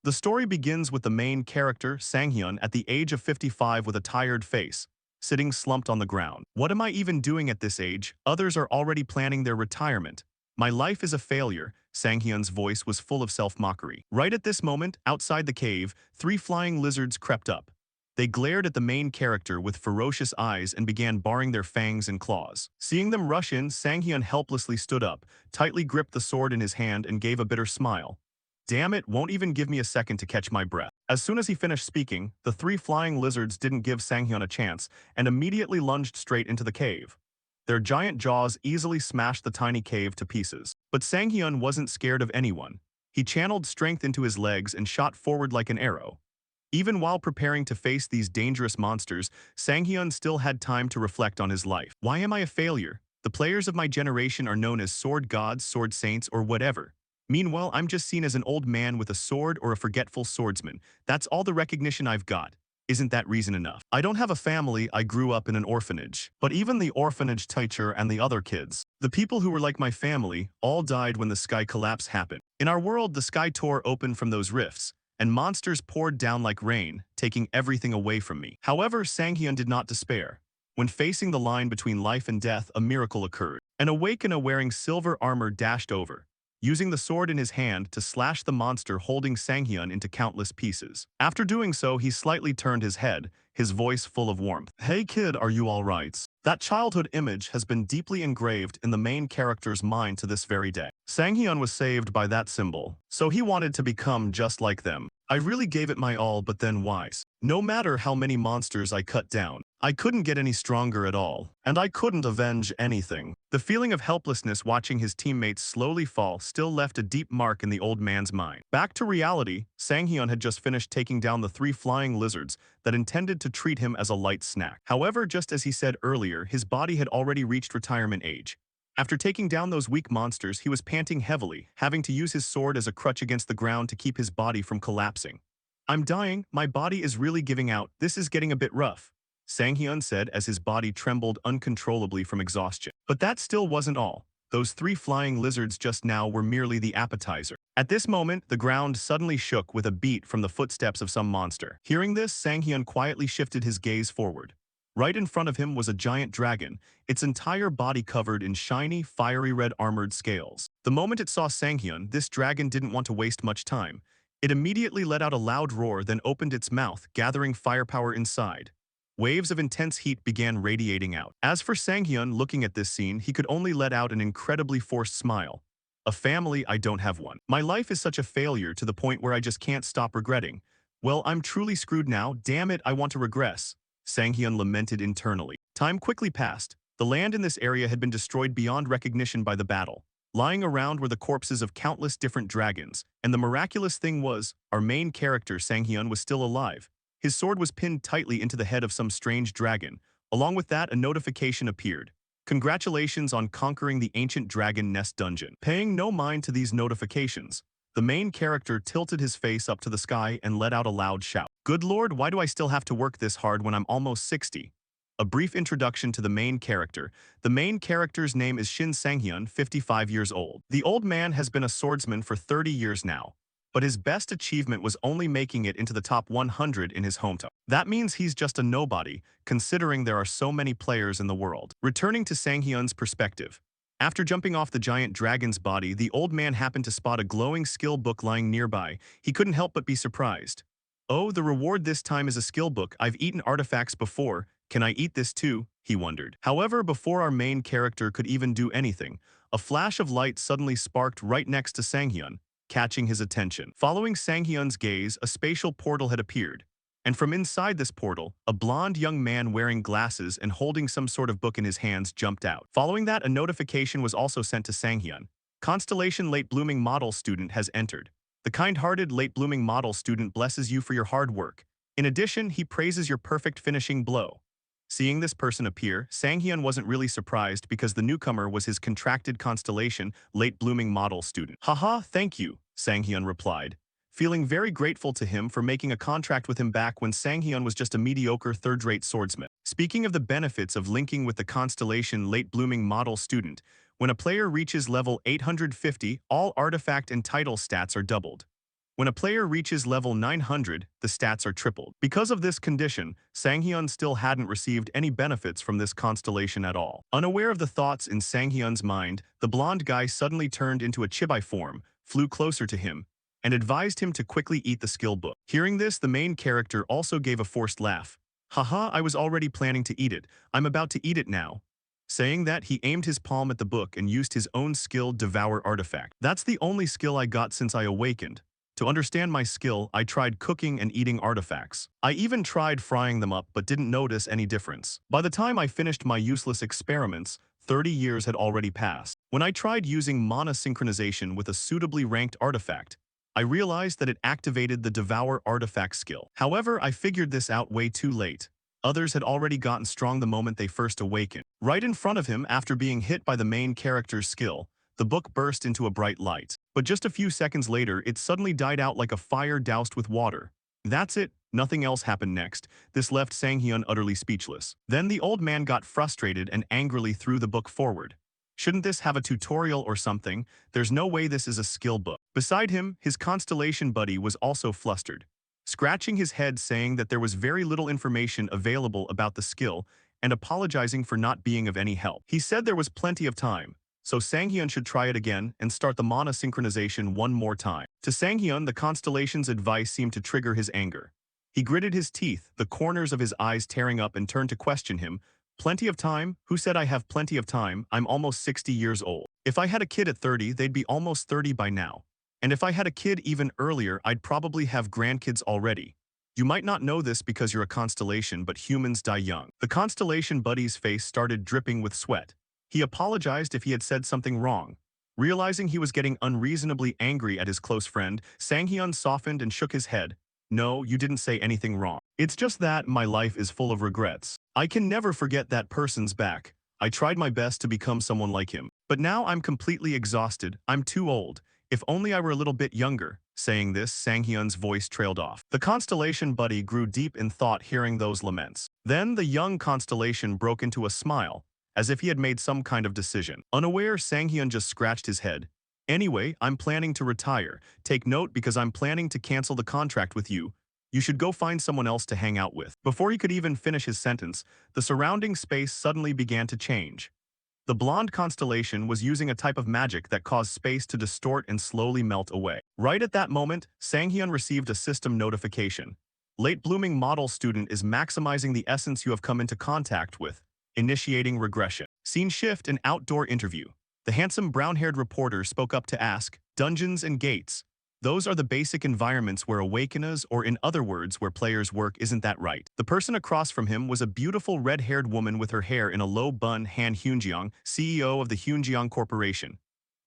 The story begins with the main character, Sang-hyun, at the age of 55 with a tired face, sitting slumped on the ground. What am I even doing at this age? Others are already planning their retirement. My life is a failure. Sang-hyun's voice was full of self-mockery. Right at this moment, outside the cave, three flying lizards crept up. They glared at the main character with ferocious eyes and began baring their fangs and claws. Seeing them rush in, Sang-hyun helplessly stood up, tightly gripped the sword in his hand and gave a bitter smile. Damn it, won't even give me a second to catch my breath. As soon as he finished speaking, the three flying lizards didn't give Sang-hyun a chance and immediately lunged straight into the cave. Their giant jaws easily smashed the tiny cave to pieces. But Sang-hyun wasn't scared of anyone. He channeled strength into his legs and shot forward like an arrow. Even while preparing to face these dangerous monsters, Sang-hyun still had time to reflect on his life. Why am I a failure? The players of my generation are known as sword gods, sword saints, or whatever. Meanwhile, I'm just seen as an old man with a sword or a forgetful swordsman. That's all the recognition I've got. Isn't that reason enough? I don't have a family, I grew up in an orphanage. But even the orphanage teacher and the other kids, the people who were like my family, all died when the sky collapse happened. In our world, the sky tore open from those rifts, and monsters poured down like rain, taking everything away from me. However, Sang-hyun did not despair. When facing the line between life and death, a miracle occurred. An Awakener wearing silver armor dashed over, using the sword in his hand to slash the monster holding Sang-hyun into countless pieces. After doing so, he slightly turned his head, his voice full of warmth. Hey kid, are you alright? That childhood image has been deeply engraved in the main character's mind to this very day. Sang-hyun was saved by that symbol, so he wanted to become just like them. I really gave it my all, but then why? No matter how many monsters I cut down, I couldn't get any stronger at all, and I couldn't avenge anything. The feeling of helplessness watching his teammates slowly fall still left a deep mark in the old man's mind. Back to reality, Sang-hyun had just finished taking down the three flying lizards that intended to treat him as a light snack. However, just as he said earlier, his body had already reached retirement age. After taking down those weak monsters, he was panting heavily, having to use his sword as a crutch against the ground to keep his body from collapsing. I'm dying, my body is really giving out, this is getting a bit rough, Sang-hyun said as his body trembled uncontrollably from exhaustion. But that still wasn't all. Those three flying lizards just now were merely the appetizer. At this moment, the ground suddenly shook with a beat from the footsteps of some monster. Hearing this, Sang-hyun quietly shifted his gaze forward. Right in front of him was a giant dragon, its entire body covered in shiny, fiery red armored scales. The moment it saw Sang-hyun, this dragon didn't want to waste much time. It immediately let out a loud roar, then opened its mouth, gathering firepower inside. Waves of intense heat began radiating out. As for Sang-hyun, looking at this scene, he could only let out an incredibly forced smile. A family, I don't have one. My life is such a failure to the point where I just can't stop regretting. Well, I'm truly screwed now, damn it, I want to regress. Sang-hyun lamented internally. Time quickly passed. The land in this area had been destroyed beyond recognition by the battle. Lying around were the corpses of countless different dragons, and the miraculous thing was, our main character Sang-hyun was still alive. His sword was pinned tightly into the head of some strange dragon. Along with that, a notification appeared. Congratulations on conquering the ancient dragon nest dungeon. Paying no mind to these notifications, the main character tilted his face up to the sky and let out a loud shout. Good lord, why do I still have to work this hard when I'm almost 60? A brief introduction to the main character. The main character's name is Shin Sang-hyun, 55 years old. The old man has been a swordsman for 30 years now, but his best achievement was only making it into the top 100 in his hometown. That means he's just a nobody, considering there are so many players in the world. Returning to Sang-hyun's perspective, after jumping off the giant dragon's body, the old man happened to spot a glowing skill book lying nearby. He couldn't help but be surprised. Oh, the reward this time is a skill book. I've eaten artifacts before. Can I eat this too? He wondered. However, before our main character could even do anything, a flash of light suddenly sparked right next to Sang-hyun, catching his attention. Following Sang-hyun's gaze, a spatial portal had appeared. And from inside this portal, a blonde young man wearing glasses and holding some sort of book in his hands jumped out. Following that, a notification was also sent to Sang-hyun. Constellation Late Blooming Model Student has entered. The kind-hearted Late Blooming Model Student blesses you for your hard work. In addition, he praises your perfect finishing blow. Seeing this person appear, Sang-hyun wasn't really surprised because the newcomer was his contracted constellation, Late Blooming Model Student. Haha, thank you, Sang-hyun replied, feeling very grateful to him for making a contract with him back when Sang-hyun was just a mediocre third-rate swordsman. Speaking of the benefits of linking with the constellation Late Blooming Model Student, when a player reaches level 850, all artifact and title stats are doubled. When a player reaches level 900, the stats are tripled. Because of this condition, Sanghyun still hadn't received any benefits from this constellation at all. Unaware of the thoughts in Sanghyun's mind, the blonde guy suddenly turned into a chibai form, flew closer to him, and advised him to quickly eat the skill book. Hearing this, the main character also gave a forced laugh. Haha, I was already planning to eat it. I'm about to eat it now. Saying that, he aimed his palm at the book and used his own skill, Devour Artifact. That's the only skill I got since I awakened. To understand my skill, I tried cooking and eating artifacts. I even tried frying them up but didn't notice any difference. By the time I finished my useless experiments, 30 years had already passed. When I tried using mana synchronization with a suitably ranked artifact, I realized that it activated the Devour Artifact skill. However, I figured this out way too late. Others had already gotten strong the moment they first awakened. Right in front of him, after being hit by the main character's skill, the book burst into a bright light. But just a few seconds later, it suddenly died out like a fire doused with water. That's it. Nothing else happened next. This left Sanghyun utterly speechless. Then the old man got frustrated and angrily threw the book forward. Shouldn't this have a tutorial or something? There's no way this is a skill book. Beside him, his constellation buddy was also flustered, scratching his head saying that there was very little information available about the skill and apologizing for not being of any help. He said there was plenty of time, so Sanghyun should try it again and start the mana synchronization one more time. To Sanghyun, the constellation's advice seemed to trigger his anger. He gritted his teeth, the corners of his eyes tearing up, and turned to question him. Plenty of time? Who said I have plenty of time? I'm almost 60 years old. If I had a kid at 30, they'd be almost 30 by now. And if I had a kid even earlier, I'd probably have grandkids already. You might not know this because you're a constellation, but humans die young. The constellation buddy's face started dripping with sweat. He apologized if he had said something wrong. Realizing he was getting unreasonably angry at his close friend, Sanghyun softened and shook his head. No, you didn't say anything wrong. It's just that my life is full of regrets. I can never forget that person's back. I tried my best to become someone like him. But now I'm completely exhausted. I'm too old. If only I were a little bit younger. Saying this, Sanghyun's voice trailed off. The constellation buddy grew deep in thought hearing those laments. Then the young constellation broke into a smile, as if he had made some kind of decision. Unaware, Sanghyun just scratched his head. Anyway, I'm planning to retire. Take note because I'm planning to cancel the contract with you. You should go find someone else to hang out with. Before he could even finish his sentence, the surrounding space suddenly began to change. The blonde constellation was using a type of magic that caused space to distort and slowly melt away. Right at that moment, Sanghyun received a system notification. Late-blooming model student is maximizing the essence you have come into contact with, initiating regression. Scene shift and outdoor interview. The handsome brown-haired reporter spoke up to ask, dungeons and gates. Those are the basic environments where awakeners, or in other words, where players work, isn't that right? The person across from him was a beautiful red-haired woman with her hair in a low bun. Han Hyunjeong, CEO of the Hyunjeong Corporation.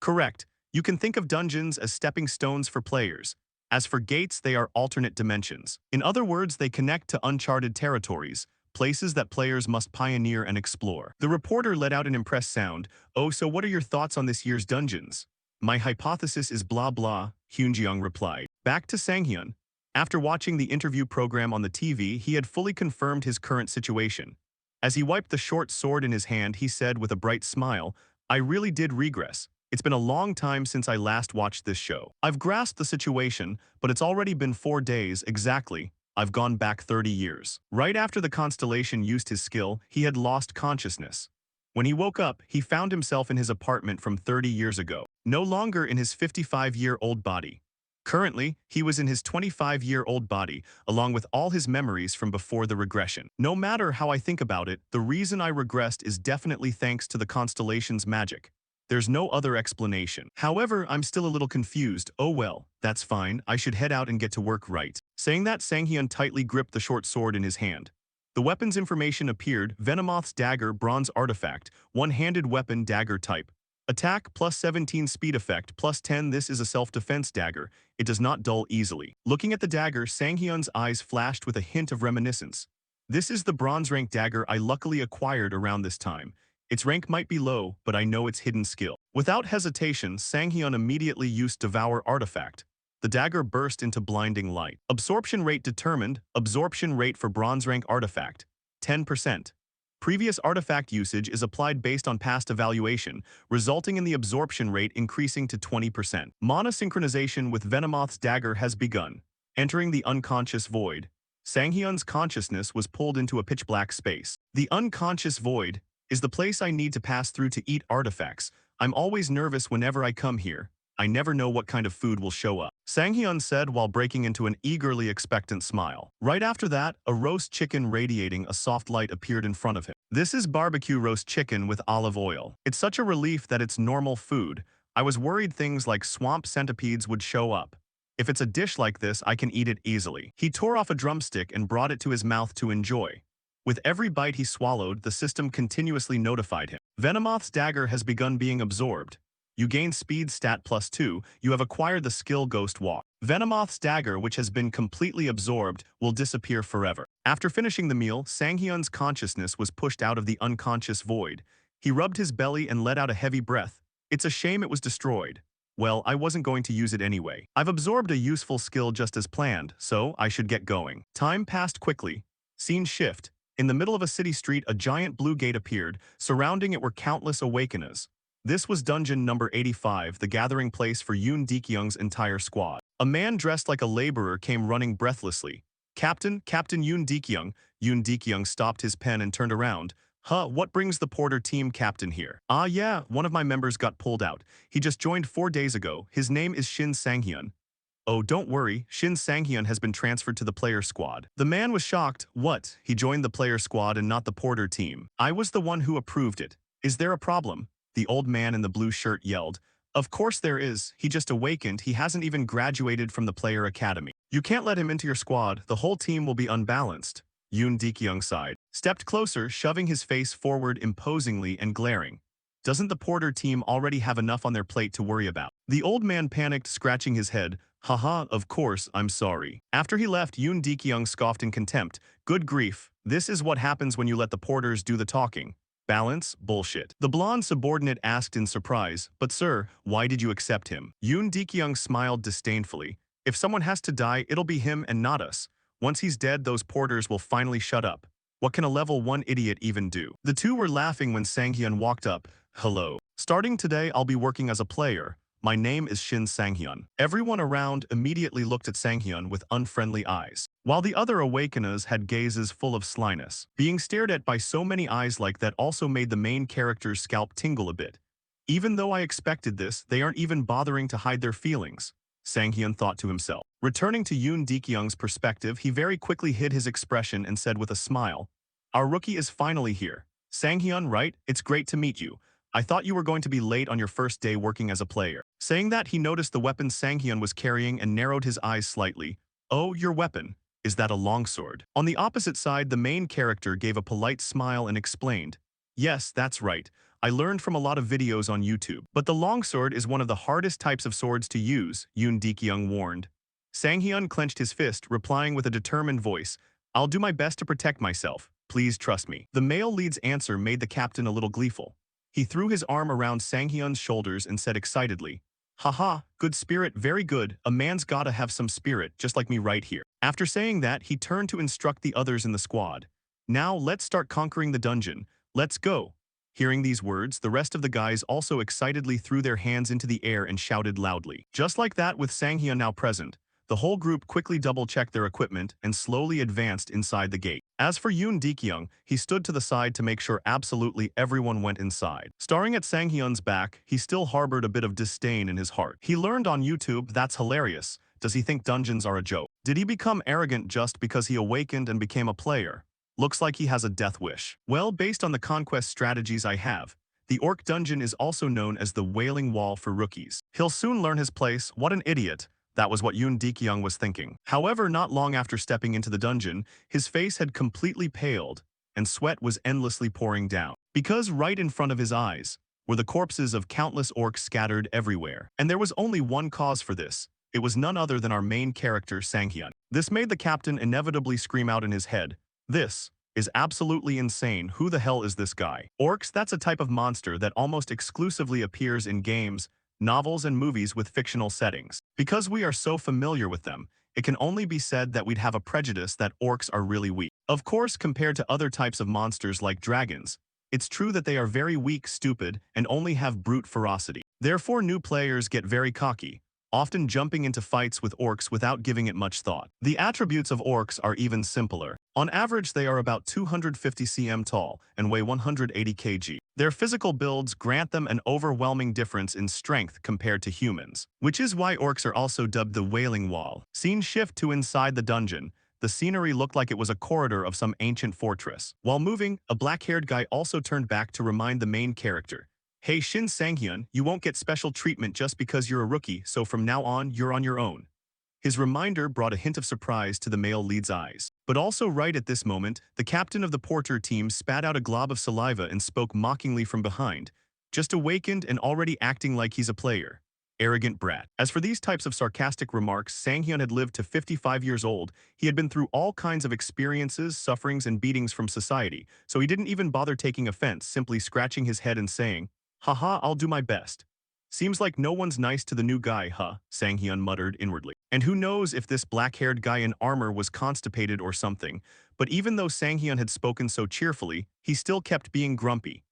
Correct. You can think of dungeons as stepping stones for players. As for gates, they are alternate dimensions. In other words, they connect to uncharted territories, places that players must pioneer and explore. The reporter let out an impressed sound. Oh, so what are your thoughts on this year's dungeons? My hypothesis is blah blah, Hyunjeong replied. Back to Sanghyun. After watching the interview program on the TV, he had fully confirmed his current situation. As he wiped the short sword in his hand, he said with a bright smile, I really did regress. It's been a long time since I last watched this show. I've grasped the situation, but it's already been 4 days exactly. I've gone back 30 years. Right after the constellation used his skill, he had lost consciousness. When he woke up, he found himself in his apartment from 30 years ago, no longer in his 55-year-old body. Currently, he was in his 25-year-old body, along with all his memories from before the regression. No matter how I think about it, the reason I regressed is definitely thanks to the constellation's magic. There's no other explanation. However, I'm still a little confused. Oh well, that's fine. I should head out and get to work right. Saying that, Sanghyun tightly gripped the short sword in his hand. The weapon's information appeared: Venomoth's dagger, bronze artifact, one-handed weapon, dagger type. Attack plus 17, speed effect plus 10. This is a self-defense dagger. It does not dull easily. Looking at the dagger, Sanghyun's eyes flashed with a hint of reminiscence. This is the bronze rank dagger I luckily acquired around this time. Its rank might be low, but I know its hidden skill. Without hesitation, Sanghyun immediately used Devour Artifact. The dagger burst into blinding light. Absorption rate determined. Absorption rate for bronze rank artifact, 10%. Previous artifact usage is applied based on past evaluation, resulting in the absorption rate increasing to 20%. Mana synchronization with Venomoth's dagger has begun. Entering the unconscious void, Sanghyun's consciousness was pulled into a pitch-black space. The unconscious void is the place I need to pass through to eat artifacts. I'm always nervous whenever I come here. I never know what kind of food will show up, Sanghyun said while breaking into an eagerly expectant smile. Right after that, a roast chicken radiating a soft light appeared in front of him. This is barbecue roast chicken with olive oil. It's such a relief that it's normal food. I was worried things like swamp centipedes would show up. If it's a dish like this, I can eat it easily. He tore off a drumstick and brought it to his mouth to enjoy. With every bite he swallowed, the system continuously notified him. Venomoth's dagger has begun being absorbed. You gain speed stat +2, you have acquired the skill Ghost Walk. Venomoth's dagger, which has been completely absorbed, will disappear forever. After finishing the meal, Sanghyun's consciousness was pushed out of the unconscious void. He rubbed his belly and let out a heavy breath. It's a shame it was destroyed. Well, I wasn't going to use it anyway. I've absorbed a useful skill just as planned, so I should get going. Time passed quickly. Scene shift. In the middle of a city street, a giant blue gate appeared. Surrounding it were countless awakeners. This was dungeon number 85, the gathering place for Yoon Dekyung's entire squad. A man dressed like a laborer came running breathlessly. Captain Yoon Dekyung. Yoon Dekyung stopped his pen and turned around. What brings the Porter team captain here? Ah yeah, one of my members got pulled out. He just joined 4 days ago. His name is Shin Sanghyun. Oh, don't worry, Shin Sanghyun has been transferred to the player squad. The man was shocked. What? He joined the player squad and not the Porter team. I was the one who approved it. Is there a problem? The old man in the blue shirt yelled. Of course there is. He just awakened. He hasn't even graduated from the player academy. You can't let him into your squad. The whole team will be unbalanced. Yoon Dekyung sighed, stepped closer, shoving his face forward imposingly and glaring. Doesn't the Porter team already have enough on their plate to worry about? The old man panicked, scratching his head. Haha, of course, I'm sorry. After he left, Yoon Dekyung scoffed in contempt. Good grief, this is what happens when you let the Porters do the talking. Balance? Bullshit. The blonde subordinate asked in surprise, but sir, why did you accept him? Yoon Dekyung smiled disdainfully. If someone has to die, it'll be him and not us. Once he's dead, those Porters will finally shut up. What can a level 1 idiot even do? The two were laughing when Sanghyun walked up. Hello. Starting today, I'll be working as a player. My name is Shin Sanghyun. Everyone around immediately looked at Sanghyun with unfriendly eyes, while the other awakeners had gazes full of slyness. Being stared at by so many eyes like that also made the main character's scalp tingle a bit. Even though I expected this, they aren't even bothering to hide their feelings, Sanghyun thought to himself. Returning to Yoon Dekyung's perspective, he very quickly hid his expression and said with a smile, Our rookie is finally here. Sanghyun, right? It's great to meet you. I thought you were going to be late on your first day working as a player. Saying that, he noticed the weapon Sanghyun was carrying and narrowed his eyes slightly. Oh, your weapon. Is that a longsword? On the opposite side, the main character gave a polite smile and explained. Yes, that's right. I learned from a lot of videos on YouTube. But the longsword is one of the hardest types of swords to use, Yoon Dekyung warned. Sanghyun clenched his fist, replying with a determined voice, I'll do my best to protect myself. Please trust me. The male lead's answer made the captain a little gleeful. He threw his arm around Sanghyun's shoulders and said excitedly, Haha, good spirit, very good. A man's gotta have some spirit, just like me right here. After saying that, he turned to instruct the others in the squad. Now let's start conquering the dungeon. Let's go. Hearing these words, the rest of the guys also excitedly threw their hands into the air and shouted loudly. Just like that, with Sanghyun now present, the whole group quickly double-checked their equipment and slowly advanced inside the gate. As for Yoon Dekyung, he stood to the side to make sure absolutely everyone went inside. Staring at Sanghyun's back, he still harbored a bit of disdain in his heart. He learned on YouTube, that's hilarious. Does he think dungeons are a joke? Did he become arrogant just because he awakened and became a player? Looks like he has a death wish. Well, based on the conquest strategies I have, the Orc dungeon is also known as the Wailing Wall for rookies. He'll soon learn his place. What an idiot. That was what Yoon Dekyung was thinking. However, not long after stepping into the dungeon, his face had completely paled, and sweat was endlessly pouring down. Because right in front of his eyes were the corpses of countless orcs scattered everywhere. And there was only one cause for this. It was none other than our main character, Sanghyun. This made the captain inevitably scream out in his head, This is absolutely insane. Who the hell is this guy? Orcs, that's a type of monster that almost exclusively appears in games, novels, and movies with fictional settings. Because we are so familiar with them, it can only be said that we'd have a prejudice that orcs are really weak. Of course, compared to other types of monsters like dragons, it's true that they are very weak, stupid, and only have brute ferocity. Therefore, new players get very cocky, often jumping into fights with orcs without giving it much thought. The attributes of orcs are even simpler. On average, they are about 250 cm tall and weigh 180 kg. Their physical builds grant them an overwhelming difference in strength compared to humans, which is why orcs are also dubbed the Wailing Wall. Scene shift to inside the dungeon. The scenery looked like it was a corridor of some ancient fortress. While moving, a black-haired guy also turned back to remind the main character, "Hey Shin Sang-hyun, you won't get special treatment just because you're a rookie, so from now on, you're on your own." His reminder brought a hint of surprise to the male lead's eyes. But also right at this moment, the captain of the porter team spat out a glob of saliva and spoke mockingly from behind, just awakened and already acting like he's a player. Arrogant brat. As for these types of sarcastic remarks, Sang-hyun had lived to 55 years old. He had been through all kinds of experiences, sufferings, and beatings from society, so he didn't even bother taking offense, simply scratching his head and saying, "Haha, I'll do my best." "Seems like no one's nice to the new guy, huh?" Sang-hyun muttered inwardly. And who knows if this black-haired guy in armor was constipated or something, but even though Sang-hyun had spoken so cheerfully, he still kept being grumpy.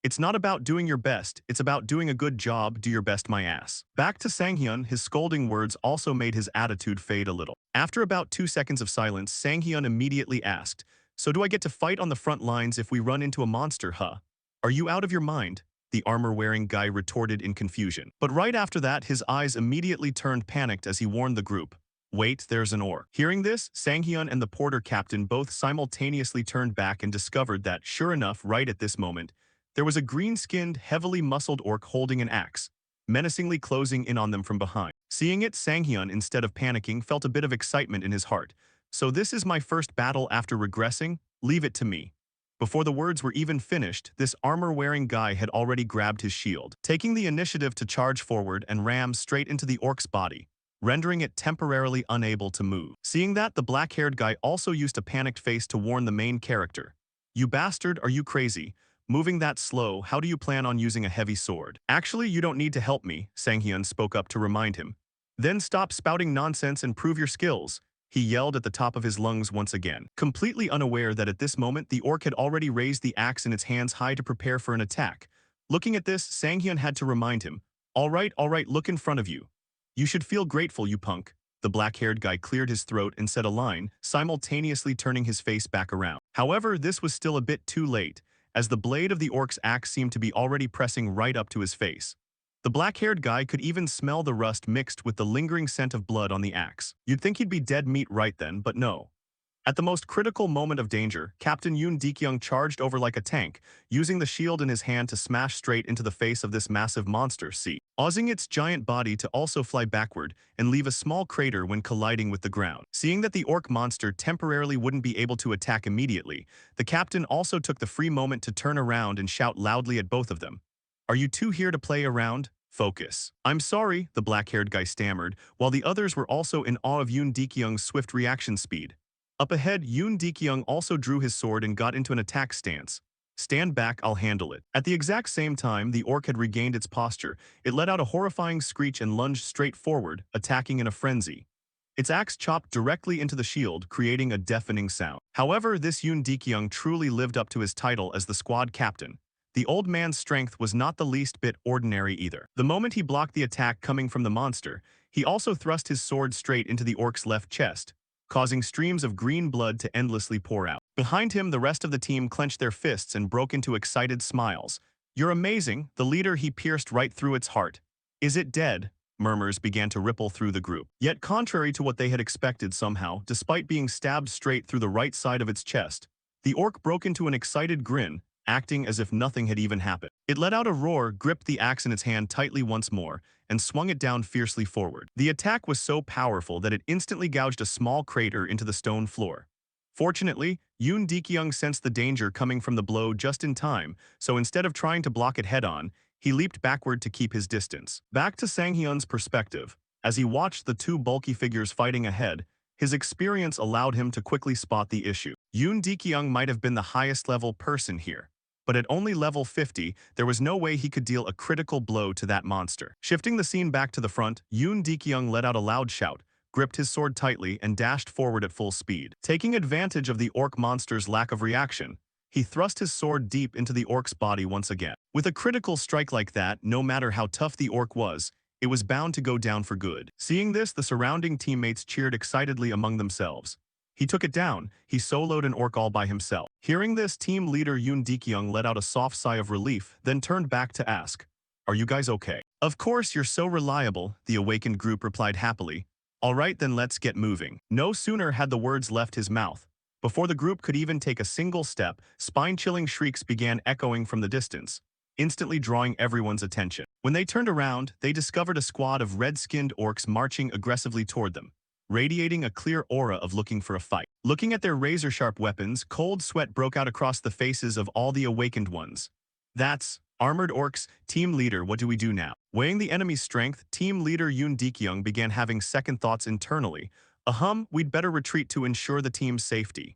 "It's not about doing your best, it's about doing a good job, do your best my ass." Back to Sang-hyun, his scolding words also made his attitude fade a little. After about 2 seconds of silence, Sang-hyun immediately asked, "So do I get to fight on the front lines if we run into a monster, huh?" "Are you out of your mind?" the armor-wearing guy retorted in confusion. But right after that, his eyes immediately turned panicked as he warned the group, "Wait, there's an orc." Hearing this, Sang-hyun and the porter captain both simultaneously turned back and discovered that, sure enough, right at this moment, there was a green-skinned, heavily muscled orc holding an axe, menacingly closing in on them from behind. Seeing it, Sang-hyun, instead of panicking, felt a bit of excitement in his heart. "So this is my first battle after regressing? Leave it to me." Before the words were even finished, this armor-wearing guy had already grabbed his shield, taking the initiative to charge forward and ram straight into the orc's body, rendering it temporarily unable to move. Seeing that, the black-haired guy also used a panicked face to warn the main character, "You bastard, are you crazy? Moving that slow, how do you plan on using a heavy sword?" "Actually, you don't need to help me," Sang-hyun spoke up to remind him. "Then stop spouting nonsense and prove your skills," he yelled at the top of his lungs once again, completely unaware that at this moment the orc had already raised the axe in its hands high to prepare for an attack. Looking at this, Sang-hyun had to remind him, all right, look in front of you. "You should feel grateful, you punk." The black-haired guy cleared his throat and said a line, simultaneously turning his face back around. However, this was still a bit too late, as the blade of the orc's axe seemed to be already pressing right up to his face. The black-haired guy could even smell the rust mixed with the lingering scent of blood on the axe. You'd think he'd be dead meat right then, but no. At the most critical moment of danger, Captain Yoon Dekyung charged over like a tank, using the shield in his hand to smash straight into the face of this massive monster, causing its giant body to also fly backward and leave a small crater when colliding with the ground. Seeing that the orc monster temporarily wouldn't be able to attack immediately, the captain also took the free moment to turn around and shout loudly at both of them, "Are you two here to play around? Focus." "I'm sorry," the black-haired guy stammered, while the others were also in awe of Yoon Dekyung's swift reaction speed. Up ahead, Yoon Dekyung also drew his sword and got into an attack stance. "Stand back, I'll handle it." At the exact same time the orc had regained its posture, it let out a horrifying screech and lunged straight forward, attacking in a frenzy. Its axe chopped directly into the shield, creating a deafening sound. However, this Yoon Dekyung truly lived up to his title as the squad captain. The old man's strength was not the least bit ordinary either. The moment he blocked the attack coming from the monster, he also thrust his sword straight into the orc's left chest, causing streams of green blood to endlessly pour out. Behind him, the rest of the team clenched their fists and broke into excited smiles. "You're amazing," the leader he pierced right through its heart. "Is it dead?" Murmurs began to ripple through the group. Yet contrary to what they had expected somehow, despite being stabbed straight through the right side of its chest, the orc broke into an excited grin, acting as if nothing had even happened. It let out a roar, gripped the axe in its hand tightly once more, and swung it down fiercely forward. The attack was so powerful that it instantly gouged a small crater into the stone floor. Fortunately, Yoon Dekyung sensed the danger coming from the blow just in time, so instead of trying to block it head-on, he leaped backward to keep his distance. Back to Sang-hyun's perspective, as he watched the two bulky figures fighting ahead, his experience allowed him to quickly spot the issue. Yoon Dekyung might have been the highest-level person here, but at only level 50, there was no way he could deal a critical blow to that monster. Shifting the scene back to the front, Yoon Dekyung let out a loud shout, gripped his sword tightly, and dashed forward at full speed. Taking advantage of the orc monster's lack of reaction, he thrust his sword deep into the orc's body once again. With a critical strike like that, no matter how tough the orc was, it was bound to go down for good. Seeing this, the surrounding teammates cheered excitedly among themselves. He took it down. He soloed an orc all by himself. Hearing this, team leader Yoon Dekyung let out a soft sigh of relief, then turned back to ask, "Are you guys okay?" "Of course, you're so reliable," the awakened group replied happily. "All right, then let's get moving." No sooner had the words left his mouth, before the group could even take a single step, spine-chilling shrieks began echoing from the distance, instantly drawing everyone's attention. When they turned around, they discovered a squad of red-skinned orcs marching aggressively toward them, radiating a clear aura of looking for a fight. Looking at their razor-sharp weapons, cold sweat broke out across the faces of all the awakened ones. "That's armored orcs, team leader, what do we do now?" Weighing the enemy's strength, team leader Yoon Dekyung began having second thoughts internally. We'd better retreat to ensure the team's safety."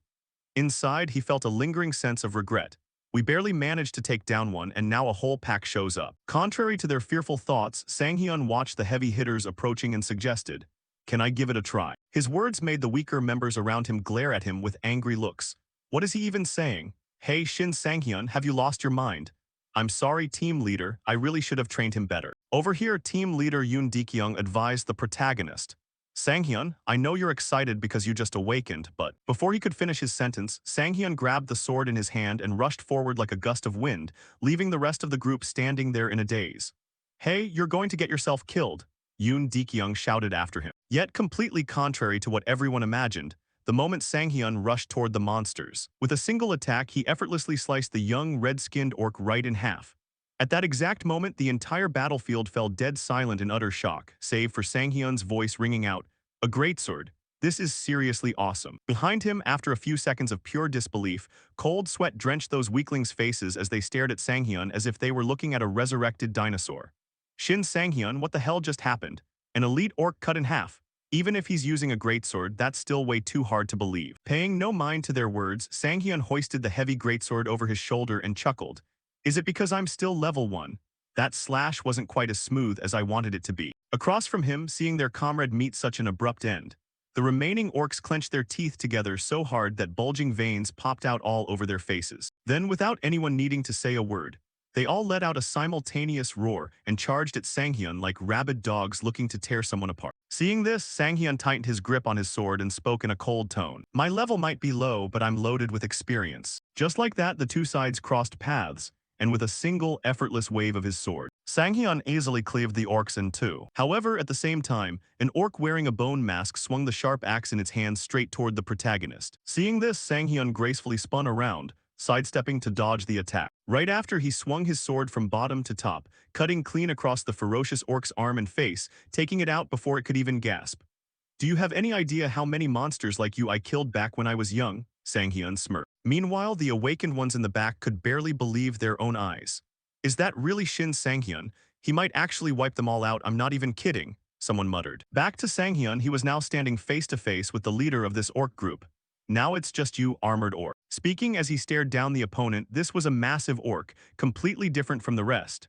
Inside, he felt a lingering sense of regret. "We barely managed to take down one, and now a whole pack shows up." Contrary to their fearful thoughts, Sanghyun watched the heavy hitters approaching and suggested, "Can I give it a try?" His words made the weaker members around him glare at him with angry looks. What is he even saying? "Hey Shin Sanghyun, have you lost your mind?" "I'm sorry, team leader, I really should have trained him better." Over here, team leader Yoon Dekyung advised the protagonist, "Sanghyun, I know you're excited because you just awakened, but..." Before he could finish his sentence, Sanghyun grabbed the sword in his hand and rushed forward like a gust of wind, leaving the rest of the group standing there in a daze. "Hey, you're going to get yourself killed," Yoon Dekyung shouted after him. Yet completely contrary to what everyone imagined, the moment Sanghyun rushed toward the monsters. With a single attack, he effortlessly sliced the young, red-skinned orc right in half. At that exact moment, the entire battlefield fell dead silent in utter shock, save for Sanghyun's voice ringing out, "A greatsword. This is seriously awesome." Behind him, after a few seconds of pure disbelief, cold sweat drenched those weaklings' faces as they stared at Sanghyun as if they were looking at a resurrected dinosaur. "Shin Sanghyun, what the hell just happened? An elite orc cut in half. Even if he's using a greatsword, that's still way too hard to believe." Paying no mind to their words, Sanghyun hoisted the heavy greatsword over his shoulder and chuckled. "Is it because I'm still level 1? That slash wasn't quite as smooth as I wanted it to be." Across from him, seeing their comrade meet such an abrupt end, the remaining orcs clenched their teeth together so hard that bulging veins popped out all over their faces. Then, without anyone needing to say a word, they all let out a simultaneous roar and charged at Sanghyun like rabid dogs looking to tear someone apart. Seeing this, Sanghyun tightened his grip on his sword and spoke in a cold tone. "My level might be low, but I'm loaded with experience." Just like that, the two sides crossed paths, and with a single, effortless wave of his sword, Sanghyun easily cleaved the orcs in two. However, at the same time, an orc wearing a bone mask swung the sharp axe in its hand straight toward the protagonist. Seeing this, Sanghyun gracefully spun around, sidestepping to dodge the attack. Right after, he swung his sword from bottom to top, cutting clean across the ferocious orc's arm and face, taking it out before it could even gasp. "Do you have any idea how many monsters like you I killed back when I was young?" Sanghyun smirked. Meanwhile, the awakened ones in the back could barely believe their own eyes. "Is that really Shin Sanghyun? He might actually wipe them all out, I'm not even kidding," someone muttered. Back to Sanghyun, he was now standing face to face with the leader of this orc group. "Now it's just you, armored orc." Speaking as he stared down the opponent, this was a massive orc, completely different from the rest.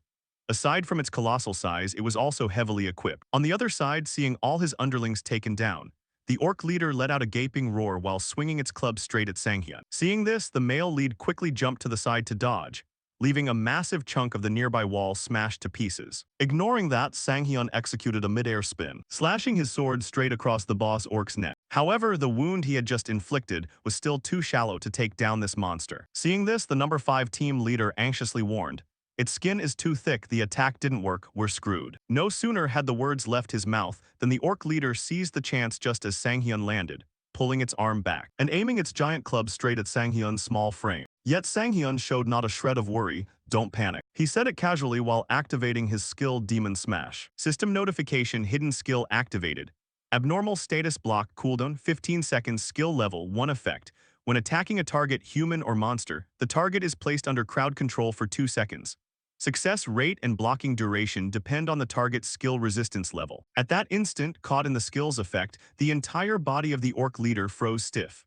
Aside from its colossal size, it was also heavily equipped. On the other side, seeing all his underlings taken down, the orc leader let out a gaping roar while swinging its club straight at Sanghyun. Seeing this, the male lead quickly jumped to the side to dodge, leaving a massive chunk of the nearby wall smashed to pieces. Ignoring that, Sanghyun executed a mid-air spin, slashing his sword straight across the boss orc's neck. However, the wound he had just inflicted was still too shallow to take down this monster. Seeing this, the number 5 team leader anxiously warned, "Its skin is too thick, the attack didn't work, we're screwed." No sooner had the words left his mouth than the orc leader seized the chance just as Sanghyun landed, pulling its arm back and aiming its giant club straight at Sanghyun's small frame. Yet Sanghyun showed not a shred of worry. "Don't panic." He said it casually while activating his skill Demon Smash. System notification, hidden skill activated. Abnormal status block, cooldown 15 seconds, skill level 1 effect. When attacking a target, human or monster, the target is placed under crowd control for 2 seconds. Success rate and blocking duration depend on the target's skill resistance level. At that instant, caught in the skill's effect, the entire body of the orc leader froze stiff.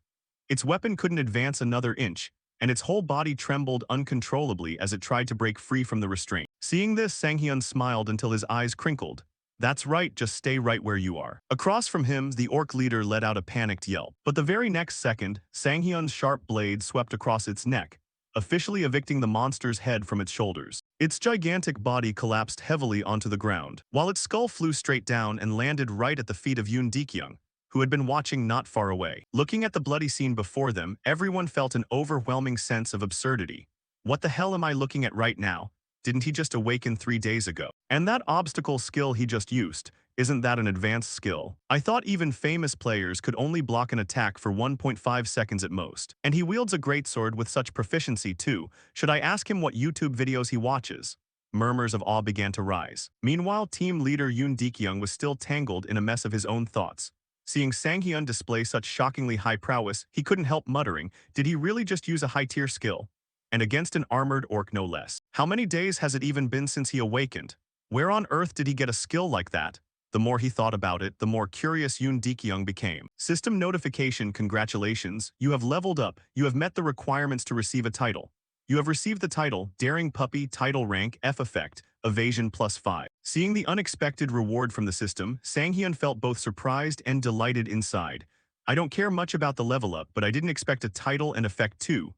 Its weapon couldn't advance another inch, and its whole body trembled uncontrollably as it tried to break free from the restraint. Seeing this, Sanghyun smiled until his eyes crinkled. That's right, just stay right where you are. Across from him, the orc leader let out a panicked yelp. But the very next second, Sanghyun's sharp blade swept across its neck, officially evicting the monster's head from its shoulders. Its gigantic body collapsed heavily onto the ground, while its skull flew straight down and landed right at the feet of Yoon Dekyung, who had been watching not far away. Looking at the bloody scene before them, everyone felt an overwhelming sense of absurdity. What the hell am I looking at right now? Didn't he just awaken 3 days ago? And that obstacle skill he just used, isn't that an advanced skill? I thought even famous players could only block an attack for 1.5 seconds at most. And he wields a greatsword with such proficiency too. Should I ask him what YouTube videos he watches? Murmurs of awe began to rise. Meanwhile, team leader Yoon Dekyung was still tangled in a mess of his own thoughts. Seeing Sanghyun display such shockingly high prowess, he couldn't help muttering, did he really just use a high-tier skill? And against an armored orc no less. How many days has it even been since he awakened? Where on earth did he get a skill like that? The more he thought about it, the more curious Yoon Dekyung became. System notification, congratulations, you have leveled up, you have met the requirements to receive a title. You have received the title, Daring Puppy, title rank, F effect, evasion +5. Seeing the unexpected reward from the system, Sanghyun felt both surprised and delighted inside. I don't care much about the level up, but I didn't expect a title and effect too.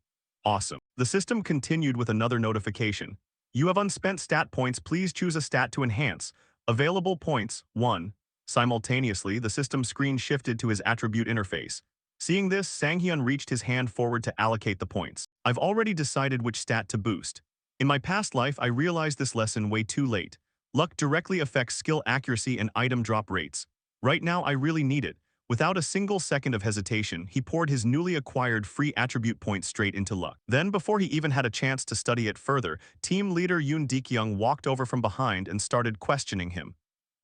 Awesome. The system continued with another notification. You have unspent stat points, please choose a stat to enhance. Available points, 1. Simultaneously, the system screen shifted to his attribute interface. Seeing this, Sanghyun reached his hand forward to allocate the points. I've already decided which stat to boost. In my past life, I realized this lesson way too late. Luck directly affects skill accuracy and item drop rates. Right now, I really need it. Without a single second of hesitation, he poured his newly acquired free attribute points straight into luck. Then, before he even had a chance to study it further, team leader Yoon Dekyung walked over from behind and started questioning him.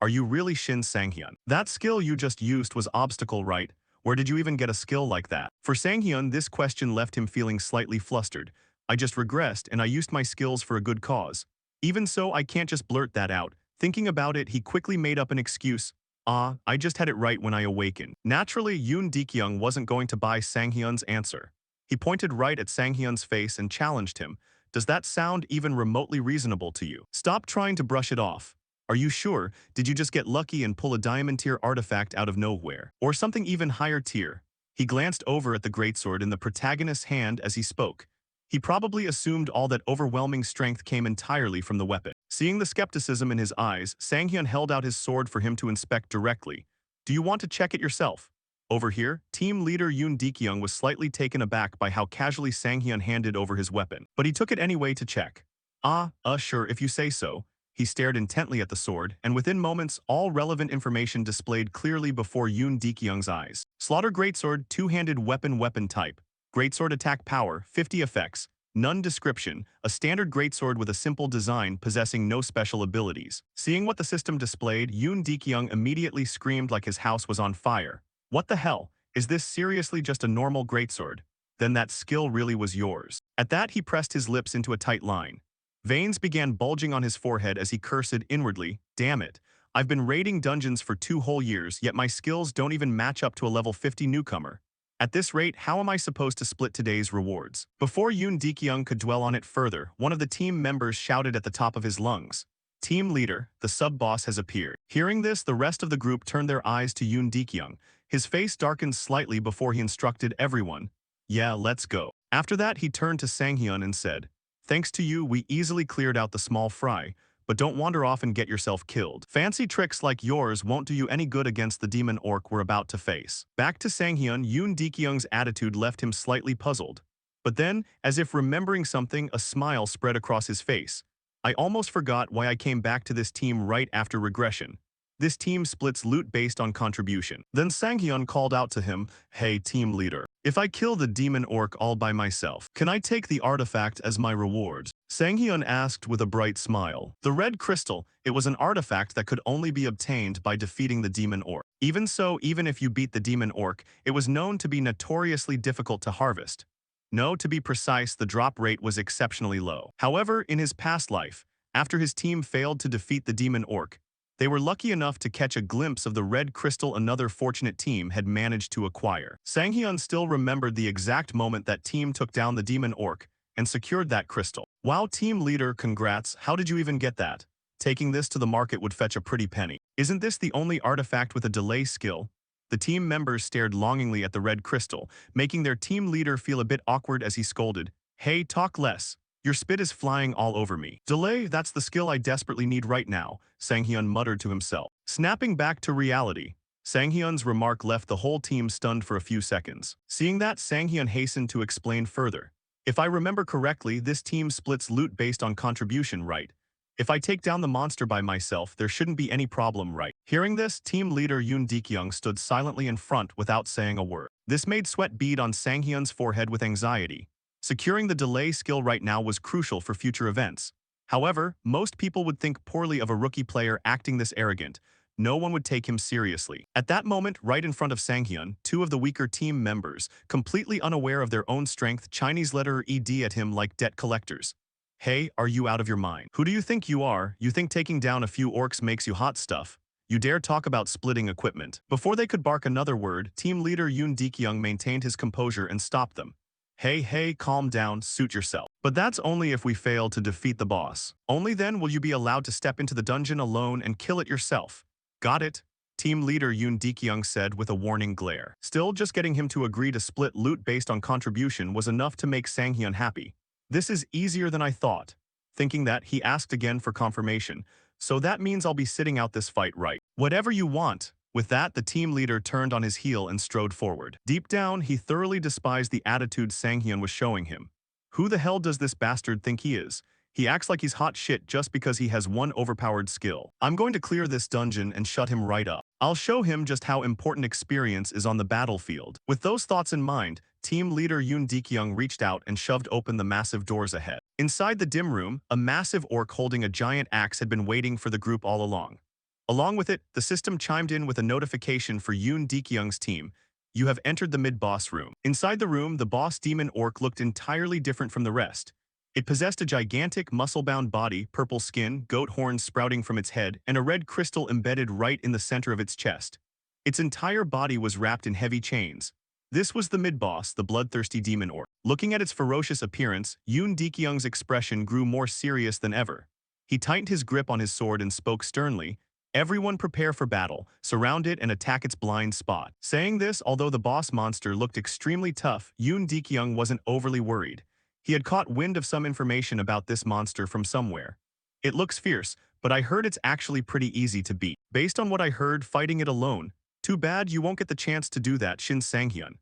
Are you really Shin Sanghyun? That skill you just used was obstacle, right? Where did you even get a skill like that? For Sanghyun, this question left him feeling slightly flustered. I just regressed and I used my skills for a good cause. Even so, I can't just blurt that out. Thinking about it, he quickly made up an excuse. I just had it right when I awakened. Naturally, Yoon Dekyung wasn't going to buy Sanghyun's answer. He pointed right at Sanghyun's face and challenged him. Does that sound even remotely reasonable to you? Stop trying to brush it off. Are you sure? Did you just get lucky and pull a diamond tier artifact out of nowhere? Or something even higher tier? He glanced over at the greatsword in the protagonist's hand as he spoke. He probably assumed all that overwhelming strength came entirely from the weapon. Seeing the skepticism in his eyes, Sanghyun held out his sword for him to inspect directly. Do you want to check it yourself? Over here, team leader Yoon Dekyung was slightly taken aback by how casually Sanghyun handed over his weapon, but he took it anyway to check. Sure, if you say so. He stared intently at the sword, and within moments, all relevant information displayed clearly before Yoon Dekyung's eyes. Slaughter Greatsword, two-handed weapon type. Greatsword attack power, 50 effects. None description, a standard greatsword with a simple design possessing no special abilities. Seeing what the system displayed, Yoon Dekyung immediately screamed like his house was on fire. What the hell? Is this seriously just a normal greatsword? Then that skill really was yours. At that, he pressed his lips into a tight line. Veins began bulging on his forehead as he cursed inwardly, damn it. I've been raiding dungeons for 2 whole years, yet my skills don't even match up to a level 50 newcomer. At this rate, how am I supposed to split today's rewards? Before Yoon Dekyung could dwell on it further, one of the team members shouted at the top of his lungs. Team leader, the sub-boss has appeared. Hearing this, the rest of the group turned their eyes to Yoon Dekyung. His face darkened slightly before he instructed everyone. Yeah, let's go. After that, he turned to Sanghyun and said, thanks to you, we easily cleared out the small fry, but don't wander off and get yourself killed. Fancy tricks like yours won't do you any good against the demon orc we're about to face. Back to Sanghyun, Yoon Dekyung's attitude left him slightly puzzled. But then, as if remembering something, a smile spread across his face. I almost forgot why I came back to this team right after regression. This team splits loot based on contribution. Then Sanghyun called out to him, hey team leader, if I kill the demon orc all by myself, can I take the artifact as my reward? Sanghyun asked with a bright smile. The red crystal, it was an artifact that could only be obtained by defeating the demon orc. Even so, even if you beat the demon orc, it was known to be notoriously difficult to harvest. No, to be precise, the drop rate was exceptionally low. However, in his past life, after his team failed to defeat the demon orc, they were lucky enough to catch a glimpse of the red crystal another fortunate team had managed to acquire. Sanghyun still remembered the exact moment that team took down the demon orc and secured that crystal. Wow, team leader, congrats, how did you even get that? Taking this to the market would fetch a pretty penny. Isn't this the only artifact with a delay skill? The team members stared longingly at the red crystal, making their team leader feel a bit awkward as he scolded, "Hey, talk less. Your spit is flying all over me." "Delay, that's the skill I desperately need right now," Sanghyun muttered to himself. Snapping back to reality, Sanghyun's remark left the whole team stunned for a few seconds. Seeing that, Sanghyun hastened to explain further. "If I remember correctly, this team splits loot based on contribution, right? If I take down the monster by myself, there shouldn't be any problem, right?" Hearing this, team leader Yoon Dekyung stood silently in front without saying a word. This made sweat bead on Sanghyun's forehead with anxiety. Securing the delay skill right now was crucial for future events. However, most people would think poorly of a rookie player acting this arrogant. No one would take him seriously. At that moment, right in front of Sanghyun, two of the weaker team members, completely unaware of their own strength, Chinese letter ED at him like debt collectors. "Hey, are you out of your mind? Who do you think you are? You think taking down a few orcs makes you hot stuff? You dare talk about splitting equipment?" Before they could bark another word, team leader Yoon Dekyung maintained his composure and stopped them. Hey, calm down, suit yourself. But that's only if we fail to defeat the boss. Only then will you be allowed to step into the dungeon alone and kill it yourself. Got it? Team leader Yoon Dekyung said with a warning glare. Still, just getting him to agree to split loot based on contribution was enough to make Sanghyun happy. "This is easier than I thought." Thinking that, he asked again for confirmation. "So that means I'll be sitting out this fight, right?" "Whatever you want." With that, the team leader turned on his heel and strode forward. Deep down, he thoroughly despised the attitude Sanghyun was showing him. Who the hell does this bastard think he is? He acts like he's hot shit just because he has one overpowered skill. I'm going to clear this dungeon and shut him right up. I'll show him just how important experience is on the battlefield. With those thoughts in mind, team leader Yoon Dekyung reached out and shoved open the massive doors ahead. Inside the dim room, a massive orc holding a giant axe had been waiting for the group all along. Along with it, the system chimed in with a notification for Yoon Dekyung's team. "You have entered the mid-boss room." Inside the room, the boss demon orc looked entirely different from the rest. It possessed a gigantic, muscle-bound body, purple skin, goat horns sprouting from its head, and a red crystal embedded right in the center of its chest. Its entire body was wrapped in heavy chains. This was the mid-boss, the bloodthirsty demon orc. Looking at its ferocious appearance, Yoon Dekyung's expression grew more serious than ever. He tightened his grip on his sword and spoke sternly, "Everyone prepare for battle, surround it and attack its blind spot." Saying this, although the boss monster looked extremely tough, Yoon Dekyung wasn't overly worried. He had caught wind of some information about this monster from somewhere. "It looks fierce, but I heard it's actually pretty easy to beat. Based on what I heard, fighting it alone. Too bad you won't get the chance to do that," Shin Sanghyun.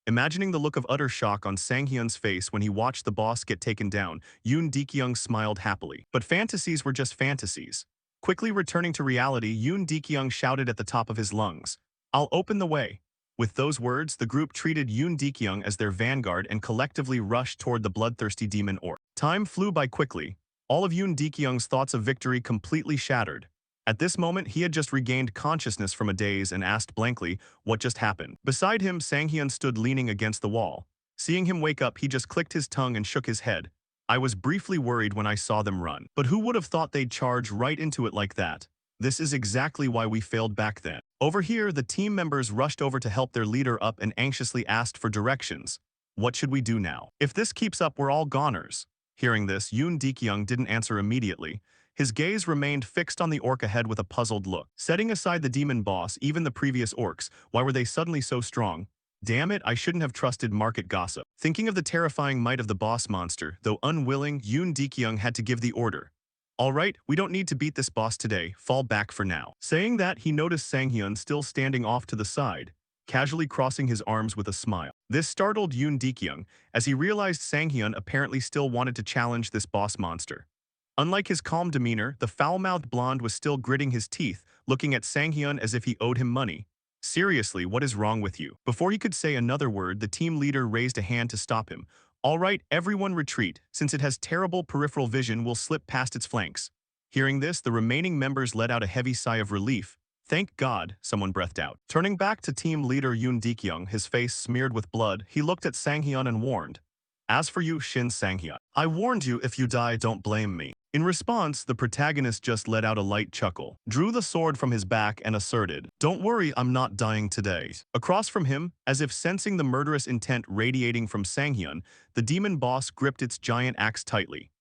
Imagining the look of utter shock on Sanghyun's face when he watched the boss get taken down, Yoon Dekyung smiled happily. But fantasies were just fantasies. Quickly returning to reality, Yoon Dekyung shouted at the top of his lungs, "I'll open the way." With those words, the group treated Yoon Dekyung as their vanguard and collectively rushed toward the bloodthirsty demon orc. Time flew by quickly. All of Yoon Dekyung's thoughts of victory completely shattered. At this moment, he had just regained consciousness from a daze and asked blankly, "What just happened?" Beside him, Sanghyun stood leaning against the wall. Seeing him wake up, he just clicked his tongue and shook his head. "I was briefly worried when I saw them run. But who would have thought they'd charge right into it like that? This is exactly why we failed back then." Over here, the team members rushed over to help their leader up and anxiously asked for directions. "What should we do now? If this keeps up, we're all goners." Hearing this, Yoon Dekyung didn't answer immediately. His gaze remained fixed on the orc ahead with a puzzled look. Setting aside the demon boss, even the previous orcs, why were they suddenly so strong? Damn it, I shouldn't have trusted market gossip. Thinking of the terrifying might of the boss monster, though unwilling, Yoon Dekyung had to give the order. "Alright, we don't need to beat this boss today, fall back for now." Saying that, he noticed Sanghyun still standing off to the side, casually crossing his arms with a smile. This startled Yoon Dekyung, as he realized Sanghyun apparently still wanted to challenge this boss monster. Unlike his calm demeanor, the foul-mouthed blonde was still gritting his teeth, looking at Sanghyun as if he owed him money. "Seriously, what is wrong with you?" Before he could say another word, the team leader raised a hand to stop him. "Alright, everyone retreat. Since it has terrible peripheral vision, we'll slip past its flanks." Hearing this, the remaining members let out a heavy sigh of relief. "Thank God," someone breathed out. Turning back to team leader Yoon Dekyung, his face smeared with blood, he looked at Sanghyun and warned, "As for you, Shin Sanghyun, I warned you, if you die, don't blame me." In response, the protagonist just let out a light chuckle, drew the sword from his back and asserted, "Don't worry, I'm not dying today." Across from him, as if sensing the murderous intent radiating from Sanghyun, the demon boss gripped its giant axe tightly.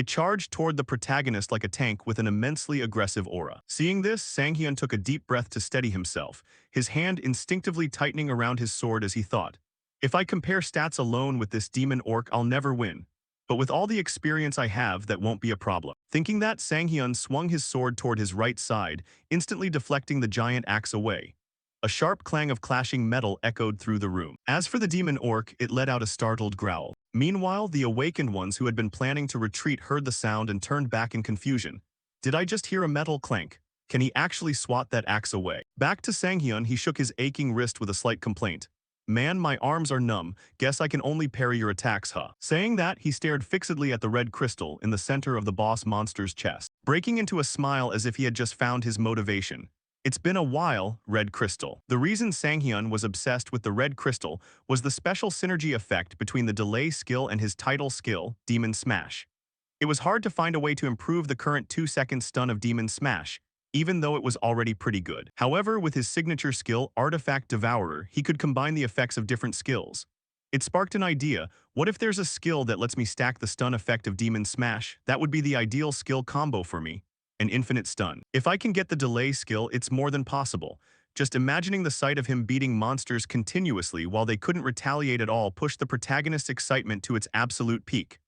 It charged toward the protagonist like a tank with an immensely aggressive aura. Seeing this, Sang-hyun took a deep breath to steady himself, his hand instinctively tightening around his sword as he thought, if I compare stats alone with this demon orc, I'll never win. But with all the experience I have, that won't be a problem. Thinking that, Sang-hyun swung his sword toward his right side, instantly deflecting the giant axe away. A sharp clang of clashing metal echoed through the room. As for the demon orc, it let out a startled growl. Meanwhile, the awakened ones who had been planning to retreat heard the sound and turned back in confusion. Did I just hear a metal clank? Can he actually swat that axe away? Back to Sang-hyun, he shook his aching wrist with a slight complaint. Man, my arms are numb. Guess I can only parry your attacks, huh? Saying that, he stared fixedly at the red crystal in the center of the boss monster's chest, breaking into a smile as if he had just found his motivation. It's been a while, red crystal. The reason Sang-hyun was obsessed with the red crystal was the special synergy effect between the delay skill and his title skill, Demon Smash. It was hard to find a way to improve the current 2-second stun of Demon Smash, even though it was already pretty good. However, with his signature skill, Artifact Devourer, he could combine the effects of different skills. It sparked an idea. What if there's a skill that lets me stack the stun effect of Demon Smash? That would be the ideal skill combo for me. An infinite stun. If I can get the delay skill, it's more than possible. Just imagining the sight of him beating monsters continuously while they couldn't retaliate at all pushed the protagonist's excitement to its absolute peak.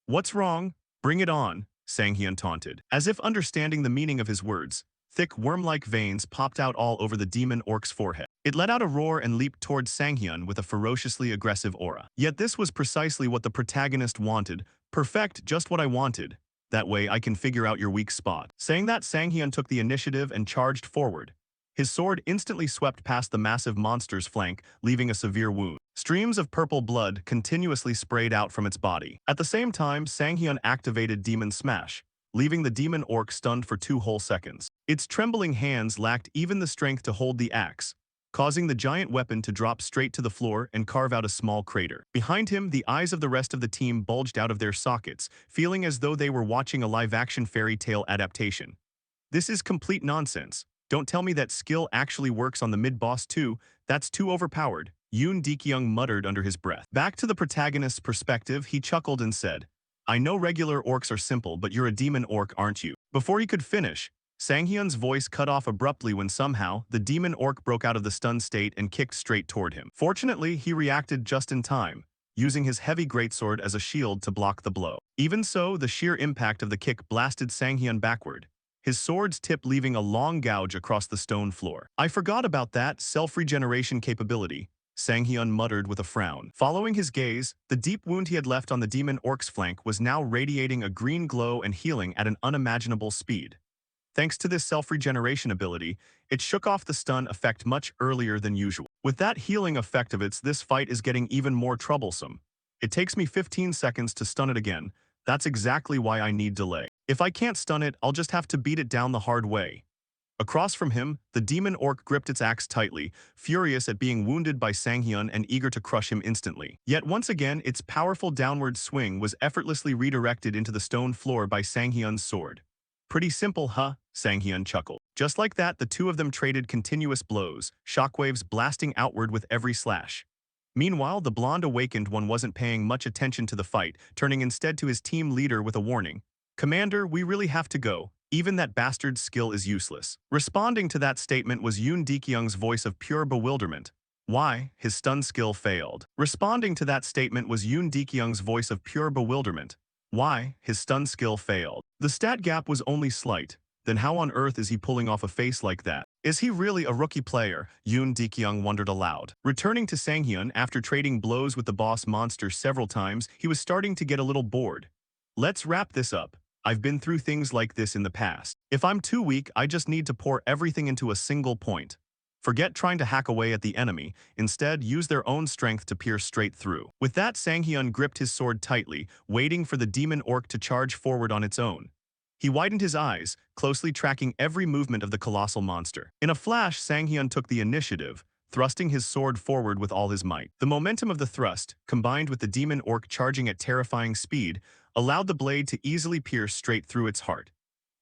What's wrong? Bring it on, Sang-hyun taunted. As if understanding the meaning of his words, thick worm-like veins popped out all over the demon orc's forehead. It let out a roar and leaped towards Sang-hyun with a ferociously aggressive aura. Yet this was precisely what the protagonist wanted. Perfect, just what I wanted. That way I can figure out your weak spot. Saying that, Sang-hyun took the initiative and charged forward. His sword instantly swept past the massive monster's flank, leaving a severe wound. Streams of purple blood continuously sprayed out from its body. At the same time, Sang-hyun activated Demon Smash, leaving the demon orc stunned for 2 whole seconds. Its trembling hands lacked even the strength to hold the axe, causing the giant weapon to drop straight to the floor and carve out a small crater. Behind him, the eyes of the rest of the team bulged out of their sockets, feeling as though they were watching a live-action fairy tale adaptation. This is complete nonsense. Don't tell me that skill actually works on the mid-boss too. That's too overpowered, Yoon Dekyung muttered under his breath. Back to the protagonist's perspective, he chuckled and said, I know regular orcs are simple, but you're a demon orc, aren't you? Before he could finish, Sang-hyun's voice cut off abruptly when somehow the demon orc broke out of the stun state and kicked straight toward him. Fortunately, he reacted just in time, using his heavy greatsword as a shield to block the blow. Even so, the sheer impact of the kick blasted Sang-hyun backward, his sword's tip leaving a long gouge across the stone floor. I forgot about that self-regeneration capability, Sang-hyun muttered with a frown. Following his gaze, the deep wound he had left on the demon orc's flank was now radiating a green glow and healing at an unimaginable speed. Thanks to this self-regeneration ability, it shook off the stun effect much earlier than usual. With that healing effect of its, this fight is getting even more troublesome. It takes me 15 seconds to stun it again. That's exactly why I need delay. If I can't stun it, I'll just have to beat it down the hard way. Across from him, the demon orc gripped its axe tightly, furious at being wounded by Sang-hyun and eager to crush him instantly. Yet once again, its powerful downward swing was effortlessly redirected into the stone floor by Sang-hyun's sword. Pretty simple, huh? Sang-hyun chuckled. Just like that, the two of them traded continuous blows, shockwaves blasting outward with every slash. Meanwhile, the blonde awakened one wasn't paying much attention to the fight, turning instead to his team leader with a warning. Commander, we really have to go. Even that bastard's skill is useless. Responding to that statement was Yoon Dekyung's voice of pure bewilderment. Why? His stun skill failed. Responding to that statement was Yoon Dekyung's voice of pure bewilderment. Why? His stun skill failed. The stat gap was only slight. Then how on earth is he pulling off a face like that? Is he really a rookie player? Yoon Dekyung wondered aloud. Returning to Sang-hyun after trading blows with the boss monster several times, he was starting to get a little bored. Let's wrap this up. I've been through things like this in the past. If I'm too weak, I just need to pour everything into a single point. Forget trying to hack away at the enemy. Instead, use their own strength to pierce straight through. With that, Sang-hyun gripped his sword tightly, waiting for the demon orc to charge forward on its own. He widened his eyes, closely tracking every movement of the colossal monster. In a flash, Sang-hyun took the initiative, thrusting his sword forward with all his might. The momentum of the thrust, combined with the demon orc charging at terrifying speed, allowed the blade to easily pierce straight through its heart.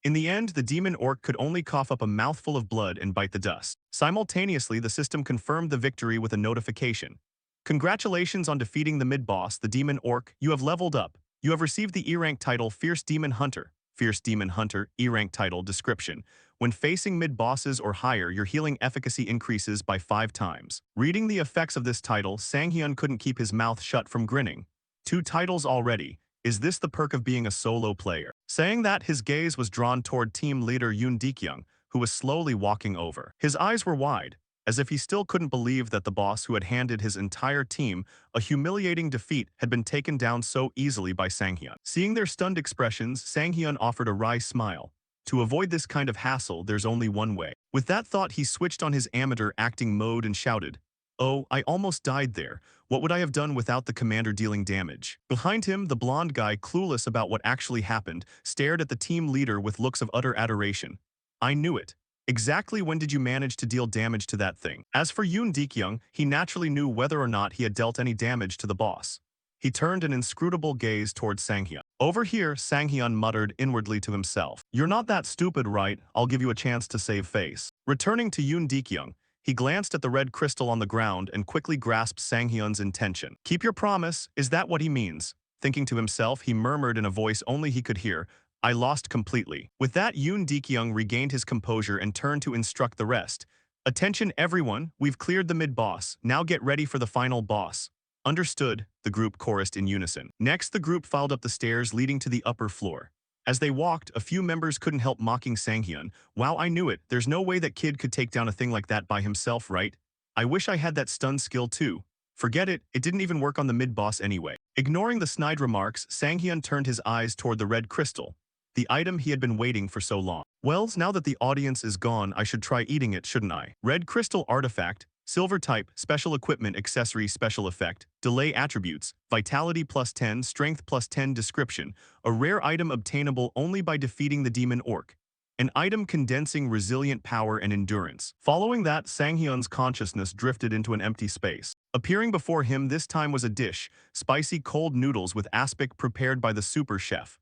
In the end, the demon orc could only cough up a mouthful of blood and bite the dust. Simultaneously, the system confirmed the victory with a notification. Congratulations on defeating the mid-boss, the demon orc. You have leveled up. You have received the E-rank title Fierce Demon Hunter. Fierce Demon Hunter, E-rank title description. When facing mid-bosses or higher, your healing efficacy increases by 5 times. Reading the effects of this title, Sanghyun couldn't keep his mouth shut from grinning. 2 titles already. Is this the perk of being a solo player? Saying that, his gaze was drawn toward team leader Yoon Dekyung, who was slowly walking over. His eyes were wide, as if he still couldn't believe that the boss who had handed his entire team a humiliating defeat had been taken down so easily by Sanghyun. Seeing their stunned expressions, Sanghyun offered a wry smile. To avoid this kind of hassle, there's only one way. With that thought, he switched on his amateur acting mode and shouted, "Oh, I almost died there. What would I have done without the commander dealing damage?" Behind him, the blonde guy, clueless about what actually happened, stared at the team leader with looks of utter adoration. "I knew it. Exactly when did you manage to deal damage to that thing?" As for Yoon Dekyung, he naturally knew whether or not he had dealt any damage to the boss. He turned an inscrutable gaze towards Sanghyun. Over here, Sanghyun muttered inwardly to himself. "You're not that stupid, right? I'll give you a chance to save face." Returning to Yoon Dekyung, he glanced at the red crystal on the ground and quickly grasped Sanghyun's intention. "Keep your promise, is that what he means?" Thinking to himself, he murmured in a voice only he could hear, "I lost completely." With that, Yoon Dekyung regained his composure and turned to instruct the rest. "Attention everyone, we've cleared the mid-boss. Now get ready for the final boss." "Understood," the group chorused in unison. Next, the group filed up the stairs leading to the upper floor. As they walked, a few members couldn't help mocking Sanghyun. "Wow, I knew it. There's no way that kid could take down a thing like that by himself, right? I wish I had that stun skill too." "Forget it, it didn't even work on the mid-boss anyway." Ignoring the snide remarks, Sanghyun turned his eyes toward the red crystal, the item he had been waiting for so long. "Well, now that the audience is gone, I should try eating it, shouldn't I?" Red crystal artifact, silver type, special equipment accessory special effect, delay attributes, vitality +10, strength +10 description, a rare item obtainable only by defeating the demon orc. An item condensing resilient power and endurance. Following that, Sanghyun's consciousness drifted into an empty space. Appearing before him this time was a dish, spicy cold noodles with aspic prepared by the super chef.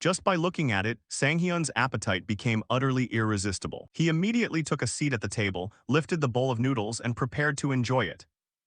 Just by looking at it, Sanghyun's appetite became utterly irresistible. He immediately took a seat at the table, lifted the bowl of noodles, and prepared to enjoy it.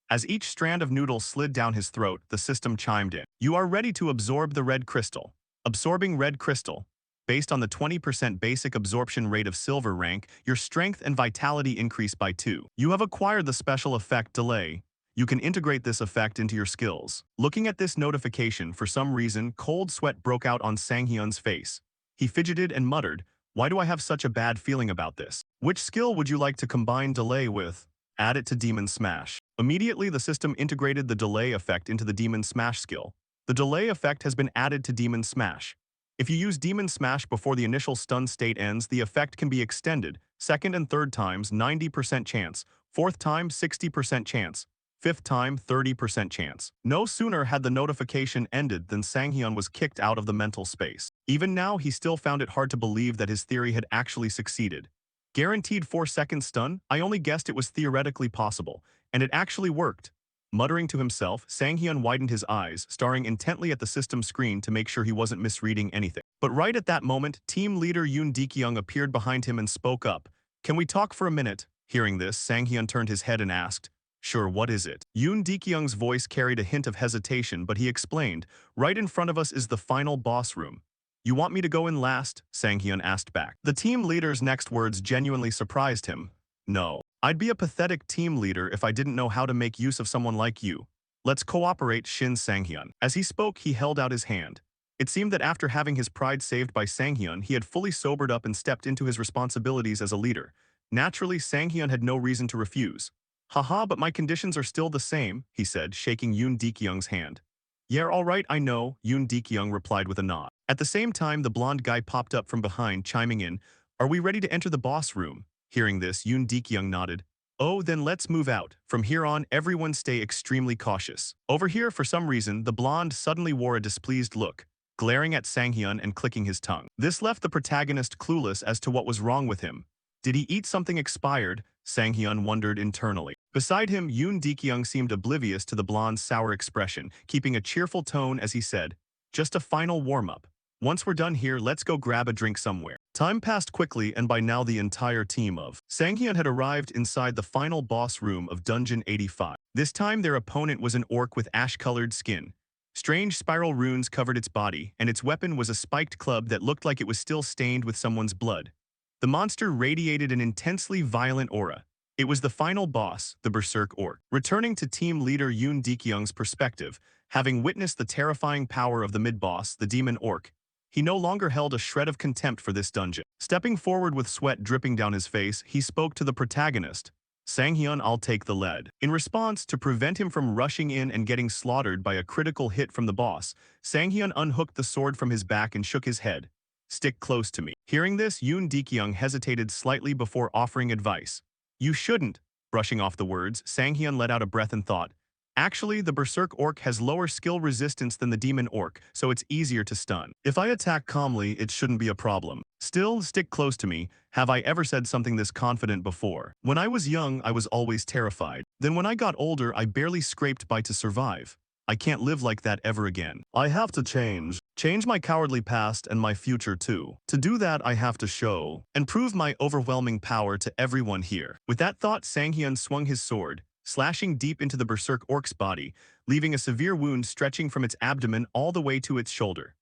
As each strand of noodles slid down his throat, the system chimed in. "You are ready to absorb the red crystal." Absorbing red crystal. Based on the 20% basic absorption rate of silver rank, your strength and vitality increase by 2. You have acquired the special effect delay. You can integrate this effect into your skills. Looking at this notification, for some reason, cold sweat broke out on Sanghyun's face. He fidgeted and muttered, "Why do I have such a bad feeling about this? Which skill would you like to combine delay with?" "Add it to Demon Smash." Immediately, the system integrated the delay effect into the Demon Smash skill. The delay effect has been added to Demon Smash. If you use Demon Smash before the initial stun state ends, the effect can be extended. Second and third times, 90% chance. Fourth time, 60% chance. Fifth time, 30% chance. No sooner had the notification ended than Sanghyun was kicked out of the mental space. Even now, he still found it hard to believe that his theory had actually succeeded. Guaranteed 4-second stun? I only guessed it was theoretically possible, and it actually worked. Muttering to himself, Sanghyun widened his eyes, staring intently at the system screen to make sure he wasn't misreading anything. But right at that moment, team leader Yoon Dekyung appeared behind him and spoke up. "Can we talk for a minute?" Hearing this, Sanghyun turned his head and asked, "Sure, what is it?" Yoon Dekyung's voice carried a hint of hesitation, but he explained, "Right in front of us is the final boss room." "You want me to go in last?" Sanghyun asked back. The team leader's next words genuinely surprised him. "No. I'd be a pathetic team leader if I didn't know how to make use of someone like you. Let's cooperate," Shin Sanghyun. As he spoke, he held out his hand. It seemed that after having his pride saved by Sanghyun, he had fully sobered up and stepped into his responsibilities as a leader. Naturally, Sanghyun had no reason to refuse. "Haha, but my conditions are still the same," he said, shaking Yoon Dekyung's hand. "Yeah, all right, I know," Yoon Dekyung replied with a nod. At the same time, the blonde guy popped up from behind, chiming in, "Are we ready to enter the boss room?" Hearing this, Yoon Dekyung nodded. "Oh, then let's move out. From here on, everyone stay extremely cautious." Over here, for some reason, the blonde suddenly wore a displeased look, glaring at Sanghyun and clicking his tongue. This left the protagonist clueless as to what was wrong with him. Did he eat something expired? Sanghyun wondered internally. Beside him, Yoon Dekyung seemed oblivious to the blonde's sour expression, keeping a cheerful tone as he said, "Just a final warm-up. Once we're done here, let's go grab a drink somewhere." Time passed quickly, and by now the entire team of Sanghyun had arrived inside the final boss room of Dungeon 85. This time their opponent was an orc with ash-colored skin. Strange spiral runes covered its body, and its weapon was a spiked club that looked like it was still stained with someone's blood. The monster radiated an intensely violent aura. It was the final boss, the Berserk Orc. Returning to team leader Yoon Dekyung's perspective, having witnessed the terrifying power of the mid-boss, the Demon Orc, he no longer held a shred of contempt for this dungeon. Stepping forward with sweat dripping down his face, he spoke to the protagonist. Sanghyun, I'll take the lead. In response, to prevent him from rushing in and getting slaughtered by a critical hit from the boss, Sanghyun unhooked the sword from his back and shook his head. Stick close to me. Hearing this, Yoon Dekyung hesitated slightly before offering advice. You shouldn't. Brushing off the words, Sanghyun let out a breath and thought. Actually, the Berserk Orc has lower skill resistance than the Demon Orc, so it's easier to stun. If I attack calmly, it shouldn't be a problem. Still, stick close to me. Have I ever said something this confident before? When I was young, I was always terrified. Then when I got older, I barely scraped by to survive. I can't live like that ever again. I have to change. Change my cowardly past and my future too. To do that, I have to show and prove my overwhelming power to everyone here. With that thought, Sanghyun swung his sword, slashing deep into the Berserk Orc's body, leaving a severe wound stretching from its abdomen all the way to its shoulder.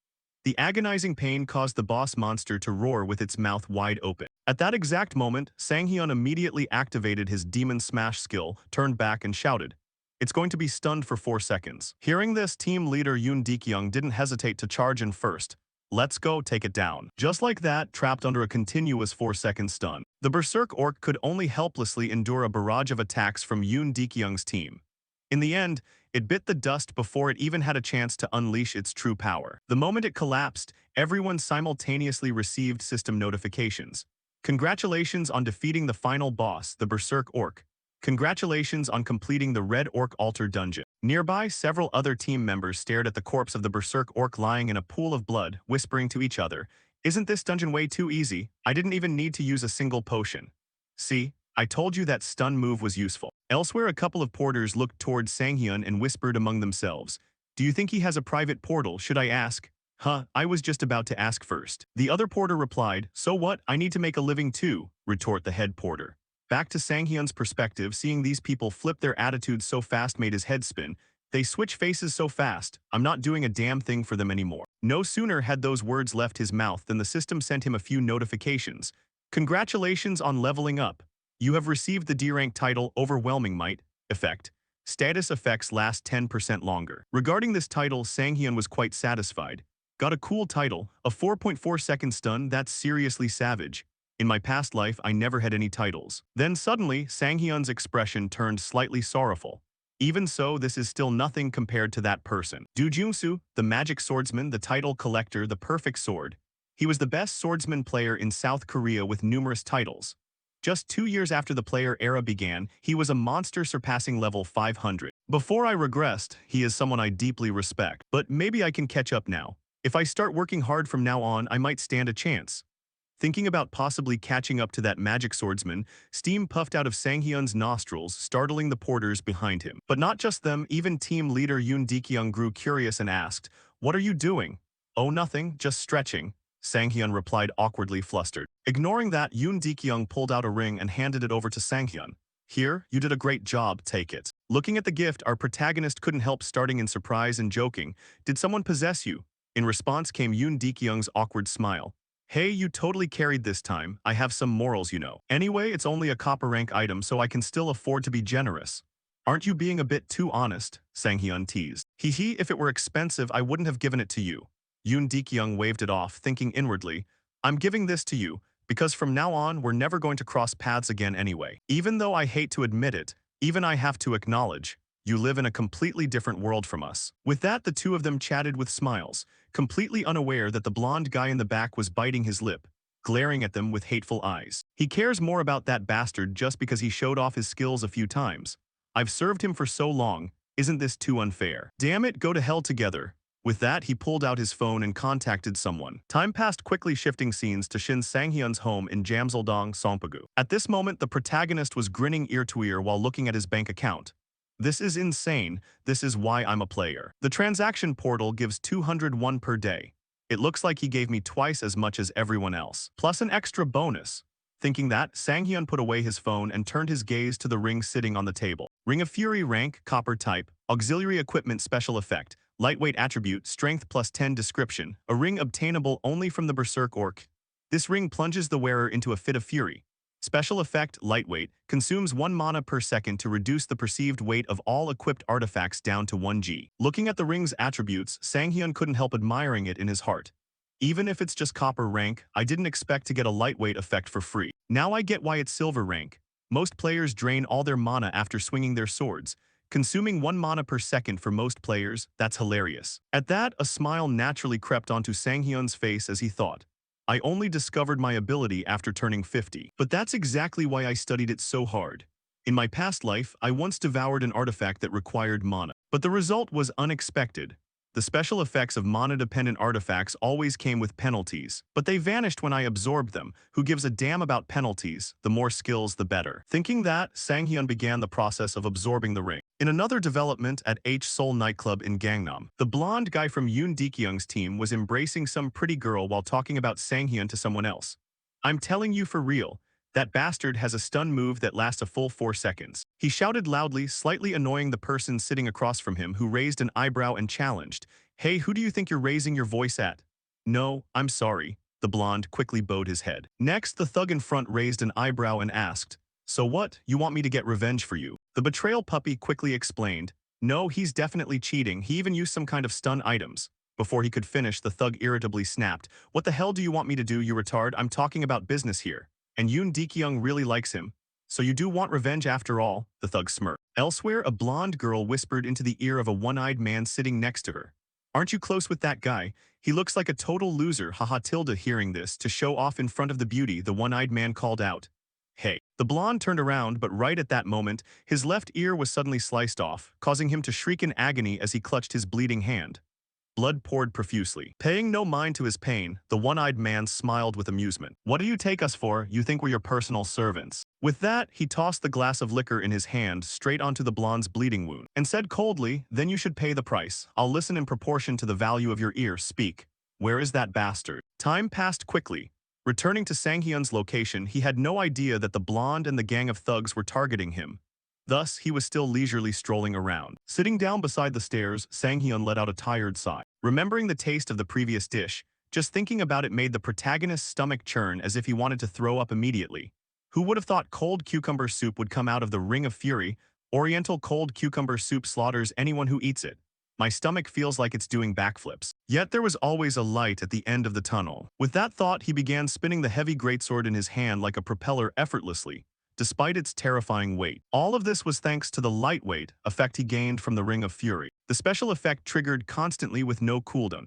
The agonizing pain caused the boss monster to roar with its mouth wide open. At that exact moment, Sanghyun immediately activated his Demon Smash skill, turned back and shouted, "It's going to be stunned for 4 seconds." Hearing this, team leader Yoon Dekyung didn't hesitate to charge in first. Let's go, take it down. Just like that, trapped under a continuous 4-second stun, the Berserk Orc could only helplessly endure a barrage of attacks from Yoon Dekyung's team. In the end, it bit the dust before it even had a chance to unleash its true power. The moment it collapsed, everyone simultaneously received system notifications. Congratulations on defeating the final boss, the Berserk Orc. Congratulations on completing the Red Orc Altar dungeon. Nearby, several other team members stared at the corpse of the Berserk Orc lying in a pool of blood, whispering to each other, "Isn't this dungeon way too easy? I didn't even need to use a single potion." See, I told you that stun move was useful. Elsewhere, a couple of porters looked towards Sanghyun and whispered among themselves, "Do you think he has a private portal? Should I ask?" "Huh, I was just about to ask first." The other porter replied, "So what? I need to make a living too," retort the head porter. Back to Sanghyun's perspective, seeing these people flip their attitudes so fast made his head spin. They switch faces so fast, I'm not doing a damn thing for them anymore. No sooner had those words left his mouth than the system sent him a few notifications. Congratulations on leveling up. You have received the D-rank title Overwhelming Might effect. Status effects last 10% longer. Regarding this title, Sanghyun was quite satisfied. Got a cool title, a 4.4-second stun, that's seriously savage. In my past life, I never had any titles. Then suddenly, Sanghyun's expression turned slightly sorrowful. Even so, this is still nothing compared to that person. Do Jungsu, the magic swordsman, the title collector, the perfect sword. He was the best swordsman player in South Korea with numerous titles. Just 2 years after the player era began, he was a monster surpassing level 500. Before I regressed, he is someone I deeply respect. But maybe I can catch up now. If I start working hard from now on, I might stand a chance. Thinking about possibly catching up to that magic swordsman, steam puffed out of Sanghyun's nostrils, startling the porters behind him. But not just them, even team leader Yoon Dekyung grew curious and asked, "What are you doing?" "Oh, nothing, just stretching," Sanghyun replied, awkwardly flustered. Ignoring that, Yoon Dekyung pulled out a ring and handed it over to Sanghyun. "Here, you did a great job, take it." Looking at the gift, our protagonist couldn't help starting in surprise and joking. "Did someone possess you?" In response came Yoon Dekyung's awkward smile. "Hey, you totally carried this time. I have some morals, you know. Anyway, it's only a copper rank item, so I can still afford to be generous." "Aren't you being a bit too honest?" Sanghyun teased. "Hee, if it were expensive, I wouldn't have given it to you." Yoon Dekyung waved it off, thinking inwardly, "I'm giving this to you, because from now on, we're never going to cross paths again anyway. Even though I hate to admit it, even I have to acknowledge, you live in a completely different world from us." With that, the two of them chatted with smiles, completely unaware that the blonde guy in the back was biting his lip, glaring at them with hateful eyes. He cares more about that bastard just because he showed off his skills a few times. I've served him for so long, isn't this too unfair? Damn it, go to hell together. With that, he pulled out his phone and contacted someone. Time passed quickly, shifting scenes to Shin Sanghyun's home in Jamseldong, Songpagu. At this moment, the protagonist was grinning ear to ear while looking at his bank account. "This is insane. This is why I'm a player. The transaction portal gives 201 per day. It looks like he gave me twice as much as everyone else, plus an extra bonus." Thinking that, Sanghyun put away his phone and turned his gaze to the ring sitting on the table. Ring of Fury rank, copper type, auxiliary equipment special effect, Lightweight attribute, strength plus 10 description, a ring obtainable only from the Berserk Orc. This ring plunges the wearer into a fit of fury. Special effect, lightweight, consumes 1 mana per second to reduce the perceived weight of all equipped artifacts down to 1 g. Looking at the ring's attributes, Sanghyun couldn't help admiring it in his heart. Even if it's just copper rank, I didn't expect to get a lightweight effect for free. Now I get why it's silver rank. Most players drain all their mana after swinging their swords. Consuming 1 mana per second for most players, that's hilarious. At that, a smile naturally crept onto Sanghyun's face as he thought, I only discovered my ability after turning 50. But that's exactly why I studied it so hard. In my past life, I once devoured an artifact that required mana. But the result was unexpected. The special effects of mana-dependent artifacts always came with penalties, but they vanished when I absorbed them. Who gives a damn about penalties? The more skills, the better. Thinking that, Sanghyun began the process of absorbing the ring. In another development at H-Seoul nightclub in Gangnam, the blonde guy from Yoon Dekyung's team was embracing some pretty girl while talking about Sanghyun to someone else. I'm telling you for real, that bastard has a stun move that lasts a full 4 seconds. He shouted loudly, slightly annoying the person sitting across from him who raised an eyebrow and challenged, Hey, who do you think you're raising your voice at? No, I'm sorry. The blonde quickly bowed his head. Next, the thug in front raised an eyebrow and asked, So what, you want me to get revenge for you? The betrayal puppy quickly explained, No, he's definitely cheating, he even used some kind of stun items. Before he could finish, the thug irritably snapped, What the hell do you want me to do, you retard? I'm talking about business here. And Yoon Dekyung really likes him. So you do want revenge after all, the thug smirked. Elsewhere, a blonde girl whispered into the ear of a one-eyed man sitting next to her. Aren't you close with that guy? He looks like a total loser, haha. Tilda hearing this, to show off in front of the beauty, the one-eyed man called out, Hey. The blonde turned around, but right at that moment, his left ear was suddenly sliced off, causing him to shriek in agony as he clutched his bleeding hand. Blood poured profusely. Paying no mind to his pain, the one-eyed man smiled with amusement. What do you take us for? You think we're your personal servants? With that, he tossed the glass of liquor in his hand straight onto the blonde's bleeding wound, and said coldly, Then you should pay the price. I'll listen in proportion to the value of your ear. Speak. Where is that bastard? Time passed quickly. Returning to Sanghyun's location, he had no idea that the blonde and the gang of thugs were targeting him. Thus, he was still leisurely strolling around. Sitting down beside the stairs, Sanghyun let out a tired sigh. Remembering the taste of the previous dish, just thinking about it made the protagonist's stomach churn as if he wanted to throw up immediately. Who would have thought cold cucumber soup would come out of the Ring of Fury? Oriental cold cucumber soup slaughters anyone who eats it. My stomach feels like it's doing backflips. Yet there was always a light at the end of the tunnel. With that thought, he began spinning the heavy greatsword in his hand like a propeller effortlessly, despite its terrifying weight. All of this was thanks to the lightweight effect he gained from the Ring of Fury. The special effect triggered constantly with no cooldown.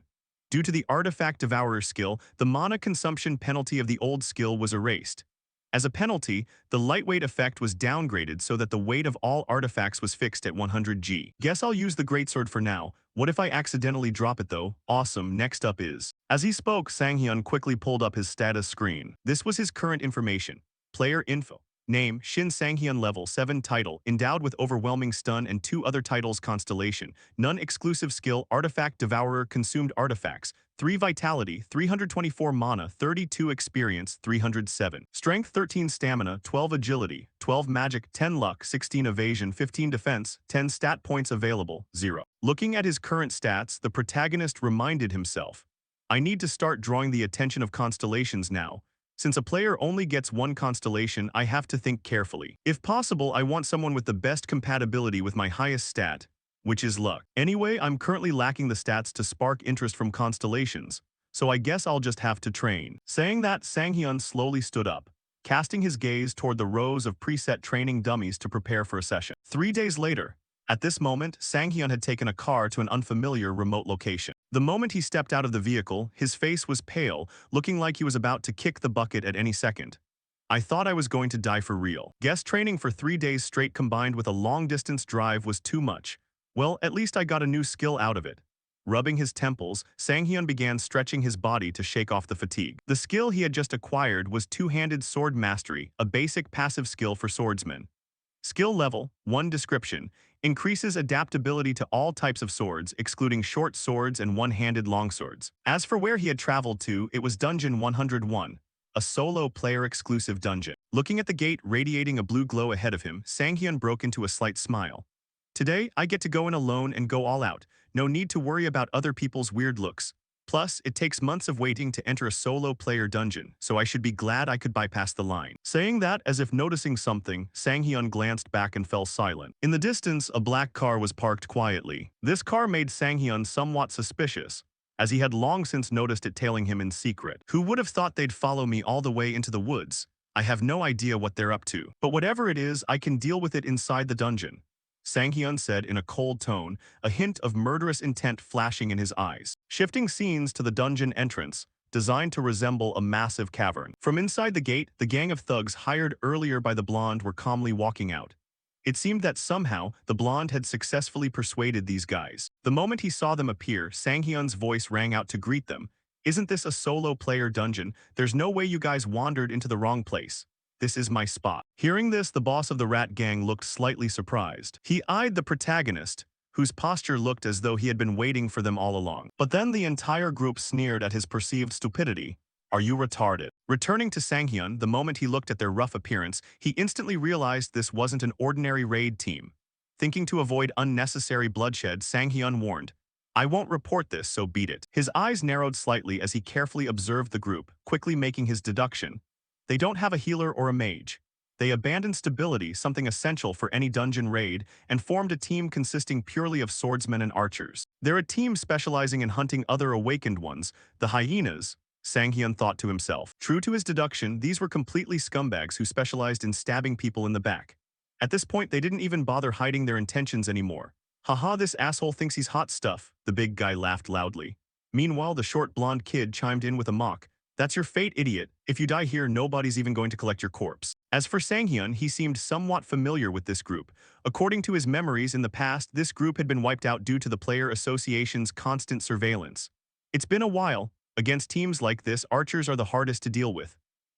Due to the Artifact Devourer skill, the mana consumption penalty of the old skill was erased. As a penalty, the lightweight effect was downgraded so that the weight of all artifacts was fixed at 100 g. Guess I'll use the greatsword for now. What if I accidentally drop it though? Awesome, next up is... As he spoke, Sanghyun quickly pulled up his status screen. This was his current information. Player info. Name, Shin Sanghyun level 7 title, endowed with overwhelming stun and 2 other titles constellation, none exclusive skill, artifact devourer, consumed artifacts, 3 vitality, 324 mana, 32 experience, 307, strength 13 stamina, 12 agility, 12 magic, 10 luck, 16 evasion, 15 defense, 10 stat points available, 0. Looking at his current stats, the protagonist reminded himself, I need to start drawing the attention of constellations now. Since a player only gets 1 constellation, I have to think carefully. If possible, I want someone with the best compatibility with my highest stat, which is luck. Anyway, I'm currently lacking the stats to spark interest from constellations, so I guess I'll just have to train. Saying that, Sanghyun slowly stood up, casting his gaze toward the rows of preset training dummies to prepare for a session. 3 days later, at this moment, Sanghyun had taken a car to an unfamiliar remote location. The moment he stepped out of the vehicle, his face was pale, looking like he was about to kick the bucket at any second. I thought I was going to die for real. Guess training for 3 days straight combined with a long-distance drive was too much. Well, at least I got a new skill out of it. Rubbing his temples, Sanghyun began stretching his body to shake off the fatigue. The skill he had just acquired was Two-Handed Sword Mastery, a basic passive skill for swordsmen. Skill level, 1 description, increases adaptability to all types of swords, excluding short swords and one-handed longswords. As for where he had traveled to, it was Dungeon 101, a solo player-exclusive dungeon. Looking at the gate radiating a blue glow ahead of him, Sanghyun broke into a slight smile. Today, I get to go in alone and go all out. no need to worry about other people's weird looks. Plus, it takes months of waiting to enter a solo player dungeon, so I should be glad I could bypass the line. Saying that as if noticing something, Sang-hyun glanced back and fell silent. In the distance, a black car was parked quietly. This car made Sang-hyun somewhat suspicious, as he had long since noticed it tailing him in secret. Who would have thought they'd follow me all the way into the woods? I have no idea what they're up to. But whatever it is, I can deal with it inside the dungeon, Sang-hyun said in a cold tone, a hint of murderous intent flashing in his eyes. Shifting scenes to the dungeon entrance, designed to resemble a massive cavern. From inside the gate, the gang of thugs hired earlier by the blonde were calmly walking out. It seemed that somehow, the blonde had successfully persuaded these guys. The moment he saw them appear, Sang-hyun's voice rang out to greet them. Isn't this a solo player dungeon? There's no way you guys wandered into the wrong place. This is my spot. Hearing this, the boss of the rat gang looked slightly surprised. He eyed the protagonist, whose posture looked as though he had been waiting for them all along. But then the entire group sneered at his perceived stupidity. Are you retarded? Returning to Sang-hyun, the moment he looked at their rough appearance, he instantly realized this wasn't an ordinary raid team. Thinking to avoid unnecessary bloodshed, Sang-hyun warned, I won't report this, so beat it. His eyes narrowed slightly as he carefully observed the group, quickly making his deduction. They don't have a healer or a mage. They abandoned stability, something essential for any dungeon raid, and formed a team consisting purely of swordsmen and archers. They're a team specializing in hunting other awakened ones, the hyenas, Sang-hyun thought to himself. True to his deduction, these were completely scumbags who specialized in stabbing people in the back. At this point, they didn't even bother hiding their intentions anymore. Haha, this asshole thinks he's hot stuff, the big guy laughed loudly. Meanwhile, the short blonde kid chimed in with a mock. That's your fate, idiot. If you die here, nobody's even going to collect your corpse. As for Sang-hyun, he seemed somewhat familiar with this group. According to his memories in the past, this group had been wiped out due to the Player Association's constant surveillance. It's been a while. Against teams like this, archers are the hardest to deal with.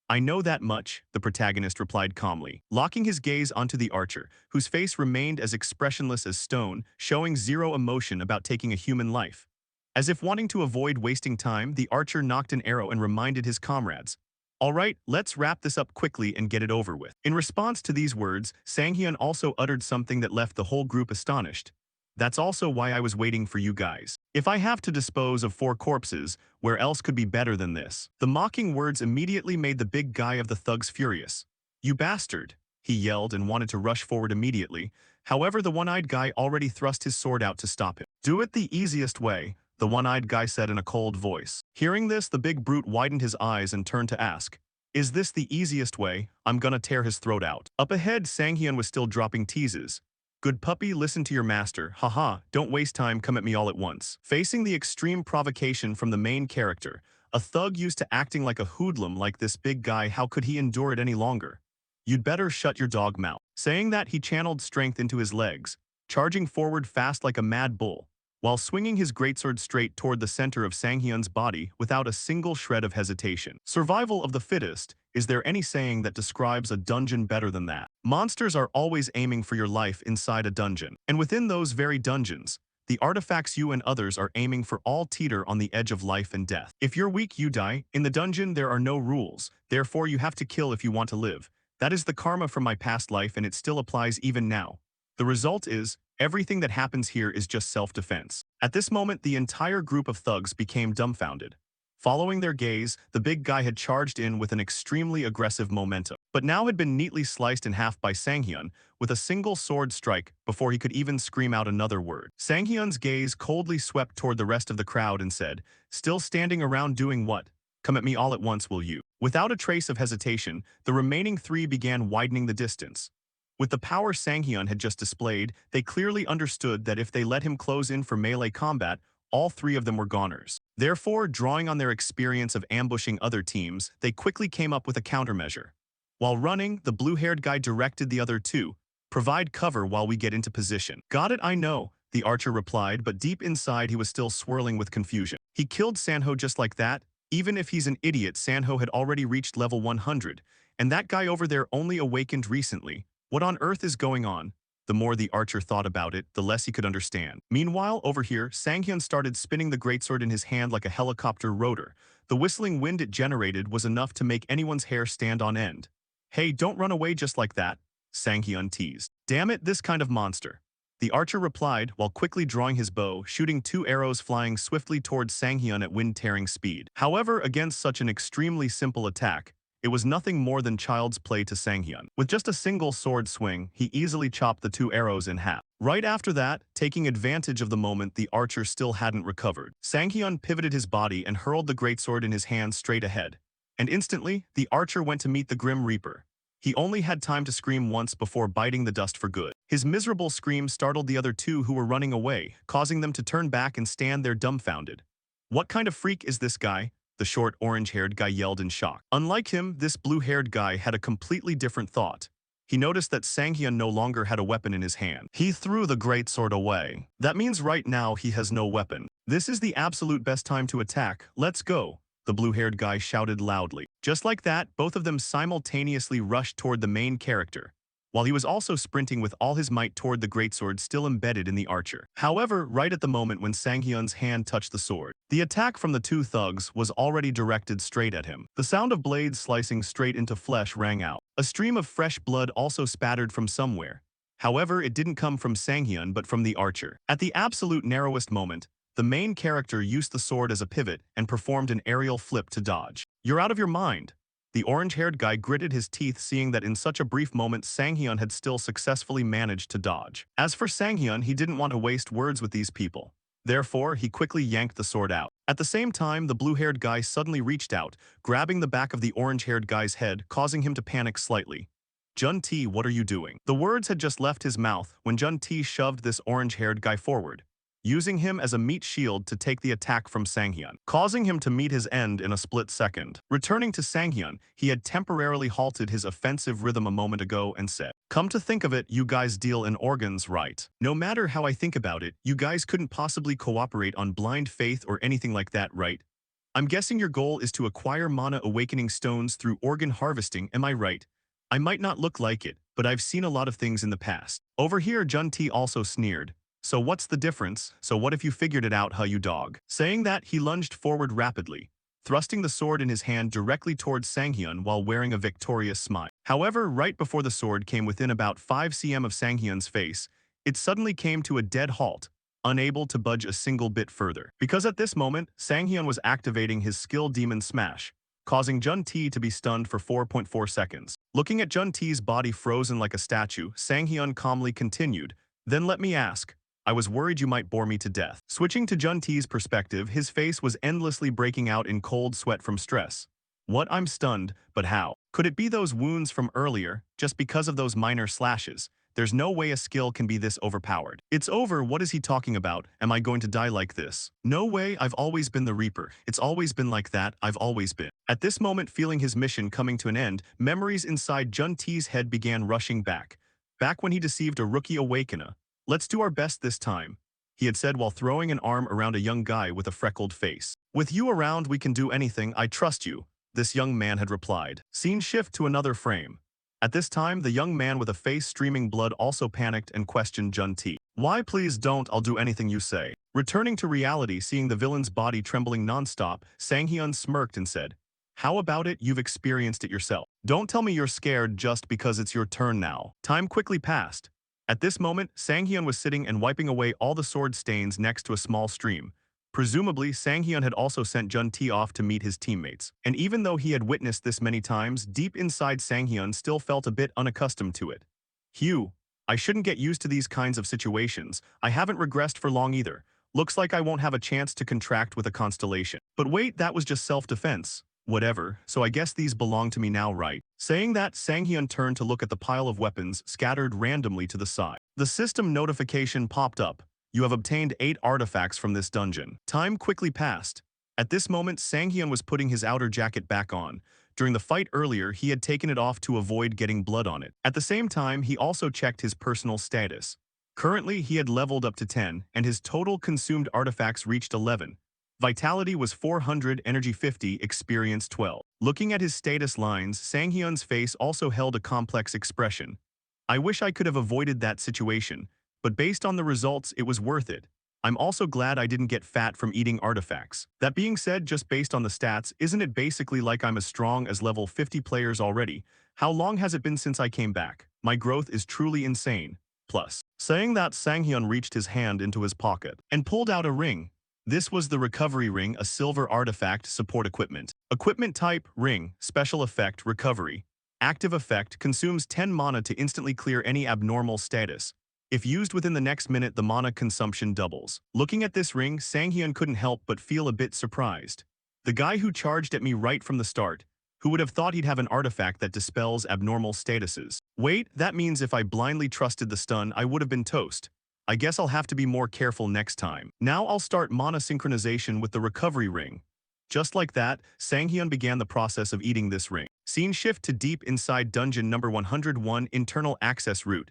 I know that much, the protagonist replied calmly, locking his gaze onto the archer, whose face remained as expressionless as stone, showing zero emotion about taking a human life. As if wanting to avoid wasting time, the archer knocked an arrow and reminded his comrades. All right, let's wrap this up quickly and get it over with. In response to these words, Sang-hyun also uttered something that left the whole group astonished. That's also why I was waiting for you guys. If I have to dispose of 4 corpses, where else could be better than this? The mocking words immediately made the big guy of the thugs furious. You bastard, he yelled and wanted to rush forward immediately. However, the one-eyed guy already thrust his sword out to stop him. Do it the easiest way, the one-eyed guy said in a cold voice. Hearing this, the big brute widened his eyes and turned to ask, is this the easiest way? I'm gonna tear his throat out. Up ahead, Sang-hyun was still dropping teases. Good puppy, listen to your master. Haha, don't waste time, come at me all at once. Facing the extreme provocation from the main character, a thug used to acting like a hoodlum like this big guy, how could he endure it any longer? You'd better shut your dog mouth. Saying that, he channeled strength into his legs, charging forward fast like a mad bull, while swinging his greatsword straight toward the center of Sang-hyun's body without a single shred of hesitation. Survival of the fittest. Is there any saying that describes a dungeon better than that? Monsters are always aiming for your life inside a dungeon. And within those very dungeons, the artifacts you and others are aiming for all teeter on the edge of life and death. If you're weak, you die. In the dungeon, there are no rules. Therefore, you have to kill if you want to live. That is the karma from my past life, and it still applies even now. The result is, everything that happens here is just self-defense. At this moment, the entire group of thugs became dumbfounded. Following their gaze, the big guy had charged in with an extremely aggressive momentum, but now had been neatly sliced in half by Sang-hyun with a single sword strike before he could even scream out another word. Sang-hyun's gaze coldly swept toward the rest of the crowd and said, still standing around doing what? Come at me all at once, will you? Without a trace of hesitation, the remaining 3 began widening the distance. With the power Sang-hyun had just displayed, they clearly understood that if they let him close in for melee combat, all 3 of them were goners. Therefore, drawing on their experience of ambushing other teams, they quickly came up with a countermeasure. While running, the blue-haired guy directed the other 2, provide cover while we get into position. Got it, I know, the archer replied, but deep inside he was still swirling with confusion. He killed Sanho just like that. Even if he's an idiot, Sanho had already reached level 100, and that guy over there only awakened recently. What on earth is going on? The more the archer thought about it, the less he could understand. Meanwhile, over here, Sang-hyun started spinning the greatsword in his hand like a helicopter rotor. The whistling wind it generated was enough to make anyone's hair stand on end. Hey, don't run away just like that, Sang-hyun teased. Damn it, this kind of monster. the archer replied while quickly drawing his bow, shooting 2 arrows flying swiftly towards Sanghyun at wind-tearing speed. However, against such an extremely simple attack, it was nothing more than child's play to Sanghyun. With just a single sword swing, he easily chopped the 2 arrows in half. Right after that, taking advantage of the moment the archer still hadn't recovered, Sanghyun pivoted his body and hurled the greatsword in his hand straight ahead. And instantly, the archer went to meet the Grim Reaper. He only had time to scream once before biting the dust for good. His miserable scream startled the other 2 who were running away, causing them to turn back and stand there dumbfounded. "What kind of freak is this guy?" the short orange-haired guy yelled in shock. Unlike him, this blue-haired guy had a completely different thought. He noticed that Sanghyun no longer had a weapon in his hand. He threw the greatsword away. That means right now he has no weapon. "This is the absolute best time to attack. Let's go," the blue-haired guy shouted loudly. Just like that, both of them simultaneously rushed toward the main character, while he was also sprinting with all his might toward the greatsword still embedded in the archer. However, right at the moment when Sanghyun's hand touched the sword, the attack from the 2 thugs was already directed straight at him. The sound of blades slicing straight into flesh rang out. A stream of fresh blood also spattered from somewhere. However, it didn't come from Sanghyun but from the archer. At the absolute narrowest moment, the main character used the sword as a pivot and performed an aerial flip to dodge. "You're out of your mind." The orange-haired guy gritted his teeth, seeing that in such a brief moment Sanghyun had still successfully managed to dodge. As for Sanghyun, he didn't want to waste words with these people. Therefore, he quickly yanked the sword out. At the same time, the blue-haired guy suddenly reached out, grabbing the back of the orange-haired guy's head, causing him to panic slightly. "Jun-T, what are you doing?" The words had just left his mouth when Jun-T shoved this orange-haired guy forward, using him as a meat shield to take the attack from Sanghyun, causing him to meet his end in a split second. Returning to Sanghyun, he had temporarily halted his offensive rhythm a moment ago and said, "Come to think of it, you guys deal in organs, right? No matter how I think about it, you guys couldn't possibly cooperate on blind faith or anything like that, right? I'm guessing your goal is to acquire mana awakening stones through organ harvesting, am I right? I might not look like it, but I've seen a lot of things in the past." Over here, Jun-T also sneered. "So what's the difference? So what if you figured it out, huh, you dog?" Saying that, he lunged forward rapidly, thrusting the sword in his hand directly towards Sanghyun while wearing a victorious smile. However, right before the sword came within about 5 cm of Sanghyun's face, it suddenly came to a dead halt, unable to budge a single bit further. Because at this moment, Sanghyun was activating his skill Demon Smash, causing Jun-T to be stunned for 4.4 seconds. Looking at Jun-T's body frozen like a statue, Sanghyun calmly continued, "Then let me ask, I was worried you might bore me to death." Switching to Jun-T's perspective, his face was endlessly breaking out in cold sweat from stress. "What? I'm stunned, but how? Could it be those wounds from earlier, just because of those minor slashes? There's no way a skill can be this overpowered." "It's over, what is he talking about? Am I going to die like this?" "No way, I've always been the Reaper. It's always been like that, I've always been." At this moment, feeling his mission coming to an end, memories inside Jun-T's head began rushing back. Back when he deceived a rookie awakener. "Let's do our best this time," he had said while throwing an arm around a young guy with a freckled face. "With you around, we can do anything, I trust you," this young man had replied. Scene shift to another frame. At this time, the young man with a face streaming blood also panicked and questioned Jun-T. "Why, please don't, I'll do anything you say." Returning to reality, seeing the villain's body trembling non-stop, Sanghyun smirked and said, "How about it, you've experienced it yourself. Don't tell me you're scared just because it's your turn now." Time quickly passed. At this moment, Sanghyun was sitting and wiping away all the sword stains next to a small stream. Presumably, Sanghyun had also sent Jun-T off to meet his teammates. And even though he had witnessed this many times, deep inside Sanghyun still felt a bit unaccustomed to it. "Hugh, I shouldn't get used to these kinds of situations. I haven't regressed for long either. Looks like I won't have a chance to contract with a constellation. But wait, that was just self-defense. Whatever, so I guess these belong to me now, right?" Saying that, Sanghyun turned to look at the pile of weapons scattered randomly to the side. The system notification popped up. "You have obtained 8 artifacts from this dungeon." Time quickly passed. At this moment, Sanghyun was putting his outer jacket back on. During the fight earlier, he had taken it off to avoid getting blood on it. At the same time, he also checked his personal status. Currently, he had leveled up to 10, and his total consumed artifacts reached 11. Vitality was 400, energy 50, experience 12. Looking at his status lines, Sanghyun's face also held a complex expression. "I wish I could have avoided that situation, but based on the results, it was worth it. I'm also glad I didn't get fat from eating artifacts. That being said, just based on the stats, isn't it basically like I'm as strong as level 50 players already? How long has it been since I came back? My growth is truly insane. Plus, Saying that, Sang-hyun reached his hand into his pocket and pulled out a ring. This was the recovery ring, a silver artifact support equipment. Equipment type, ring, special effect, recovery. Active effect, consumes 10 mana to instantly clear any abnormal status. If used within the next minute, the mana consumption doubles. Looking at this ring, Sang-hyun couldn't help but feel a bit surprised. The guy who charged at me right from the start, who would have thought he'd have an artifact that dispels abnormal statuses? Wait, that means if I blindly trusted the stun, I would have been toast. I guess I'll have to be more careful next time. Now I'll start mana synchronization with the recovery ring. Just like that, Sang-hyun began the process of eating this ring. Scene shift to deep inside dungeon number 101, internal access route.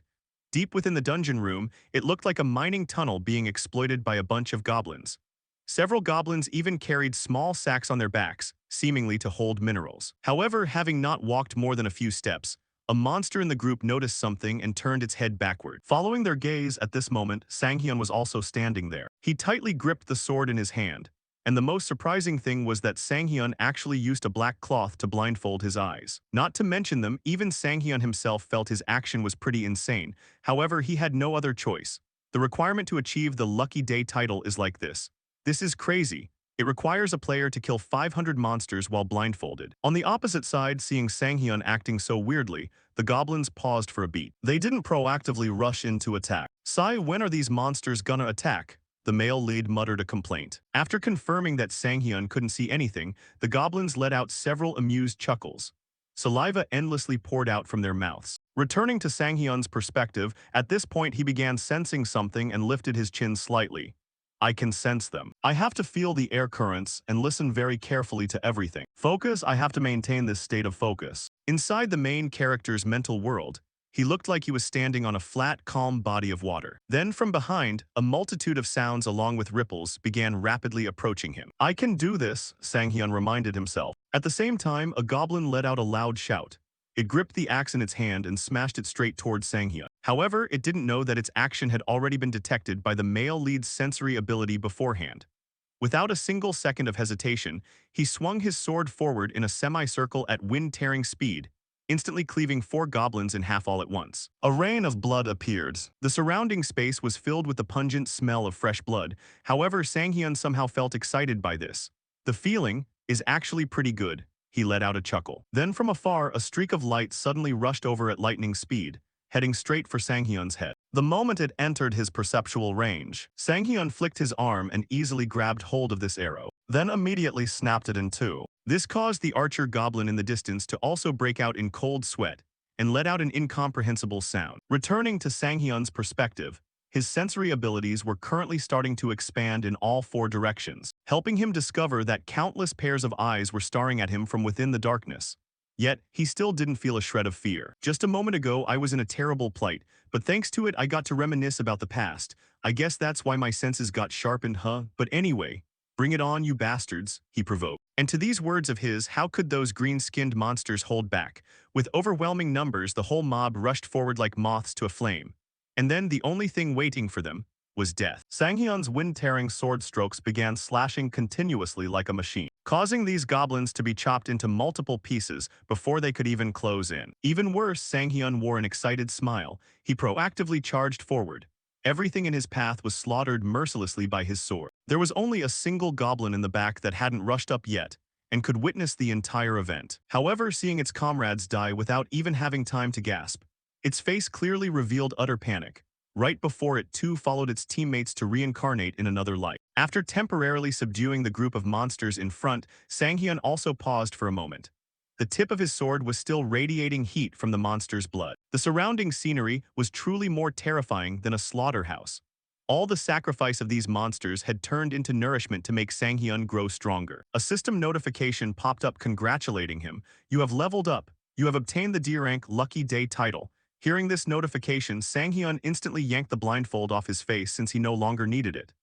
Deep within the dungeon room, it looked like a mining tunnel being exploited by a bunch of goblins. Several goblins even carried small sacks on their backs, seemingly to hold minerals. However, having not walked more than a few steps, a monster in the group noticed something and turned its head backward. Following their gaze at this moment, Sang-hyun was also standing there. He tightly gripped the sword in his hand, and the most surprising thing was that Sang-hyun actually used a black cloth to blindfold his eyes. Not to mention them, even Sang-hyun himself felt his action was pretty insane. However, he had no other choice. The requirement to achieve the Lucky Day title is like this. This is crazy. It requires a player to kill 500 monsters while blindfolded. On the opposite side, seeing Sang-hyun acting so weirdly, the goblins paused for a beat. They didn't proactively rush in to attack. "Sai, when are these monsters gonna attack?" The male lead muttered a complaint. After confirming that Sang-hyun couldn't see anything, the goblins let out several amused chuckles. Saliva endlessly poured out from their mouths. Returning to Sang-hyun's perspective, at this point he began sensing something and lifted his chin slightly. "I can sense them. I have to feel the air currents and listen very carefully to everything. Focus, I have to maintain this state of focus." Inside the main character's mental world, he looked like he was standing on a flat, calm body of water. Then from behind, a multitude of sounds along with ripples began rapidly approaching him. "I can do this," Sang-hyun reminded himself. At the same time, a goblin let out a loud shout. It gripped the axe in its hand and smashed it straight towards Sang-hyun. However, it didn't know that its action had already been detected by the male lead's sensory ability beforehand. Without a single second of hesitation, he swung his sword forward in a semicircle at wind-tearing speed, instantly cleaving 4 goblins in half all at once. A rain of blood appeared. The surrounding space was filled with the pungent smell of fresh blood. However, Sang-hyun somehow felt excited by this. "The feeling is actually pretty good." He let out a chuckle. Then from afar, a streak of light suddenly rushed over at lightning speed, heading straight for Sang-hyun's head. The moment it entered his perceptual range, Sang-hyun flicked his arm and easily grabbed hold of this arrow, then immediately snapped it in two. This caused the archer goblin in the distance to also break out in cold sweat and let out an incomprehensible sound. Returning to Sang-hyun's perspective, his sensory abilities were currently starting to expand in all 4 directions, helping him discover that countless pairs of eyes were staring at him from within the darkness. Yet, he still didn't feel a shred of fear. "Just a moment ago, I was in a terrible plight, but thanks to it, I got to reminisce about the past. I guess that's why my senses got sharpened, huh? But anyway, bring it on, you bastards," he provoked. And to these words of his, how could those green-skinned monsters hold back? With overwhelming numbers, the whole mob rushed forward like moths to a flame. And then the only thing waiting for them was death. Sang-hyun's wind-tearing sword strokes began slashing continuously like a machine, causing these goblins to be chopped into multiple pieces before they could even close in. Even worse, Sang-hyun wore an excited smile. He proactively charged forward. Everything in his path was slaughtered mercilessly by his sword. There was only a single goblin in the back that hadn't rushed up yet and could witness the entire event. However, seeing its comrades die without even having time to gasp, its face clearly revealed utter panic. Right before it too followed its teammates to reincarnate in another life. After temporarily subduing the group of monsters in front, Sang-hyun also paused for a moment. The tip of his sword was still radiating heat from the monster's blood. The surrounding scenery was truly more terrifying than a slaughterhouse. All the sacrifice of these monsters had turned into nourishment to make Sang-hyun grow stronger. A system notification popped up congratulating him. "You have leveled up. You have obtained the D-rank Lucky Day title." Hearing this notification, Sang-hyun instantly yanked the blindfold off his face since he no longer needed it.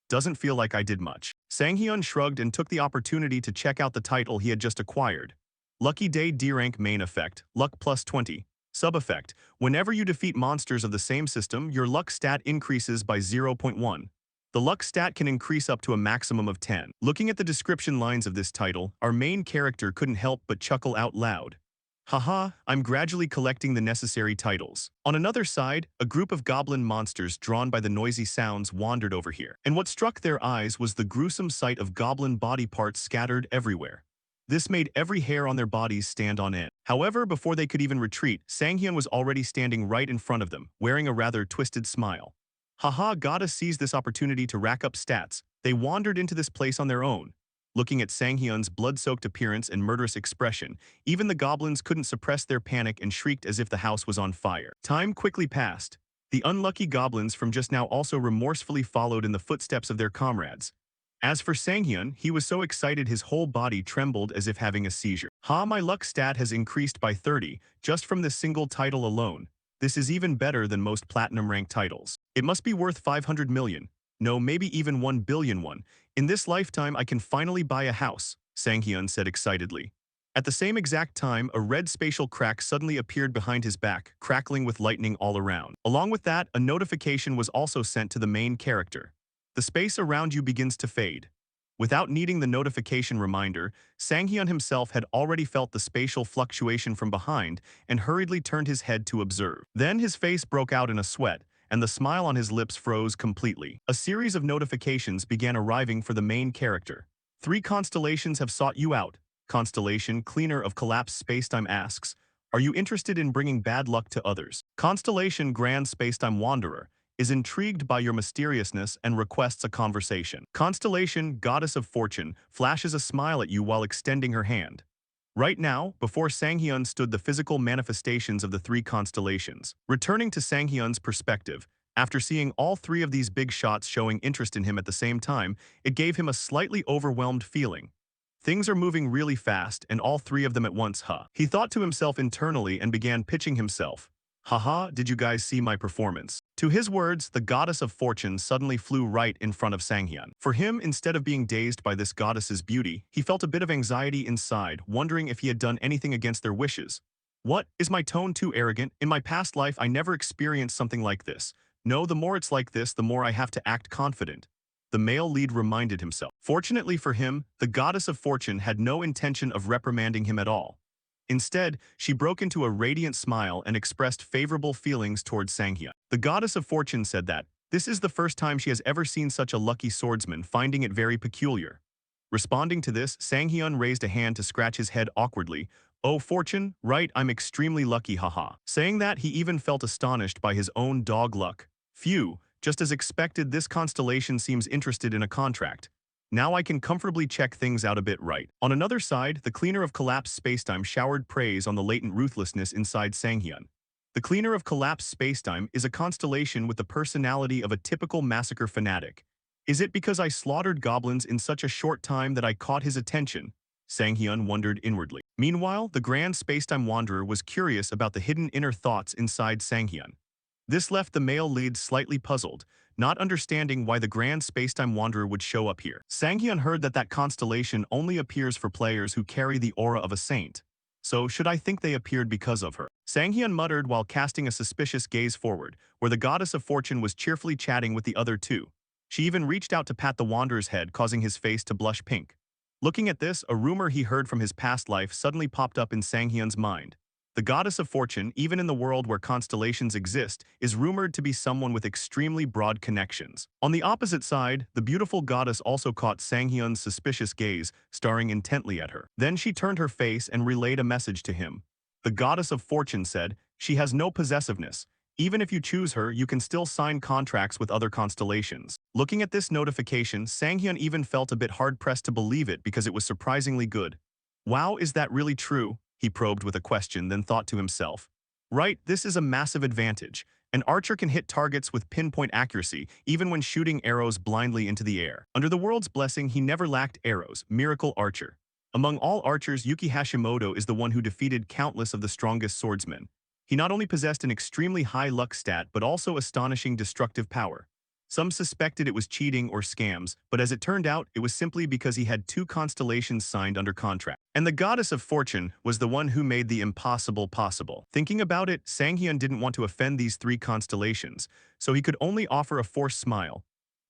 "Doesn't feel like I did much." Sang-hyun shrugged and took the opportunity to check out the title he had just acquired. Lucky Day D-Rank Main Effect, Luck plus 20. Sub-effect, whenever you defeat monsters of the same system, your luck stat increases by 0.1. The luck stat can increase up to a maximum of 10. Looking at the description lines of this title, our main character couldn't help but chuckle out loud. Haha, I'm gradually collecting the necessary titles. On another side, a group of goblin monsters drawn by the noisy sounds wandered over here, and what struck their eyes was the gruesome sight of goblin body parts scattered everywhere. This made every hair on their bodies stand on end. However, before they could even retreat, Sanghyun was already standing right in front of them, wearing a rather twisted smile. Haha, gotta seize this opportunity to rack up stats. They wandered into this place on their own. Looking at Sanghyun's blood-soaked appearance and murderous expression, even the goblins couldn't suppress their panic and shrieked as if the house was on fire. Time quickly passed. The unlucky goblins from just now also remorsefully followed in the footsteps of their comrades. As for Sanghyun, he was so excited his whole body trembled as if having a seizure. My luck stat has increased by 30, just from this single title alone. This is even better than most platinum-ranked titles. It must be worth 500 million. No, maybe even 1 billion won. In this lifetime, I can finally buy a house, Sanghyun said excitedly. At the same exact time, a red spatial crack suddenly appeared behind his back, crackling with lightning all around. Along with that, a notification was also sent to the main character. The space around you begins to fade. Without needing the notification reminder, Sanghyun himself had already felt the spatial fluctuation from behind and hurriedly turned his head to observe. Then his face broke out in a sweat, and the smile on his lips froze completely. A series of notifications began arriving for the main character. 3 constellations have sought you out. Constellation Cleaner of Collapsed Spacetime asks, are you interested in bringing bad luck to others? Constellation Grand Spacetime Wanderer is intrigued by your mysteriousness and requests a conversation. Constellation Goddess of Fortune flashes a smile at you while extending her hand. Right now, before Sanghyun stood the physical manifestations of the 3 constellations. Returning to Sanghyun's perspective, after seeing all 3 of these big shots showing interest in him at the same time, it gave him a slightly overwhelmed feeling. Things are moving really fast, and all 3 of them at once, huh? He thought to himself internally and began pitching himself. Haha, did you guys see my performance? To his words, the goddess of fortune suddenly flew right in front of Sanghyun. For him, instead of being dazed by this goddess's beauty, he felt a bit of anxiety inside, wondering if he had done anything against their wishes. What? Is my tone too arrogant? In my past life, I never experienced something like this. No, the more it's like this, the more I have to act confident. The male lead reminded himself. Fortunately for him, the goddess of fortune had no intention of reprimanding him at all. Instead, she broke into a radiant smile and expressed favorable feelings towards Sanghyun. The goddess of fortune said that this is the first time she has ever seen such a lucky swordsman, finding it very peculiar. Responding to this, Sanghyun raised a hand to scratch his head awkwardly. Oh, fortune, right, I'm extremely lucky, haha. Saying that, he even felt astonished by his own dog luck. Phew, just as expected, this constellation seems interested in a contract. Now I can comfortably check things out a bit right. On another side, the Cleaner of Collapsed Spacetime showered praise on the latent ruthlessness inside Sanghyun. The Cleaner of Collapsed Spacetime is a constellation with the personality of a typical massacre fanatic. Is it because I slaughtered goblins in such a short time that I caught his attention? Sanghyun wondered inwardly. Meanwhile, the Grand Spacetime Wanderer was curious about the hidden inner thoughts inside Sanghyun. This left the male lead slightly puzzled, not understanding why the Grand Spacetime Wanderer would show up here. Sanghyun heard that constellation only appears for players who carry the aura of a saint. So should I think they appeared because of her? Sanghyun muttered while casting a suspicious gaze forward, where the goddess of fortune was cheerfully chatting with the other 2. She even reached out to pat the wanderer's head, causing his face to blush pink. Looking at this, a rumor he heard from his past life suddenly popped up in Sanghyun's mind. The goddess of fortune, even in the world where constellations exist, is rumored to be someone with extremely broad connections. On the opposite side, the beautiful goddess also caught Sanghyun's suspicious gaze, staring intently at her. Then she turned her face and relayed a message to him. The goddess of fortune said, she has no possessiveness. Even if you choose her, you can still sign contracts with other constellations. Looking at this notification, Sanghyun even felt a bit hard-pressed to believe it because it was surprisingly good. Wow, is that really true? He probed with a question, then thought to himself. Right, this is a massive advantage. An archer can hit targets with pinpoint accuracy, even when shooting arrows blindly into the air. Under the world's blessing, he never lacked arrows, miracle archer. Among all archers, Yuki Hashimoto is the one who defeated countless of the strongest swordsmen. He not only possessed an extremely high luck stat, but also astonishing destructive power. Some suspected it was cheating or scams, but as it turned out, it was simply because he had 2 constellations signed under contract. And the goddess of fortune was the one who made the impossible possible. Thinking about it, Sanghyun didn't want to offend these 3 constellations, so he could only offer a forced smile.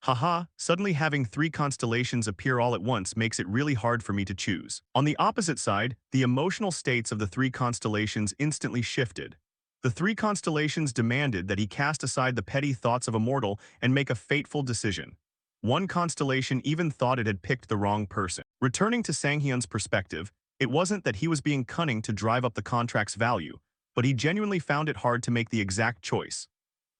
Haha, suddenly having three constellations appear all at once makes it really hard for me to choose. On the opposite side, the emotional states of the three constellations instantly shifted. The three constellations demanded that he cast aside the petty thoughts of a mortal and make a fateful decision. One constellation even thought it had picked the wrong person. Returning to Sanghyun's perspective, it wasn't that he was being cunning to drive up the contract's value, but he genuinely found it hard to make the exact choice.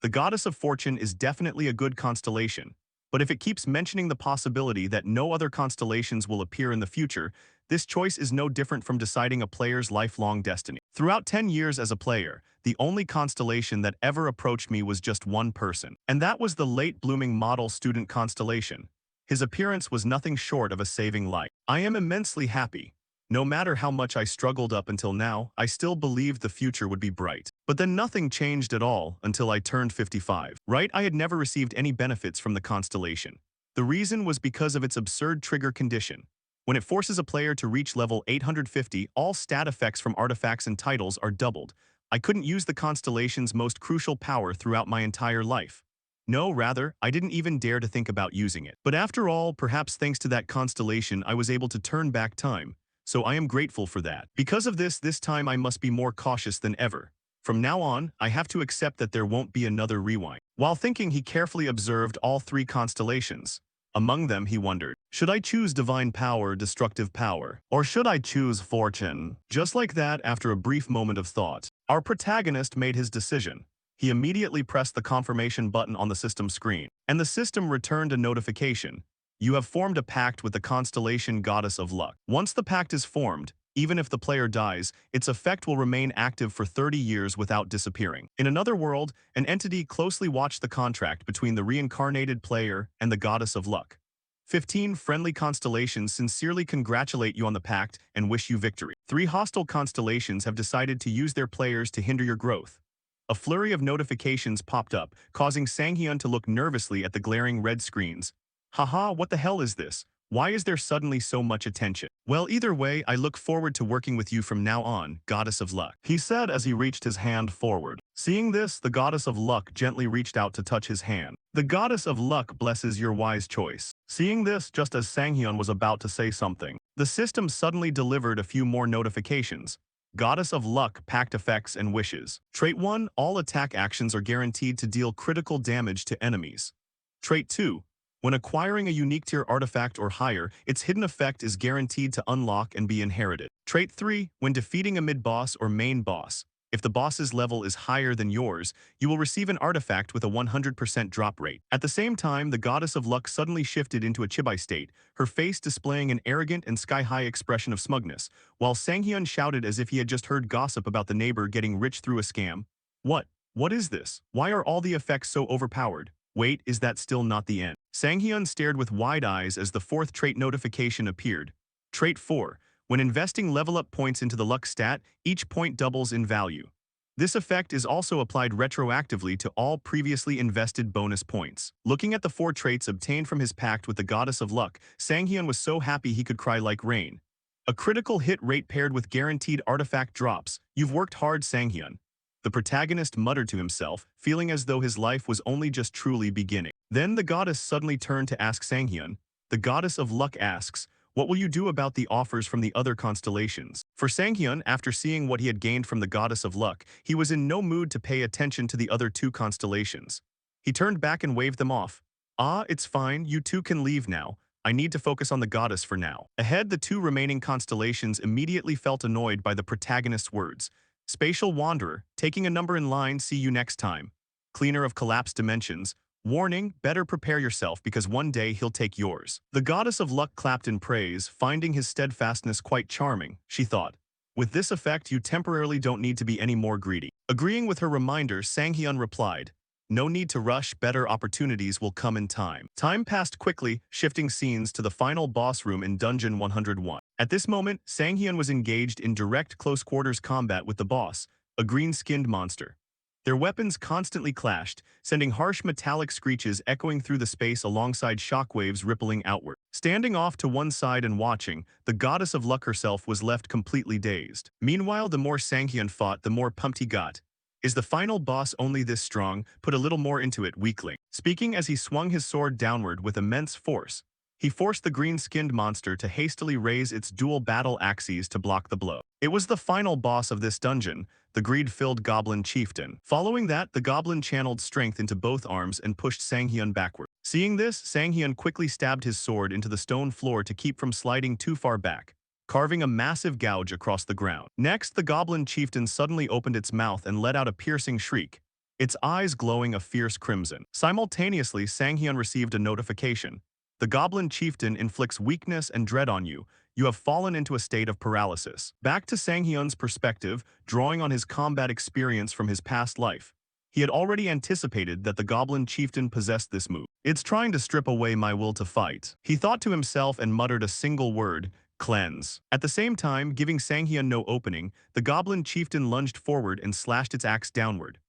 The goddess of fortune is definitely a good constellation, but if it keeps mentioning the possibility that no other constellations will appear in the future, this choice is no different from deciding a player's lifelong destiny. Throughout 10 years as a player, the only constellation that ever approached me was just one person, and that was the late-blooming model student constellation. His appearance was nothing short of a saving light. I am immensely happy. No matter how much I struggled up until now, I still believed the future would be bright. But then nothing changed at all until I turned 55. Right, I had never received any benefits from the constellation. The reason was because of its absurd trigger condition. When it forces a player to reach level 850, all stat effects from artifacts and titles are doubled. I couldn't use the constellation's most crucial power throughout my entire life. No, rather, I didn't even dare to think about using it. But after all, perhaps thanks to that constellation, I was able to turn back time. So I am grateful for that. Because of this time I must be more cautious than ever. From now on, I have to accept that there won't be another rewind. While thinking, he carefully observed all three constellations. Among them, he wondered, should I choose divine power, destructive power, or should I choose fortune? Just like that, after a brief moment of thought, our protagonist made his decision. He immediately pressed the confirmation button on the system screen, and the system returned a notification. You have formed a pact with the constellation Goddess of Luck. Once the pact is formed, even if the player dies, its effect will remain active for 30 years without disappearing. In another world, an entity closely watched the contract between the reincarnated player and the Goddess of Luck. 15 friendly constellations sincerely congratulate you on the pact and wish you victory. 3 hostile constellations have decided to use their players to hinder your growth. A flurry of notifications popped up, causing Sanghyun to look nervously at the glaring red screens. Haha, what the hell is this? Why is there suddenly so much attention? Well, either way, I look forward to working with you from now on, Goddess of Luck, he said as he reached his hand forward. Seeing this, the Goddess of Luck gently reached out to touch his hand. The Goddess of Luck blesses your wise choice. Seeing this, just as Sanghyun was about to say something, the system suddenly delivered a few more notifications. Goddess of Luck, Pact Effects and Wishes. Trait 1, all attack actions are guaranteed to deal critical damage to enemies. Trait 2, when acquiring a unique tier artifact or higher, its hidden effect is guaranteed to unlock and be inherited. Trait 3, when defeating a mid-boss or main boss, if the boss's level is higher than yours, you will receive an artifact with a 100% drop rate. At the same time, the Goddess of Luck suddenly shifted into a chibai state, her face displaying an arrogant and sky-high expression of smugness, while Sanghyun shouted as if he had just heard gossip about the neighbor getting rich through a scam. What? What is this? Why are all the effects so overpowered? Wait, is that still not the end? Sanghyun stared with wide eyes as the 4th trait notification appeared. Trait 4. When investing level-up points into the luck stat, each point doubles in value. This effect is also applied retroactively to all previously invested bonus points. Looking at the 4 traits obtained from his pact with the Goddess of Luck, Sanghyun was so happy he could cry like rain. A critical hit rate paired with guaranteed artifact drops. You've worked hard, Sanghyun. The protagonist muttered to himself, feeling as though his life was only just truly beginning. Then the goddess suddenly turned to ask Sanghyun. The Goddess of Luck asks, what will you do about the offers from the other constellations? For Sanghyun, after seeing what he had gained from the Goddess of Luck, he was in no mood to pay attention to the other 2 constellations. He turned back and waved them off. Ah, it's fine, you 2 can leave now. I need to focus on the goddess for now. Ahead, the 2 remaining constellations immediately felt annoyed by the protagonist's words. Spatial Wanderer, taking a number in line, see you next time. Cleaner of collapsed dimensions. Warning, better prepare yourself because one day he'll take yours. The Goddess of Luck clapped in praise, finding his steadfastness quite charming, she thought. With this effect, you temporarily don't need to be any more greedy. Agreeing with her reminder, Sanghyun replied, no need to rush, better opportunities will come in time. Time passed quickly, shifting scenes to the final boss room in Dungeon 101. At this moment, Sanghyun was engaged in direct close-quarters combat with the boss, a green-skinned monster. Their weapons constantly clashed, sending harsh metallic screeches echoing through the space alongside shockwaves rippling outward. Standing off to one side and watching, the Goddess of Luck herself was left completely dazed. Meanwhile, the more Sanghyun fought, the more pumped he got. Is the final boss only this strong? Put a little more into it, weakling. Speaking as he swung his sword downward with immense force, he forced the green-skinned monster to hastily raise its dual battle axes to block the blow. It was the final boss of this dungeon, the greed-filled goblin chieftain. Following that, the goblin channeled strength into both arms and pushed Sanghyun backward. Seeing this, Sanghyun quickly stabbed his sword into the stone floor to keep from sliding too far back, carving a massive gouge across the ground. Next, the goblin chieftain suddenly opened its mouth and let out a piercing shriek, its eyes glowing a fierce crimson. Simultaneously, Sanghyun received a notification. The goblin chieftain inflicts weakness and dread on you. You have fallen into a state of paralysis. Back to Sanghyun's perspective, drawing on his combat experience from his past life, he had already anticipated that the goblin chieftain possessed this move. It's trying to strip away my will to fight, he thought to himself and muttered a single word, cleanse. At the same time, giving Sanghyun no opening, the goblin chieftain lunged forward and slashed its axe downward.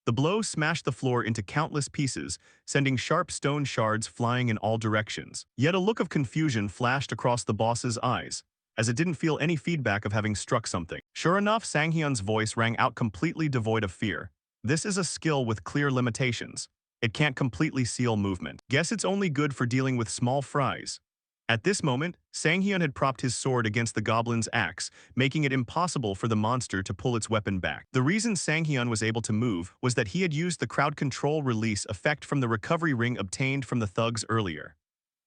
The blow smashed the floor into countless pieces, sending sharp stone shards flying in all directions. Yet a look of confusion flashed across the boss's eyes, as it didn't feel any feedback of having struck something. Sure enough, Sanghyun's voice rang out completely devoid of fear. This is a skill with clear limitations. It can't completely seal movement. Guess it's only good for dealing with small fries. At this moment, Sanghyun had propped his sword against the goblin's axe, making it impossible for the monster to pull its weapon back. The reason Sanghyun was able to move was that he had used the crowd control release effect from the recovery ring obtained from the thugs earlier.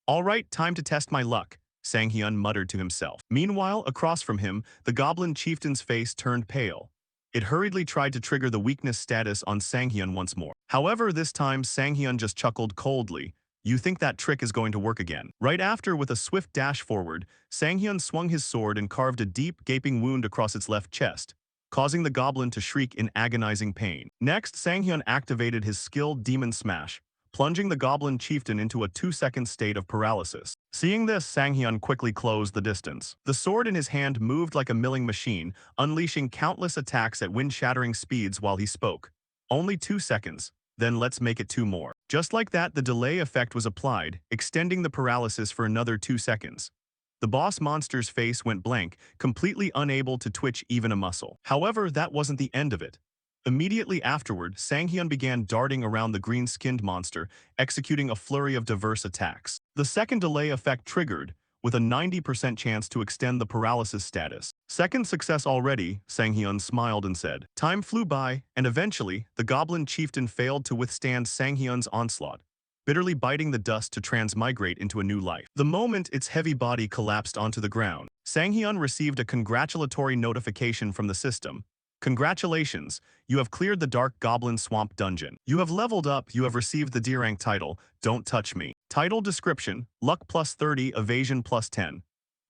All right, time to test my luck, Sanghyun muttered to himself. Meanwhile, across from him, the goblin chieftain's face turned pale. It hurriedly tried to trigger the weakness status on Sanghyun once more. However, this time Sanghyun just chuckled coldly. You think that trick is going to work again? Right after, with a swift dash forward, Sanghyun swung his sword and carved a deep, gaping wound across its left chest, causing the goblin to shriek in agonizing pain. Next, Sanghyun activated his skilled Demon Smash, plunging the goblin chieftain into a 2-second state of paralysis. Seeing this, Sanghyun quickly closed the distance. The sword in his hand moved like a milling machine, unleashing countless attacks at wind-shattering speeds while he spoke. Only 2 seconds. Then let's make it 2 more. Just like that, the delay effect was applied, extending the paralysis for another 2 seconds. The boss monster's face went blank, completely unable to twitch even a muscle. However, that wasn't the end of it. Immediately afterward, Sanghyun began darting around the green-skinned monster, executing a flurry of diverse attacks. The second delay effect triggered, with a 90% chance to extend the paralysis status. Second success already, Sanghyun smiled and said. Time flew by, and eventually, the goblin chieftain failed to withstand Sanghyun's onslaught, bitterly biting the dust to transmigrate into a new life. The moment its heavy body collapsed onto the ground, Sanghyun received a congratulatory notification from the system. Congratulations, you have cleared the Dark Goblin Swamp Dungeon. You have leveled up, you have received the D rank title, Don't Touch Me. Title description, Luck plus 30, Evasion plus 10.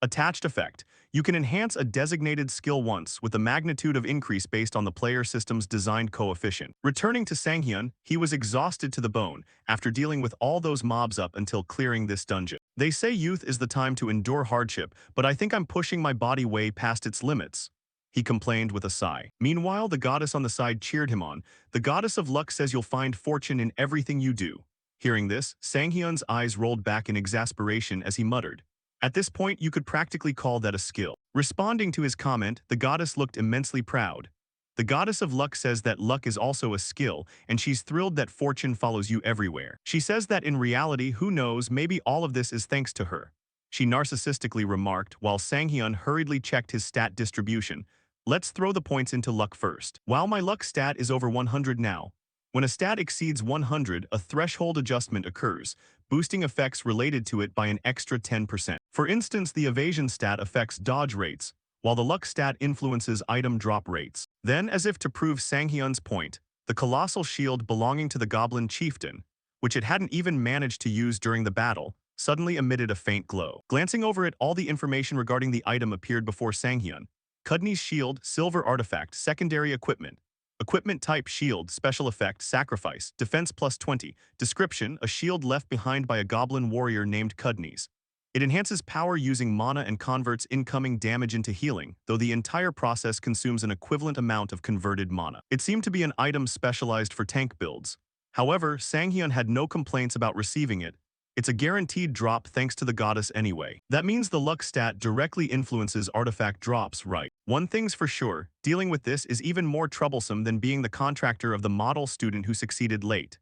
Attached effect, you can enhance a designated skill once with a magnitude of increase based on the player system's designed coefficient. Returning to Sanghyun, he was exhausted to the bone after dealing with all those mobs up until clearing this dungeon. They say youth is the time to endure hardship, but I think I'm pushing my body way past its limits, he complained with a sigh. Meanwhile, the goddess on the side cheered him on. The goddess of luck says you'll find fortune in everything you do. Hearing this, Sanghyun's eyes rolled back in exasperation as he muttered. At this point, you could practically call that a skill. Responding to his comment, the goddess looked immensely proud. The goddess of luck says that luck is also a skill, and she's thrilled that fortune follows you everywhere. She says that in reality, who knows, maybe all of this is thanks to her, she narcissistically remarked while Sanghyun hurriedly checked his stat distribution. Let's throw the points into luck first. While my luck stat is over 100 now, when a stat exceeds 100, a threshold adjustment occurs, boosting effects related to it by an extra 10%. For instance, the evasion stat affects dodge rates, while the luck stat influences item drop rates. Then, as if to prove Sanghyun's point, the colossal shield belonging to the goblin chieftain, which it hadn't even managed to use during the battle, suddenly emitted a faint glow. Glancing over it, all the information regarding the item appeared before Sanghyun. Kudni's shield, silver artifact, secondary equipment. Equipment type shield, special effect, sacrifice, defense plus 20. Description, a shield left behind by a goblin warrior named Kudni's. It enhances power using mana and converts incoming damage into healing, though the entire process consumes an equivalent amount of converted mana. It seemed to be an item specialized for tank builds. However, Sanghyun had no complaints about receiving it, It's a guaranteed drop thanks to the goddess anyway. That means the luck stat directly influences artifact drops, right? One thing's for sure, dealing with this is even more troublesome than being the contractor of the model student who succeeded late.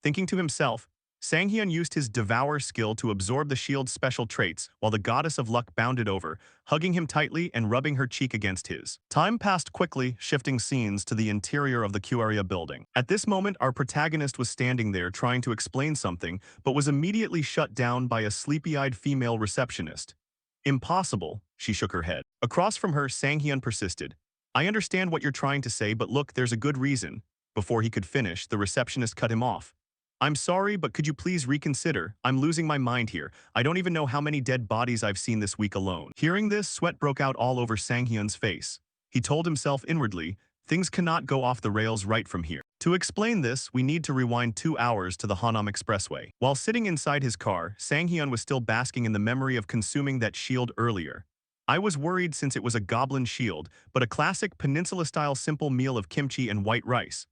Thinking to himself, Sanghyun used his Devour skill to absorb the shield's special traits, while the goddess of luck bounded over, hugging him tightly and rubbing her cheek against his. Time passed quickly, shifting scenes to the interior of the Q-area building. At this moment, our protagonist was standing there trying to explain something, but was immediately shut down by a sleepy-eyed female receptionist. Impossible, she shook her head. Across from her, Sanghyun persisted. I understand what you're trying to say, but look, there's a good reason. Before he could finish, the receptionist cut him off. I'm sorry, but could you please reconsider? I'm losing my mind here. I don't even know how many dead bodies I've seen this week alone. Hearing this, sweat broke out all over Sanghyun's face. He told himself inwardly, things cannot go off the rails right from here. To explain this, we need to rewind 2 hours to the Hanam Expressway. While sitting inside his car, Sanghyun was still basking in the memory of consuming that shield earlier. I was worried since it was a goblin shield, but a classic peninsula-style simple meal of kimchi and white rice.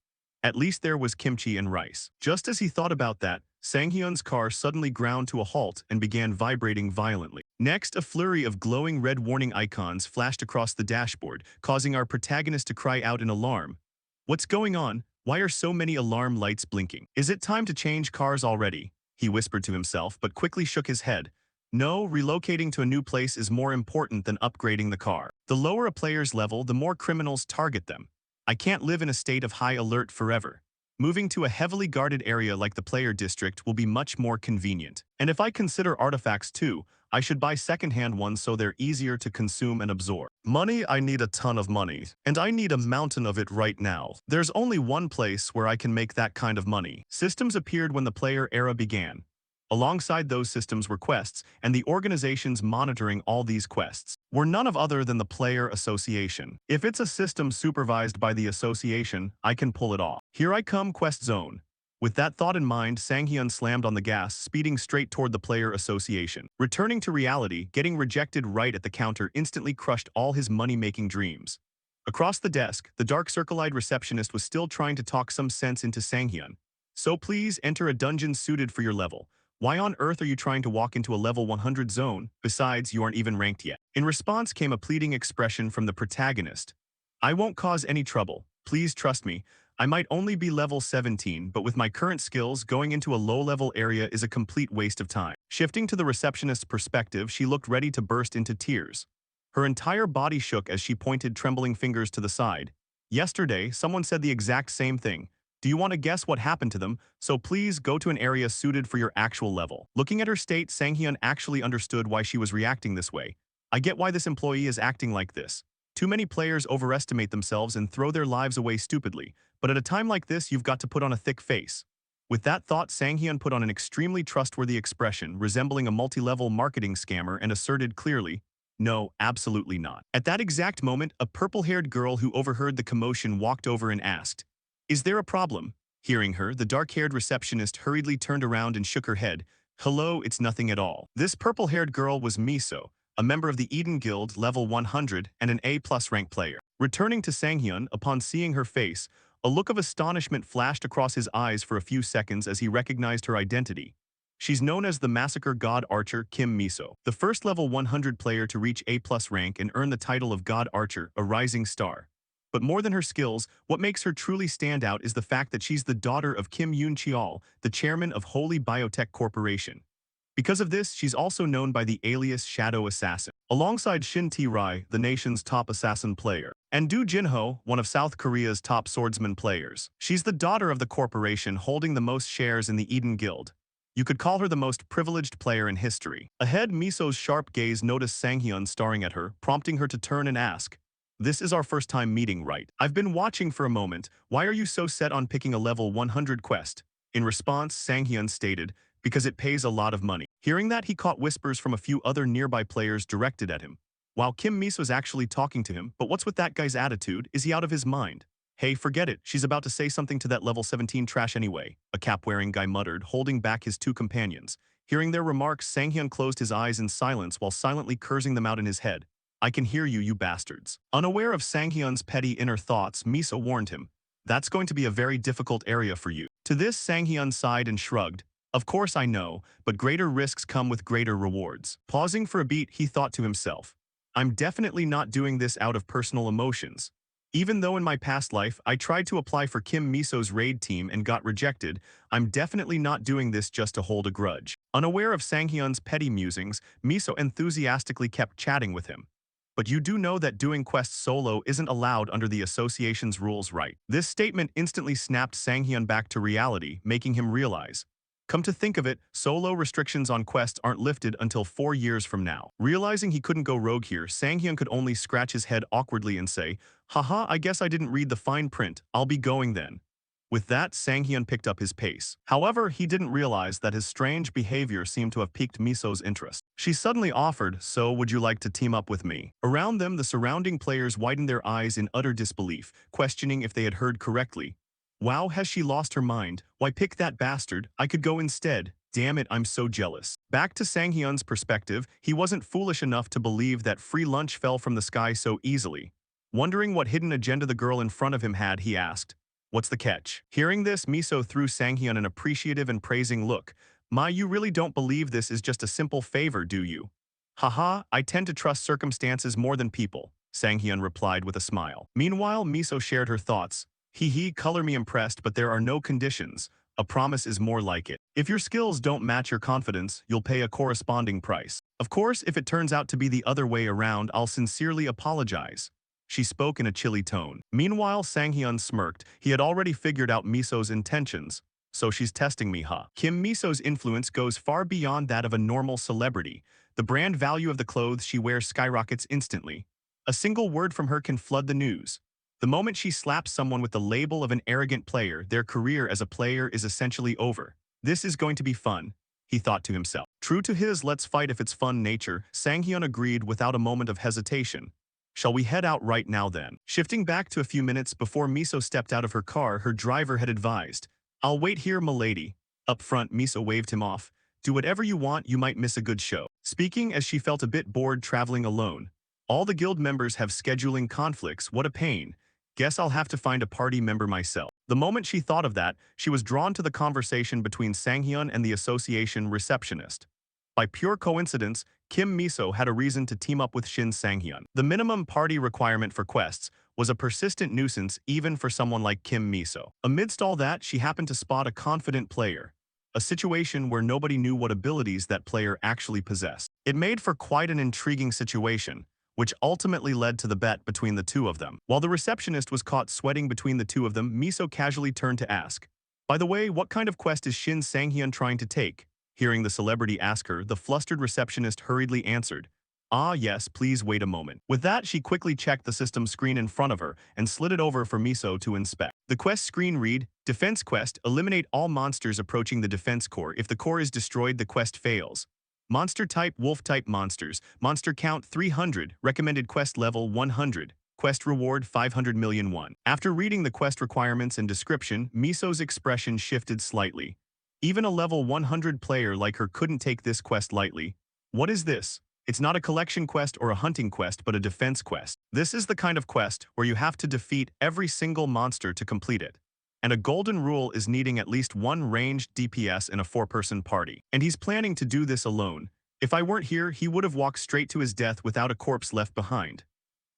At least there was kimchi and rice. Just as he thought about that, Sanghyun's car suddenly ground to a halt and began vibrating violently. Next, a flurry of glowing red warning icons flashed across the dashboard, causing our protagonist to cry out in alarm. What's going on? Why are so many alarm lights blinking? Is it time to change cars already? He whispered to himself, but quickly shook his head. No, relocating to a new place is more important than upgrading the car. The lower a player's level, the more criminals target them. I can't live in a state of high alert forever. Moving to a heavily guarded area like the player district will be much more convenient. And if I consider artifacts too, I should buy secondhand ones so they're easier to consume and absorb. Money, I need a ton of money. And I need a mountain of it right now. There's only one place where I can make that kind of money. Systems appeared when the player era began. Alongside those systems were quests, and the organizations monitoring all these quests were none of other than the Player Association. If it's a system supervised by the association, I can pull it off. Here I come, Quest Zone. With that thought in mind, Sanghyun slammed on the gas, speeding straight toward the Player Association. Returning to reality, getting rejected right at the counter instantly crushed all his money-making dreams. Across the desk, the dark circle-eyed receptionist was still trying to talk some sense into Sanghyun. So please enter a dungeon suited for your level. Why on earth are you trying to walk into a level 100 zone? Besides, you aren't even ranked yet. In response came a pleading expression from the protagonist. I won't cause any trouble. Please trust me. I might only be level 17, but with my current skills, going into a low-level area is a complete waste of time. Shifting to the receptionist's perspective, she looked ready to burst into tears. Her entire body shook as she pointed trembling fingers to the side. Yesterday, someone said the exact same thing. Do you want to guess what happened to them? So please go to an area suited for your actual level. Looking at her state, Sanghyun actually understood why she was reacting this way. I get why this employee is acting like this. Too many players overestimate themselves and throw their lives away stupidly, but at a time like this, you've got to put on a thick face. With that thought, Sanghyun put on an extremely trustworthy expression, resembling a multi-level marketing scammer, and asserted clearly, no, absolutely not. At that exact moment, a purple-haired girl who overheard the commotion walked over and asked, is there a problem? Hearing her, the dark-haired receptionist hurriedly turned around and shook her head. Hello, it's nothing at all. This purple-haired girl was Miso, a member of the Eden Guild, level 100, and an A+ rank player. Returning to Sanghyun, upon seeing her face, a look of astonishment flashed across his eyes for a few seconds as he recognized her identity. She's known as the Massacre God Archer Kim Miso, the first level 100 player to reach A+ rank and earn the title of God Archer, a rising star. But more than her skills, what makes her truly stand out is the fact that she's the daughter of Kim Yoon-cheol, the chairman of Holy Biotech Corporation. Because of this, she's also known by the alias Shadow Assassin, alongside Shin Tae-rai, the nation's top assassin player, and Do Jin-ho, one of South Korea's top swordsman players. She's the daughter of the corporation holding the most shares in the Eden Guild. You could call her the most privileged player in history. Ahead, Miso's sharp gaze noticed Sanghyun staring at her, prompting her to turn and ask, this is our first time meeting, right? I've been watching for a moment. Why are you so set on picking a level 100 quest? In response, Sanghyun stated, because it pays a lot of money. Hearing that, he caught whispers from a few other nearby players directed at him. While Kim Mis was actually talking to him, but what's with that guy's attitude? Is he out of his mind? Hey, forget it. She's about to say something to that level 17 trash anyway, a cap-wearing guy muttered, holding back his two companions. Hearing their remarks, Sanghyun closed his eyes in silence while silently cursing them out in his head. I can hear you, you bastards. Unaware of Sanghyun's petty inner thoughts, Miso warned him. That's going to be a very difficult area for you. To this, Sanghyun sighed and shrugged. Of course I know, but greater risks come with greater rewards. Pausing for a beat, he thought to himself, I'm definitely not doing this out of personal emotions. Even though in my past life I tried to apply for Kim Miso's raid team and got rejected, I'm definitely not doing this just to hold a grudge. Unaware of Sanghyun's petty musings, Miso enthusiastically kept chatting with him. But you do know that doing quests solo isn't allowed under the association's rules, right? This statement instantly snapped Sanghyun back to reality, making him realize, come to think of it, solo restrictions on quests aren't lifted until 4 years from now. Realizing he couldn't go rogue here, Sanghyun could only scratch his head awkwardly and say, haha, I guess I didn't read the fine print, I'll be going then. With that, Sanghyun picked up his pace. However, he didn't realize that his strange behavior seemed to have piqued Miso's interest. She suddenly offered, so would you like to team up with me? Around them, the surrounding players widened their eyes in utter disbelief, questioning if they had heard correctly. Wow, has she lost her mind? Why pick that bastard? I could go instead. Damn it, I'm so jealous. Back to Sanghyun's perspective, he wasn't foolish enough to believe that free lunch fell from the sky so easily. Wondering what hidden agenda the girl in front of him had, he asked, what's the catch? Hearing this, Miso threw Sanghyun an appreciative and praising look. Ma, you really don't believe this is just a simple favor, do you? Haha, I tend to trust circumstances more than people, Sanghyun replied with a smile. Meanwhile, Miso shared her thoughts. Hee color me impressed, but there are no conditions. A promise is more like it. If your skills don't match your confidence, you'll pay a corresponding price. Of course, if it turns out to be the other way around, I'll sincerely apologize. She spoke in a chilly tone. Meanwhile, Sanghyun smirked. He had already figured out Miso's intentions. So she's testing me, huh? Kim Miso's influence goes far beyond that of a normal celebrity. The brand value of the clothes she wears skyrockets instantly. A single word from her can flood the news. The moment she slaps someone with the label of an arrogant player, their career as a player is essentially over. This is going to be fun, he thought to himself. True to his let's fight if it's fun nature, Sanghyun agreed without a moment of hesitation. Shall we head out right now then? Shifting back to a few minutes before Miso stepped out of her car, her driver had advised, I'll wait here, milady. Up front, Miso waved him off. Do whatever you want, you might miss a good show. Speaking as she felt a bit bored traveling alone. All the guild members have scheduling conflicts, what a pain. Guess I'll have to find a party member myself. The moment she thought of that, she was drawn to the conversation between Sanghyun and the association receptionist. By pure coincidence, Kim Miso had a reason to team up with Shin Sanghyun. The minimum party requirement for quests was a persistent nuisance even for someone like Kim Miso. Amidst all that, she happened to spot a confident player, a situation where nobody knew what abilities that player actually possessed. It made for quite an intriguing situation, which ultimately led to the bet between the two of them. While the receptionist was caught sweating between the two of them, Miso casually turned to ask, by the way, what kind of quest is Shin Sanghyun trying to take? Hearing the celebrity ask her, the flustered receptionist hurriedly answered, ah yes, please wait a moment. With that, she quickly checked the system screen in front of her and slid it over for Miso to inspect. The quest screen read, Defense Quest, eliminate all monsters approaching the defense core. If the core is destroyed, the quest fails. Monster type, wolf type monsters. Monster count 300. Recommended quest level 100. Quest reward 500 million won. After reading the quest requirements and description, Miso's expression shifted slightly. Even a level 100 player like her couldn't take this quest lightly. What is this? It's not a collection quest or a hunting quest, but a defense quest. This is the kind of quest where you have to defeat every single monster to complete it. And a golden rule is needing at least one ranged DPS in a 4-person party. And he's planning to do this alone. If I weren't here, he would have walked straight to his death without a corpse left behind.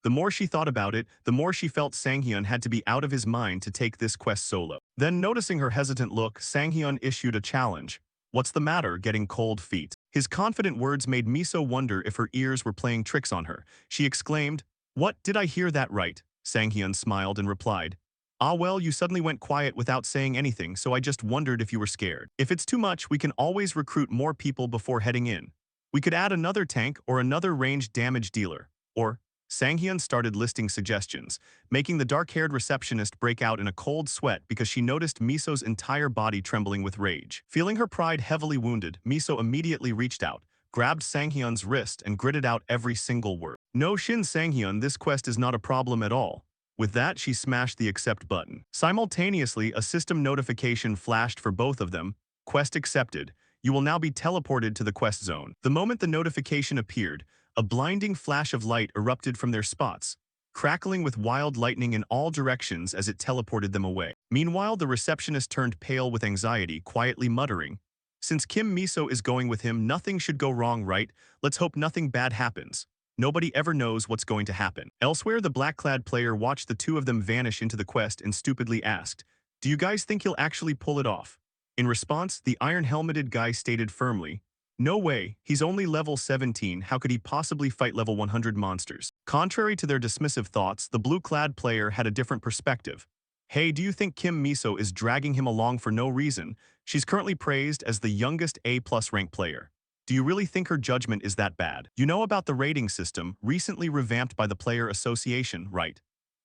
The more she thought about it, the more she felt Sanghyun had to be out of his mind to take this quest solo. Then, noticing her hesitant look, Sanghyun issued a challenge. What's the matter, getting cold feet? His confident words made Miso wonder if her ears were playing tricks on her. She exclaimed, what, did I hear that right? Sanghyun smiled and replied, ah well, you suddenly went quiet without saying anything, so I just wondered if you were scared. If it's too much, we can always recruit more people before heading in. We could add another tank or another ranged damage dealer. Or, Sanghyun started listing suggestions, making the dark-haired receptionist break out in a cold sweat because she noticed Miso's entire body trembling with rage. Feeling her pride heavily wounded, Miso immediately reached out, grabbed Sanghyun's wrist and gritted out every single word. No, Shin Sanghyun, this quest is not a problem at all. With that, she smashed the accept button. Simultaneously, a system notification flashed for both of them. Quest accepted. You will now be teleported to the quest zone. The moment the notification appeared, a blinding flash of light erupted from their spots, crackling with wild lightning in all directions as it teleported them away. Meanwhile, the receptionist turned pale with anxiety, quietly muttering, Since Kim Miso is going with him, nothing should go wrong, right? Let's hope nothing bad happens. Nobody ever knows what's going to happen. Elsewhere, the black-clad player watched the two of them vanish into the quest and stupidly asked, "Do you guys think he'll actually pull it off?" In response, the iron-helmeted guy stated firmly, "No way, he's only level 17, how could he possibly fight level 100 monsters?" Contrary to their dismissive thoughts, the blue-clad player had a different perspective. "Hey, do you think Kim Miso is dragging him along for no reason? She's currently praised as the youngest A+ rank player. Do you really think her judgment is that bad? You know about the rating system, recently revamped by the Player Association, right?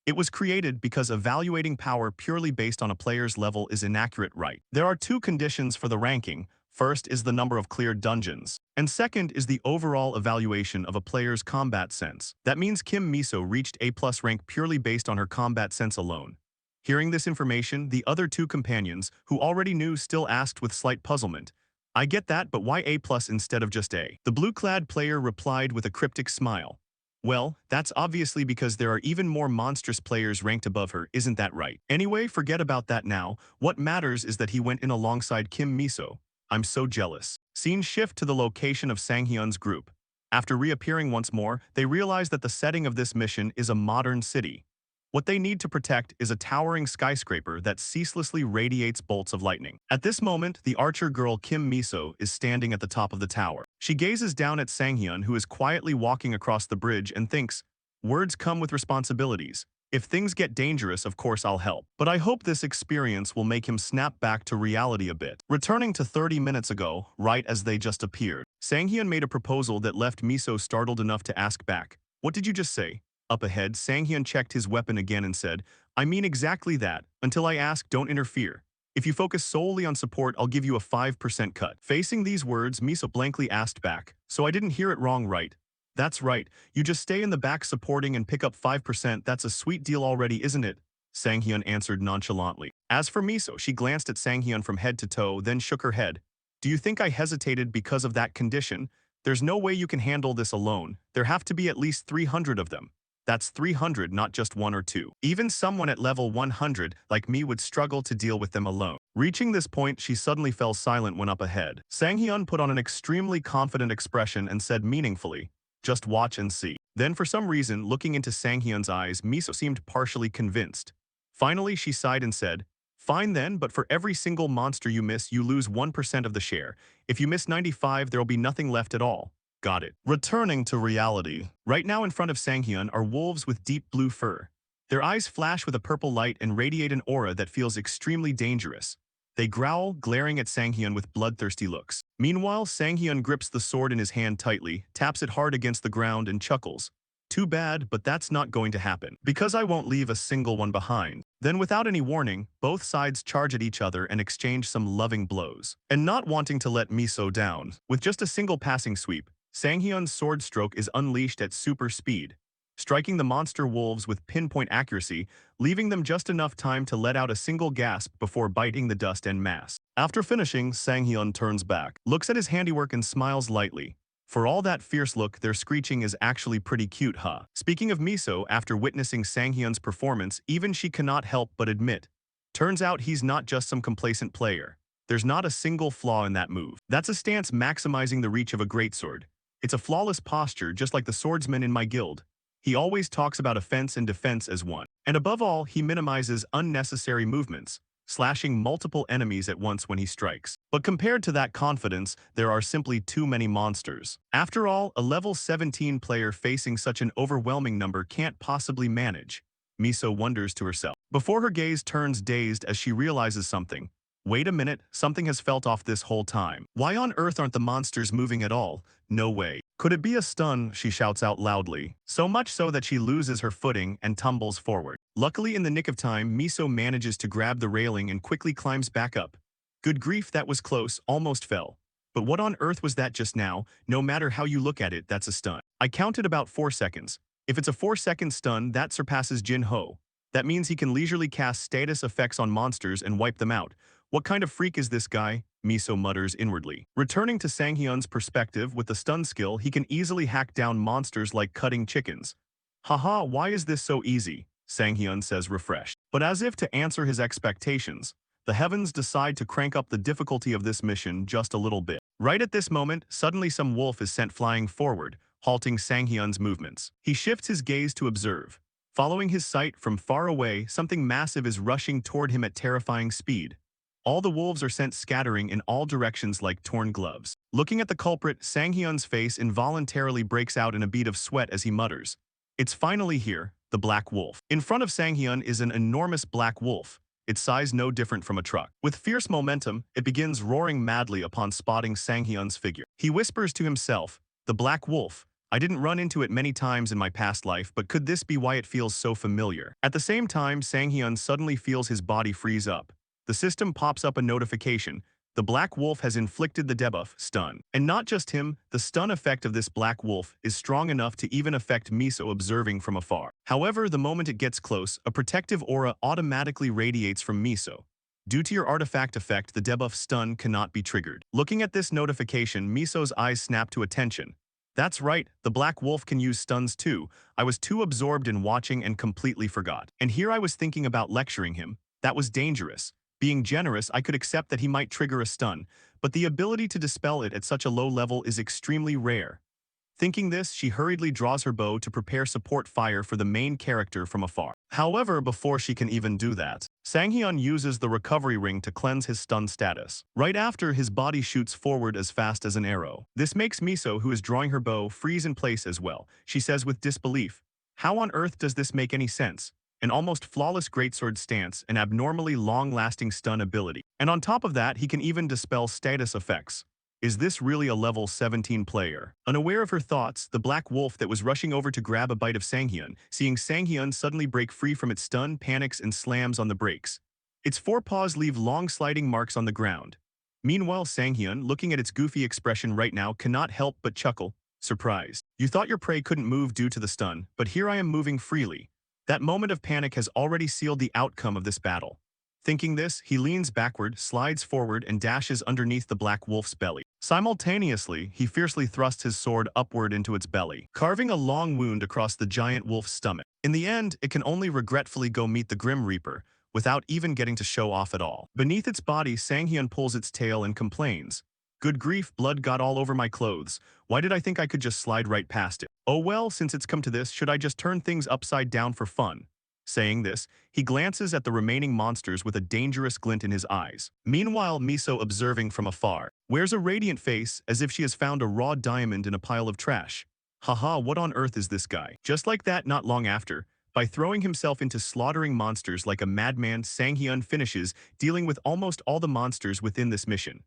It was created because evaluating power purely based on a player's level is inaccurate, right? There are two conditions for the ranking. First is the number of cleared dungeons, and second is the overall evaluation of a player's combat sense. That means Kim Miso reached A+ rank purely based on her combat sense alone. Hearing this information, the other two companions, who already knew, still asked with slight puzzlement, "I get that, but why A+ instead of just A?" The blue-clad player replied with a cryptic smile. "Well, that's obviously because there are even more monstrous players ranked above her, isn't that right? Anyway, forget about that now. What matters is that he went in alongside Kim Miso. I'm so jealous." Scene shift to the location of Sanghyun's group. After reappearing once more, they realize that the setting of this mission is a modern city. What they need to protect is a towering skyscraper that ceaselessly radiates bolts of lightning. At this moment, the archer girl Kim Miso is standing at the top of the tower. She gazes down at Sanghyun, who is quietly walking across the bridge, and thinks, "Words come with responsibilities. If things get dangerous, of course I'll help. But I hope this experience will make him snap back to reality a bit." Returning to 30 minutes ago, right as they just appeared, Sanghyun made a proposal that left Miso startled enough to ask back, "What did you just say?" Up ahead, Sanghyun checked his weapon again and said, "I mean exactly that. Until I ask, don't interfere. If you focus solely on support, I'll give you a 5% cut." Facing these words, Miso blankly asked back, "So I didn't hear it wrong, right?" "That's right. You just stay in the back supporting and pick up 5%. That's a sweet deal already, isn't it?" Sanghyun answered nonchalantly. As for Miso, she glanced at Sanghyun from head to toe, then shook her head. "Do you think I hesitated because of that condition? There's no way you can handle this alone. There have to be at least 300 of them. That's 300, not just one or two. Even someone at level 100, like me, would struggle to deal with them alone." Reaching this point, she suddenly fell silent when up ahead. Sanghyun put on an extremely confident expression and said meaningfully, "Just watch and see." Then for some reason, looking into Sanghyun's eyes, Miso seemed partially convinced. Finally, she sighed and said, "Fine then, but for every single monster you miss, you lose 1% of the share. If you miss 95, there'll be nothing left at all." Got it. Returning to reality. Right now in front of Sanghyun are wolves with deep blue fur. Their eyes flash with a purple light and radiate an aura that feels extremely dangerous. They growl, glaring at Sanghyun with bloodthirsty looks. Meanwhile, Sanghyun grips the sword in his hand tightly, taps it hard against the ground, and chuckles. "Too bad, but that's not going to happen, because I won't leave a single one behind." Then without any warning, both sides charge at each other and exchange some loving blows. And not wanting to let Miso down, with just a single passing sweep, Sanghyun's sword stroke is unleashed at super speed, striking the monster wolves with pinpoint accuracy, leaving them just enough time to let out a single gasp before biting the dust en masse. After finishing, Sanghyun turns back, looks at his handiwork and smiles lightly. For all that fierce look, their screeching is actually pretty cute, huh? Speaking of Miso, after witnessing Sanghyun's performance, even she cannot help but admit, turns out he's not just some complacent player. There's not a single flaw in that move. That's a stance maximizing the reach of a greatsword. It's a flawless posture, just like the swordsman in my guild. He always talks about offense and defense as one. And above all, he minimizes unnecessary movements, slashing multiple enemies at once when he strikes. But compared to that confidence, there are simply too many monsters. After all, a level 17 player facing such an overwhelming number can't possibly manage. Miso wonders to herself, before her gaze turns dazed as she realizes something. Wait a minute, something has felt off this whole time. Why on earth aren't the monsters moving at all? No way. Could it be a stun? She shouts out loudly, so much so that she loses her footing and tumbles forward. Luckily, in the nick of time, Miso manages to grab the railing and quickly climbs back up. Good grief, that was close, almost fell. But what on earth was that just now? No matter how you look at it, that's a stun. I counted about 4 seconds. If it's a 4-second stun, that surpasses Jin Ho. That means he can leisurely cast status effects on monsters and wipe them out. What kind of freak is this guy? Miso mutters inwardly. Returning to Sanghyun's perspective, with the stun skill, he can easily hack down monsters like cutting chickens. Haha, why is this so easy? Sanghyun says refreshed. But as if to answer his expectations, the heavens decide to crank up the difficulty of this mission just a little bit. Right at this moment, suddenly some wolf is sent flying forward, halting Sanghyun's movements. He shifts his gaze to observe. Following his sight from far away, something massive is rushing toward him at terrifying speed. All the wolves are sent scattering in all directions like torn gloves. Looking at the culprit, Sanghyun's face involuntarily breaks out in a bead of sweat as he mutters, "It's finally here, the black wolf." In front of Sanghyun is an enormous black wolf, its size no different from a truck. With fierce momentum, it begins roaring madly upon spotting Sanghyun's figure. He whispers to himself, "The black wolf. I didn't run into it many times in my past life, but could this be why it feels so familiar?" At the same time, Sanghyun suddenly feels his body freeze up. The system pops up a notification. The black wolf has inflicted the debuff, stun. And not just him, the stun effect of this black wolf is strong enough to even affect Miso observing from afar. However, the moment it gets close, a protective aura automatically radiates from Miso. Due to your artifact effect, the debuff stun cannot be triggered. Looking at this notification, Miso's eyes snap to attention. That's right, the black wolf can use stuns too. I was too absorbed in watching and completely forgot. And here I was thinking about lecturing him. That was dangerous. Being generous, I could accept that he might trigger a stun, but the ability to dispel it at such a low level is extremely rare. Thinking this, she hurriedly draws her bow to prepare support fire for the main character from afar. However, before she can even do that, Sanghyun uses the recovery ring to cleanse his stun status. Right after, his body shoots forward as fast as an arrow. This makes Miso, who is drawing her bow, freeze in place as well. She says with disbelief, "How on earth does this make any sense? An almost flawless greatsword stance, an abnormally long-lasting stun ability. And on top of that, he can even dispel status effects. Is this really a level 17 player?" Unaware of her thoughts, the black wolf that was rushing over to grab a bite of Sanghyun, seeing Sanghyun suddenly break free from its stun, panics and slams on the brakes. Its forepaws leave long sliding marks on the ground. Meanwhile, Sanghyun, looking at its goofy expression right now, cannot help but chuckle, surprised. "You thought your prey couldn't move due to the stun, but here I am moving freely." That moment of panic has already sealed the outcome of this battle. Thinking this, he leans backward, slides forward, and dashes underneath the black wolf's belly. Simultaneously, he fiercely thrusts his sword upward into its belly, carving a long wound across the giant wolf's stomach. In the end, it can only regretfully go meet the Grim Reaper, without even getting to show off at all. Beneath its body, Sanghyun pulls its tail and complains, "Good grief, blood got all over my clothes. Why did I think I could just slide right past it? Oh well, since it's come to this, should I just turn things upside down for fun?" Saying this, he glances at the remaining monsters with a dangerous glint in his eyes. Meanwhile, Miso, observing from afar, wears a radiant face as if she has found a raw diamond in a pile of trash. Haha, what on earth is this guy? Just like that, not long after, by throwing himself into slaughtering monsters like a madman, Sanghyun finishes dealing with almost all the monsters within this mission.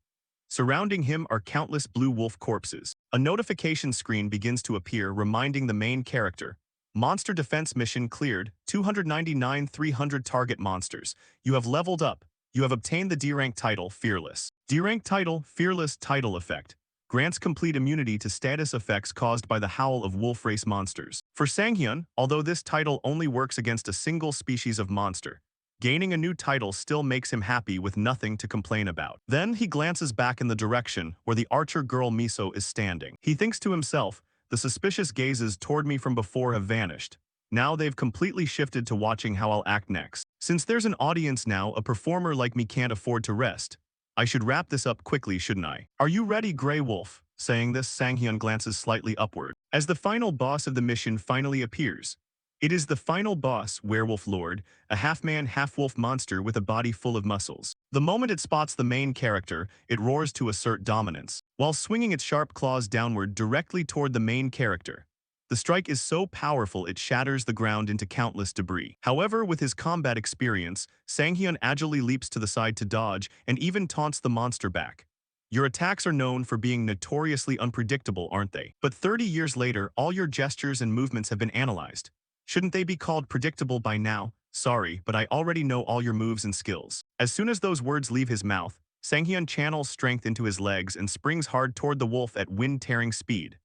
Surrounding him are countless blue wolf corpses. A notification screen begins to appear reminding the main character, "Monster defense mission cleared, 299 300 target monsters. You have leveled up. You have obtained the D-rank title, Fearless." D-rank title, Fearless title effect. Grants complete immunity to status effects caused by the howl of wolf race monsters. For Sanghyun, although this title only works against a single species of monster, gaining a new title still makes him happy with nothing to complain about. Then he glances back in the direction where the archer girl Miso is standing. He thinks to himself, "The suspicious gazes toward me from before have vanished. Now they've completely shifted to watching how I'll act next. Since there's an audience now, a performer like me can't afford to rest. I should wrap this up quickly, shouldn't I? Are you ready, Grey Wolf?" Saying this, Sanghyun glances slightly upward. As the final boss of the mission finally appears, it is the final boss, Werewolf Lord, a half-man, half-wolf monster with a body full of muscles. The moment it spots the main character, it roars to assert dominance, while swinging its sharp claws downward directly toward the main character. The strike is so powerful it shatters the ground into countless debris. However, with his combat experience, Sanghyun agilely leaps to the side to dodge and even taunts the monster back. "Your attacks are known for being notoriously unpredictable, aren't they? But 30 years later, all your gestures and movements have been analyzed. Shouldn't they be called predictable by now? Sorry, but I already know all your moves and skills." As soon as those words leave his mouth, Sanghyun channels strength into his legs and springs hard toward the wolf at wind-tearing speed.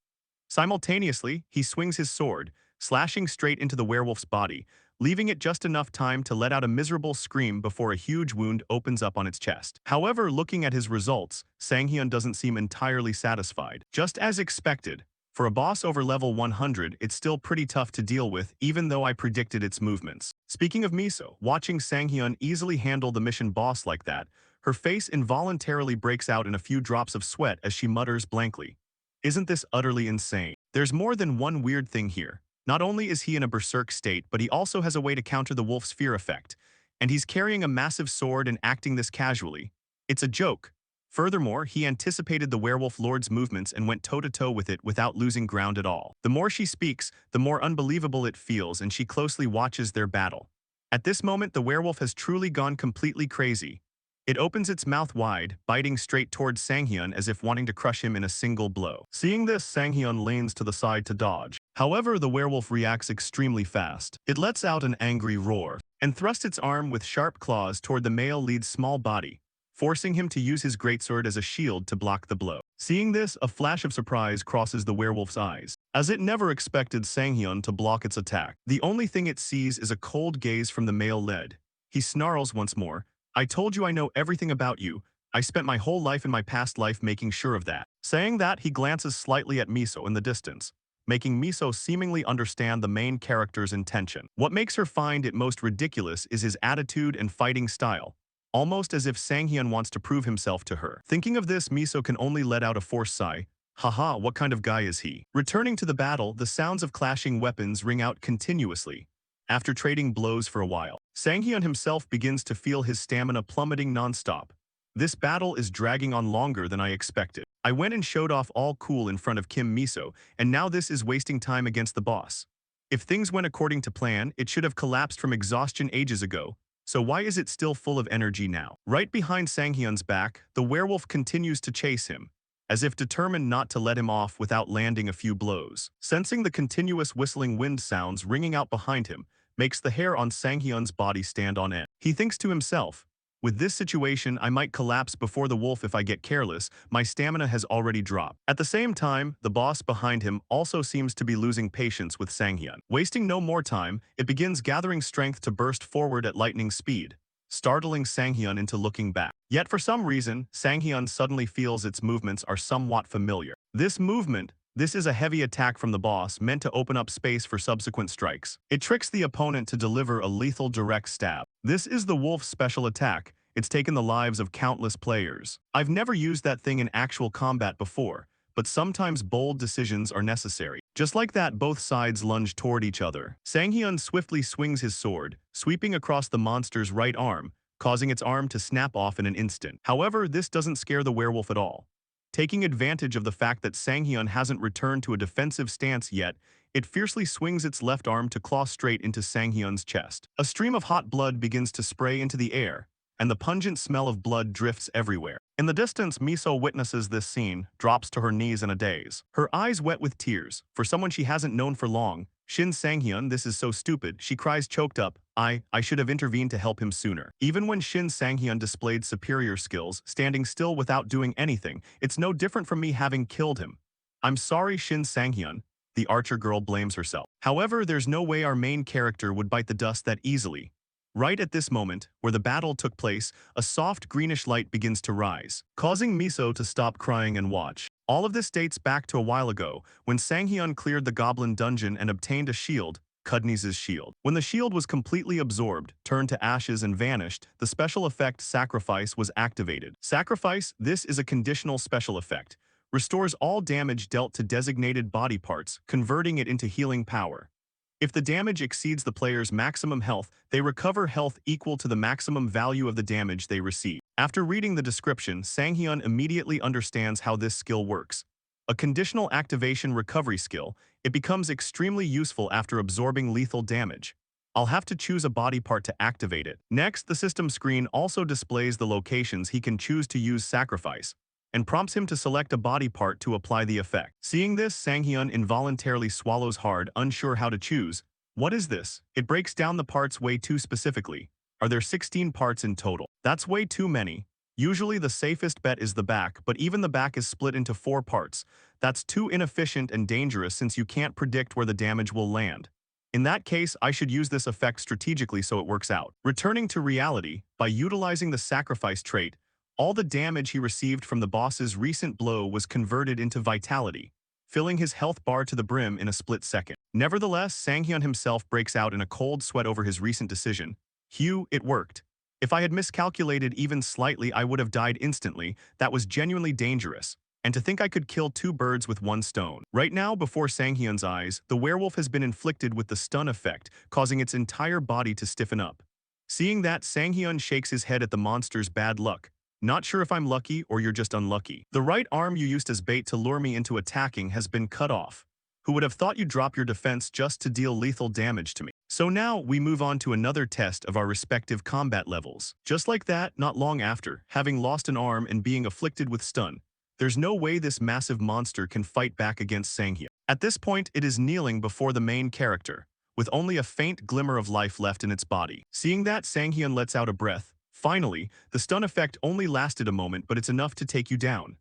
Simultaneously, he swings his sword, slashing straight into the werewolf's body, leaving it just enough time to let out a miserable scream before a huge wound opens up on its chest. However, looking at his results, Sanghyun doesn't seem entirely satisfied. Just as expected, for a boss over level 100, it's still pretty tough to deal with even though I predicted its movements. Speaking of Miso, watching Sanghyun easily handle the mission boss like that, her face involuntarily breaks out in a few drops of sweat as she mutters blankly. Isn't this utterly insane? There's more than one weird thing here. Not only is he in a berserk state, but he also has a way to counter the wolf's fear effect. And he's carrying a massive sword and acting this casually. It's a joke. Furthermore, he anticipated the werewolf lord's movements and went toe-to-toe with it without losing ground at all. The more she speaks, the more unbelievable it feels, and she closely watches their battle. At this moment, the werewolf has truly gone completely crazy. It opens its mouth wide, biting straight towards Sanghyun as if wanting to crush him in a single blow. Seeing this, Sanghyun leans to the side to dodge. However, the werewolf reacts extremely fast. It lets out an angry roar and thrusts its arm with sharp claws toward the male lead's small body, forcing him to use his greatsword as a shield to block the blow. Seeing this, a flash of surprise crosses the werewolf's eyes, as it never expected Sanghyun to block its attack. The only thing it sees is a cold gaze from the male lead. He snarls once more, "I told you I know everything about you. I spent my whole life in my past life making sure of that." Saying that, he glances slightly at Miso in the distance, making Miso seemingly understand the main character's intention. What makes her find it most ridiculous is his attitude and fighting style, almost as if Sanghyun wants to prove himself to her. Thinking of this, Miso can only let out a forced sigh. Haha, what kind of guy is he? Returning to the battle, the sounds of clashing weapons ring out continuously. After trading blows for a while, Sanghyun himself begins to feel his stamina plummeting non-stop. This battle is dragging on longer than I expected. I went and showed off all cool in front of Kim Miso, and now this is wasting time against the boss. If things went according to plan, it should have collapsed from exhaustion ages ago. So why is it still full of energy now? Right behind Sanghyun's back, the werewolf continues to chase him, as if determined not to let him off without landing a few blows. Sensing the continuous whistling wind sounds ringing out behind him, makes the hair on Sanghyun's body stand on end. He thinks to himself, with this situation, I might collapse before the wolf if I get careless. My stamina has already dropped. At the same time, the boss behind him also seems to be losing patience with Sanghyun. Wasting no more time, it begins gathering strength to burst forward at lightning speed, startling Sanghyun into looking back. Yet for some reason, Sanghyun suddenly feels its movements are somewhat familiar. This is a heavy attack from the boss meant to open up space for subsequent strikes. It tricks the opponent to deliver a lethal direct stab. This is the wolf's special attack. It's taken the lives of countless players. I've never used that thing in actual combat before, but sometimes bold decisions are necessary. Just like that, both sides lunge toward each other. Sanghyun swiftly swings his sword, sweeping across the monster's right arm, causing its arm to snap off in an instant. However, this doesn't scare the werewolf at all. Taking advantage of the fact that Sanghyun hasn't returned to a defensive stance yet, it fiercely swings its left arm to claw straight into Sanghyun's chest. A stream of hot blood begins to spray into the air, and the pungent smell of blood drifts everywhere. In the distance, Miso witnesses this scene, drops to her knees in a daze. Her eyes wet with tears. For someone she hasn't known for long, Shin Sanghyun, this is so stupid, she cries choked up. I should have intervened to help him sooner. Even when Shin Sanghyun displayed superior skills, standing still without doing anything, it's no different from me having killed him. I'm sorry, Shin Sanghyun. The archer girl blames herself. However, there's no way our main character would bite the dust that easily. Right at this moment, where the battle took place, a soft greenish light begins to rise, causing Miso to stop crying and watch. All of this dates back to a while ago, when Sanghyun cleared the goblin dungeon and obtained a shield, Cudney's shield. When the shield was completely absorbed, turned to ashes and vanished, the special effect Sacrifice was activated. Sacrifice, this is a conditional special effect, restores all damage dealt to designated body parts, converting it into healing power. If the damage exceeds the player's maximum health, they recover health equal to the maximum value of the damage they receive. After reading the description, Sanghyun immediately understands how this skill works. A conditional activation recovery skill, it becomes extremely useful after absorbing lethal damage. I'll have to choose a body part to activate it. Next, the system screen also displays the locations he can choose to use Sacrifice, and prompts him to select a body part to apply the effect. Seeing this, Sanghyun involuntarily swallows hard, unsure how to choose. What is this? It breaks down the parts way too specifically. Are there 16 parts in total? That's way too many. Usually the safest bet is the back, but even the back is split into 4 parts. That's too inefficient and dangerous since you can't predict where the damage will land. In that case, I should use this effect strategically so it works out. Returning to reality, by utilizing the Sacrifice trait, all the damage he received from the boss's recent blow was converted into vitality. filling his health bar to the brim in a split second. Nevertheless, Sanghyun himself breaks out in a cold sweat over his recent decision. Hugh, it worked. If I had miscalculated even slightly, I would have died instantly. That was genuinely dangerous. And to think I could kill two birds with one stone. Right now, before Sanghyun's eyes, the werewolf has been inflicted with the stun effect, causing its entire body to stiffen up. Seeing that, Sanghyun shakes his head at the monster's bad luck. Not sure if I'm lucky or you're just unlucky. The right arm you used as bait to lure me into attacking has been cut off. Who would have thought you'd drop your defense just to deal lethal damage to me? So now we move on to another test of our respective combat levels. Just like that, not long after, having lost an arm and being afflicted with stun, there's no way this massive monster can fight back against Sanghyun. At this point, it is kneeling before the main character, with only a faint glimmer of life left in its body. Seeing that, Sanghyun lets out a breath. Finally, the stun effect only lasted a moment, but it's enough to take you down.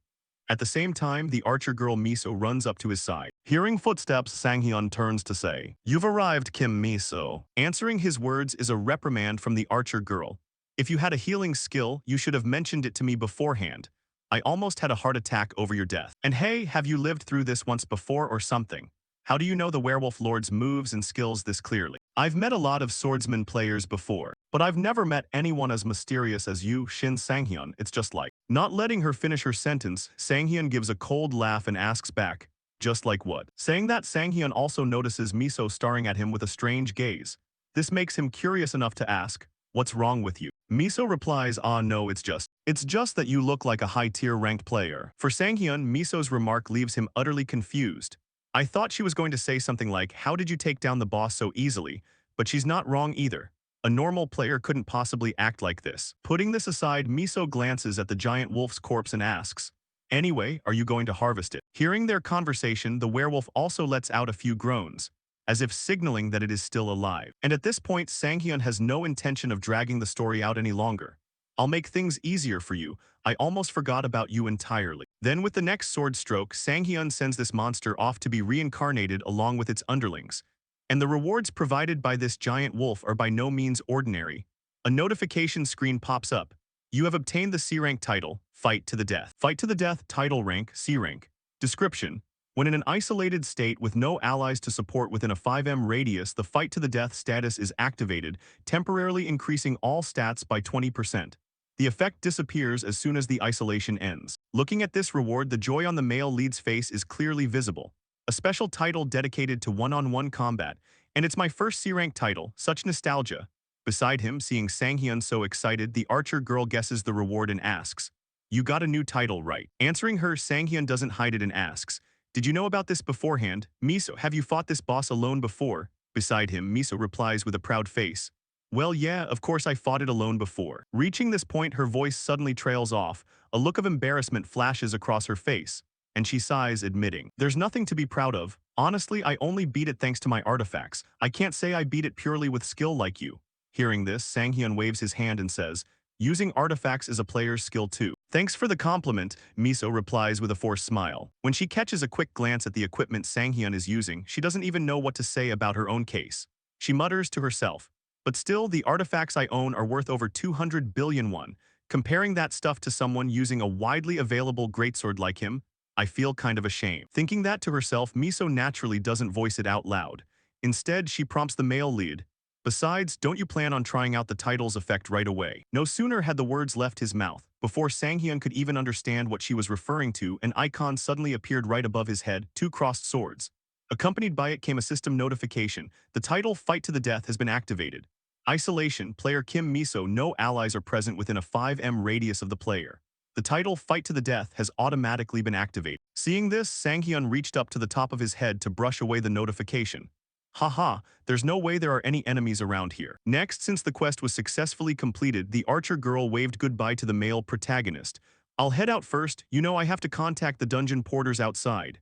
At the same time, the archer girl Miso runs up to his side. Hearing footsteps, Sanghyun turns to say, "You've arrived, Kim Miso." Answering his words is a reprimand from the archer girl. "If you had a healing skill, you should have mentioned it to me beforehand. I almost had a heart attack over your death. And hey, have you lived through this once before or something? How do you know the werewolf lord's moves and skills this clearly? I've met a lot of swordsman players before, but I've never met anyone as mysterious as you, Shin Sanghyun. It's just like..." Not letting her finish her sentence, Sanghyun gives a cold laugh and asks back, "Just like what?" Saying that, Sanghyun also notices Miso staring at him with a strange gaze. This makes him curious enough to ask, "What's wrong with you?" Miso replies, "Ah no, it's just that you look like a high-tier ranked player." For Sanghyun, Miso's remark leaves him utterly confused. I thought she was going to say something like, "How did you take down the boss so easily?" But she's not wrong either. A normal player couldn't possibly act like this. Putting this aside, Miso glances at the giant wolf's corpse and asks, "Anyway, are you going to harvest it?" Hearing their conversation, the werewolf also lets out a few groans, as if signaling that it is still alive. And at this point, Sanghyun has no intention of dragging the story out any longer. "I'll make things easier for you. I almost forgot about you entirely." Then with the next sword stroke, Sanghyun sends this monster off to be reincarnated along with its underlings. And the rewards provided by this giant wolf are by no means ordinary. A notification screen pops up. You have obtained the C-rank title, Fight to the Death. Fight to the Death, title rank, C-rank. Description: when in an isolated state with no allies to support within a 5m radius, the Fight to the Death status is activated, temporarily increasing all stats by 20%. The effect disappears as soon as the isolation ends. Looking at this reward, the joy on the male lead's face is clearly visible. A special title dedicated to one-on-one combat, and it's my first C-rank title, such nostalgia. Beside him, seeing Sanghyun so excited, the archer girl guesses the reward and asks, "You got a new title, right?" Answering her, Sanghyun doesn't hide it and asks, "Did you know about this beforehand? Miso, have you fought this boss alone before?" Beside him, Miso replies with a proud face, "Well, yeah, of course I fought it alone before." Reaching this point, her voice suddenly trails off. A look of embarrassment flashes across her face, and she sighs, admitting, "There's nothing to be proud of. Honestly, I only beat it thanks to my artifacts. I can't say I beat it purely with skill like you." Hearing this, Sanghyun waves his hand and says, "Using artifacts is a player's skill too." "Thanks for the compliment," Miso replies with a forced smile. When she catches a quick glance at the equipment Sanghyun is using, she doesn't even know what to say about her own case. She mutters to herself, "But still, the artifacts I own are worth over 200 billion won. Comparing that stuff to someone using a widely available greatsword like him, I feel kind of ashamed." Thinking that to herself, Miso naturally doesn't voice it out loud. Instead, she prompts the male lead, "Besides, don't you plan on trying out the title's effect right away?" No sooner had the words left his mouth, before Sanghyun could even understand what she was referring to, an icon suddenly appeared right above his head, two crossed swords. Accompanied by it came a system notification. The title Fight to the Death has been activated. Isolation, player Kim Miso, no allies are present within a 5m radius of the player. The title Fight to the Death has automatically been activated. Seeing this, Sanghyun reached up to the top of his head to brush away the notification. Haha, there's no way there are any enemies around here. Next, since the quest was successfully completed, the archer girl waved goodbye to the male protagonist. "I'll head out first, you know I have to contact the dungeon porters outside."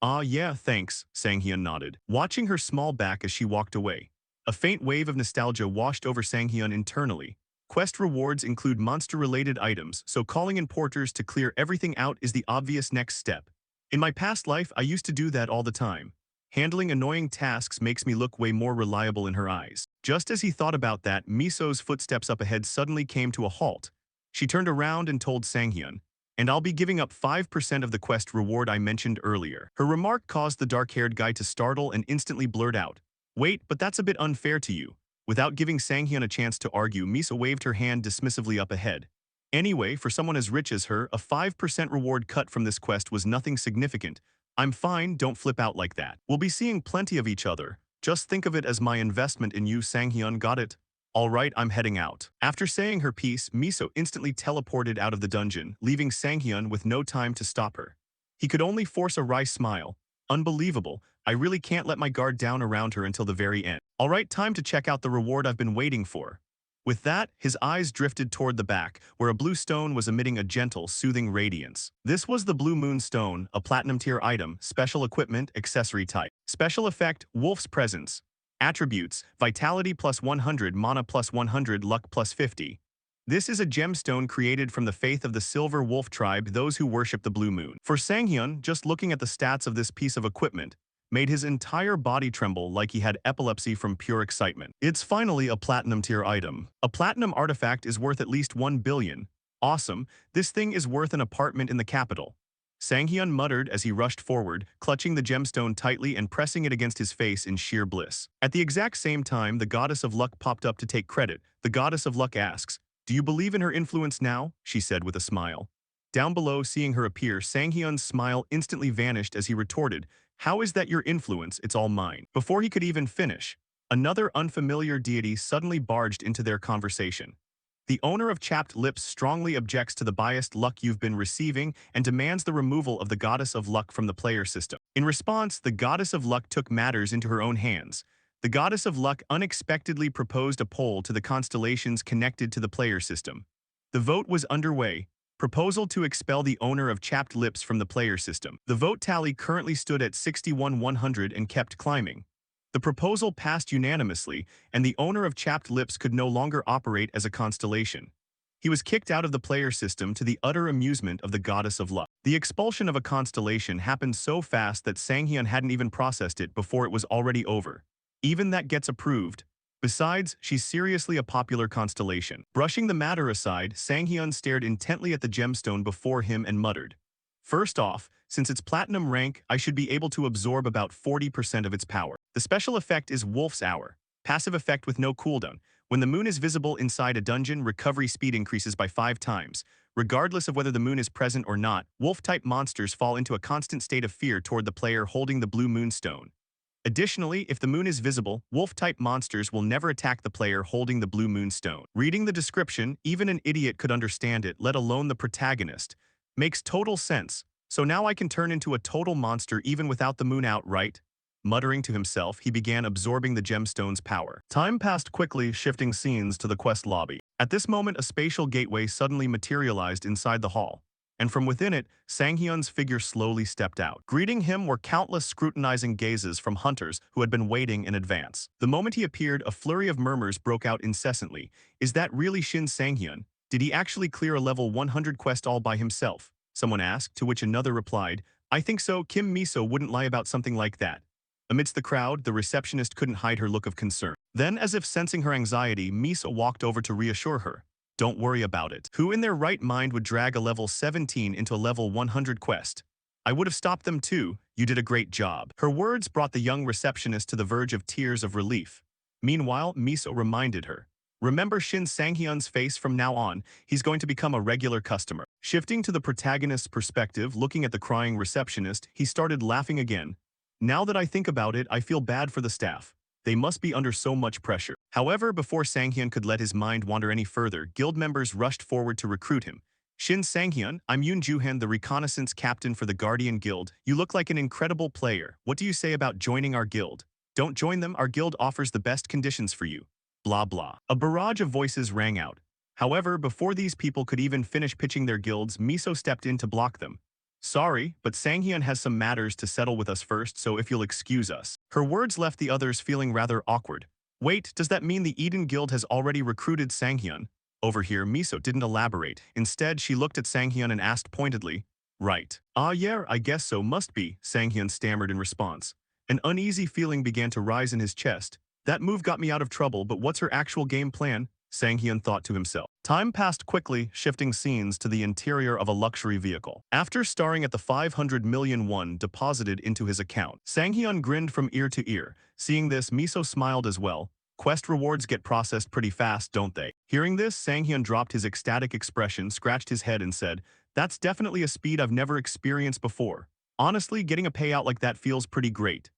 "Ah yeah, thanks," Sanghyun nodded, watching her small back as she walked away. A faint wave of nostalgia washed over Sanghyun internally. Quest rewards include monster-related items, so calling in porters to clear everything out is the obvious next step. In my past life, I used to do that all the time. Handling annoying tasks makes me look way more reliable in her eyes. Just as he thought about that, Miso's footsteps up ahead suddenly came to a halt. She turned around and told Sanghyun, and I'll be giving up 5% of the quest reward I mentioned earlier. Her remark caused the dark-haired guy to startle and instantly blurt out, "Wait, but that's a bit unfair to you." Without giving Sanghyun a chance to argue, Misa waved her hand dismissively up ahead. Anyway, for someone as rich as her, a 5% reward cut from this quest was nothing significant. I'm fine, don't flip out like that. We'll be seeing plenty of each other. Just think of it as my investment in you, Sanghyun, got it? Alright, I'm heading out. After saying her piece, Miso instantly teleported out of the dungeon, leaving Sanghyun with no time to stop her. He could only force a wry smile. Unbelievable, I really can't let my guard down around her until the very end. Alright, time to check out the reward I've been waiting for. With that, his eyes drifted toward the back, where a blue stone was emitting a gentle, soothing radiance. This was the Blue Moon Stone, a platinum-tier item, special equipment, accessory type. Special effect, Wolf's Presence. Attributes, Vitality plus 100, Mana plus 100, Luck plus 50. This is a gemstone created from the faith of the Silver Wolf tribe, those who worship the Blue Moon. For Sanghyun, just looking at the stats of this piece of equipment made his entire body tremble like he had epilepsy from pure excitement. It's finally a platinum-tier item. A platinum artifact is worth at least 1 billion. Awesome, this thing is worth an apartment in the capital. Sanghyun muttered as he rushed forward, clutching the gemstone tightly and pressing it against his face in sheer bliss. At the exact same time, the Goddess of Luck popped up to take credit. The Goddess of Luck asks, "Do you believe in her influence now?" she said with a smile. Down below, seeing her appear, Sanghyun's smile instantly vanished as he retorted, "How is that your influence? It's all mine." Before he could even finish, another unfamiliar deity suddenly barged into their conversation. The owner of Chapped Lips strongly objects to the biased luck you've been receiving and demands the removal of the Goddess of Luck from the player system. In response, the Goddess of Luck took matters into her own hands. The Goddess of Luck unexpectedly proposed a poll to the constellations connected to the player system. The vote was underway. Proposal to expel the owner of Chapped Lips from the player system. The vote tally currently stood at 61-100 and kept climbing. The proposal passed unanimously, and the owner of Chapped Lips could no longer operate as a constellation. He was kicked out of the player system to the utter amusement of the Goddess of Luck. The expulsion of a constellation happened so fast that Sanghyun hadn't even processed it before it was already over. Even that gets approved. Besides, she's seriously a popular constellation. Brushing the matter aside, Sanghyun stared intently at the gemstone before him and muttered, "First off, since it's platinum rank, I should be able to absorb about 40% of its power. The special effect is Wolf's Hour. Passive effect with no cooldown. When the moon is visible inside a dungeon, recovery speed increases by 5 times. Regardless of whether the moon is present or not, wolf-type monsters fall into a constant state of fear toward the player holding the Blue Moon Stone. Additionally, if the moon is visible, wolf-type monsters will never attack the player holding the Blue Moon Stone." Reading the description, even an idiot could understand it, let alone the protagonist. Makes total sense. So now I can turn into a total monster even without the moon out, right? Muttering to himself, he began absorbing the gemstone's power. Time passed quickly, shifting scenes to the quest lobby. At this moment, a spatial gateway suddenly materialized inside the hall, and from within it, Sanghyun's figure slowly stepped out. Greeting him were countless scrutinizing gazes from hunters who had been waiting in advance. The moment he appeared, a flurry of murmurs broke out incessantly. "Is that really Shin Sanghyun? Did he actually clear a level 100 quest all by himself?" someone asked, to which another replied, "I think so, Kim Miso wouldn't lie about something like that." Amidst the crowd, the receptionist couldn't hide her look of concern. Then, as if sensing her anxiety, Miso walked over to reassure her. "Don't worry about it. Who in their right mind would drag a level 17 into a level 100 quest? I would have stopped them too. You did a great job." Her words brought the young receptionist to the verge of tears of relief. Meanwhile, Miso reminded her, "Remember Shin Sanghyun's face from now on, he's going to become a regular customer." Shifting to the protagonist's perspective, looking at the crying receptionist, he started laughing again. "Now that I think about it, I feel bad for the staff. They must be under so much pressure." However, before Sanghyun could let his mind wander any further, guild members rushed forward to recruit him. "Shin Sanghyun, I'm Yoon Juhan, the reconnaissance captain for the Guardian Guild. You look like an incredible player. What do you say about joining our guild? Don't join them, our guild offers the best conditions for you." Blah blah. A barrage of voices rang out. However, before these people could even finish pitching their guilds, Miso stepped in to block them. "Sorry, but Sanghyun has some matters to settle with us first, so if you'll excuse us." Her words left the others feeling rather awkward. "Wait, does that mean the Eden Guild has already recruited Sanghyun?" Over here, Miso didn't elaborate. Instead, she looked at Sanghyun and asked pointedly, "Right. Ah yeah, I guess so, must be," Sanghyun stammered in response. An uneasy feeling began to rise in his chest. "That move got me out of trouble, but what's her actual game plan?" Sang-hyun thought to himself. Time passed quickly, shifting scenes to the interior of a luxury vehicle. After staring at the 500 million won deposited into his account, Sang-hyun grinned from ear to ear. Seeing this, Miso smiled as well. Quest rewards get processed pretty fast, don't they? Hearing this, Sang-hyun dropped his ecstatic expression, scratched his head and said, "That's definitely a speed I've never experienced before. Honestly, getting a payout like that feels pretty great."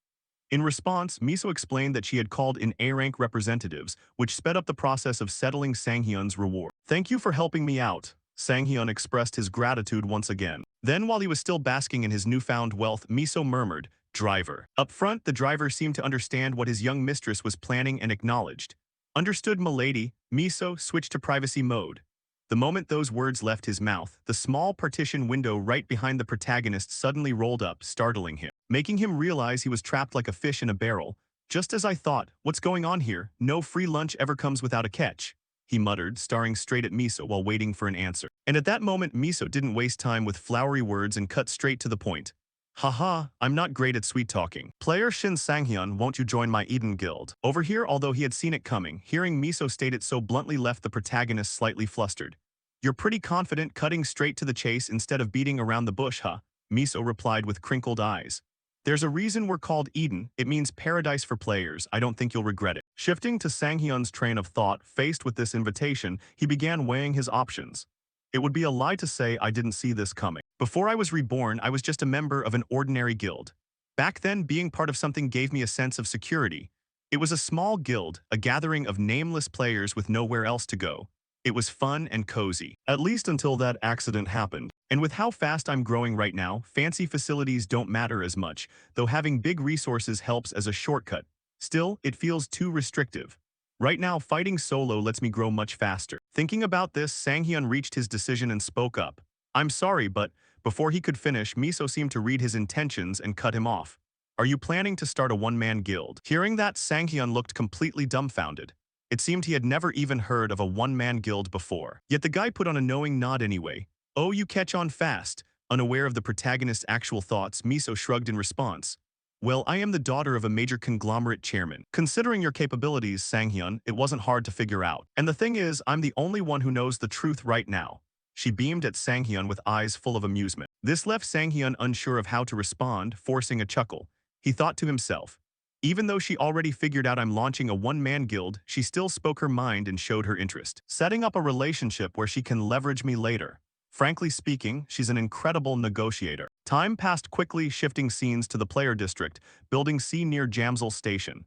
In response, Miso explained that she had called in A-rank representatives, which sped up the process of settling Sang-hyun's reward. "Thank you for helping me out." Sang-hyun expressed his gratitude once again. Then, while he was still basking in his newfound wealth, Miso murmured, "Driver." Up front, the driver seemed to understand what his young mistress was planning and acknowledged. "Understood, milady." Miso switched to privacy mode. The moment those words left his mouth, the small partition window right behind the protagonist suddenly rolled up, startling him, making him realize he was trapped like a fish in a barrel. "Just as I thought, what's going on here? No free lunch ever comes without a catch," he muttered, staring straight at Miso while waiting for an answer. And at that moment, Miso didn't waste time with flowery words and cut straight to the point. "Haha, I'm not great at sweet-talking. Player Shin Sang-hyun, won't you join my Eden Guild?" Over here, although he had seen it coming, hearing Miso state it so bluntly left the protagonist slightly flustered. "You're pretty confident, cutting straight to the chase instead of beating around the bush, huh?" Miso replied with crinkled eyes. "There's a reason we're called Eden. It means paradise for players. I don't think you'll regret it." Shifting to Sang-hyun's train of thought, faced with this invitation, he began weighing his options. It would be a lie to say I didn't see this coming. Before I was reborn, I was just a member of an ordinary guild. Back then, being part of something gave me a sense of security. It was a small guild, a gathering of nameless players with nowhere else to go. It was fun and cozy, at least until that accident happened. And with how fast I'm growing right now, fancy facilities don't matter as much, though having big resources helps as a shortcut. Still, it feels too restrictive. Right now, fighting solo lets me grow much faster. Thinking about this, Sang-hyun reached his decision and spoke up. "I'm sorry, but..." Before he could finish, Miso seemed to read his intentions and cut him off. "Are you planning to start a one-man guild?" Hearing that, Sang-hyun looked completely dumbfounded. It seemed he had never even heard of a one-man guild before. Yet the guy put on a knowing nod anyway. "Oh, you catch on fast." Unaware of the protagonist's actual thoughts, Miso shrugged in response. "Well, I am the daughter of a major conglomerate chairman. Considering your capabilities, Sang-hyun, it wasn't hard to figure out. And the thing is, I'm the only one who knows the truth right now." She beamed at Sang-hyun with eyes full of amusement. This left Sang-hyun unsure of how to respond, forcing a chuckle. He thought to himself, even though she already figured out I'm launching a one-man guild, she still spoke her mind and showed her interest. Setting up a relationship where she can leverage me later. Frankly speaking, she's an incredible negotiator. Time passed quickly, shifting scenes to the player district, building C near Jamsil Station.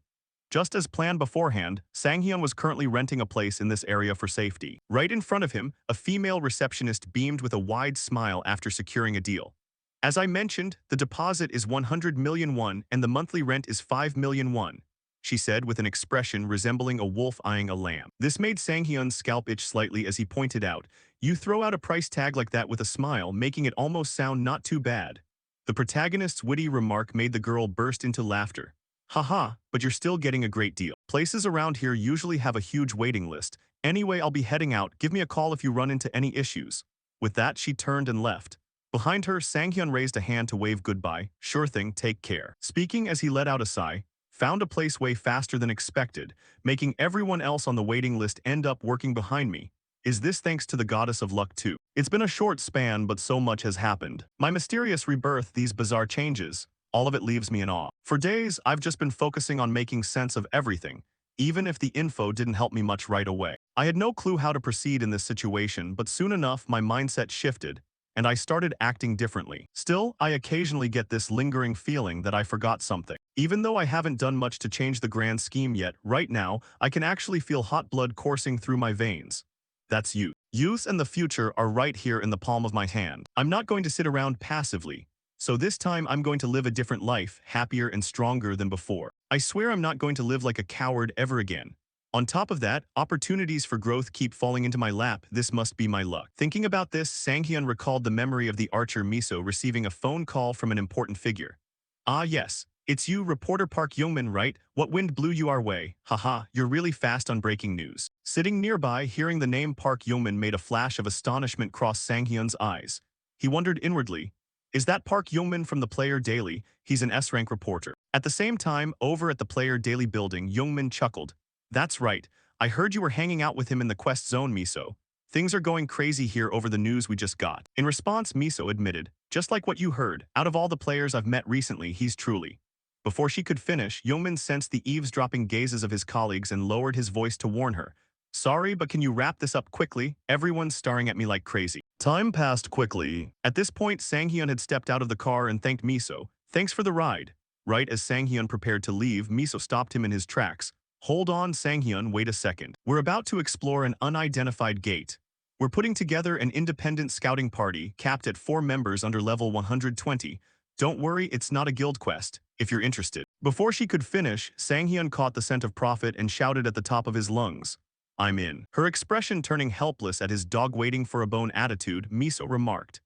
Just as planned beforehand, Sang-hyun was currently renting a place in this area for safety. Right in front of him, a female receptionist beamed with a wide smile after securing a deal. "As I mentioned, the deposit is 100 million won and the monthly rent is 5 million won," she said with an expression resembling a wolf eyeing a lamb. This made Sang-hyun's scalp itch slightly as he pointed out, "You throw out a price tag like that with a smile, making it almost sound not too bad." The protagonist's witty remark made the girl burst into laughter. "Haha, but you're still getting a great deal. Places around here usually have a huge waiting list. Anyway, I'll be heading out. Give me a call if you run into any issues." With that, she turned and left. Behind her, Sang-hyun raised a hand to wave goodbye. "Sure thing, take care." Speaking as he let out a sigh, "Found a place way faster than expected, making everyone else on the waiting list end up working behind me. Is this thanks to the goddess of luck too? It's been a short span, but so much has happened. My mysterious rebirth, these bizarre changes, all of it leaves me in awe. For days, I've just been focusing on making sense of everything, even if the info didn't help me much right away. I had no clue how to proceed in this situation, but soon enough my mindset shifted, and I started acting differently. Still, I occasionally get this lingering feeling that I forgot something. Even though I haven't done much to change the grand scheme yet, right now, I can actually feel hot blood coursing through my veins. That's youth. Youth and the future are right here in the palm of my hand. I'm not going to sit around passively. So this time I'm going to live a different life, happier and stronger than before. I swear I'm not going to live like a coward ever again. On top of that, opportunities for growth keep falling into my lap. This must be my luck. Thinking about this, Sang-hyun recalled the memory of the archer Miso receiving a phone call from an important figure. "Ah yes, it's you, reporter Park Youngmin, right? What wind blew you our way? Haha, you're really fast on breaking news." Sitting nearby, hearing the name Park Youngmin made a flash of astonishment cross Sang-hyun's eyes. He wondered inwardly, is that Park Youngmin from the Player Daily? He's an S-rank reporter. At the same time, over at the Player Daily building, Youngmin chuckled. "That's right. I heard you were hanging out with him in the quest zone, Miso. Things are going crazy here over the news we just got. In response, Miso admitted, just like what you heard, out of all the players I've met recently, he's truly. Before she could finish, Youngmin sensed the eavesdropping gazes of his colleagues and lowered his voice to warn her. Sorry, but can you wrap this up quickly? Everyone's staring at me like crazy. Time passed quickly. At this point, Sanghyun had stepped out of the car and thanked Miso. Thanks for the ride. Right as Sanghyun prepared to leave, Miso stopped him in his tracks. Hold on, Sanghyun, wait a second. We're about to explore an unidentified gate. We're putting together an independent scouting party, capped at 4 members under level 120. Don't worry, it's not a guild quest, if you're interested. Before she could finish, Sanghyun caught the scent of profit and shouted at the top of his lungs. I'm in. Her expression turning helpless at his dog waiting for a bone attitude, Miso remarked.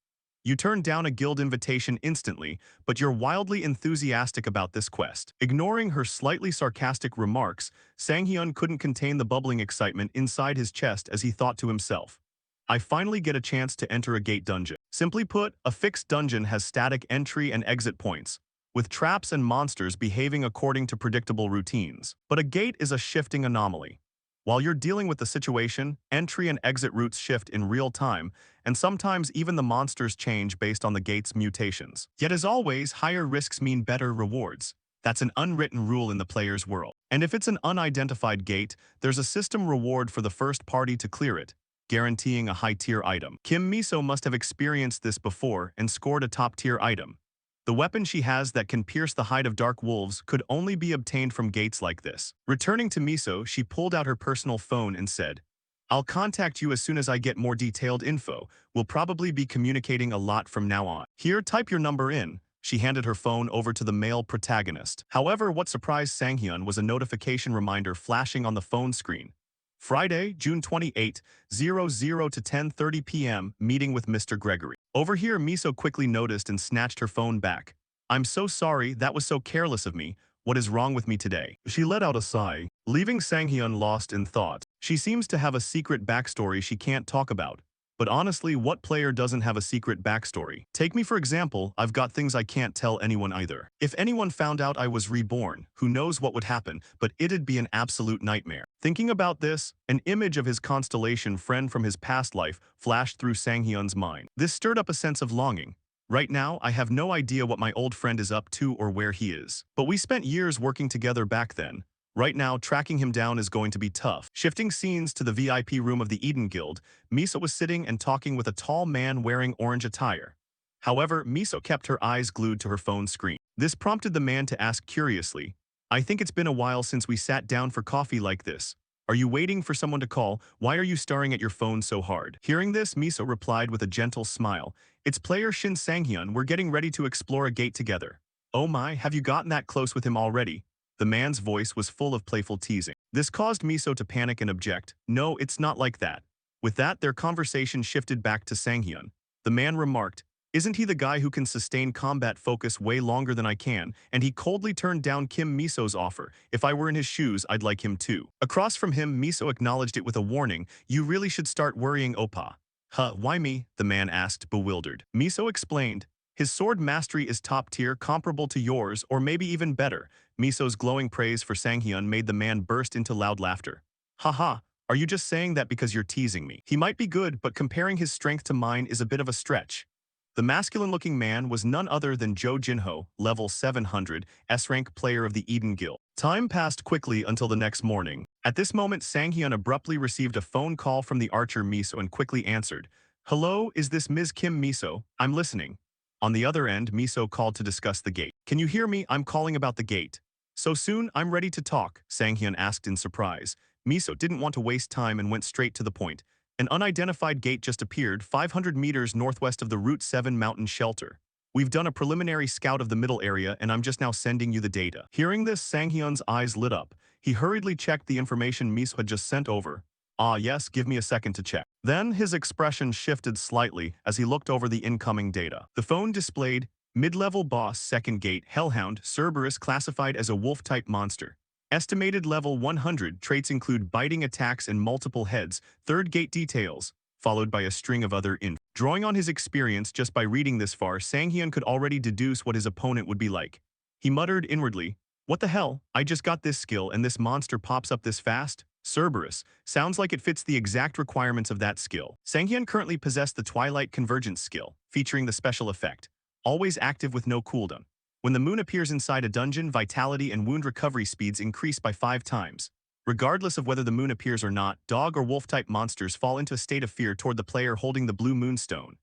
You turned down a guild invitation instantly, but you're wildly enthusiastic about this quest. Ignoring her slightly sarcastic remarks, Sanghyun couldn't contain the bubbling excitement inside his chest as he thought to himself. I finally get a chance to enter a gate dungeon. Simply put, a fixed dungeon has static entry and exit points, with traps and monsters behaving according to predictable routines. But a gate is a shifting anomaly. While you're dealing with the situation, entry and exit routes shift in real time, and sometimes even the monsters change based on the gate's mutations. Yet as always, higher risks mean better rewards. That's an unwritten rule in the player's world. And if it's an unidentified gate, there's a system reward for the first party to clear it, guaranteeing a high-tier item. Kim Miso must have experienced this before and scored a top-tier item. The weapon she has that can pierce the hide of dark wolves could only be obtained from gates like this. Returning to Miso, she pulled out her personal phone and said, I'll contact you as soon as I get more detailed info. We'll probably be communicating a lot from now on. Here, type your number in. She handed her phone over to the male protagonist. However, what surprised Sanghyun was a notification reminder flashing on the phone screen. Friday, June 28, 00 to 10:30 p.m., meeting with Mr. Gregory. Over here, Miso quickly noticed and snatched her phone back. I'm so sorry, that was so careless of me. What is wrong with me today? She let out a sigh, leaving Sanghyun lost in thought. She seems to have a secret backstory she can't talk about. But honestly, what player doesn't have a secret backstory? Take me for example, I've got things I can't tell anyone either. If anyone found out I was reborn, who knows what would happen, but it'd be an absolute nightmare. Thinking about this, an image of his constellation friend from his past life flashed through Sanghyun's mind. This stirred up a sense of longing. Right now, I have no idea what my old friend is up to or where he is. But we spent years working together back then. Right now, tracking him down is going to be tough. Shifting scenes to the VIP room of the Eden Guild, Miso was sitting and talking with a tall man wearing orange attire. However, Miso kept her eyes glued to her phone screen. This prompted the man to ask curiously, I think it's been a while since we sat down for coffee like this. Are you waiting for someone to call? Why are you staring at your phone so hard? Hearing this, Miso replied with a gentle smile. It's player Shin Sanghyun, we're getting ready to explore a gate together. Oh my, have you gotten that close with him already? The man's voice was full of playful teasing. This caused Miso to panic and object. No, it's not like that. With that, their conversation shifted back to Sanghyun. The man remarked, isn't he the guy who can sustain combat focus way longer than I can? And he coldly turned down Kim Miso's offer. If I were in his shoes, I'd like him too. Across from him, Miso acknowledged it with a warning. You really should start worrying Oppa. Huh, why me? The man asked, bewildered. Miso explained. His sword mastery is top tier, comparable to yours, or maybe even better. Miso's glowing praise for Sanghyun made the man burst into loud laughter. Haha, are you just saying that because you're teasing me? He might be good, but comparing his strength to mine is a bit of a stretch. The masculine-looking man was none other than Jo Jinho, level 700, S-rank player of the Eden Guild. Time passed quickly until the next morning. At this moment, Sanghyun abruptly received a phone call from the archer Miso and quickly answered. Hello, is this Ms. Kim Miso? I'm listening. On the other end, Miso called to discuss the gate. Can you hear me? I'm calling about the gate. So soon, I'm ready to talk, Sanghyun asked in surprise. Miso didn't want to waste time and went straight to the point. An unidentified gate just appeared 500 meters northwest of the Route 7 mountain shelter. We've done a preliminary scout of the middle area and I'm just now sending you the data. Hearing this, Sanghyun's eyes lit up. He hurriedly checked the information Miso had just sent over. Ah yes, give me a second to check. Then his expression shifted slightly as he looked over the incoming data. The phone displayed, mid-level boss, second gate, Hellhound, Cerberus classified as a wolf-type monster. Estimated level 100, traits include biting attacks and multiple heads, third gate details, followed by a string of other info. Drawing on his experience just by reading this far, Sanghyun could already deduce what his opponent would be like. He muttered inwardly, what the hell, I just got this skill and this monster pops up this fast? Cerberus. Sounds like it fits the exact requirements of that skill. Sanghyun currently possessed the Twilight Convergence skill, featuring the special effect. Always active with no cooldown. When the moon appears inside a dungeon, vitality and wound recovery speeds increase by 5 times. Regardless of whether the moon appears or not, dog or wolf-type monsters fall into a state of fear toward the player holding the blue moonstone.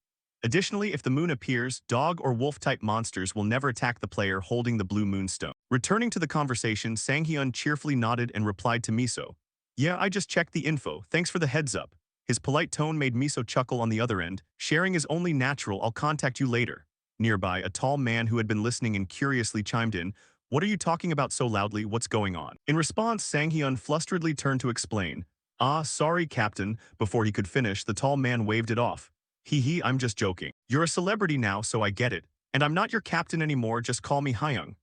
Additionally, if the moon appears, dog or wolf-type monsters will never attack the player holding the blue moonstone. Returning to the conversation, Sanghyun cheerfully nodded and replied to Miso. Yeah, I just checked the info, thanks for the heads up. His polite tone made Miso chuckle on the other end. Sharing is only natural, I'll contact you later. Nearby, a tall man who had been listening and curiously chimed in, what are you talking about so loudly, what's going on? In response, Sanghyun flusteredly turned to explain. Ah, sorry, Captain. Before he could finish, the tall man waved it off. Hee hee, I'm just joking. You're a celebrity now, so I get it. And I'm not your captain anymore, just call me Hyung.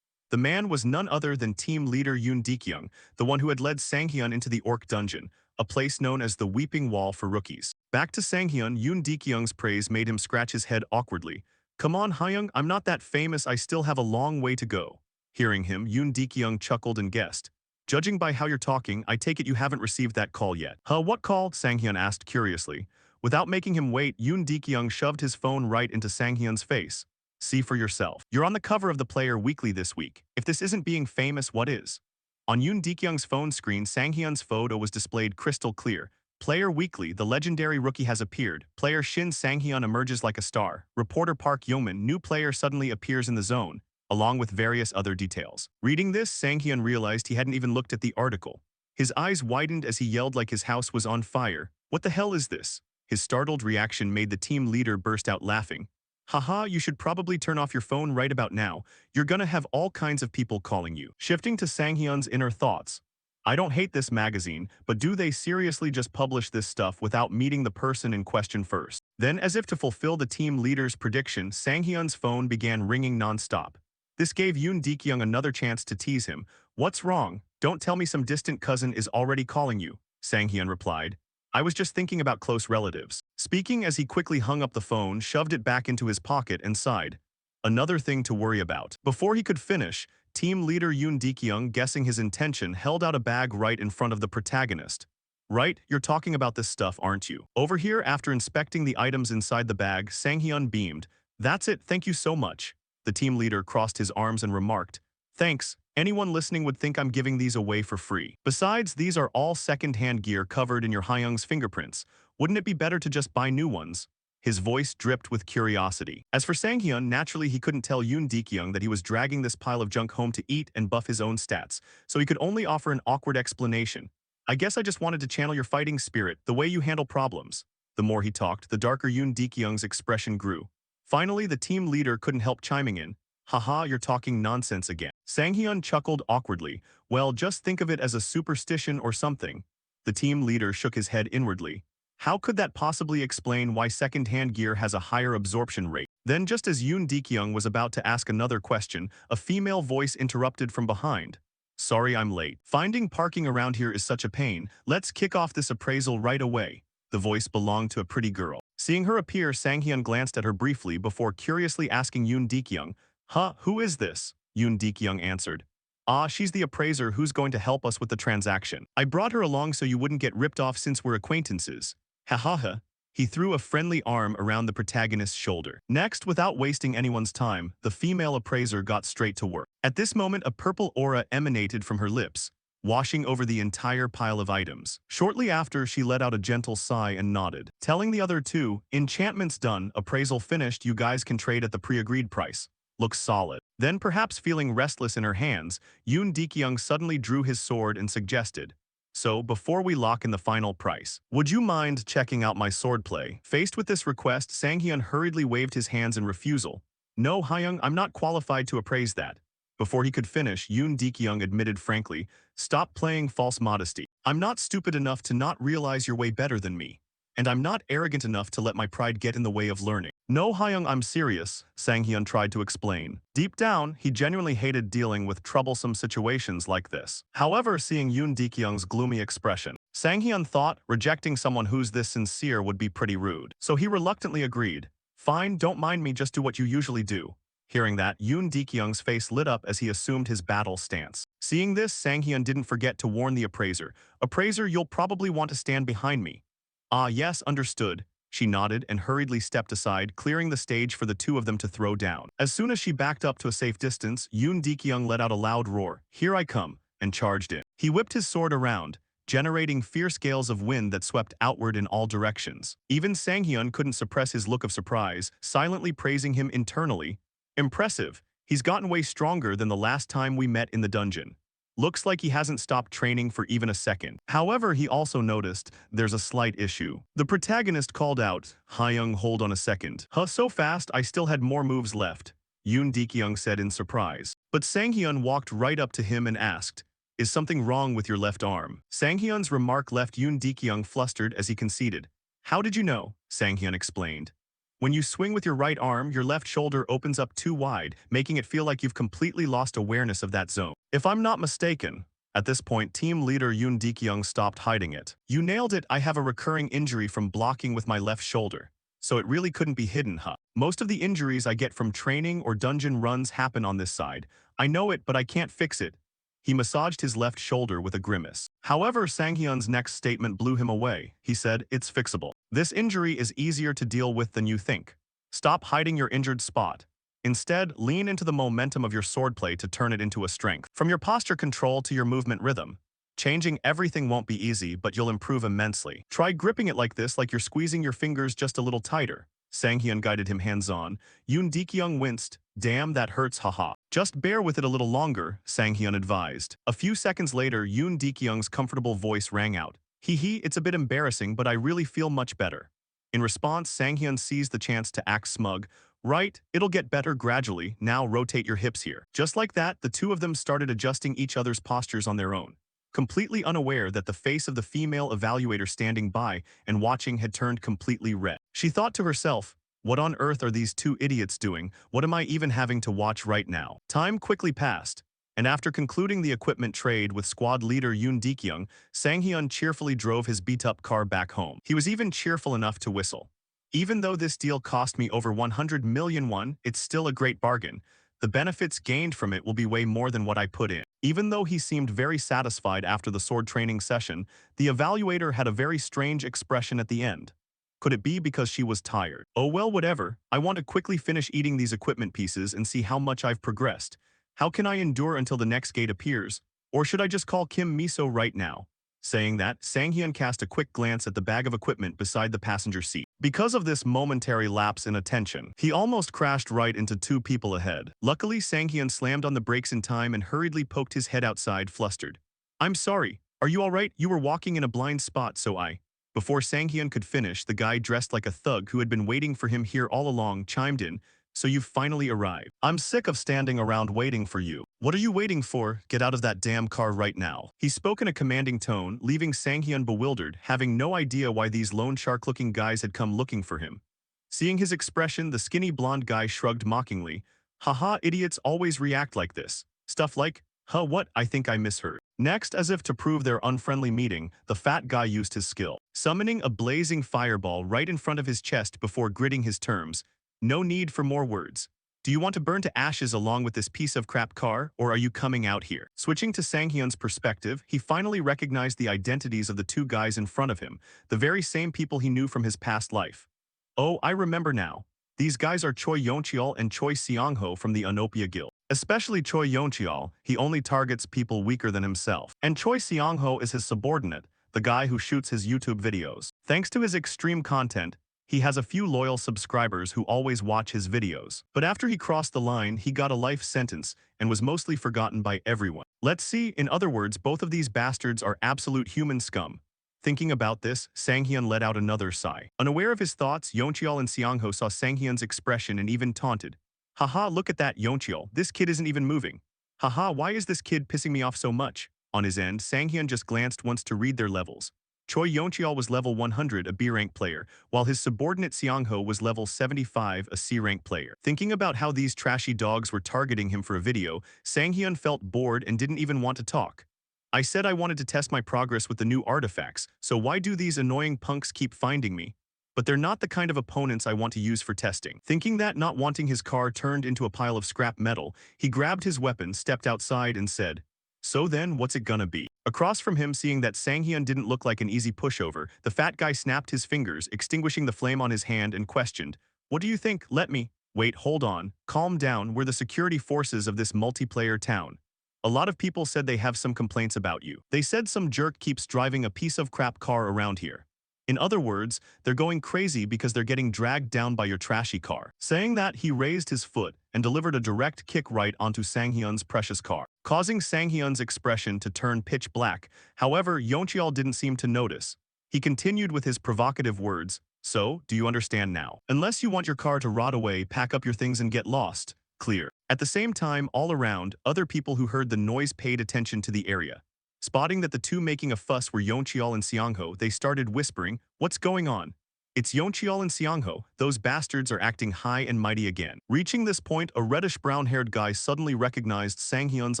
The man was none other than team leader Yoon Dekyung, the one who had led Sanghyun into the Orc Dungeon, a place known as the Weeping Wall for rookies. Back to Sanghyun, Yoon Dekyung's praise made him scratch his head awkwardly. Come on, Hyung, I'm not that famous, I still have a long way to go. Hearing him, Yoon Dekyung chuckled and guessed. Judging by how you're talking, I take it you haven't received that call yet. Huh, what call? Sanghyun asked curiously. Without making him wait, Yoon Dekyung shoved his phone right into Sanghyun's face. See for yourself. You're on the cover of the Player Weekly this week. If this isn't being famous, what is? On Yoon Dekyung's phone screen, Sanghyun's photo was displayed crystal clear. Player Weekly, the legendary rookie has appeared. Player Shin Sanghyun emerges like a star. Reporter Park Yeoman, new player suddenly appears in the zone, along with various other details. Reading this, Sanghyun realized he hadn't even looked at the article. His eyes widened as he yelled like his house was on fire. What the hell is this? His startled reaction made the team leader burst out laughing. Haha, you should probably turn off your phone right about now. You're gonna have all kinds of people calling you. Shifting to Sanghyun's inner thoughts. I don't hate this magazine, but do they seriously just publish this stuff without meeting the person in question first? Then, as if to fulfill the team leader's prediction, Sanghyun's phone began ringing non-stop. This gave Yoon Dekyung another chance to tease him. What's wrong? Don't tell me some distant cousin is already calling you, Sanghyun replied. I was just thinking about close relatives. Speaking as he quickly hung up the phone, shoved it back into his pocket and sighed. Another thing to worry about. Before he could finish, team leader Yoon Dekyung, guessing his intention, held out a bag right in front of the protagonist. Right, you're talking about this stuff, aren't you? Over here, after inspecting the items inside the bag, Sanghyun beamed. That's it, thank you so much. The team leader crossed his arms and remarked, thanks. Anyone listening would think I'm giving these away for free. Besides, these are all second-hand gear covered in your Hyung's fingerprints. Wouldn't it be better to just buy new ones? His voice dripped with curiosity. As for Sanghyun, naturally he couldn't tell Yoon Dekyung that he was dragging this pile of junk home to eat and buff his own stats, so he could only offer an awkward explanation. I guess I just wanted to channel your fighting spirit, the way you handle problems. The more he talked, the darker Yoon Dekyung's expression grew. Finally, the team leader couldn't help chiming in. Haha, you're talking nonsense again. Sanghyun chuckled awkwardly. Well, just think of it as a superstition or something. The team leader shook his head inwardly. How could that possibly explain why second-hand gear has a higher absorption rate? Then, just as Yoon Dekyung was about to ask another question, a female voice interrupted from behind. Sorry I'm late. Finding parking around here is such a pain. Let's kick off this appraisal right away. The voice belonged to a pretty girl. Seeing her appear, Sanghyun glanced at her briefly before curiously asking Yoon Dekyung, Huh, who is this? Yoon Dekyung answered. Ah, she's the appraiser who's going to help us with the transaction. I brought her along so you wouldn't get ripped off since we're acquaintances. Ha ha ha. He threw a friendly arm around the protagonist's shoulder. Next, without wasting anyone's time, the female appraiser got straight to work. At this moment, a purple aura emanated from her lips, washing over the entire pile of items. Shortly after, she let out a gentle sigh and nodded, telling the other two, enchantment's done, appraisal finished, you guys can trade at the pre-agreed price. Looks solid. Then, perhaps feeling restless in her hands, Yoon Dekyung suddenly drew his sword and suggested, so, before we lock in the final price, would you mind checking out my swordplay? Faced with this request, Sanghyun hurriedly waved his hands in refusal. No, Hyung, I'm not qualified to appraise that. Before he could finish, Yoon Dekyung admitted frankly, stop playing false modesty. I'm not stupid enough to not realize you're way better than me. And I'm not arrogant enough to let my pride get in the way of learning. No, Hyung, I'm serious, Sanghyun tried to explain. Deep down, he genuinely hated dealing with troublesome situations like this. However, seeing Yoon Dekyung's gloomy expression, Sanghyun thought rejecting someone who's this sincere would be pretty rude. So he reluctantly agreed. Fine, don't mind me, just do what you usually do. Hearing that, Yoon Dekyung's face lit up as he assumed his battle stance. Seeing this, Sang-hyun didn't forget to warn the appraiser. Appraiser, you'll probably want to stand behind me. Ah, yes, understood. She nodded and hurriedly stepped aside, clearing the stage for the two of them to throw down. As soon as she backed up to a safe distance, Yoon Dekyung let out a loud roar, "Here I come," and charged in. He whipped his sword around, generating fierce gales of wind that swept outward in all directions. Even Sang-hyun couldn't suppress his look of surprise, silently praising him internally. Impressive. He's gotten way stronger than the last time we met in the dungeon. Looks like he hasn't stopped training for even a second. However, he also noticed there's a slight issue. The protagonist called out, "Hayoung, hold on a second." Huh, so fast I still had more moves left, Yoon Dekyung said in surprise. But Sang-hyun walked right up to him and asked, "Is something wrong with your left arm?" Sang-hyun's remark left Yoon Dekyung flustered as he conceded. "How did you know?" Sang-hyun explained. "When you swing with your right arm, your left shoulder opens up too wide, making it feel like you've completely lost awareness of that zone. If I'm not mistaken." At this point, team leader Yoon Dekyung stopped hiding it. "You nailed it. I have a recurring injury from blocking with my left shoulder. So it really couldn't be hidden, huh? Most of the injuries I get from training or dungeon runs happen on this side. I know it, but I can't fix it." He massaged his left shoulder with a grimace. However, Sang-hyun's next statement blew him away. He said, "It's fixable. This injury is easier to deal with than you think. Stop hiding your injured spot. Instead, lean into the momentum of your swordplay to turn it into a strength. From your posture control to your movement rhythm. Changing everything won't be easy, but you'll improve immensely. Try gripping it like this, like you're squeezing your fingers just a little tighter." Sang-hyun guided him hands-on. Yoon Dekyung winced. "Damn, that hurts, haha." "Just bear with it a little longer," Sang-hyun advised. A few seconds later, Yoon Dekyung's comfortable voice rang out. "Hee hee, it's a bit embarrassing, but I really feel much better." In response, Sang-hyun seized the chance to act smug. "Right, it'll get better gradually. Now rotate your hips here." Just like that, the two of them started adjusting each other's postures on their own, completely unaware that the face of the female evaluator standing by and watching had turned completely red. She thought to herself, "What on earth are these two idiots doing? What am I even having to watch right now?" Time quickly passed, and after concluding the equipment trade with squad leader Yoon Dekyung, Sang-hyun cheerfully drove his beat-up car back home. He was even cheerful enough to whistle. "Even though this deal cost me over 100 million won, it's still a great bargain. The benefits gained from it will be way more than what I put in." Even though he seemed very satisfied after the sword training session, the evaluator had a very strange expression at the end. Could it be because she was tired? "Oh well, whatever. I want to quickly finish eating these equipment pieces and see how much I've progressed. How can I endure until the next gate appears? Or should I just call Kim Miso right now?" Saying that, Sang-hyun cast a quick glance at the bag of equipment beside the passenger seat. Because of this momentary lapse in attention, he almost crashed right into two people ahead. Luckily, Sang-hyun slammed on the brakes in time and hurriedly poked his head outside, flustered. "I'm sorry. Are you alright? You were walking in a blind spot, so I..." Before Sang-hyun could finish, the guy dressed like a thug who had been waiting for him here all along chimed in, "So you've finally arrived. I'm sick of standing around waiting for you. What are you waiting for? Get out of that damn car right now." He spoke in a commanding tone, leaving Sang-hyun bewildered, having no idea why these loan shark-looking guys had come looking for him. Seeing his expression, the skinny blonde guy shrugged mockingly. "Haha, idiots always react like this. Stuff like, huh, what, I think I misheard." Next, as if to prove their unfriendly meeting, the fat guy used his skill, summoning a blazing fireball right in front of his chest before gritting his terms. "No need for more words. Do you want to burn to ashes along with this piece of crap car, or are you coming out here?" Switching to Sang-hyun's perspective, he finally recognized the identities of the two guys in front of him, the very same people he knew from his past life. "Oh, I remember now. These guys are Choi Yeoncheol and Choi Seong-ho from the Onopia Guild. Especially Choi Yeoncheol, he only targets people weaker than himself. And Choi Seong-ho is his subordinate, the guy who shoots his YouTube videos. Thanks to his extreme content, he has a few loyal subscribers who always watch his videos. But after he crossed the line, he got a life sentence and was mostly forgotten by everyone. Let's see, in other words, both of these bastards are absolute human scum." Thinking about this, Sang-hyun let out another sigh. Unaware of his thoughts, Yeoncheol and Seong-ho saw Sang-hyun's expression and even taunted. "Haha, look at that, Yeoncheol. This kid isn't even moving. Haha, why is this kid pissing me off so much?" On his end, Sang-hyun just glanced once to read their levels. Choi Yeoncheol was level 100, a B-rank player, while his subordinate Seong-ho was level 75, a C-rank player. Thinking about how these trashy dogs were targeting him for a video, Sang-hyun felt bored and didn't even want to talk. "I said I wanted to test my progress with the new artifacts, so why do these annoying punks keep finding me?" but they're not the kind of opponents I want to use for testing. Thinking that not wanting his car turned into a pile of scrap metal, he grabbed his weapon, stepped outside, and said, "So then, what's it gonna be?" Across from him, seeing that Sanghyun didn't look like an easy pushover, the fat guy snapped his fingers, extinguishing the flame on his hand, and questioned, "What do you think? Let me—" "Wait, hold on. Calm down. We're the security forces of this multiplayer town. A lot of people said they have some complaints about you. They said some jerk keeps driving a piece of crap car around here. In other words, they're going crazy because they're getting dragged down by your trashy car." Saying that, he raised his foot and delivered a direct kick right onto Sanghyun's precious car, causing Sanghyun's expression to turn pitch black. However, Yeoncheol didn't seem to notice. He continued with his provocative words, "So, do you understand now? Unless you want your car to rot away, pack up your things and get lost. Clear." At the same time, all around, other people who heard the noise paid attention to the area. Spotting that the two making a fuss were Yeoncheol and Seongho, they started whispering, "What's going on? It's Yeoncheol and Seongho. Those bastards are acting high and mighty again." Reaching this point, a reddish-brown-haired guy suddenly recognized Sanghyun's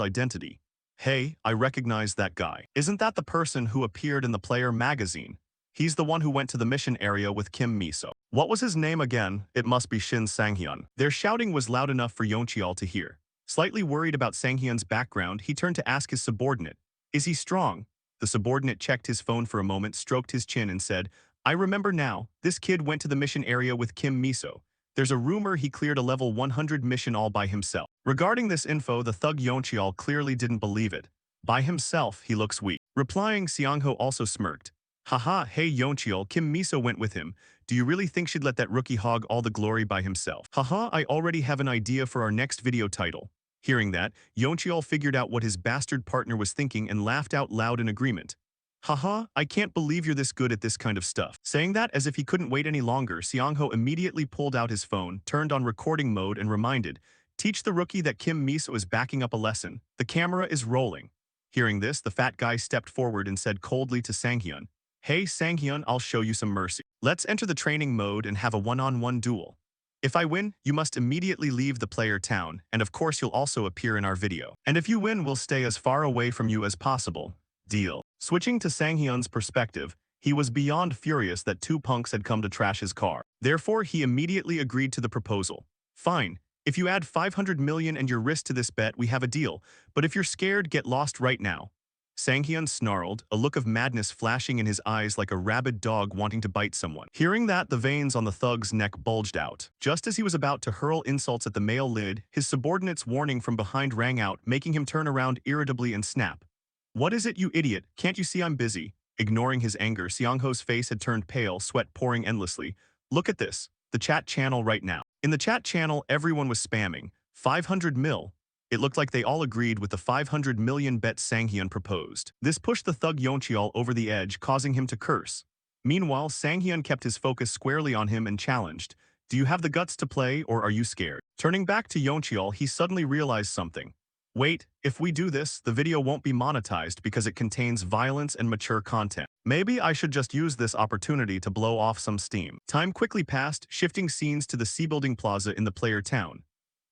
identity. "Hey, I recognize that guy. Isn't that the person who appeared in the Player magazine? He's the one who went to the mission area with Kim Miso. What was his name again? It must be Shin Sanghyun." Their shouting was loud enough for Yeoncheol to hear. Slightly worried about Sanghyun's background, he turned to ask his subordinate, "Is he strong?" The subordinate checked his phone for a moment, stroked his chin, and said, "I remember now. This kid went to the mission area with Kim Miso. There's a rumor he cleared a level 100 mission all by himself." Regarding this info, the thug Yeoncheol clearly didn't believe it. "By himself, he looks weak." Replying, Seongho also smirked. "Haha, hey Yeoncheol, Kim Miso went with him. Do you really think she'd let that rookie hog all the glory by himself?" "Haha, I already have an idea for our next video title." Hearing that, Yeoncheol figured out what his bastard partner was thinking and laughed out loud in agreement. "Haha, I can't believe you're this good at this kind of stuff." Saying that as if he couldn't wait any longer, Seongho immediately pulled out his phone, turned on recording mode, and reminded, "Teach the rookie that Kim Miso is backing up a lesson. The camera is rolling." Hearing this, the fat guy stepped forward and said coldly to Sanghyun, "Hey Sanghyun, I'll show you some mercy. Let's enter the training mode and have a one-on-one duel. If I win, you must immediately leave the player town, and of course you'll also appear in our video. And if you win, we'll stay as far away from you as possible. Deal." Switching to Sanghyun's perspective, he was beyond furious that two punks had come to trash his car. Therefore, he immediately agreed to the proposal. "Fine. If you add 500 million and your wrist to this bet, we have a deal. But if you're scared, get lost right now." Sanghyun snarled, a look of madness flashing in his eyes like a rabid dog wanting to bite someone. Hearing that, the veins on the thug's neck bulged out. Just as he was about to hurl insults at the male lid, his subordinate's warning from behind rang out, making him turn around irritably and snap, "What is it, you idiot? Can't you see I'm busy?" Ignoring his anger, Seongho's face had turned pale, sweat pouring endlessly. "Look at this. The chat channel right now." In the chat channel, everyone was spamming, 500 mil. It looked like they all agreed with the 500 million bet Sanghyun proposed. This pushed the thug Yeoncheol over the edge, causing him to curse. Meanwhile, Sanghyun kept his focus squarely on him and challenged, "Do you have the guts to play, or are you scared?" Turning back to Yeoncheol, he suddenly realized something. "Wait, if we do this, the video won't be monetized because it contains violence and mature content. Maybe I should just use this opportunity to blow off some steam." Time quickly passed, shifting scenes to the C-building plaza in the player town.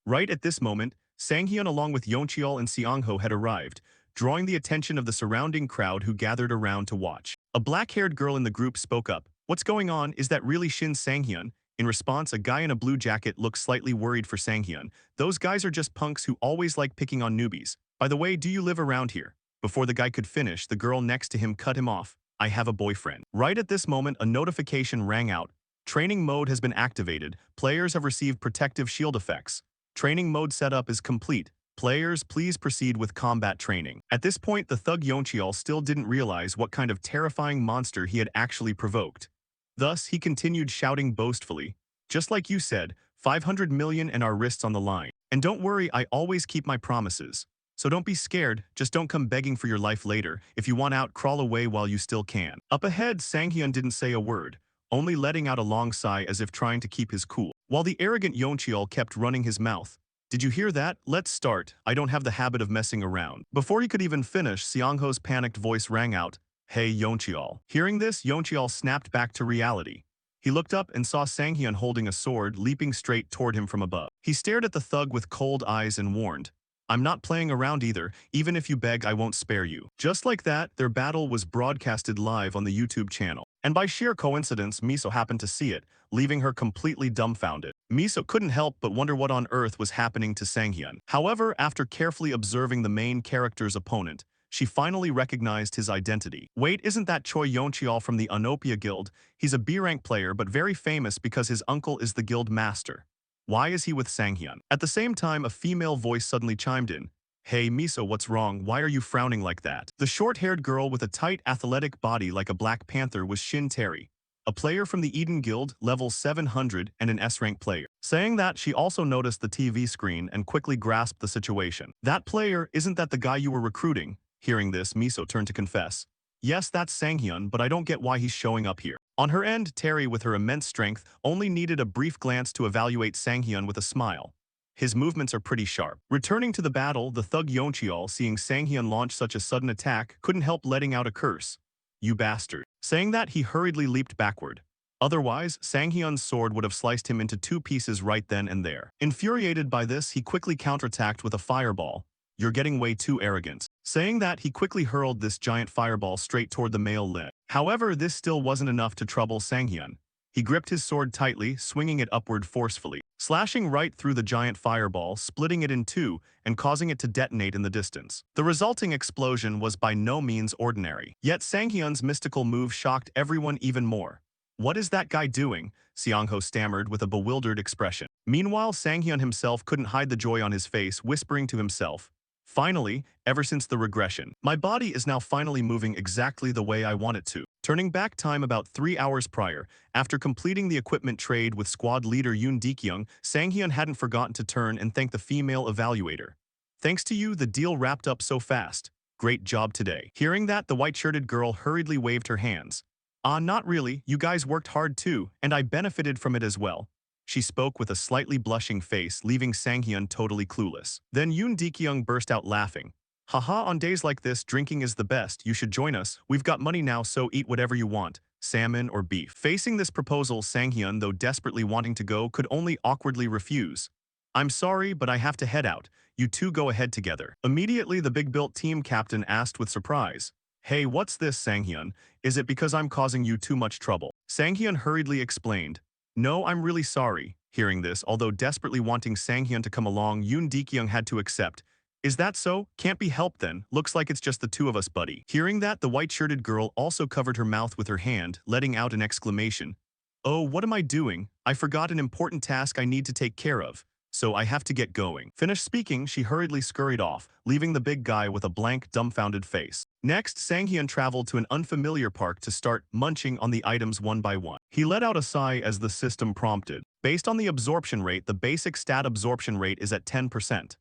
Right at this moment, Sanghyun along with Yeoncheol and Seongho had arrived, drawing the attention of the surrounding crowd who gathered around to watch. A black-haired girl in the group spoke up, "What's going on? Is that really Shin Sanghyun?" In response, a guy in a blue jacket looked slightly worried for Sanghyun. "Those guys are just punks who always like picking on newbies. By the way, do you live around here?" Before the guy could finish, the girl next to him cut him off. "I have a boyfriend." Right at this moment, a notification rang out. Training mode has been activated. Players have received protective shield effects. Training mode setup is complete. Players, please proceed with combat training. At this point, the thug Yeoncheol still didn't realize what kind of terrifying monster he had actually provoked. Thus, he continued shouting boastfully, "Just like you said, 500 million and our wrists on the line. And don't worry, I always keep my promises. So don't be scared, just don't come begging for your life later. If you want out, crawl away while you still can." Up ahead, Sanghyun didn't say a word, only letting out a long sigh as if trying to keep his cool, while the arrogant Yeoncheol kept running his mouth. "Did you hear that? Let's start. I don't have the habit of messing around." Before he could even finish, Seongho's panicked voice rang out, "Hey Yeoncheol." Hearing this, Yeoncheol snapped back to reality. He looked up and saw Sanghyun holding a sword, leaping straight toward him from above. He stared at the thug with cold eyes and warned, I'm not playing around either. Even if you beg, I won't spare you. Just like that, their battle was broadcasted live on the YouTube channel. And by sheer coincidence, Miso happened to see it, leaving her completely dumbfounded. Miso couldn't help but wonder what on earth was happening to Sanghyun. However, after carefully observing the main character's opponent, she finally recognized his identity. Wait, isn't that Choi Yeoncheol from the Unopia Guild? He's a B-rank player but very famous because his uncle is the guild master. Why is he with Sanghyun? At the same time, a female voice suddenly chimed in. Hey, Miso, what's wrong? Why are you frowning like that? The short-haired girl with a tight, athletic body like a Black Panther was Shin Terry, a player from the Eden Guild, level 700 and an S-rank player. Saying that, she also noticed the TV screen and quickly grasped the situation. That player, isn't that the guy you were recruiting? Hearing this, Miso turned to confess. Yes, that's Sanghyun, but I don't get why he's showing up here. On her end, Terry, with her immense strength, only needed a brief glance to evaluate Sanghyun with a smile. His movements are pretty sharp. Returning to the battle, the thug Yeoncheol, seeing Sanghyun launch such a sudden attack, couldn't help letting out a curse. You bastard. Saying that, he hurriedly leaped backward. Otherwise, Sanghyun's sword would have sliced him into two pieces right then and there. Infuriated by this, he quickly counterattacked with a fireball. You're getting way too arrogant. Saying that, he quickly hurled this giant fireball straight toward the male limb. However, this still wasn't enough to trouble Sanghyun. He gripped his sword tightly, swinging it upward forcefully, slashing right through the giant fireball, splitting it in two, and causing it to detonate in the distance. The resulting explosion was by no means ordinary. Yet Sanghyun's mystical move shocked everyone even more. What is that guy doing? Seongho stammered with a bewildered expression. Meanwhile, Sanghyun himself couldn't hide the joy on his face, whispering to himself, finally, ever since the regression, my body is now finally moving exactly the way I want it to. Turning back time about 3 hours prior, after completing the equipment trade with squad leader Yoon Dekyung, Sanghyun hadn't forgotten to turn and thank the female evaluator. Thanks to you, the deal wrapped up so fast. Great job today. Hearing that, the white-shirted girl hurriedly waved her hands. Not really, you guys worked hard too, and I benefited from it as well. She spoke with a slightly blushing face, leaving Sanghyun totally clueless. Then Yoon Dekyung burst out laughing. Haha, on days like this, drinking is the best. You should join us. We've got money now, so eat whatever you want. Salmon or beef. Facing this proposal, Sanghyun, though desperately wanting to go, could only awkwardly refuse. I'm sorry, but I have to head out. You two go ahead together. Immediately, the big-built team captain asked with surprise. Hey, what's this, Sanghyun? Is it because I'm causing you too much trouble? Sanghyun hurriedly explained. No, I'm really sorry. Hearing this, although desperately wanting Sanghyun to come along, Yoon Dekyung had to accept. Is that so? Can't be helped then. Looks like it's just the two of us, buddy. Hearing that, the white-shirted girl also covered her mouth with her hand, letting out an exclamation. Oh, what am I doing? I forgot an important task I need to take care of. So I have to get going. Finished speaking, she hurriedly scurried off, leaving the big guy with a blank, dumbfounded face. Next, Sanghyun traveled to an unfamiliar park to start munching on the items one by one. He let out a sigh as the system prompted. Based on the absorption rate, the basic stat absorption rate is at 10%.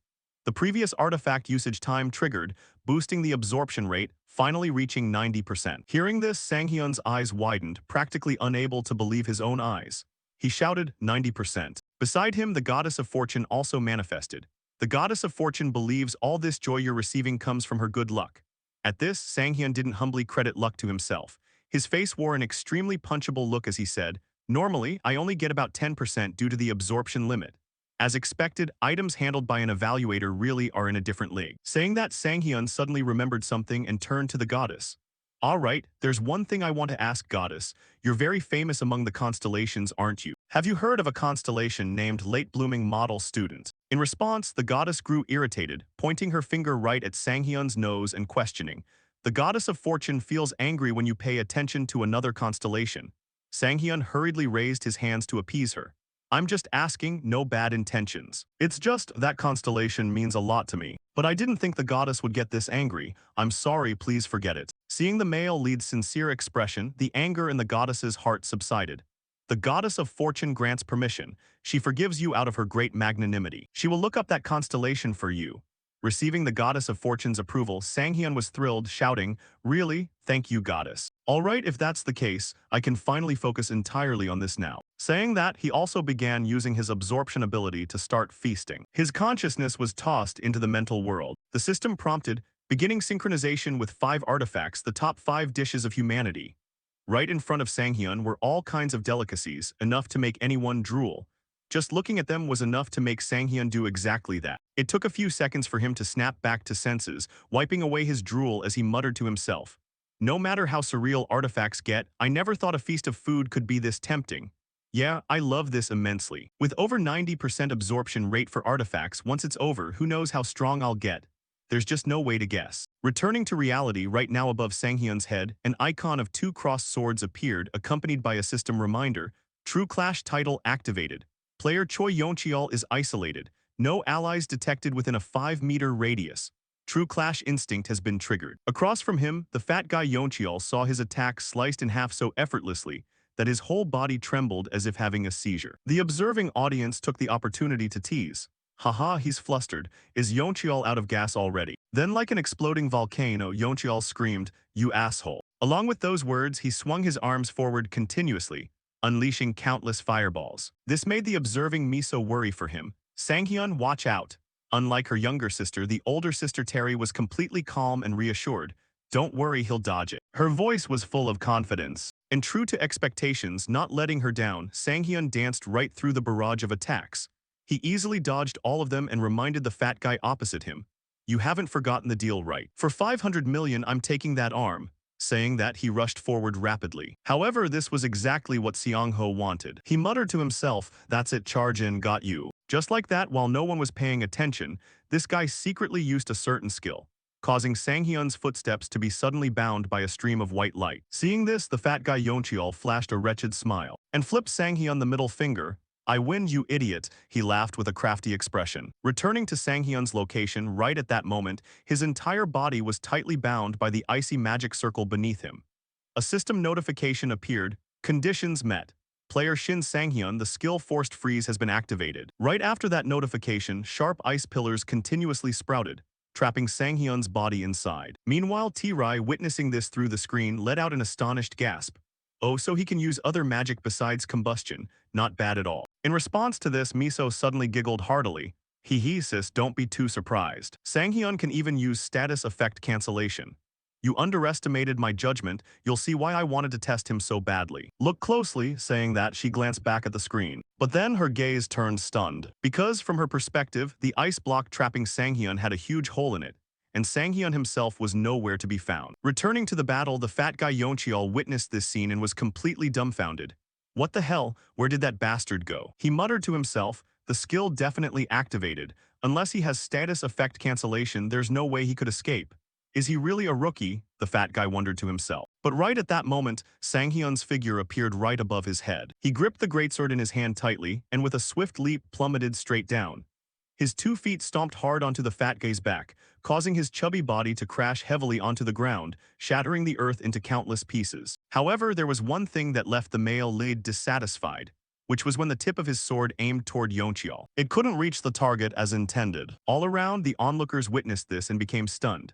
The previous artifact usage time triggered, boosting the absorption rate, finally reaching 90%. Hearing this, Sanghyun's eyes widened, practically unable to believe his own eyes. He shouted, 90%. Beside him, the goddess of fortune also manifested. The goddess of fortune believes all this joy you're receiving comes from her good luck. At this, Sanghyun didn't humbly credit luck to himself. His face wore an extremely punchable look as he said, normally, I only get about 10% due to the absorption limit. As expected, items handled by an evaluator really are in a different league. Saying that, Sanghyun suddenly remembered something and turned to the goddess. Alright, there's one thing I want to ask, goddess. You're very famous among the constellations, aren't you? Have you heard of a constellation named Late-Blooming Model Student? In response, the goddess grew irritated, pointing her finger right at Sanghyun's nose and questioning. The goddess of fortune feels angry when you pay attention to another constellation. Sanghyun hurriedly raised his hands to appease her. I'm just asking, no bad intentions. It's just that constellation means a lot to me. But I didn't think the goddess would get this angry. I'm sorry, please forget it. Seeing the male lead's sincere expression, the anger in the goddess's heart subsided. The goddess of fortune grants permission. She forgives you out of her great magnanimity. She will look up that constellation for you. Receiving the goddess of fortune's approval, Sanghyun was thrilled, shouting, really? Thank you, goddess. Alright, if that's the case, I can finally focus entirely on this now. Saying that, he also began using his absorption ability to start feasting. His consciousness was tossed into the mental world. The system prompted, beginning synchronization with 5 artifacts, the top 5 dishes of humanity. Right in front of Sanghyun were all kinds of delicacies, enough to make anyone drool. Just looking at them was enough to make Sanghyun do exactly that. It took a few seconds for him to snap back to senses, wiping away his drool as he muttered to himself. No matter how surreal artifacts get, I never thought a feast of food could be this tempting. Yeah, I love this immensely. With over 90% absorption rate for artifacts, once it's over, who knows how strong I'll get. There's just no way to guess. Returning to reality, right now above Sanghyun's head, an icon of two crossed swords appeared, accompanied by a system reminder, True Clash title activated. Player Choi Yeoncheol is isolated. No allies detected within a 5-meter radius. True Clash instinct has been triggered. Across from him, the fat guy Yeoncheol saw his attack sliced in half so effortlessly that his whole body trembled as if having a seizure. The observing audience took the opportunity to tease. Haha, he's flustered. Is Yeoncheol out of gas already? Then like an exploding volcano, Yeoncheol screamed, "You asshole." Along with those words, he swung his arms forward continuously, unleashing countless fireballs. This made the observing Miso worry for him. Sanghyun, watch out. Unlike her younger sister, the older sister Terry was completely calm and reassured. Don't worry, he'll dodge it. Her voice was full of confidence. And true to expectations, not letting her down, Sanghyun danced right through the barrage of attacks. He easily dodged all of them and reminded the fat guy opposite him. You haven't forgotten the deal, right? For 500 million, I'm taking that arm. Saying that, he rushed forward rapidly. However, this was exactly what Seong-ho wanted. He muttered to himself, that's it, charge in, got you. Just like that, while no one was paying attention, this guy secretly used a certain skill, causing Sanghyun's footsteps to be suddenly bound by a stream of white light. Seeing this, the fat guy Yeoncheol flashed a wretched smile and flipped Sanghyun the middle finger. I win, you idiot, he laughed with a crafty expression. Returning to Sanghyun's location right at that moment, his entire body was tightly bound by the icy magic circle beneath him. A system notification appeared, conditions met. Player Shin Sanghyun, the skill forced freeze has been activated. Right after that notification, sharp ice pillars continuously sprouted, trapping Sanghyun's body inside. Meanwhile, T-Rai, witnessing this through the screen, let out an astonished gasp. Oh, so he can use other magic besides combustion. Not bad at all. In response to this, Miso suddenly giggled heartily. Hee hee sis, don't be too surprised. Sanghyun can even use status effect cancellation. You underestimated my judgment, you'll see why I wanted to test him so badly. Look closely, saying that, she glanced back at the screen. But then her gaze turned stunned. Because, from her perspective, the ice block trapping Sanghyun had a huge hole in it, and Sanghyun himself was nowhere to be found. Returning to the battle, the fat guy Yeoncheol witnessed this scene and was completely dumbfounded. What the hell, where did that bastard go? He muttered to himself, the skill definitely activated. Unless he has status effect cancellation, there's no way he could escape. Is he really a rookie? The fat guy wondered to himself. But right at that moment, Sanghyun's figure appeared right above his head. He gripped the greatsword in his hand tightly, and with a swift leap plummeted straight down. His 2 feet stomped hard onto the fat guy's back, causing his chubby body to crash heavily onto the ground, shattering the earth into countless pieces. However, there was one thing that left the male lead dissatisfied, which was when the tip of his sword aimed toward Yeoncheol. It couldn't reach the target as intended. All around, the onlookers witnessed this and became stunned.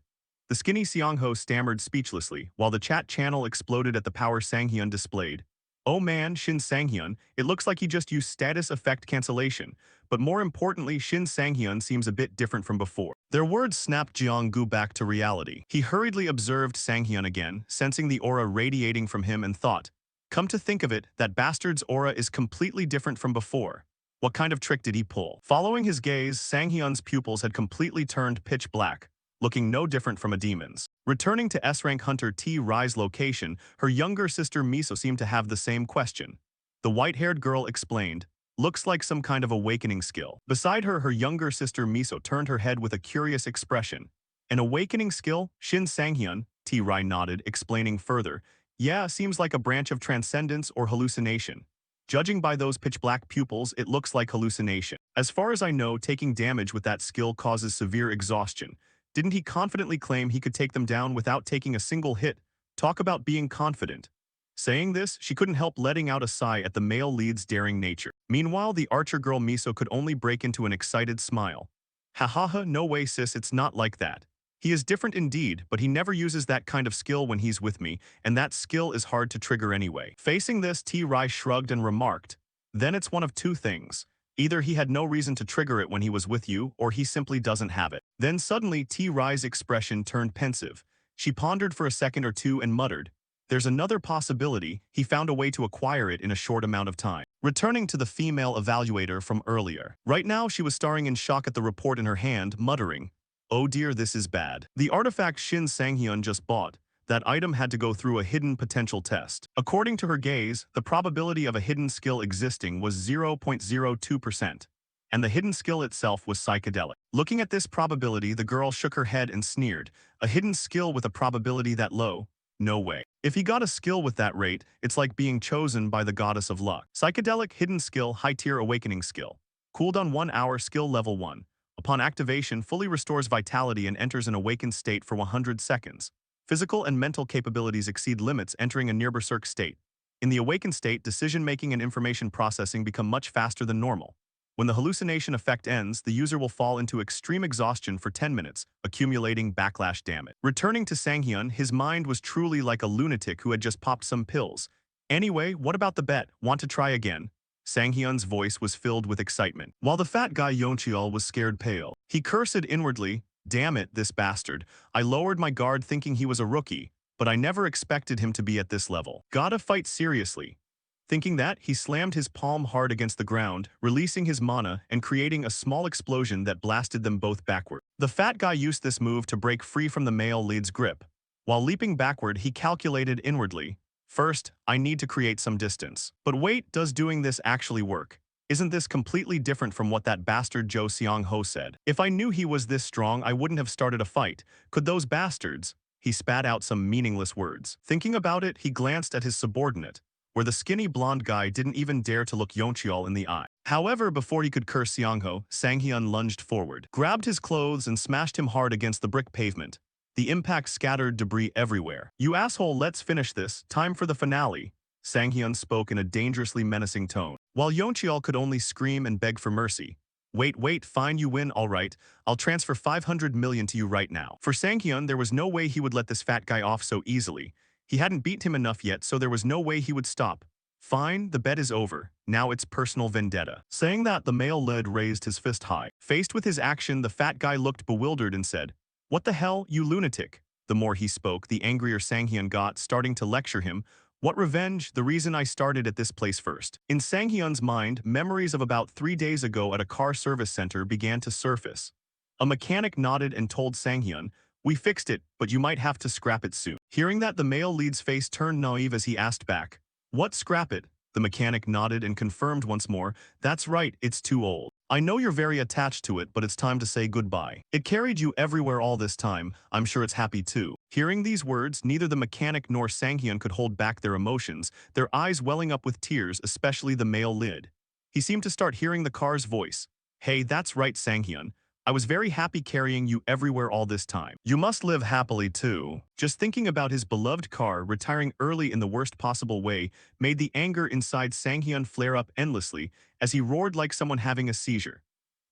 The skinny Seong-ho stammered speechlessly, while the chat channel exploded at the power Sanghyun displayed. Oh man, Shin Sanghyun, it looks like he just used status effect cancellation. But more importantly, Shin Sanghyun seems a bit different from before. Their words snapped Jeong-gu back to reality. He hurriedly observed Sanghyun again, sensing the aura radiating from him and thought, come to think of it, that bastard's aura is completely different from before. What kind of trick did he pull? Following his gaze, Sanghyun's pupils had completely turned pitch black, looking no different from a demon's. Returning to S-rank hunter T-Rai's location, her younger sister Miso seemed to have the same question. The white-haired girl explained, looks like some kind of awakening skill. Beside her, her younger sister Miso turned her head with a curious expression. An awakening skill? Shin Sanghyun, T-Rai nodded, explaining further. Yeah, seems like a branch of transcendence or hallucination. Judging by those pitch-black pupils, it looks like hallucination. As far as I know, taking damage with that skill causes severe exhaustion. Didn't he confidently claim he could take them down without taking a single hit? Talk about being confident. Saying this, she couldn't help letting out a sigh at the male lead's daring nature. Meanwhile, the archer girl Miso could only break into an excited smile. Ha ha ha, no way sis, it's not like that. He is different indeed, but he never uses that kind of skill when he's with me, and that skill is hard to trigger anyway. Facing this, T-Rai shrugged and remarked, then it's one of two things. Either he had no reason to trigger it when he was with you, or he simply doesn't have it. Then suddenly T-Rai's expression turned pensive. She pondered for a second or two and muttered, There's another possibility: he found a way to acquire it in a short amount of time. Returning to the female evaluator from earlier. Right now, she was staring in shock at the report in her hand, muttering, "Oh dear, this is bad." The artifact Shin Sang-hyun just bought, that item had to go through a hidden potential test. According to her gaze, the probability of a hidden skill existing was 0.02%. And the hidden skill itself was psychedelic. Looking at this probability, the girl shook her head and sneered. A hidden skill with a probability that low? No way. If he got a skill with that rate, it's like being chosen by the goddess of luck. Psychedelic hidden skill, high-tier awakening skill. Cooldown 1 hour, skill level 1. Upon activation, fully restores vitality and enters an awakened state for 100 seconds. Physical and mental capabilities exceed limits, entering a near berserk state. In the awakened state, decision-making and information processing become much faster than normal. When the hallucination effect ends, the user will fall into extreme exhaustion for 10 minutes, accumulating backlash damage. Returning to Sang-hyun, his mind was truly like a lunatic who had just popped some pills. Anyway, what about the bet? Want to try again? Sang-hyun's voice was filled with excitement, while the fat guy Yeoncheol was scared pale. He cursed inwardly, "Damn it, this bastard. I lowered my guard thinking he was a rookie, but I never expected him to be at this level. Gotta fight seriously." Thinking that, he slammed his palm hard against the ground, releasing his mana and creating a small explosion that blasted them both backward. The fat guy used this move to break free from the male lead's grip. While leaping backward, he calculated inwardly, "First, I need to create some distance. But wait, does doing this actually work? Isn't this completely different from what that bastard Jo Seong-ho said? If I knew he was this strong, I wouldn't have started a fight. Could those bastards?" He spat out some meaningless words. Thinking about it, he glanced at his subordinate, where the skinny blonde guy didn't even dare to look Yeoncheol in the eye. However, before he could curse Seong-ho, Sang-hyun lunged forward, grabbed his clothes and smashed him hard against the brick pavement. The impact scattered debris everywhere. "You asshole, let's finish this. Time for the finale." Sang-hyun spoke in a dangerously menacing tone, while Yeoncheol could only scream and beg for mercy. Wait, fine, you win, all right. I'll transfer 500 million to you right now." For Sang-hyun, there was no way he would let this fat guy off so easily. He hadn't beat him enough yet, so there was no way he would stop. "Fine, the bet is over. Now it's personal vendetta." Saying that, the male lead raised his fist high. Faced with his action, the fat guy looked bewildered and said, "What the hell, you lunatic?" The more he spoke, the angrier Sang-hyun got, starting to lecture him. "What revenge? The reason I started at this place first." In Sang-hyun's mind, memories of about 3 days ago at a car service center began to surface. A mechanic nodded and told Sang-hyun, "We fixed it, but you might have to scrap it soon." Hearing that, the male lead's face turned naive as he asked back, "What, scrap it?" The mechanic nodded and confirmed once more, "That's right, it's too old. I know you're very attached to it, but it's time to say goodbye. It carried you everywhere all this time. I'm sure it's happy too." Hearing these words, neither the mechanic nor Sang-hyun could hold back their emotions, their eyes welling up with tears, especially the male lid. He seemed to start hearing the car's voice. "Hey, that's right, Sang-hyun. I was very happy carrying you everywhere all this time. You must live happily too." Just thinking about his beloved car retiring early in the worst possible way made the anger inside Sang-hyun flare up endlessly as he roared like someone having a seizure.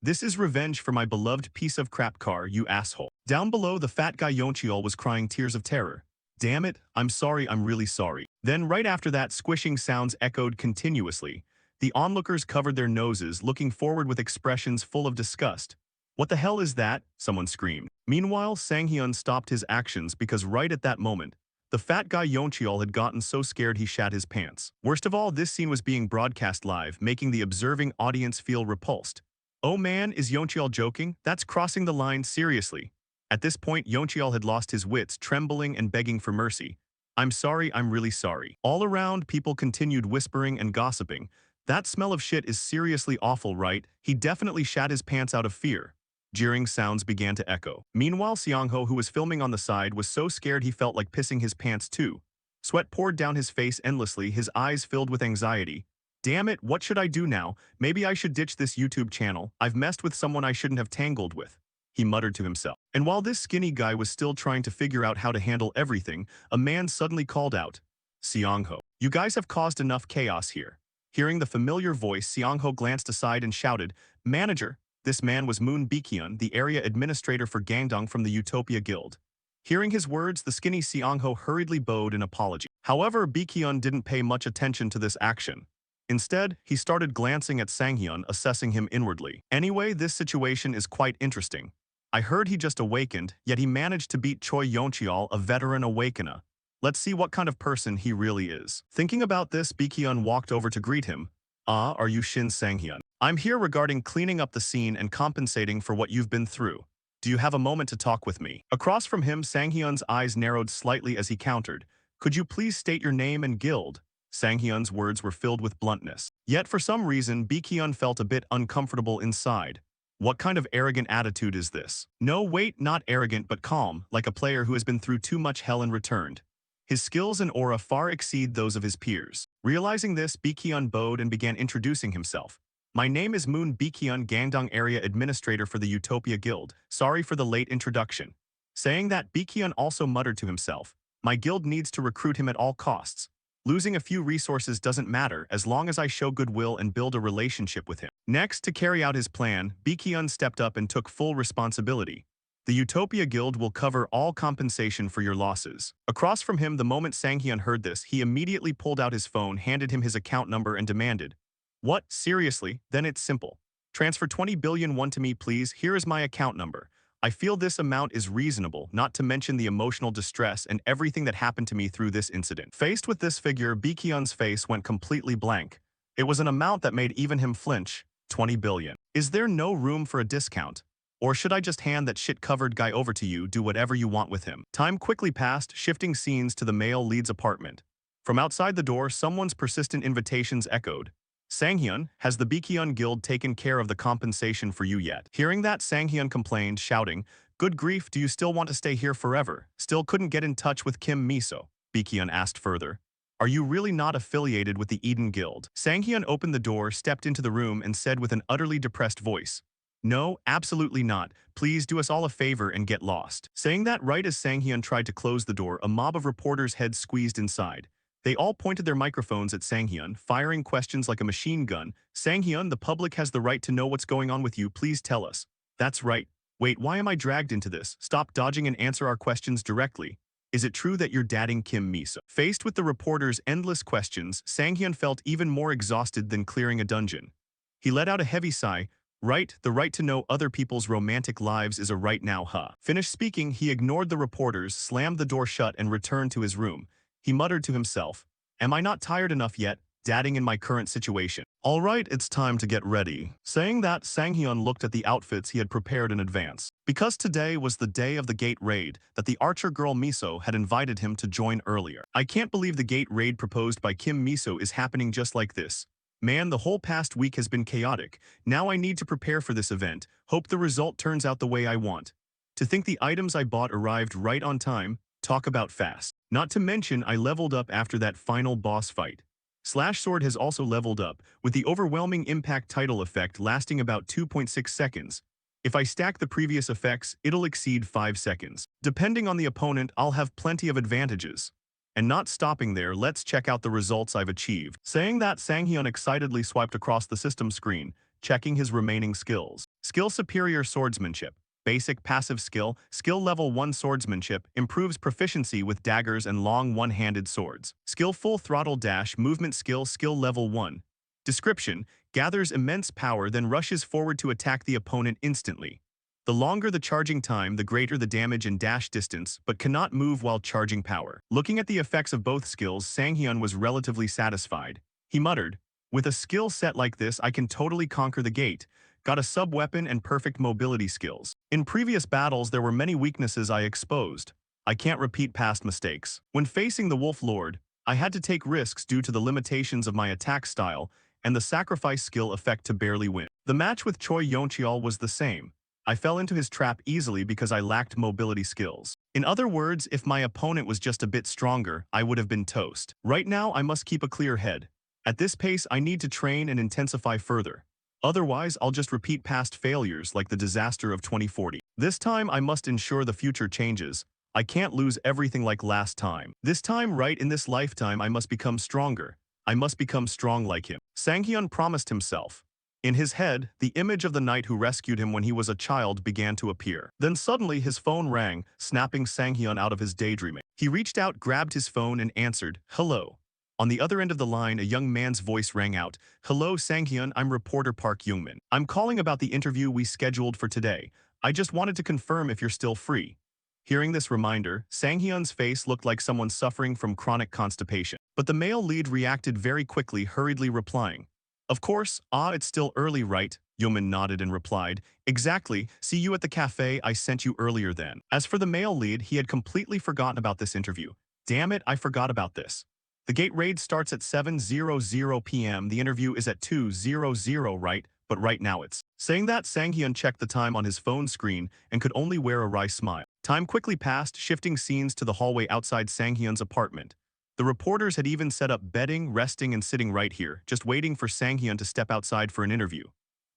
"This is revenge for my beloved piece of crap car, you asshole." Down below, the fat guy Yeoncheol was crying tears of terror. "Damn it, I'm sorry, I'm really sorry." Then right after that, squishing sounds echoed continuously. The onlookers covered their noses, looking forward with expressions full of disgust. "What the hell is that?" someone screamed. Meanwhile, Sang-hyun stopped his actions because right at that moment, the fat guy Yeoncheol had gotten so scared he shat his pants. Worst of all, this scene was being broadcast live, making the observing audience feel repulsed. "Oh man, is Yeoncheol joking? That's crossing the line, seriously." At this point, Yeoncheol had lost his wits, trembling and begging for mercy. "I'm sorry, I'm really sorry." All around, people continued whispering and gossiping. "That smell of shit is seriously awful, right? He definitely shat his pants out of fear." Jeering sounds began to echo. Meanwhile, Seong-ho, who was filming on the side, was so scared he felt like pissing his pants too. Sweat poured down his face endlessly, his eyes filled with anxiety. "Damn it, what should I do now? Maybe I should ditch this YouTube channel. I've messed with someone I shouldn't have tangled with," he muttered to himself. And while this skinny guy was still trying to figure out how to handle everything, a man suddenly called out, "Seong-ho, you guys have caused enough chaos here." Hearing the familiar voice, Seong-ho glanced aside and shouted, "Manager." This man was Moon Baekhyun, the area administrator for Gangdong from the Utopia Guild. Hearing his words, the skinny Seong-ho hurriedly bowed in apology. However, Baekhyun didn't pay much attention to this action. Instead, he started glancing at Sang-hyun, assessing him inwardly. "Anyway, this situation is quite interesting. I heard he just awakened, yet he managed to beat Choi Yeoncheol, a veteran awakener. Let's see what kind of person he really is. Thinking about this, Baekhyun walked over to greet him. Ah, are you Shin Sang-hyun? I'm here regarding cleaning up the scene and compensating for what you've been through. Do you have a moment to talk with me? Across from him, Sang-hyun's eyes narrowed slightly as he countered. Could you please state your name and guild? Sang-hyun's words were filled with bluntness. Yet for some reason, Baekhyun felt a bit uncomfortable inside. What kind of arrogant attitude is this? No, wait, not arrogant but calm, like a player who has been through too much hell and returned. His skills and aura far exceed those of his peers. Realizing this, Baekhyun bowed and began introducing himself. My name is Moon Baekhyun, Gangdong Area Administrator for the Utopia Guild. Sorry for the late introduction. Saying that, Baekhyun also muttered to himself. My guild needs to recruit him at all costs. Losing a few resources doesn't matter as long as I show goodwill and build a relationship with him. Next, to carry out his plan, Baekhyun stepped up and took full responsibility. The Utopia Guild will cover all compensation for your losses. Across from him, the moment Sang-hyun heard this, he immediately pulled out his phone, handed him his account number and demanded, What? Seriously? Then it's simple. Transfer 20 billion won to me, please. Here is my account number. I feel this amount is reasonable, not to mention the emotional distress and everything that happened to me through this incident. Faced with this figure, Baekhyun's face went completely blank. It was an amount that made even him flinch. 20 billion. Is there no room for a discount? Or should I just hand that shit-covered guy over to you, do whatever you want with him? Time quickly passed, shifting scenes to the male lead's apartment. From outside the door, someone's persistent invitations echoed. Sang-hyun, has the Baekhyun Guild taken care of the compensation for you yet? Hearing that, Sang-hyun complained, shouting, Good grief, do you still want to stay here forever? Still couldn't get in touch with Kim Miso? Baekhyun asked further. Are you really not affiliated with the Eden Guild? Sang-hyun opened the door, stepped into the room, and said with an utterly depressed voice, No, absolutely not. Please do us all a favor and get lost. Saying that right as Sang-hyun tried to close the door, a mob of reporters' heads squeezed inside. They all pointed their microphones at Sang-hyun, firing questions like a machine gun. Sang-hyun, the public has the right to know what's going on with you. Please tell us. That's right. Wait, why am I dragged into this? Stop dodging and answer our questions directly. Is it true that you're dating Kim Miso? Faced with the reporters' endless questions, Sang-hyun felt even more exhausted than clearing a dungeon. He let out a heavy sigh. Right, the right to know other people's romantic lives is a right now, huh? Finished speaking, he ignored the reporters, slammed the door shut, and returned to his room. He muttered to himself, Am I not tired enough yet, dadding in my current situation? All right, it's time to get ready. Saying that, Sang-hyun looked at the outfits he had prepared in advance. Because today was the day of the gate raid that the archer girl Miso had invited him to join earlier. I can't believe the gate raid proposed by Kim Miso is happening just like this. Man, the whole past week has been chaotic. Now I need to prepare for this event. Hope the result turns out the way I want. To think the items I bought arrived right on time. Talk about fast. Not to mention, I leveled up after that final boss fight. Slash Sword has also leveled up, with the overwhelming impact title effect lasting about 2.6 seconds. If I stack the previous effects, it'll exceed 5 seconds. Depending on the opponent, I'll have plenty of advantages. And not stopping there, let's check out the results I've achieved. Saying that, Sang-hyun excitedly swiped across the system screen, checking his remaining skills. Skill Superior Swordsmanship. Basic passive skill, skill level 1 swordsmanship, improves proficiency with daggers and long one-handed swords. Skill Full Throttle Dash, movement skill, skill level 1. Description, gathers immense power then rushes forward to attack the opponent instantly. The longer the charging time, the greater the damage and dash distance, but cannot move while charging power. Looking at the effects of both skills, Sang-hyun was relatively satisfied. He muttered, With a skill set like this, I can totally conquer the gate. Got a sub-weapon and perfect mobility skills. In previous battles, there were many weaknesses I exposed. I can't repeat past mistakes. When facing the Wolf Lord, I had to take risks due to the limitations of my attack style and the sacrifice skill effect to barely win. The match with Choi Yeoncheol was the same. I fell into his trap easily because I lacked mobility skills. In other words, if my opponent was just a bit stronger, I would have been toast. Right now, I must keep a clear head. At this pace, I need to train and intensify further. Otherwise, I'll just repeat past failures like the disaster of 2040. This time, I must ensure the future changes. I can't lose everything like last time. This time, right in this lifetime, I must become stronger. I must become strong like him. Sang-hyun promised himself. In his head, the image of the knight who rescued him when he was a child began to appear. Then suddenly his phone rang, snapping Sang-hyun out of his daydreaming. He reached out, grabbed his phone, and answered, Hello. On the other end of the line, a young man's voice rang out. Hello, Sang-hyun, I'm reporter Park Youngmin. I'm calling about the interview we scheduled for today. I just wanted to confirm if you're still free. Hearing this reminder, Sang-hyun's face looked like someone suffering from chronic constipation. But the male lead reacted very quickly, hurriedly replying, "Of course, it's still early, right?" Yeoman nodded and replied, "Exactly, see you at the cafe I sent you earlier then." As for the male lead, he had completely forgotten about this interview. Damn it, I forgot about this. The gate raid starts at 7:00 p.m. The interview is at 2:00, right? But right now it's. Saying that, Sang-hyun checked the time on his phone screen and could only wear a wry smile. Time quickly passed, shifting scenes to the hallway outside Sang-hyun's apartment. The reporters had even set up bedding, resting, and sitting right here, just waiting for Sang-hyun to step outside for an interview.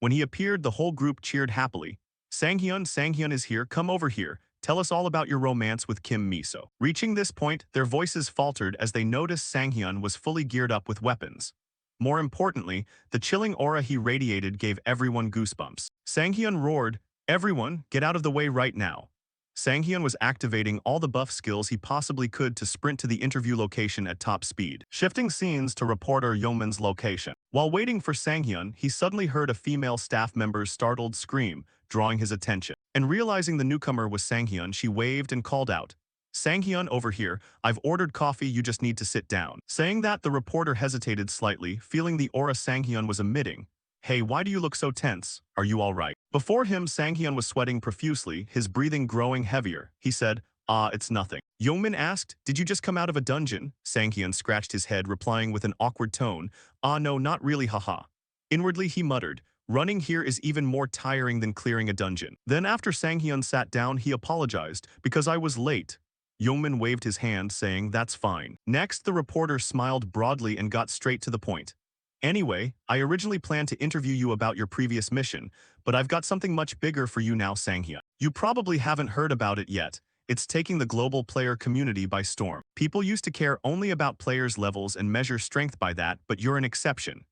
When he appeared, the whole group cheered happily. Sang-hyun is here, come over here. Tell us all about your romance with Kim Miso." Reaching this point, their voices faltered as they noticed Sang-hyun was fully geared up with weapons. More importantly, the chilling aura he radiated gave everyone goosebumps. Sang-hyun roared, "Everyone, get out of the way right now." Sang-hyun was activating all the buff skills he possibly could to sprint to the interview location at top speed, shifting scenes to reporter Yeoman's location. While waiting for Sang-hyun, he suddenly heard a female staff member's startled scream, drawing his attention. And realizing the newcomer was Sang-hyun, she waved and called out, "Sang-hyun, over here, I've ordered coffee, you just need to sit down." Saying that, the reporter hesitated slightly, feeling the aura Sang-hyun was emitting. "Hey, why do you look so tense? Are you alright?" Before him, Sang-hyun was sweating profusely, his breathing growing heavier. He said, It's nothing." Yeoman asked, "Did you just come out of a dungeon?" Sang-hyun scratched his head, replying with an awkward tone, No, not really, haha." Inwardly, he muttered, "Running here is even more tiring than clearing a dungeon." Then after Sang-hyun sat down, he apologized, "Because I was late." Yeoman waved his hand, saying, "That's fine." Next, the reporter smiled broadly and got straight to the point. "Anyway, I originally planned to interview you about your previous mission, but I've got something much bigger for you now, Sang-hyun. You probably haven't heard about it yet. It's taking the global player community by storm. People used to care only about players' levels and measure strength by that, but you're an exception.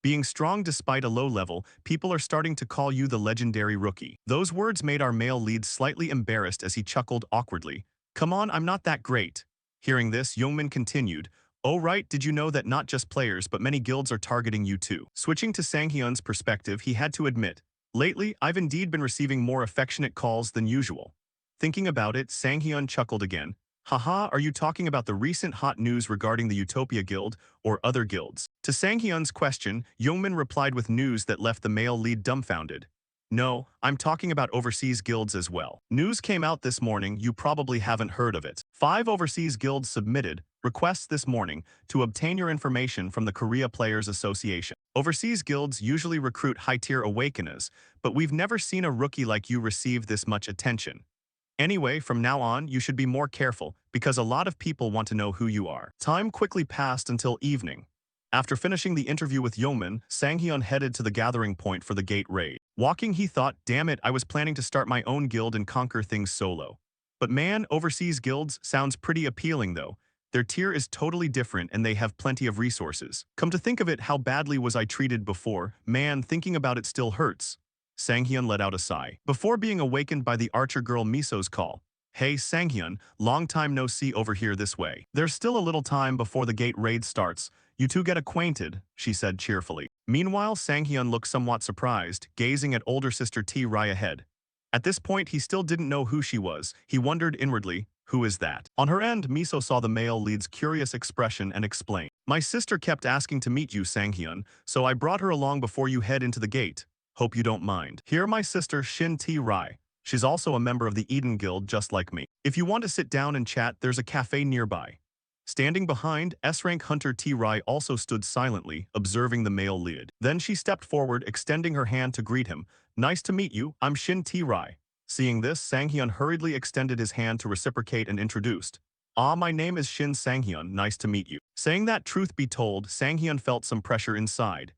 Being strong despite a low level, people are starting to call you the legendary rookie." Those words made our male lead slightly embarrassed as he chuckled awkwardly. "Come on, I'm not that great." Hearing this, Yeoman continued, "Oh right, did you know that not just players but many guilds are targeting you too?" Switching to Sang-hyun's perspective, he had to admit, "Lately, I've indeed been receiving more affectionate calls than usual." Thinking about it, Sang-hyun chuckled again. "Haha, are you talking about the recent hot news regarding the Utopia Guild or other guilds?" To Sang-hyun's question, Yeoman replied with news that left the male lead dumbfounded. "No, I'm talking about overseas guilds as well. News came out this morning, you probably haven't heard of it. 5 overseas guilds submitted requests this morning to obtain your information from the Korea Players Association. Overseas guilds usually recruit high-tier awakeners, but we've never seen a rookie like you receive this much attention. Anyway, from now on, you should be more careful, because a lot of people want to know who you are." Time quickly passed until evening. After finishing the interview with Yeoman, Sang-hyun headed to the gathering point for the gate raid. Walking, he thought, "Damn it, I was planning to start my own guild and conquer things solo. But man, overseas guilds sounds pretty appealing though. Their tier is totally different and they have plenty of resources. Come to think of it, how badly was I treated before? Man, thinking about it still hurts." Sang-hyun let out a sigh. Before being awakened by the archer girl Miso's call, "Hey Sang-hyun, long time no see, over here this way. There's still a little time before the gate raid starts. You two get acquainted," she said cheerfully. Meanwhile, Sang-hyun looked somewhat surprised, gazing at older sister T-Rai ahead. At this point, he still didn't know who she was. He wondered inwardly, who is that? On her end, Miso saw the male lead's curious expression and explained, "My sister kept asking to meet you, Sang-hyun, so I brought her along before you head into the gate. Hope you don't mind. Here my sister Shin T-Rai. She's also a member of the Eden Guild just like me. If you want to sit down and chat, there's a cafe nearby." Standing behind, S-rank hunter T-Rai also stood silently, observing the male lead. Then she stepped forward, extending her hand to greet him. "Nice to meet you, I'm Shin T-Rai." Seeing this, Sang-hyun hurriedly extended his hand to reciprocate and introduced. My name is Shin Sang-hyun, nice to meet you." Saying that, truth be told, Sang-hyun felt some pressure inside.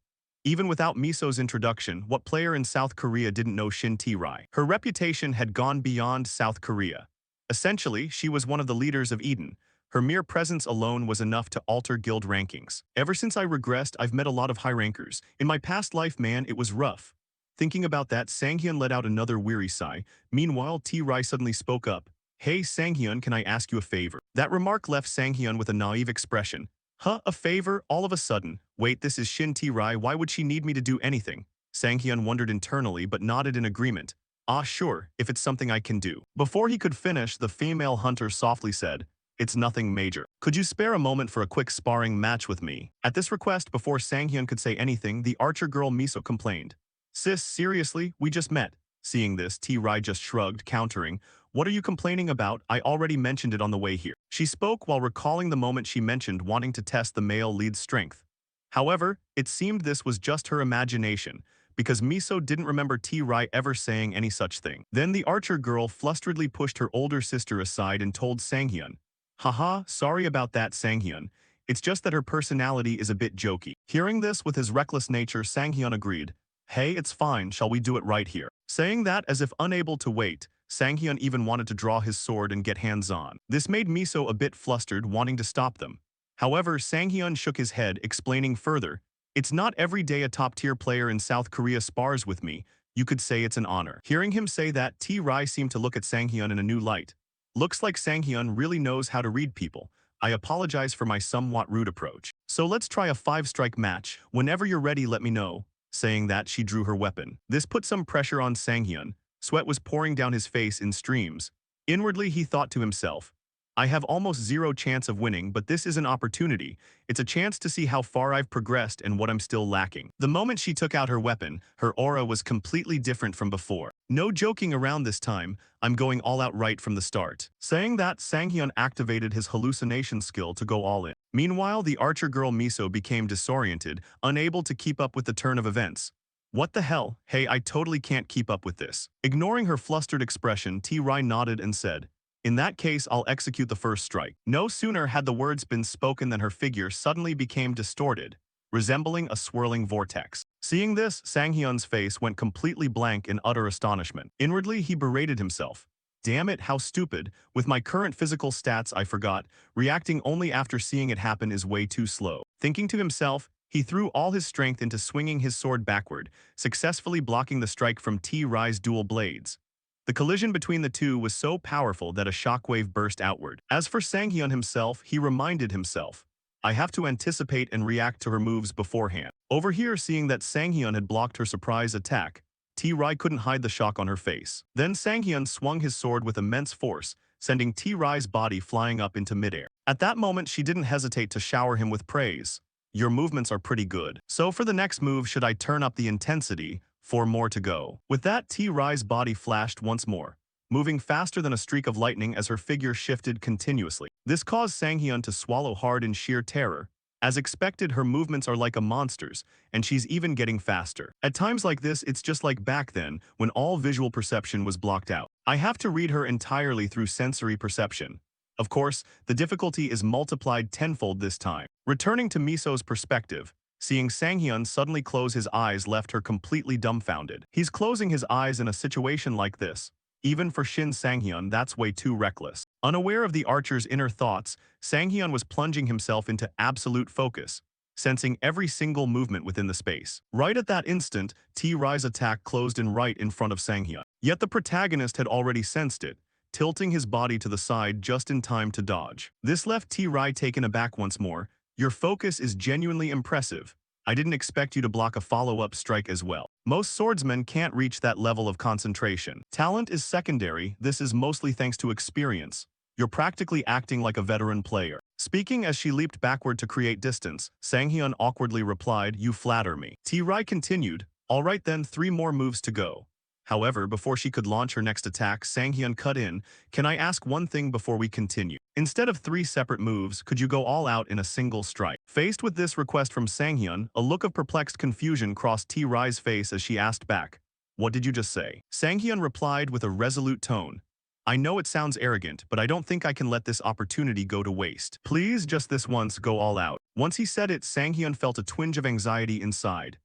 Even without Miso's introduction, what player in South Korea didn't know Shin T-Rai? Her reputation had gone beyond South Korea. Essentially, she was one of the leaders of Eden. Her mere presence alone was enough to alter guild rankings. "Ever since I regressed, I've met a lot of high rankers. In my past life, man, it was rough." Thinking about that, Sang-hyun let out another weary sigh. Meanwhile, T-Rai suddenly spoke up. "Hey Sang-hyun, can I ask you a favor?" That remark left Sang-hyun with a naive expression. "Huh, a favor? All of a sudden? Wait, this is Shin T-Rai, why would she need me to do anything?" Sang-hyun wondered internally but nodded in agreement. "Ah, sure, if it's something I can do." Before he could finish, the female hunter softly said, "It's nothing major. Could you spare a moment for a quick sparring match with me?" At this request, before Sanghyun could say anything, the archer girl Miso complained. "Sis, seriously, we just met." Seeing this, T-Rai just shrugged, countering, "What are you complaining about? I already mentioned it on the way here." She spoke while recalling the moment she mentioned wanting to test the male lead's strength. However, it seemed this was just her imagination, because Miso didn't remember T-Rai ever saying any such thing. Then the archer girl flusteredly pushed her older sister aside and told Sanghyun, "Haha, sorry about that, Sanghyun. It's just that her personality is a bit jokey." Hearing this with his reckless nature, Sanghyun agreed, "Hey, it's fine, shall we do it right here?" Saying that as if unable to wait, Sanghyun even wanted to draw his sword and get hands-on. This made Miso a bit flustered, wanting to stop them. However, Sanghyun shook his head, explaining further, "It's not every day a top-tier player in South Korea spars with me. You could say it's an honor." Hearing him say that, T-Rai seemed to look at Sanghyun in a new light. "Looks like Sanghyun really knows how to read people. I apologize for my somewhat rude approach. So let's try a 5-strike match. Whenever you're ready, let me know." Saying that, she drew her weapon. This put some pressure on Sanghyun. Sweat was pouring down his face in streams. Inwardly, he thought to himself, "I have almost zero chance of winning, but this is an opportunity. It's a chance to see how far I've progressed and what I'm still lacking." The moment she took out her weapon, her aura was completely different from before. "No joking around this time, I'm going all out right from the start." Saying that, Sanghyun activated his hallucination skill to go all in. Meanwhile, the archer girl Miso became disoriented, unable to keep up with the turn of events. "What the hell? Hey, I totally can't keep up with this." Ignoring her flustered expression, T-Rai nodded and said, "In that case, I'll execute the first strike." No sooner had the words been spoken than her figure suddenly became distorted, resembling a swirling vortex. Seeing this, Sanghyun's face went completely blank in utter astonishment. Inwardly, he berated himself. "Damn it, how stupid. With my current physical stats, I forgot. Reacting only after seeing it happen is way too slow." Thinking to himself, he threw all his strength into swinging his sword backward, successfully blocking the strike from T-Rai's dual blades. The collision between the two was so powerful that a shockwave burst outward. As for Sanghyun himself, he reminded himself, "I have to anticipate and react to her moves beforehand." Over here, seeing that Sanghyun had blocked her surprise attack, T-Rai couldn't hide the shock on her face. Then Sanghyun swung his sword with immense force, sending T-Rai's body flying up into midair. At that moment, she didn't hesitate to shower him with praise. "Your movements are pretty good. So for the next move, should I turn up the intensity? 4 more to go." With that, T-Rai's body flashed once more, moving faster than a streak of lightning as her figure shifted continuously. This caused Sanghyun to swallow hard in sheer terror. As expected, her movements are like a monster's, and she's even getting faster. At times like this, it's just like back then, when all visual perception was blocked out. I have to read her entirely through sensory perception. Of course, the difficulty is multiplied tenfold this time. Returning to Miso's perspective, seeing Sanghyun suddenly close his eyes left her completely dumbfounded. He's closing his eyes in a situation like this. Even for Shin Sanghyun, that's way too reckless. Unaware of the archer's inner thoughts, Sanghyun was plunging himself into absolute focus, sensing every single movement within the space. Right at that instant, T-Rai's attack closed in right in front of Sanghyun. Yet the protagonist had already sensed it, tilting his body to the side just in time to dodge. This left T-Rai taken aback once more. "Your focus is genuinely impressive. I didn't expect you to block a follow-up strike as well. Most swordsmen can't reach that level of concentration. Talent is secondary, this is mostly thanks to experience. You're practically acting like a veteran player." Speaking as she leaped backward to create distance, Sanghyun awkwardly replied, "You flatter me." T-Rai continued, "All right then, 3 more moves to go." However, before she could launch her next attack, Sanghyun cut in, "Can I ask one thing before we continue? Instead of 3 separate moves, could you go all out in a single strike?" Faced with this request from Sanghyun, a look of perplexed confusion crossed T-Rai's face as she asked back, "What did you just say?" Sanghyun replied with a resolute tone, "I know it sounds arrogant, but I don't think I can let this opportunity go to waste. Please, just this once, go all out." Once he said it, Sanghyun felt a twinge of anxiety inside.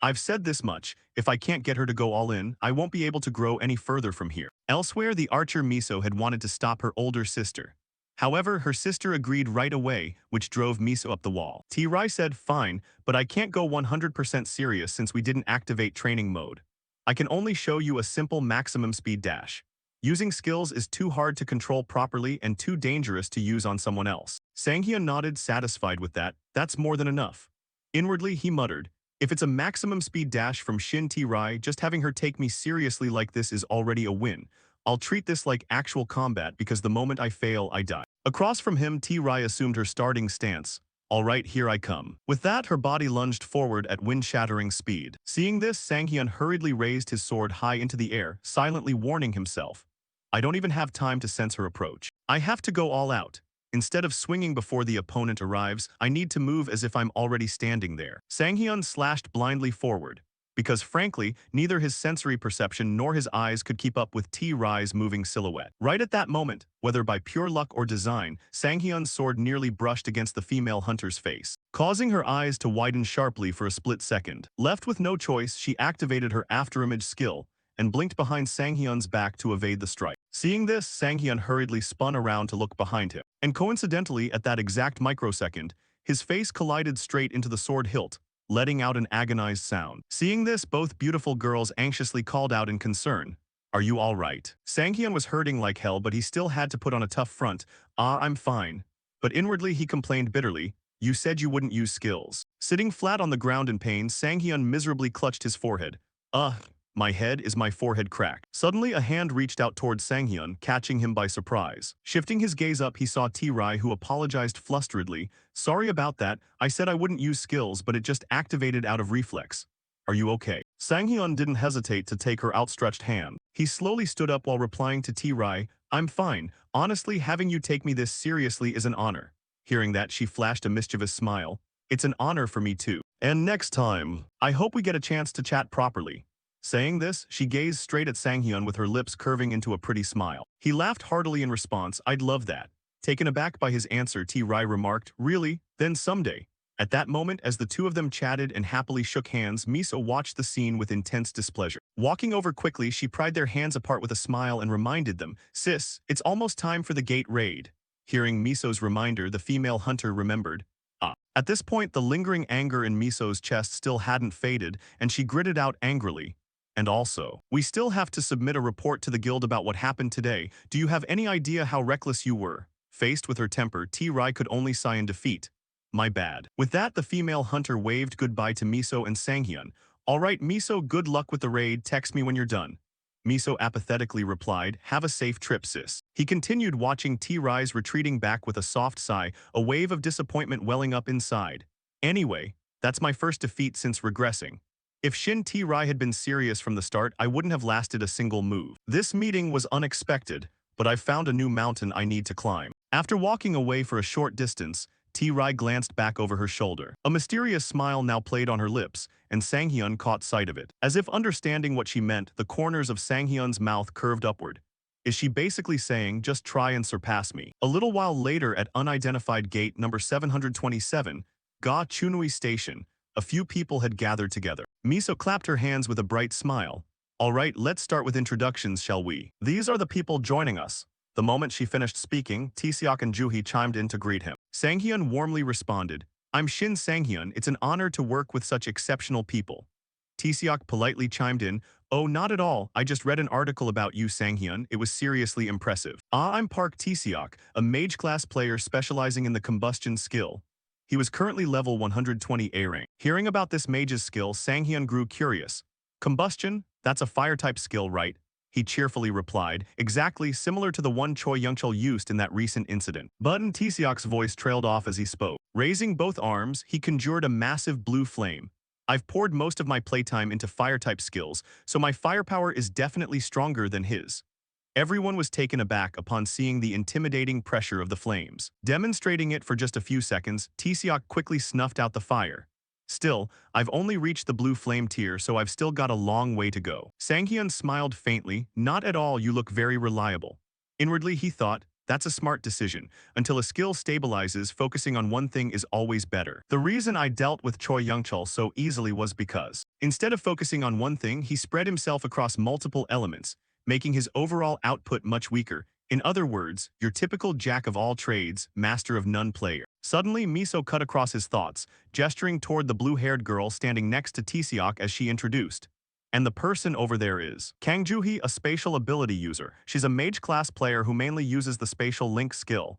"I've said this much, if I can't get her to go all in, I won't be able to grow any further from here." Elsewhere, the archer Miso had wanted to stop her older sister. However, her sister agreed right away, which drove Miso up the wall. T-Rai said, "Fine, but I can't go 100% serious since we didn't activate training mode. I can only show you a simple maximum speed dash. Using skills is too hard to control properly and too dangerous to use on someone else." Sanghyun nodded, satisfied with that. That's more than enough. Inwardly, he muttered, If it's a maximum speed dash from Shin T-Rai, just having her take me seriously like this is already a win. I'll treat this like actual combat because the moment I fail, I die. Across from him, T-Rai assumed her starting stance. Alright, here I come. With that, her body lunged forward at wind-shattering speed. Seeing this, Sanghyun hurriedly raised his sword high into the air, silently warning himself. I don't even have time to sense her approach. I have to go all out. Instead of swinging before the opponent arrives, I need to move as if I'm already standing there. Sanghyun slashed blindly forward, because frankly, neither his sensory perception nor his eyes could keep up with T-Rai's moving silhouette. Right at that moment, whether by pure luck or design, Sanghyun's sword nearly brushed against the female hunter's face, causing her eyes to widen sharply for a split second. Left with no choice, she activated her afterimage skill and blinked behind Sanghyun's back to evade the strike. Seeing this, Sanghyun hurriedly spun around to look behind him. And coincidentally, at that exact microsecond, his face collided straight into the sword hilt, letting out an agonized sound. Seeing this, both beautiful girls anxiously called out in concern. Are you all right? Sanghyun was hurting like hell, but he still had to put on a tough front. I'm fine. But inwardly he complained bitterly. You said you wouldn't use skills. Sitting flat on the ground in pain, Sanghyun miserably clutched his forehead. My head is my forehead cracked. Suddenly, a hand reached out towards Sanghyun, catching him by surprise. Shifting his gaze up, he saw T-Rai, who apologized flusteredly. Sorry about that, I said I wouldn't use skills, but it just activated out of reflex. Are you okay? Sanghyun didn't hesitate to take her outstretched hand. He slowly stood up while replying to T-Rai, I'm fine. Honestly, having you take me this seriously is an honor. Hearing that, she flashed a mischievous smile. It's an honor for me too. And next time, I hope we get a chance to chat properly. Saying this, she gazed straight at Sanghyun with her lips curving into a pretty smile. He laughed heartily in response, I'd love that. Taken aback by his answer, T-Rai remarked, really? Then someday. At that moment, as the two of them chatted and happily shook hands, Miso watched the scene with intense displeasure. Walking over quickly, she pried their hands apart with a smile and reminded them, Sis, it's almost time for the gate raid. Hearing Miso's reminder, the female hunter remembered. At this point, the lingering anger in Miso's chest still hadn't faded, and she gritted out angrily. And also, we still have to submit a report to the guild about what happened today. Do you have any idea how reckless you were? Faced with her temper, T-Rai could only sigh in defeat. My bad. With that, the female hunter waved goodbye to Miso and Sanghyun. Alright, Miso, good luck with the raid. Text me when you're done. Miso apathetically replied, have a safe trip, sis. He continued watching T-Rai's retreating back with a soft sigh, a wave of disappointment welling up inside. Anyway, that's my first defeat since regressing. If Shin T-Rai had been serious from the start, I wouldn't have lasted a single move. This meeting was unexpected, but I've found a new mountain I need to climb. After walking away for a short distance, T-Rai glanced back over her shoulder. A mysterious smile now played on her lips, and Sanghyun caught sight of it. As if understanding what she meant, the corners of Sanghyun's mouth curved upward. Is she basically saying, just try and surpass me? A little while later at unidentified gate number 727, Ga Chunui Station, a few people had gathered together. Miso clapped her hands with a bright smile. All right, let's start with introductions, shall we? These are the people joining us. The moment she finished speaking, Taeseok and Juhee chimed in to greet him. Sanghyun warmly responded, I'm Shin Sanghyun. It's an honor to work with such exceptional people. Taeseok politely chimed in, oh, not at all. I just read an article about you, Sanghyun. It was seriously impressive. I'm Park Taeseok, a mage-class player specializing in the combustion skill. He was currently level 120 A rank. Hearing about this mage's skill, Sanghyun grew curious. Combustion? That's a fire-type skill, right? He cheerfully replied, exactly similar to the one Choi Youngchul used in that recent incident. But Taeseok's voice trailed off as he spoke. Raising both arms, he conjured a massive blue flame. I've poured most of my playtime into fire-type skills, so my firepower is definitely stronger than his. Everyone was taken aback upon seeing the intimidating pressure of the flames. Demonstrating it for just a few seconds, Taeseok quickly snuffed out the fire. Still, I've only reached the blue flame tier, so I've still got a long way to go. Sanghyun smiled faintly, not at all, you look very reliable. Inwardly he thought, that's a smart decision. Until a skill stabilizes, focusing on one thing is always better. The reason I dealt with Choi Youngchul so easily was because, instead of focusing on one thing, he spread himself across multiple elements, making his overall output much weaker. In other words, your typical jack of all trades, master of none player. Suddenly, Miso cut across his thoughts, gesturing toward the blue-haired girl standing next to Taeseok as she introduced. And the person over there is Kang Juhee, a spatial ability user. She's a mage-class player who mainly uses the spatial link skill.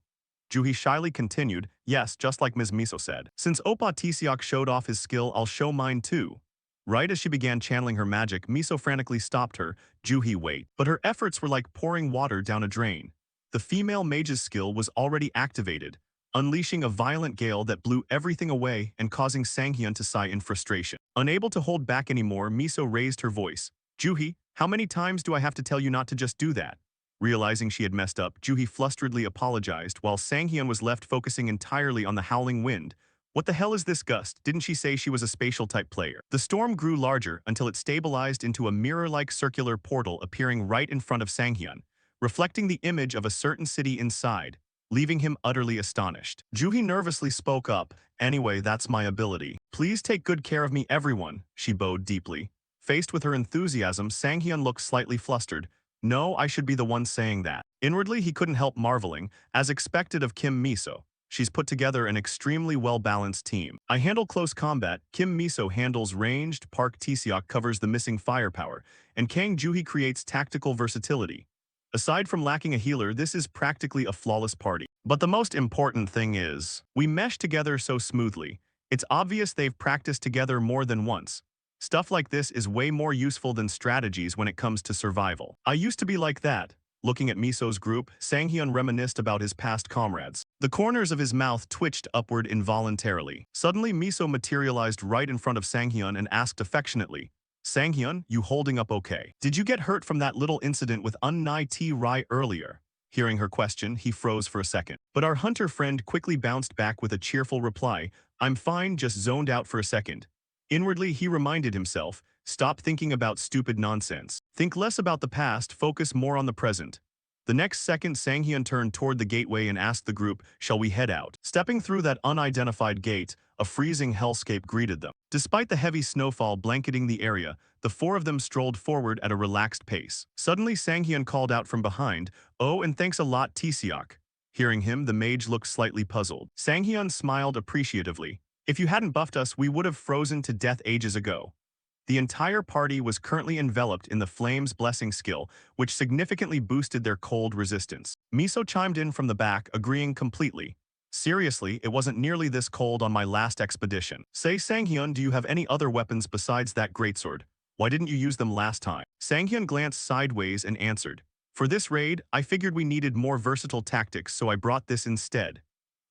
Juhi shyly continued, yes, just like Ms. Miso said. Since Oppa Tisiok showed off his skill, I'll show mine too. Right as she began channeling her magic, Miso frantically stopped her. Juhi, wait. But her efforts were like pouring water down a drain. The female mage's skill was already activated, unleashing a violent gale that blew everything away and causing Sanghyun to sigh in frustration. Unable to hold back anymore, Miso raised her voice. Juhi, how many times do I have to tell you not to just do that? Realizing she had messed up, Juhi flusteredly apologized while Sanghyun was left focusing entirely on the howling wind. What the hell is this gust? Didn't she say she was a spatial-type player? The storm grew larger until it stabilized into a mirror-like circular portal appearing right in front of Sanghyun, reflecting the image of a certain city inside, leaving him utterly astonished. Juhi nervously spoke up, anyway, that's my ability. Please take good care of me, everyone, she bowed deeply. Faced with her enthusiasm, Sanghyun looked slightly flustered. No, I should be the one saying that. Inwardly, he couldn't help marveling, as expected of Kim Miso. She's put together an extremely well-balanced team. I handle close combat, Kim Miso handles ranged, Park Tisiok covers the missing firepower, and Kang Juhi creates tactical versatility. Aside from lacking a healer, this is practically a flawless party. But the most important thing is, we mesh together so smoothly. It's obvious they've practiced together more than once. Stuff like this is way more useful than strategies when it comes to survival. I used to be like that. Looking at Miso's group, Sanghyun reminisced about his past comrades. The corners of his mouth twitched upward involuntarily. Suddenly, Miso materialized right in front of Sanghyun and asked affectionately, Sanghyun, you holding up okay? Did you get hurt from that little incident with Unnai T. Rai earlier? Hearing her question, he froze for a second. But our hunter friend quickly bounced back with a cheerful reply, I'm fine, just zoned out for a second. Inwardly, he reminded himself, stop thinking about stupid nonsense. Think less about the past, focus more on the present. The next second, Sanghyun turned toward the gateway and asked the group, shall we head out? Stepping through that unidentified gate, a freezing hellscape greeted them. Despite the heavy snowfall blanketing the area, the four of them strolled forward at a relaxed pace. Suddenly, Sanghyun called out from behind, oh, and thanks a lot, Tisiok. Hearing him, the mage looked slightly puzzled. Sanghyun smiled appreciatively. If you hadn't buffed us, we would have frozen to death ages ago. The entire party was currently enveloped in the Flame's Blessing skill, which significantly boosted their cold resistance. Miso chimed in from the back, agreeing completely. Seriously, it wasn't nearly this cold on my last expedition. Say, Sanghyun, do you have any other weapons besides that greatsword? Why didn't you use them last time? Sanghyun glanced sideways and answered, for this raid, I figured we needed more versatile tactics, so I brought this instead.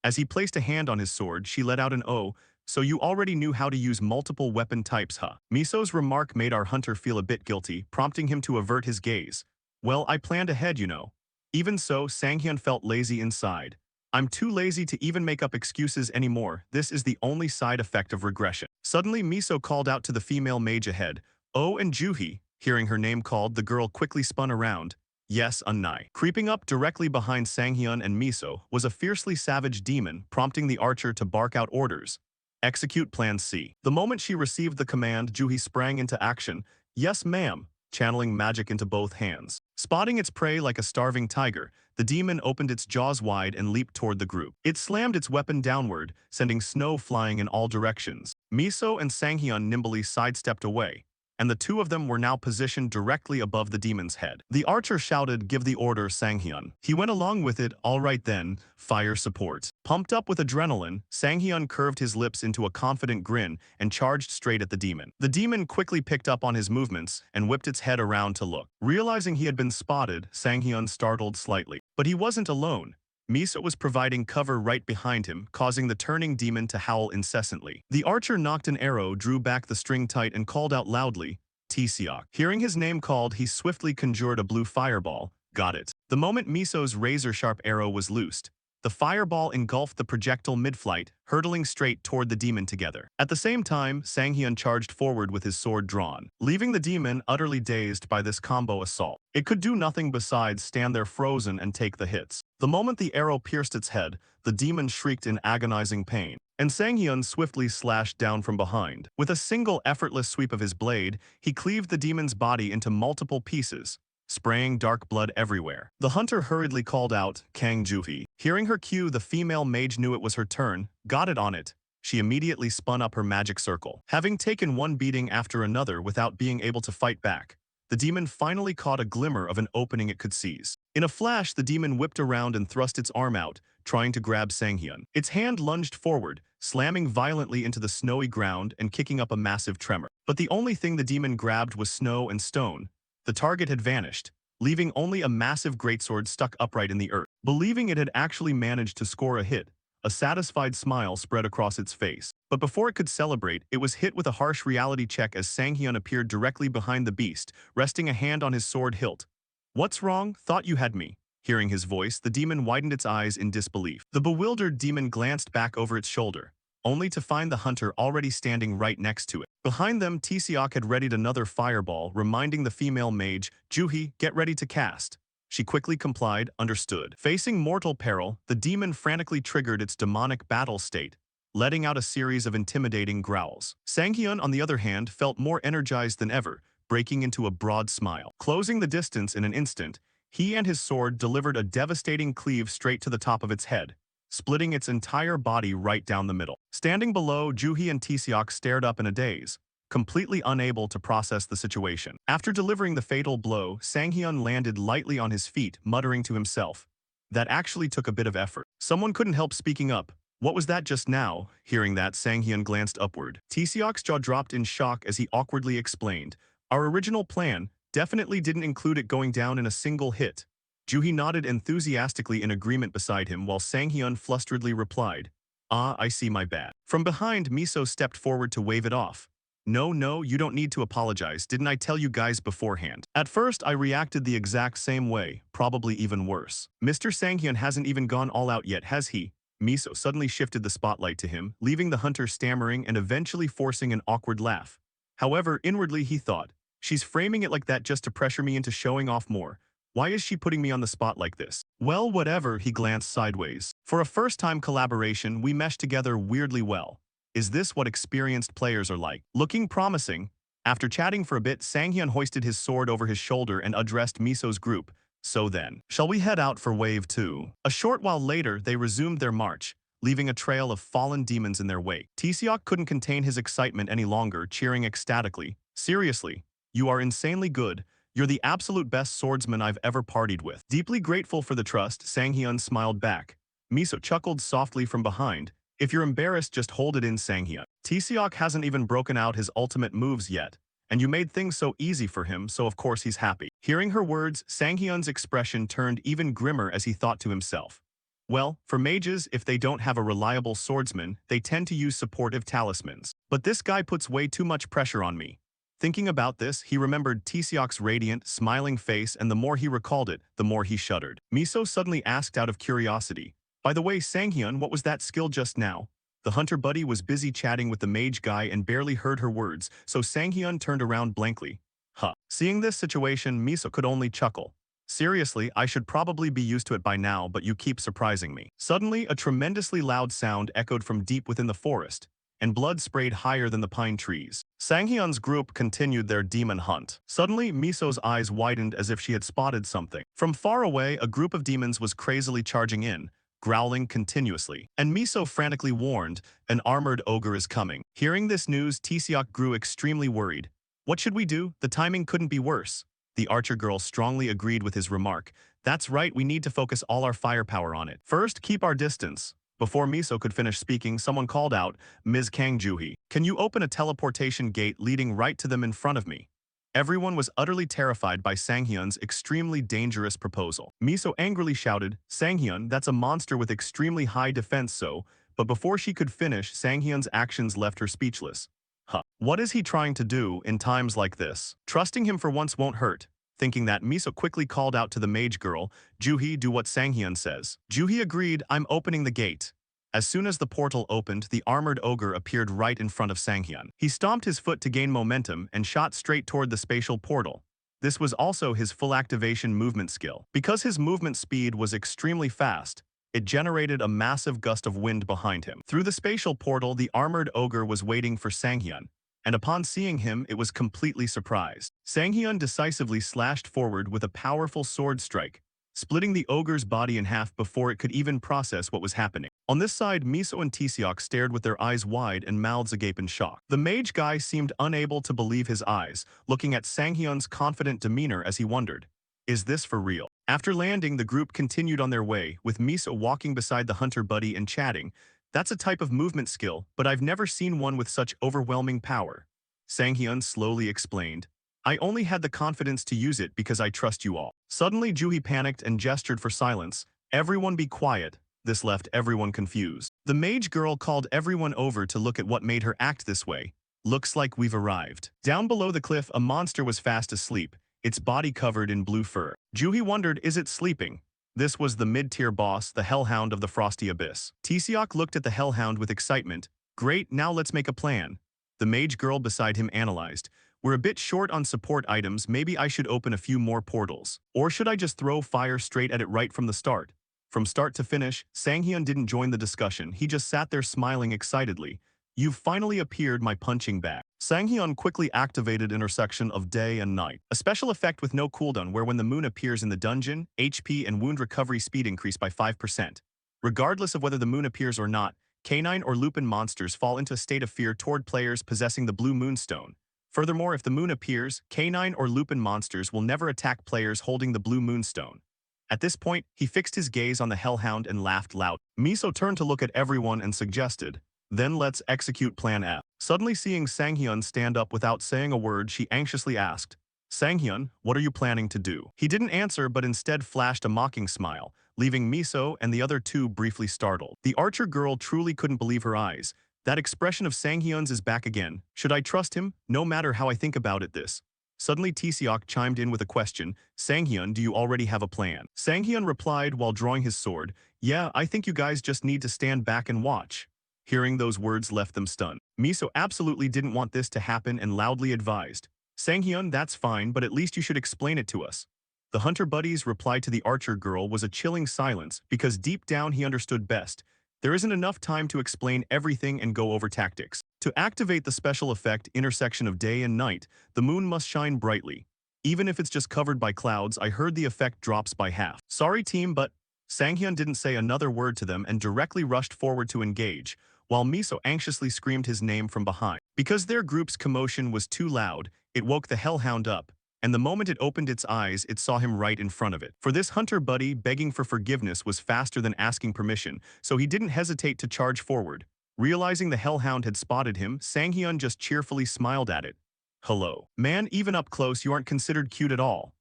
As he placed a hand on his sword, she let out an "oh," so you already knew how to use multiple weapon types, huh? Miso's remark made our hunter feel a bit guilty, prompting him to avert his gaze. Well, I planned ahead, you know. Even so, Sanghyun felt lazy inside. I'm too lazy to even make up excuses anymore. This is the only side effect of regression. Suddenly, Miso called out to the female mage ahead. Oh, and Juhi. Hearing her name called, the girl quickly spun around. Yes, Unnai. Creeping up directly behind Sanghyun and Miso was a fiercely savage demon, prompting the archer to bark out orders. Execute Plan C. The moment she received the command, Juhi sprang into action. Yes, ma'am, channeling magic into both hands. Spotting its prey like a starving tiger, the demon opened its jaws wide and leaped toward the group. It slammed its weapon downward, sending snow flying in all directions. Miso and Sanghyun nimbly sidestepped away, and the two of them were now positioned directly above the demon's head. The archer shouted, give the order, Sanghyun. He went along with it, all right then, fire support. Pumped up with adrenaline, Sanghyun curved his lips into a confident grin and charged straight at the demon. The demon quickly picked up on his movements and whipped its head around to look. Realizing he had been spotted, Sanghyun startled slightly. But he wasn't alone. Miso was providing cover right behind him, causing the turning demon to howl incessantly. The archer knocked an arrow, drew back the string tight, and called out loudly, Tisiok. Hearing his name called, he swiftly conjured a blue fireball. Got it. The moment Miso's razor-sharp arrow was loosed, the fireball engulfed the projectile mid-flight, hurtling straight toward the demon together. At the same time, Sanghyun charged forward with his sword drawn, leaving the demon utterly dazed by this combo assault. It could do nothing besides stand there frozen and take the hits. The moment the arrow pierced its head, the demon shrieked in agonizing pain, and Sanghyun swiftly slashed down from behind. With a single effortless sweep of his blade, he cleaved the demon's body into multiple pieces, spraying dark blood everywhere. The hunter hurriedly called out, Kang Juhi. Hearing her cue, the female mage knew it was her turn. Got it on it. She immediately spun up her magic circle. Having taken one beating after another without being able to fight back, the demon finally caught a glimmer of an opening it could seize. In a flash, the demon whipped around and thrust its arm out, trying to grab Sanghyun. Its hand lunged forward, slamming violently into the snowy ground and kicking up a massive tremor. But the only thing the demon grabbed was snow and stone. The target had vanished, leaving only a massive greatsword stuck upright in the earth. Believing it had actually managed to score a hit, a satisfied smile spread across its face. But before it could celebrate, it was hit with a harsh reality check as Sanghyun appeared directly behind the beast, resting a hand on his sword hilt. "What's wrong? Thought you had me." Hearing his voice, the demon widened its eyes in disbelief. The bewildered demon glanced back over its shoulder, only to find the hunter already standing right next to it. Behind them, Tseok had readied another fireball, reminding the female mage, "Juhi, get ready to cast." She quickly complied, understood. Facing mortal peril, the demon frantically triggered its demonic battle state, letting out a series of intimidating growls. Sanghyun, on the other hand, felt more energized than ever, breaking into a broad smile. Closing the distance in an instant, he and his sword delivered a devastating cleave straight to the top of its head, splitting its entire body right down the middle. Standing below, Juhi and Tseok stared up in a daze, completely unable to process the situation. After delivering the fatal blow, Sanghyun landed lightly on his feet, muttering to himself, "That actually took a bit of effort." Someone couldn't help speaking up. "What was that just now?" Hearing that, Sanghyun glanced upward. Tseok's jaw dropped in shock as he awkwardly explained, "Our original plan definitely didn't include it going down in a single hit." Juhi nodded enthusiastically in agreement beside him while Sanghyun flusteredly replied, "Ah, I see, my bad." From behind, Miso stepped forward to wave it off. "No, you don't need to apologize. Didn't I tell you guys beforehand?" At first, I reacted the exact same way, probably even worse. "Mr. Sanghyun hasn't even gone all out yet, has he?" Miso suddenly shifted the spotlight to him, leaving the hunter stammering and eventually forcing an awkward laugh. However, inwardly he thought, "She's framing it like that just to pressure me into showing off more. Why is she putting me on the spot like this?" "Well, whatever," he glanced sideways. "For a first-time collaboration, we meshed together weirdly well. Is this what experienced players are like?" Looking promising, after chatting for a bit, Sanghyun hoisted his sword over his shoulder and addressed Miso's group. "So then, shall we head out for Wave 2? A short while later, they resumed their march, leaving a trail of fallen demons in their wake. Tseok couldn't contain his excitement any longer, cheering ecstatically, "Seriously, you are insanely good. You're the absolute best swordsman I've ever partied with." Deeply grateful for the trust, Sanghyun smiled back. Miso chuckled softly from behind, "If you're embarrassed, just hold it in, Sanghyun. Tseok hasn't even broken out his ultimate moves yet, and you made things so easy for him, so of course he's happy." Hearing her words, Sanghyun's expression turned even grimmer as he thought to himself, "Well, for mages, if they don't have a reliable swordsman, they tend to use supportive talismans. But this guy puts way too much pressure on me." Thinking about this, he remembered Tseok's radiant, smiling face, and the more he recalled it, the more he shuddered. Miso suddenly asked out of curiosity, "By the way, Sanghyun, what was that skill just now?" The hunter buddy was busy chatting with the mage guy and barely heard her words, so Sanghyun turned around blankly. Huh. Seeing this situation, Miso could only chuckle. "Seriously, I should probably be used to it by now, but you keep surprising me." Suddenly, a tremendously loud sound echoed from deep within the forest, and blood sprayed higher than the pine trees. Sanghyun's group continued their demon hunt. Suddenly, Miso's eyes widened as if she had spotted something. From far away, a group of demons was crazily charging in, growling continuously. And Miso frantically warned, "An armored ogre is coming." Hearing this news, Tseok grew extremely worried. "What should we do? The timing couldn't be worse." The archer girl strongly agreed with his remark. "That's right, we need to focus all our firepower on it. First, keep our distance." Before Miso could finish speaking, someone called out, "Ms. Kang Juhi, can you open a teleportation gate leading right to them in front of me?" Everyone was utterly terrified by Sanghyun's extremely dangerous proposal. Miso angrily shouted, "Sanghyun, that's a monster with extremely high defense so," but before she could finish, Sanghyun's actions left her speechless. Huh. What is he trying to do in times like this? Trusting him for once won't hurt. Thinking that, Miso quickly called out to the mage girl, "Juhi, do what Sanghyun says." Juhi agreed, "I'm opening the gate." As soon as the portal opened, the armored ogre appeared right in front of Sanghyun. He stomped his foot to gain momentum and shot straight toward the spatial portal. This was also his full activation movement skill. Because his movement speed was extremely fast, it generated a massive gust of wind behind him. Through the spatial portal, the armored ogre was waiting for Sanghyun, and upon seeing him, it was completely surprised. Sanghyun decisively slashed forward with a powerful sword strike, splitting the ogre's body in half before it could even process what was happening. On this side, Miso and Tseok stared with their eyes wide and mouths agape in shock. The mage guy seemed unable to believe his eyes, looking at Sanghyun's confident demeanor as he wondered, "Is this for real?" After landing, the group continued on their way, with Miso walking beside the hunter buddy and chatting. That's a type of movement skill, but I've never seen one with such overwhelming power. Sanghyun slowly explained. I only had the confidence to use it because I trust you all. Suddenly, Juhi panicked and gestured for silence. Everyone be quiet. This left everyone confused. The mage girl called everyone over to look at what made her act this way. Looks like we've arrived. Down below the cliff, a monster was fast asleep, its body covered in blue fur. Juhi wondered, is it sleeping? This was the mid-tier boss, the Hellhound of the Frosty Abyss. Tseok looked at the Hellhound with excitement. Great, now let's make a plan. The mage girl beside him analyzed. We're a bit short on support items, maybe I should open a few more portals. Or should I just throw fire straight at it right from the start? From start to finish, Sanghyun didn't join the discussion, he just sat there smiling excitedly. You've finally appeared, my punching bag. Sanghyun quickly activated intersection of day and night, a special effect with no cooldown where when the moon appears in the dungeon, HP and wound recovery speed increase by 5%. Regardless of whether the moon appears or not, canine or lupin monsters fall into a state of fear toward players possessing the blue moonstone. Furthermore, if the moon appears, canine or lupin monsters will never attack players holding the blue moonstone. At this point, he fixed his gaze on the Hellhound and laughed loud. Miso turned to look at everyone and suggested, then let's execute Plan F. Suddenly seeing Sanghyun stand up without saying a word, she anxiously asked, Sanghyun, what are you planning to do? He didn't answer but instead flashed a mocking smile, leaving Miso and the other two briefly startled. The archer girl truly couldn't believe her eyes. That expression of Sanghyun's is back again. Should I trust him? No matter how I think about it this. Suddenly Tseok chimed in with a question, Sanghyun, do you already have a plan? Sanghyun replied while drawing his sword, yeah, I think you guys just need to stand back and watch. Hearing those words left them stunned. Miso absolutely didn't want this to happen and loudly advised, Sanghyun, that's fine, but at least you should explain it to us. The hunter buddy's reply to the archer girl was a chilling silence because deep down he understood best. There isn't enough time to explain everything and go over tactics. To activate the special effect intersection of day and night, the moon must shine brightly. Even if it's just covered by clouds, I heard the effect drops by half. Sorry team, but Sanghyun didn't say another word to them and directly rushed forward to engage, while Miso anxiously screamed his name from behind. Because their group's commotion was too loud, it woke the Hellhound up, and the moment it opened its eyes, it saw him right in front of it. For this hunter buddy, begging for forgiveness was faster than asking permission, so he didn't hesitate to charge forward. Realizing the Hellhound had spotted him, Sanghyun just cheerfully smiled at it. Hello. Man, even up close you aren't considered cute at all.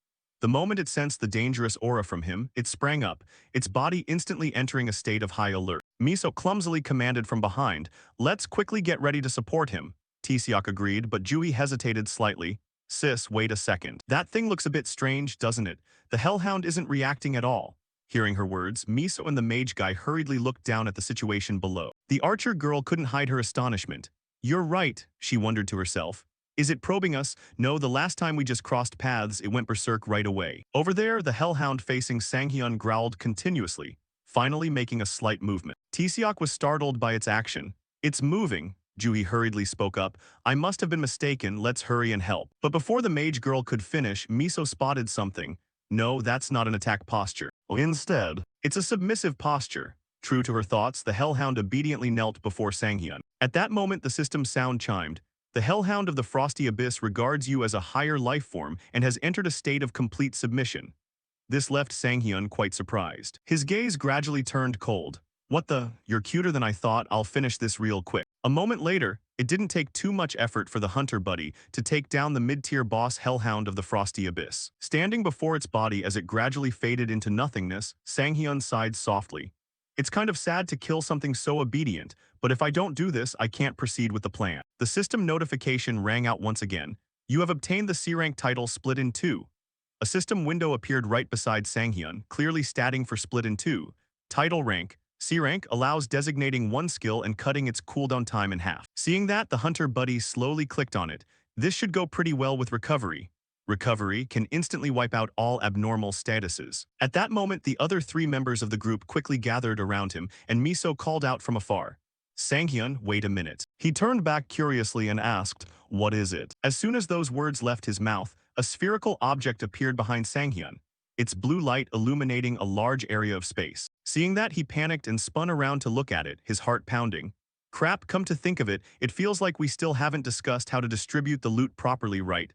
The moment it sensed the dangerous aura from him, it sprang up, its body instantly entering a state of high alert. Miso clumsily commanded from behind, let's quickly get ready to support him. Tseok agreed, but Juhi hesitated slightly. Sis, wait a second. That thing looks a bit strange, doesn't it? The Hellhound isn't reacting at all. Hearing her words, Miso and the mage guy hurriedly looked down at the situation below. The archer girl couldn't hide her astonishment. You're right, she wondered to herself. Is it probing us? No, the last time we just crossed paths, it went berserk right away. Over there, the Hellhound facing Sanghyun growled continuously, finally making a slight movement. Tseok was startled by its action. It's moving, Juhi hurriedly spoke up. I must have been mistaken, let's hurry and help. But before the mage girl could finish, Miso spotted something. No, that's not an attack posture. Instead, it's a submissive posture. True to her thoughts, the Hellhound obediently knelt before Sanghyun. At that moment, the system's sound chimed. The Hellhound of the Frosty Abyss regards you as a higher life form and has entered a state of complete submission. This left Sanghyun quite surprised. His gaze gradually turned cold. What the? You're cuter than I thought, I'll finish this real quick. A moment later, it didn't take too much effort for the hunter buddy to take down the mid-tier boss Hellhound of the Frosty Abyss. Standing before its body as it gradually faded into nothingness, Sanghyun sighed softly. It's kind of sad to kill something so obedient, but if I don't do this, I can't proceed with the plan. The system notification rang out once again. You have obtained the C-rank title Split in 2. A system window appeared right beside Sanghyun, clearly stating for Split in 2. Title rank, C-rank allows designating one skill and cutting its cooldown time in half. Seeing that, the hunter buddy slowly clicked on it. This should go pretty well with recovery. Recovery can instantly wipe out all abnormal statuses. At that moment, the other three members of the group quickly gathered around him, and Miso called out from afar. Sanghyun, wait a minute. He turned back curiously and asked, what is it? As soon as those words left his mouth, a spherical object appeared behind Sanghyun, its blue light illuminating a large area of space. Seeing that, he panicked and spun around to look at it, his heart pounding. Crap, come to think of it, it feels like we still haven't discussed how to distribute the loot properly, right?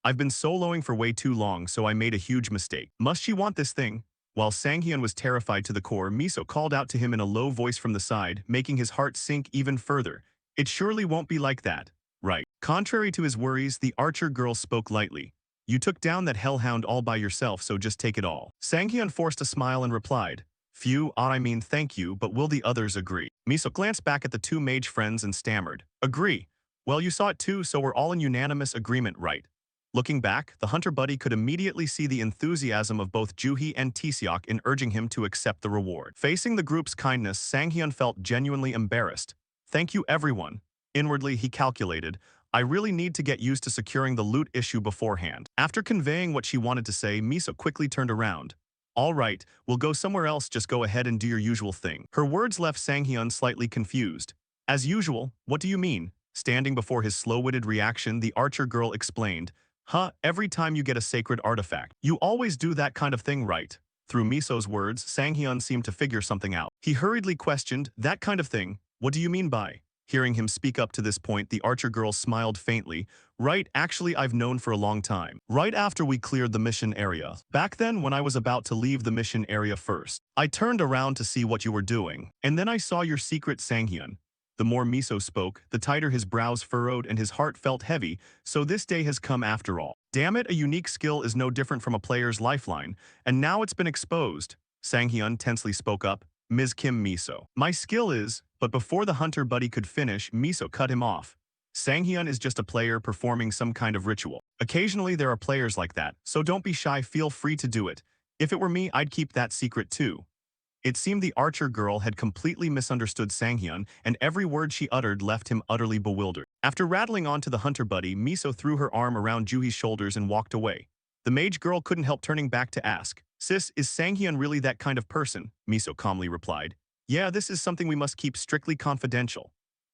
I've been soloing for way too long, so I made a huge mistake. Must she want this thing? While Sanghyun was terrified to the core, Miso called out to him in a low voice from the side, making his heart sink even further. It surely won't be like that. Right. Contrary to his worries, the archer girl spoke lightly. You took down that hellhound all by yourself, so just take it all. Sanghyun forced a smile and replied, Phew, I mean thank you, but will the others agree? Miso glanced back at the two mage friends and stammered, Agree. Well, you saw it too, so we're all in unanimous agreement, right? Looking back, the hunter buddy could immediately see the enthusiasm of both Juhi and Taeseok in urging him to accept the reward. Facing the group's kindness, Sanghyun felt genuinely embarrassed. Thank you, everyone. Inwardly, he calculated, I really need to get used to securing the loot issue beforehand. After conveying what she wanted to say, Miso quickly turned around. All right, we'll go somewhere else, just go ahead and do your usual thing. Her words left Sanghyun slightly confused. As usual, what do you mean? Standing before his slow-witted reaction, the archer girl explained, every time you get a sacred artifact. You always do that kind of thing, right? Through Miso's words, Sanghyun seemed to figure something out. He hurriedly questioned, that kind of thing? What do you mean by? Hearing him speak up to this point, the archer girl smiled faintly. Right, actually I've known for a long time. Right after we cleared the mission area. Back then, when I was about to leave the mission area first, I turned around to see what you were doing. And then I saw your secret, Sanghyun. The more Miso spoke, the tighter his brows furrowed and his heart felt heavy, so this day has come after all. Damn it, a unique skill is no different from a player's lifeline, and now it's been exposed. Sanghyun tensely spoke up, Ms. Kim Miso. My skill is, but before the hunter buddy could finish, Miso cut him off. Sanghyun is just a player performing some kind of ritual. Occasionally there are players like that, so don't be shy, feel free to do it. If it were me, I'd keep that secret too. It seemed the archer girl had completely misunderstood Sanghyun, and every word she uttered left him utterly bewildered. After rattling on to the hunter buddy, Miso threw her arm around Juhi's shoulders and walked away. The mage girl couldn't help turning back to ask, Sis, is Sanghyun really that kind of person? Miso calmly replied, Yeah, this is something we must keep strictly confidential.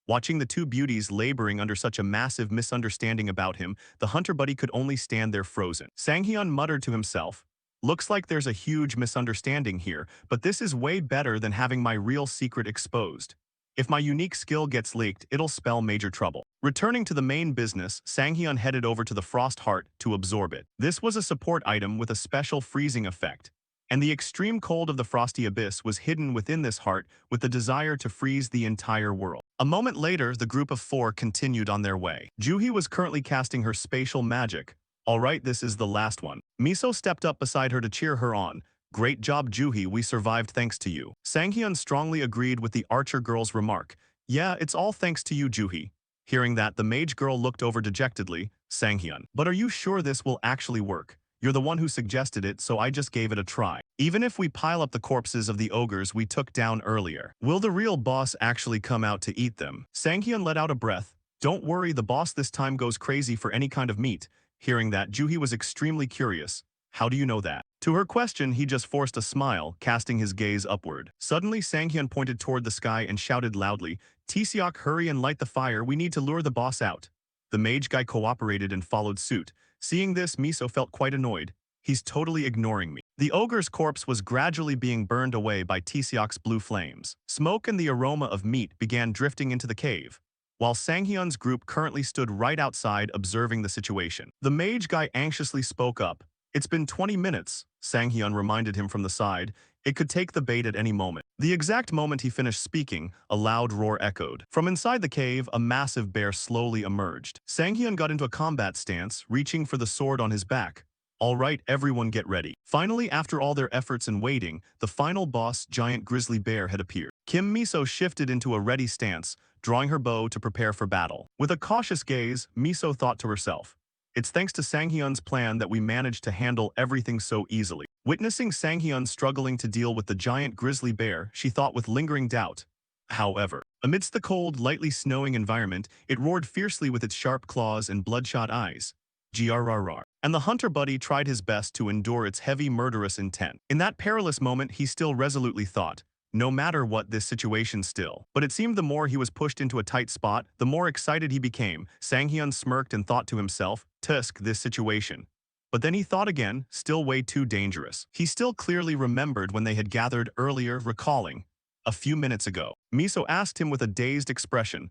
Watching the two beauties laboring under such a massive misunderstanding about him, the hunter buddy could only stand there frozen. Sanghyun muttered to himself, Looks like there's a huge misunderstanding here, but this is way better than having my real secret exposed. If my unique skill gets leaked, it'll spell major trouble. Returning to the main business, Sanghyun headed over to the Frost Heart to absorb it. This was a support item with a special freezing effect, and the extreme cold of the frosty abyss was hidden within this heart with the desire to freeze the entire world. A moment later, the group of four continued on their way. Juhi was currently casting her spatial magic. All right, this is the last one. Miso stepped up beside her to cheer her on. Great job, Juhi, we survived thanks to you. Sanghyun strongly agreed with the archer girl's remark. Yeah, it's all thanks to you, Juhi. Hearing that, the mage girl looked over dejectedly. Sanghyun, but are you sure this will actually work? You're the one who suggested it, so I just gave it a try. Even if we pile up the corpses of the ogres we took down earlier, will the real boss actually come out to eat them? Sanghyun let out a breath. Don't worry, the boss this time goes crazy for any kind of meat. Hearing that, Juhi was extremely curious. How do you know that? To her question, he just forced a smile, casting his gaze upward. Suddenly, Sanghyun pointed toward the sky and shouted loudly, Taeseok, hurry and light the fire, we need to lure the boss out. The mage guy cooperated and followed suit. Seeing this, Miso felt quite annoyed. He's totally ignoring me. The ogre's corpse was gradually being burned away by Taeseok's blue flames. Smoke and the aroma of meat began drifting into the cave, while Sanghyun's group currently stood right outside observing the situation. The mage guy anxiously spoke up. It's been 20 minutes, Sanghyun reminded him from the side. It could take the bait at any moment. The exact moment he finished speaking, a loud roar echoed. From inside the cave, a massive bear slowly emerged. Sanghyun got into a combat stance, reaching for the sword on his back. All right, everyone get ready. Finally, after all their efforts and waiting, the final boss, giant grizzly bear, had appeared. Kim Miso shifted into a ready stance, drawing her bow to prepare for battle. With a cautious gaze, Miso thought to herself, it's thanks to Sanghyun's plan that we managed to handle everything so easily. Witnessing Sanghyun struggling to deal with the giant grizzly bear, she thought with lingering doubt. However, amidst the cold, lightly snowing environment, it roared fiercely with its sharp claws and bloodshot eyes. Grrrr. And the hunter buddy tried his best to endure its heavy, murderous intent. In that perilous moment, he still resolutely thought, no matter what, this situation still. But it seemed the more he was pushed into a tight spot, the more excited he became. Sanghyun smirked and thought to himself, Tusk, this situation. But then he thought again, still way too dangerous. He still clearly remembered when they had gathered earlier, recalling. A few minutes ago, Miso asked him with a dazed expression,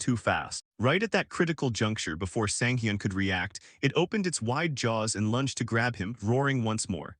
too fast. Right at that critical juncture before Sanghyun could react, it opened its wide jaws and lunged to grab him, roaring once more.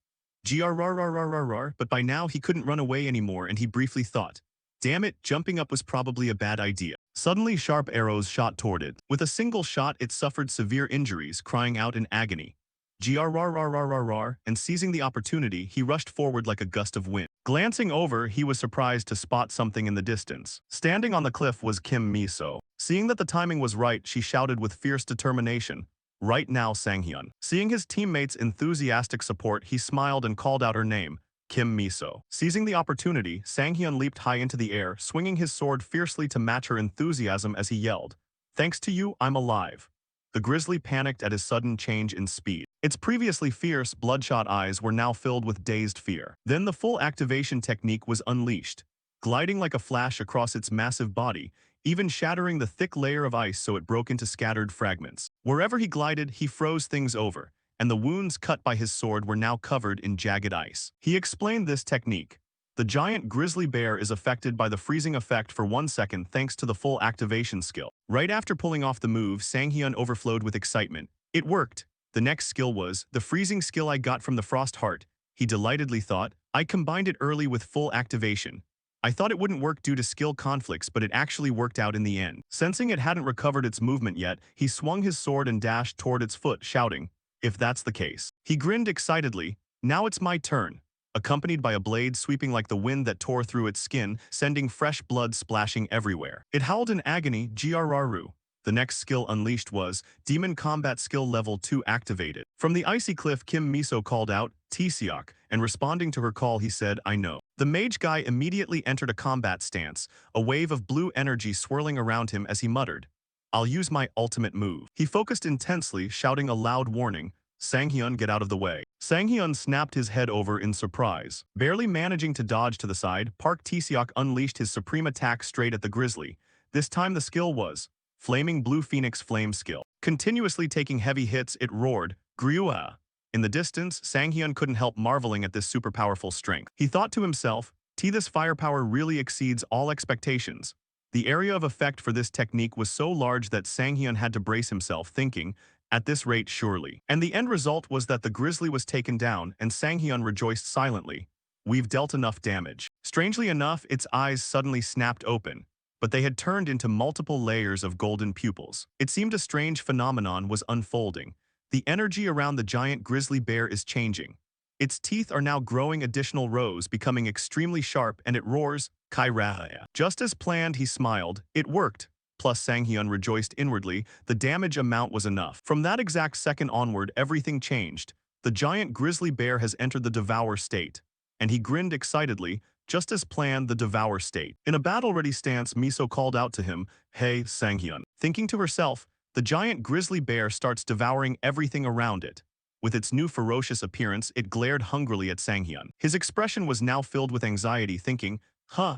Grrrrrrrrrr, but by now he couldn't run away anymore and he briefly thought, damn it, jumping up was probably a bad idea. Suddenly sharp arrows shot toward it. With a single shot it suffered severe injuries, crying out in agony. Grrrrrrrrr, and seizing the opportunity, he rushed forward like a gust of wind. Glancing over, he was surprised to spot something in the distance. Standing on the cliff was Kim Miso. Seeing that the timing was right, she shouted with fierce determination, "Right now, Sanghyun." Seeing his teammates' enthusiastic support, he smiled and called out her name, Kim Miso. Seizing the opportunity, Sanghyun leaped high into the air, swinging his sword fiercely to match her enthusiasm as he yelled, "Thanks to you, I'm alive." The grizzly panicked at his sudden change in speed. Its previously fierce, bloodshot eyes were now filled with dazed fear. Then the full activation technique was unleashed, gliding like a flash across its massive body, even shattering the thick layer of ice so it broke into scattered fragments. Wherever he glided, he froze things over, and the wounds cut by his sword were now covered in jagged ice. He explained this technique. The giant grizzly bear is affected by the freezing effect for 1 second thanks to the full activation skill. Right after pulling off the move, Sanghyun overflowed with excitement. It worked. The next skill was the freezing skill I got from the Frost Heart. He delightedly thought, I combined it early with full activation. I thought it wouldn't work due to skill conflicts, but it actually worked out in the end. Sensing it hadn't recovered its movement yet, he swung his sword and dashed toward its foot, shouting, if that's the case. He grinned excitedly. Now it's my turn. Accompanied by a blade sweeping like the wind that tore through its skin, sending fresh blood splashing everywhere. It howled in agony, Grru. The next skill unleashed was Demon Combat Skill Level 2 activated. From the icy cliff, Kim Miso called out, Tseok, and responding to her call he said, I know. The mage guy immediately entered a combat stance, a wave of blue energy swirling around him as he muttered, I'll use my ultimate move. He focused intensely, shouting a loud warning, Sanghyun, get out of the way. Sanghyun snapped his head over in surprise. Barely managing to dodge to the side, Park Tseok unleashed his supreme attack straight at the grizzly. This time the skill was Flaming Blue Phoenix Flame skill. Continuously taking heavy hits, it roared, Grua. In the distance, Sanghyun couldn't help marveling at this super powerful strength. He thought to himself, this firepower really exceeds all expectations. The area of effect for this technique was so large that Sanghyun had to brace himself, thinking, at this rate surely. And the end result was that the grizzly was taken down and Sanghyun rejoiced silently. We've dealt enough damage. Strangely enough, its eyes suddenly snapped open, but they had turned into multiple layers of golden pupils. It seemed a strange phenomenon was unfolding. The energy around the giant grizzly bear is changing. Its teeth are now growing additional rows, becoming extremely sharp, and it roars, Kairaya. Just as planned, he smiled. It worked. Plus Sanghyun rejoiced inwardly, the damage amount was enough. From that exact second onward, everything changed. The giant grizzly bear has entered the devour state. And he grinned excitedly, just as planned, the devour state. In a battle-ready stance, Miso called out to him, Hey, Sanghyun. Thinking to herself, the giant grizzly bear starts devouring everything around it. With its new ferocious appearance, it glared hungrily at Sanghyun. His expression was now filled with anxiety, thinking,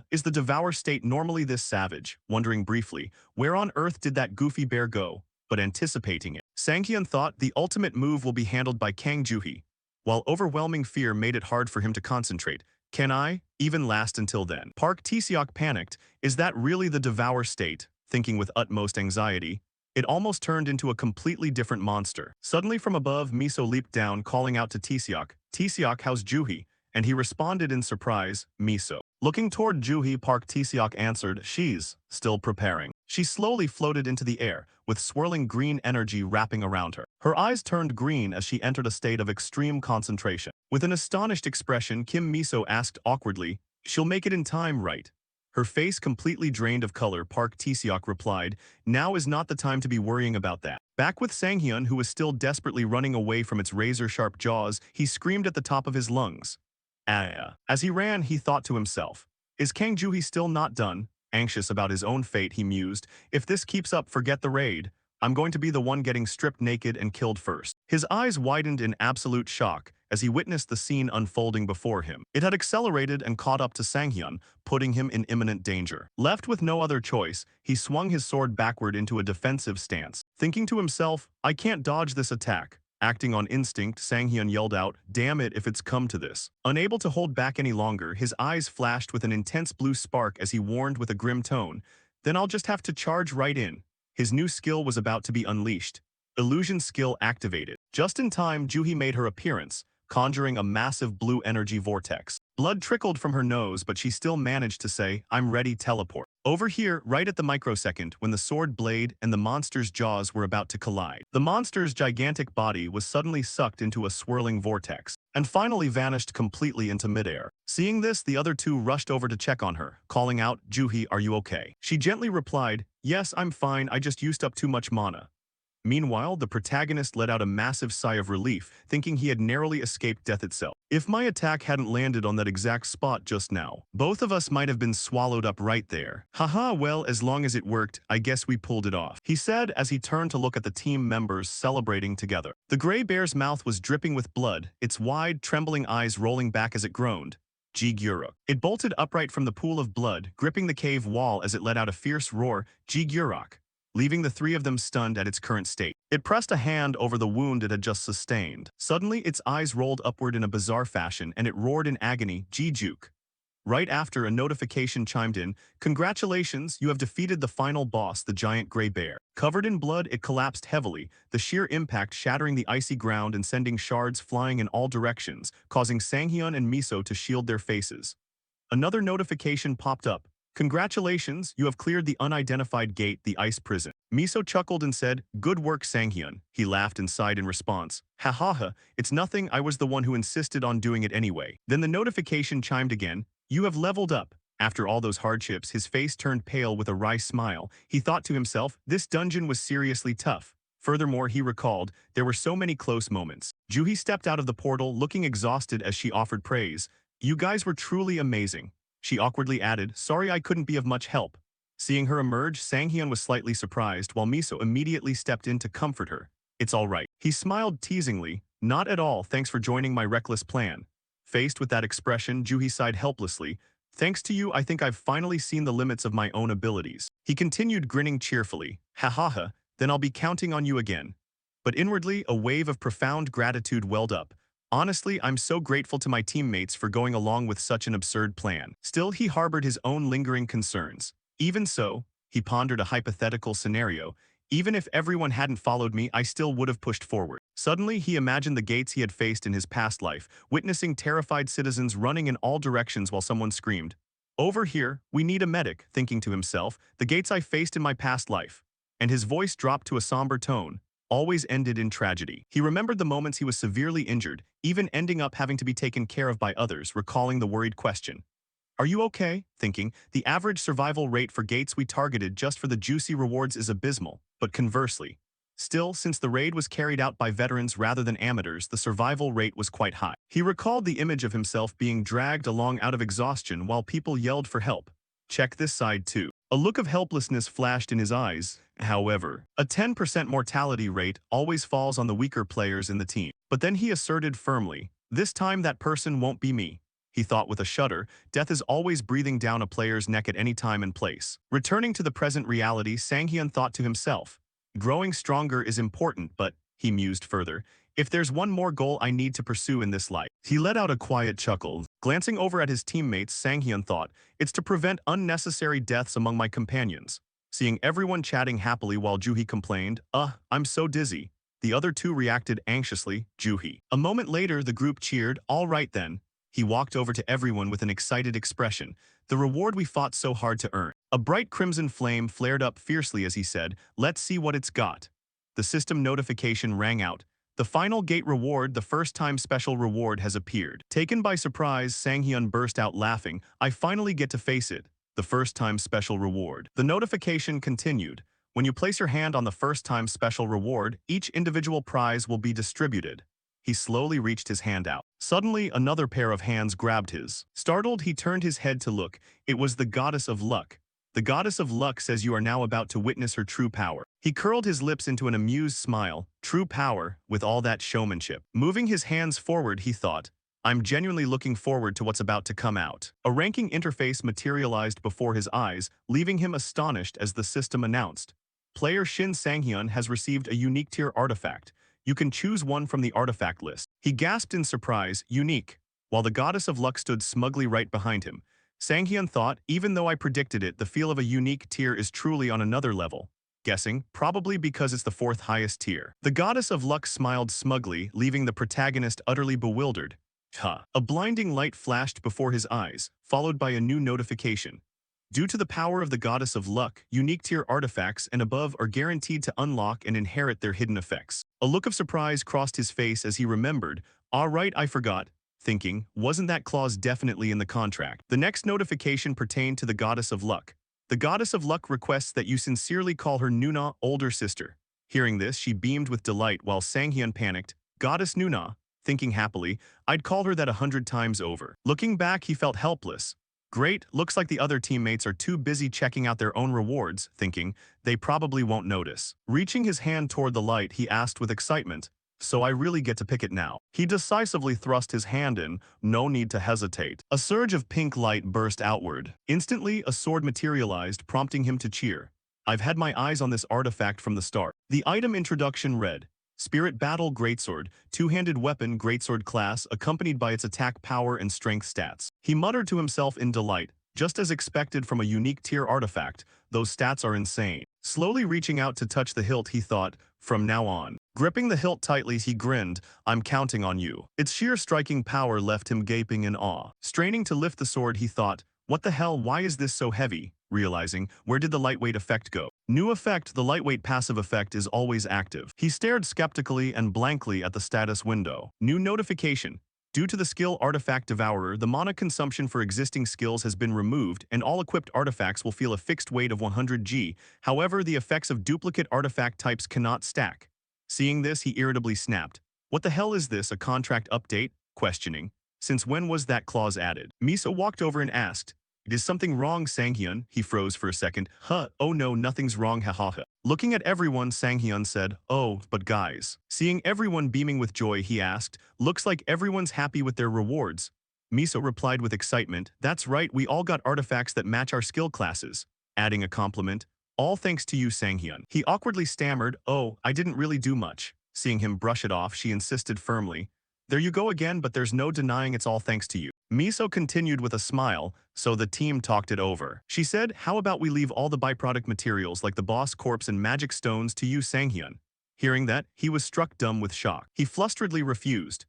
is the devour state normally this savage? Wondering briefly, where on earth did that goofy bear go? But anticipating it, Sanghyun thought the ultimate move will be handled by Kang Juhi. While overwhelming fear made it hard for him to concentrate, can I even last until then? Park Tseok panicked. Is that really the devour state? Thinking with utmost anxiety, it almost turned into a completely different monster. Suddenly from above, Miso leaped down, calling out to Tseok, Tseok, how's Juhi? And he responded in surprise, Miso. Looking toward Juhi, Park Tseok answered, she's still preparing. She slowly floated into the air, with swirling green energy wrapping around her. Her eyes turned green as she entered a state of extreme concentration. With an astonished expression, Kim Miso asked awkwardly, she'll make it in time, right? Her face completely drained of color, Park Tseok replied, now is not the time to be worrying about that. Back with Sanghyun, who was still desperately running away from its razor-sharp jaws, he screamed at the top of his lungs. As he ran, he thought to himself, is Kang Juhi still not done? Anxious about his own fate, he mused, if this keeps up, forget the raid. I'm going to be the one getting stripped naked and killed first. His eyes widened in absolute shock as he witnessed the scene unfolding before him. It had accelerated and caught up to Sanghyun, putting him in imminent danger. Left with no other choice, he swung his sword backward into a defensive stance. Thinking to himself, I can't dodge this attack. Acting on instinct, Sanghyun yelled out, damn it if it's come to this. Unable to hold back any longer, his eyes flashed with an intense blue spark as he warned with a grim tone, then I'll just have to charge right in. His new skill was about to be unleashed. Illusion skill activated. Just in time, Juhi made her appearance, conjuring a massive blue energy vortex. Blood trickled from her nose, but she still managed to say, I'm ready, teleport. Over here, right at the microsecond, when the sword blade and the monster's jaws were about to collide. The monster's gigantic body was suddenly sucked into a swirling vortex, and finally vanished completely into midair. Seeing this, the other two rushed over to check on her, calling out, Juhi, are you okay? She gently replied, yes, I'm fine, I just used up too much mana. Meanwhile, the protagonist let out a massive sigh of relief, thinking he had narrowly escaped death itself. If my attack hadn't landed on that exact spot just now, both of us might have been swallowed up right there. Haha, well, as long as it worked, I guess we pulled it off, he said as he turned to look at the team members celebrating together. The gray bear's mouth was dripping with blood, its wide, trembling eyes rolling back as it groaned. Jiguruk. It bolted upright from the pool of blood, gripping the cave wall as it let out a fierce roar, Jiguruk, leaving the three of them stunned at its current state. It pressed a hand over the wound it had just sustained. Suddenly, its eyes rolled upward in a bizarre fashion, and it roared in agony, Jijuk. Right after, a notification chimed in, congratulations, you have defeated the final boss, the giant gray bear. Covered in blood, it collapsed heavily, the sheer impact shattering the icy ground and sending shards flying in all directions, causing Sanghyun and Miso to shield their faces. Another notification popped up, Congratulations, you have cleared the unidentified gate, the ice prison. Miso chuckled and said, good work, Sanghyun. He laughed and sighed in response. Ha ha ha, it's nothing, I was the one who insisted on doing it anyway. Then the notification chimed again. You have leveled up. After all those hardships, his face turned pale with a wry smile. He thought to himself, this dungeon was seriously tough. Furthermore, he recalled, there were so many close moments. Juhi stepped out of the portal, looking exhausted as she offered praise. You guys were truly amazing. She awkwardly added, sorry I couldn't be of much help. Seeing her emerge, Sanghyun was slightly surprised, while Miso immediately stepped in to comfort her. It's all right. He smiled teasingly. Not at all, thanks for joining my reckless plan. Faced with that expression, Juhi sighed helplessly. Thanks to you, I think I've finally seen the limits of my own abilities. He continued grinning cheerfully. Ha ha ha, then I'll be counting on you again. But inwardly, a wave of profound gratitude welled up. Honestly, I'm so grateful to my teammates for going along with such an absurd plan. Still, he harbored his own lingering concerns. Even so, he pondered a hypothetical scenario. Even if everyone hadn't followed me, I still would have pushed forward. Suddenly, he imagined the gates he had faced in his past life, witnessing terrified citizens running in all directions while someone screamed, over here, we need a medic, thinking to himself, the gates I faced in my past life. And his voice dropped to a somber tone. Always ended in tragedy. He remembered the moments he was severely injured, even ending up having to be taken care of by others, recalling the worried question. Are you okay? Thinking, the average survival rate for gates we targeted just for the juicy rewards is abysmal, but conversely. Still, since the raid was carried out by veterans rather than amateurs, the survival rate was quite high. He recalled the image of himself being dragged along out of exhaustion while people yelled for help. Check this side too. A look of helplessness flashed in his eyes. However, a 10% mortality rate always falls on the weaker players in the team. But then he asserted firmly, this time that person won't be me. He thought with a shudder, death is always breathing down a player's neck at any time and place. Returning to the present reality, Sanghyun thought to himself, growing stronger is important, but, he mused further, if there's one more goal I need to pursue in this life. He let out a quiet chuckle. Glancing over at his teammates, Sanghyun thought, it's to prevent unnecessary deaths among my companions. Seeing everyone chatting happily while Juhi complained, I'm so dizzy. The other two reacted anxiously, Juhi. A moment later, the group cheered, all right then. He walked over to everyone with an excited expression. The reward we fought so hard to earn. A bright crimson flame flared up fiercely as he said, let's see what it's got. The system notification rang out. The final gate reward, the first-time special reward, has appeared. Taken by surprise, Sanghyun burst out laughing. I finally get to face it. The first-time special reward. The notification continued. When you place your hand on the first-time special reward, each individual prize will be distributed. He slowly reached his hand out. Suddenly, another pair of hands grabbed his. Startled, he turned his head to look. It was the goddess of luck. The goddess of luck says you are now about to witness her true power. He curled his lips into an amused smile. True power, with all that showmanship. Moving his hands forward, he thought, I'm genuinely looking forward to what's about to come out. A ranking interface materialized before his eyes, leaving him astonished as the system announced. Player Shin Sanghyun has received a unique tier artifact. You can choose one from the artifact list. He gasped in surprise, unique, while the goddess of luck stood smugly right behind him. Sanghyun thought, even though I predicted it, the feel of a unique tier is truly on another level. Guessing, probably because it's the fourth highest tier. The goddess of luck smiled smugly, leaving the protagonist utterly bewildered. A blinding light flashed before his eyes, followed by a new notification. Due to the power of the goddess of luck, unique tier artifacts and above are guaranteed to unlock and inherit their hidden effects. A look of surprise crossed his face as he remembered, right, I forgot. Thinking, wasn't that clause definitely in the contract? The next notification pertained to the goddess of luck. The goddess of luck requests that you sincerely call her Nuna, older sister. Hearing this, she beamed with delight while Sanghyun panicked. Goddess Nuna, thinking happily, I'd call her that 100 times over. Looking back, he felt helpless. Great, looks like the other teammates are too busy checking out their own rewards, thinking, they probably won't notice. Reaching his hand toward the light, he asked with excitement, so I really get to pick it now. He decisively thrust his hand in, no need to hesitate. A surge of pink light burst outward. Instantly, a sword materialized, prompting him to cheer. I've had my eyes on this artifact from the start. The item introduction read, Spirit Battle Greatsword, two-handed weapon greatsword class accompanied by its attack power and strength stats. He muttered to himself in delight, just as expected from a unique tier artifact, those stats are insane. Slowly reaching out to touch the hilt, he thought, from now on. Gripping the hilt tightly, he grinned, I'm counting on you. Its sheer striking power left him gaping in awe. Straining to lift the sword, he thought, What the hell, why is this so heavy? Realizing, where did the lightweight effect go? New effect, the lightweight passive effect is always active. He stared skeptically and blankly at the status window. New notification. Due to the skill Artifact Devourer, the mana consumption for existing skills has been removed and all equipped artifacts will feel a fixed weight of 100 G. However, the effects of duplicate artifact types cannot stack. Seeing this, he irritably snapped. What the hell is this, a contract update? Questioning. Since when was that clause added? Miso walked over and asked, is something wrong, Sanghyun? He froze for a second. Oh no, nothing's wrong, hahaha. Looking at everyone, Sanghyun said, oh, but guys. Seeing everyone beaming with joy, he asked, looks like everyone's happy with their rewards. Miso replied with excitement, that's right, we all got artifacts that match our skill classes. Adding a compliment, all thanks to you, Sanghyun. He awkwardly stammered, oh, I didn't really do much. Seeing him brush it off, she insisted firmly, there you go again, but there's no denying it's all thanks to you. Miso continued with a smile, so the team talked it over. She said, how about we leave all the byproduct materials like the boss corpse and magic stones to you, Sanghyun. Hearing that, he was struck dumb with shock. He flusteredly refused.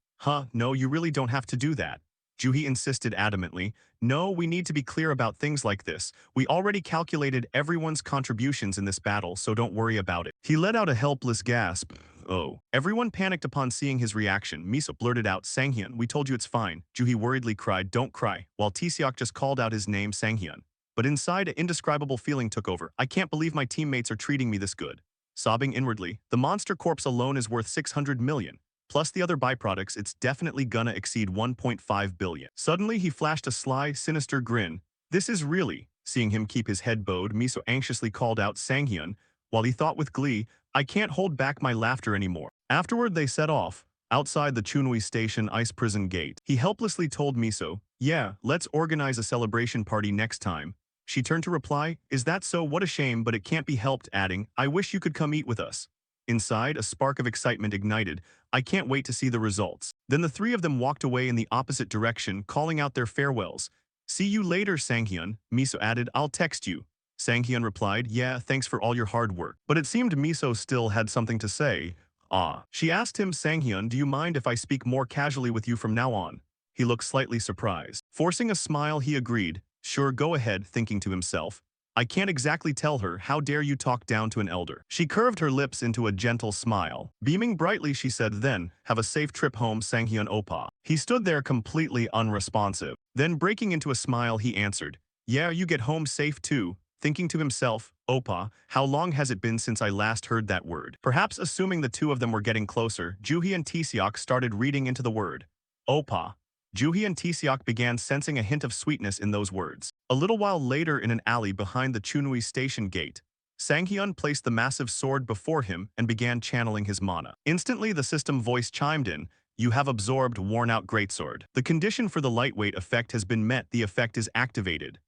No, you really don't have to do that. Juhi insisted adamantly. No, we need to be clear about things like this. We already calculated everyone's contributions in this battle, so don't worry about it. He let out a helpless gasp. Oh. Everyone panicked upon seeing his reaction. Miso blurted out, Sanghyun, we told you it's fine. Juhi worriedly cried, don't cry, while Taeseok just called out his name, Sanghyun. But inside, an indescribable feeling took over. I can't believe my teammates are treating me this good. Sobbing inwardly, the monster corpse alone is worth 600 million. Plus the other byproducts, it's definitely gonna exceed 1.5 billion. Suddenly, he flashed a sly, sinister grin. This is really. Seeing him keep his head bowed, Miso anxiously called out Sanghyun, while he thought with glee, I can't hold back my laughter anymore. Afterward, they set off. Outside the Chunwi Station ice prison gate, he helplessly told Miso, yeah, let's organize a celebration party next time. She turned to reply, is that so? What a shame, but it can't be helped, adding, I wish you could come eat with us. Inside, a spark of excitement ignited. I can't wait to see the results. Then the three of them walked away in the opposite direction, calling out their farewells. See you later, Sanghyun, Miso added, I'll text you. Sanghyun replied, yeah, thanks for all your hard work. But it seemed Miso still had something to say. She asked him, Sanghyun, do you mind if I speak more casually with you from now on? He looked slightly surprised. Forcing a smile, he agreed. Sure, go ahead, thinking to himself. I can't exactly tell her, how dare you talk down to an elder. She curved her lips into a gentle smile. Beaming brightly, she said, then, have a safe trip home, Sanghyun Oppa. He stood there completely unresponsive. Then breaking into a smile, he answered, yeah, you get home safe too. Thinking to himself, Oppa, how long has it been since I last heard that word? Perhaps assuming the two of them were getting closer, Juhi and Taeseok started reading into the word. Oppa. Juhi and Taeseok began sensing a hint of sweetness in those words. A little while later in an alley behind the Chunwi station gate, Sanghyun placed the massive sword before him and began channeling his mana. Instantly, the system voice chimed in, you have absorbed worn-out greatsword. The condition for the lightweight effect has been met, the effect is activated.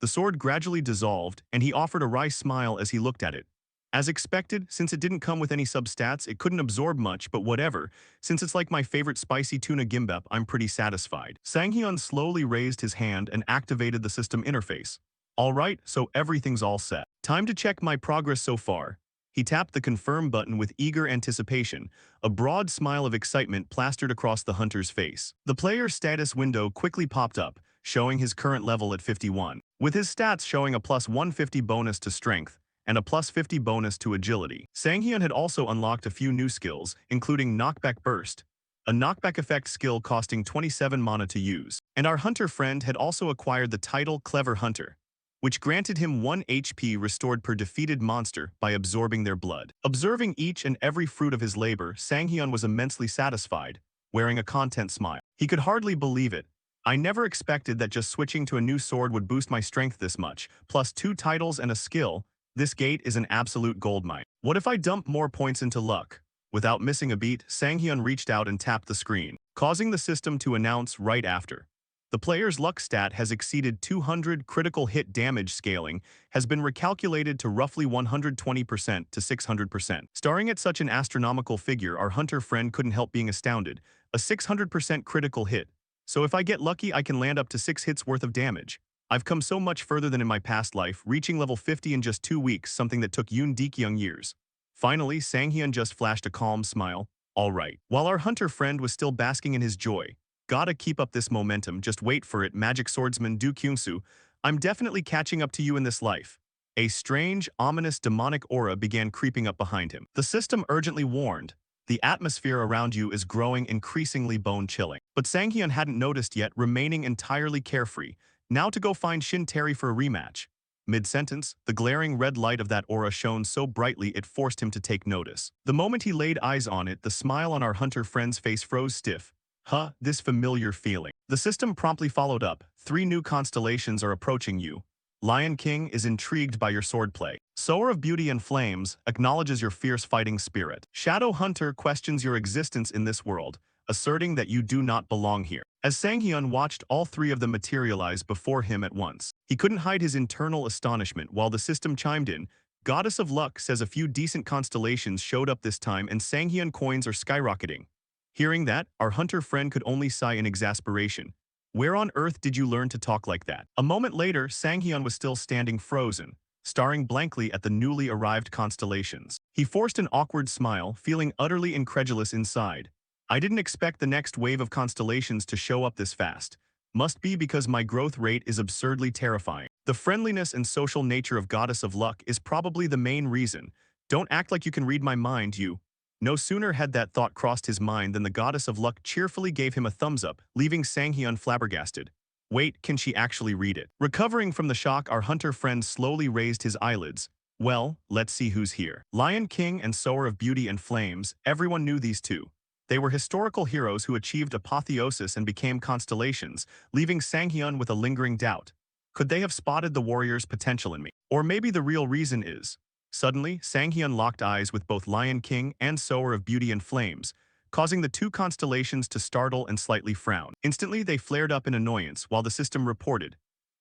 The sword gradually dissolved, and he offered a wry smile as he looked at it. As expected, since it didn't come with any substats, it couldn't absorb much, but whatever. Since it's like my favorite spicy tuna gimbap, I'm pretty satisfied. Sanghyun slowly raised his hand and activated the system interface. Alright, so everything's all set. Time to check my progress so far. He tapped the confirm button with eager anticipation. A broad smile of excitement plastered across the hunter's face. The player status window quickly popped up, showing his current level at 51. With his stats showing a plus 150 bonus to strength, and a plus 50 bonus to agility. Sanghyun had also unlocked a few new skills, including Knockback Burst, a knockback effect skill costing 27 mana to use. And our hunter friend had also acquired the title Clever Hunter, which granted him 1 HP restored per defeated monster by absorbing their blood. Observing each and every fruit of his labor, Sanghyun was immensely satisfied, wearing a content smile. He could hardly believe it. I never expected that just switching to a new sword would boost my strength this much, plus 2 titles and a skill. This gate is an absolute goldmine. What if I dump more points into luck? Without missing a beat, Sanghyun reached out and tapped the screen, causing the system to announce right after. The player's luck stat has exceeded 200. Critical hit damage scaling has been recalculated to roughly 120% to 600%. Starring at such an astronomical figure, our hunter friend couldn't help being astounded. A 600% critical hit. So if I get lucky, I can land up to 6 hits worth of damage. I've come so much further than in my past life, reaching level 50 in just 2 weeks, something that took Yoon Dekyung years. Finally, Sanghyun just flashed a calm smile. All right. While our hunter friend was still basking in his joy, gotta keep up this momentum, just wait for it, Magic Swordsman Do Kyungsu. I'm definitely catching up to you in this life. A strange, ominous demonic aura began creeping up behind him. The system urgently warned, the atmosphere around you is growing increasingly bone-chilling. But Sanghyun hadn't noticed yet, remaining entirely carefree, now to go find Shin Terry for a rematch. Mid-sentence, the glaring red light of that aura shone so brightly it forced him to take notice. The moment he laid eyes on it, the smile on our hunter friend's face froze stiff. Huh, this familiar feeling. The system promptly followed up. 3 new constellations are approaching you. Lion King is intrigued by your swordplay. Sower of Beauty and Flames acknowledges your fierce fighting spirit. Shadow Hunter questions your existence in this world, asserting that you do not belong here. As Sanghyun watched all 3 of them materialize before him at once, he couldn't hide his internal astonishment while the system chimed in. Goddess of Luck says a few decent constellations showed up this time and Sanghyun coins are skyrocketing. Hearing that, our hunter friend could only sigh in exasperation. Where on earth did you learn to talk like that? A moment later, Sanghyun was still standing frozen, staring blankly at the newly arrived constellations. He forced an awkward smile, feeling utterly incredulous inside. I didn't expect the next wave of constellations to show up this fast. Must be because my growth rate is absurdly terrifying. The friendliness and social nature of Goddess of Luck is probably the main reason. Don't act like you can read my mind, you. No sooner had that thought crossed his mind than the Goddess of Luck cheerfully gave him a thumbs up, leaving Sanghyun flabbergasted. Wait, can she actually read it? Recovering from the shock, our hunter friend slowly raised his eyelids. Well, let's see who's here. Lion King and Sower of Beauty and Flames, everyone knew these two. They were historical heroes who achieved apotheosis and became constellations, leaving Sanghyun with a lingering doubt. Could they have spotted the warrior's potential in me? Or maybe the real reason is, suddenly, Sanghyun locked eyes with both Lion King and Sower of Beauty and Flames, causing the 2 constellations to startle and slightly frown. Instantly, they flared up in annoyance while the system reported,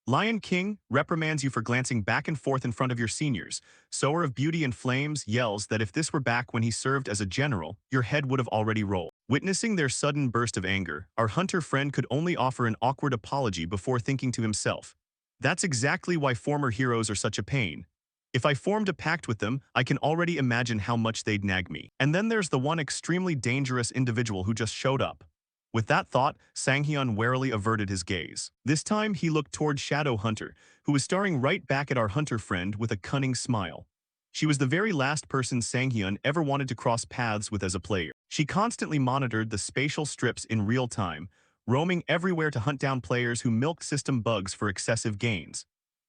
Lion King reprimands you for glancing back and forth in front of your seniors. Sower of Beauty and Flames yells that if this were back when he served as a general, your head would have already rolled. Witnessing their sudden burst of anger, our hunter friend could only offer an awkward apology before thinking to himself, that's exactly why former heroes are such a pain. If I formed a pact with them, I can already imagine how much they'd nag me. And then there's the one extremely dangerous individual who just showed up. With that thought, Sanghyun warily averted his gaze. This time, he looked toward Shadow Hunter, who was staring right back at our hunter friend with a cunning smile. She was the very last person Sanghyun ever wanted to cross paths with as a player. She constantly monitored the spatial strips in real time, roaming everywhere to hunt down players who milked system bugs for excessive gains.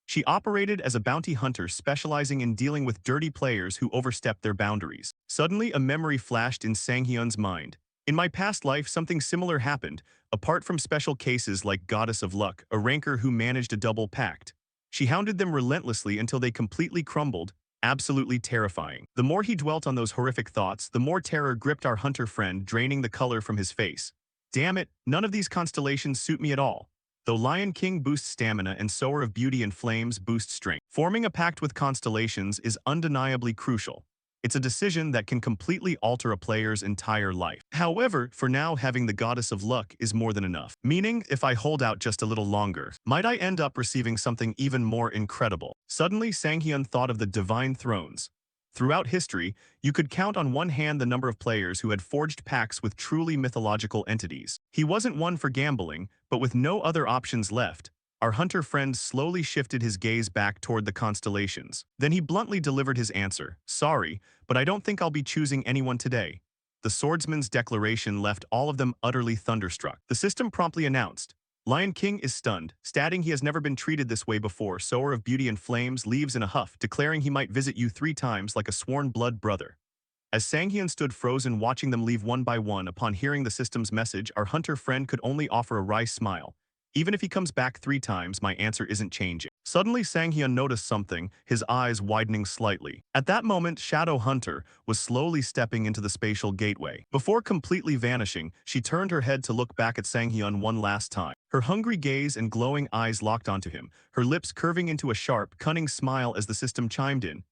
She operated as a bounty hunter specializing in dealing with dirty players who overstepped their boundaries. Suddenly, a memory flashed in Sanghyun's mind. In my past life, something similar happened, apart from special cases like Goddess of Luck, a ranker who managed a double pact. She hounded them relentlessly until they completely crumbled, absolutely terrifying. The more he dwelt on those horrific thoughts, the more terror gripped our hunter friend, draining the color from his face. Damn it, none of these constellations suit me at all. Though Lion King boosts stamina and Sower of Beauty and Flames boosts strength, forming a pact with constellations is undeniably crucial. It's a decision that can completely alter a player's entire life. However, for now, having the Goddess of Luck is more than enough. Meaning, if I hold out just a little longer, might I end up receiving something even more incredible? Suddenly, Sanghyun thought of the Divine Thrones. Throughout history, you could count on one hand the number of players who had forged pacts with truly mythological entities. He wasn't one for gambling, but with no other options left, our hunter friend slowly shifted his gaze back toward the constellations. Then he bluntly delivered his answer, sorry, but I don't think I'll be choosing anyone today. The swordsman's declaration left all of them utterly thunderstruck. The system promptly announced, Lion King is stunned, stating he has never been treated this way before. Sower of Beauty and Flames leaves in a huff, declaring he might visit you 3 times like a sworn blood brother. As Sanghyun stood frozen watching them leave one by one upon hearing the system's message, our hunter friend could only offer a wry smile. Even if he comes back 3 times, my answer isn't changing. Suddenly, Sanghyun noticed something, his eyes widening slightly. At that moment, Shadow Hunter was slowly stepping into the spatial gateway. Before completely vanishing, she turned her head to look back at Sanghyun one last time. Her hungry gaze and glowing eyes locked onto him, her lips curving into a sharp, cunning smile as the system chimed in.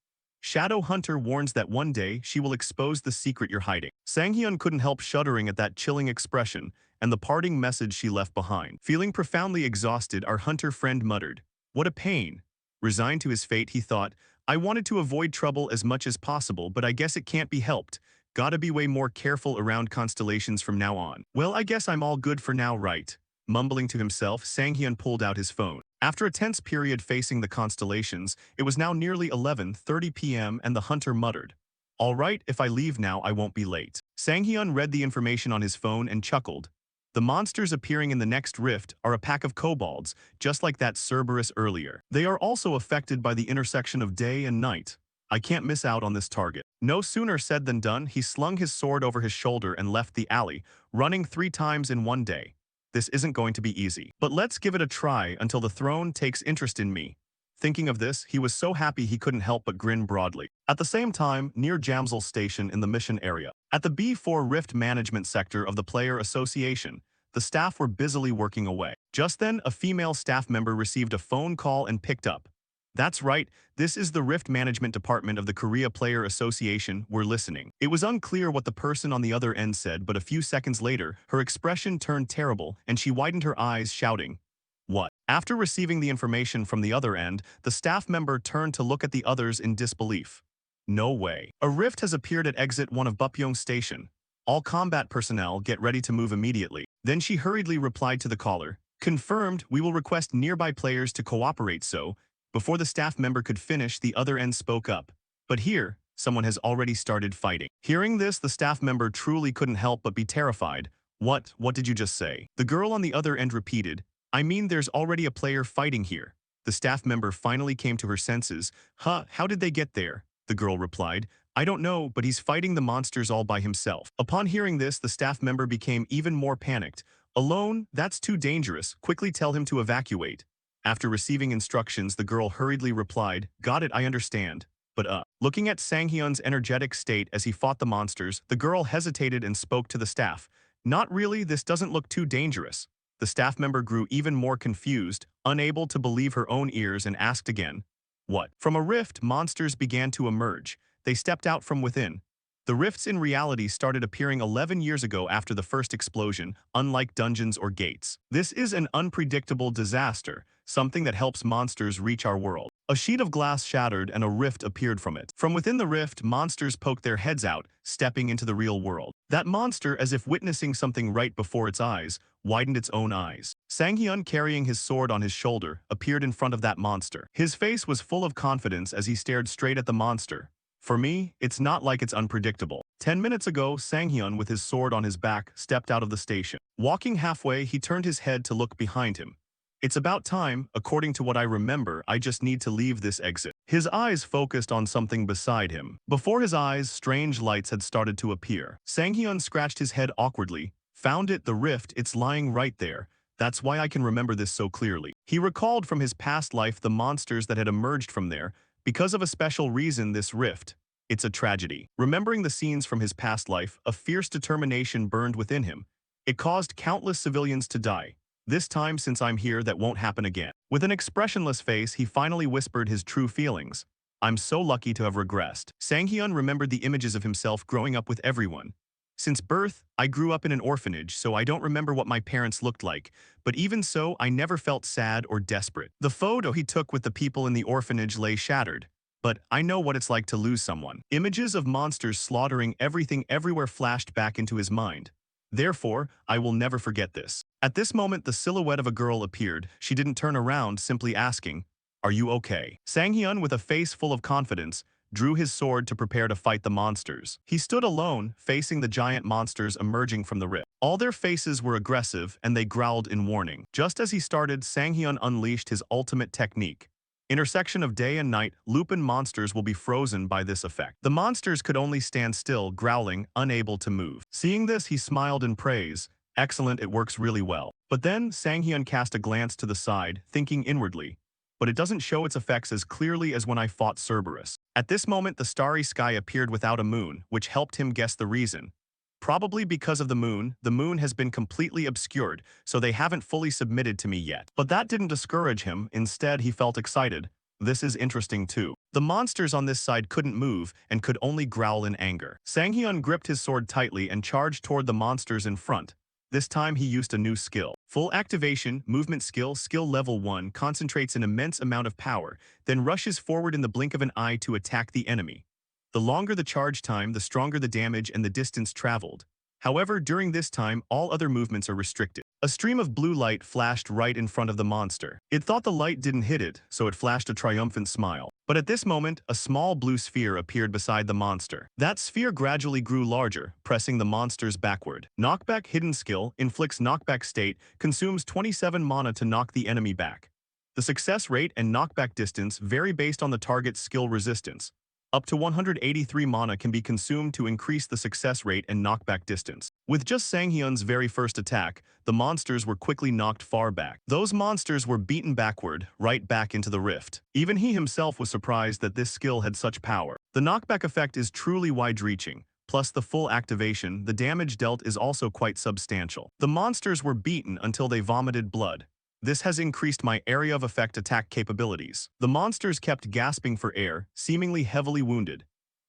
Shadow Hunter warns that one day she will expose the secret you're hiding. Sanghyun couldn't help shuddering at that chilling expression and the parting message she left behind. Feeling profoundly exhausted, our hunter friend muttered, "What a pain." Resigned to his fate, he thought, I wanted to avoid trouble as much as possible, but I guess it can't be helped. Gotta be way more careful around constellations from now on. Well, I guess I'm all good for now, right? Mumbling to himself, Sang-hyun pulled out his phone. After a tense period facing the constellations, it was now nearly 11:30 p.m. and the hunter muttered, "All right, if I leave now, I won't be late." Sang-hyun read the information on his phone and chuckled. The monsters appearing in the next rift are a pack of kobolds, just like that Cerberus earlier. They are also affected by the intersection of day and night. I can't miss out on this target. No sooner said than done, he slung his sword over his shoulder and left the alley, running 3 times in one day. This isn't going to be easy, but let's give it a try until the throne takes interest in me. Thinking of this, he was so happy he couldn't help but grin broadly. At the same time, near Jamsil Station in the mission area, at the B4 Rift Management Sector of the Player Association, the staff were busily working away. Just then, a female staff member received a phone call and picked up. That's right, this is the Rift Management Department of the Korea Player Association. We're listening. It was unclear what the person on the other end said, but a few seconds later, her expression turned terrible and she widened her eyes, shouting, "What?" After receiving the information from the other end, the staff member turned to look at the others in disbelief. No way. A rift has appeared at exit 1 of Bupyeong Station. All combat personnel get ready to move immediately. Then she hurriedly replied to the caller, "Confirmed, we will request nearby players to cooperate." So, before the staff member could finish, the other end spoke up. But here, someone has already started fighting. Hearing this, the staff member truly couldn't help but be terrified. What did you just say?" The girl on the other end repeated, "I mean, there's already a player fighting here." The staff member finally came to her senses. "Huh, how did they get there?" The girl replied, "I don't know, but he's fighting the monsters all by himself." Upon hearing this, the staff member became even more panicked. "Alone? That's too dangerous. Quickly tell him to evacuate." After receiving instructions, the girl hurriedly replied, "Got it, I understand. But Looking at Sang-hyun's energetic state as he fought the monsters, the girl hesitated and spoke to the staff. "Not really, this doesn't look too dangerous." The staff member grew even more confused, unable to believe her own ears, and asked again, "What?" From a rift, monsters began to emerge. They stepped out from within. The rifts in reality started appearing 11 years ago after the first explosion, unlike dungeons or gates. This is an unpredictable disaster, something that helps monsters reach our world. A sheet of glass shattered and a rift appeared from it. From within the rift, monsters poked their heads out, stepping into the real world. That monster, as if witnessing something right before its eyes, widened its own eyes. Sang-hyun, carrying his sword on his shoulder, appeared in front of that monster. His face was full of confidence as he stared straight at the monster. "For me, it's not like it's unpredictable." 10 minutes ago, Sang-hyun, with his sword on his back, stepped out of the station. Walking halfway, he turned his head to look behind him. "It's about time. According to what I remember, I just need to leave this exit." His eyes focused on something beside him. Before his eyes, strange lights had started to appear. Sang-hyun scratched his head awkwardly. "Found it, the rift, it's lying right there. That's why I can remember this so clearly." He recalled from his past life the monsters that had emerged from there. Because of a special reason, this rift. It's a tragedy. Remembering the scenes from his past life, a fierce determination burned within him. It caused countless civilians to die. "This time, since I'm here, that won't happen again." With an expressionless face, he finally whispered his true feelings. "I'm so lucky to have regressed." Sang-hyun remembered the images of himself growing up with everyone. "Since birth, I grew up in an orphanage, so I don't remember what my parents looked like. But even so, I never felt sad or desperate." The photo he took with the people in the orphanage lay shattered. "But I know what it's like to lose someone." Images of monsters slaughtering everything everywhere flashed back into his mind. "Therefore, I will never forget this." At this moment, the silhouette of a girl appeared. She didn't turn around, simply asking, "Are you okay?" Sang-hyun, with a face full of confidence, drew his sword to prepare to fight the monsters. He stood alone, facing the giant monsters emerging from the rift. All their faces were aggressive, and they growled in warning. Just as he started, Sang-hyun unleashed his ultimate technique. Intersection of day and night, Lupin monsters will be frozen by this effect. The monsters could only stand still, growling, unable to move. Seeing this, he smiled in praise. "Excellent, it works really well." But then, Sang-hyun cast a glance to the side, thinking inwardly, "But it doesn't show its effects as clearly as when I fought Cerberus." At this moment, the starry sky appeared without a moon, which helped him guess the reason. Probably because of the moon has been completely obscured, so they haven't fully submitted to me yet. But that didn't discourage him. Instead, he felt excited. This is interesting too. The monsters on this side couldn't move and could only growl in anger. Sang-hyun gripped his sword tightly and charged toward the monsters in front. This time he used a new skill. Full activation, movement skill, skill level 1, concentrates an immense amount of power, then rushes forward in the blink of an eye to attack the enemy. The longer the charge time, the stronger the damage and the distance traveled. However, during this time, all other movements are restricted. A stream of blue light flashed right in front of the monster. It thought the light didn't hit it, so it flashed a triumphant smile. But at this moment, a small blue sphere appeared beside the monster. That sphere gradually grew larger, pressing the monsters backward. Knockback hidden skill, inflicts knockback state, consumes 27 mana to knock the enemy back. The success rate and knockback distance vary based on the target's skill resistance. Up to 183 mana can be consumed to increase the success rate and knockback distance. With just Sanghyun's very first attack, the monsters were quickly knocked far back. Those monsters were beaten backward, right back into the rift. Even he himself was surprised that this skill had such power. The knockback effect is truly wide-reaching. Plus the full activation, the damage dealt is also quite substantial. The monsters were beaten until they vomited blood. This has increased my area of effect attack capabilities. The monsters kept gasping for air, seemingly heavily wounded.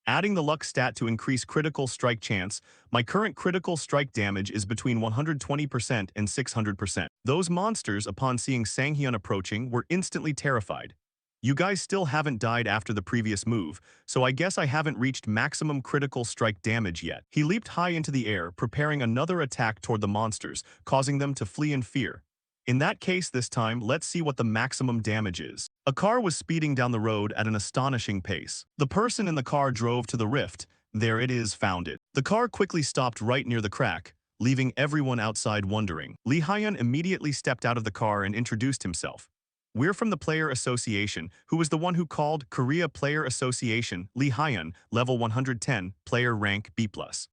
Adding the luck stat to increase critical strike chance, my current critical strike damage is between 120% and 600%. Those monsters, upon seeing Sanghyun approaching, were instantly terrified. You guys still haven't died after the previous move, so I guess I haven't reached maximum critical strike damage yet. He leaped high into the air, preparing another attack toward the monsters, causing them to flee in fear. In that case this time, let's see what the maximum damage is. A car was speeding down the road at an astonishing pace. The person in the car drove to the rift. There it is, found it. The car quickly stopped right near the crack, leaving everyone outside wondering. Lee Hyun immediately stepped out of the car and introduced himself. We're from the Player Association, who was the one who called Korea Player Association, Lee Hyun, level 110, player rank B+.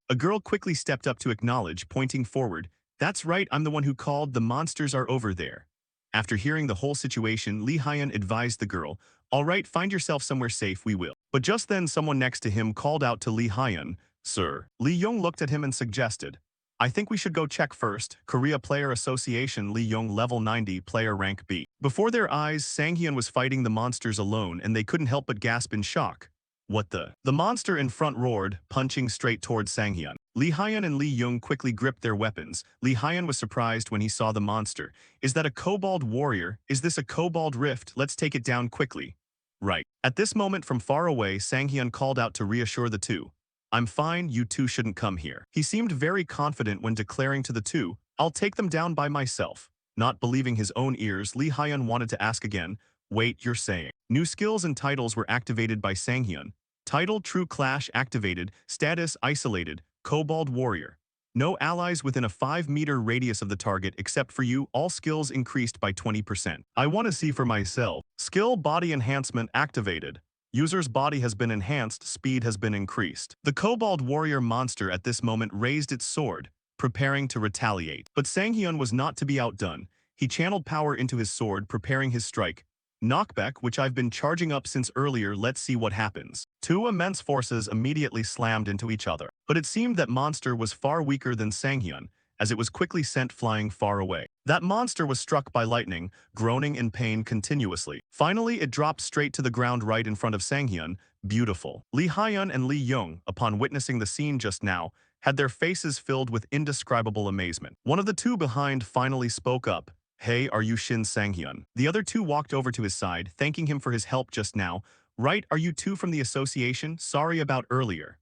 A girl quickly stepped up to acknowledge, pointing forward. That's right, I'm the one who called, the monsters are over there. After hearing the whole situation, Lee Hyun advised the girl, all right, find yourself somewhere safe, we will. But just then someone next to him called out to Lee Hyun, sir. Lee Young looked at him and suggested, I think we should go check first. Korea Player Association, Lee Young, level 90, player rank B. Before their eyes, Sanghyun was fighting the monsters alone and they couldn't help but gasp in shock. What the? The monster in front roared, punching straight towards Sanghyun. Lee Hyun and Lee Young quickly gripped their weapons. Lee Hyun was surprised when he saw the monster. Is that a kobold warrior? Is this a kobold rift? Let's take it down quickly. Right. At this moment from far away, Sanghyun called out to reassure the two. I'm fine, you two shouldn't come here. He seemed very confident when declaring to the two, I'll take them down by myself. Not believing his own ears, Lee Hyun wanted to ask again, wait, you're saying. New skills and titles were activated by Sanghyun. Title True Clash activated, status isolated, Kobold Warrior. No allies within a 5-meter radius of the target except for you, all skills increased by 20%. I want to see for myself. Skill Body Enhancement activated. User's body has been enhanced, speed has been increased. The Kobold Warrior monster at this moment raised its sword, preparing to retaliate. But Sanghyun was not to be outdone. He channeled power into his sword, preparing his strike. Knockback, which I've been charging up since earlier, let's see what happens. Two immense forces immediately slammed into each other. But it seemed that monster was far weaker than Sanghyun, as it was quickly sent flying far away. That monster was struck by lightning, groaning in pain continuously. Finally, it dropped straight to the ground right in front of Sanghyun. Beautiful. Lee Hyun and Lee Young, upon witnessing the scene just now, had their faces filled with indescribable amazement. One of the two behind finally spoke up. Hey, are you Shin Sanghyun? The other two walked over to his side, thanking him for his help just now. Right, are you two from the association? Sorry about earlier.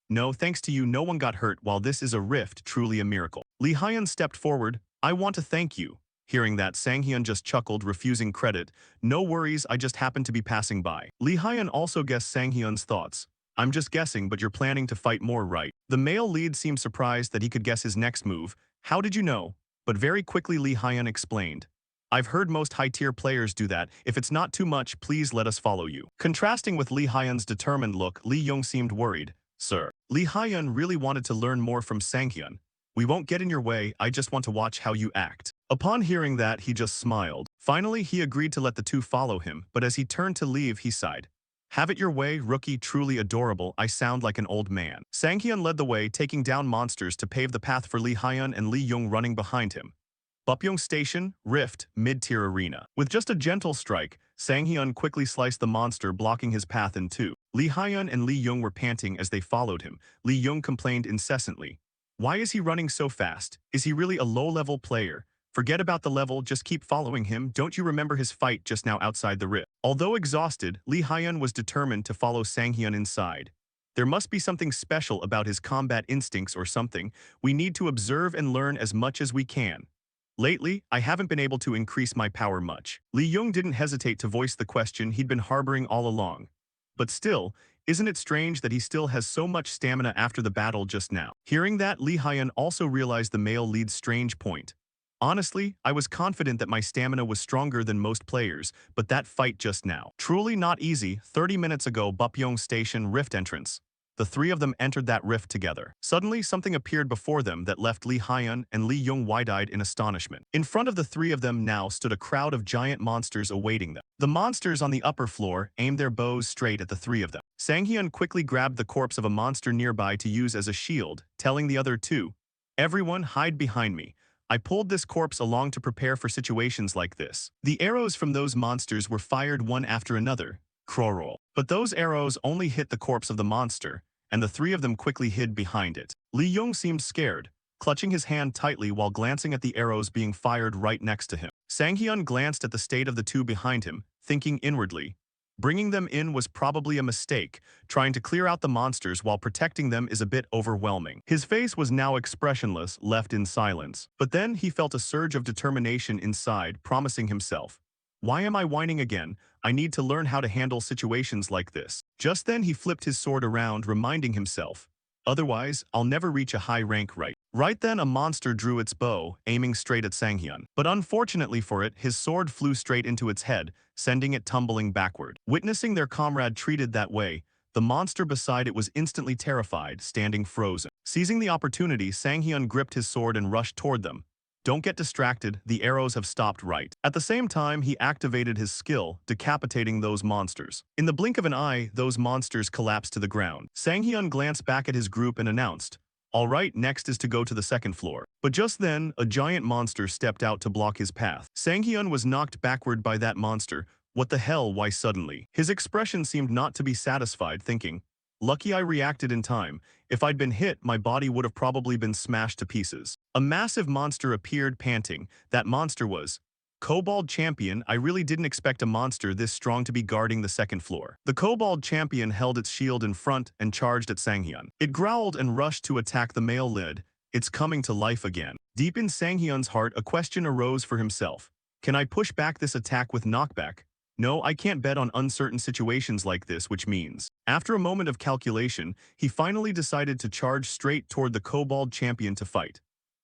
No, thanks to you, no one got hurt. While this is a rift, truly a miracle. Lee Hyun stepped forward. I want to thank you. Hearing that, Sanghyun just chuckled, refusing credit. No worries, I just happened to be passing by. Lee Hyun also guessed Sanghyun's thoughts. I'm just guessing, but you're planning to fight more, right? The male lead seemed surprised that he could guess his next move. How did you know? But very quickly Lee Hyun explained. I've heard most high-tier players do that. If it's not too much, please let us follow you. Contrasting with Lee Hyun's determined look, Lee Young seemed worried. Sir. Lee Hyun really wanted to learn more from Sanghyun. We won't get in your way, I just want to watch how you act. Upon hearing that, he just smiled. Finally, he agreed to let the two follow him, but as he turned to leave, he sighed. Have it your way, rookie, truly adorable, I sound like an old man. Sanghyun led the way, taking down monsters to pave the path for Lee Hyun and Lee Young running behind him. Bupyeong Station, Rift, mid-tier arena. With just a gentle strike, Sanghyun quickly sliced the monster, blocking his path in two. Lee Hyun and Lee Young were panting as they followed him. Lee Young complained incessantly. Why is he running so fast? Is he really a low-level player? Forget about the level, just keep following him. Don't you remember his fight just now outside the rift? Although exhausted, Lee Hyun was determined to follow Sanghyun inside. There must be something special about his combat instincts or something. We need to observe and learn as much as we can. Lately, I haven't been able to increase my power much. Li Yong didn't hesitate to voice the question he'd been harboring all along. But still, isn't it strange that he still has so much stamina after the battle just now? Hearing that, Li Haiyan also realized the male lead's strange point. Honestly, I was confident that my stamina was stronger than most players, but that fight just now. Truly not easy. 30 minutes ago, Bupyeong Station rift entrance. The three of them entered that rift together. Suddenly, something appeared before them that left Li Haiyan and Li Yong wide-eyed in astonishment. In front of the three of them now stood a crowd of giant monsters awaiting them. The monsters on the upper floor aimed their bows straight at the three of them. Sang-hyun quickly grabbed the corpse of a monster nearby to use as a shield, telling the other two, "Everyone hide behind me. I pulled this corpse along to prepare for situations like this." The arrows from those monsters were fired one after another, crorol. But those arrows only hit the corpse of the monster, and the three of them quickly hid behind it. Li Yong seemed scared, clutching his hand tightly while glancing at the arrows being fired right next to him. Sang-hyun glanced at the state of the two behind him, thinking inwardly, bringing them in was probably a mistake. Trying to clear out the monsters while protecting them is a bit overwhelming. His face was now expressionless, left in silence. But then he felt a surge of determination inside, promising himself, "Why am I whining again? I need to learn how to handle situations like this." Just then he flipped his sword around, reminding himself, "Otherwise, I'll never reach a high rank Right then a monster drew its bow, aiming straight at Sang-hyun. But unfortunately for it, his sword flew straight into its head, sending it tumbling backward. Witnessing their comrade treated that way, the monster beside it was instantly terrified, standing frozen. Seizing the opportunity, Sang-hyun gripped his sword and rushed toward them. Don't get distracted, the arrows have stopped right. At the same time, he activated his skill, decapitating those monsters. In the blink of an eye, those monsters collapsed to the ground. Sang-hyun glanced back at his group and announced, "All right, next is to go to the second floor." But just then, a giant monster stepped out to block his path. Sang-hyun was knocked backward by that monster. What the hell, why suddenly? His expression seemed not to be satisfied, thinking, "Lucky I reacted in time. If I'd been hit, my body would have probably been smashed to pieces." A massive monster appeared, panting. That monster was Kobold Champion. I really didn't expect a monster this strong to be guarding the second floor. The Kobold Champion held its shield in front and charged at Sang-hyun. It growled and rushed to attack the male lid. It's coming to life again. Deep in Sang-hyun's heart, a question arose for himself. Can I push back this attack with knockback? No, I can't bet on uncertain situations like this, which means. After a moment of calculation, he finally decided to charge straight toward the Kobold Champion to fight.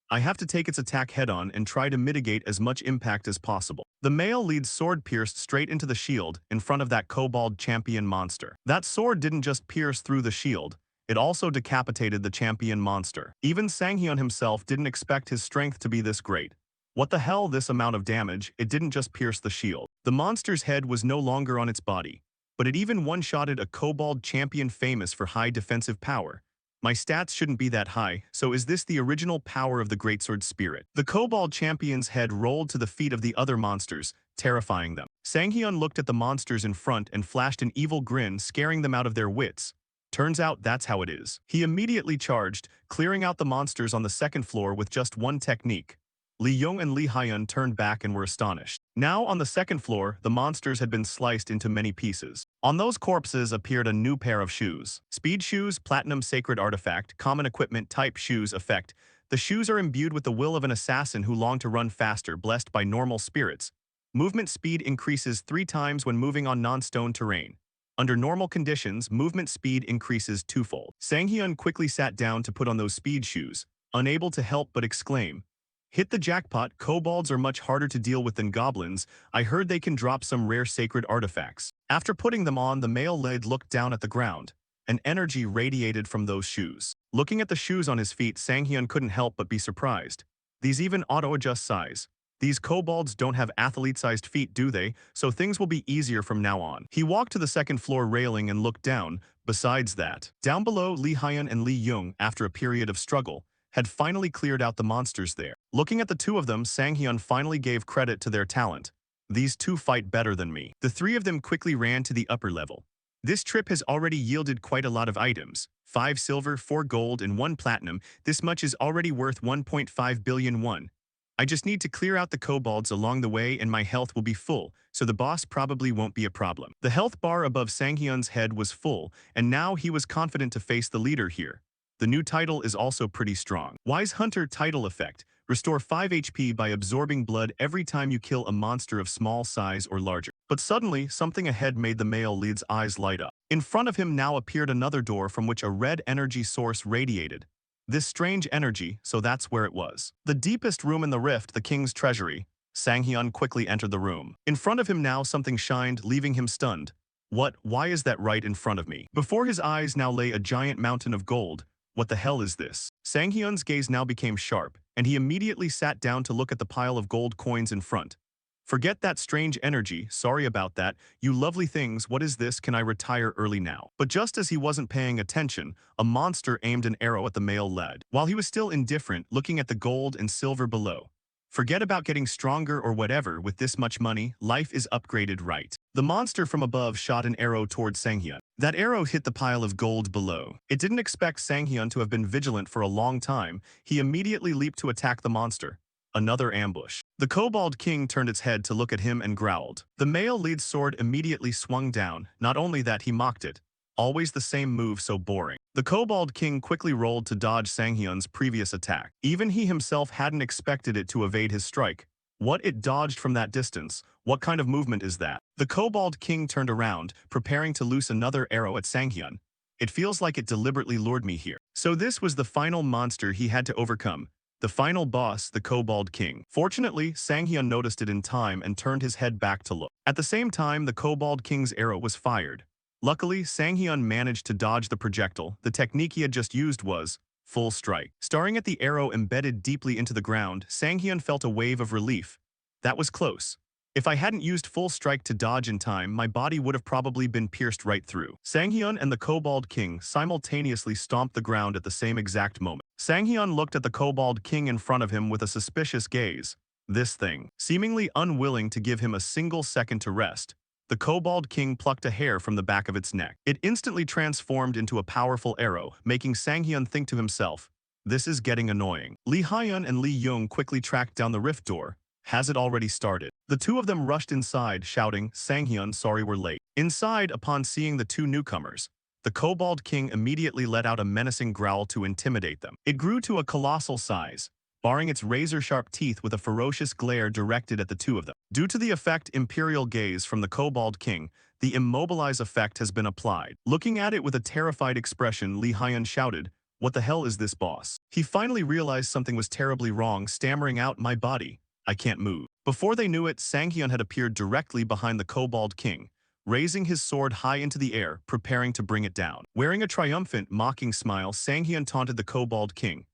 I have to take its attack head-on and try to mitigate as much impact as possible. The male lead's sword pierced straight into the shield in front of that Kobold Champion monster. That sword didn't just pierce through the shield, it also decapitated the champion monster. Even Sang-hyun himself didn't expect his strength to be this great. What the hell, this amount of damage? It didn't just pierce the shield. The monster's head was no longer on its body, but it even one-shotted a Kobold Champion famous for high defensive power. My stats shouldn't be that high, so is this the original power of the Greatsword Spirit? The Kobold Champion's head rolled to the feet of the other monsters, terrifying them. Sang-hyun looked at the monsters in front and flashed an evil grin, scaring them out of their wits. Turns out that's how it is. He immediately charged, clearing out the monsters on the second floor with just one technique. Li Yong and Li Haiyan turned back and were astonished. Now on the second floor, the monsters had been sliced into many pieces. On those corpses appeared a new pair of shoes. Speed shoes, platinum sacred artifact, common equipment type shoes effect. The shoes are imbued with the will of an assassin who longed to run faster, blessed by normal spirits. Movement speed increases 3 times when moving on non-stone terrain. Under normal conditions, movement speed increases twofold. Sang-hyun quickly sat down to put on those speed shoes, unable to help but exclaim, "Hit the jackpot, kobolds are much harder to deal with than goblins. I heard they can drop some rare sacred artifacts." After putting them on, the male lead looked down at the ground. An energy radiated from those shoes. Looking at the shoes on his feet, Sang-hyun couldn't help but be surprised. These even auto-adjust size. These kobolds don't have athlete-sized feet, do they? So things will be easier from now on. He walked to the second floor railing and looked down. Besides that, down below, Li Haiyan and Li Yong, after a period of struggle, had finally cleared out the monsters there. Looking at the two of them, Sang-hyun finally gave credit to their talent. These two fight better than me. The three of them quickly ran to the upper level. This trip has already yielded quite a lot of items. 5 silver, 4 gold, and 1 platinum. This much is already worth 1.5 billion won. I just need to clear out the kobolds along the way and my health will be full, so the boss probably won't be a problem. The health bar above Sang-hyun's head was full, and now he was confident to face the leader here. The new title is also pretty strong. Wise Hunter title effect. Restore 5 HP by absorbing blood every time you kill a monster of small size or larger. But suddenly, something ahead made the male lead's eyes light up. In front of him now appeared another door from which a red energy source radiated. This strange energy, so that's where it was. The deepest room in the rift, the king's treasury. Sanghyun quickly entered the room. In front of him now something shined, leaving him stunned. What? Why is that right in front of me? Before his eyes now lay a giant mountain of gold. What the hell is this? Sanghyun's gaze now became sharp, and he immediately sat down to look at the pile of gold coins in front. Forget that strange energy, sorry about that, you lovely things, what is this, can I retire early now? But just as he wasn't paying attention, a monster aimed an arrow at the male lad. While he was still indifferent, looking at the gold and silver below. Forget about getting stronger or whatever, with this much money, life is upgraded right. The monster from above shot an arrow toward Sanghyun. That arrow hit the pile of gold below. It didn't expect Sanghyun to have been vigilant for a long time. He immediately leaped to attack the monster. Another ambush. The Kobold King turned its head to look at him and growled. The male lead's sword immediately swung down. Not only that, he mocked it. Always the same move, so boring. The Kobold King quickly rolled to dodge Sanghyun's previous attack. Even he himself hadn't expected it to evade his strike. What, it dodged from that distance? What kind of movement is that? The Kobold King turned around, preparing to loose another arrow at Sanghyun. It feels like it deliberately lured me here. So this was the final monster he had to overcome. The final boss, the Kobold King. Fortunately, Sanghyun noticed it in time and turned his head back to look. At the same time, the Kobold King's arrow was fired. Luckily, Sanghyun managed to dodge the projectile. The technique he had just used was full strike. Staring at the arrow embedded deeply into the ground, Sanghyun felt a wave of relief. That was close. If I hadn't used full strike to dodge in time, my body would have probably been pierced right through. Sanghyun and the Kobold King simultaneously stomped the ground at the same exact moment. Sanghyun looked at the Kobold King in front of him with a suspicious gaze. This thing, seemingly unwilling to give him a single second to rest. The Kobold King plucked a hair from the back of its neck. It instantly transformed into a powerful arrow, making Sanghyun think to himself, this is getting annoying. Lee Hyun and Lee Young quickly tracked down the rift door. Has it already started? The two of them rushed inside, shouting, Sanghyun, sorry we're late. Inside, upon seeing the two newcomers, the Kobold King immediately let out a menacing growl to intimidate them. It grew to a colossal size, baring its razor-sharp teeth with a ferocious glare directed at the two of them. Due to the effect Imperial Gaze from the Kobold King, the immobilize effect has been applied. Looking at it with a terrified expression, Lee Hyun shouted, what the hell is this, boss? He finally realized something was terribly wrong, stammering out, my body. I can't move. Before they knew it, Sanghyun had appeared directly behind the Kobold King, raising his sword high into the air, preparing to bring it down. Wearing a triumphant, mocking smile, Sanghyun taunted the Kobold King.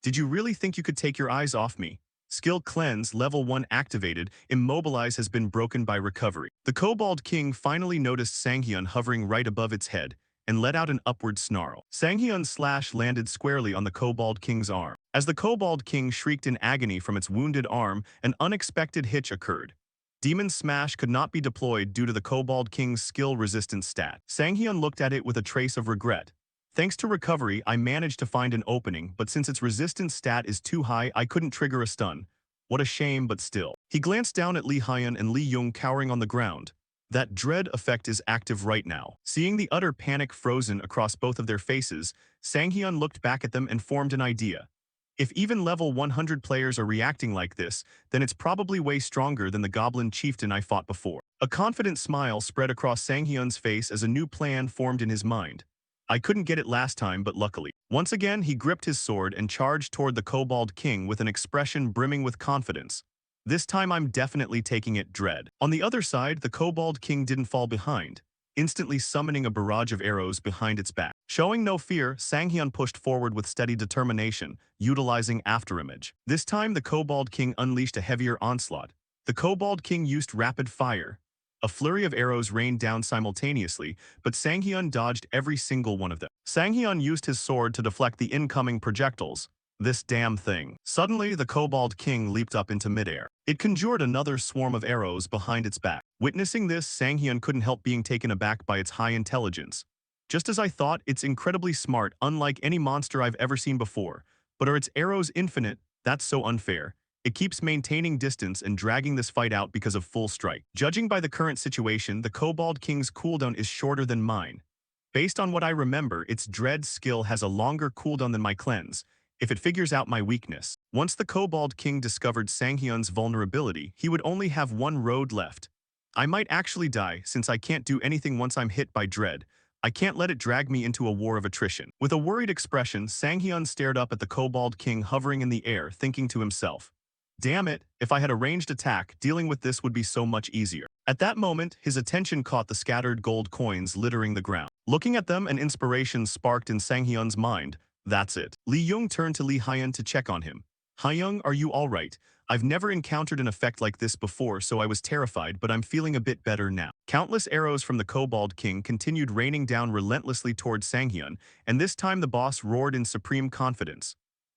Did you really think you could take your eyes off me? Skill Cleanse, level 1 activated, Immobilize has been broken by recovery. The Kobold King finally noticed Sanghyun hovering right above its head, and let out an upward snarl. Sanghyun's slash landed squarely on the Kobold King's arm. As the Kobold King shrieked in agony from its wounded arm, an unexpected hitch occurred. Demon Smash could not be deployed due to the Kobold King's skill resistance stat. Sanghyun looked at it with a trace of regret. Thanks to recovery, I managed to find an opening, but since its resistance stat is too high, I couldn't trigger a stun. What a shame, but still. He glanced down at Lee Hyun and Lee Young cowering on the ground. That dread effect is active right now. Seeing the utter panic frozen across both of their faces, Sanghyun looked back at them and formed an idea. If even level 100 players are reacting like this, then it's probably way stronger than the Goblin Chieftain I fought before. A confident smile spread across Sanghyun's face as a new plan formed in his mind. I couldn't get it last time, but luckily. Once again, he gripped his sword and charged toward the Kobold King with an expression brimming with confidence. This time I'm definitely taking it dread. On the other side, the Kobold King didn't fall behind, instantly summoning a barrage of arrows behind its back. Showing no fear, Sanghyun pushed forward with steady determination, utilizing Afterimage. This time, the Kobold King unleashed a heavier onslaught. The Kobold King used rapid fire. A flurry of arrows rained down simultaneously, but Sanghyun dodged every single one of them. Sanghyun used his sword to deflect the incoming projectiles. This damn thing. Suddenly, the Kobold King leaped up into midair. It conjured another swarm of arrows behind its back. Witnessing this, Sanghyun couldn't help being taken aback by its high intelligence. Just as I thought, it's incredibly smart, unlike any monster I've ever seen before. But are its arrows infinite? That's so unfair. It keeps maintaining distance and dragging this fight out because of full strike. Judging by the current situation, the Kobold King's cooldown is shorter than mine. Based on what I remember, its Dread skill has a longer cooldown than my Cleanse. if it figures out my weakness. Once the Kobold King discovered Sanghyun's vulnerability, he would only have one road left. I might actually die since I can't do anything once I'm hit by dread. I can't let it drag me into a war of attrition. With a worried expression, Sanghyun stared up at the Kobold King hovering in the air, thinking to himself, damn it, if I had a ranged attack, dealing with this would be so much easier. At that moment, his attention caught the scattered gold coins littering the ground. Looking at them, an inspiration sparked in Sanghyun's mind. That's it. Lee Young turned to Lee Hyun to check on him. Hyung, are you alright? I've never encountered an effect like this before, so I was terrified, but I'm feeling a bit better now. Countless arrows from the Kobold King continued raining down relentlessly toward Sanghyun, and this time the boss roared in supreme confidence.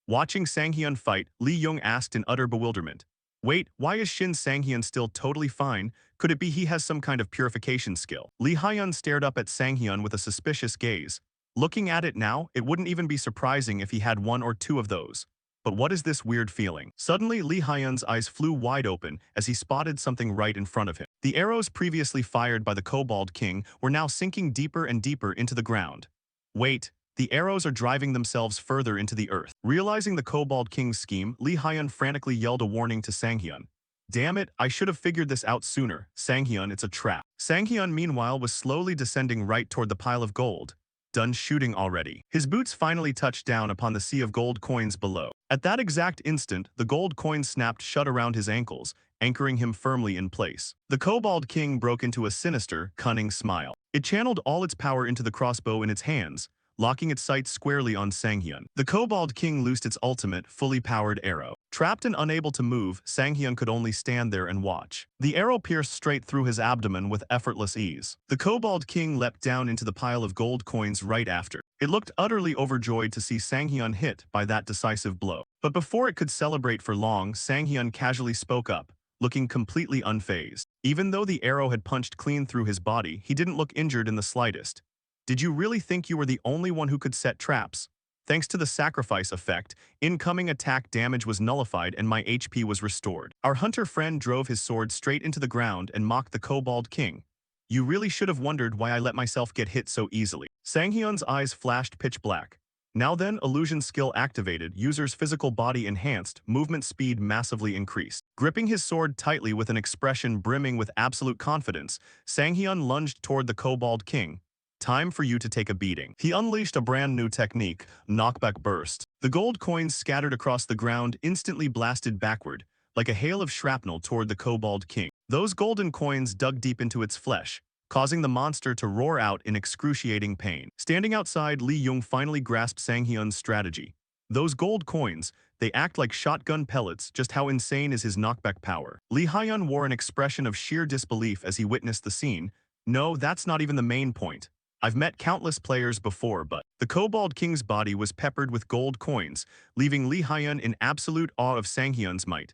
Watching Sanghyun fight, Lee Young asked in utter bewilderment. Wait, why is Shin Sanghyun still totally fine? Could it be he has some kind of purification skill? Lee Hyun stared up at Sanghyun with a suspicious gaze. Looking at it now, it wouldn't even be surprising if he had one or two of those. But what is this weird feeling? Suddenly, Lee Hyun's eyes flew wide open as he spotted something right in front of him. The arrows previously fired by the Kobold King were now sinking deeper and deeper into the ground. Wait, the arrows are driving themselves further into the earth. Realizing the Kobold King's scheme, Lee Hyun frantically yelled a warning to Sanghyun. Damn it, I should have figured this out sooner. Sanghyun, it's a trap. Sanghyun, meanwhile, was slowly descending right toward the pile of gold. Done shooting already. His boots finally touched down upon the sea of gold coins below. At that exact instant, the gold coins snapped shut around his ankles, anchoring him firmly in place. The Kobold King broke into a sinister, cunning smile. It channeled all its power into the crossbow in its hands, locking its sights squarely on Sanghyun. The Kobold King loosed its ultimate, fully powered arrow. Trapped and unable to move, Sanghyun could only stand there and watch. The arrow pierced straight through his abdomen with effortless ease. The Kobold King leapt down into the pile of gold coins right after. It looked utterly overjoyed to see Sanghyun hit by that decisive blow. But before it could celebrate for long, Sanghyun casually spoke up, looking completely unfazed. Even though the arrow had punched clean through his body, he didn't look injured in the slightest. Did you really think you were the only one who could set traps? Thanks to the sacrifice effect, incoming attack damage was nullified and my HP was restored. Our hunter friend drove his sword straight into the ground and mocked the Kobold King. You really should have wondered why I let myself get hit so easily. Sanghyun's eyes flashed pitch black. Now then, illusion skill activated, user's physical body enhanced, movement speed massively increased. Gripping his sword tightly with an expression brimming with absolute confidence, Sanghyun lunged toward the Kobold King. Time for you to take a beating. He unleashed a brand new technique, knockback burst. The gold coins scattered across the ground instantly blasted backward, like a hail of shrapnel toward the Kobold King. Those golden coins dug deep into its flesh, causing the monster to roar out in excruciating pain. Standing outside, Lee Young finally grasped Sanghyun's strategy. Those gold coins, they act like shotgun pellets. Just how insane is his knockback power? Lee Hyun wore an expression of sheer disbelief as he witnessed the scene. No, that's not even the main point. I've met countless players before, but the Kobold King's body was peppered with gold coins, leaving Lee Hyun in absolute awe of Sanghyun's might.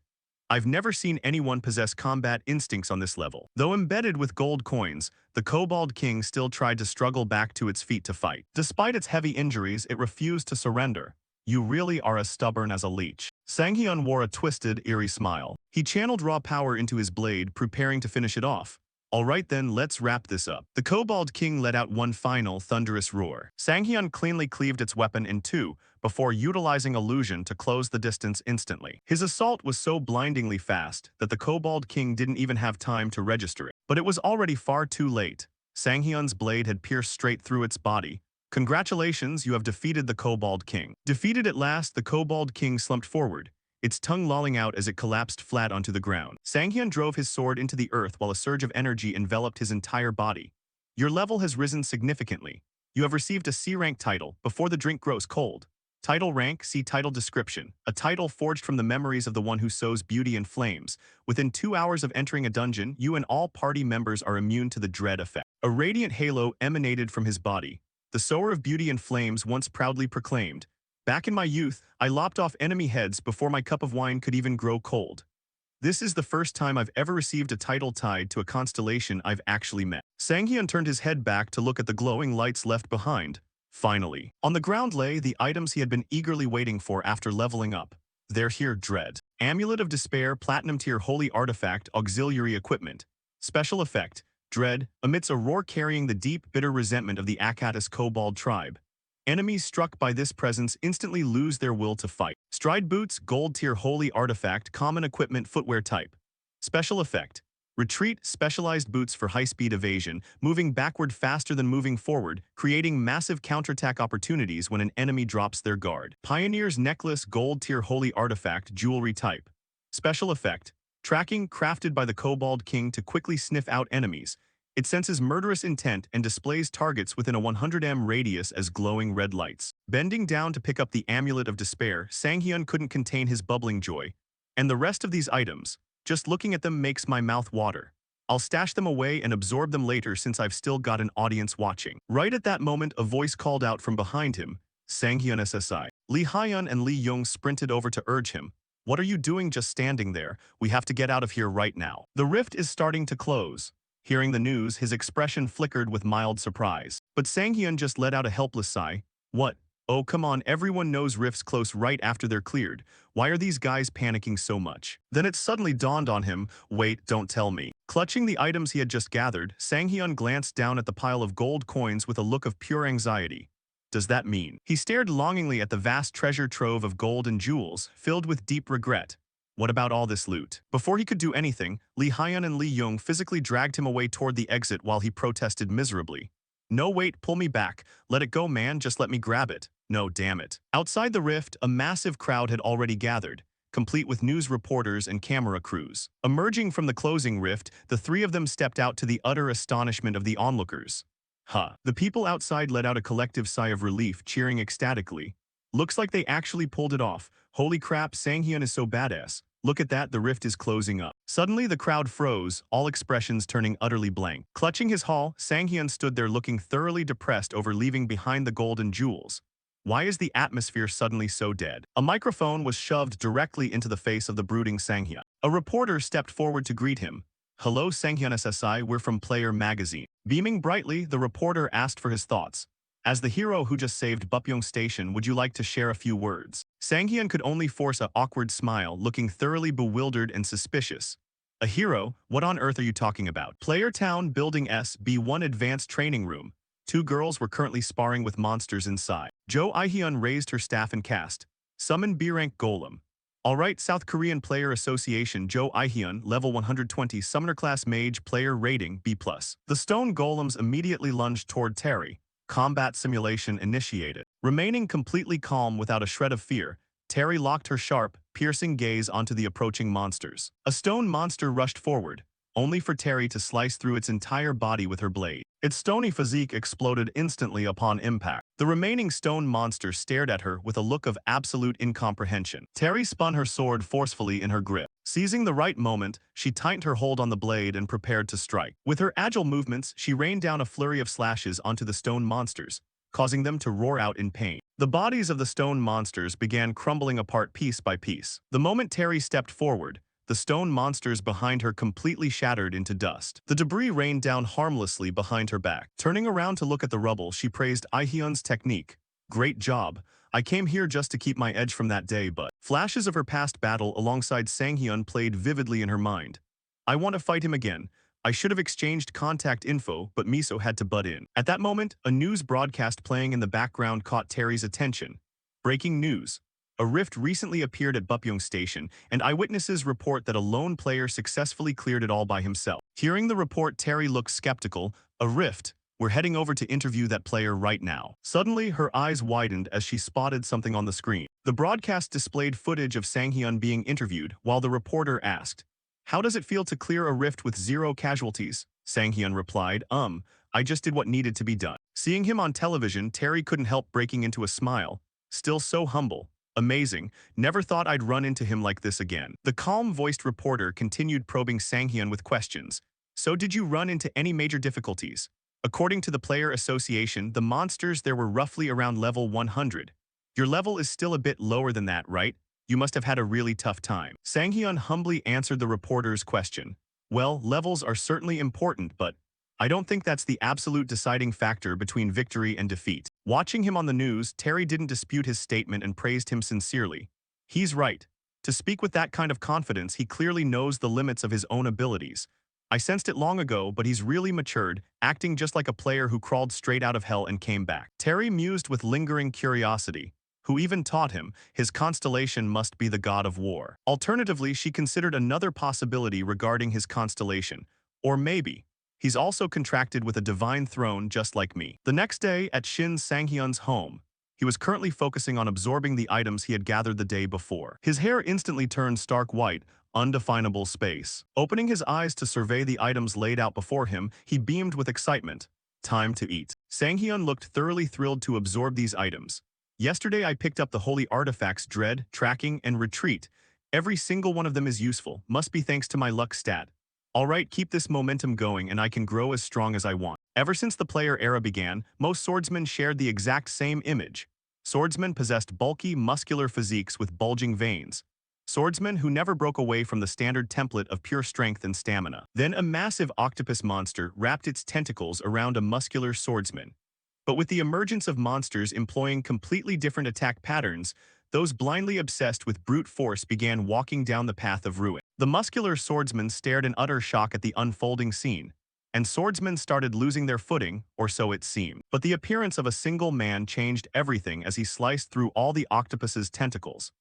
I've never seen anyone possess combat instincts on this level. Though embedded with gold coins, the Kobold King still tried to struggle back to its feet to fight. Despite its heavy injuries, it refused to surrender. You really are as stubborn as a leech. Sanghyun wore a twisted, eerie smile. He channeled raw power into his blade, preparing to finish it off. Alright then, let's wrap this up. The Kobold King let out one final, thunderous roar. Sanghyun cleanly cleaved its weapon in two, before utilizing illusion to close the distance instantly. His assault was so blindingly fast that the Kobold King didn't even have time to register it. But it was already far too late. Sanghyun's blade had pierced straight through its body. Congratulations, you have defeated the Kobold King. Defeated at last, the Kobold King slumped forward, its tongue lolling out as it collapsed flat onto the ground. Sanghyun drove his sword into the earth while a surge of energy enveloped his entire body. Your level has risen significantly. You have received a C-rank title, Before the Drink Grows Cold. Title rank, see title description. A title forged from the memories of the one who sows beauty and flames. Within 2 hours of entering a dungeon, you and all party members are immune to the dread effect. A radiant halo emanated from his body. The sower of beauty and flames once proudly proclaimed, "Back in my youth, I lopped off enemy heads before my cup of wine could even grow cold." This is the first time I've ever received a title tied to a constellation I've actually met. Sanghyun turned his head back to look at the glowing lights left behind. Finally, on the ground lay the items he had been eagerly waiting for after leveling up. They're here, Dread. Amulet of Despair, Platinum Tier Holy Artifact, Auxiliary Equipment. Special Effect, Dread, emits a roar carrying the deep, bitter resentment of the Akatis Kobold tribe. Enemies struck by this presence instantly lose their will to fight. Stride boots, gold tier holy artifact, common equipment footwear type. Special effect. Retreat, specialized boots for high-speed evasion, moving backward faster than moving forward, creating massive counterattack opportunities when an enemy drops their guard. Pioneer's necklace, gold tier holy artifact, jewelry type. Special effect. Tracking, crafted by the Kobold King to quickly sniff out enemies. It senses murderous intent and displays targets within a 100 m radius as glowing red lights. Bending down to pick up the Amulet of Despair, Sanghyun couldn't contain his bubbling joy. And the rest of these items, just looking at them makes my mouth water. I'll stash them away and absorb them later since I've still got an audience watching. Right at that moment, a voice called out from behind him, Sanghyun SSI. Lee Hyun and Lee Young sprinted over to urge him. What are you doing just standing there? We have to get out of here right now. The rift is starting to close. Hearing the news, his expression flickered with mild surprise. But Sanghyun just let out a helpless sigh. What? Oh, come on, everyone knows rifts close right after they're cleared. Why are these guys panicking so much? Then it suddenly dawned on him, wait, don't tell me. Clutching the items he had just gathered, Sanghyun glanced down at the pile of gold coins with a look of pure anxiety. Does that mean? He stared longingly at the vast treasure trove of gold and jewels, filled with deep regret. What about all this loot? Before he could do anything, Lee Hyun and Lee Young physically dragged him away toward the exit while he protested miserably. No, wait, pull me back. Let it go, man, just let me grab it. No, damn it. Outside the rift, a massive crowd had already gathered, complete with news reporters and camera crews. Emerging from the closing rift, the three of them stepped out to the utter astonishment of the onlookers. Huh. The people outside let out a collective sigh of relief, cheering ecstatically. Looks like they actually pulled it off. Holy crap, Sanghyun is so badass. Look at that, the rift is closing up. Suddenly the crowd froze, all expressions turning utterly blank. Clutching his haul, Sanghyun stood there looking thoroughly depressed over leaving behind the gold and jewels. Why is the atmosphere suddenly so dead? A microphone was shoved directly into the face of the brooding Sanghyun. A reporter stepped forward to greet him. Hello Sanghyun SSI, we're from Player Magazine. Beaming brightly, the reporter asked for his thoughts. As the hero who just saved Bupyeong Station, would you like to share a few words? Sanghyun could only force an awkward smile, looking thoroughly bewildered and suspicious. A hero? What on earth are you talking about? Player Town Building SB1 Advanced Training Room. Two girls were currently sparring with monsters inside. Jo Ihyun raised her staff and cast. Summon B-rank Golem. Alright, South Korean Player Association Jo Ihyun, level 120, Summoner Class Mage, Player Rating B+. The stone golems immediately lunged toward Terry. Combat simulation initiated. Remaining completely calm without a shred of fear, Terry locked her sharp, piercing gaze onto the approaching monsters. A stone monster rushed forward, only for Terry to slice through its entire body with her blade. Its stony physique exploded instantly upon impact. The remaining stone monster stared at her with a look of absolute incomprehension. Terry spun her sword forcefully in her grip. Seizing the right moment, she tightened her hold on the blade and prepared to strike. With her agile movements, she rained down a flurry of slashes onto the stone monsters, causing them to roar out in pain. The bodies of the stone monsters began crumbling apart piece by piece. The moment Terry stepped forward, the stone monsters behind her completely shattered into dust. The debris rained down harmlessly behind her back. Turning around to look at the rubble, she praised Ihyun's technique. Great job. I came here just to keep my edge from that day, but flashes of her past battle alongside Sanghyun played vividly in her mind. I want to fight him again. I should have exchanged contact info, but Miso had to butt in. At that moment, a news broadcast playing in the background caught Terry's attention. Breaking news. A rift recently appeared at Bupyeong Station, and eyewitnesses report that a lone player successfully cleared it all by himself. Hearing the report, Terry looked skeptical. A rift? We're heading over to interview that player right now. Suddenly, her eyes widened as she spotted something on the screen. The broadcast displayed footage of Sanghyun being interviewed, while the reporter asked, "How does it feel to clear a rift with 0 casualties?" Sanghyun replied, I just did what needed to be done." Seeing him on television, Terry couldn't help breaking into a smile. Still so humble. Amazing. Never thought I'd run into him like this again. The calm-voiced reporter continued probing Sanghyun with questions. So did you run into any major difficulties? According to the Player Association, the monsters there were roughly around level 100. Your level is still a bit lower than that, right? You must have had a really tough time. Sanghyun humbly answered the reporter's question. Well, levels are certainly important, but I don't think that's the absolute deciding factor between victory and defeat. Watching him on the news, Terry didn't dispute his statement and praised him sincerely. He's right. To speak with that kind of confidence, he clearly knows the limits of his own abilities. I sensed it long ago, but he's really matured, acting just like a player who crawled straight out of hell and came back. Terry mused with lingering curiosity. Who even taught him his constellation must be the god of war. Alternatively, she considered another possibility regarding his constellation. Or maybe, he's also contracted with a divine throne just like me. The next day, at Shin Sang-hyun's home, he was currently focusing on absorbing the items he had gathered the day before. His hair instantly turned stark white, undefinable space. Opening his eyes to survey the items laid out before him, he beamed with excitement. Time to eat. Sang-hyun looked thoroughly thrilled to absorb these items. Yesterday I picked up the holy artifacts Dread, Tracking, and Retreat. Every single one of them is useful, must be thanks to my luck stat. Alright, keep this momentum going and I can grow as strong as I want. Ever since the player era began, most swordsmen shared the exact same image. Swordsmen possessed bulky, muscular physiques with bulging veins. Swordsmen who never broke away from the standard template of pure strength and stamina. Then a massive octopus monster wrapped its tentacles around a muscular swordsman. But with the emergence of monsters employing completely different attack patterns, those blindly obsessed with brute force began walking down the path of ruin. The muscular swordsman stared in utter shock at the unfolding scene, and swordsmen started losing their footing, or so it seemed. But the appearance of a single man changed everything as he sliced through all the octopus's tentacles.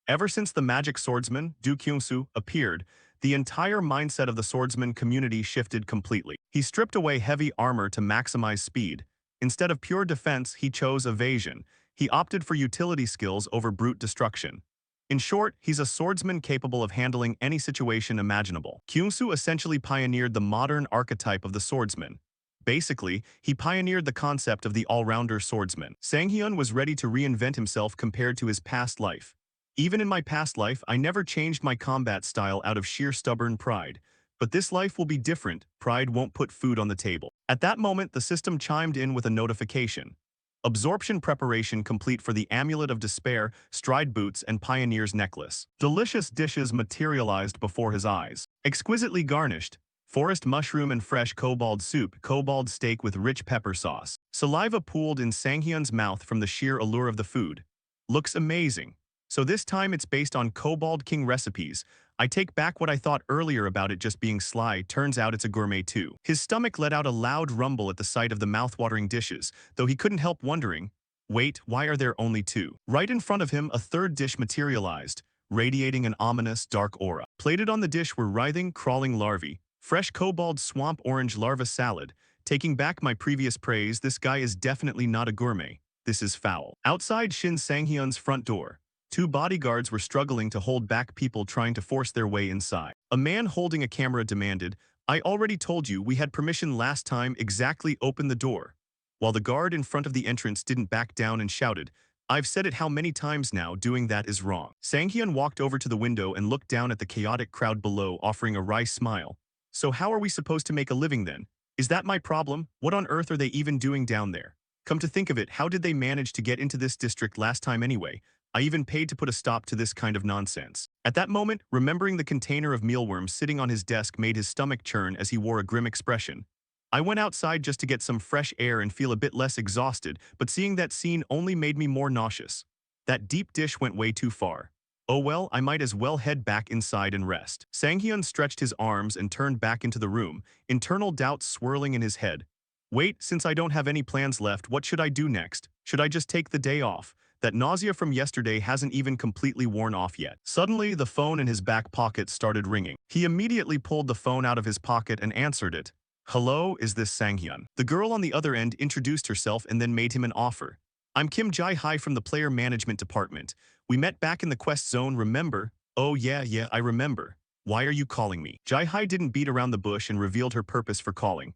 Ever since the magic swordsman, Du Kyung-soo, appeared, the entire mindset of the swordsman community shifted completely. He stripped away heavy armor to maximize speed. Instead of pure defense, he chose evasion. He opted for utility skills over brute destruction. In short, he's a swordsman capable of handling any situation imaginable. Kyung-soo essentially pioneered the modern archetype of the swordsman. Basically, he pioneered the concept of the all-rounder swordsman. Sang-hyun was ready to reinvent himself compared to his past life. Even in my past life, I never changed my combat style out of sheer stubborn pride. But this life will be different. Pride won't put food on the table. At that moment, the system chimed in with a notification. Absorption preparation complete for the Amulet of Despair, Stride Boots, and Pioneer's Necklace. Delicious dishes materialized before his eyes. Exquisitely garnished. Forest mushroom and fresh kobold soup, kobold steak with rich pepper sauce. Saliva pooled in Sang-hyun's mouth from the sheer allure of the food. Looks amazing. So this time it's based on Kobold King recipes. I take back what I thought earlier about it just being sly, turns out it's a gourmet too. His stomach let out a loud rumble at the sight of the mouth-watering dishes, though he couldn't help wondering, wait, why are there only two? Right in front of him, a third dish materialized, radiating an ominous, dark aura. Plated on the dish were writhing, crawling larvae, fresh kobold swamp orange larva salad. Taking back my previous praise, this guy is definitely not a gourmet. This is foul. Outside Shin Sang-hyun's front door, two bodyguards were struggling to hold back people trying to force their way inside. A man holding a camera demanded, I already told you we had permission last time, exactly open the door. While the guard in front of the entrance didn't back down and shouted, I've said it how many times now, doing that is wrong. Sang-hyun walked over to the window and looked down at the chaotic crowd below, offering a wry smile. So how are we supposed to make a living then? Is that my problem? What on earth are they even doing down there? Come to think of it, how did they manage to get into this district last time anyway? I even paid to put a stop to this kind of nonsense. At that moment, remembering the container of mealworms sitting on his desk made his stomach churn as he wore a grim expression. I went outside just to get some fresh air and feel a bit less exhausted, but seeing that scene only made me more nauseous. That deep dish went way too far. Oh well, I might as well head back inside and rest. Sang-hyun stretched his arms and turned back into the room, internal doubts swirling in his head. Wait, since I don't have any plans left, what should I do next? Should I just take the day off? That nausea from yesterday hasn't even completely worn off yet. Suddenly, the phone in his back pocket started ringing. He immediately pulled the phone out of his pocket and answered it. Hello, is this Sang-hyun? The girl on the other end introduced herself and then made him an offer. I'm Kim Jae-hi from the player management department. We met back in the quest zone, remember? Oh yeah, I remember. Why are you calling me? Jae-hi didn't beat around the bush and revealed her purpose for calling.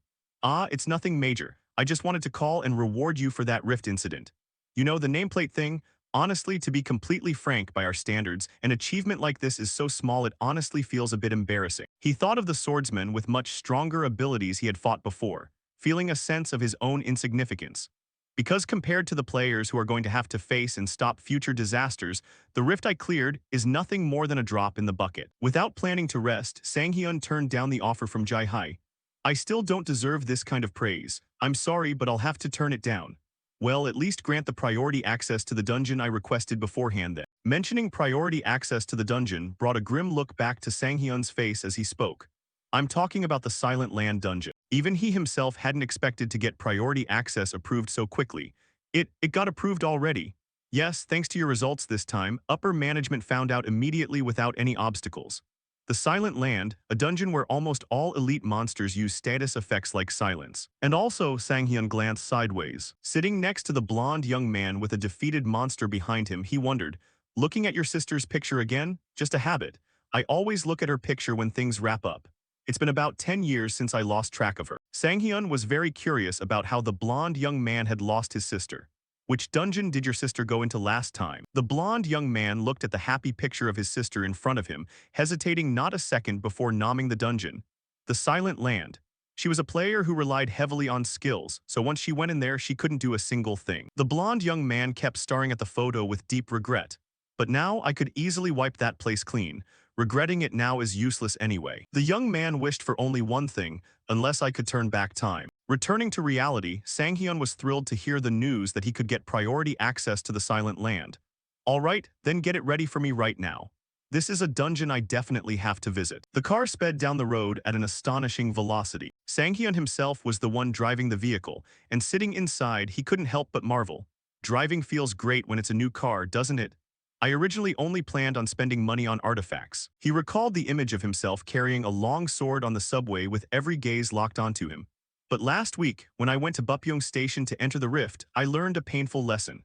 It's nothing major. I just wanted to call and reward you for that rift incident. You know, the nameplate thing, honestly, to be completely frank by our standards, an achievement like this is so small it honestly feels a bit embarrassing. He thought of the swordsman with much stronger abilities he had fought before, feeling a sense of his own insignificance. Because compared to the players who are going to have to face and stop future disasters, the rift I cleared is nothing more than a drop in the bucket. Without planning to rest, Sang-hyun turned down the offer from Jae-hi. I still don't deserve this kind of praise. I'm sorry, but I'll have to turn it down. Well, at least grant the priority access to the dungeon I requested beforehand then. Mentioning priority access to the dungeon brought a grim look back to Sang-hyun's face as he spoke. I'm talking about the Silent Land dungeon. Even he himself hadn't expected to get priority access approved so quickly. It got approved already. Yes, thanks to your results this time, upper management found out immediately without any obstacles. The Silent Land, a dungeon where almost all elite monsters use status effects like silence. And also, Sang-hyun glanced sideways. Sitting next to the blonde young man with a defeated monster behind him, he wondered, looking at your sister's picture again? Just a habit. I always look at her picture when things wrap up. It's been about 10 years since I lost track of her. Sang-hyun was very curious about how the blonde young man had lost his sister. Which dungeon did your sister go into last time? The blonde young man looked at the happy picture of his sister in front of him, hesitating not a second before nomming the dungeon. The Silent Land. She was a player who relied heavily on skills, so once she went in there, she couldn't do a single thing. The blonde young man kept staring at the photo with deep regret. But now I could easily wipe that place clean. Regretting it now is useless anyway. The young man wished for only one thing, unless I could turn back time. Returning to reality, Sang-hyun was thrilled to hear the news that he could get priority access to the Silent Land. Alright, then get it ready for me right now. This is a dungeon I definitely have to visit. The car sped down the road at an astonishing velocity. Sang-hyun himself was the one driving the vehicle, and sitting inside, he couldn't help but marvel. Driving feels great when it's a new car, doesn't it? I originally only planned on spending money on artifacts. He recalled the image of himself carrying a long sword on the subway with every gaze locked onto him. But last week, when I went to Bupyeong Station to enter the rift, I learned a painful lesson.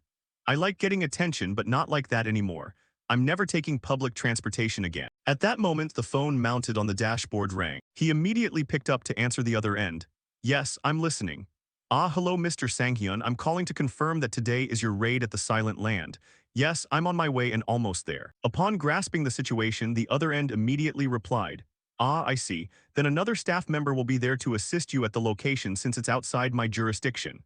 I like getting attention, but not like that anymore. I'm never taking public transportation again. At that moment, the phone mounted on the dashboard rang. He immediately picked up to answer the other end. Yes, I'm listening. Hello, Mr. Sang-hyun. I'm calling to confirm that today is your raid at the Silent Land. Yes, I'm on my way and almost there. Upon grasping the situation, the other end immediately replied. I see. Then another staff member will be there to assist you at the location since it's outside my jurisdiction.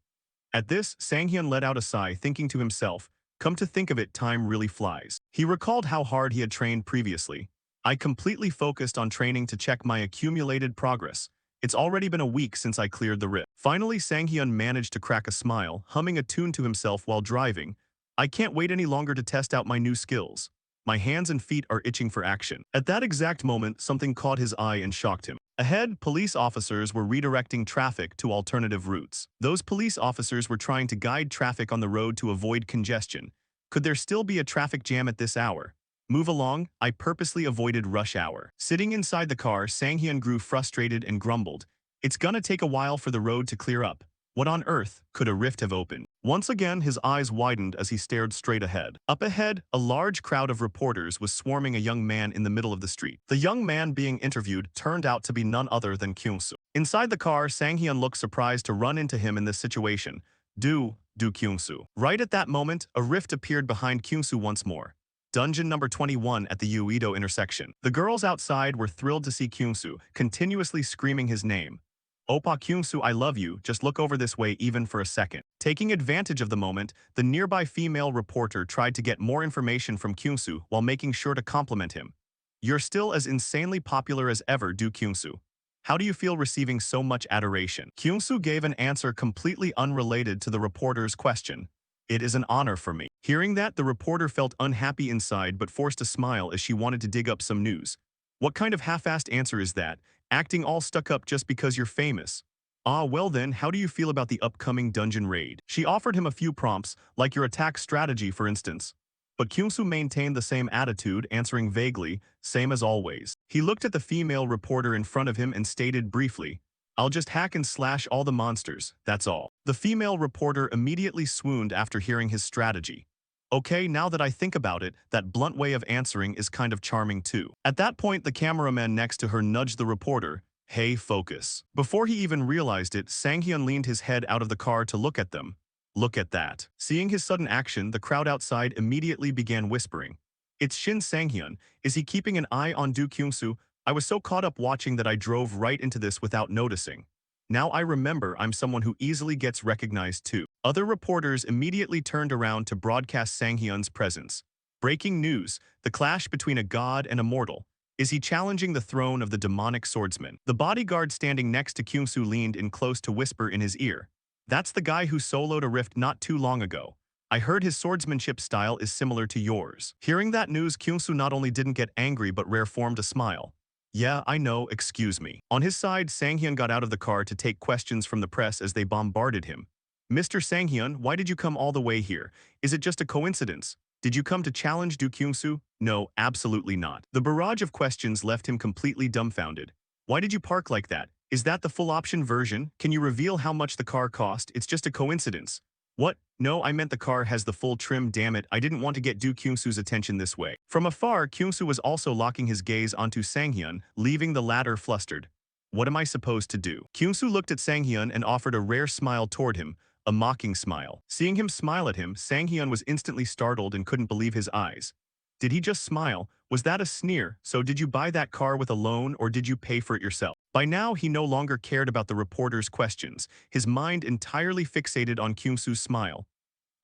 At this, Sang-hyun let out a sigh, thinking to himself, come to think of it, time really flies. He recalled how hard he had trained previously. I completely focused on training to check my accumulated progress. It's already been a week since I cleared the rift. Finally, Sang-hyun managed to crack a smile, humming a tune to himself while driving. I can't wait any longer to test out my new skills. My hands and feet are itching for action. At that exact moment, something caught his eye and shocked him. Ahead, police officers were redirecting traffic to alternative routes. Those police officers were trying to guide traffic on the road to avoid congestion. Could there still be a traffic jam at this hour? Move along, I purposely avoided rush hour. Sitting inside the car, Sang-hyun grew frustrated and grumbled. It's gonna take a while for the road to clear up. What on earth could a rift have opened? Once again, his eyes widened as he stared straight ahead. Up ahead, a large crowd of reporters was swarming a young man in the middle of the street. The young man being interviewed turned out to be none other than Kyung-soo. Inside the car, Sang-hyun looked surprised to run into him in this situation. Do Kyung-soo. Right at that moment, a rift appeared behind Kyung-soo once more. Dungeon number 21 at the Uedo intersection. The girls outside were thrilled to see Kyung-soo, continuously screaming his name. Oppa Kyung-soo, I love you, just look over this way even for a second. Taking advantage of the moment, the nearby female reporter tried to get more information from Kyung-soo while making sure to compliment him. You're still as insanely popular as ever, do Kyung-soo. How do you feel receiving so much adoration? Kyung-soo gave an answer completely unrelated to the reporter's question. It is an honor for me. Hearing that, the reporter felt unhappy inside but forced a smile as she wanted to dig up some news. What kind of half-assed answer is that? Acting all stuck up just because you're famous. Well then, how do you feel about the upcoming dungeon raid? She offered him a few prompts, like your attack strategy for instance. But Kyung-soo maintained the same attitude, answering vaguely, same as always. He looked at the female reporter in front of him and stated briefly, I'll just hack and slash all the monsters, that's all. The female reporter immediately swooned after hearing his strategy. Okay, now that I think about it, that blunt way of answering is kind of charming too. At that point, the cameraman next to her nudged the reporter, hey, focus. Before he even realized it, Sang-hyun leaned his head out of the car to look at them. Look at that. Seeing his sudden action, the crowd outside immediately began whispering. It's Shin Sang-hyun. Is he keeping an eye on Do Kyung-soo? I was so caught up watching that I drove right into this without noticing. Now I remember I'm someone who easily gets recognized too. Other reporters immediately turned around to broadcast Sang-hyun's presence. Breaking news, the clash between a god and a mortal. Is he challenging the throne of the demonic swordsman? The bodyguard standing next to Kyung-soo leaned in close to whisper in his ear. That's the guy who soloed a rift not too long ago. I heard his swordsmanship style is similar to yours. Hearing that news, Kyung-soo not only didn't get angry but rare formed a smile. Yeah, I know, excuse me. On his side, Sanghyun got out of the car to take questions from the press as they bombarded him. Mr. Sanghyun, why did you come all the way here? Is it just a coincidence? Did you come to challenge Do Kyung-soo? No, absolutely not. The barrage of questions left him completely dumbfounded. Why did you park like that? Is that the full option version? Can you reveal how much the car cost? It's just a coincidence. What? No, I meant the car has the full trim, damn it, I didn't want to get Do Kyung-soo's attention this way. From afar, Kyung-soo was also locking his gaze onto Sanghyun, leaving the latter flustered. What am I supposed to do? Kyung-soo looked at Sanghyun and offered a rare smile toward him, a mocking smile. Seeing him smile at him, Sanghyun was instantly startled and couldn't believe his eyes. Did he just smile? Was that a sneer? So did you buy that car with a loan or did you pay for it yourself? By now, he no longer cared about the reporter's questions, his mind entirely fixated on Kyung-soo's smile.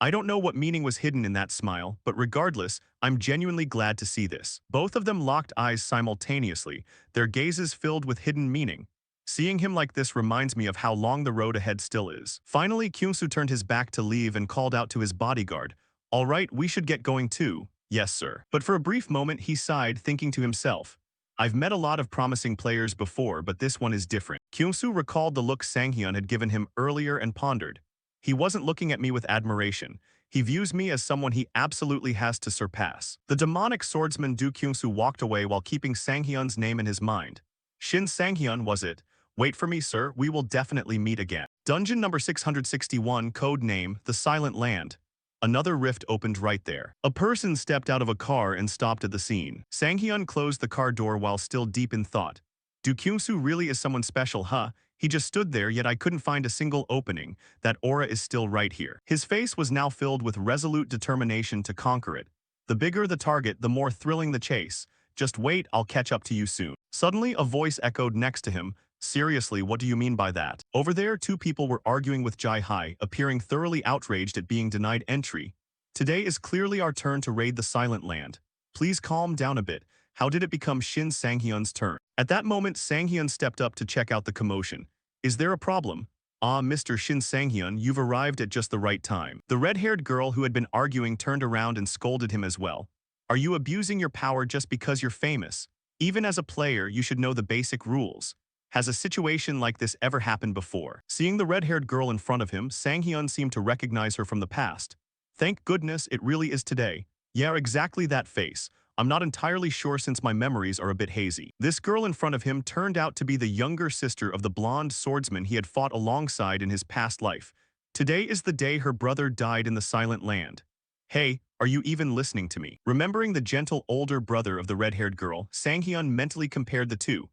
I don't know what meaning was hidden in that smile, but regardless, I'm genuinely glad to see this. Both of them locked eyes simultaneously, their gazes filled with hidden meaning. Seeing him like this reminds me of how long the road ahead still is. Finally, Kyung-soo turned his back to leave and called out to his bodyguard. All right, we should get going too. Yes, sir. But for a brief moment, he sighed, thinking to himself, I've met a lot of promising players before, but this one is different. Kyung-soo recalled the look Sanghyun had given him earlier and pondered. He wasn't looking at me with admiration. He views me as someone he absolutely has to surpass. The demonic swordsman Do Kyung-soo walked away while keeping Sanghyun's name in his mind. Shin Sanghyun, was it? Wait for me, sir. We will definitely meet again. Dungeon number 661, code name, The Silent Land. Another rift opened right there. A person stepped out of a car and stopped at the scene. Sanghyun closed the car door while still deep in thought. Do Kyung-soo really is someone special, huh? He just stood there, yet I couldn't find a single opening. That aura is still right here. His face was now filled with resolute determination to conquer it. The bigger the target, the more thrilling the chase. Just wait, I'll catch up to you soon. Suddenly, a voice echoed next to him. Seriously, what do you mean by that? Over there, two people were arguing with Jai Hai, appearing thoroughly outraged at being denied entry. Today is clearly our turn to raid the Silent Land. Please calm down a bit. How did it become Shin Sanghyun's turn? At that moment, Sanghyun stepped up to check out the commotion. Is there a problem? Ah, Mr. Shin Sanghyun, you've arrived at just the right time. The red-haired girl who had been arguing turned around and scolded him as well. Are you abusing your power just because you're famous? Even as a player, you should know the basic rules. Has a situation like this ever happened before? Seeing the red-haired girl in front of him, Sanghyun seemed to recognize her from the past. Thank goodness it really is today. Yeah, exactly that face. I'm not entirely sure since my memories are a bit hazy. This girl in front of him turned out to be the younger sister of the blonde swordsman he had fought alongside in his past life. Today is the day her brother died in the Silent Land. Hey, are you even listening to me? Remembering the gentle older brother of the red-haired girl, Sanghyun mentally compared the two.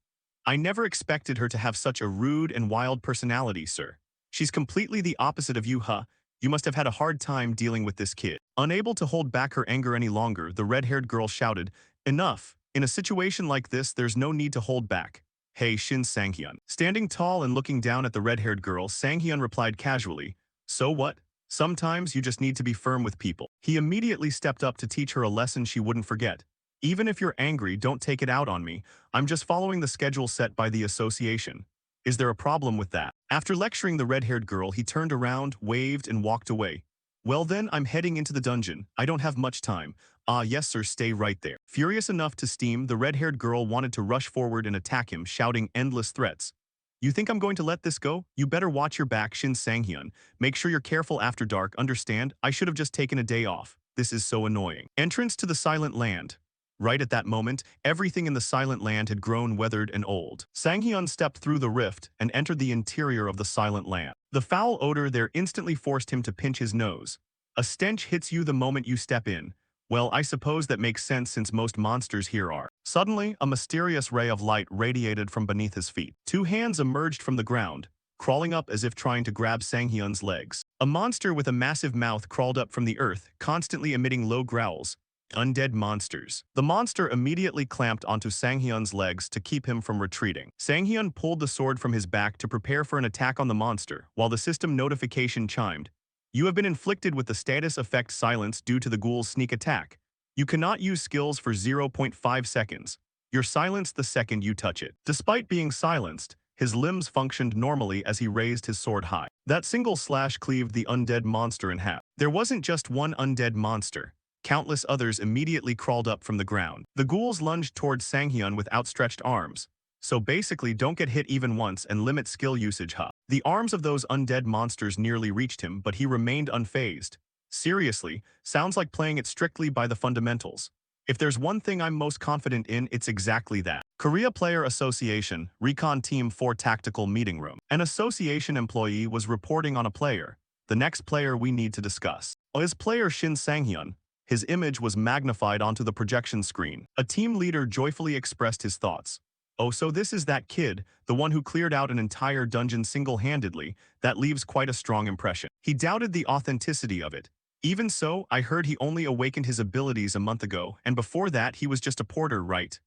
I never expected her to have such a rude and wild personality, sir. She's completely the opposite of you, huh? You must have had a hard time dealing with this kid. Unable to hold back her anger any longer, the red-haired girl shouted, Enough! In a situation like this, there's no need to hold back. Hey, Shin Sanghyun. Standing tall and looking down at the red-haired girl, Sanghyun replied casually, So what? Sometimes you just need to be firm with people. He immediately stepped up to teach her a lesson she wouldn't forget. Even if you're angry, don't take it out on me. I'm just following the schedule set by the association. Is there a problem with that? After lecturing the red-haired girl, he turned around, waved, and walked away. Well then, I'm heading into the dungeon. I don't have much time. Ah, yes sir, stay right there. Furious enough to steam, the red-haired girl wanted to rush forward and attack him, shouting endless threats. You think I'm going to let this go? You better watch your back, Shin Sanghyun. Make sure you're careful after dark, understand? I should have just taken a day off. This is so annoying. Entrance to the Silent Land. Right at that moment, everything in the Silent Land had grown weathered and old. Sanghyun stepped through the rift and entered the interior of the Silent Land. The foul odor there instantly forced him to pinch his nose. A stench hits you the moment you step in. Well, I suppose that makes sense since most monsters here are. Suddenly, a mysterious ray of light radiated from beneath his feet. Two hands emerged from the ground, crawling up as if trying to grab Sanghyun's legs. A monster with a massive mouth crawled up from the earth, constantly emitting low growls. Undead monsters. The monster immediately clamped onto Sanghyun's legs to keep him from retreating. Sanghyun pulled the sword from his back to prepare for an attack on the monster, while the system notification chimed. You have been inflicted with the status effect silence due to the ghoul's sneak attack. You cannot use skills for 0.5 seconds. You're silenced the second you touch it. Despite being silenced, his limbs functioned normally as he raised his sword high. That single slash cleaved the undead monster in half. There wasn't just one undead monster. Countless others immediately crawled up from the ground. The ghouls lunged towards Sanghyun with outstretched arms. So basically, don't get hit even once and limit skill usage, huh? The arms of those undead monsters nearly reached him, but he remained unfazed. Seriously, sounds like playing it strictly by the fundamentals. If there's one thing I'm most confident in, it's exactly that. Korea Player Association, Recon Team 4 Tactical Meeting Room. An association employee was reporting on a player. The next player we need to discuss is player Shin Sanghyun. His image was magnified onto the projection screen. A team leader joyfully expressed his thoughts. Oh, so this is that kid, the one who cleared out an entire dungeon single-handedly. That leaves quite a strong impression. He doubted the authenticity of it. Even so, I heard he only awakened his abilities a month ago, and before that he was just a porter, right?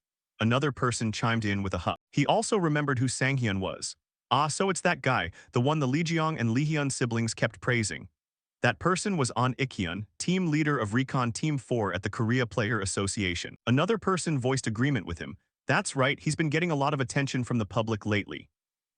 Another person chimed in with a huh. He also remembered who Sanghyun was. Ah, so it's that guy, the one the Lee Jeong and Lee Hyun siblings kept praising. That person was An Ik-hyun, team leader of Recon Team 4 at the Korea Player Association. Another person voiced agreement with him. That's right, he's been getting a lot of attention from the public lately.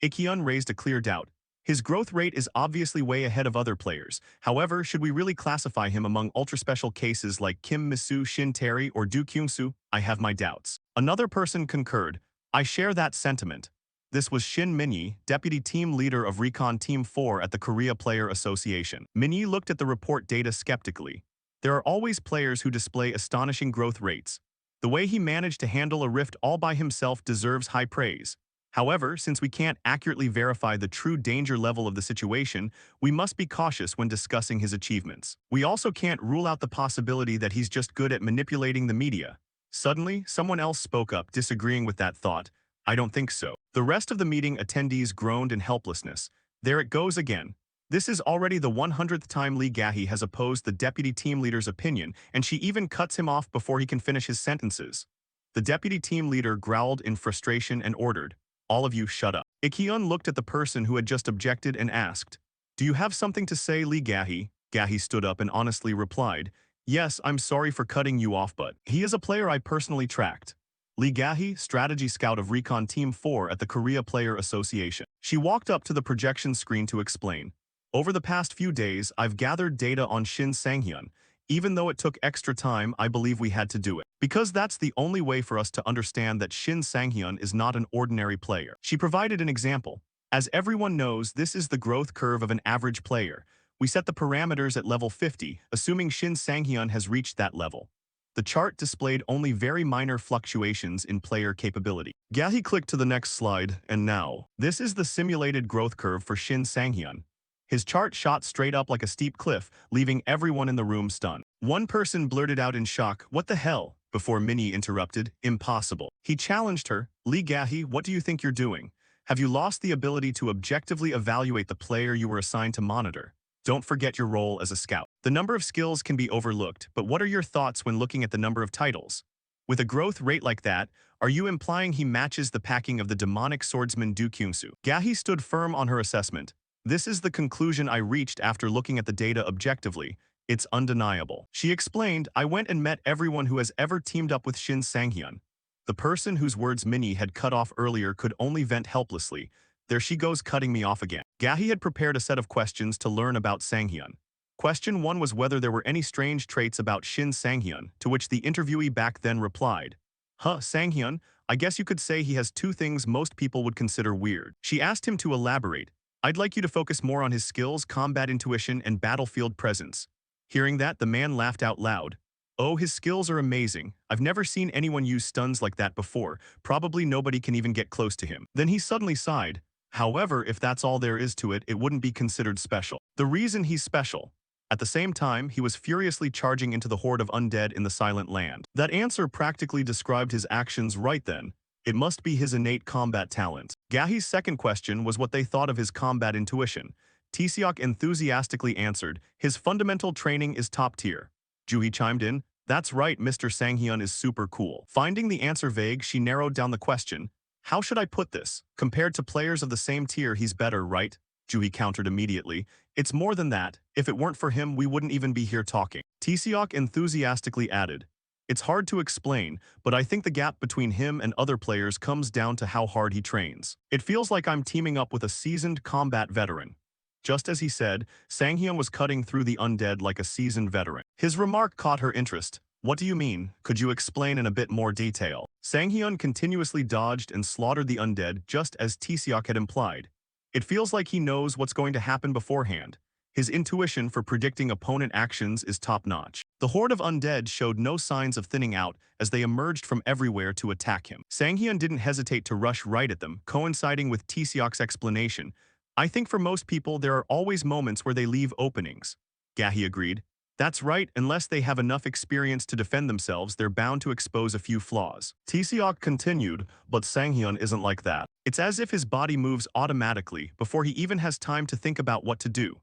Ik-hyun raised a clear doubt. His growth rate is obviously way ahead of other players. However, should we really classify him among ultra-special cases like Kim Misu, Shin Tae-ri, or Do Kyung-soo? I have my doubts. Another person concurred. I share that sentiment. This was Shin Min-yi, deputy team leader of Recon Team 4 at the Korea Player Association. Min-yi looked at the report data skeptically. There are always players who display astonishing growth rates. The way he managed to handle a rift all by himself deserves high praise. However, since we can't accurately verify the true danger level of the situation, we must be cautious when discussing his achievements. We also can't rule out the possibility that he's just good at manipulating the media. Suddenly, someone else spoke up, disagreeing with that thought. I don't think so. The rest of the meeting attendees groaned in helplessness. There it goes again. This is already the 100th time Lee Gahi has opposed the deputy team leader's opinion, and she even cuts him off before he can finish his sentences. The deputy team leader growled in frustration and ordered, all of you shut up. Ik-hyun looked at the person who had just objected and asked, do you have something to say, Lee Gahi? Gahi stood up and honestly replied, yes, I'm sorry for cutting you off, but he is a player I personally tracked. Lee Gahi, strategy scout of Recon Team 4 at the Korea Player Association. She walked up to the projection screen to explain, over the past few days, I've gathered data on Shin Sanghyun. Even though it took extra time, I believe we had to do it. Because that's the only way for us to understand that Shin Sanghyun is not an ordinary player. She provided an example. As everyone knows, this is the growth curve of an average player. We set the parameters at level 50, assuming Shin Sanghyun has reached that level. The chart displayed only very minor fluctuations in player capability. Gahi clicked to the next slide, and now, this is the simulated growth curve for Shin Sanghyun. His chart shot straight up like a steep cliff, leaving everyone in the room stunned. One person blurted out in shock, what the hell? Before Minnie interrupted, impossible. He challenged her, Lee Gahi, what do you think you're doing? Have you lost the ability to objectively evaluate the player you were assigned to monitor? Don't forget your role as a scout. The number of skills can be overlooked, but what are your thoughts when looking at the number of titles? With a growth rate like that, are you implying he matches the packing of the demonic swordsman Do Kyung-soo? Gahi stood firm on her assessment. This is the conclusion I reached after looking at the data objectively. It's undeniable. She explained, I went and met everyone who has ever teamed up with Shin Sanghyun. The person whose words Minnie had cut off earlier could only vent helplessly. There she goes cutting me off again. Gahi had prepared a set of questions to learn about Sanghyun. Question 1 was whether there were any strange traits about Shin Sanghyun, to which the interviewee back then replied, Sanghyun, I guess you could say he has two things most people would consider weird. She asked him to elaborate. I'd like you to focus more on his skills, combat intuition, and battlefield presence. Hearing that, the man laughed out loud. Oh, his skills are amazing. I've never seen anyone use stuns like that before. Probably nobody can even get close to him. Then he suddenly sighed. However, if that's all there is to it, it wouldn't be considered special. The reason he's special. At the same time, he was furiously charging into the horde of undead in the Silent Land. That answer practically described his actions right then. It must be his innate combat talent. Gahi's second question was what they thought of his combat intuition. Taeseok enthusiastically answered, his fundamental training is top tier. Juhi chimed in, that's right, Mr. Sanghyun is super cool. Finding the answer vague, she narrowed down the question. How should I put this? Compared to players of the same tier, he's better, right? Juhi countered immediately. It's more than that. If it weren't for him, we wouldn't even be here talking. Taeseok enthusiastically added, it's hard to explain, but I think the gap between him and other players comes down to how hard he trains. It feels like I'm teaming up with a seasoned combat veteran. Just as he said, Sanghyun was cutting through the undead like a seasoned veteran. His remark caught her interest. What do you mean? Could you explain in a bit more detail? Sanghyun continuously dodged and slaughtered the undead just as Taeseok had implied. It feels like he knows what's going to happen beforehand. His intuition for predicting opponent actions is top-notch. The horde of undead showed no signs of thinning out as they emerged from everywhere to attack him. Sanghyun didn't hesitate to rush right at them, coinciding with Taeseok's explanation. I think for most people there are always moments where they leave openings. Gahi agreed. That's right, unless they have enough experience to defend themselves, they're bound to expose a few flaws. Taeseok continued, but Sanghyun isn't like that. It's as if his body moves automatically before he even has time to think about what to do.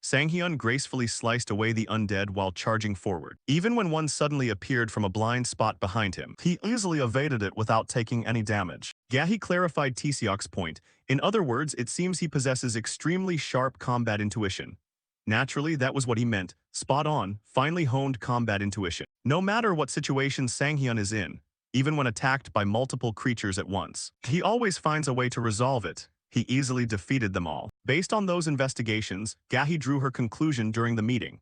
Sanghyun gracefully sliced away the undead while charging forward. Even when one suddenly appeared from a blind spot behind him, he easily evaded it without taking any damage. Gahi clarified Taeseok's point. In other words, it seems he possesses extremely sharp combat intuition. Naturally, that was what he meant. Spot on, finely honed combat intuition. No matter what situation Sanghyun is in, even when attacked by multiple creatures at once, he always finds a way to resolve it. He easily defeated them all. Based on those investigations, Gahi drew her conclusion during the meeting.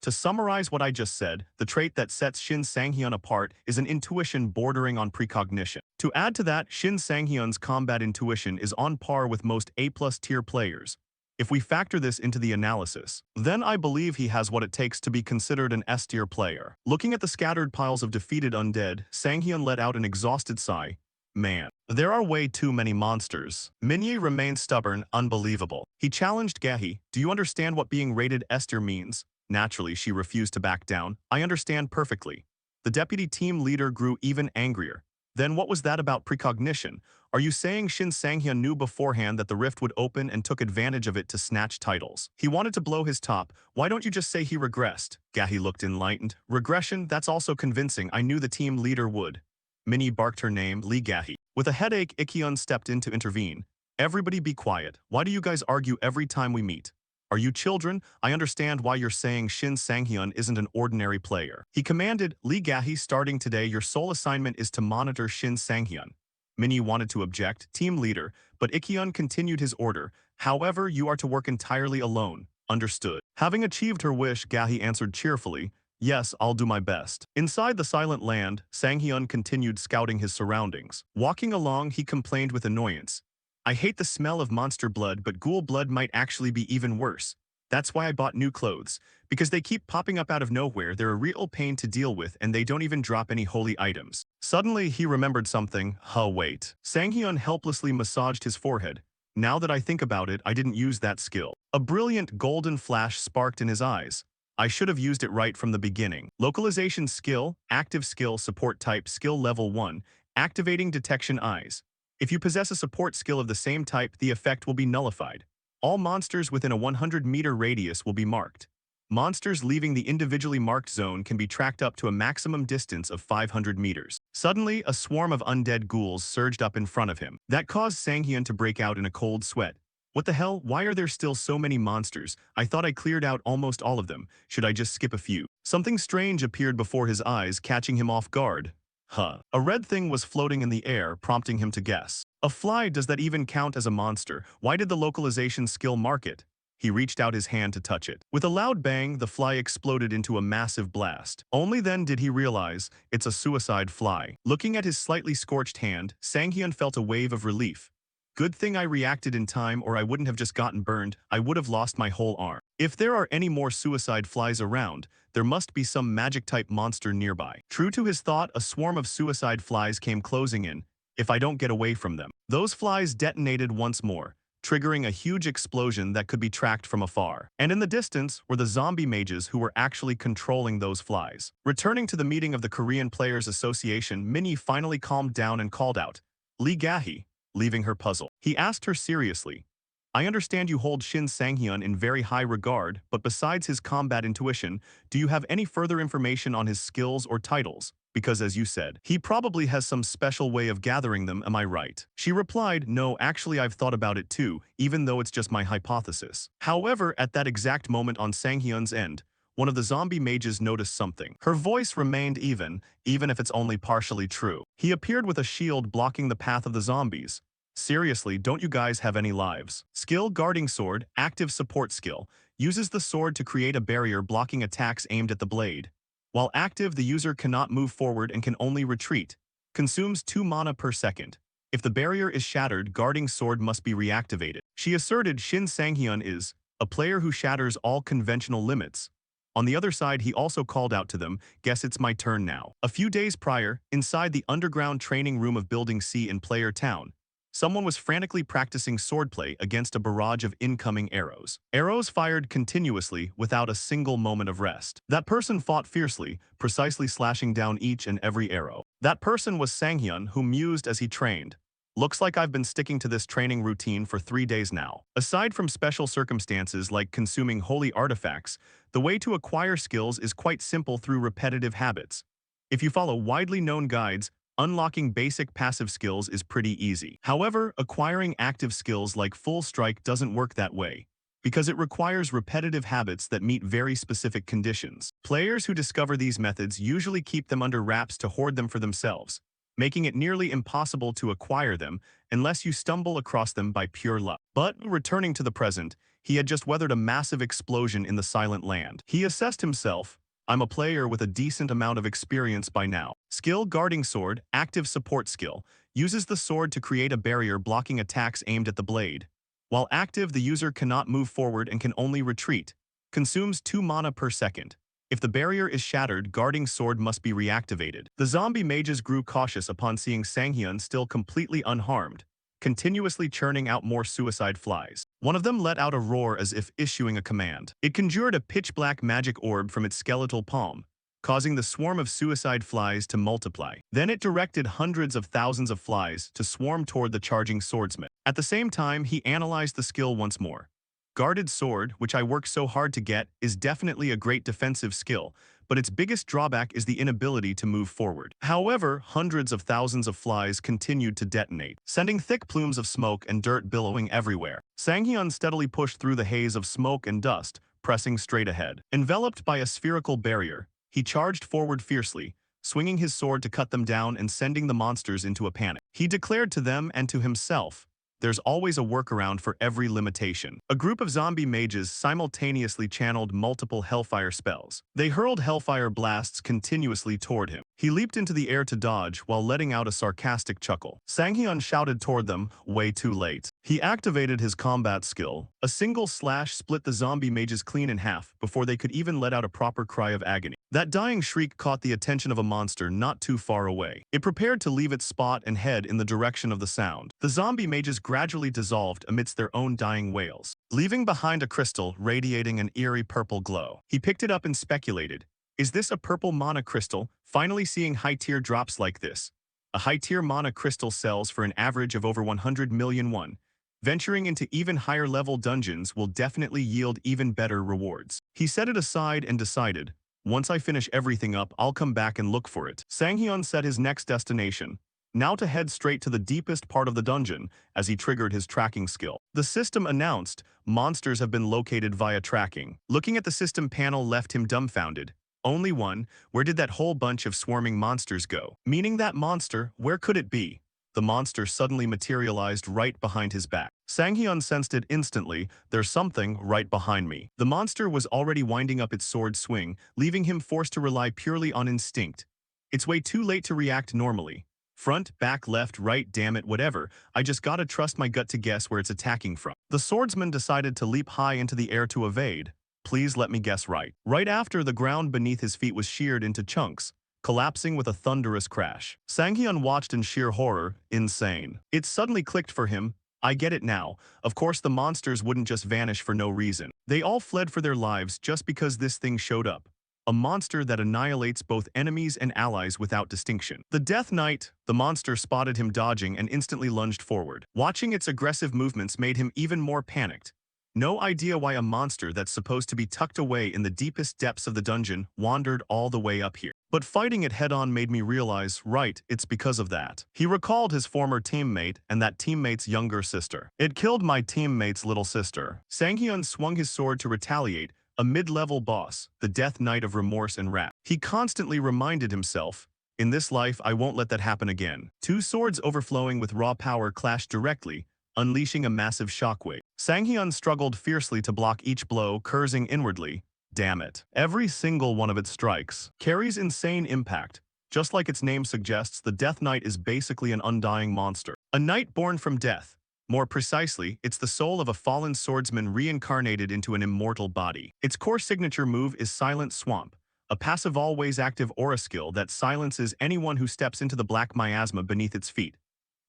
To summarize what I just said, the trait that sets Shin Sanghyun apart is an intuition bordering on precognition. To add to that, Shin Sanghyun's combat intuition is on par with most A+ tier players. If we factor this into the analysis, then I believe he has what it takes to be considered an S-tier player. Looking at the scattered piles of defeated undead, Sanghyun let out an exhausted sigh. Man, there are way too many monsters. Minyi remained stubborn, unbelievable. He challenged Gahi, do you understand what being rated S-tier means? Naturally, she refused to back down. I understand perfectly. The deputy team leader grew even angrier. Then what was that about precognition? Are you saying Shin Sanghyun knew beforehand that the rift would open and took advantage of it to snatch titles? He wanted to blow his top. Why don't you just say he regressed? Gahi looked enlightened. Regression, that's also convincing. I knew the team leader would. Minnie barked her name, Lee Gahi. With a headache, Ikkyun stepped in to intervene. Everybody be quiet. Why do you guys argue every time we meet? Are you children? I understand why you're saying Shin Sanghyun isn't an ordinary player. He commanded, Lee Gahi, starting today, your sole assignment is to monitor Shin Sanghyun. Minnie wanted to object, team leader, but Ikkyun continued his order. However, you are to work entirely alone. Understood. Having achieved her wish, Gahi answered cheerfully, yes, I'll do my best. Inside the silent land, Sanghyun continued scouting his surroundings. Walking along, he complained with annoyance. I hate the smell of monster blood, but ghoul blood might actually be even worse. That's why I bought new clothes. Because they keep popping up out of nowhere, they're a real pain to deal with and they don't even drop any holy items. Suddenly, he remembered something. Wait. Sanghyun helplessly massaged his forehead. Now that I think about it, I didn't use that skill. A brilliant golden flash sparked in his eyes. I should have used it right from the beginning. Localization skill, active skill, support type, skill level 1, activating detection eyes. If you possess a support skill of the same type, the effect will be nullified. All monsters within a 100-meter radius will be marked. Monsters leaving the individually marked zone can be tracked up to a maximum distance of 500 meters. Suddenly, a swarm of undead ghouls surged up in front of him. That caused Sanghyun to break out in a cold sweat. What the hell? Why are there still so many monsters? I thought I cleared out almost all of them. Should I just skip a few? Something strange appeared before his eyes, catching him off guard. A red thing was floating in the air, prompting him to guess. A fly, does that even count as a monster? Why did the localization skill mark it? He reached out his hand to touch it. With a loud bang, the fly exploded into a massive blast. Only then did he realize it's a suicide fly. Looking at his slightly scorched hand, Sanghyun felt a wave of relief. Good thing I reacted in time or I wouldn't have just gotten burned, I would have lost my whole arm. If there are any more suicide flies around, there must be some magic-type monster nearby. True to his thought, a swarm of suicide flies came closing in. If I don't get away from them. Those flies detonated once more, triggering a huge explosion that could be tracked from afar. And in the distance were the zombie mages who were actually controlling those flies. Returning to the meeting of the Korean Players Association, Minnie finally calmed down and called out, Lee Gahi, leaving her puzzle. He asked her seriously, I understand you hold Shin Sanghyun in very high regard, but besides his combat intuition, do you have any further information on his skills or titles? Because as you said, he probably has some special way of gathering them, am I right? She replied, no, actually I've thought about it too, even though it's just my hypothesis. However, at that exact moment on Sanghyun's end, one of the zombie mages noticed something. Her voice remained even if it's only partially true. He appeared with a shield blocking the path of the zombies. Seriously, don't you guys have any lives? Skill Guarding Sword, active support skill, uses the sword to create a barrier blocking attacks aimed at the blade. While active, the user cannot move forward and can only retreat. Consumes 2 mana per second. If the barrier is shattered, Guarding Sword must be reactivated. She asserted Shin Sang-hyun is a player who shatters all conventional limits. On the other side, he also called out to them, guess it's my turn now. A few days prior, inside the underground training room of Building C in Player Town, someone was frantically practicing swordplay against a barrage of incoming arrows. Arrows fired continuously without a single moment of rest. That person fought fiercely, precisely slashing down each and every arrow. That person was Sang-hyun, who mused as he trained. Looks like I've been sticking to this training routine for 3 days now. Aside from special circumstances like consuming holy artifacts, the way to acquire skills is quite simple through repetitive habits. If you follow widely known guides, unlocking basic passive skills is pretty easy. However, acquiring active skills like Full Strike doesn't work that way, because it requires repetitive habits that meet very specific conditions. Players who discover these methods usually keep them under wraps to hoard them for themselves, making it nearly impossible to acquire them unless you stumble across them by pure luck. But, returning to the present, he had just weathered a massive explosion in the Silent Land. He assessed himself, I'm a player with a decent amount of experience by now. Skill Guarding Sword, active support skill, uses the sword to create a barrier blocking attacks aimed at the blade. While active, the user cannot move forward and can only retreat. Consumes 2 mana per second. If the barrier is shattered, Guarding Sword must be reactivated. The zombie mages grew cautious upon seeing Sang-hyun still completely unharmed, continuously churning out more suicide flies. One of them let out a roar as if issuing a command. It conjured a pitch-black magic orb from its skeletal palm, causing the swarm of suicide flies to multiply. Then it directed hundreds of thousands of flies to swarm toward the charging swordsman. At the same time, he analyzed the skill once more. Guarded Sword, which I worked so hard to get, is definitely a great defensive skill, but its biggest drawback is the inability to move forward. However, hundreds of thousands of flies continued to detonate, sending thick plumes of smoke and dirt billowing everywhere. Sang-hyun steadily pushed through the haze of smoke and dust, pressing straight ahead. Enveloped by a spherical barrier, he charged forward fiercely, swinging his sword to cut them down and sending the monsters into a panic. He declared to them and to himself, there's always a workaround for every limitation. A group of zombie mages simultaneously channeled multiple hellfire spells. They hurled hellfire blasts continuously toward him. He leaped into the air to dodge while letting out a sarcastic chuckle. Sang-hyun shouted toward them, way too late. He activated his combat skill. A single slash split the zombie mages clean in half before they could even let out a proper cry of agony. That dying shriek caught the attention of a monster not too far away. It prepared to leave its spot and head in the direction of the sound. The zombie mages gradually dissolved amidst their own dying wails, leaving behind a crystal radiating an eerie purple glow. He picked it up and speculated, is this a purple mana crystal? Finally seeing high-tier drops like this. A high-tier mana crystal sells for an average of over 100 million won. Venturing into even higher-level dungeons will definitely yield even better rewards. He set it aside and decided, once I finish everything up, I'll come back and look for it. Sang-hyun set his next destination, now to head straight to the deepest part of the dungeon as he triggered his tracking skill. The system announced, monsters have been located via tracking. Looking at the system panel left him dumbfounded. Only one, where did that whole bunch of swarming monsters go? Meaning that monster, where could it be? The monster suddenly materialized right behind his back. Sang-hyun sensed it instantly, there's something right behind me. The monster was already winding up its sword swing, leaving him forced to rely purely on instinct. It's way too late to react normally. Front, back, left, right, damn it, whatever. I just gotta trust my gut to guess where it's attacking from. The swordsman decided to leap high into the air to evade. Please let me guess right. Right after, the ground beneath his feet was sheared into chunks, collapsing with a thunderous crash. Sang-hyun watched in sheer horror, insane. It suddenly clicked for him. I get it now. Of course the monsters wouldn't just vanish for no reason. They all fled for their lives just because this thing showed up. A monster that annihilates both enemies and allies without distinction. The Death Knight, the monster spotted him dodging and instantly lunged forward. Watching its aggressive movements made him even more panicked. No idea why a monster that's supposed to be tucked away in the deepest depths of the dungeon wandered all the way up here. But fighting it head-on made me realize, right, it's because of that. He recalled his former teammate and that teammate's younger sister. It killed my teammate's little sister. Sang-hyun swung his sword to retaliate, a mid-level boss, the Death Knight of remorse and wrath. He constantly reminded himself, In this life, I won't let that happen again. Two swords overflowing with raw power clashed directly, unleashing a massive shockwave. Sanghyun struggled fiercely to block each blow, cursing inwardly. Damn it. Every single one of its strikes carries insane impact. Just like its name suggests, the Death Knight is basically an undying monster. A knight born from death. More precisely, it's the soul of a fallen swordsman reincarnated into an immortal body. Its core signature move is Silent Swamp, a passive always active aura skill that silences anyone who steps into the black miasma beneath its feet.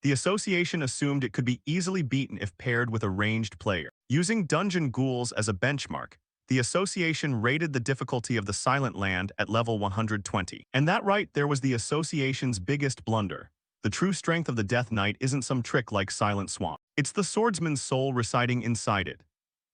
The association assumed it could be easily beaten if paired with a ranged player. Using dungeon ghouls as a benchmark, the association rated the difficulty of the Silent Land at level 120. And that right there was the association's biggest blunder. The true strength of the Death Knight isn't some trick like Silent Swamp. It's the swordsman's soul residing inside it.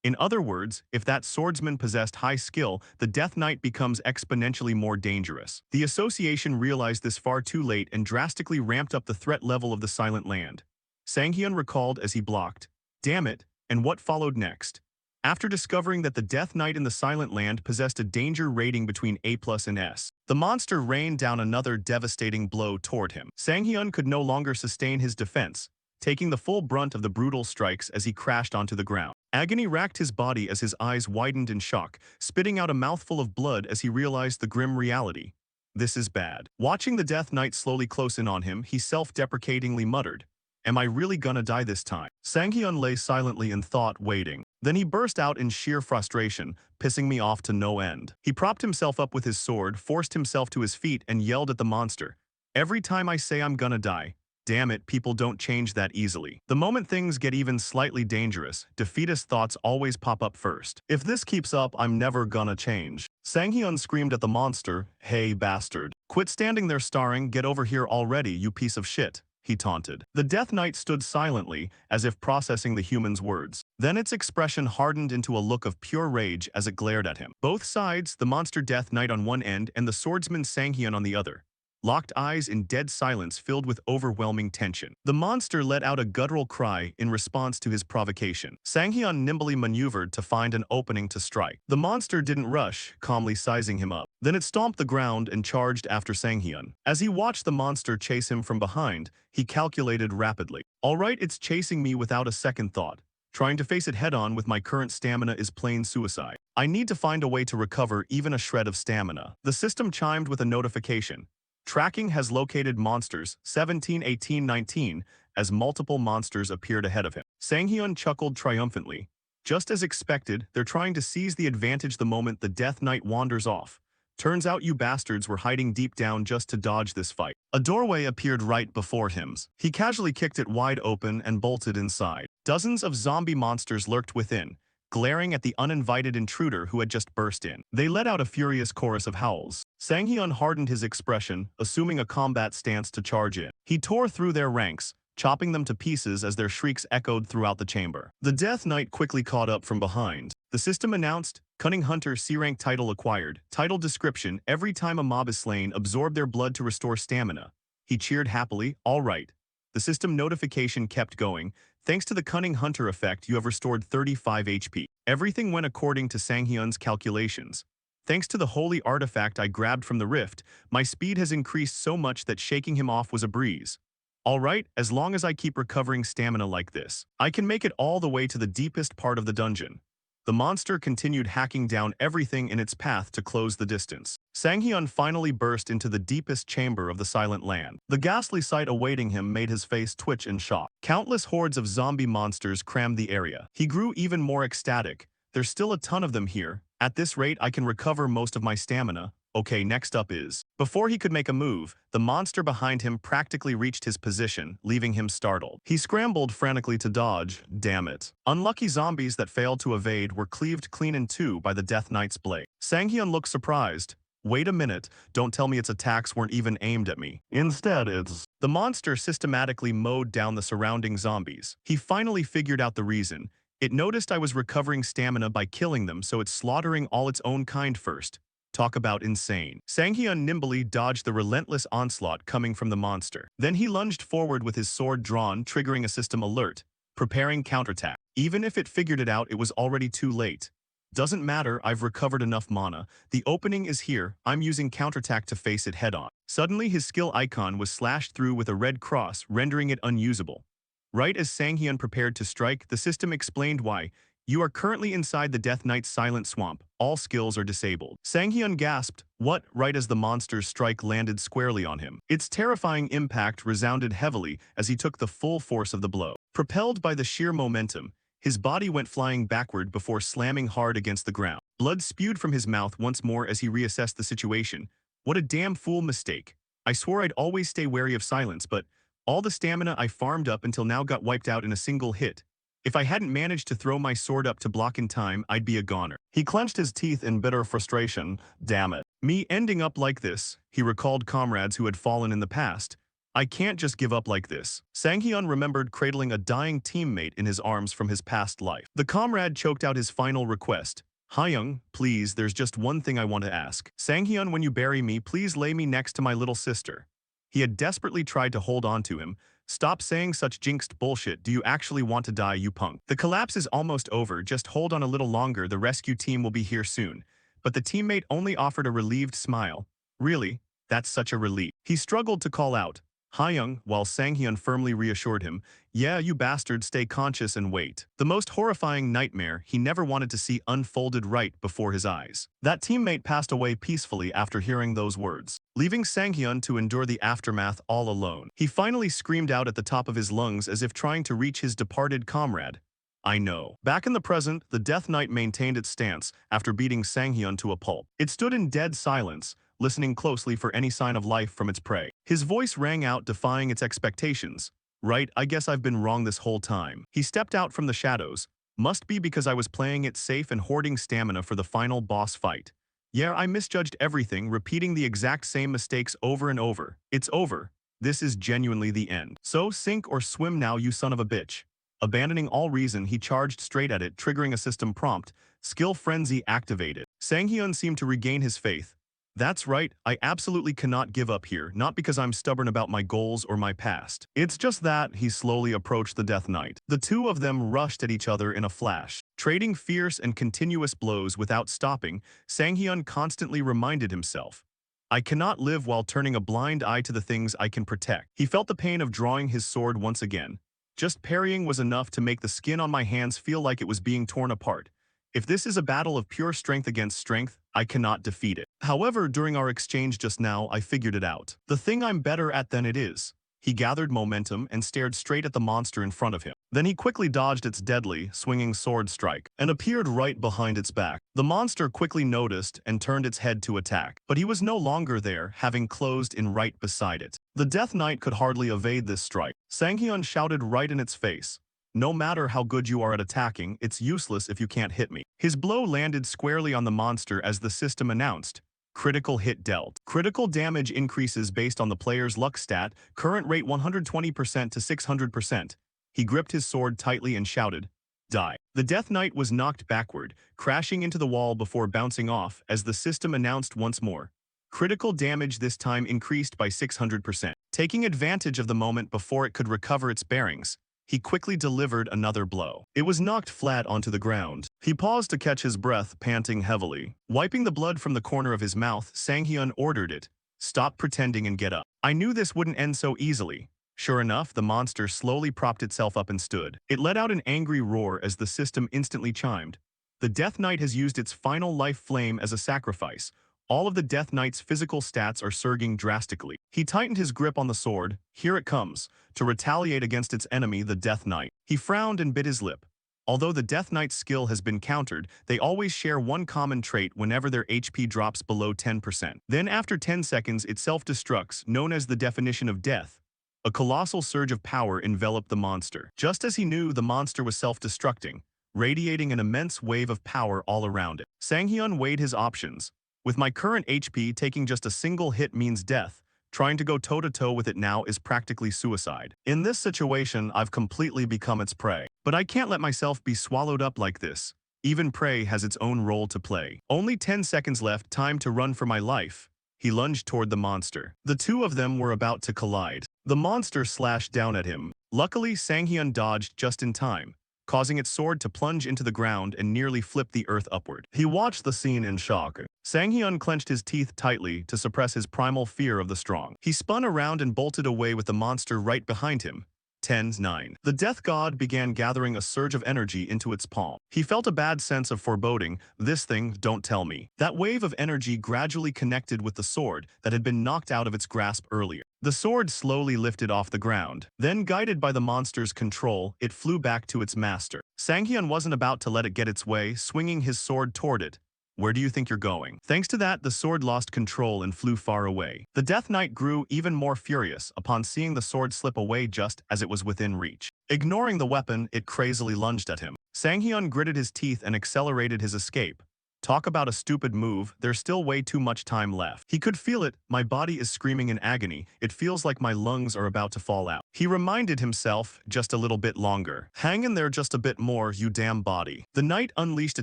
In other words, if that swordsman possessed high skill, the Death Knight becomes exponentially more dangerous. The association realized this far too late and drastically ramped up the threat level of the Silent Land. Sanghyun recalled as he blocked, "Damn it," and what followed next. After discovering that the Death Knight in the Silent Land possessed a danger rating between A+ and S, the monster rained down another devastating blow toward him. Sanghyun could no longer sustain his defense, taking the full brunt of the brutal strikes as he crashed onto the ground. Agony racked his body as his eyes widened in shock, spitting out a mouthful of blood as he realized the grim reality. This is bad. Watching the Death Knight slowly close in on him, he self-deprecatingly muttered, "Am I really gonna die this time?" Sanghyun lay silently in thought, waiting. Then he burst out in sheer frustration, pissing me off to no end. He propped himself up with his sword, forced himself to his feet, and yelled at the monster, "Every time I say I'm gonna die, damn it, people don't change that easily." The moment things get even slightly dangerous, defeatist thoughts always pop up first. "If this keeps up, I'm never gonna change." Sanghyun screamed at the monster, "Hey, bastard. Quit standing there staring, get over here already, you piece of shit," he taunted. The Death Knight stood silently, as if processing the human's words. Then its expression hardened into a look of pure rage as it glared at him. Both sides, the monster Death Knight on one end and the swordsman Sanghyun on the other, locked eyes in dead silence filled with overwhelming tension. The monster let out a guttural cry in response to his provocation. Sanghyun nimbly maneuvered to find an opening to strike. The monster didn't rush, calmly sizing him up. Then it stomped the ground and charged after Sanghyun. As he watched the monster chase him from behind, he calculated rapidly. "All right, it's chasing me without a second thought. Trying to face it head-on with my current stamina is plain suicide. I need to find a way to recover even a shred of stamina." The system chimed with a notification. Tracking has located monsters 17, 18, 19 as multiple monsters appeared ahead of him. Sanghyun chuckled triumphantly. Just as expected, they're trying to seize the advantage the moment the Death Knight wanders off. Turns out you bastards were hiding deep down just to dodge this fight. A doorway appeared right before him. He casually kicked it wide open and bolted inside. Dozens of zombie monsters lurked within, glaring at the uninvited intruder who had just burst in. They let out a furious chorus of howls. Sanghyun hardened his expression, assuming a combat stance to charge in. He tore through their ranks, chopping them to pieces as their shrieks echoed throughout the chamber. The Death Knight quickly caught up from behind. The system announced, "Cunning Hunter C-rank title acquired. Title description, every time a mob is slain, absorb their blood to restore stamina." He cheered happily, "All right." The system notification kept going. "Thanks to the Cunning Hunter effect, you have restored 35 HP. Everything went according to Sanghyun's calculations. Thanks to the holy artifact I grabbed from the rift, my speed has increased so much that shaking him off was a breeze. All right, as long as I keep recovering stamina like this, I can make it all the way to the deepest part of the dungeon." The monster continued hacking down everything in its path to close the distance. Sanghyun finally burst into the deepest chamber of the Silent Land. The ghastly sight awaiting him made his face twitch in shock. Countless hordes of zombie monsters crammed the area. He grew even more ecstatic. "There's still a ton of them here. At this rate, I can recover most of my stamina. Okay, next up is..." Before he could make a move, the monster behind him practically reached his position, leaving him startled. He scrambled frantically to dodge. Damn it. Unlucky zombies that failed to evade were cleaved clean in two by the Death Knight's blade. Sanghyun looked surprised. "Wait a minute, don't tell me its attacks weren't even aimed at me. Instead, it's..." The monster systematically mowed down the surrounding zombies. He finally figured out the reason. It noticed I was recovering stamina by killing them, so it's slaughtering all its own kind first. Talk about insane. Sanghyun nimbly dodged the relentless onslaught coming from the monster. Then he lunged forward with his sword drawn, triggering a system alert, preparing counterattack. Even if it figured it out, it was already too late. Doesn't matter, I've recovered enough mana. The opening is here, I'm using counterattack to face it head-on. Suddenly his skill icon was slashed through with a red cross, rendering it unusable. Right as Sanghyun prepared to strike, the system explained why. You are currently inside the Death Knight's silent swamp. All skills are disabled. Sanghyun gasped, what, right as the monster's strike landed squarely on him. Its terrifying impact resounded heavily as he took the full force of the blow. Propelled by the sheer momentum, his body went flying backward before slamming hard against the ground. Blood spewed from his mouth once more as he reassessed the situation. What a damn fool mistake. I swore I'd always stay wary of silence, but all the stamina I farmed up until now got wiped out in a single hit. If I hadn't managed to throw my sword up to block in time, I'd be a goner. He clenched his teeth in bitter frustration. Damn it. Me ending up like this, he recalled comrades who had fallen in the past. I can't just give up like this. Sanghyun remembered cradling a dying teammate in his arms from his past life. The comrade choked out his final request. Hyung, please, there's just one thing I want to ask. Sanghyun, when you bury me, please lay me next to my little sister. He had desperately tried to hold on to him. Stop saying such jinxed bullshit. Do you actually want to die, you punk? The collapse is almost over. Just hold on a little longer. The rescue team will be here soon. But the teammate only offered a relieved smile. Really? That's such a relief. He struggled to call out Hyung, while Sanghyun firmly reassured him, yeah, you bastard, stay conscious and wait. The most horrifying nightmare he never wanted to see unfolded right before his eyes. That teammate passed away peacefully after hearing those words, leaving Sanghyun to endure the aftermath all alone. He finally screamed out at the top of his lungs as if trying to reach his departed comrade. I know. Back in the present, the Death Knight maintained its stance after beating Sanghyun to a pulp. It stood in dead silence, listening closely for any sign of life from its prey. His voice rang out, defying its expectations. Right, I guess I've been wrong this whole time. He stepped out from the shadows. Must be because I was playing it safe and hoarding stamina for the final boss fight. Yeah, I misjudged everything, repeating the exact same mistakes over and over. It's over. This is genuinely the end. So sink or swim now, you son of a bitch. Abandoning all reason, he charged straight at it, triggering a system prompt. Skill frenzy activated. Sanghyun seemed to regain his faith. That's right, I absolutely cannot give up here, not because I'm stubborn about my goals or my past. It's just that, he slowly approached the Death Knight. The two of them rushed at each other in a flash. Trading fierce and continuous blows without stopping, Sanghyun constantly reminded himself, I cannot live while turning a blind eye to the things I can protect. He felt the pain of drawing his sword once again. Just parrying was enough to make the skin on my hands feel like it was being torn apart. If this is a battle of pure strength against strength, I cannot defeat it. However, during our exchange just now, I figured it out. The thing I'm better at than it is. He gathered momentum and stared straight at the monster in front of him. Then he quickly dodged its deadly, swinging sword strike and appeared right behind its back. The monster quickly noticed and turned its head to attack, but he was no longer there, having closed in right beside it. The Death Knight could hardly evade this strike. Sanghyun shouted right in its face. No matter how good you are at attacking, it's useless if you can't hit me. His blow landed squarely on the monster as the system announced. Critical hit dealt. Critical damage increases based on the player's luck stat, current rate 120% to 600%. He gripped his sword tightly and shouted, die. The Death Knight was knocked backward, crashing into the wall before bouncing off as the system announced once more. Critical damage this time increased by 600%. Taking advantage of the moment before it could recover its bearings, he quickly delivered another blow. It was knocked flat onto the ground. He paused to catch his breath, panting heavily. Wiping the blood from the corner of his mouth, Sanghyun ordered it, stop pretending and get up. I knew this wouldn't end so easily. Sure enough, the monster slowly propped itself up and stood. It let out an angry roar as the system instantly chimed. The Death Knight has used its final life flame as a sacrifice. All of the Death Knight's physical stats are surging drastically. He tightened his grip on the sword, here it comes, to retaliate against its enemy, the Death Knight. He frowned and bit his lip. Although the Death Knight's skill has been countered, they always share one common trait whenever their HP drops below 10%. Then after 10 seconds, it self-destructs, known as the definition of death. A colossal surge of power enveloped the monster. Just as he knew, the monster was self-destructing, radiating an immense wave of power all around it. Sanghyun weighed his options. With my current HP, taking just a single hit means death. Trying to go toe-to-toe with it now is practically suicide. In this situation, I've completely become its prey. But I can't let myself be swallowed up like this. Even prey has its own role to play. Only 10 seconds left, time to run for my life. He lunged toward the monster. The two of them were about to collide. The monster slashed down at him. Luckily, Sanghyun dodged just in time. causing its sword to plunge into the ground and nearly flip the earth upward. He watched the scene in shock. Sang-hyun clenched his teeth tightly to suppress his primal fear of the strong. He spun around and bolted away with the monster right behind him. 10-9. The death god began gathering a surge of energy into its palm. He felt a bad sense of foreboding. This thing, don't tell me. That wave of energy gradually connected with the sword that had been knocked out of its grasp earlier. The sword slowly lifted off the ground. Then, guided by the monster's control, it flew back to its master. Sang-hyun wasn't about to let it get its way, swinging his sword toward it. Where do you think you're going? Thanks to that, the sword lost control and flew far away. The Death Knight grew even more furious upon seeing the sword slip away just as it was within reach. Ignoring the weapon, it crazily lunged at him. Sang-hyun gritted his teeth and accelerated his escape. Talk about a stupid move, there's still way too much time left. He could feel it, my body is screaming in agony, it feels like my lungs are about to fall out. He reminded himself, just a little bit longer. Hang in there just a bit more, you damn body. The knight unleashed a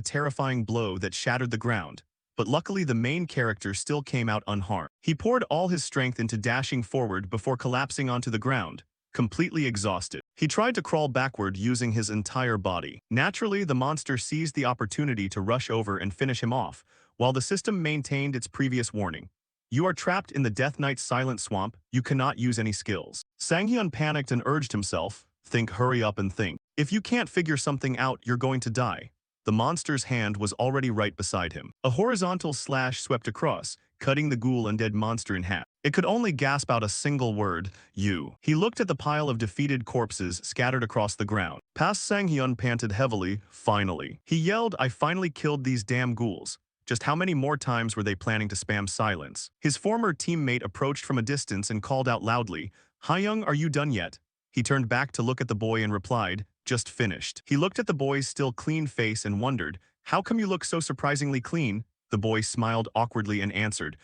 terrifying blow that shattered the ground, but luckily the main character still came out unharmed. He poured all his strength into dashing forward before collapsing onto the ground, completely exhausted. He tried to crawl backward using his entire body. Naturally, the monster seized the opportunity to rush over and finish him off, while the system maintained its previous warning. You are trapped in the Death Knight's silent swamp, you cannot use any skills. Sang-hyun panicked and urged himself, think, hurry up and think. If you can't figure something out, you're going to die. The monster's hand was already right beside him. A horizontal slash swept across, cutting the ghoul undead monster in half. It could only gasp out a single word, you. He looked at the pile of defeated corpses scattered across the ground. Past Sang-hyun panted heavily, finally. He yelled, I finally killed these damn ghouls. Just how many more times were they planning to spam silence? His former teammate approached from a distance and called out loudly, Hayoung, are you done yet? He turned back to look at the boy and replied, just finished. He looked at the boy's still clean face and wondered, how come you look so surprisingly clean? The boy smiled awkwardly and answered,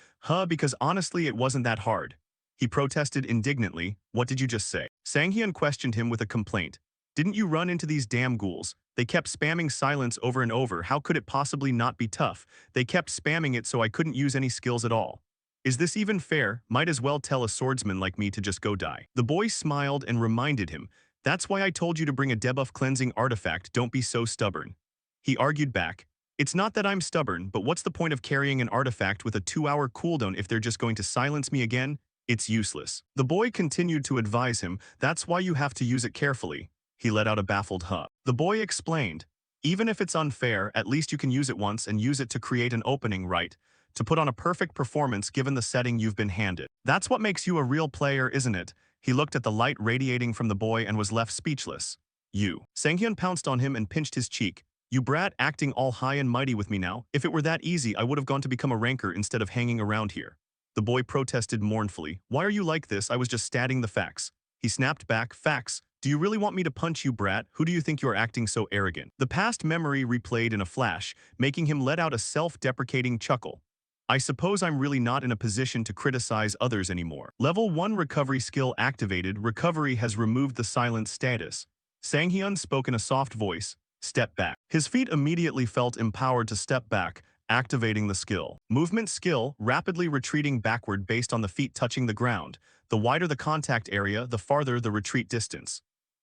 because honestly it wasn't that hard. He protested indignantly, what did you just say? Sang-hyun questioned him with a complaint. Didn't you run into these damn ghouls? They kept spamming silence over and over, how could it possibly not be tough? They kept spamming it so I couldn't use any skills at all. Is this even fair? Might as well tell a swordsman like me to just go die. The boy smiled and reminded him, that's why I told you to bring a debuff cleansing artifact, don't be so stubborn. He argued back, it's not that I'm stubborn, but what's the point of carrying an artifact with a 2-hour cooldown if they're just going to silence me again? It's useless. The boy continued to advise him, that's why you have to use it carefully. He let out a baffled huh. The boy explained, even if it's unfair, at least you can use it once and use it to create an opening, right? To put on a perfect performance given the setting you've been handed. That's what makes you a real player, isn't it? He looked at the light radiating from the boy and was left speechless. You. Sang-hyun pounced on him and pinched his cheek. You brat, acting all high and mighty with me now. If it were that easy, I would have gone to become a ranker instead of hanging around here. The boy protested mournfully. Why are you like this? I was just stating the facts. He snapped back. Facts? Do you really want me to punch you, brat? Who do you think you're acting so arrogant? The past memory replayed in a flash, making him let out a self-deprecating chuckle. I suppose I'm really not in a position to criticize others anymore. Level 1 recovery skill activated. Recovery has removed the silent status. Sang-hyun spoke in a soft voice. Step back. His feet immediately felt empowered to step back, activating the skill. Movement skill, rapidly retreating backward based on the feet touching the ground. The wider the contact area, the farther the retreat distance.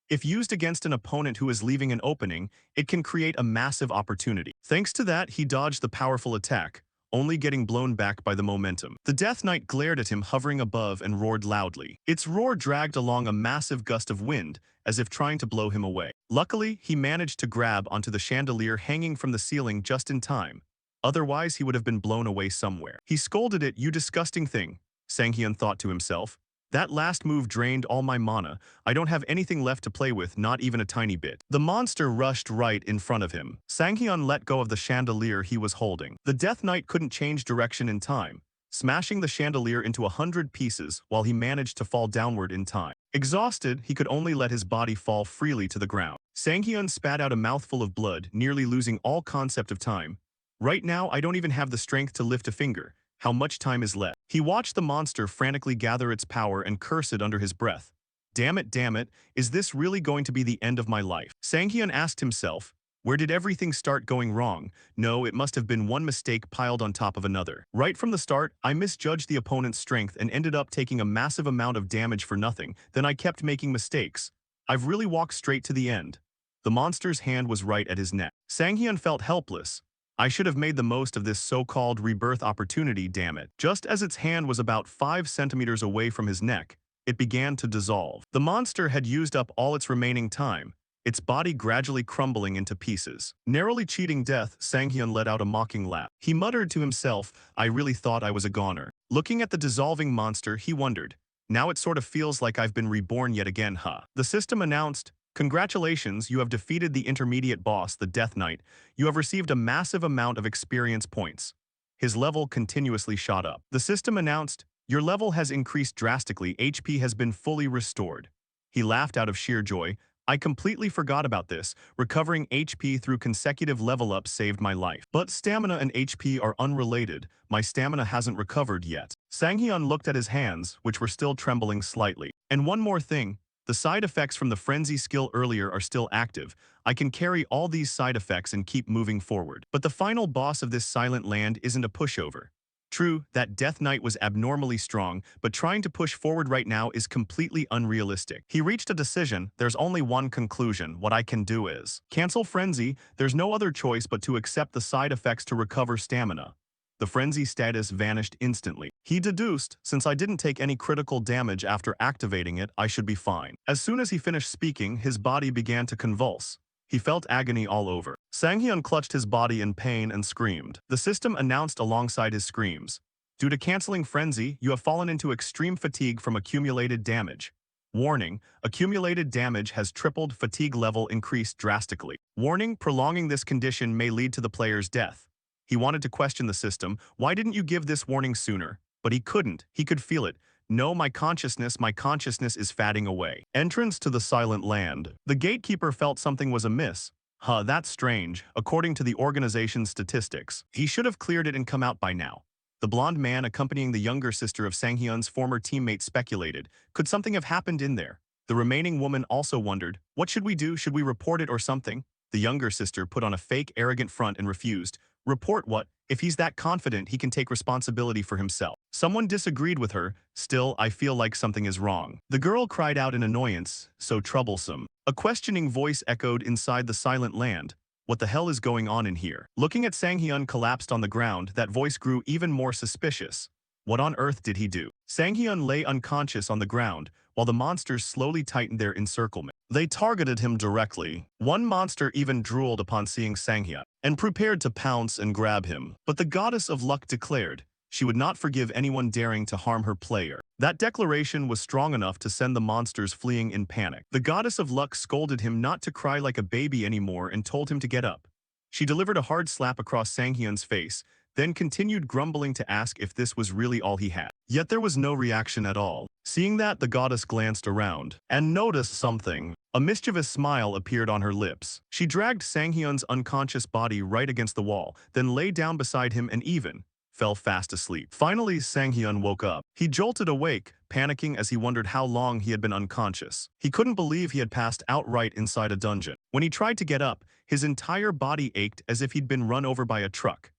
If used against an opponent who is leaving an opening, it can create a massive opportunity. Thanks to that, he dodged the powerful attack, only getting blown back by the momentum. The Death Knight glared at him hovering above and roared loudly. Its roar dragged along a massive gust of wind, as if trying to blow him away. Luckily, he managed to grab onto the chandelier hanging from the ceiling just in time. Otherwise, he would have been blown away somewhere. He scolded it, you disgusting thing, Sang-hyun thought to himself. That last move drained all my mana. I don't have anything left to play with, not even a tiny bit. The monster rushed right in front of him. Sang-hyun let go of the chandelier he was holding. The Death Knight couldn't change direction in time, smashing the chandelier into 100 pieces while he managed to fall downward in time. Exhausted, he could only let his body fall freely to the ground. Sang-hyun spat out a mouthful of blood, nearly losing all concept of time. Right now, I don't even have the strength to lift a finger. How much time is left? He watched the monster frantically gather its power and curse it under his breath. Damn it, is this really going to be the end of my life? Sang-hyun asked himself, where did everything start going wrong? No, it must have been one mistake piled on top of another. Right from the start, I misjudged the opponent's strength and ended up taking a massive amount of damage for nothing. Then I kept making mistakes. I've really walked straight to the end. The monster's hand was right at his neck. Sanghyun felt helpless. I should have made the most of this so-called rebirth opportunity, damn it. Just as its hand was about 5 centimeters away from his neck, it began to dissolve. The monster had used up all its remaining time, its body gradually crumbling into pieces. Narrowly cheating death, Sanghyun let out a mocking laugh. He muttered to himself, I really thought I was a goner. Looking at the dissolving monster, he wondered, now it sort of feels like I've been reborn yet again, huh? The system announced, congratulations, you have defeated the intermediate boss, the Death Knight. You have received a massive amount of experience points. His level continuously shot up. The system announced, your level has increased drastically, HP has been fully restored. He laughed out of sheer joy. I completely forgot about this. Recovering HP through consecutive level-ups saved my life. But stamina and HP are unrelated. My stamina hasn't recovered yet. Sanghyun looked at his hands, which were still trembling slightly. And one more thing. The side effects from the frenzy skill earlier are still active. I can carry all these side effects and keep moving forward. But the final boss of this silent land isn't a pushover. True, that Death Knight was abnormally strong, but trying to push forward right now is completely unrealistic. He reached a decision, there's only one conclusion, what I can do is cancel Frenzy, there's no other choice but to accept the side effects to recover stamina. The Frenzy status vanished instantly. He deduced, since I didn't take any critical damage after activating it, I should be fine. As soon as he finished speaking, his body began to convulse. He felt agony all over. Sanghyun clutched his body in pain and screamed. The system announced alongside his screams. Due to canceling Frenzy, you have fallen into extreme fatigue from accumulated damage. Warning, accumulated damage has tripled, fatigue level increased drastically. Warning, prolonging this condition may lead to the player's death. He wanted to question the system, why didn't you give this warning sooner? But he couldn't, he could feel it. No, my consciousness is fading away. Entrance to the silent land. The gatekeeper felt something was amiss. Huh, that's strange. According to the organization's statistics, he should have cleared it and come out by now. The blonde man accompanying the younger sister of Sanghyun's former teammate speculated, could something have happened in there? The remaining woman also wondered, what should we do? Should we report it or something? The younger sister put on a fake arrogant front and refused. Report what? If he's that confident, he can take responsibility for himself. Someone disagreed with her. Still, I feel like something is wrong. The girl cried out in annoyance, so troublesome. A questioning voice echoed inside the silent land. What the hell is going on in here? Looking at Sanghyun collapsed on the ground, that voice grew even more suspicious. What on earth did he do? Sanghyun lay unconscious on the ground, while the monsters slowly tightened their encirclement. They targeted him directly. One monster even drooled upon seeing Sanghyun, and prepared to pounce and grab him. But the goddess of luck declared, she would not forgive anyone daring to harm her player. That declaration was strong enough to send the monsters fleeing in panic. The goddess of luck scolded him not to cry like a baby anymore and told him to get up. She delivered a hard slap across Sanghyun's face, then continued grumbling to ask if this was really all he had. Yet there was no reaction at all. Seeing that, the goddess glanced around and noticed something. A mischievous smile appeared on her lips. She dragged Sanghyun's unconscious body right against the wall, then lay down beside him and even fell fast asleep. Finally, Sanghyun woke up. He jolted awake, panicking as he wondered how long he had been unconscious. He couldn't believe he had passed out right inside a dungeon. When he tried to get up, his entire body ached as if he'd been run over by a truck.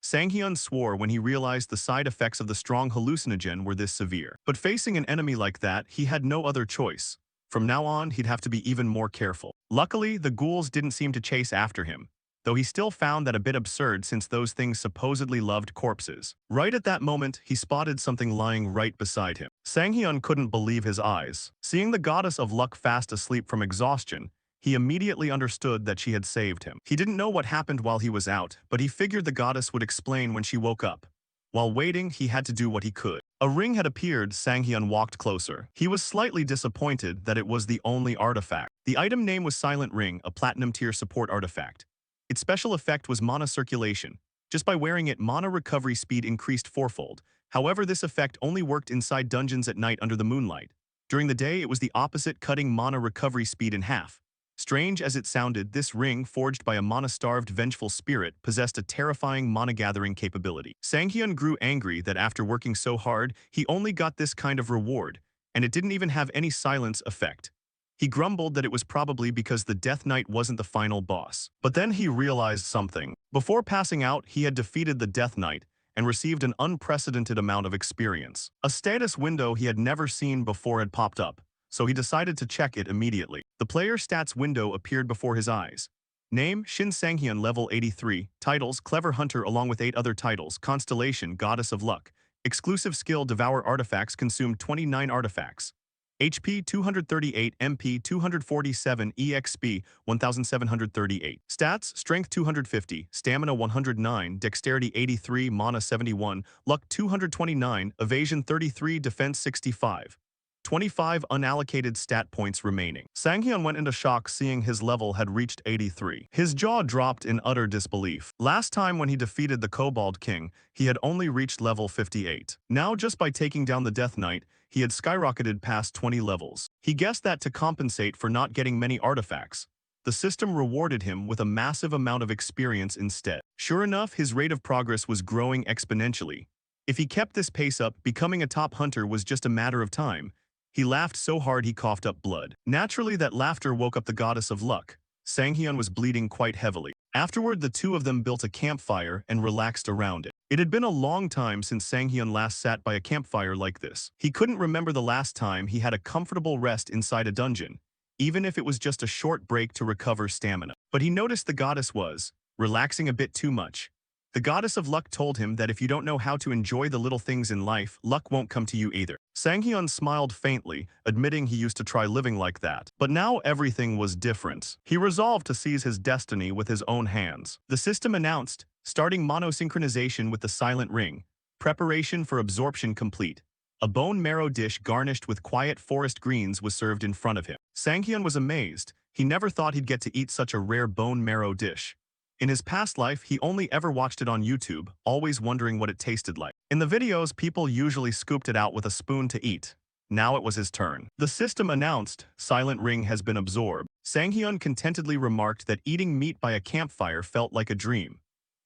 Sanghyun swore when he realized the side effects of the strong hallucinogen were this severe. But facing an enemy like that, he had no other choice. From now on, he'd have to be even more careful. Luckily, the ghouls didn't seem to chase after him, though he still found that a bit absurd since those things supposedly loved corpses. Right at that moment, he spotted something lying right beside him. Sanghyun couldn't believe his eyes. Seeing the goddess of luck fast asleep from exhaustion, he immediately understood that she had saved him. He didn't know what happened while he was out, but he figured the goddess would explain when she woke up. While waiting, he had to do what he could. A ring had appeared. Sanghyun walked closer. He was slightly disappointed that it was the only artifact. The item name was Silent Ring, a platinum tier support artifact. Its special effect was mana circulation. Just by wearing it, mana recovery speed increased fourfold. However, this effect only worked inside dungeons at night under the moonlight. During the day, it was the opposite, cutting mana recovery speed in half. Strange as it sounded, this ring, forged by a mana-starved vengeful spirit, possessed a terrifying mana-gathering capability. Sanghyun grew angry that after working so hard, he only got this kind of reward, and it didn't even have any silence effect. He grumbled that it was probably because the Death Knight wasn't the final boss. But then he realized something. Before passing out, he had defeated the Death Knight and received an unprecedented amount of experience. A status window he had never seen before had popped up. so he decided to check it immediately. The player stats window appeared before his eyes. Name, Shin Sanghyun level 83, titles, Clever Hunter along with 8 other titles, Constellation, Goddess of Luck. Exclusive skill, Devour Artifacts, consumed 29 artifacts. HP 238, MP 247, EXP 1738. Stats, Strength 250, Stamina 109, Dexterity 83, Mana 71, Luck 229, Evasion 33, Defense 65. 25 unallocated stat points remaining. Sanghyun went into shock seeing his level had reached 83. His jaw dropped in utter disbelief. Last time when he defeated the Kobold King, he had only reached level 58. Now just by taking down the Death Knight, he had skyrocketed past 20 levels. He guessed that to compensate for not getting many artifacts, the system rewarded him with a massive amount of experience instead. Sure enough, his rate of progress was growing exponentially. If he kept this pace up, becoming a top hunter was just a matter of time. He laughed so hard he coughed up blood. Naturally, that laughter woke up the goddess of luck. Sanghyun was bleeding quite heavily. Afterward, the two of them built a campfire and relaxed around it. It had been a long time since Sanghyun last sat by a campfire like this. He couldn't remember the last time he had a comfortable rest inside a dungeon, even if it was just a short break to recover stamina. But he noticed the goddess was relaxing a bit too much. The goddess of luck told him that if you don't know how to enjoy the little things in life, luck won't come to you either. Sanghyun smiled faintly, admitting he used to try living like that. But now everything was different. He resolved to seize his destiny with his own hands. The system announced, starting monosynchronization with the silent ring. Preparation for absorption complete. A bone marrow dish garnished with quiet forest greens was served in front of him. Sanghyun was amazed. He never thought he'd get to eat such a rare bone marrow dish. In his past life, he only ever watched it on YouTube, always wondering what it tasted like. In the videos, people usually scooped it out with a spoon to eat. Now it was his turn. The system announced, Silent Ring has been absorbed. Sanghyun contentedly remarked that eating meat by a campfire felt like a dream.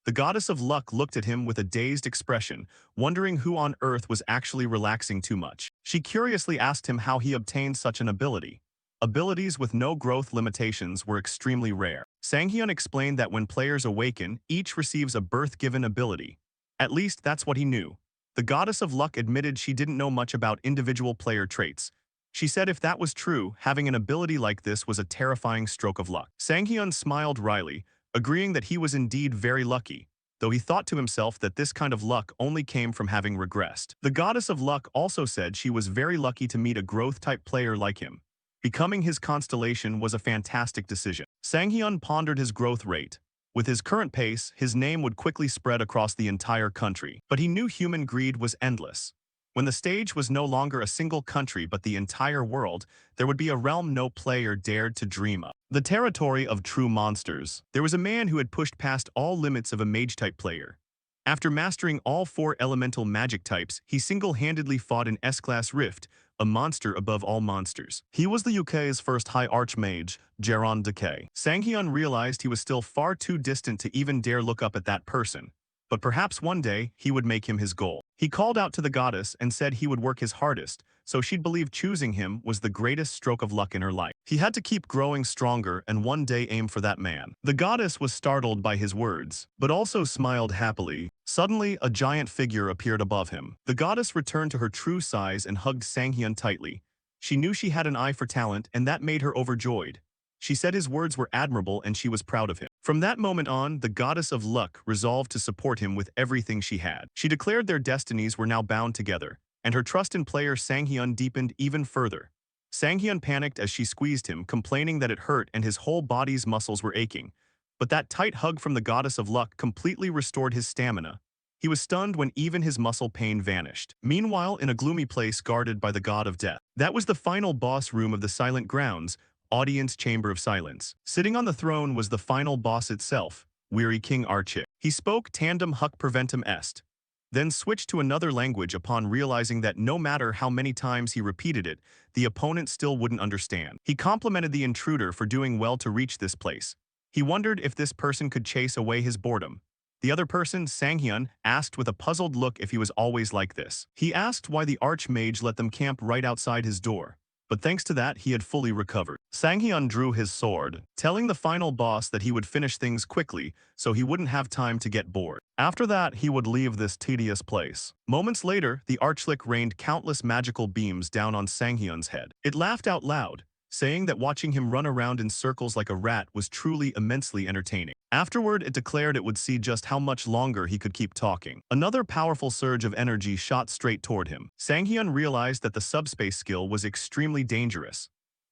The goddess of luck looked at him with a dazed expression, wondering who on earth was actually relaxing too much. She curiously asked him how he obtained such an ability. Abilities with no growth limitations were extremely rare. Sanghyun explained that when players awaken, each receives a birth-given ability. At least that's what he knew. The goddess of luck admitted she didn't know much about individual player traits. She said if that was true, having an ability like this was a terrifying stroke of luck. Sanghyun smiled wryly, agreeing that he was indeed very lucky, though he thought to himself that this kind of luck only came from having regressed. The goddess of luck also said she was very lucky to meet a growth-type player like him. Becoming his constellation was a fantastic decision. Sanghyun pondered his growth rate. With his current pace, his name would quickly spread across the entire country. But he knew human greed was endless. When the stage was no longer a single country but the entire world, there would be a realm no player dared to dream of. The territory of true monsters. There was a man who had pushed past all limits of a mage-type player. After mastering all 4 elemental magic types, he single-handedly fought an S-class rift, a monster above all monsters. He was the UK's first high archmage, Geron Decay. Sanghyun realized he was still far too distant to even dare look up at that person. But perhaps one day, he would make him his goal. He called out to the goddess and said he would work his hardest, so she'd believe choosing him was the greatest stroke of luck in her life. He had to keep growing stronger and one day aim for that man. The goddess was startled by his words, but also smiled happily. Suddenly, a giant figure appeared above him. The goddess returned to her true size and hugged Sanghyun tightly. She knew she had an eye for talent, and that made her overjoyed. She said his words were admirable and she was proud of him. From that moment on, the goddess of luck resolved to support him with everything she had. She declared their destinies were now bound together, and her trust in player Sanghyun deepened even further. Sanghyun panicked as she squeezed him, complaining that it hurt and his whole body's muscles were aching. But that tight hug from the goddess of luck completely restored his stamina. He was stunned when even his muscle pain vanished. Meanwhile, in a gloomy place guarded by the god of death. That was the final boss room of the Silent Grounds, Audience Chamber of Silence. Sitting on the throne was the final boss itself, Weary King Archik. He spoke tandem huc preventum est, then switched to another language upon realizing that no matter how many times he repeated it, the opponent still wouldn't understand. He complimented the intruder for doing well to reach this place. He wondered if this person could chase away his boredom. The other person, Sanghyun, asked with a puzzled look if he was always like this. He asked why the archmage let them camp right outside his door. But thanks to that, he had fully recovered. Sang-hyun drew his sword, telling the final boss that he would finish things quickly so he wouldn't have time to get bored. After that, he would leave this tedious place. Moments later, the archlick rained countless magical beams down on Sang-hyun's head. It laughed out loud, saying that watching him run around in circles like a rat was truly immensely entertaining. Afterward, it declared it would see just how much longer he could keep talking. Another powerful surge of energy shot straight toward him. Sang-hyun realized that the subspace skill was extremely dangerous.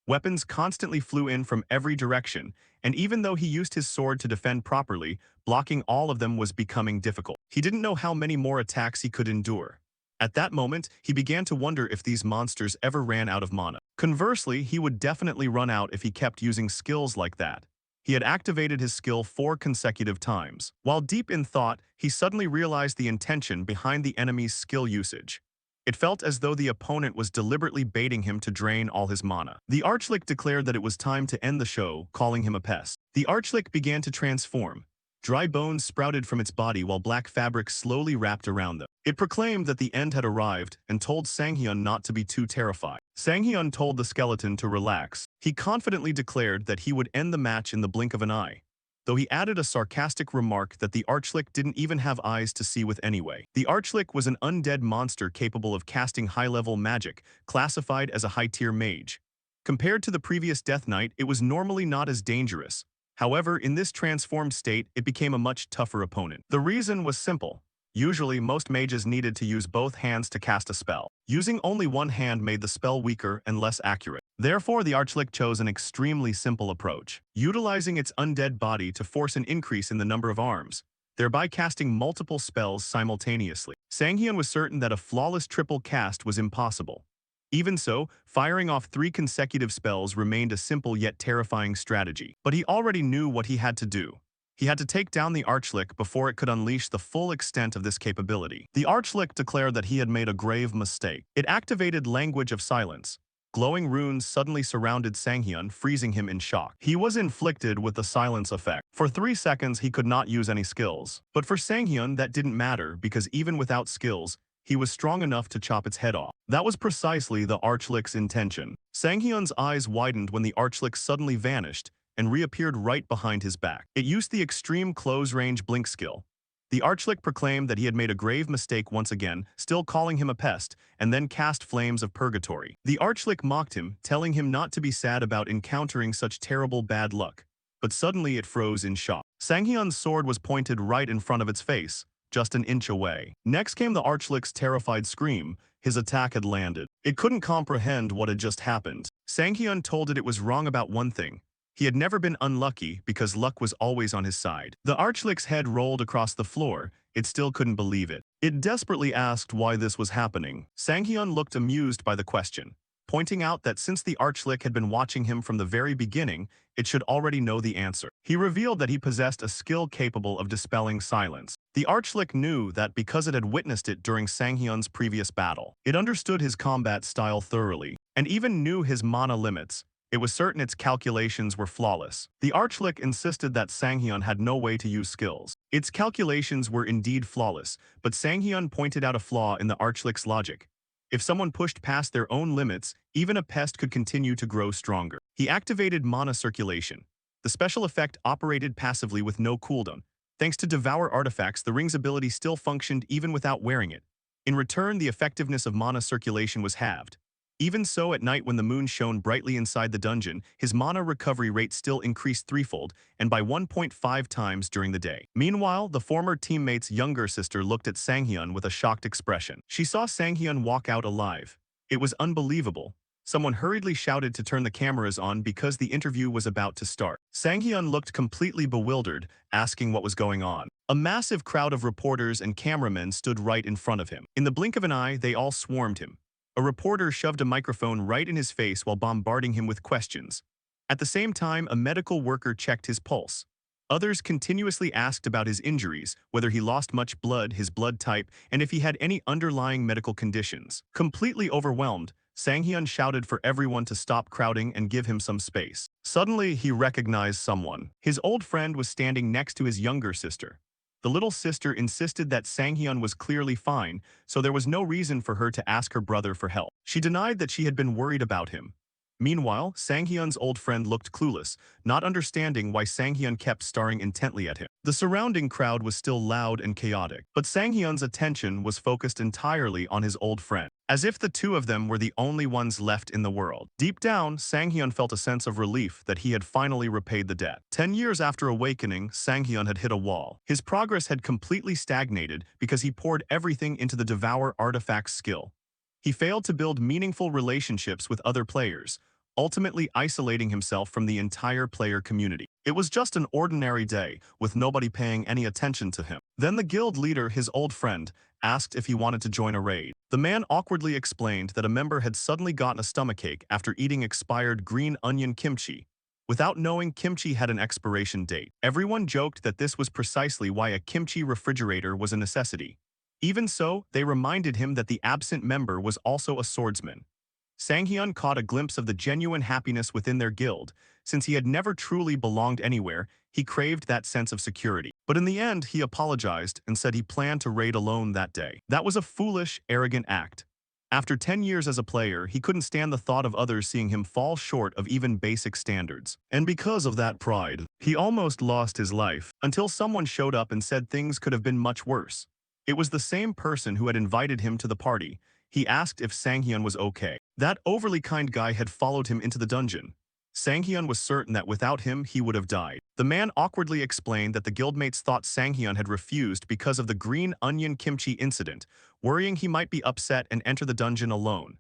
Weapons constantly flew in from every direction, and even though he used his sword to defend properly, blocking all of them was becoming difficult. He didn't know how many more attacks he could endure. At that moment, he began to wonder if these monsters ever ran out of mana. Conversely, he would definitely run out if he kept using skills like that. He had activated his skill 4 consecutive times. While deep in thought, he suddenly realized the intention behind the enemy's skill usage. It felt as though the opponent was deliberately baiting him to drain all his mana. The Archlick declared that it was time to end the show, calling him a pest. The Archlick began to transform. Dry bones sprouted from its body while black fabric slowly wrapped around them. It proclaimed that the end had arrived and told Sang-hyun not to be too terrified. Sang-hyun told the skeleton to relax. He confidently declared that he would end the match in the blink of an eye, though he added a sarcastic remark that the Archlick didn't even have eyes to see with anyway. The Archlick was an undead monster capable of casting high-level magic, classified as a high-tier mage. Compared to the previous Death Knight, it was normally not as dangerous. However, in this transformed state, it became a much tougher opponent. The reason was simple. Usually, most mages needed to use both hands to cast a spell. Using only one hand made the spell weaker and less accurate. Therefore, the Archlick chose an extremely simple approach, utilizing its undead body to force an increase in the number of arms, thereby casting multiple spells simultaneously. Sang-hyun was certain that a flawless triple cast was impossible. Even so, firing off 3 consecutive spells remained a simple yet terrifying strategy. But he already knew what he had to do. He had to take down the Archlick before it could unleash the full extent of this capability. The Archlick declared that he had made a grave mistake. It activated Language of Silence. Glowing runes suddenly surrounded Sang-hyun, freezing him in shock. He was inflicted with the silence effect. For 3 seconds, he could not use any skills. But for Sang-hyun, that didn't matter because even without skills, he was strong enough to chop its head off. That was precisely the Archlick's intention. Sang-hyun's eyes widened when the Archlick suddenly vanished and reappeared right behind his back. It used the extreme close-range blink skill. The Archlick proclaimed that he had made a grave mistake once again, still calling him a pest, and then cast flames of purgatory. The Archlick mocked him, telling him not to be sad about encountering such terrible bad luck. But suddenly it froze in shock. Sang-hyun's sword was pointed right in front of its face, just an inch away. Next came the Archlick's terrified scream. His attack had landed. It couldn't comprehend what had just happened. Sang-hyun told it was wrong about one thing. He had never been unlucky because luck was always on his side. The Archlick's head rolled across the floor. It still couldn't believe it. It desperately asked why this was happening. Sang-hyun looked amused by the question, pointing out that since the Archlick had been watching him from the very beginning, it should already know the answer. He revealed that he possessed a skill capable of dispelling silence. The Archlick knew that because it had witnessed it during Sang-hyun's previous battle. It understood his combat style thoroughly, and even knew his mana limits. It was certain its calculations were flawless. The Archlick insisted that Sang-hyun had no way to use skills. Its calculations were indeed flawless, but Sang-hyun pointed out a flaw in the Archlick's logic. If someone pushed past their own limits, even a pest could continue to grow stronger. He activated mana circulation. The special effect operated passively with no cooldown. Thanks to Devour artifacts, the ring's ability still functioned even without wearing it. In return, the effectiveness of mana circulation was halved. Even so, at night when the moon shone brightly inside the dungeon, his mana recovery rate still increased threefold, and by 1.5 times during the day. Meanwhile, the former teammate's younger sister looked at Sang-hyun with a shocked expression. She saw Sang-hyun walk out alive. It was unbelievable. Someone hurriedly shouted to turn the cameras on because the interview was about to start. Sang-hyun looked completely bewildered, asking what was going on. A massive crowd of reporters and cameramen stood right in front of him. In the blink of an eye, they all swarmed him. A reporter shoved a microphone right in his face while bombarding him with questions. At the same time, a medical worker checked his pulse. Others continuously asked about his injuries, whether he lost much blood, his blood type, and if he had any underlying medical conditions. Completely overwhelmed, Sang-hyun shouted for everyone to stop crowding and give him some space. Suddenly, he recognized someone. His old friend was standing next to his younger sister. The little sister insisted that Sang-hyun was clearly fine, so there was no reason for her to ask her brother for help. She denied that she had been worried about him. Meanwhile, Sanghyun's old friend looked clueless, not understanding why Sanghyun kept staring intently at him. The surrounding crowd was still loud and chaotic, but Sanghyun's attention was focused entirely on his old friend, as if the two of them were the only ones left in the world. Deep down, Sanghyun felt a sense of relief that he had finally repaid the debt. 10 years after awakening, Sanghyun had hit a wall. His progress had completely stagnated because he poured everything into the Devour Artifacts skill. He failed to build meaningful relationships with other players, ultimately isolating himself from the entire player community. It was just an ordinary day, with nobody paying any attention to him. Then the guild leader, his old friend, asked if he wanted to join a raid. The man awkwardly explained that a member had suddenly gotten a stomachache after eating expired green onion kimchi, without knowing kimchi had an expiration date. Everyone joked that this was precisely why a kimchi refrigerator was a necessity. Even so, they reminded him that the absent member was also a swordsman. Sanghyun caught a glimpse of the genuine happiness within their guild. Since he had never truly belonged anywhere, he craved that sense of security. But in the end, he apologized and said he planned to raid alone that day. That was a foolish, arrogant act. After 10 years as a player, he couldn't stand the thought of others seeing him fall short of even basic standards. And because of that pride, he almost lost his life, until someone showed up and said things could have been much worse. It was the same person who had invited him to the party. He asked if Sanghyun was okay. That overly kind guy had followed him into the dungeon. Sanghyun was certain that without him, he would have died. The man awkwardly explained that the guildmates thought Sanghyun had refused because of the green onion kimchi incident, worrying he might be upset and enter the dungeon alone.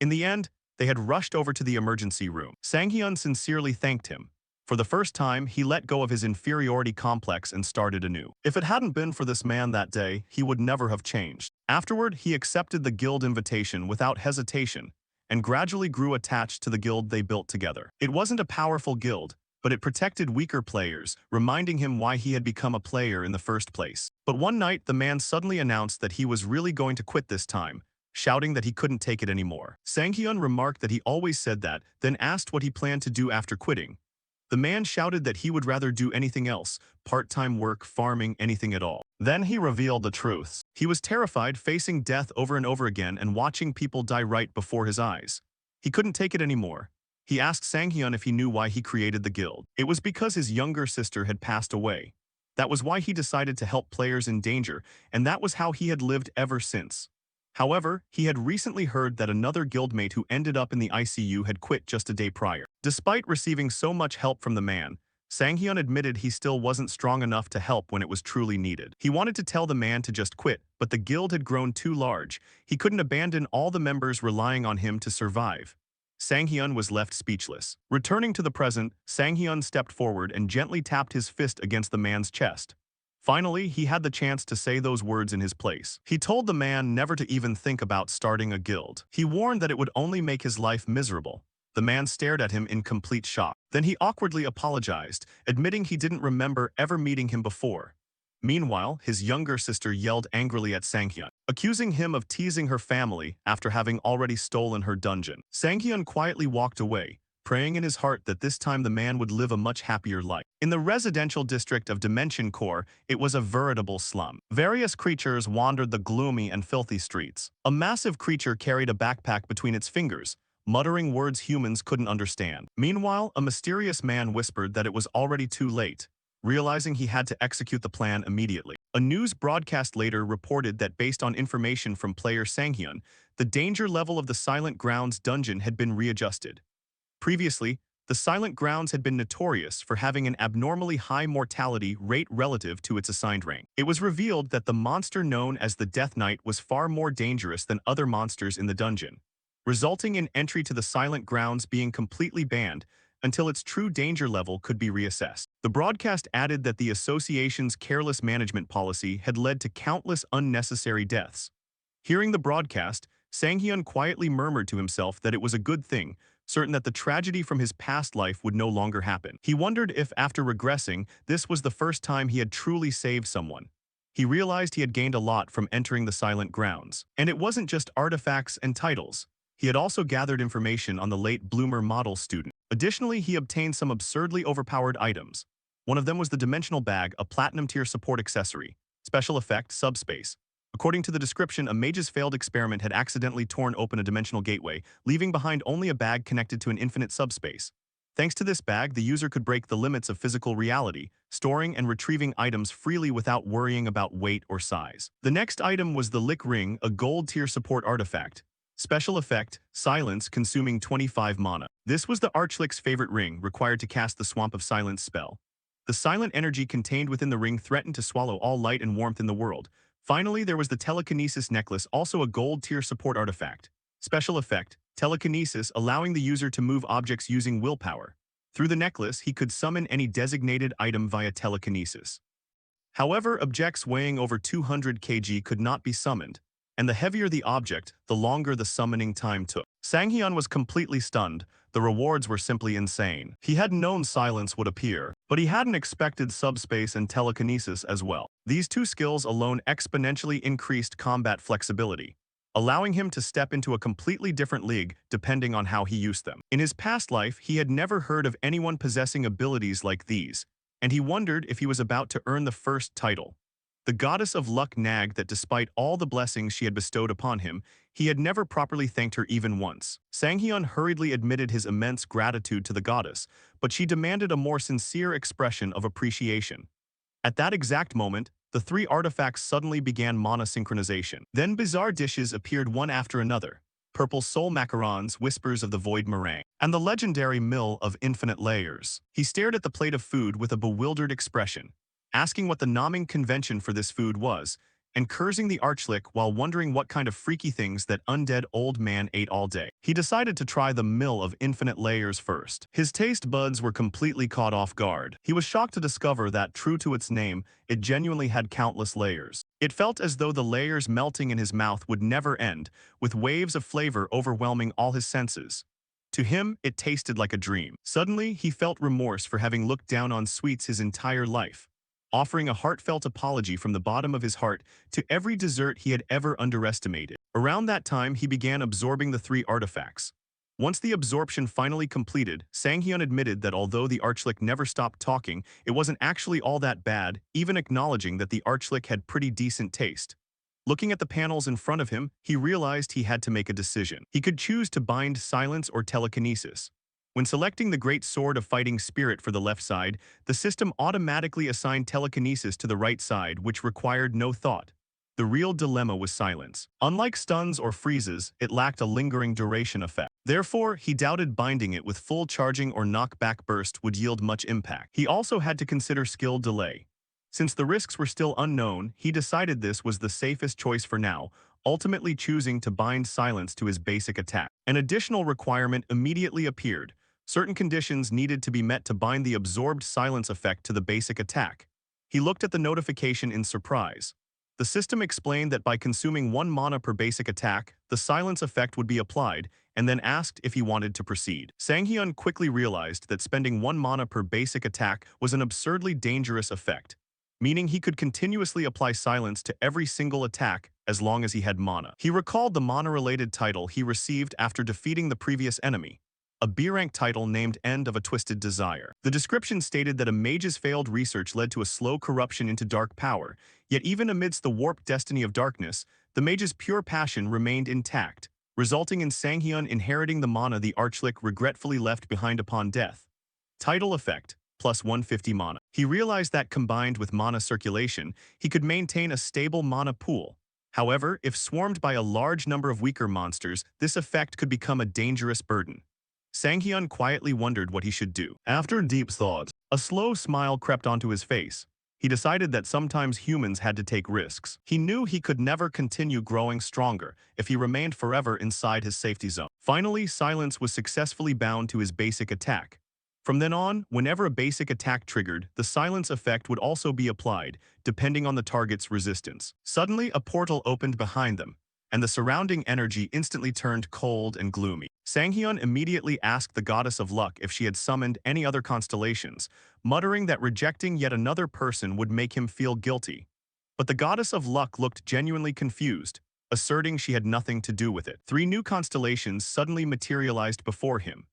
In the end, they had rushed over to the emergency room. Sanghyun sincerely thanked him. For the first time, he let go of his inferiority complex and started anew. If it hadn't been for this man that day, he would never have changed. Afterward, he accepted the guild invitation without hesitation, and gradually grew attached to the guild they built together. It wasn't a powerful guild, but it protected weaker players, reminding him why he had become a player in the first place. But one night, the man suddenly announced that he was really going to quit this time, shouting that he couldn't take it anymore. Sanghyun remarked that he always said that, then asked what he planned to do after quitting. The man shouted that he would rather do anything else, part-time work, farming, anything at all. Then he revealed the truth. He was terrified, facing death over and over again and watching people die right before his eyes. He couldn't take it anymore. He asked Sanghyun if he knew why he created the guild. It was because his younger sister had passed away. That was why he decided to help players in danger, and that was how he had lived ever since. However, he had recently heard that another guildmate who ended up in the ICU had quit just a day prior. Despite receiving so much help from the man, Sanghyun admitted he still wasn't strong enough to help when it was truly needed. He wanted to tell the man to just quit, but the guild had grown too large. He couldn't abandon all the members relying on him to survive. Sanghyun was left speechless. Returning to the present, Sanghyun stepped forward and gently tapped his fist against the man's chest. Finally, he had the chance to say those words in his place. He told the man never to even think about starting a guild. He warned that it would only make his life miserable. The man stared at him in complete shock. Then he awkwardly apologized, admitting he didn't remember ever meeting him before. Meanwhile, his younger sister yelled angrily at Sanghyun, accusing him of teasing her family after having already stolen her dungeon. Sanghyun quietly walked away, praying in his heart that this time the man would live a much happier life. In the residential district of Dimension Core, it was a veritable slum. Various creatures wandered the gloomy and filthy streets. A massive creature carried a backpack between its fingers, muttering words humans couldn't understand. Meanwhile, a mysterious man whispered that it was already too late, realizing he had to execute the plan immediately. A news broadcast later reported that based on information from player Sanghyun, the danger level of the Silent Grounds dungeon had been readjusted. Previously, the Silent Grounds had been notorious for having an abnormally high mortality rate relative to its assigned rank. It was revealed that the monster known as the Death Knight was far more dangerous than other monsters in the dungeon, resulting in entry to the Silent Grounds being completely banned until its true danger level could be reassessed. The broadcast added that the association's careless management policy had led to countless unnecessary deaths. Hearing the broadcast, Sanghyun quietly murmured to himself that it was a good thing, certain that the tragedy from his past life would no longer happen. He wondered if, after regressing, this was the first time he had truly saved someone. He realized he had gained a lot from entering the Silent Grounds. And it wasn't just artifacts and titles. He had also gathered information on the late bloomer model student. Additionally, he obtained some absurdly overpowered items. One of them was the Dimensional Bag, a platinum-tier support accessory. Special effect, subspace. According to the description, a mage's failed experiment had accidentally torn open a dimensional gateway, leaving behind only a bag connected to an infinite subspace. Thanks to this bag, the user could break the limits of physical reality, storing and retrieving items freely without worrying about weight or size. The next item was the Lick Ring, a gold-tier support artifact. Special effect, Silence, consuming 25 mana. This was the Archlick's favorite ring, required to cast the Swamp of Silence spell. The silent energy contained within the ring threatened to swallow all light and warmth in the world. Finally, there was the Telekinesis Necklace, also a gold-tier support artifact. Special effect, Telekinesis, allowing the user to move objects using willpower. Through the necklace, he could summon any designated item via telekinesis. However, objects weighing over 200 kg could not be summoned, and the heavier the object, the longer the summoning time took. Sanghyun was completely stunned. The rewards were simply insane. He had known silence would appear, but he hadn't expected subspace and telekinesis as well. These two skills alone exponentially increased combat flexibility, allowing him to step into a completely different league depending on how he used them. In his past life, he had never heard of anyone possessing abilities like these, and he wondered if he was about to earn the first title. The goddess of luck nagged that despite all the blessings she had bestowed upon him, he had never properly thanked her even once. Sanghyun hurriedly admitted his immense gratitude to the goddess, but she demanded a more sincere expression of appreciation. At that exact moment, the three artifacts suddenly began mana synchronization. Then bizarre dishes appeared one after another. Purple soul macarons, whispers of the void meringue, and the legendary mill of infinite layers. He stared at the plate of food with a bewildered expression, asking what the naming convention for this food was, and cursing the Archlick while wondering what kind of freaky things that undead old man ate all day. He decided to try the mill of infinite layers first. His taste buds were completely caught off guard. He was shocked to discover that, true to its name, it genuinely had countless layers. It felt as though the layers melting in his mouth would never end, with waves of flavor overwhelming all his senses. To him, it tasted like a dream. Suddenly, he felt remorse for having looked down on sweets his entire life, offering a heartfelt apology from the bottom of his heart to every dessert he had ever underestimated. Around that time, he began absorbing the three artifacts. Once the absorption finally completed, Sanghyun admitted that although the Archlick never stopped talking, it wasn't actually all that bad, even acknowledging that the Archlick had pretty decent taste. Looking at the panels in front of him, he realized he had to make a decision. He could choose to bind silence or telekinesis. When selecting the Great Sword of Fighting Spirit for the left side, the system automatically assigned telekinesis to the right side, which required no thought. The real dilemma was silence. Unlike stuns or freezes, it lacked a lingering duration effect. Therefore, he doubted binding it with full charging or knockback burst would yield much impact. He also had to consider skill delay. Since the risks were still unknown, he decided this was the safest choice for now, ultimately choosing to bind silence to his basic attack. An additional requirement immediately appeared. Certain conditions needed to be met to bind the absorbed silence effect to the basic attack. He looked at the notification in surprise. The system explained that by consuming 1 mana per basic attack, the silence effect would be applied, and then asked if he wanted to proceed. Sanghyun quickly realized that spending 1 mana per basic attack was an absurdly dangerous effect, meaning he could continuously apply silence to every single attack as long as he had mana. He recalled the mana-related title he received after defeating the previous enemy, a B-rank title named End of a Twisted Desire. The description stated that a mage's failed research led to a slow corruption into dark power, yet even amidst the warped destiny of darkness, the mage's pure passion remained intact, resulting in Sanghyun inheriting the mana the Archlick regretfully left behind upon death. Title effect, plus 150 mana. He realized that combined with mana circulation, he could maintain a stable mana pool. However, if swarmed by a large number of weaker monsters, this effect could become a dangerous burden. Sanghyun quietly wondered what he should do. After deep thought, a slow smile crept onto his face. He decided that sometimes humans had to take risks. He knew he could never continue growing stronger if he remained forever inside his safety zone. Finally, silence was successfully bound to his basic attack. From then on, whenever a basic attack triggered, the silence effect would also be applied, depending on the target's resistance. Suddenly, a portal opened behind them, and the surrounding energy instantly turned cold and gloomy. Sanghyun immediately asked the Goddess of Luck if she had summoned any other constellations, muttering that rejecting yet another person would make him feel guilty. But the Goddess of Luck looked genuinely confused, asserting she had nothing to do with it. 3 new constellations suddenly materialized before him.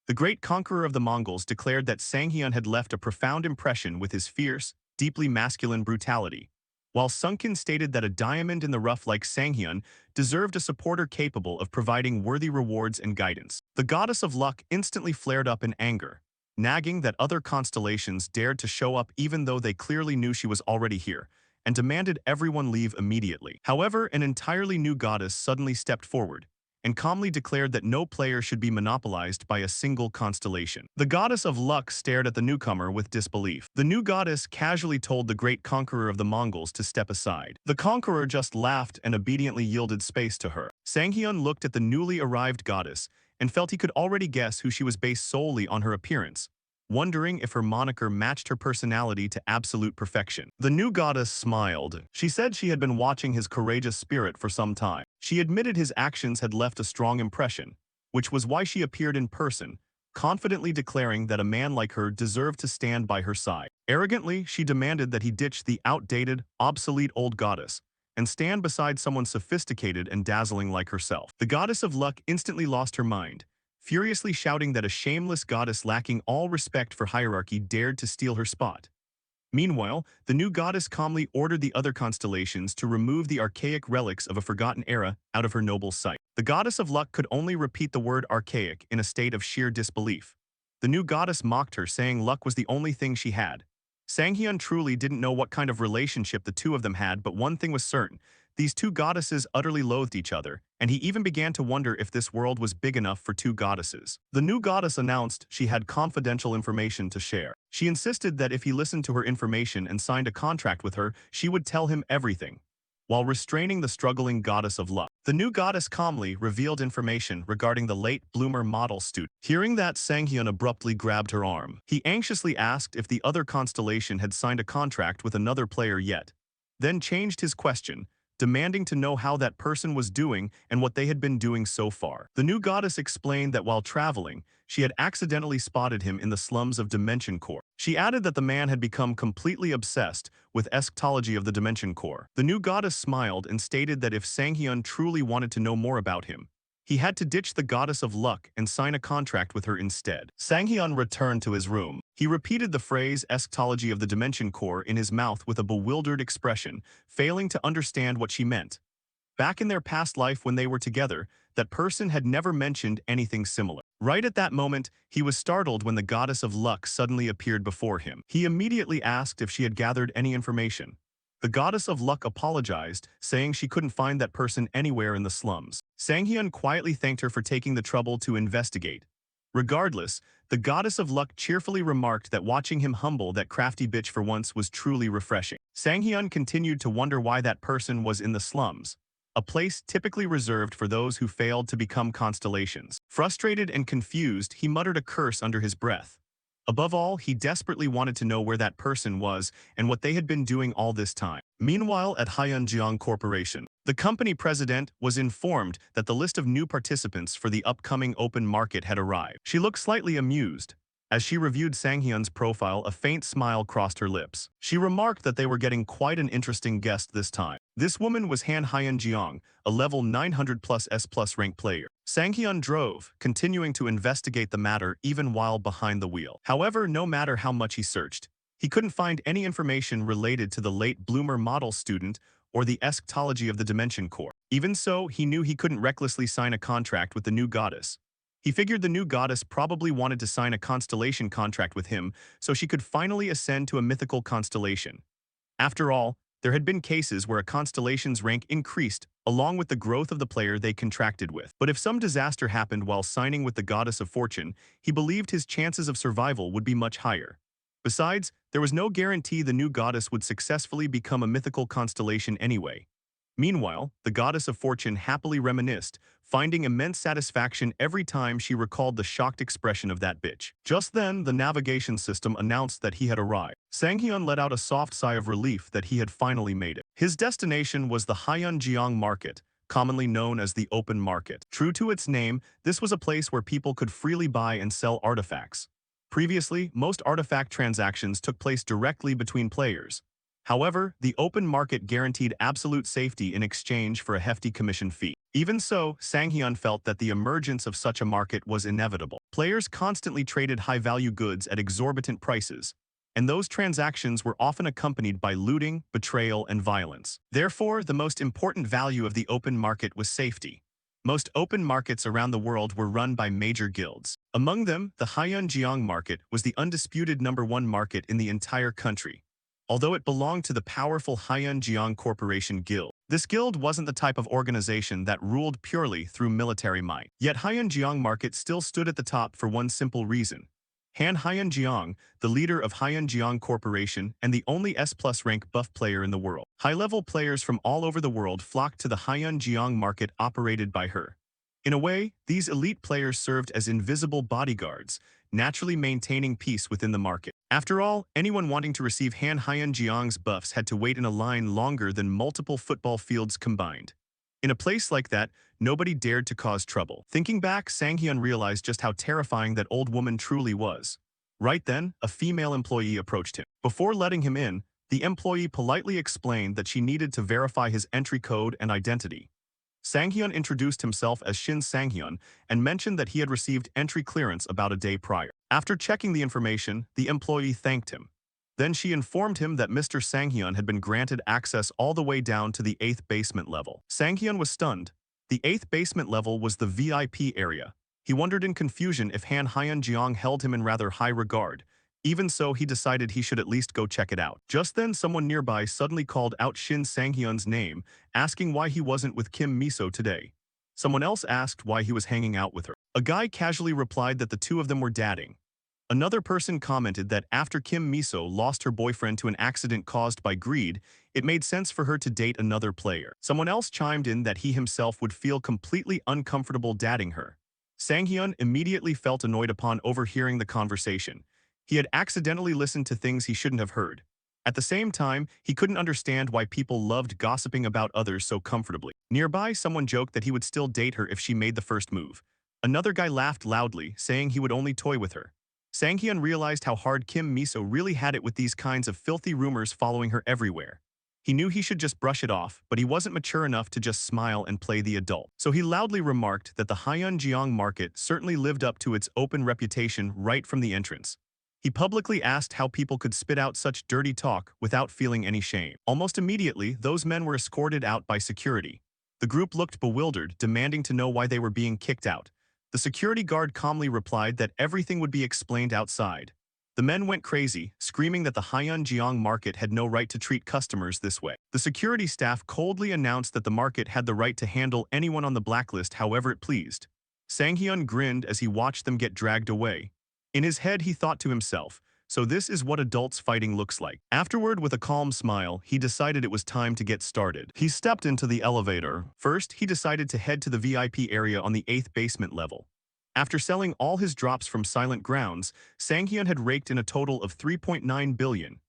The great conqueror of the Mongols declared that Sanghyun had left a profound impression with his fierce, deeply masculine brutality, while Sunkin stated that a diamond in the rough like Sanghyun deserved a supporter capable of providing worthy rewards and guidance. The goddess of luck instantly flared up in anger, nagging that other constellations dared to show up even though they clearly knew she was already here, and demanded everyone leave immediately. However, an entirely new goddess suddenly stepped forward, and calmly declared that no player should be monopolized by a single constellation. The goddess of luck stared at the newcomer with disbelief. The new goddess casually told the great conqueror of the Mongols to step aside. The conqueror just laughed and obediently yielded space to her. Sanghyun looked at the newly arrived goddess and felt he could already guess who she was based solely on her appearance, wondering if her moniker matched her personality to absolute perfection. The new goddess smiled. She said she had been watching his courageous spirit for some time. She admitted his actions had left a strong impression, which was why she appeared in person, confidently declaring that a man like her deserved to stand by her side. Arrogantly, she demanded that he ditch the outdated, obsolete old goddess and stand beside someone sophisticated and dazzling like herself. The goddess of luck instantly lost her mind, furiously shouting that a shameless goddess lacking all respect for hierarchy dared to steal her spot. Meanwhile, the new goddess calmly ordered the other constellations to remove the archaic relics of a forgotten era out of her noble sight. The goddess of luck could only repeat the word archaic in a state of sheer disbelief. The new goddess mocked her, saying luck was the only thing she had. Sanghyun truly didn't know what kind of relationship the two of them had, but one thing was certain. These two goddesses utterly loathed each other, and he even began to wonder if this world was big enough for two goddesses. The new goddess announced she had confidential information to share. She insisted that if he listened to her information and signed a contract with her, she would tell him everything, while restraining the struggling goddess of luck. The new goddess calmly revealed information regarding the late bloomer model student. Hearing that, Sanghyun abruptly grabbed her arm. He anxiously asked if the other constellation had signed a contract with another player yet, then changed his question, demanding to know how that person was doing and what they had been doing so far. The new goddess explained that while traveling, she had accidentally spotted him in the slums of Dimension Core. She added that the man had become completely obsessed with eschatology of the Dimension Core. The new goddess smiled and stated that if Sanghyun truly wanted to know more about him, he had to ditch the goddess of luck and sign a contract with her instead. Sanghyun returned to his room. He repeated the phrase eschatology of the Dimension Core in his mouth with a bewildered expression, failing to understand what she meant. Back in their past life when they were together, that person had never mentioned anything similar. Right at that moment, he was startled when the goddess of luck suddenly appeared before him. He immediately asked if she had gathered any information. The goddess of luck apologized, saying she couldn't find that person anywhere in the slums. Sanghyun quietly thanked her for taking the trouble to investigate. Regardless, the goddess of luck cheerfully remarked that watching him humble that crafty bitch for once was truly refreshing. Sanghyun continued to wonder why that person was in the slums, a place typically reserved for those who failed to become constellations. Frustrated and confused, he muttered a curse under his breath. Above all, he desperately wanted to know where that person was and what they had been doing all this time. Meanwhile, at Hyunjeong Corporation, the company president was informed that the list of new participants for the upcoming open market had arrived. She looked slightly amused. As she reviewed Sanghyun's profile, a faint smile crossed her lips. She remarked that they were getting quite an interesting guest this time. This woman was Han Hyunjeong, a level 900 plus S plus rank player. Sanghyun drove, continuing to investigate the matter even while behind the wheel. However, no matter how much he searched, he couldn't find any information related to the late bloomer model student or the eschatology of the Dimension Core. Even so, he knew he couldn't recklessly sign a contract with the new goddess. He figured the new goddess probably wanted to sign a constellation contract with him so she could finally ascend to a mythical constellation. After all, there had been cases where a constellation's rank increased along with the growth of the player they contracted with. But if some disaster happened while signing with the goddess of fortune, he believed his chances of survival would be much higher. Besides, there was no guarantee the new goddess would successfully become a mythical constellation anyway. Meanwhile, the goddess of fortune happily reminisced, finding immense satisfaction every time she recalled the shocked expression of that bitch. Just then, the navigation system announced that he had arrived. Sanghyun let out a soft sigh of relief that he had finally made it. His destination was the Hyunjeong Market, commonly known as the open market. True to its name, this was a place where people could freely buy and sell artifacts. Previously, most artifact transactions took place directly between players. However, the open market guaranteed absolute safety in exchange for a hefty commission fee. Even so, Sanghyun felt that the emergence of such a market was inevitable. Players constantly traded high-value goods at exorbitant prices, and those transactions were often accompanied by looting, betrayal, and violence. Therefore, the most important value of the open market was safety. Most open markets around the world were run by major guilds. Among them, the Haiyunjiang market was the undisputed #1 market in the entire country, although it belonged to the powerful Haiyunjiang Corporation Guild. This guild wasn't the type of organization that ruled purely through military might. Yet Haiyunjiang market still stood at the top for one simple reason. Han Haiyunjiang, the leader of Haiyunjiang Corporation and the only S+ rank buff player in the world. High-level players from all over the world flocked to the Haiyunjiang market operated by her. In a way, these elite players served as invisible bodyguards, naturally maintaining peace within the market. After all, anyone wanting to receive Han Haiyunjiang's buffs had to wait in a line longer than multiple football fields combined. In a place like that, nobody dared to cause trouble. Thinking back, Sang-hyun realized just how terrifying that old woman truly was. Right then, a female employee approached him. Before letting him in, the employee politely explained that she needed to verify his entry code and identity. Sang-hyun introduced himself as Shin Sang-hyun and mentioned that he had received entry clearance about a day prior. After checking the information, the employee thanked him. Then she informed him that Mr. Sang-hyun had been granted access all the way down to the 8th basement level. Sang-hyun was stunned. The 8th basement level was the VIP area. He wondered in confusion if Han Haiyunjiang held him in rather high regard. Even so, he decided he should at least go check it out. Just then, someone nearby suddenly called out Shin Sang-hyun's name, asking why he wasn't with Kim Miso today. Someone else asked why he was hanging out with her. A guy casually replied that the two of them were dating. Another person commented that after Kim Miso lost her boyfriend to an accident caused by greed, it made sense for her to date another player. Someone else chimed in that he himself would feel completely uncomfortable dating her. Sang-hyun immediately felt annoyed upon overhearing the conversation. He had accidentally listened to things he shouldn't have heard. At the same time, he couldn't understand why people loved gossiping about others so comfortably. Nearby, someone joked that he would still date her if she made the first move. Another guy laughed loudly, saying he would only toy with her. Sang-hyun realized how hard Kim Miso really had it with these kinds of filthy rumors following her everywhere. He knew he should just brush it off, but he wasn't mature enough to just smile and play the adult. So he loudly remarked that the Haiyunjiang market certainly lived up to its open reputation right from the entrance. He publicly asked how people could spit out such dirty talk without feeling any shame. Almost immediately, those men were escorted out by security. The group looked bewildered, demanding to know why they were being kicked out. The security guard calmly replied that everything would be explained outside. The men went crazy, screaming that the Haiyunjiang market had no right to treat customers this way. The security staff coldly announced that the market had the right to handle anyone on the blacklist however it pleased. Sang-hyun grinned as he watched them get dragged away. In his head, he thought to himself, so this is what adults fighting looks like. Afterward, with a calm smile, he decided it was time to get started. He stepped into the elevator. First, he decided to head to the VIP area on the 8th basement level. After selling all his drops from Silent Grounds, Sang-hyun had raked in a total of 3.9 billion.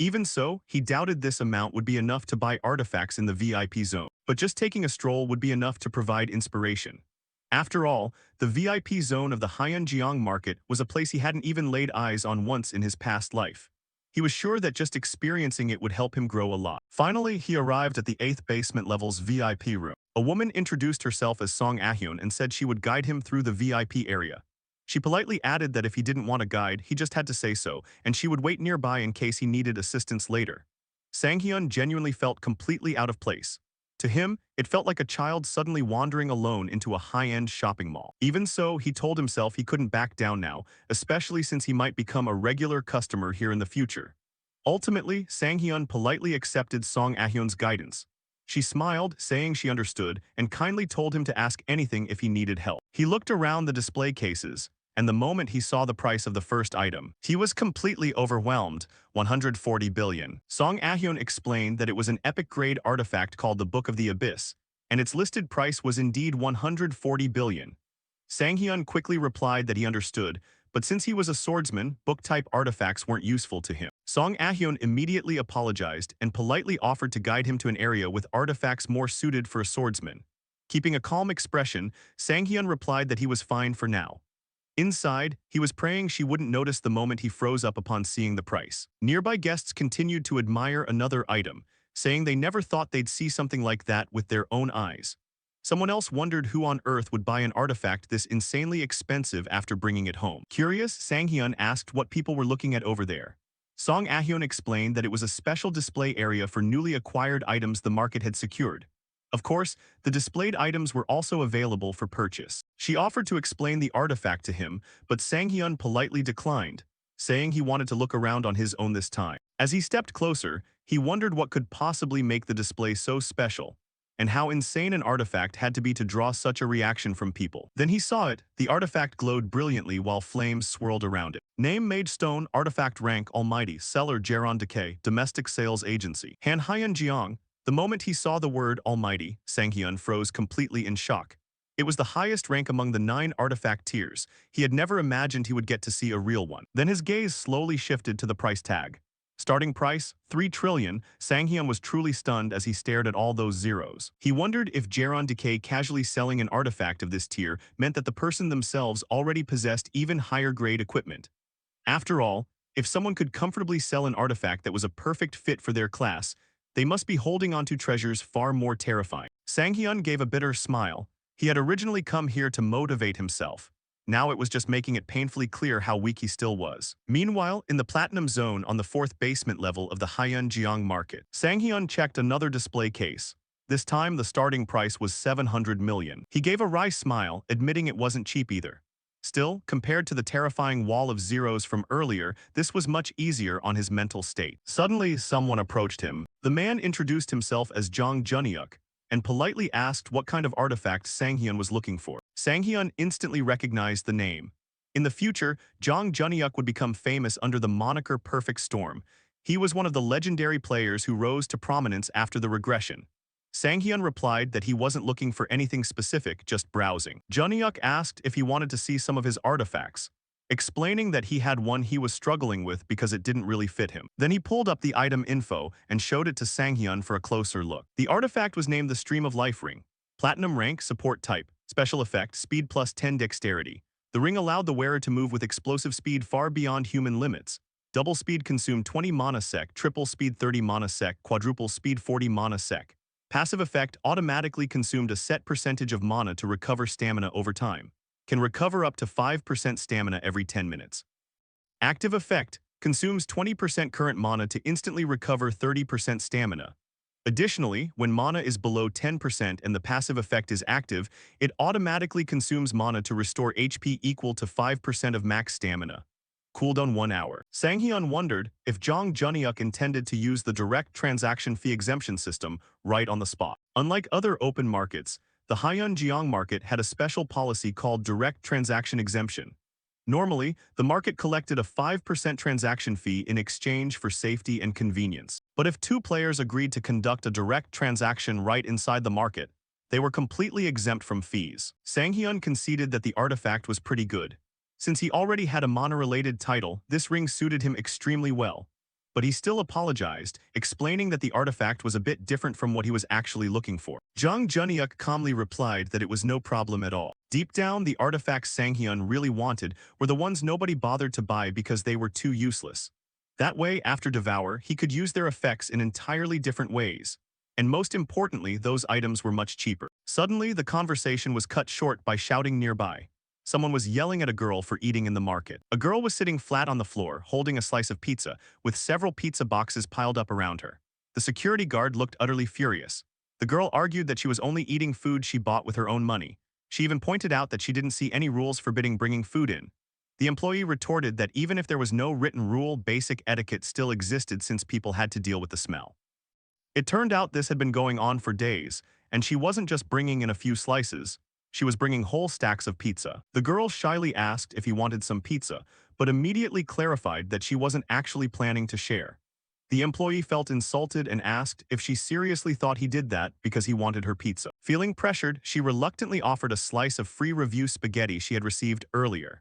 Even so, he doubted this amount would be enough to buy artifacts in the VIP zone. But just taking a stroll would be enough to provide inspiration. After all, the VIP zone of the Haiyunjiang market was a place he hadn't even laid eyes on once in his past life. He was sure that just experiencing it would help him grow a lot. Finally, he arrived at the 8th basement level's VIP room. A woman introduced herself as Song Ah-hyun and said she would guide him through the VIP area. She politely added that if he didn't want a guide, he just had to say so, and she would wait nearby in case he needed assistance later. Sang-hyun genuinely felt completely out of place. To him, it felt like a child suddenly wandering alone into a high-end shopping mall. Even so, he told himself he couldn't back down now, especially since he might become a regular customer here in the future. Ultimately, Sang-hyun politely accepted Song Ah-hyun's guidance. She smiled, saying she understood, and kindly told him to ask anything if he needed help. He looked around the display cases, and the moment he saw the price of the first item, he was completely overwhelmed. 140 billion. Song Ah-hyun explained that it was an epic-grade artifact called the Book of the Abyss, and its listed price was indeed 140 billion. Sang-hyun quickly replied that he understood, but since he was a swordsman, book-type artifacts weren't useful to him. Song Ah-hyun immediately apologized and politely offered to guide him to an area with artifacts more suited for a swordsman. Keeping a calm expression, Sang-hyun replied that he was fine for now. Inside, he was praying she wouldn't notice the moment he froze up upon seeing the price. Nearby guests continued to admire another item, saying they never thought they'd see something like that with their own eyes. Someone else wondered who on earth would buy an artifact this insanely expensive after bringing it home. Curious, Sang-hyun asked what people were looking at over there. Song Ahyun explained that it was a special display area for newly acquired items the market had secured. Of course, the displayed items were also available for purchase. She offered to explain the artifact to him, but Sang-hyun politely declined, saying he wanted to look around on his own this time. As he stepped closer, he wondered what could possibly make the display so special, and how insane an artifact had to be to draw such a reaction from people. Then he saw it. The artifact glowed brilliantly while flames swirled around it. Name Mage Stone, Artifact Rank Almighty, Seller Jeron Decay, Domestic Sales Agency. Han Hyeon Jeong. The moment he saw the word Almighty, Sang-hyun froze completely in shock. It was the highest rank among the 9 artifact tiers. He had never imagined he would get to see a real one. Then his gaze slowly shifted to the price tag. Starting price, 3 trillion, Sang-hyun was truly stunned as he stared at all those zeros. He wondered if Jeron Decay casually selling an artifact of this tier meant that the person themselves already possessed even higher grade equipment. After all, if someone could comfortably sell an artifact that was a perfect fit for their class, they must be holding onto treasures far more terrifying. Sang-hyun gave a bitter smile. He had originally come here to motivate himself. Now it was just making it painfully clear how weak he still was. Meanwhile, in the platinum zone on the 4th basement level of the Hyeonjeong market, Sang-hyun checked another display case. This time, the starting price was 700 million. He gave a wry smile, admitting it wasn't cheap either. Still, compared to the terrifying wall of zeros from earlier, this was much easier on his mental state. Suddenly, someone approached him. The man introduced himself as Jong Junhyuk and politely asked what kind of artifact Sang-hyun was looking for. Sang-hyun instantly recognized the name. In the future, Jong Junhyuk would become famous under the moniker Perfect Storm. He was one of the legendary players who rose to prominence after the regression. Sang-hyun replied that he wasn't looking for anything specific, just browsing. Junhyuk asked if he wanted to see some of his artifacts, explaining that he had one he was struggling with because it didn't really fit him. Then he pulled up the item info and showed it to Sang-hyun for a closer look. The artifact was named the Stream of Life Ring. Platinum rank, support type, special effect, speed plus 10 dexterity. The ring allowed the wearer to move with explosive speed far beyond human limits. Double speed consumed 20 mana sec, triple speed 30 mana sec, quadruple speed 40 mana sec. Passive effect automatically consumed a set percentage of mana to recover stamina over time. Can recover up to 5% stamina every 10 minutes. Active effect consumes 20% current mana to instantly recover 30% stamina. Additionally, when mana is below 10% and the passive effect is active, it automatically consumes mana to restore HP equal to 5% of max stamina. Cooldown 1 hour. Sang-hyun wondered if Jong Junhyuk intended to use the direct transaction fee exemption system right on the spot. Unlike other open markets, the Hyeonjeong market had a special policy called direct transaction exemption. Normally, the market collected a 5% transaction fee in exchange for safety and convenience. But if 2 players agreed to conduct a direct transaction right inside the market, they were completely exempt from fees. Sang-hyun conceded that the artifact was pretty good. Since he already had a mana-related title, this ring suited him extremely well. But he still apologized, explaining that the artifact was a bit different from what he was actually looking for. Jung Junhyuk calmly replied that it was no problem at all. Deep down, the artifacts Sang-hyun really wanted were the ones nobody bothered to buy because they were too useless. That way, after Devour, he could use their effects in entirely different ways. And most importantly, those items were much cheaper. Suddenly, the conversation was cut short by shouting nearby. Someone was yelling at a girl for eating in the market. A girl was sitting flat on the floor, holding a slice of pizza, with several pizza boxes piled up around her. The security guard looked utterly furious. The girl argued that she was only eating food she bought with her own money. She even pointed out that she didn't see any rules forbidding bringing food in. The employee retorted that even if there was no written rule, basic etiquette still existed since people had to deal with the smell. It turned out this had been going on for days, and she wasn't just bringing in a few slices. She was bringing whole stacks of pizza. The girl shyly asked if he wanted some pizza, but immediately clarified that she wasn't actually planning to share. The employee felt insulted and asked if she seriously thought he did that because he wanted her pizza. Feeling pressured, she reluctantly offered a slice of free review spaghetti she had received earlier.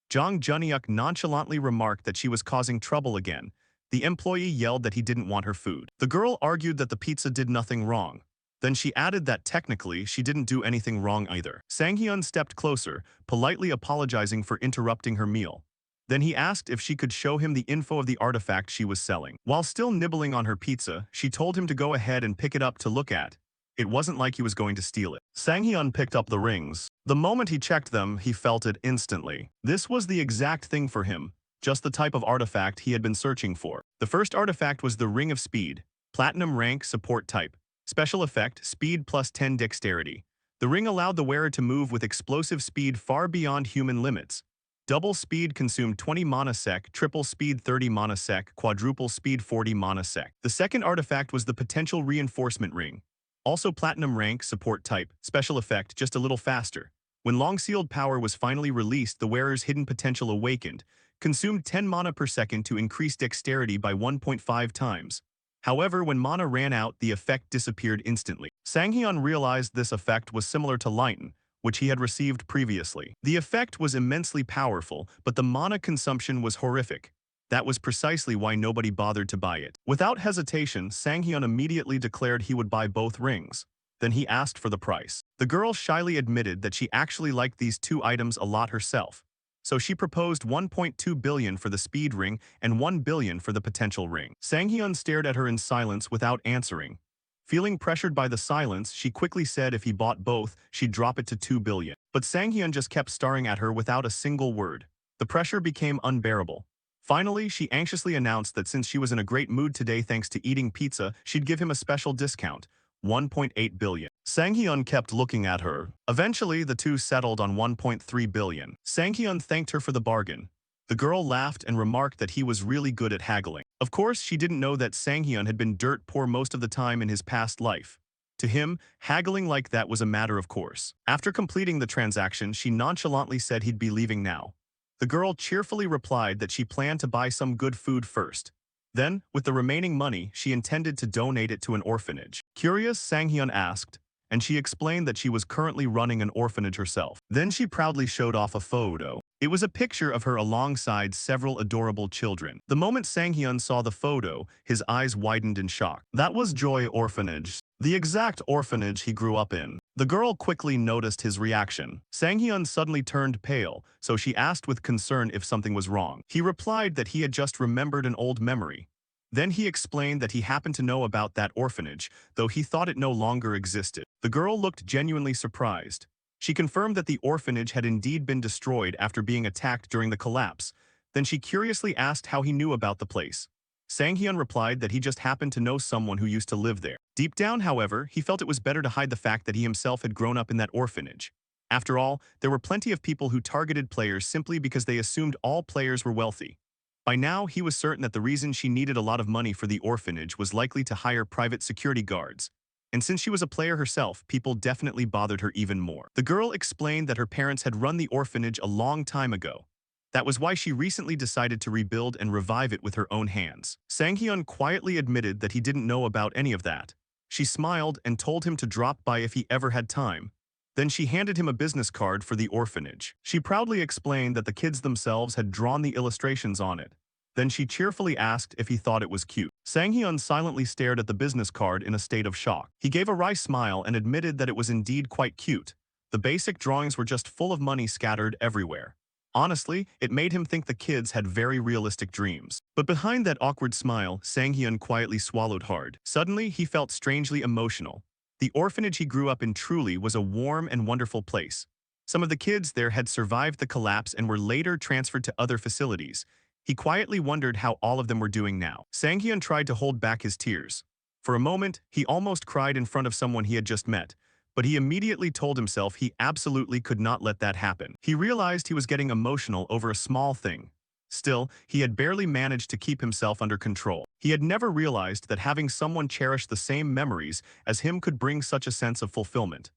Jong Junhyuk nonchalantly remarked that she was causing trouble again. The employee yelled that he didn't want her food. The girl argued that the pizza did nothing wrong. Then she added that technically she didn't do anything wrong either. Sang-hyun stepped closer, politely apologizing for interrupting her meal. Then he asked if she could show him the info of the artifact she was selling. While still nibbling on her pizza, she told him to go ahead and pick it up to look at. It wasn't like he was going to steal it. Sang-hyun picked up the rings. The moment he checked them, he felt it instantly. This was the exact thing for him. just the type of artifact he had been searching for. The first artifact was the Ring of Speed, Platinum rank support type. Special effect, speed plus 10 dexterity. The ring allowed the wearer to move with explosive speed far beyond human limits. Double speed consumed 20 mana sec, triple speed 30 mana sec, quadruple speed 40 mana sec. The second artifact was the Potential Reinforcement Ring. Also Platinum rank, support type, special effect, just a little faster. When long-sealed power was finally released, the wearer's hidden potential awakened, consumed 10 mana per second to increase dexterity by 1.5 times. However, when mana ran out, the effect disappeared instantly. Sanghyun realized this effect was similar to Lighten, which he had received previously. The effect was immensely powerful, but the mana consumption was horrific. That was precisely why nobody bothered to buy it. Without hesitation, Sanghyun immediately declared he would buy both rings. Then he asked for the price. The girl shyly admitted that she actually liked these two items a lot herself. So she proposed 1.2 billion for the speed ring and 1 billion for the potential ring. Sanghyun stared at her in silence without answering. Feeling pressured by the silence, she quickly said if he bought both, she'd drop it to 2 billion. But Sanghyun just kept staring at her without a single word. The pressure became unbearable. Finally, she anxiously announced that since she was in a great mood today thanks to eating pizza, she'd give him a special discount, 1.8 billion. Sanghyun kept looking at her. Eventually, the two settled on 1.3 billion. Sanghyun thanked her for the bargain. The girl laughed and remarked that he was really good at haggling. Of course, she didn't know that Sanghyun had been dirt poor most of the time in his past life. To him, haggling like that was a matter of course. After completing the transaction, she nonchalantly said he'd be leaving now. The girl cheerfully replied that she planned to buy some good food first. Then, with the remaining money, she intended to donate it to an orphanage. Curious, Sanghyun asked, and she explained that she was currently running an orphanage herself. Then she proudly showed off a photo. It was a picture of her alongside several adorable children. The moment Sanghyun saw the photo, his eyes widened in shock. That was Joy Orphanage, the exact orphanage he grew up in. The girl quickly noticed his reaction. Sanghyun suddenly turned pale, so she asked with concern if something was wrong. He replied that he had just remembered an old memory. Then he explained that he happened to know about that orphanage, though he thought it no longer existed. The girl looked genuinely surprised. She confirmed that the orphanage had indeed been destroyed after being attacked during the collapse. Then she curiously asked how he knew about the place. Sanghyun replied that he just happened to know someone who used to live there. Deep down, however, he felt it was better to hide the fact that he himself had grown up in that orphanage. After all, there were plenty of people who targeted players simply because they assumed all players were wealthy. By now, he was certain that the reason she needed a lot of money for the orphanage was likely to hire private security guards. And since she was a player herself, people definitely bothered her even more. The girl explained that her parents had run the orphanage a long time ago. That was why she recently decided to rebuild and revive it with her own hands. Sanghyun quietly admitted that he didn't know about any of that. She smiled and told him to drop by if he ever had time. Then she handed him a business card for the orphanage. She proudly explained that the kids themselves had drawn the illustrations on it. Then she cheerfully asked if he thought it was cute. Sanghyun silently stared at the business card in a state of shock. He gave a wry smile and admitted that it was indeed quite cute. The basic drawings were just full of money scattered everywhere. Honestly, it made him think the kids had very realistic dreams. But behind that awkward smile, Sanghyun quietly swallowed hard. Suddenly, he felt strangely emotional. The orphanage he grew up in truly was a warm and wonderful place. Some of the kids there had survived the collapse and were later transferred to other facilities. He quietly wondered how all of them were doing now. Sanghyun tried to hold back his tears. For a moment, he almost cried in front of someone he had just met, but he immediately told himself he absolutely could not let that happen. He realized he was getting emotional over a small thing. Still, he had barely managed to keep himself under control. He had never realized that having someone cherish the same memories as him could bring such a sense of fulfillment.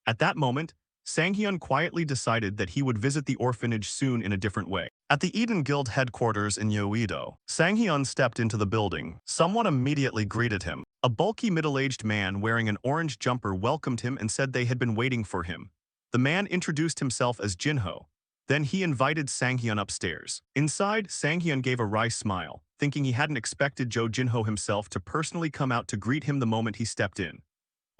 At that moment, Sanghyun quietly decided that he would visit the orphanage soon in a different way. At the Eden Guild headquarters in Yoido, Sanghyun stepped into the building. Someone immediately greeted him. A bulky middle-aged man wearing an orange jumper welcomed him and said they had been waiting for him. The man introduced himself as Jinho. Then he invited Sanghyun upstairs. Inside, Sanghyun gave a wry smile, thinking he hadn't expected Jinho himself to personally come out to greet him the moment he stepped in.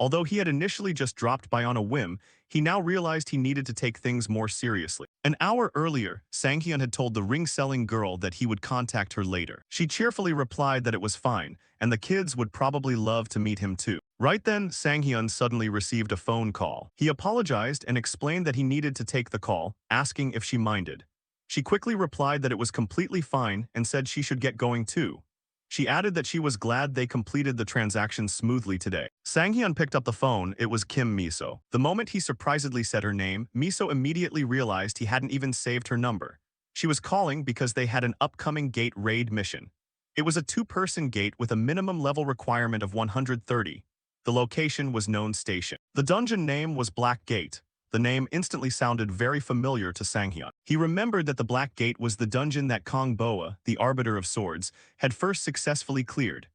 Although he had initially just dropped by on a whim, he now realized he needed to take things more seriously. An hour earlier, Sanghyun had told the ring-selling girl that he would contact her later. She cheerfully replied that it was fine, and the kids would probably love to meet him too. Right then, Sanghyun suddenly received a phone call. He apologized and explained that he needed to take the call, asking if she minded. She quickly replied that it was completely fine and said she should get going too. She added that she was glad they completed the transaction smoothly today. Sang-hyun picked up the phone. It was Kim Miso. The moment he surprisedly said her name, Miso immediately realized he hadn't even saved her number. She was calling because they had an upcoming gate raid mission. It was a two-person gate with a minimum level requirement of 130. The location was known station. The dungeon name was Black Gate. The name instantly sounded very familiar to Sang-hyun. He remembered that the Black Gate was the dungeon that Kong Boa, the Arbiter of Swords, had first successfully cleared.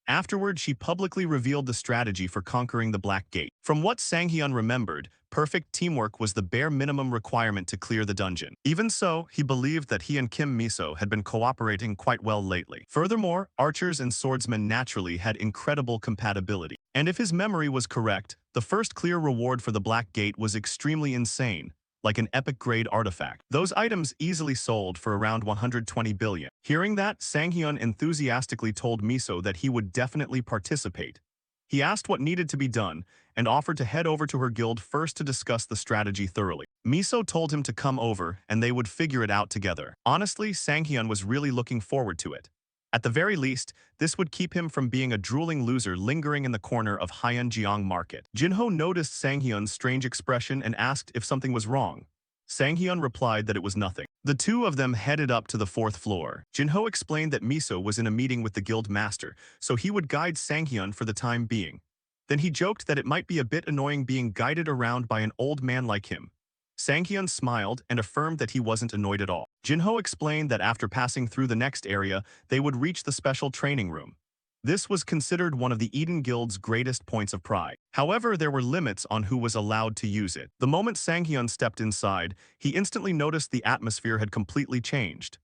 Afterward, she publicly revealed the strategy for conquering the Black Gate. From what Sang-hyun remembered, perfect teamwork was the bare minimum requirement to clear the dungeon. Even so, he believed that he and Kim Miso had been cooperating quite well lately. Furthermore, archers and swordsmen naturally had incredible compatibility. And if his memory was correct, the first clear reward for the Black Gate was extremely insane, like an epic-grade artifact. Those items easily sold for around 120 billion. Hearing that, Sang-hyun enthusiastically told Miso that he would definitely participate. He asked what needed to be done and offered to head over to her guild first to discuss the strategy thoroughly. Miso told him to come over and they would figure it out together. Honestly, Sang-hyun was really looking forward to it. At the very least, this would keep him from being a drooling loser lingering in the corner of Hyeonjeong Market. Jinho noticed Sang-hyun's strange expression and asked if something was wrong. Sang-hyun replied that it was nothing. The two of them headed up to the fourth floor. Jinho explained that Miso was in a meeting with the guild master, so he would guide Sang-hyun for the time being. Then he joked that it might be a bit annoying being guided around by an old man like him. Sang-hyun smiled and affirmed that he wasn't annoyed at all. Jinho explained that after passing through the next area, they would reach the special training room. This was considered one of the Eden Guild's greatest points of pride. However, there were limits on who was allowed to use it. The moment Sang-hyun stepped inside, he instantly noticed the atmosphere had completely changed.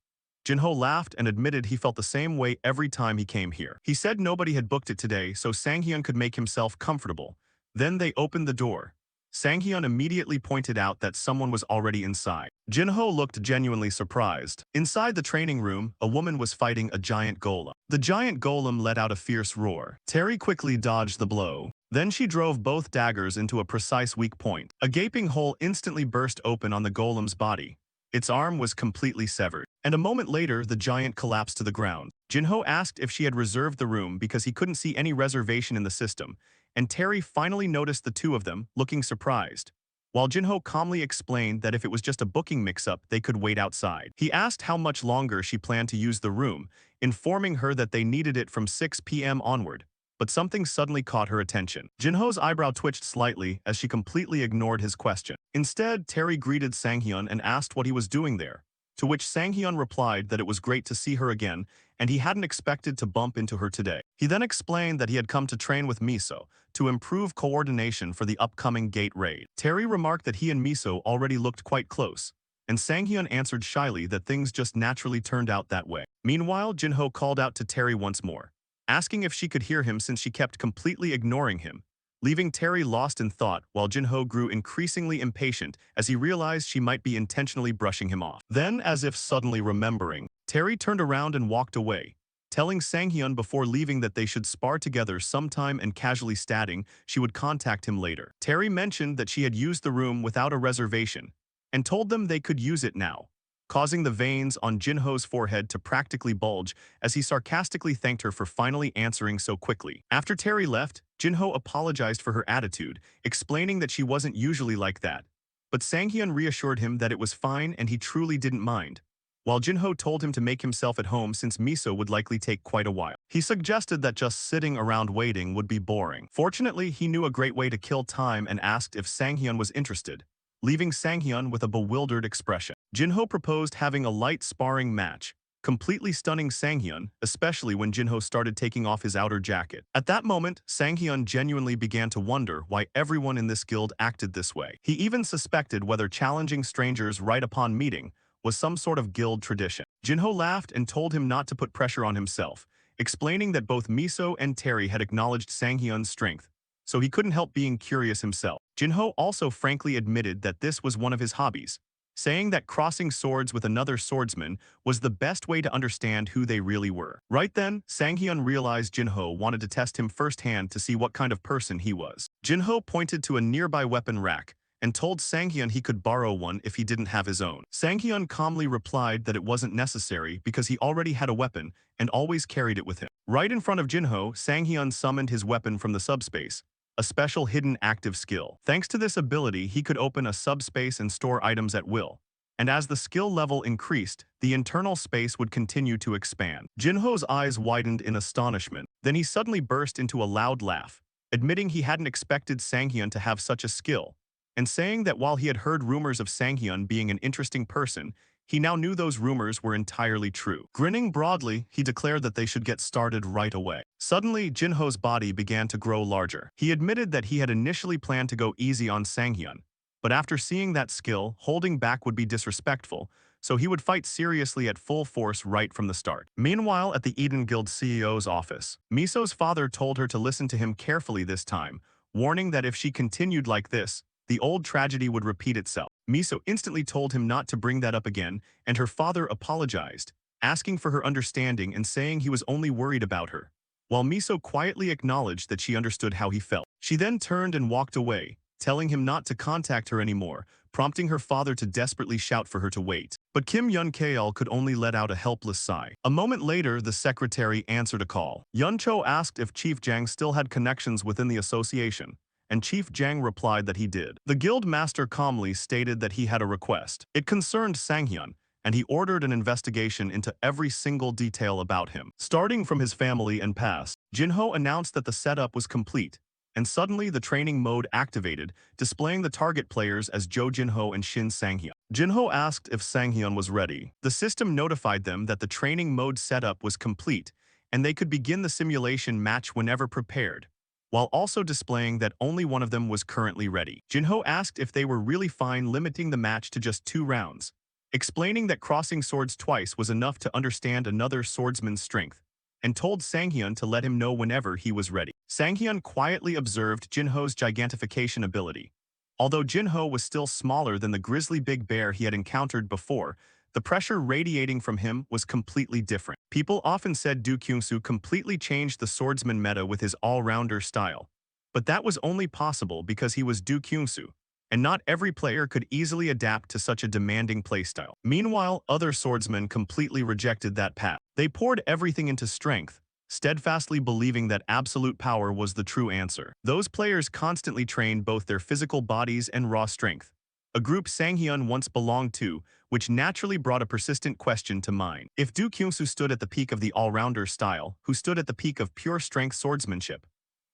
Jinho laughed and admitted he felt the same way every time he came here. He said nobody had booked it today, so Sang-hyun could make himself comfortable. Then they opened the door. Sang-hyun immediately pointed out that someone was already inside. Jinho looked genuinely surprised. Inside the training room, a woman was fighting a giant golem. The giant golem let out a fierce roar. Terry quickly dodged the blow. Then she drove both daggers into a precise weak point. A gaping hole instantly burst open on the golem's body. Its arm was completely severed. And a moment later, the giant collapsed to the ground. Jinho asked if she had reserved the room because he couldn't see any reservation in the system, and Terry finally noticed the two of them, looking surprised. While Jinho calmly explained that if it was just a booking mix-up, they could wait outside. He asked how much longer she planned to use the room, informing her that they needed it from 6 p.m. onward. But something suddenly caught her attention. Jinho's eyebrow twitched slightly as she completely ignored his question. Instead, Terry greeted Sang-hyun and asked what he was doing there, to which Sang-hyun replied that it was great to see her again and he hadn't expected to bump into her today. He then explained that he had come to train with Miso to improve coordination for the upcoming gate raid. Terry remarked that he and Miso already looked quite close, and Sang-hyun answered shyly that things just naturally turned out that way. Meanwhile, Jinho called out to Terry once more, asking if she could hear him since she kept completely ignoring him, leaving Terry lost in thought while Jinho grew increasingly impatient as he realized she might be intentionally brushing him off. Then, as if suddenly remembering, Terry turned around and walked away, telling Sang-hyun before leaving that they should spar together sometime and casually stating she would contact him later. Terry mentioned that she had used the room without a reservation and told them they could use it now, causing the veins on Jinho's forehead to practically bulge as he sarcastically thanked her for finally answering so quickly. After Terry left, Jinho apologized for her attitude, explaining that she wasn't usually like that. But Sang-hyun reassured him that it was fine and he truly didn't mind, while Jinho told him to make himself at home since Miso would likely take quite a while. He suggested that just sitting around waiting would be boring. Fortunately, he knew a great way to kill time and asked if Sang-hyun was interested, leaving Sang-hyun with a bewildered expression. Jinho proposed having a light sparring match, completely stunning Sang-hyun, especially when Jinho started taking off his outer jacket. At that moment, Sang-hyun genuinely began to wonder why everyone in this guild acted this way. He even suspected whether challenging strangers right upon meeting was some sort of guild tradition. Jinho laughed and told him not to put pressure on himself, explaining that both Miso and Terry had acknowledged Sang-hyun's strength, so he couldn't help being curious himself. Jinho also frankly admitted that this was one of his hobbies, saying that crossing swords with another swordsman was the best way to understand who they really were. Right then, Sang-hyun realized Jinho wanted to test him firsthand to see what kind of person he was. Jinho pointed to a nearby weapon rack and told Sanghyun he could borrow one if he didn't have his own. Sanghyun calmly replied that it wasn't necessary because he already had a weapon and always carried it with him. Right in front of Jinho, Sanghyun summoned his weapon from the subspace, a special hidden active skill. Thanks to this ability, he could open a subspace and store items at will. And as the skill level increased, the internal space would continue to expand. Jinho's eyes widened in astonishment. Then he suddenly burst into a loud laugh, admitting he hadn't expected Sanghyun to have such a skill, and saying that while he had heard rumors of Sanghyun being an interesting person, he now knew those rumors were entirely true. Grinning broadly, he declared that they should get started right away. Suddenly, Jinho's body began to grow larger. He admitted that he had initially planned to go easy on Sanghyun, but after seeing that skill, holding back would be disrespectful, so he would fight seriously at full force right from the start. Meanwhile, at the Eden Guild CEO's office, Miso's father told her to listen to him carefully this time, warning that if she continued like this, the old tragedy would repeat itself. Miso instantly told him not to bring that up again, and her father apologized, asking for her understanding and saying he was only worried about her, while Miso quietly acknowledged that she understood how he felt. She then turned and walked away, telling him not to contact her anymore, prompting her father to desperately shout for her to wait. But Kim Yun-keol could only let out a helpless sigh. A moment later, the secretary answered a call. Yun-cho asked if Chief Jang still had connections within the association, and Chief Jang replied that he did. The guild master calmly stated that he had a request. It concerned Sanghyun, and he ordered an investigation into every single detail about him. Starting from his family and past, Jinho announced that the setup was complete, and suddenly the training mode activated, displaying the target players as Jo Jinho and Shin Sanghyun. Jinho asked if Sanghyun was ready. The system notified them that the training mode setup was complete, and they could begin the simulation match whenever prepared, while also displaying that only one of them was currently ready. Jinho asked if they were really fine limiting the match to just 2 rounds, explaining that crossing swords twice was enough to understand another swordsman's strength, and told Sanghyun to let him know whenever he was ready. Sanghyun quietly observed Jinho's gigantification ability. Although Jinho was still smaller than the grisly big bear he had encountered before, the pressure radiating from him was completely different. People often said Do Kyung-soo completely changed the swordsman meta with his all-rounder style, but that was only possible because he was Do Kyung-soo, and not every player could easily adapt to such a demanding playstyle. Meanwhile, other swordsmen completely rejected that path. They poured everything into strength, steadfastly believing that absolute power was the true answer. Those players constantly trained both their physical bodies and raw strength, a group Sanghyun once belonged to, which naturally brought a persistent question to mind. If Do Kyung-soo stood at the peak of the all-rounder style, who stood at the peak of pure strength swordsmanship?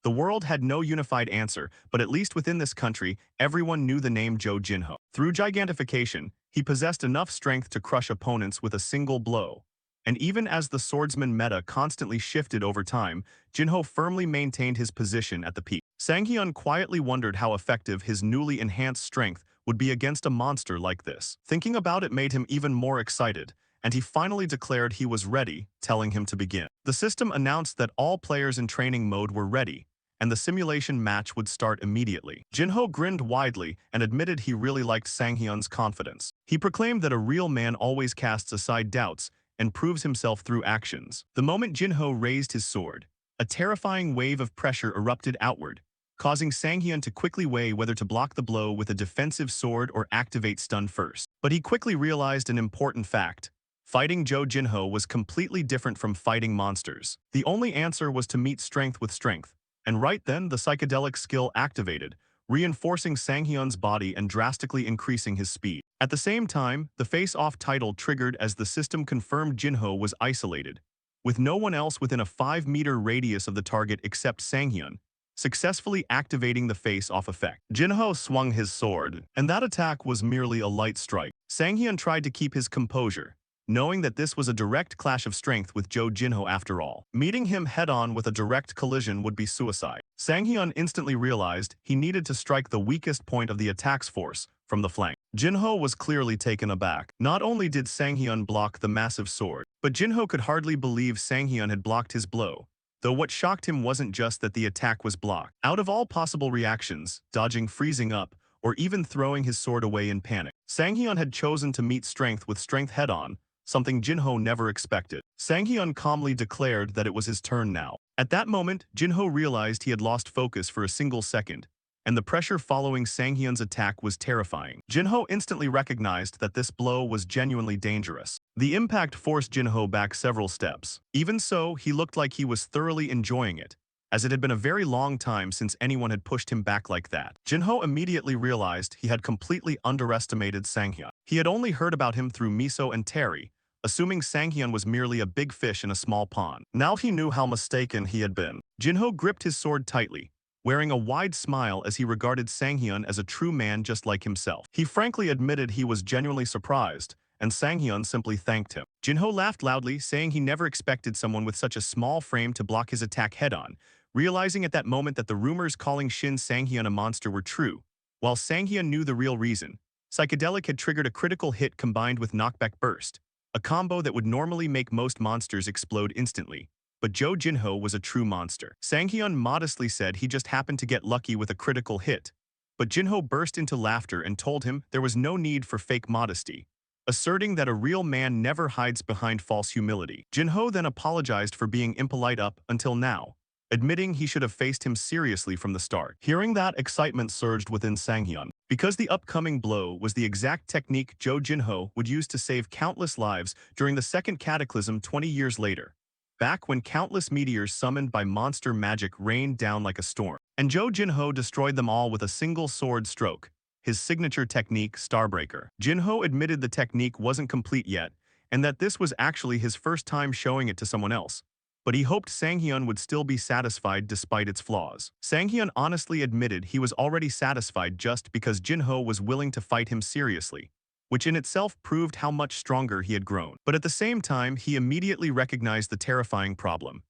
The world had no unified answer, but at least within this country, everyone knew the name Jo Jinho. Through gigantification, he possessed enough strength to crush opponents with a single blow. And even as the swordsman meta constantly shifted over time, Jinho firmly maintained his position at the peak. Sanghyun quietly wondered how effective his newly enhanced strength would be against a monster like this. Thinking about it made him even more excited, and he finally declared he was ready, telling him to begin. The system announced that all players in training mode were ready, and the simulation match would start immediately. Jinho grinned widely and admitted he really liked Sanghyun's confidence. He proclaimed that a real man always casts aside doubts and proves himself through actions. The moment Jinho raised his sword, a terrifying wave of pressure erupted outward, causing Sanghyun to quickly weigh whether to block the blow with a defensive sword or activate stun first. But he quickly realized an important fact. Fighting Jo Jinho was completely different from fighting monsters. The only answer was to meet strength with strength, and right then the psychedelic skill activated, reinforcing Sanghyun's body and drastically increasing his speed. At the same time, the face-off title triggered as the system confirmed Jinho was isolated, with no one else within a 5-meter radius of the target except Sanghyun, successfully activating the face-off effect. Jinho swung his sword, and that attack was merely a light strike. Sanghyun tried to keep his composure, knowing that this was a direct clash of strength with Jo Jinho after all. Meeting him head-on with a direct collision would be suicide. Sanghyun instantly realized he needed to strike the weakest point of the attack's force, from the flank. Jinho was clearly taken aback. Not only did Sanghyun block the massive sword, but Jinho could hardly believe Sanghyun had blocked his blow, though what shocked him wasn't just that the attack was blocked. Out of all possible reactions, dodging, freezing up, or even throwing his sword away in panic, Sanghyun had chosen to meet strength with strength head-on, something Jinho never expected. Sanghyun calmly declared that it was his turn now. At that moment, Jinho realized he had lost focus for a single second, and the pressure following Sanghyun's attack was terrifying. Jinho instantly recognized that this blow was genuinely dangerous. The impact forced Jinho back several steps. Even so, he looked like he was thoroughly enjoying it, as it had been a very long time since anyone had pushed him back like that. Jinho immediately realized he had completely underestimated Sanghyun. He had only heard about him through Miso and Terry, assuming Sanghyun was merely a big fish in a small pond. Now he knew how mistaken he had been. Jinho gripped his sword tightly, wearing a wide smile as he regarded Sanghyun as a true man just like himself. He frankly admitted he was genuinely surprised, and Sanghyun simply thanked him. Jinho laughed loudly, saying he never expected someone with such a small frame to block his attack head-on, realizing at that moment that the rumors calling Shin Sanghyun a monster were true. While Sanghyun knew the real reason, Psychedelic had triggered a critical hit combined with knockback burst, a combo that would normally make most monsters explode instantly. But Jinho was a true monster. Sanghyun modestly said he just happened to get lucky with a critical hit, but Jinho burst into laughter and told him there was no need for fake modesty, asserting that a real man never hides behind false humility. Jinho then apologized for being impolite up until now, admitting he should have faced him seriously from the start. Hearing that, excitement surged within Sanghyun. Because the upcoming blow was the exact technique Jinho would use to save countless lives during the second cataclysm 20 years later, back when countless meteors summoned by monster magic rained down like a storm. And Jinho destroyed them all with a single sword stroke, his signature technique, Starbreaker. Jinho admitted the technique wasn't complete yet, and that this was actually his first time showing it to someone else, but he hoped Sanghyun would still be satisfied despite its flaws. Sanghyun honestly admitted he was already satisfied just because Jinho was willing to fight him seriously, which in itself proved how much stronger he had grown. But at the same time, he immediately recognized the terrifying problem.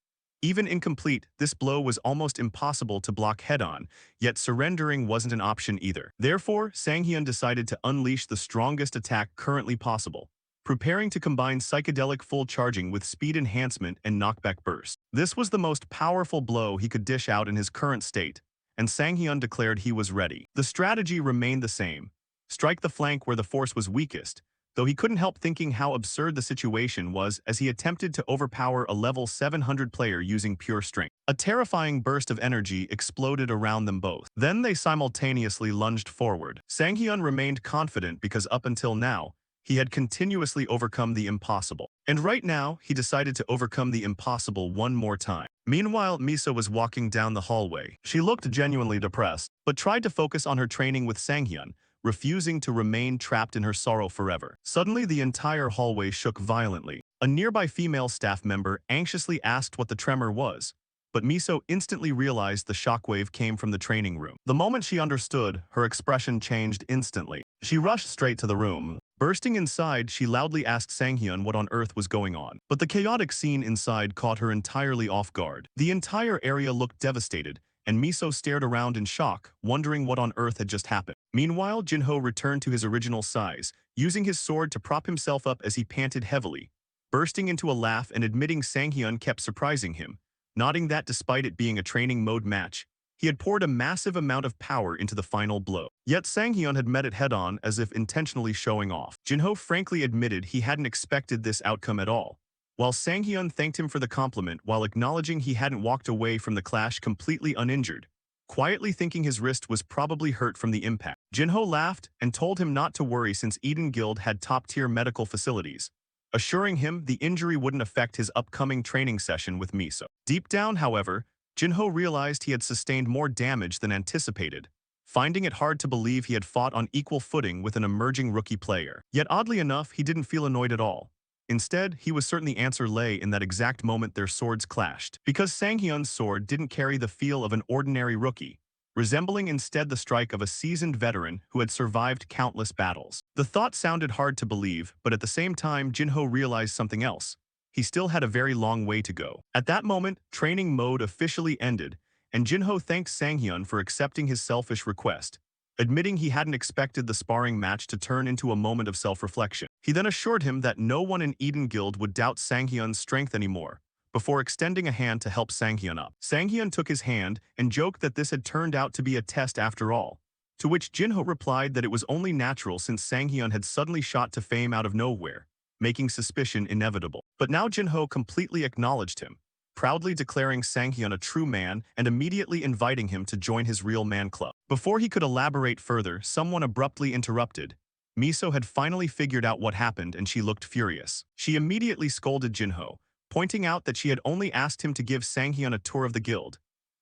Even incomplete, this blow was almost impossible to block head-on, yet surrendering wasn't an option either. Therefore, Sanghyun decided to unleash the strongest attack currently possible, preparing to combine psychedelic full charging with speed enhancement and knockback burst. This was the most powerful blow he could dish out in his current state, and Sanghyun declared he was ready. The strategy remained the same: strike the flank where the force was weakest, though he couldn't help thinking how absurd the situation was as he attempted to overpower a level 700 player using pure strength. A terrifying burst of energy exploded around them both. Then they simultaneously lunged forward. Sanghyun remained confident because up until now, he had continuously overcome the impossible. And right now, he decided to overcome the impossible one more time. Meanwhile, Miso was walking down the hallway. She looked genuinely depressed, but tried to focus on her training with Sanghyun, refusing to remain trapped in her sorrow forever. Suddenly, the entire hallway shook violently. A nearby female staff member anxiously asked what the tremor was, but Miso instantly realized the shockwave came from the training room. The moment she understood, her expression changed instantly. She rushed straight to the room. Bursting inside, she loudly asked Sanghyun what on earth was going on. But the chaotic scene inside caught her entirely off guard. The entire area looked devastated, and Miso stared around in shock, wondering what on earth had just happened. Meanwhile, Jinho returned to his original size, using his sword to prop himself up as he panted heavily, bursting into a laugh and admitting Sanghyun kept surprising him, nodding that despite it being a training mode match, he had poured a massive amount of power into the final blow. Yet Sanghyun had met it head-on as if intentionally showing off. Jinho frankly admitted he hadn't expected this outcome at all, while Sanghyun thanked him for the compliment while acknowledging he hadn't walked away from the clash completely uninjured, quietly thinking his wrist was probably hurt from the impact. Jinho laughed and told him not to worry since Eden Guild had top-tier medical facilities, assuring him the injury wouldn't affect his upcoming training session with Miso. Deep down, however, Jinho realized he had sustained more damage than anticipated, finding it hard to believe he had fought on equal footing with an emerging rookie player. Yet oddly enough, he didn't feel annoyed at all. Instead, he was certain the answer lay in that exact moment their swords clashed. Because Sanghyun's sword didn't carry the feel of an ordinary rookie, resembling instead the strike of a seasoned veteran who had survived countless battles. The thought sounded hard to believe, but at the same time, Jinho realized something else. He still had a very long way to go. At that moment, training mode officially ended, and Jinho thanked Sanghyun for accepting his selfish request, admitting he hadn't expected the sparring match to turn into a moment of self-reflection. He then assured him that no one in Eden Guild would doubt Sanghyun's strength anymore, before extending a hand to help Sanghyun up. Sanghyun took his hand and joked that this had turned out to be a test after all, to which Jinho replied that it was only natural since Sanghyun had suddenly shot to fame out of nowhere, making suspicion inevitable. But now Jinho completely acknowledged him, proudly declaring Sanghyun a true man and immediately inviting him to join his real man club. Before he could elaborate further, someone abruptly interrupted. Miso had finally figured out what happened and she looked furious. She immediately scolded Jinho, pointing out that she had only asked him to give Sanghyun a tour of the guild.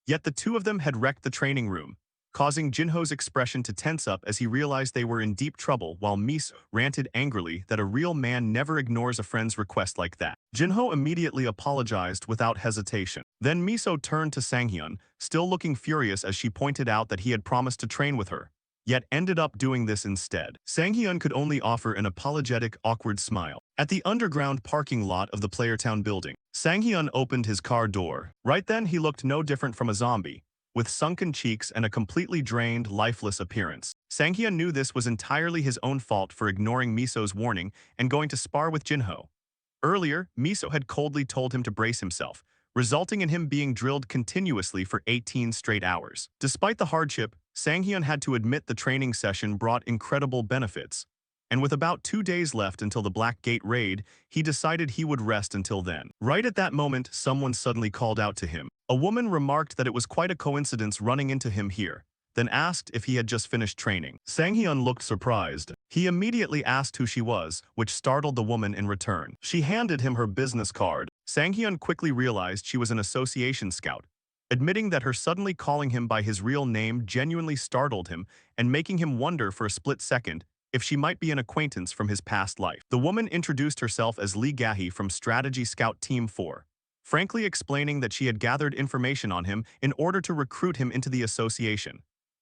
Yet the two of them had wrecked the training room, causing Jinho's expression to tense up as he realized they were in deep trouble while Miso ranted angrily that a real man never ignores a friend's request like that. Jinho immediately apologized without hesitation. Then Miso turned to Sanghyun, still looking furious as she pointed out that he had promised to train with her, yet ended up doing this instead. Sanghyun could only offer an apologetic, awkward smile. At the underground parking lot of the Playertown building, Sanghyun opened his car door. Right then he looked no different from a zombie, with sunken cheeks and a completely drained, lifeless appearance. Sanghyun knew this was entirely his own fault for ignoring Miso's warning and going to spar with Jinho. Earlier, Miso had coldly told him to brace himself, resulting in him being drilled continuously for 18 straight hours. Despite the hardship, Sanghyun had to admit the training session brought incredible benefits. And with about 2 days left until the Black Gate raid, he decided he would rest until then. Right at that moment, someone suddenly called out to him. A woman remarked that it was quite a coincidence running into him here, then asked if he had just finished training. Sanghyun looked surprised. He immediately asked who she was, which startled the woman in return. She handed him her business card. Sanghyun quickly realized she was an association scout, admitting that her suddenly calling him by his real name genuinely startled him and making him wonder for a split second if she might be an acquaintance from his past life. The woman introduced herself as Lee Gahi from Strategy Scout Team 4, frankly explaining that she had gathered information on him in order to recruit him into the association,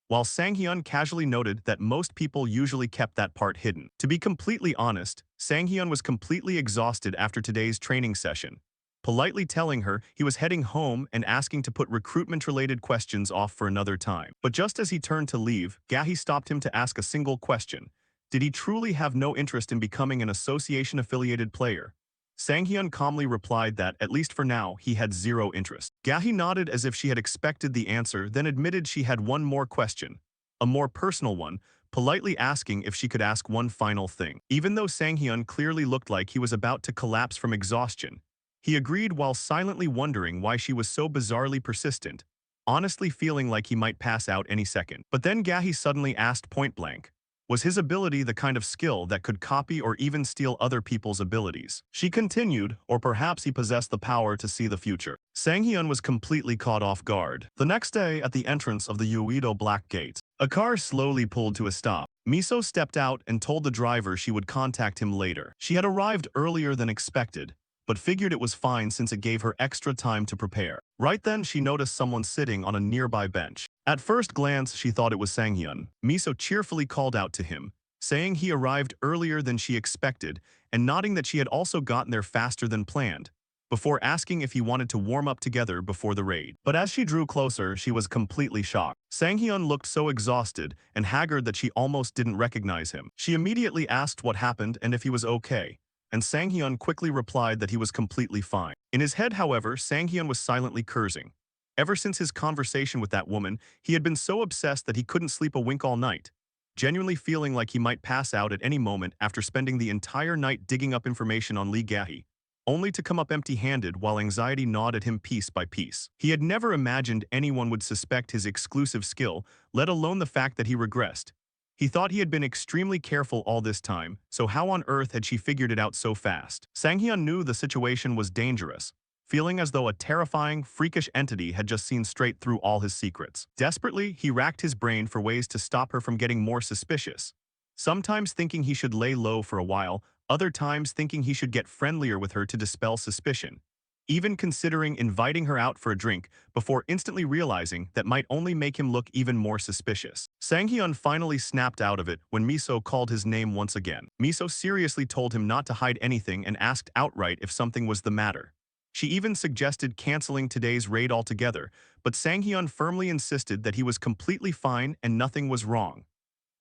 while Sanghyun casually noted that most people usually kept that part hidden. To be completely honest, Sanghyun was completely exhausted after today's training session, politely telling her he was heading home and asking to put recruitment-related questions off for another time. But just as he turned to leave, Gahi stopped him to ask a single question. Did he truly have no interest in becoming an association-affiliated player? Sanghyun calmly replied that, at least for now, he had zero interest. Gahi nodded as if she had expected the answer, then admitted she had one more question, a more personal one, politely asking if she could ask one final thing. Even though Sanghyun clearly looked like he was about to collapse from exhaustion, he agreed while silently wondering why she was so bizarrely persistent, honestly feeling like he might pass out any second. But then Gahi suddenly asked point-blank, was his ability the kind of skill that could copy or even steal other people's abilities? She continued, or perhaps he possessed the power to see the future. Sanghyun was completely caught off guard. The next day, at the entrance of the Uedo Black Gate, a car slowly pulled to a stop. Miso stepped out and told the driver she would contact him later. She had arrived earlier than expected, but figured it was fine since it gave her extra time to prepare. Right then, she noticed someone sitting on a nearby bench. At first glance, she thought it was Sanghyun. Miso cheerfully called out to him, saying he arrived earlier than she expected and nodding that she had also gotten there faster than planned, before asking if he wanted to warm up together before the raid. But as she drew closer, she was completely shocked. Sanghyun looked so exhausted and haggard that she almost didn't recognize him. She immediately asked what happened and if he was okay, and Sanghyun quickly replied that he was completely fine. In his head, however, Sanghyun was silently cursing. Ever since his conversation with that woman, he had been so obsessed that he couldn't sleep a wink all night, genuinely feeling like he might pass out at any moment after spending the entire night digging up information on Lee Gahi, only to come up empty-handed while anxiety gnawed at him piece by piece. He had never imagined anyone would suspect his exclusive skill, let alone the fact that he regressed. He thought he had been extremely careful all this time, so how on earth had she figured it out so fast? Sanghyun knew the situation was dangerous, feeling as though a terrifying, freakish entity had just seen straight through all his secrets. Desperately, he racked his brain for ways to stop her from getting more suspicious, sometimes thinking he should lay low for a while, other times thinking he should get friendlier with her to dispel suspicion, even considering inviting her out for a drink before instantly realizing that might only make him look even more suspicious. Sanghyun finally snapped out of it when Miso called his name once again. Miso seriously told him not to hide anything and asked outright if something was the matter. She even suggested canceling today's raid altogether, but Sanghyun firmly insisted that he was completely fine and nothing was wrong.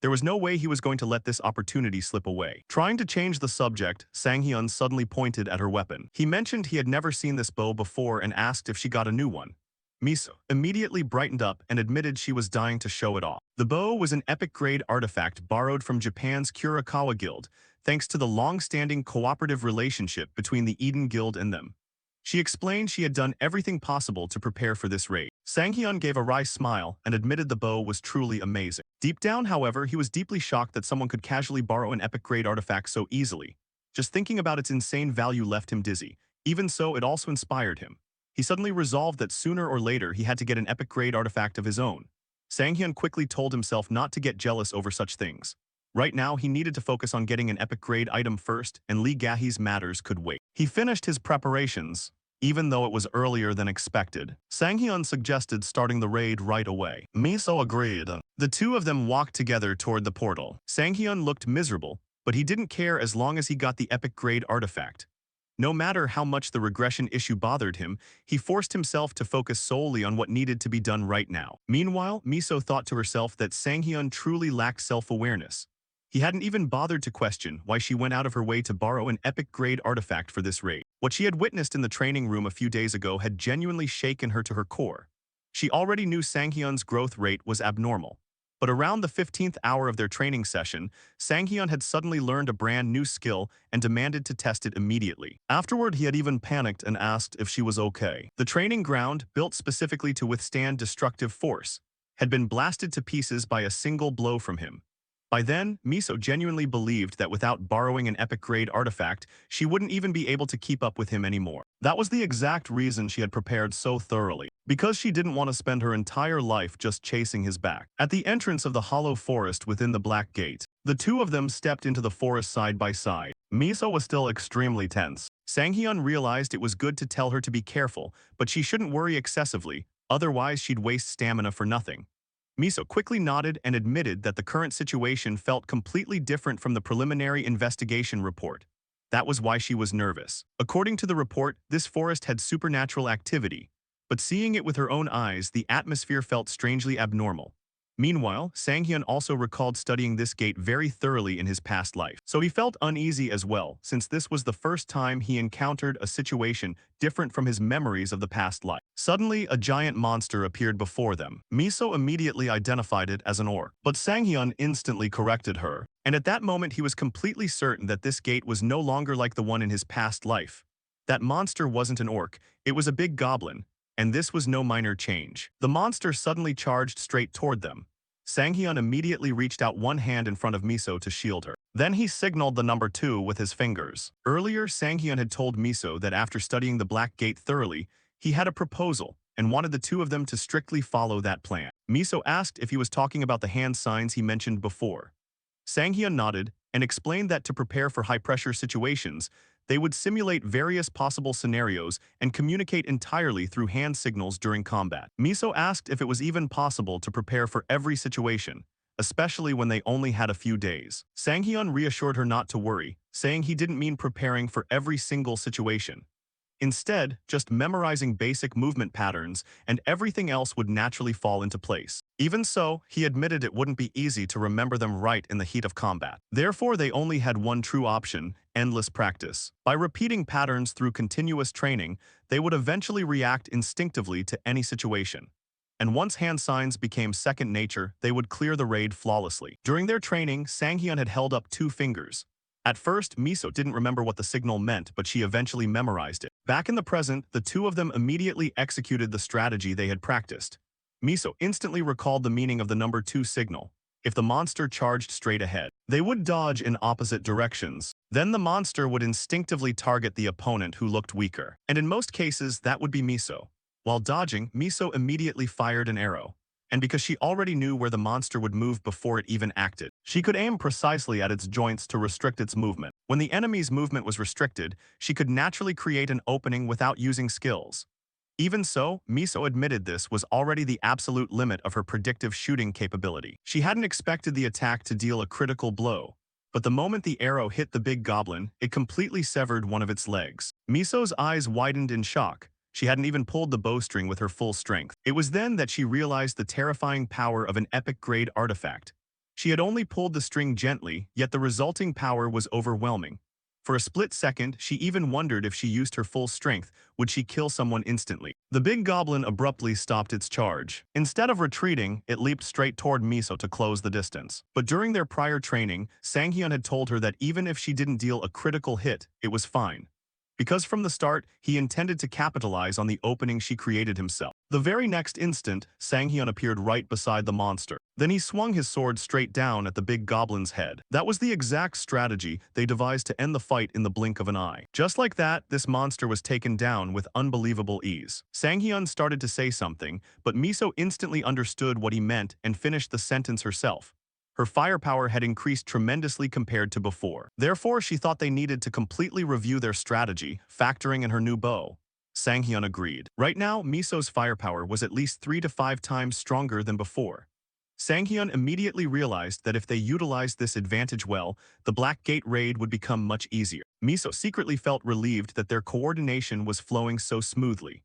There was no way he was going to let this opportunity slip away. Trying to change the subject, Sanghyun suddenly pointed at her weapon. He mentioned he had never seen this bow before and asked if she got a new one. Miso immediately brightened up and admitted she was dying to show it off. The bow was an epic-grade artifact borrowed from Japan's Kurakawa Guild, thanks to the long-standing cooperative relationship between the Eden Guild and them. She explained she had done everything possible to prepare for this raid. Sanghyun gave a wry smile and admitted the bow was truly amazing. Deep down, however, he was deeply shocked that someone could casually borrow an epic-grade artifact so easily. Just thinking about its insane value left him dizzy. Even so, it also inspired him. He suddenly resolved that sooner or later he had to get an epic-grade artifact of his own. Sanghyun quickly told himself not to get jealous over such things. Right now, he needed to focus on getting an epic-grade item first, and Lee Gahee's matters could wait. He finished his preparations, even though it was earlier than expected. Sanghyun suggested starting the raid right away. Miso agreed. The two of them walked together toward the portal. Sanghyun looked miserable, but he didn't care as long as he got the epic-grade artifact. No matter how much the regression issue bothered him, he forced himself to focus solely on what needed to be done right now. Meanwhile, Miso thought to herself that Sanghyun truly lacked self-awareness. He hadn't even bothered to question why she went out of her way to borrow an epic-grade artifact for this raid. What she had witnessed in the training room a few days ago had genuinely shaken her to her core. She already knew Sanghyun's growth rate was abnormal. But around the 15th hour of their training session, Sanghyun had suddenly learned a brand new skill and demanded to test it immediately. Afterward, he had even panicked and asked if she was okay. The training ground, built specifically to withstand destructive force, had been blasted to pieces by a single blow from him. By then, Miso genuinely believed that without borrowing an epic-grade artifact, she wouldn't even be able to keep up with him anymore. That was the exact reason she had prepared so thoroughly, because she didn't want to spend her entire life just chasing his back. At the entrance of the hollow forest within the Black Gate, the two of them stepped into the forest side by side. Miso was still extremely tense. Sanghyun realized it was good to tell her to be careful, but she shouldn't worry excessively, otherwise she'd waste stamina for nothing. Miso quickly nodded and admitted that the current situation felt completely different from the preliminary investigation report. That was why she was nervous. According to the report, this forest had supernatural activity, but seeing it with her own eyes, the atmosphere felt strangely abnormal. Meanwhile, Sanghyun also recalled studying this gate very thoroughly in his past life, so he felt uneasy as well, since this was the first time he encountered a situation different from his memories of the past life. Suddenly, a giant monster appeared before them. Miso immediately identified it as an orc, but Sanghyun instantly corrected her, and at that moment he was completely certain that this gate was no longer like the one in his past life. That monster wasn't an orc, it was a big goblin, and this was no minor change. The monster suddenly charged straight toward them. Sanghyun immediately reached out one hand in front of Miso to shield her. Then he signaled the number 2 with his fingers. Earlier, Sanghyun had told Miso that after studying the Black Gate thoroughly, he had a proposal and wanted the two of them to strictly follow that plan. Miso asked if he was talking about the hand signs he mentioned before. Sanghyun nodded and explained that to prepare for high-pressure situations, they would simulate various possible scenarios and communicate entirely through hand signals during combat. Miso asked if it was even possible to prepare for every situation, especially when they only had a few days. Sanghyun reassured her not to worry, saying he didn't mean preparing for every single situation. Instead, just memorizing basic movement patterns and everything else would naturally fall into place. Even so, he admitted it wouldn't be easy to remember them right in the heat of combat. Therefore, they only had one true option: endless practice. By repeating patterns through continuous training, they would eventually react instinctively to any situation. And once hand signs became second nature, they would clear the raid flawlessly. During their training, Sanghyun had held up 2 fingers. At first, Miso didn't remember what the signal meant, but she eventually memorized it. Back in the present, the two of them immediately executed the strategy they had practiced. Miso instantly recalled the meaning of the number 2 signal. If the monster charged straight ahead, they would dodge in opposite directions. Then the monster would instinctively target the opponent who looked weaker. And in most cases, that would be Miso. While dodging, Miso immediately fired an arrow. And because she already knew where the monster would move before it even acted, she could aim precisely at its joints to restrict its movement. When the enemy's movement was restricted, she could naturally create an opening without using skills. Even so, Miso admitted this was already the absolute limit of her predictive shooting capability. She hadn't expected the attack to deal a critical blow, but the moment the arrow hit the big goblin, it completely severed one of its legs. Miso's eyes widened in shock. She hadn't even pulled the bowstring with her full strength. It was then that she realized the terrifying power of an epic-grade artifact. She had only pulled the string gently, yet the resulting power was overwhelming. For a split second, she even wondered if she used her full strength, would she kill someone instantly. The big goblin abruptly stopped its charge. Instead of retreating, it leaped straight toward Miso to close the distance. But during their prior training, Sanghyun had told her that even if she didn't deal a critical hit, it was fine. because from the start, he intended to capitalize on the opening she created himself. The very next instant, Sanghyun appeared right beside the monster. Then he swung his sword straight down at the big goblin's head. That was the exact strategy they devised to end the fight in the blink of an eye. Just like that, this monster was taken down with unbelievable ease. Sanghyun started to say something, but Miso instantly understood what he meant and finished the sentence herself. Her firepower had increased tremendously compared to before. Therefore, she thought they needed to completely review their strategy, factoring in her new bow. Sanghyun agreed. Right now, Miso's firepower was at least 3 to 5 times stronger than before. Sanghyun immediately realized that if they utilized this advantage well, the Black Gate raid would become much easier. Miso secretly felt relieved that their coordination was flowing so smoothly.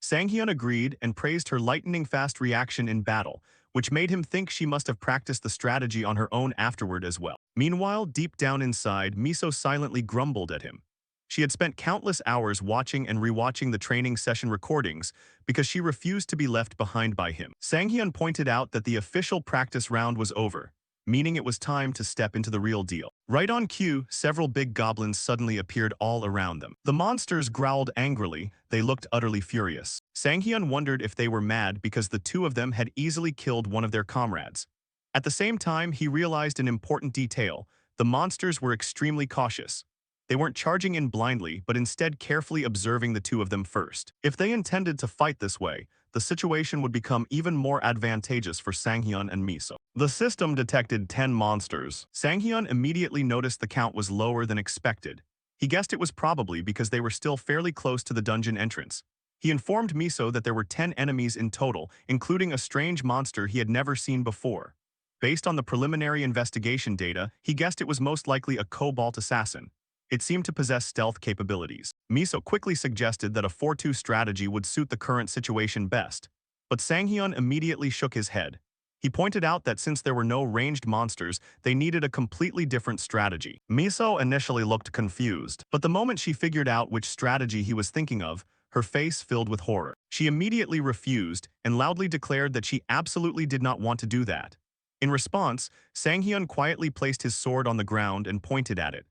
Sanghyun agreed and praised her lightning-fast reaction in battle, which made him think she must have practiced the strategy on her own afterward as well. Meanwhile, deep down inside, Miso silently grumbled at him. She had spent countless hours watching and rewatching the training session recordings because she refused to be left behind by him. Sanghyun pointed out that the official practice round was over, meaning it was time to step into the real deal. Right on cue, several big goblins suddenly appeared all around them. The monsters growled angrily, they looked utterly furious. Sanghyun wondered if they were mad because the two of them had easily killed one of their comrades. At the same time, he realized an important detail. The monsters were extremely cautious. They weren't charging in blindly, but instead carefully observing the two of them first. If they intended to fight this way, the situation would become even more advantageous for Sanghyun and Miso. The system detected 10 monsters. Sanghyun immediately noticed the count was lower than expected. He guessed it was probably because they were still fairly close to the dungeon entrance. He informed Miso that there were 10 enemies in total, including a strange monster he had never seen before. Based on the preliminary investigation data, he guessed it was most likely a cobalt assassin. It seemed to possess stealth capabilities. Miso quickly suggested that a 4-2 strategy would suit the current situation best, but Sanghyun immediately shook his head. He pointed out that since there were no ranged monsters, they needed a completely different strategy. Miso initially looked confused, but the moment she figured out which strategy he was thinking of, her face filled with horror. She immediately refused and loudly declared that she absolutely did not want to do that. In response, Sanghyun quietly placed his sword on the ground and pointed at it.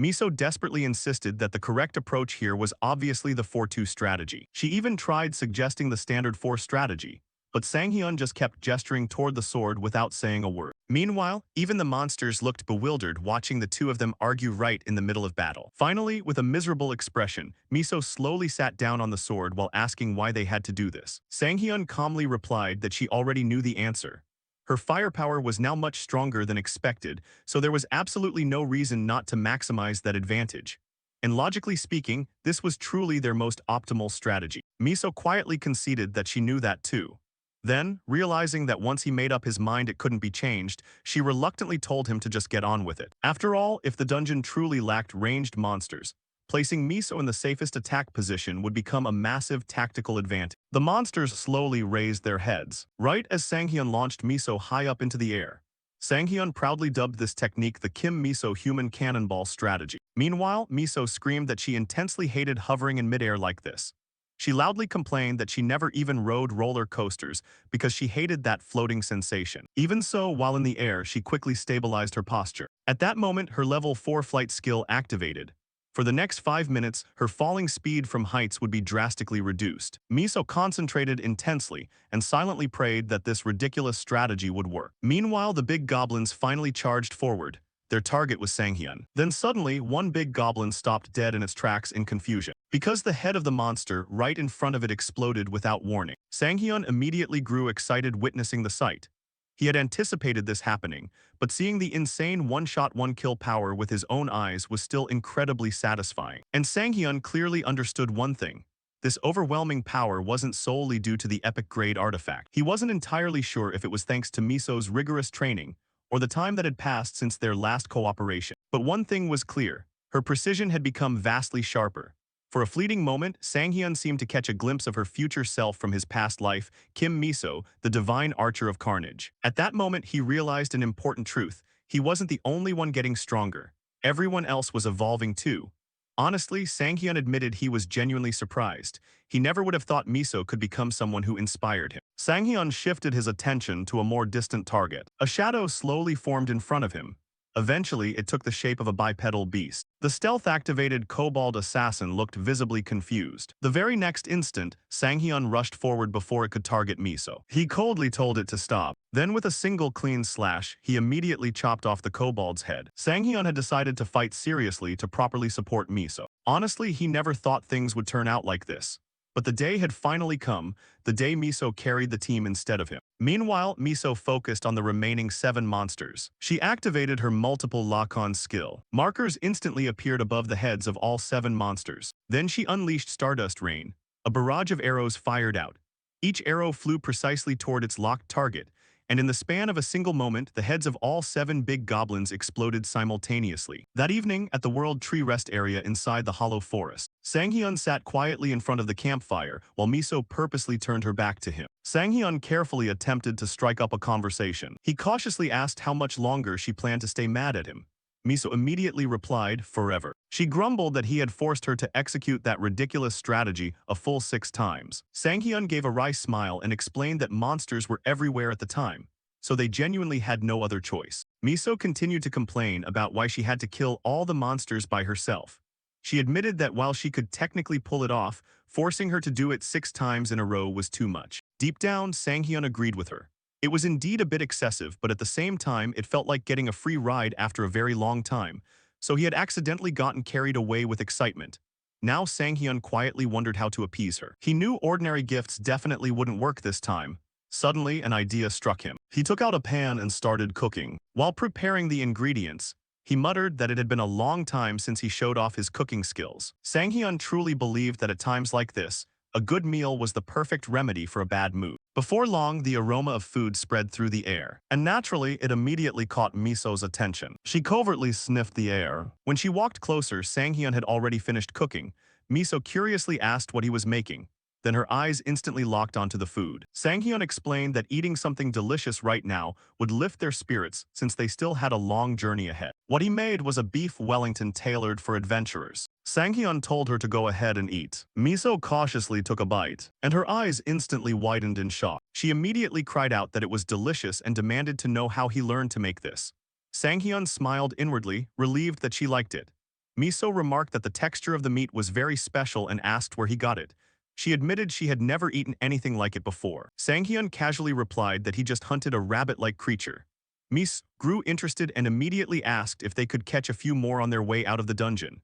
Miso desperately insisted that the correct approach here was obviously the 4-2 strategy. She even tried suggesting the standard 4 strategy, but Sanghyun just kept gesturing toward the sword without saying a word. Meanwhile, even the monsters looked bewildered watching the two of them argue right in the middle of battle. Finally, with a miserable expression, Miso slowly sat down on the sword while asking why they had to do this. Sanghyun calmly replied that she already knew the answer. Her firepower was now much stronger than expected, so there was absolutely no reason not to maximize that advantage. And logically speaking, this was truly their most optimal strategy. Miso quietly conceded that she knew that too. Then, realizing that once he made up his mind it couldn't be changed, she reluctantly told him to just get on with it. After all, if the dungeon truly lacked ranged monsters, placing Miso in the safest attack position would become a massive tactical advantage. The monsters slowly raised their heads, right as Sanghyun launched Miso high up into the air. Sanghyun proudly dubbed this technique the Kim Miso human cannonball strategy. Meanwhile, Miso screamed that she intensely hated hovering in midair like this. She loudly complained that she never even rode roller coasters because she hated that floating sensation. Even so, while in the air, she quickly stabilized her posture. At that moment, her level 4 flight skill activated. For the next 5 minutes, her falling speed from heights would be drastically reduced. Miso concentrated intensely and silently prayed that this ridiculous strategy would work. Meanwhile, the big goblins finally charged forward. Their target was Sanghyun. Then suddenly, one big goblin stopped dead in its tracks in confusion. Because the head of the monster right in front of it exploded without warning, Sanghyun immediately grew excited witnessing the sight. He had anticipated this happening, but seeing the insane one-shot one-kill power with his own eyes was still incredibly satisfying. And Sanghyun clearly understood one thing. This overwhelming power wasn't solely due to the epic-grade artifact. He wasn't entirely sure if it was thanks to Miso's rigorous training or the time that had passed since their last cooperation. But one thing was clear. Her precision had become vastly sharper. For a fleeting moment, Sanghyun seemed to catch a glimpse of her future self from his past life, Kim Miso, the divine archer of carnage. At that moment, he realized an important truth. He wasn't the only one getting stronger. Everyone else was evolving too. Honestly, Sanghyun admitted he was genuinely surprised. He never would have thought Miso could become someone who inspired him. Sanghyun shifted his attention to a more distant target. A shadow slowly formed in front of him. Eventually, it took the shape of a bipedal beast. The stealth-activated kobold assassin looked visibly confused. The very next instant, Sanghyun rushed forward before it could target Miso. He coldly told it to stop. Then with a single clean slash, he immediately chopped off the kobold's head. Sanghyun had decided to fight seriously to properly support Miso. Honestly, he never thought things would turn out like this. But the day had finally come, the day Miso carried the team instead of him. Meanwhile, Miso focused on the remaining 7 monsters. She activated her multiple lock-on skill. Markers instantly appeared above the heads of all 7 monsters. Then she unleashed Stardust Rain. A barrage of arrows fired out. Each arrow flew precisely toward its locked target, and in the span of a single moment, the heads of all 7 big goblins exploded simultaneously. That evening, at the World Tree Rest area inside the Hollow Forest, Sanghyun sat quietly in front of the campfire while Miso purposely turned her back to him. Sanghyun carefully attempted to strike up a conversation. He cautiously asked how much longer she planned to stay mad at him. Miso immediately replied, "Forever." She grumbled that he had forced her to execute that ridiculous strategy a full 6 times. Sanghyun gave a wry smile and explained that monsters were everywhere at the time, so they genuinely had no other choice. Miso continued to complain about why she had to kill all the monsters by herself. She admitted that while she could technically pull it off, forcing her to do it 6 times in a row was too much. Deep down, Sanghyun agreed with her. It was indeed a bit excessive, but at the same time, it felt like getting a free ride after a very long time, so he had accidentally gotten carried away with excitement. Now Sanghyun quietly wondered how to appease her. He knew ordinary gifts definitely wouldn't work this time. Suddenly, an idea struck him. He took out a pan and started cooking. While preparing the ingredients, he muttered that it had been a long time since he showed off his cooking skills. Sanghyun truly believed that at times like this, a good meal was the perfect remedy for a bad mood. Before long, the aroma of food spread through the air, and naturally, it immediately caught Miso's attention. She covertly sniffed the air. When she walked closer, Sanghyun had already finished cooking. Miso curiously asked what he was making. Then her eyes instantly locked onto the food. Sanghyun explained that eating something delicious right now would lift their spirits since they still had a long journey ahead. What he made was a beef Wellington tailored for adventurers. Sanghyun told her to go ahead and eat. Miso cautiously took a bite, and her eyes instantly widened in shock. She immediately cried out that it was delicious and demanded to know how he learned to make this. Sanghyun smiled inwardly, relieved that she liked it. Miso remarked that the texture of the meat was very special and asked where he got it. She admitted she had never eaten anything like it before. Sanghyun casually replied that he just hunted a rabbit-like creature. Miso grew interested and immediately asked if they could catch a few more on their way out of the dungeon.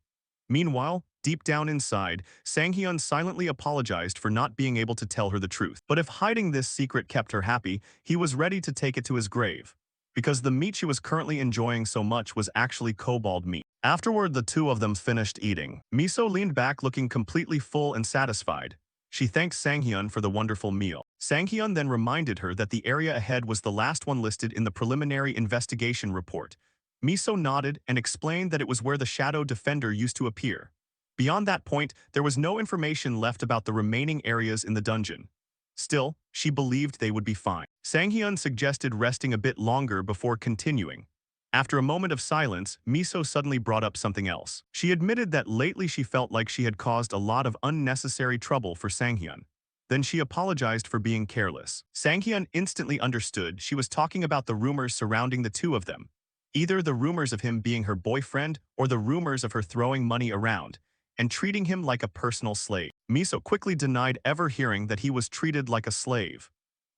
Meanwhile, deep down inside, Sanghyun silently apologized for not being able to tell her the truth. But if hiding this secret kept her happy, he was ready to take it to his grave. Because the meat she was currently enjoying so much was actually kobold meat. Afterward, the two of them finished eating. Miso leaned back looking completely full and satisfied. She thanked Sanghyun for the wonderful meal. Sanghyun then reminded her that the area ahead was the last one listed in the preliminary investigation report. Miso nodded and explained that it was where the Shadow Defender used to appear. Beyond that point, there was no information left about the remaining areas in the dungeon. Still, she believed they would be fine. Sanghyun suggested resting a bit longer before continuing. After a moment of silence, Miso suddenly brought up something else. She admitted that lately she felt like she had caused a lot of unnecessary trouble for Sanghyun. Then she apologized for being careless. Sanghyun instantly understood she was talking about the rumors surrounding the two of them. Either the rumors of him being her boyfriend or the rumors of her throwing money around and treating him like a personal slave. Miso quickly denied ever hearing that he was treated like a slave.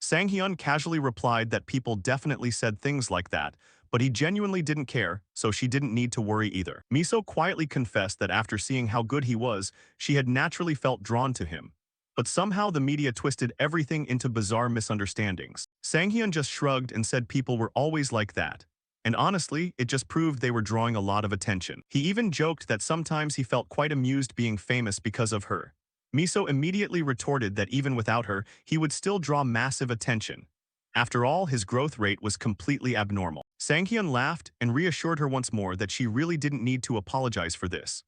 Sanghyun casually replied that people definitely said things like that, but he genuinely didn't care, so she didn't need to worry either. Miso quietly confessed that after seeing how good he was, she had naturally felt drawn to him. But somehow the media twisted everything into bizarre misunderstandings. Sanghyun just shrugged and said people were always like that. And honestly, it just proved they were drawing a lot of attention. He even joked that sometimes he felt quite amused being famous because of her. Miso immediately retorted that even without her, he would still draw massive attention. After all, his growth rate was completely abnormal. Sanghyun laughed and reassured her once more that she really didn't need to apologize for this.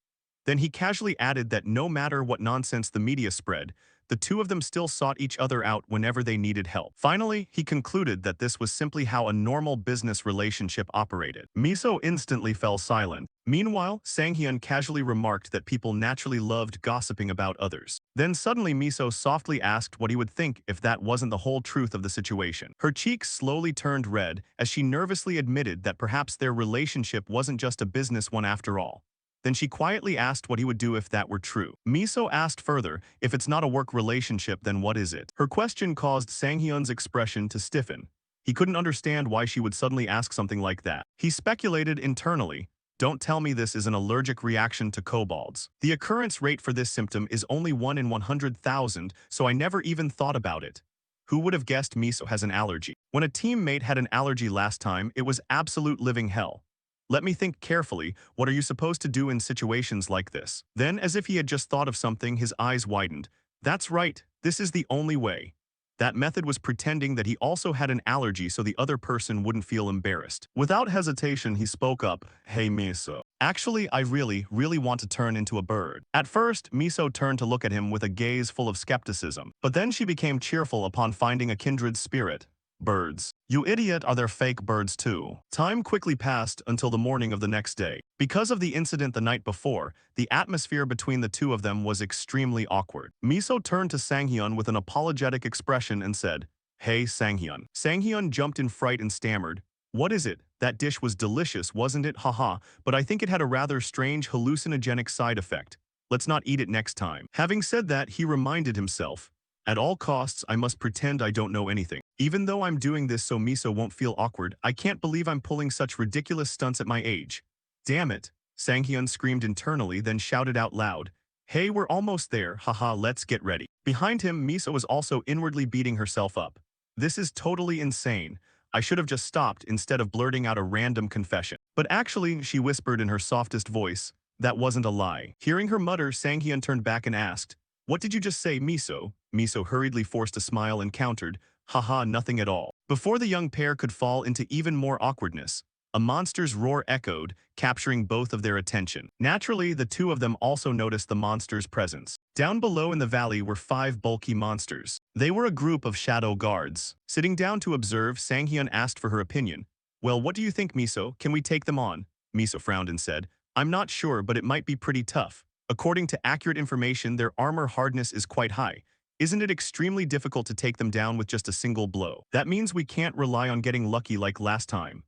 Then he casually added that no matter what nonsense the media spread, the two of them still sought each other out whenever they needed help. Finally, he concluded that this was simply how a normal business relationship operated. Miso instantly fell silent. Meanwhile, Sanghyun casually remarked that people naturally loved gossiping about others. Then suddenly Miso softly asked what he would think if that wasn't the whole truth of the situation. Her cheeks slowly turned red as she nervously admitted that perhaps their relationship wasn't just a business one after all. Then she quietly asked what he would do if that were true. Miso asked further, if it's not a work relationship then what is it? Her question caused Sanghyun's expression to stiffen. He couldn't understand why she would suddenly ask something like that. He speculated internally, don't tell me this is an allergic reaction to kobolds. The occurrence rate for this symptom is only 1 in 100,000, so I never even thought about it. Who would have guessed Miso has an allergy? When a teammate had an allergy last time, it was absolute living hell. Let me think carefully, what are you supposed to do in situations like this? Then, as if he had just thought of something, his eyes widened. That's right, this is the only way. That method was pretending that he also had an allergy so the other person wouldn't feel embarrassed. Without hesitation, he spoke up, Hey Miso. Actually, I really want to turn into a bird. At first, Miso turned to look at him with a gaze full of skepticism, but then she became cheerful upon finding a kindred spirit. Birds. You idiot, are there fake birds too? Time quickly passed until the morning of the next day. Because of the incident the night before, the atmosphere between the two of them was extremely awkward. Miso turned to Sanghyun with an apologetic expression and said, Hey Sanghyun. Sanghyun jumped in fright and stammered, What is it? That dish was delicious, wasn't it? Haha, but I think it had a rather strange hallucinogenic side effect. Let's not eat it next time. Having said that, he reminded himself, at all costs, I must pretend I don't know anything. Even though I'm doing this so Miso won't feel awkward, I can't believe I'm pulling such ridiculous stunts at my age. Damn it, Sanghyun screamed internally, then shouted out loud, Hey, we're almost there, haha, let's get ready. Behind him, Miso was also inwardly beating herself up. This is totally insane. I should have just stopped instead of blurting out a random confession. But actually, she whispered in her softest voice, that wasn't a lie. Hearing her mutter, Sanghyun turned back and asked, What did you just say, Miso? Miso hurriedly forced a smile and countered, Haha, nothing at all. Before the young pair could fall into even more awkwardness, a monster's roar echoed, capturing both of their attention. Naturally, the two of them also noticed the monster's presence. Down below in the valley were 5 bulky monsters. They were a group of shadow guards. Sitting down to observe, Sanghyun asked for her opinion. Well, what do you think, Miso? Can we take them on? Miso frowned and said, I'm not sure, but it might be pretty tough. According to accurate information, their armor hardness is quite high. Isn't it extremely difficult to take them down with just a single blow? That means we can't rely on getting lucky like last time.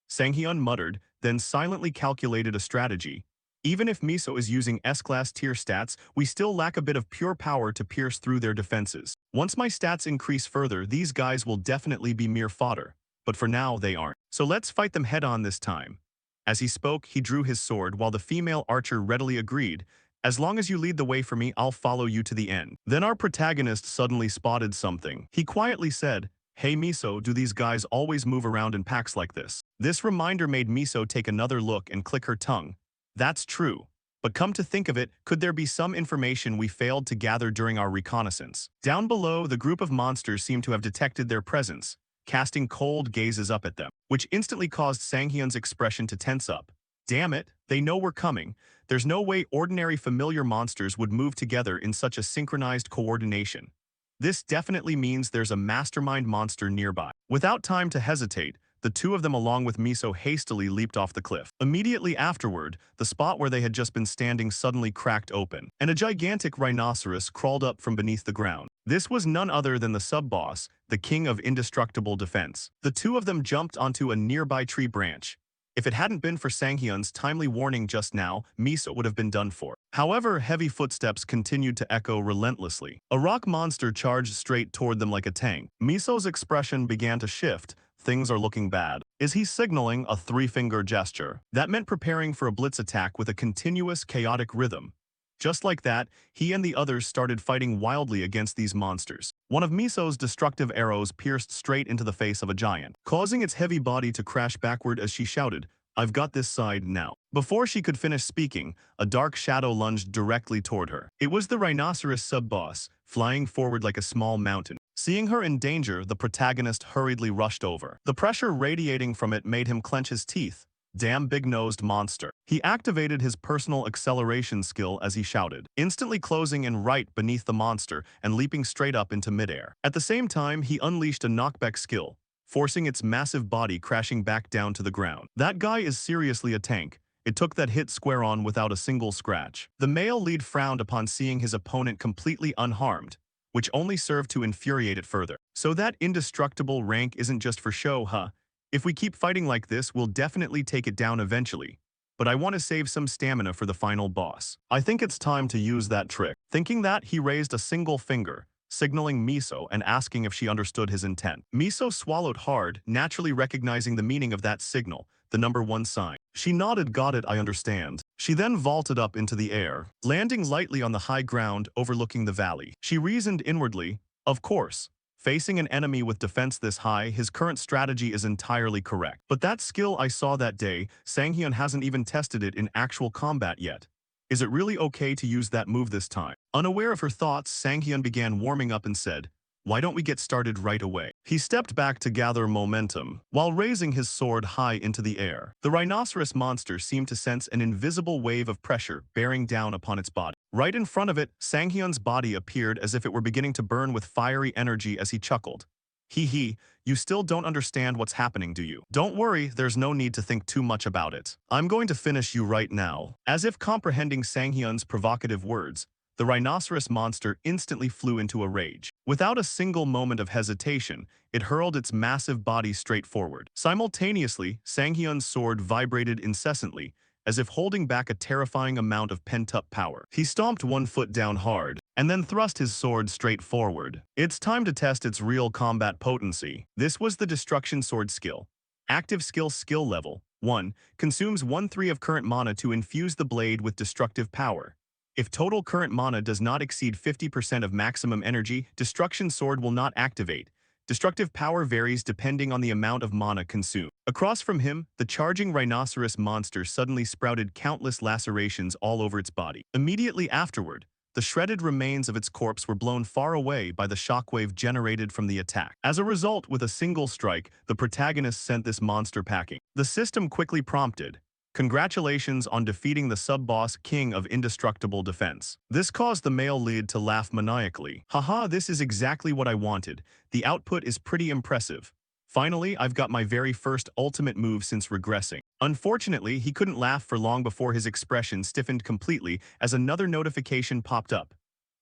Sanghyun muttered, then silently calculated a strategy. Even if Miso is using S-class tier stats, we still lack a bit of pure power to pierce through their defenses. Once my stats increase further, these guys will definitely be mere fodder. But for now, they aren't. So let's fight them head-on this time. As he spoke, he drew his sword while the female archer readily agreed, As long as you lead the way for me, I'll follow you to the end. Then our protagonist suddenly spotted something. He quietly said, Hey Miso, do these guys always move around in packs like this? This reminder made Miso take another look and click her tongue. That's true. But come to think of it, could there be some information we failed to gather during our reconnaissance? Down below, the group of monsters seemed to have detected their presence, casting cold gazes up at them, which instantly caused Sanghyun's expression to tense up. Damn it, they know we're coming. There's no way ordinary familiar monsters would move together in such a synchronized coordination. This definitely means there's a mastermind monster nearby. Without time to hesitate, the two of them along with Miso hastily leaped off the cliff. Immediately afterward, the spot where they had just been standing suddenly cracked open, and a gigantic rhinoceros crawled up from beneath the ground. This was none other than the sub-boss, the king of indestructible defense. The two of them jumped onto a nearby tree branch. If it hadn't been for Sanghyun's timely warning just now, Miso would have been done for. However, heavy footsteps continued to echo relentlessly. A rock monster charged straight toward them like a tank. Miso's expression began to shift. Things are looking bad. Is he signaling a 3-finger gesture? That meant preparing for a blitz attack with a continuous, chaotic rhythm. Just like that, he and the others started fighting wildly against these monsters. One of Miso's destructive arrows pierced straight into the face of a giant, causing its heavy body to crash backward as she shouted, I've got this side now. Before she could finish speaking, a dark shadow lunged directly toward her. It was the rhinoceros sub-boss, flying forward like a small mountain. Seeing her in danger, the protagonist hurriedly rushed over. The pressure radiating from it made him clench his teeth. Damn big-nosed monster. He activated his personal acceleration skill as he shouted, instantly closing in right beneath the monster and leaping straight up into midair. At the same time, he unleashed a knockback skill, forcing its massive body crashing back down to the ground. That guy is seriously a tank, It took that hit square on without a single scratch. The male lead frowned upon seeing his opponent completely unharmed, which only served to infuriate it further. So that indestructible rank isn't just for show, huh? If we keep fighting like this, we'll definitely take it down eventually. But I want to save some stamina for the final boss. I think it's time to use that trick. Thinking that, he raised a single finger, signaling Miso and asking if she understood his intent. Miso swallowed hard, naturally recognizing the meaning of that signal, the number 1 sign. She nodded, got it, I understand. She then vaulted up into the air, landing lightly on the high ground overlooking the valley. She reasoned inwardly, of course. Facing an enemy with defense this high, his current strategy is entirely correct. But that skill I saw that day, Sanghyun hasn't even tested it in actual combat yet. Is it really okay to use that move this time? Unaware of her thoughts, Sanghyun began warming up and said, why don't we get started right away? He stepped back to gather momentum, while raising his sword high into the air. The rhinoceros monster seemed to sense an invisible wave of pressure bearing down upon its body. Right in front of it, Sanghyun's body appeared as if it were beginning to burn with fiery energy as he chuckled. Hee, you still don't understand what's happening, do you? Don't worry, there's no need to think too much about it. I'm going to finish you right now. As if comprehending Sanghyun's provocative words, the rhinoceros monster instantly flew into a rage. Without a single moment of hesitation, it hurled its massive body straight forward. Simultaneously, Sanghyun's sword vibrated incessantly, as if holding back a terrifying amount of pent-up power. He stomped one foot down hard, and then thrust his sword straight forward. It's time to test its real combat potency. This was the Destruction Sword skill. Active skill level 1 consumes 1/3 of current mana to infuse the blade with destructive power. If total current mana does not exceed 50% of maximum energy, Destruction Sword will not activate. Destructive power varies depending on the amount of mana consumed. Across from him, the charging rhinoceros monster suddenly sprouted countless lacerations all over its body. Immediately afterward, the shredded remains of its corpse were blown far away by the shockwave generated from the attack. As a result, with a single strike, the protagonist sent this monster packing. The system quickly prompted, congratulations on defeating the sub-boss king of indestructible defense. This caused the male lead to laugh maniacally. Haha, this is exactly what I wanted. The output is pretty impressive. Finally, I've got my very first ultimate move since regressing. Unfortunately, he couldn't laugh for long before his expression stiffened completely as another notification popped up.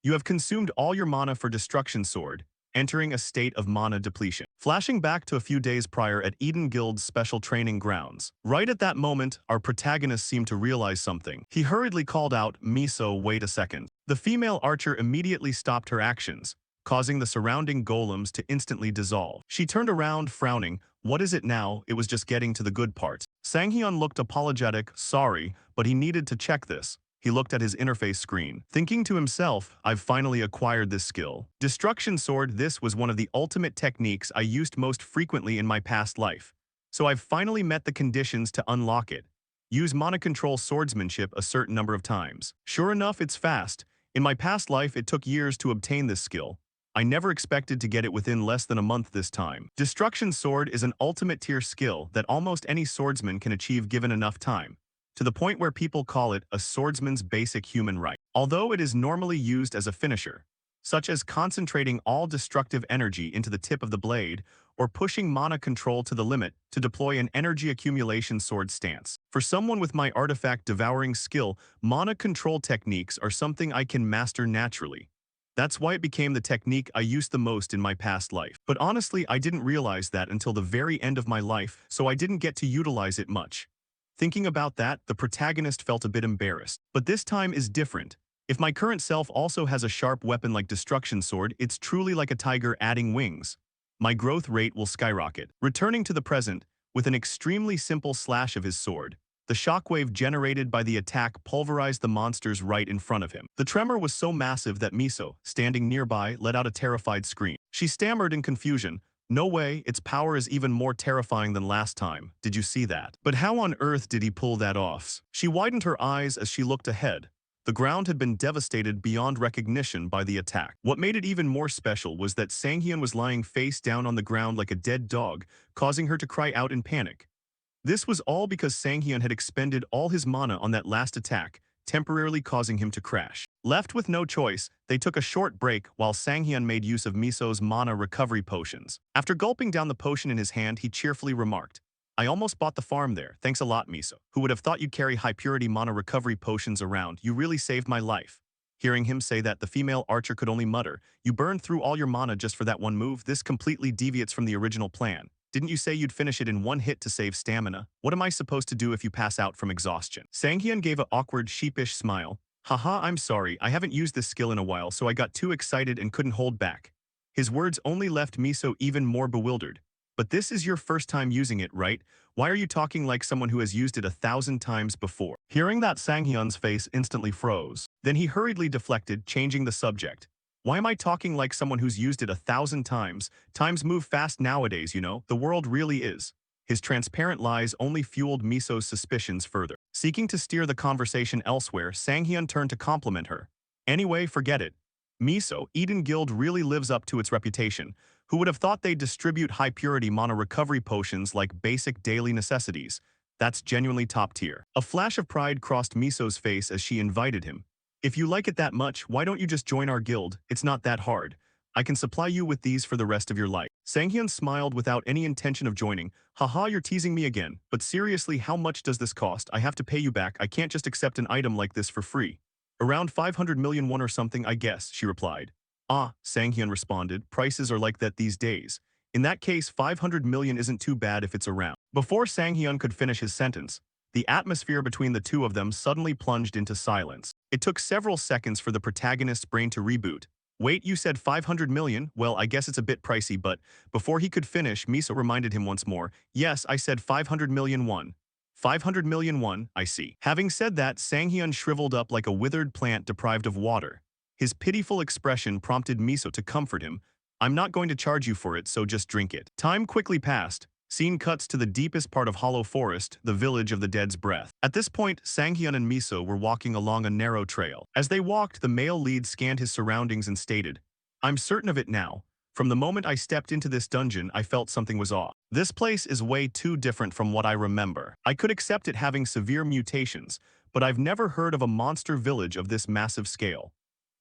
You have consumed all your mana for Destruction Sword, entering a state of mana depletion. Flashing back to a few days prior at Eden Guild's special training grounds. Right at that moment, our protagonist seemed to realize something. He hurriedly called out, Miso, wait a second. The female archer immediately stopped her actions, causing the surrounding golems to instantly dissolve. She turned around, frowning. What is it now? It was just getting to the good part. Sanghyun looked apologetic, sorry, but he needed to check this. He looked at his interface screen, thinking to himself, I've finally acquired this skill. Destruction Sword, this was one of the ultimate techniques I used most frequently in my past life. So I've finally met the conditions to unlock it. Use mana control swordsmanship a certain number of times. Sure enough, it's fast. In my past life, it took years to obtain this skill. I never expected to get it within less than a month this time. Destruction Sword is an ultimate tier skill that almost any swordsman can achieve given enough time, to the point where people call it a swordsman's basic human right. Although it is normally used as a finisher, such as concentrating all destructive energy into the tip of the blade or pushing mana control to the limit to deploy an energy accumulation sword stance. For someone with my artifact devouring skill, mana control techniques are something I can master naturally. That's why it became the technique I used the most in my past life. But honestly, I didn't realize that until the very end of my life, so I didn't get to utilize it much. Thinking about that, the protagonist felt a bit embarrassed. But this time is different. If my current self also has a sharp weapon like Destruction Sword, it's truly like a tiger adding wings. My growth rate will skyrocket. Returning to the present, with an extremely simple slash of his sword, the shockwave generated by the attack pulverized the monsters right in front of him. The tremor was so massive that Miso, standing nearby, let out a terrified scream. She stammered in confusion, no way, its power is even more terrifying than last time. Did you see that? But how on earth did he pull that off? She widened her eyes as she looked ahead. The ground had been devastated beyond recognition by the attack. What made it even more special was that Sanghyun was lying face down on the ground like a dead dog, causing her to cry out in panic. This was all because Sanghyun had expended all his mana on that last attack, temporarily causing him to crash. Left with no choice, they took a short break while Sanghyun made use of Miso's mana recovery potions. After gulping down the potion in his hand, he cheerfully remarked, I almost bought the farm there. Thanks a lot, Miso. Who would have thought you'd carry high-purity mana recovery potions around? You really saved my life. Hearing him say that, the female archer could only mutter, "You burned through all your mana just for that one move? This completely deviates from the original plan. Didn't you say you'd finish it in one hit to save stamina? What am I supposed to do if you pass out from exhaustion?" Sanghyun gave an awkward, sheepish smile. "Haha, I'm sorry. I haven't used this skill in a while, so I got too excited and couldn't hold back." His words only left Miso even more bewildered. "But this is your first time using it, right? Why are you talking like someone who has used it 1,000 times before?" Hearing that, Sanghyun's face instantly froze. Then he hurriedly deflected, changing the subject. "Why am I talking like someone who's used it 1,000 times? Times move fast nowadays, you know. The world really is." His transparent lies only fueled Miso's suspicions further. Seeking to steer the conversation elsewhere, Sanghyun turned to compliment her. "Anyway, forget it. Miso, Eden Guild really lives up to its reputation. Who would have thought they'd distribute high-purity mana recovery potions like basic daily necessities? That's genuinely top tier." A flash of pride crossed Miso's face as she invited him. "If you like it that much, why don't you just join our guild? It's not that hard. I can supply you with these for the rest of your life." Sanghyun smiled without any intention of joining. "Haha, you're teasing me again. But seriously, how much does this cost? I have to pay you back. I can't just accept an item like this for free." "Around 500 million won or something, I guess," she replied. "Ah," Sanghyun responded, "prices are like that these days. In that case, 500 million isn't too bad if it's around." Before Sanghyun could finish his sentence, the atmosphere between the two of them suddenly plunged into silence. It took several seconds for the protagonist's brain to reboot. "Wait, you said 500 million? Well, I guess it's a bit pricey, but..." Before he could finish, Miso reminded him once more. "Yes, I said 500 million won. 500 million won, I see." Having said that, Sanghyun shriveled up like a withered plant deprived of water. His pitiful expression prompted Miso to comfort him. "I'm not going to charge you for it, so just drink it." Time quickly passed. Scene cuts to the deepest part of Hollow Forest, the village of the Dead's Breath. At this point, Sanghyun and Miso were walking along a narrow trail. As they walked, the male lead scanned his surroundings and stated, "I'm certain of it now. From the moment I stepped into this dungeon, I felt something was off. This place is way too different from what I remember. I could accept it having severe mutations, but I've never heard of a monster village of this massive scale.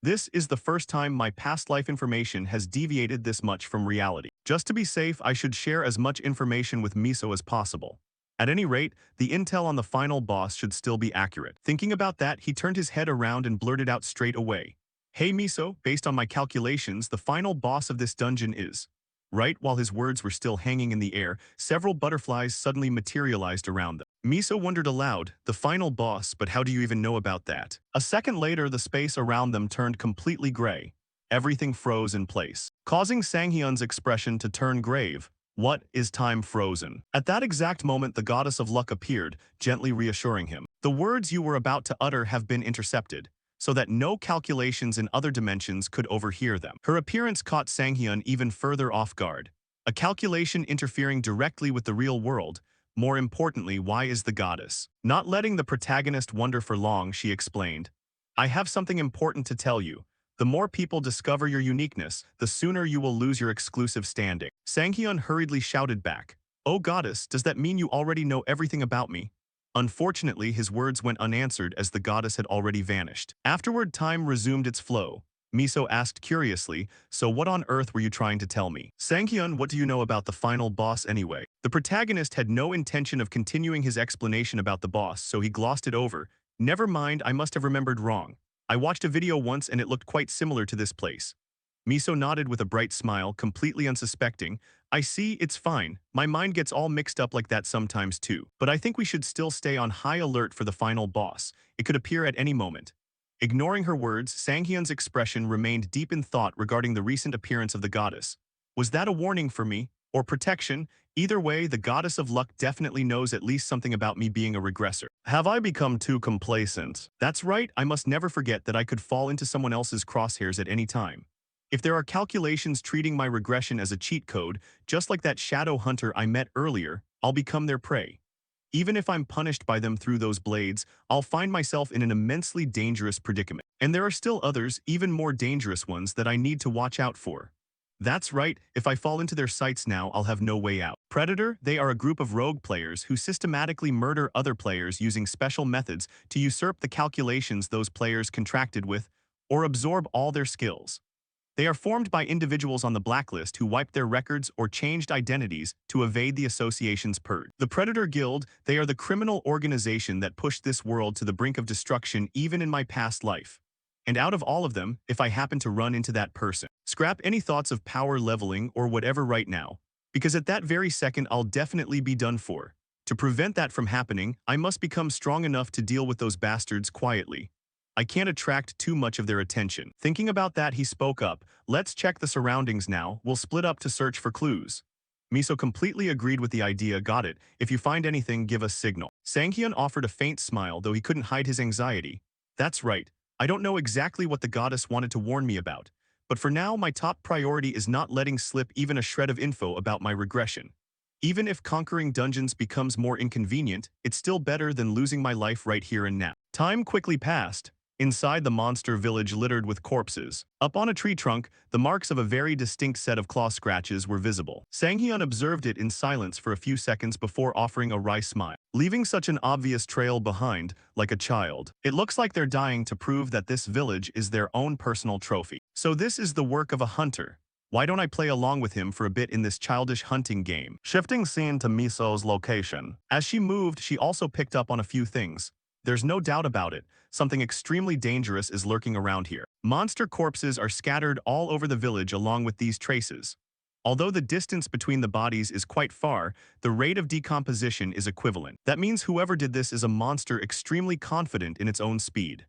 This is the first time my past life information has deviated this much from reality. Just to be safe, I should share as much information with Miso as possible. At any rate, the intel on the final boss should still be accurate." Thinking about that, he turned his head around and blurted out straight away, "Hey Miso, based on my calculations, the final boss of this dungeon is..." Right while his words were still hanging in the air, several butterflies suddenly materialized around them. Miso wondered aloud, "The final boss, but how do you even know about that?" A second later, the space around them turned completely gray. Everything froze in place, causing Sanghyun's expression to turn grave. "What, is time frozen?" At that exact moment, the goddess of luck appeared, gently reassuring him. "The words you were about to utter have been intercepted, so that no calculations in other dimensions could overhear them." Her appearance caught Sanghyun even further off guard. A calculation interfering directly with the real world. More importantly, why is the goddess? Not letting the protagonist wonder for long, she explained, "I have something important to tell you. The more people discover your uniqueness, the sooner you will lose your exclusive standing." Sanghyun hurriedly shouted back, "Oh goddess, does that mean you already know everything about me?" Unfortunately, his words went unanswered as the goddess had already vanished. Afterward, time resumed its flow. Miso asked curiously, "So what on earth were you trying to tell me?" "Sanghyun, what do you know about the final boss anyway?" The protagonist had no intention of continuing his explanation about the boss, so he glossed it over. "Never mind, I must have remembered wrong. I watched a video once and it looked quite similar to this place." Miso nodded with a bright smile, completely unsuspecting. "I see, it's fine. My mind gets all mixed up like that sometimes too. But I think we should still stay on high alert for the final boss. It could appear at any moment." Ignoring her words, Sanghyun's expression remained deep in thought regarding the recent appearance of the goddess. Was that a warning for me? Or protection? Either way, the goddess of luck definitely knows at least something about me being a regressor. Have I become too complacent? That's right, I must never forget that I could fall into someone else's crosshairs at any time. If there are calculations treating my regression as a cheat code, just like that shadow hunter I met earlier, I'll become their prey. Even if I'm punished by them through those blades, I'll find myself in an immensely dangerous predicament. And there are still others, even more dangerous ones, that I need to watch out for. That's right, if I fall into their sights now, I'll have no way out. Predator, they are a group of rogue players who systematically murder other players using special methods to usurp the calculations those players contracted with, or absorb all their skills. They are formed by individuals on the blacklist who wiped their records or changed identities to evade the association's purge. The Predator Guild, they are the criminal organization that pushed this world to the brink of destruction even in my past life. And out of all of them, if I happen to run into that person, scrap any thoughts of power leveling or whatever right now, because at that very second I'll definitely be done for. To prevent that from happening, I must become strong enough to deal with those bastards quietly. I can't attract too much of their attention. Thinking about that, he spoke up. Let's check the surroundings now. We'll split up to search for clues. Miso completely agreed with the idea. Got it. If you find anything, give us signal. Sanghyun offered a faint smile, though he couldn't hide his anxiety. That's right. I don't know exactly what the goddess wanted to warn me about. But for now, my top priority is not letting slip even a shred of info about my regression. Even if conquering dungeons becomes more inconvenient, it's still better than losing my life right here and now. Time quickly passed. Inside the monster village littered with corpses. Up on a tree trunk, the marks of a very distinct set of claw scratches were visible. Sanghyun observed it in silence for a few seconds before offering a wry smile. Leaving such an obvious trail behind, like a child. It looks like they're dying to prove that this village is their own personal trophy. So this is the work of a hunter. Why don't I play along with him for a bit in this childish hunting game? Shifting scene to Miso's location. As she moved, she also picked up on a few things. There's no doubt about it. Something extremely dangerous is lurking around here. Monster corpses are scattered all over the village along with these traces. Although the distance between the bodies is quite far, the rate of decomposition is equivalent. That means whoever did this is a monster extremely confident in its own speed.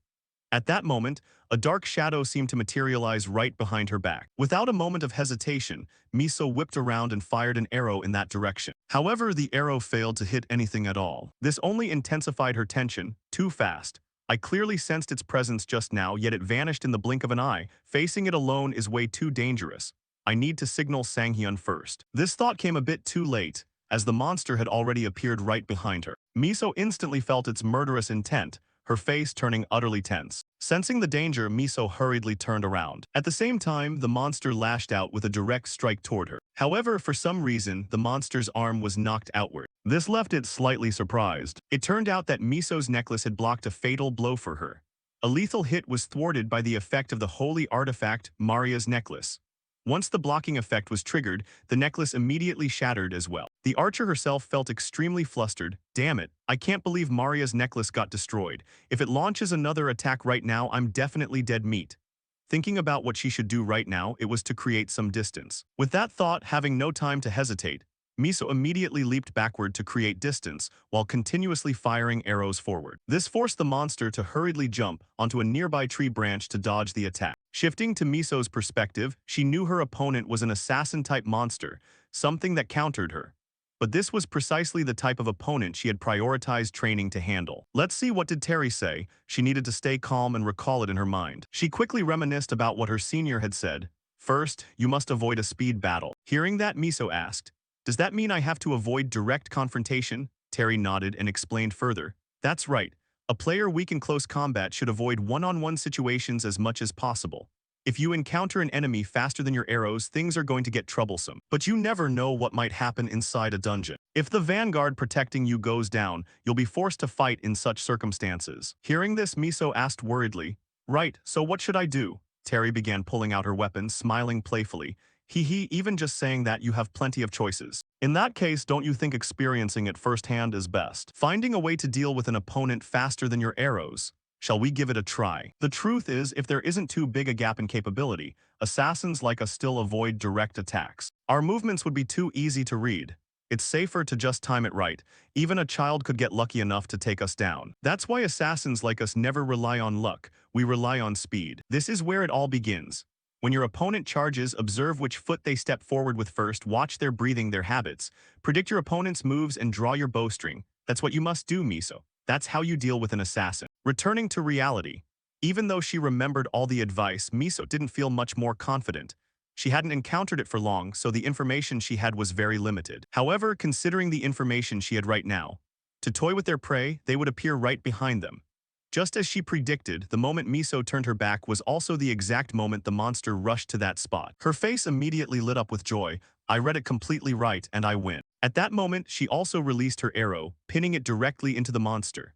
At that moment, a dark shadow seemed to materialize right behind her back. Without a moment of hesitation, Miso whipped around and fired an arrow in that direction. However, the arrow failed to hit anything at all. This only intensified her tension, too fast. I clearly sensed its presence just now, yet it vanished in the blink of an eye. Facing it alone is way too dangerous. I need to signal Sanghyun first. This thought came a bit too late, as the monster had already appeared right behind her. Miso instantly felt its murderous intent, her face turning utterly tense. Sensing the danger, Miso hurriedly turned around. At the same time, the monster lashed out with a direct strike toward her. However, for some reason, the monster's arm was knocked outward. This left it slightly surprised. It turned out that Miso's necklace had blocked a fatal blow for her. A lethal hit was thwarted by the effect of the holy artifact, Maria's necklace. Once the blocking effect was triggered, the necklace immediately shattered as well. The archer herself felt extremely flustered. Damn it, I can't believe Maria's necklace got destroyed. If it launches another attack right now, I'm definitely dead meat. Thinking about what she should do right now, it was to create some distance. With that thought, having no time to hesitate, Miso immediately leaped backward to create distance while continuously firing arrows forward. This forced the monster to hurriedly jump onto a nearby tree branch to dodge the attack. Shifting to Miso's perspective, she knew her opponent was an assassin-type monster, something that countered her. But this was precisely the type of opponent she had prioritized training to handle. Let's see, what did Terry say? She needed to stay calm and recall it in her mind. She quickly reminisced about what her senior had said. First, you must avoid a speed battle. Hearing that, Miso asked, does that mean I have to avoid direct confrontation? Terry nodded and explained further. That's right. A player weak in close combat should avoid one-on-one situations as much as possible. If you encounter an enemy faster than your arrows, things are going to get troublesome. But you never know what might happen inside a dungeon. If the vanguard protecting you goes down, you'll be forced to fight in such circumstances. Hearing this, Miso asked worriedly, right, so what should I do? Terry began pulling out her weapon, smiling playfully. Even just saying that, you have plenty of choices. In that case, don't you think experiencing it firsthand is best? Finding a way to deal with an opponent faster than your arrows. Shall we give it a try? The truth is, if there isn't too big a gap in capability, assassins like us still avoid direct attacks. Our movements would be too easy to read. It's safer to just time it right. Even a child could get lucky enough to take us down. That's why assassins like us never rely on luck. We rely on speed. This is where it all begins. When your opponent charges, observe which foot they step forward with first, watch their breathing, their habits. Predict your opponent's moves and draw your bowstring. That's what you must do, Miso. That's how you deal with an assassin. Returning to reality. Even though she remembered all the advice, Miso didn't feel much more confident. She hadn't encountered it for long, so the information she had was very limited. However, considering the information she had right now, to toy with their prey, they would appear right behind them. Just as she predicted, the moment Miso turned her back was also the exact moment the monster rushed to that spot. Her face immediately lit up with joy. I read it completely right, and I win. At that moment, she also released her arrow, pinning it directly into the monster.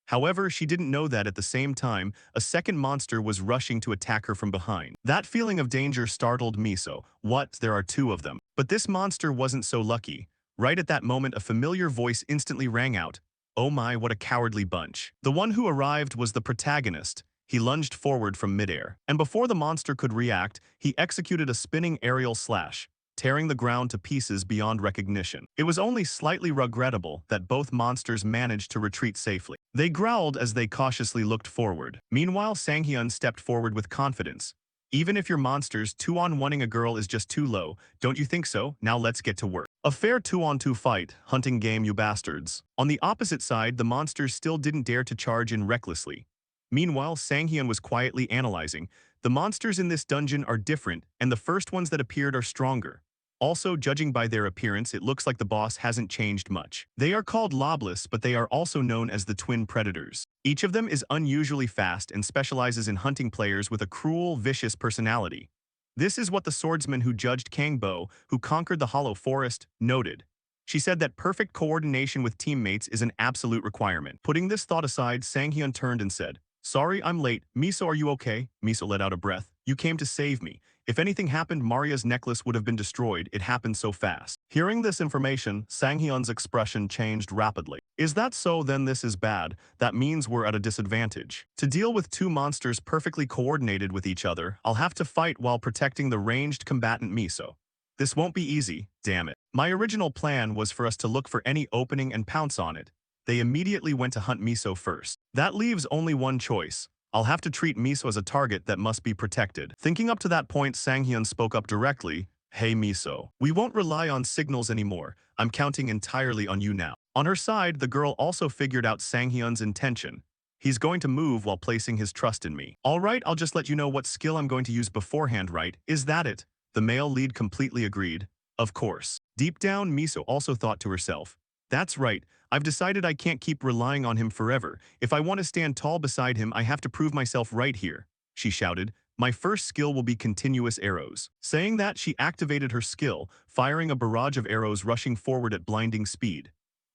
However, she didn't know that at the same time, a second monster was rushing to attack her from behind. That feeling of danger startled Miso. What? There are two of them. But this monster wasn't so lucky. Right at that moment, a familiar voice instantly rang out. Oh my, what a cowardly bunch. The one who arrived was the protagonist. He lunged forward from midair, and before the monster could react, he executed a spinning aerial slash, tearing the ground to pieces beyond recognition. It was only slightly regrettable that both monsters managed to retreat safely. They growled as they cautiously looked forward. Meanwhile, Sanghyun stepped forward with confidence. Even if your monsters 2-on-1ing a girl is just too low, don't you think so? Now let's get to work. A fair 2-on-2 fight, hunting game you bastards. On the opposite side, the monsters still didn't dare to charge in recklessly. Meanwhile, Sanghyun was quietly analyzing. The monsters in this dungeon are different, and the first ones that appeared are stronger. Also, judging by their appearance, it looks like the boss hasn't changed much. They are called lobless, but they are also known as the twin predators. Each of them is unusually fast and specializes in hunting players with a cruel, vicious personality. This is what the swordsman who judged Kang Bo, who conquered the Hollow Forest, noted. She said that perfect coordination with teammates is an absolute requirement. Putting this thought aside, Sanghyun turned and said, "Sorry, I'm late. Miso, are you okay?" Miso let out a breath. "You came to save me. If anything happened, Maria's necklace would have been destroyed. It happened so fast." Hearing this information, Sanghyun's expression changed rapidly. "Is that so? Then this is bad. That means we're at a disadvantage. To deal with two monsters perfectly coordinated with each other, I'll have to fight while protecting the ranged combatant Miso. This won't be easy, damn it. My original plan was for us to look for any opening and pounce on it. They immediately went to hunt Miso first. That leaves only one choice. I'll have to treat Miso as a target that must be protected." Thinking up to that point, Sanghyun spoke up directly. "Hey Miso, we won't rely on signals anymore. I'm counting entirely on you now." On her side, the girl also figured out Sanghyun's intention. He's going to move while placing his trust in me. All right, I'll just let you know what skill I'm going to use beforehand, right? Is that it? The male lead completely agreed. Of course. Deep down, Miso also thought to herself, that's right. I've decided I can't keep relying on him forever. If I want to stand tall beside him, I have to prove myself right here. She shouted, "My first skill will be continuous arrows." Saying that, she activated her skill, firing a barrage of arrows rushing forward at blinding speed.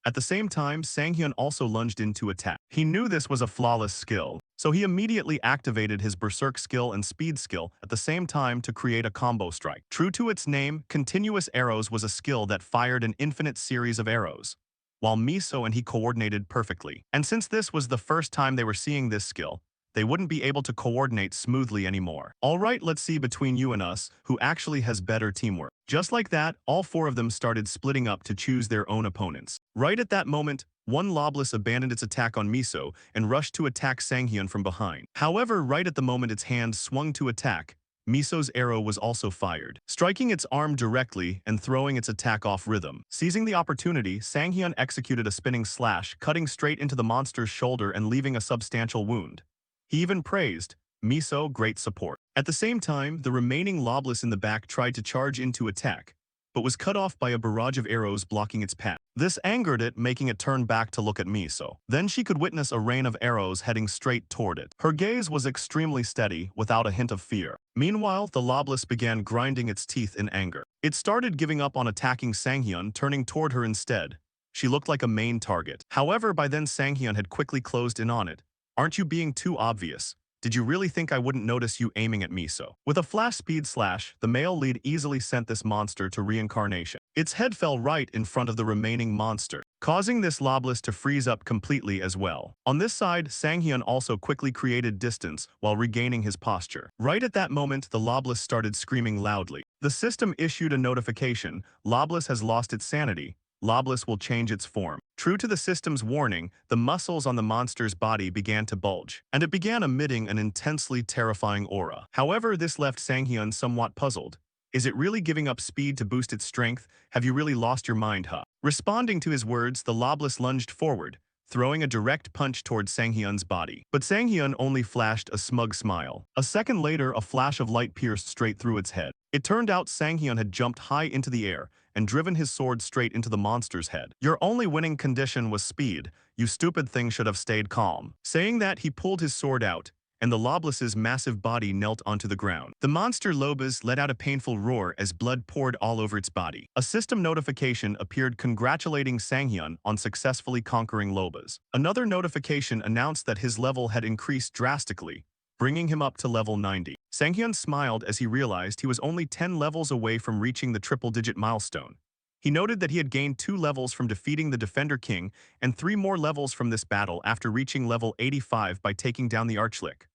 At the same time, Sanghyun also lunged in to attack. He knew this was a flawless skill, so he immediately activated his berserk skill and speed skill at the same time to create a combo strike. True to its name, continuous arrows was a skill that fired an infinite series of arrows, while Miso and he coordinated perfectly. And since this was the first time they were seeing this skill, they wouldn't be able to coordinate smoothly anymore. All right, let's see between you and us who actually has better teamwork. Just like that, all four of them started splitting up to choose their own opponents. Right at that moment, one lobless abandoned its attack on Miso and rushed to attack Sanghyun from behind. However, right at the moment its hand swung to attack, Miso's arrow was also fired, striking its arm directly and throwing its attack off rhythm. Seizing the opportunity, Sanghyun executed a spinning slash, cutting straight into the monster's shoulder and leaving a substantial wound. He even praised Miso, great support. At the same time, the remaining lobless in the back tried to charge in to attack, but was cut off by a barrage of arrows blocking its path. This angered it, making it turn back to look at Miso. Then she could witness a rain of arrows heading straight toward it. Her gaze was extremely steady, without a hint of fear. Meanwhile, the lobless began grinding its teeth in anger. It started giving up on attacking Sanghyun, turning toward her instead. She looked like a main target. However, by then Sanghyun had quickly closed in on it. "Aren't you being too obvious? Did you really think I wouldn't notice you aiming at Miso?" With a flash speed slash, the male lead easily sent this monster to reincarnation. Its head fell right in front of the remaining monster, causing this lobless to freeze up completely as well. On this side, Sanghyun also quickly created distance while regaining his posture. Right at that moment, the lobless started screaming loudly. The system issued a notification: lobless has lost its sanity. Lobless will change its form. True to the system's warning, the muscles on the monster's body began to bulge, and it began emitting an intensely terrifying aura. However, this left Sanghyun somewhat puzzled. Is it really giving up speed to boost its strength? Have you really lost your mind, huh? Responding to his words, the lobless lunged forward, throwing a direct punch towards Sanghyun's body. But Sanghyun only flashed a smug smile. A second later, a flash of light pierced straight through its head. It turned out Sanghyun had jumped high into the air and driven his sword straight into the monster's head. "Your only winning condition was speed. You stupid thing should have stayed calm." Saying that, he pulled his sword out, and the Lobless's massive body knelt onto the ground. The monster Lobez let out a painful roar as blood poured all over its body. A system notification appeared congratulating Sanghyun on successfully conquering Lobez. Another notification announced that his level had increased drastically, bringing him up to level 90. Sanghyun smiled as he realized he was only 10 levels away from reaching the triple-digit milestone. He noted that he had gained 2 levels from defeating the Defender King and 3 more levels from this battle after reaching level 85 by taking down the Archlick.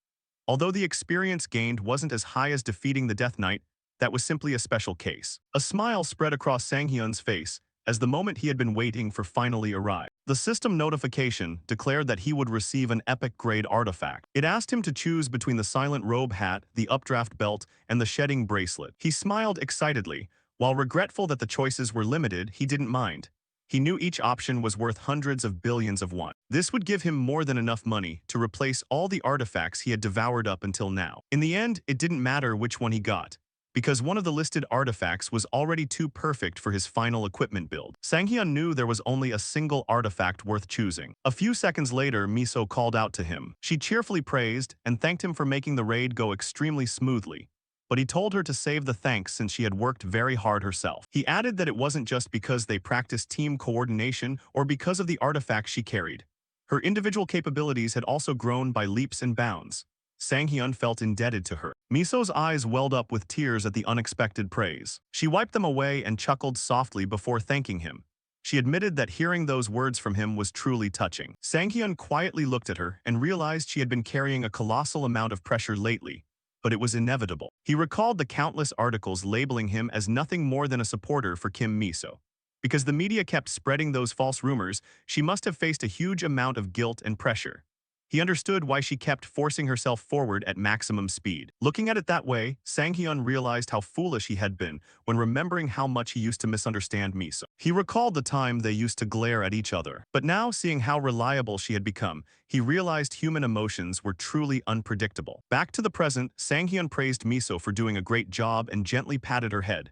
Although the experience gained wasn't as high as defeating the Death Knight, that was simply a special case. A smile spread across Sanghyun's face as the moment he had been waiting for finally arrived. The system notification declared that he would receive an epic-grade artifact. It asked him to choose between the Silent Robe hat, the Updraft belt, and the Shedding bracelet. He smiled excitedly. While regretful that the choices were limited, he didn't mind. He knew each option was worth hundreds of billions of won. This would give him more than enough money to replace all the artifacts he had devoured up until now. In the end, it didn't matter which one he got, because one of the listed artifacts was already too perfect for his final equipment build. Sanghyun knew there was only a single artifact worth choosing. A few seconds later, Miso called out to him. She cheerfully praised and thanked him for making the raid go extremely smoothly, but he told her to save the thanks since she had worked very hard herself. He added that it wasn't just because they practiced team coordination or because of the artifacts she carried. Her individual capabilities had also grown by leaps and bounds. Sanghyun felt indebted to her. Miso's eyes welled up with tears at the unexpected praise. She wiped them away and chuckled softly before thanking him. She admitted that hearing those words from him was truly touching. Sanghyun quietly looked at her and realized she had been carrying a colossal amount of pressure lately, but it was inevitable. He recalled the countless articles labeling him as nothing more than a supporter for Kim Miso. Because the media kept spreading those false rumors, she must have faced a huge amount of guilt and pressure. He understood why she kept forcing herself forward at maximum speed. Looking at it that way, Sanghyun realized how foolish he had been when remembering how much he used to misunderstand Miso. He recalled the time they used to glare at each other. But now, seeing how reliable she had become, he realized human emotions were truly unpredictable. Back to the present, Sanghyun praised Miso for doing a great job and gently patted her head.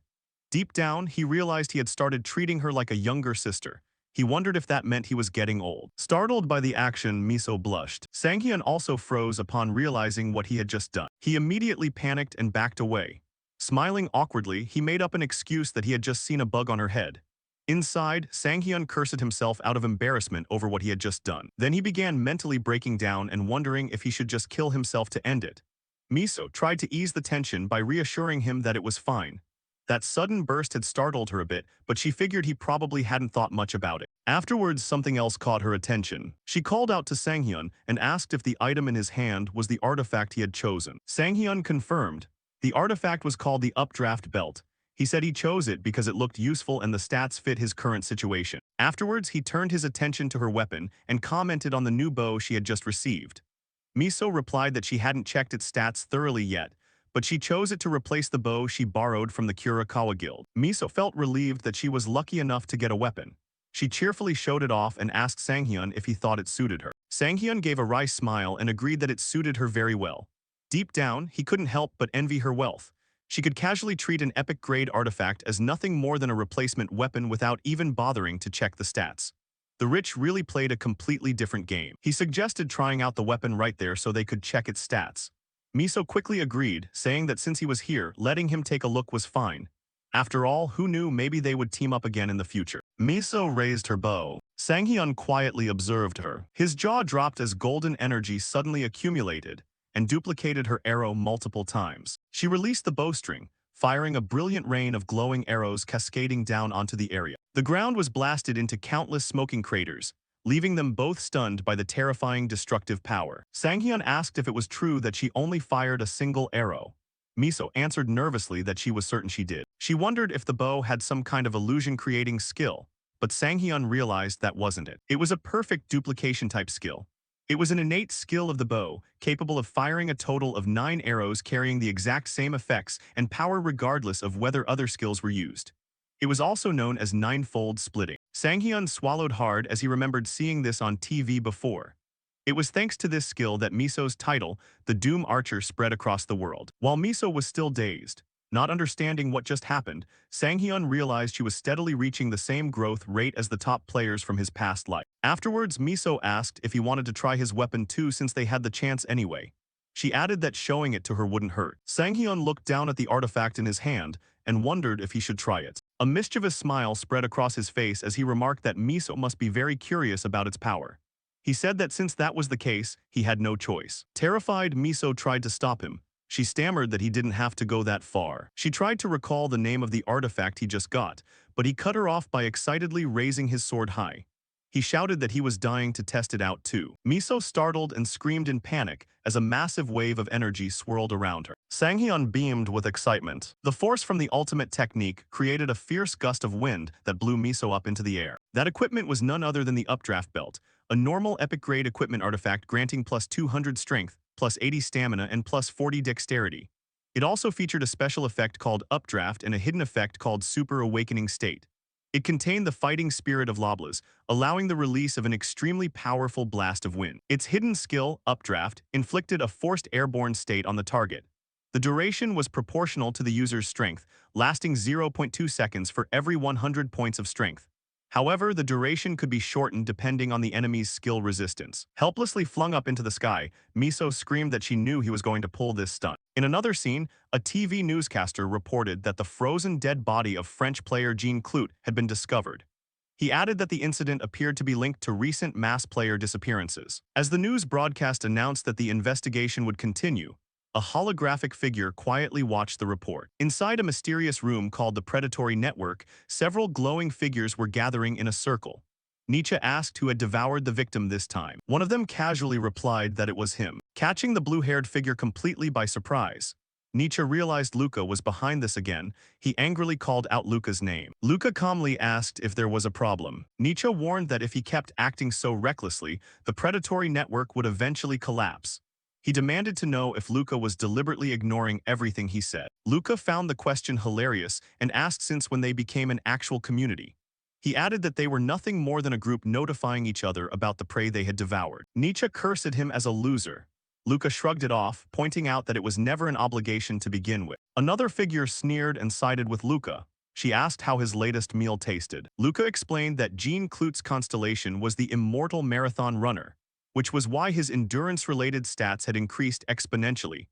Deep down, he realized he had started treating her like a younger sister. He wondered if that meant he was getting old. Startled by the action, Miso blushed. Sanghyun also froze upon realizing what he had just done. He immediately panicked and backed away. Smiling awkwardly, he made up an excuse that he had just seen a bug on her head. Inside, Sanghyun cursed himself out of embarrassment over what he had just done. Then he began mentally breaking down and wondering if he should just kill himself to end it. Miso tried to ease the tension by reassuring him that it was fine. That sudden burst had startled her a bit, but she figured he probably hadn't thought much about it. Afterwards, something else caught her attention. She called out to Sanghyun and asked if the item in his hand was the artifact he had chosen. Sanghyun confirmed. The artifact was called the Updraft Belt. He said he chose it because it looked useful and the stats fit his current situation. Afterwards, he turned his attention to her weapon and commented on the new bow she had just received. Miso replied that she hadn't checked its stats thoroughly yet, but she chose it to replace the bow she borrowed from the Kurakawa Guild. Miso felt relieved that she was lucky enough to get a weapon. She cheerfully showed it off and asked Sanghyun if he thought it suited her. Sanghyun gave a wry smile and agreed that it suited her very well. Deep down, he couldn't help but envy her wealth. She could casually treat an epic-grade artifact as nothing more than a replacement weapon without even bothering to check the stats. The rich really played a completely different game. He suggested trying out the weapon right there so they could check its stats. Miso quickly agreed, saying that since he was here, letting him take a look was fine. After all, who knew, maybe they would team up again in the future. Miso raised her bow. Sanghyun quietly observed her. His jaw dropped as golden energy suddenly accumulated and duplicated her arrow multiple times. She released the bowstring, firing a brilliant rain of glowing arrows cascading down onto the area. The ground was blasted into countless smoking craters, leaving them both stunned by the terrifying destructive power. Sanghyun asked if it was true that she only fired a single arrow. Miso answered nervously that she was certain she did. She wondered if the bow had some kind of illusion-creating skill, but Sanghyun realized that wasn't it. It was a perfect duplication-type skill. It was an innate skill of the bow, capable of firing a total of 9 arrows carrying the exact same effects and power regardless of whether other skills were used. It was also known as ninefold splitting. Sanghyun swallowed hard as he remembered seeing this on TV before. It was thanks to this skill that Miso's title, the Doom Archer, spread across the world. While Miso was still dazed, not understanding what just happened, Sanghyun realized she was steadily reaching the same growth rate as the top players from his past life. Afterwards, Miso asked if he wanted to try his weapon too since they had the chance anyway. She added that showing it to her wouldn't hurt. Sang-hyun looked down at the artifact in his hand and wondered if he should try it. A mischievous smile spread across his face as he remarked that Miso must be very curious about its power. He said that since that was the case, he had no choice. Terrified, Miso tried to stop him. She stammered that he didn't have to go that far. She tried to recall the name of the artifact he just got, but he cut her off by excitedly raising his sword high. He shouted that he was dying to test it out too. Miso startled and screamed in panic as a massive wave of energy swirled around her. Sang-hyun beamed with excitement. The force from the ultimate technique created a fierce gust of wind that blew Miso up into the air. That equipment was none other than the Updraft Belt, a normal epic-grade equipment artifact granting plus 200 strength, plus 80 stamina, and plus 40 dexterity. It also featured a special effect called Updraft and a hidden effect called Super Awakening State. It contained the fighting spirit of Loblas, allowing the release of an extremely powerful blast of wind. Its hidden skill, Updraft, inflicted a forced airborne state on the target. The duration was proportional to the user's strength, lasting 0.2 seconds for every 100 points of strength. However, the duration could be shortened depending on the enemy's skill resistance. Helplessly flung up into the sky, Miso screamed that she knew he was going to pull this stunt. In another scene, a TV newscaster reported that the frozen dead body of French player Jean Clout had been discovered. He added that the incident appeared to be linked to recent mass player disappearances. As the news broadcast announced that the investigation would continue, a holographic figure quietly watched the report. Inside a mysterious room called the Predatory Network, several glowing figures were gathering in a circle. Nietzsche asked who had devoured the victim this time. One of them casually replied that it was him. Catching the blue-haired figure completely by surprise, Nietzsche realized Luca was behind this again. He angrily called out Luca's name. Luca calmly asked if there was a problem. Nietzsche warned that if he kept acting so recklessly, the Predatory Network would eventually collapse. He demanded to know if Luca was deliberately ignoring everything he said. Luca found the question hilarious and asked since when they became an actual community. He added that they were nothing more than a group notifying each other about the prey they had devoured. Nietzsche cursed him as a loser. Luca shrugged it off, pointing out that it was never an obligation to begin with. Another figure sneered and sided with Luca. She asked how his latest meal tasted. Luca explained that Jean Clout's constellation was the immortal marathon runner, which was why his endurance-related stats had increased exponentially,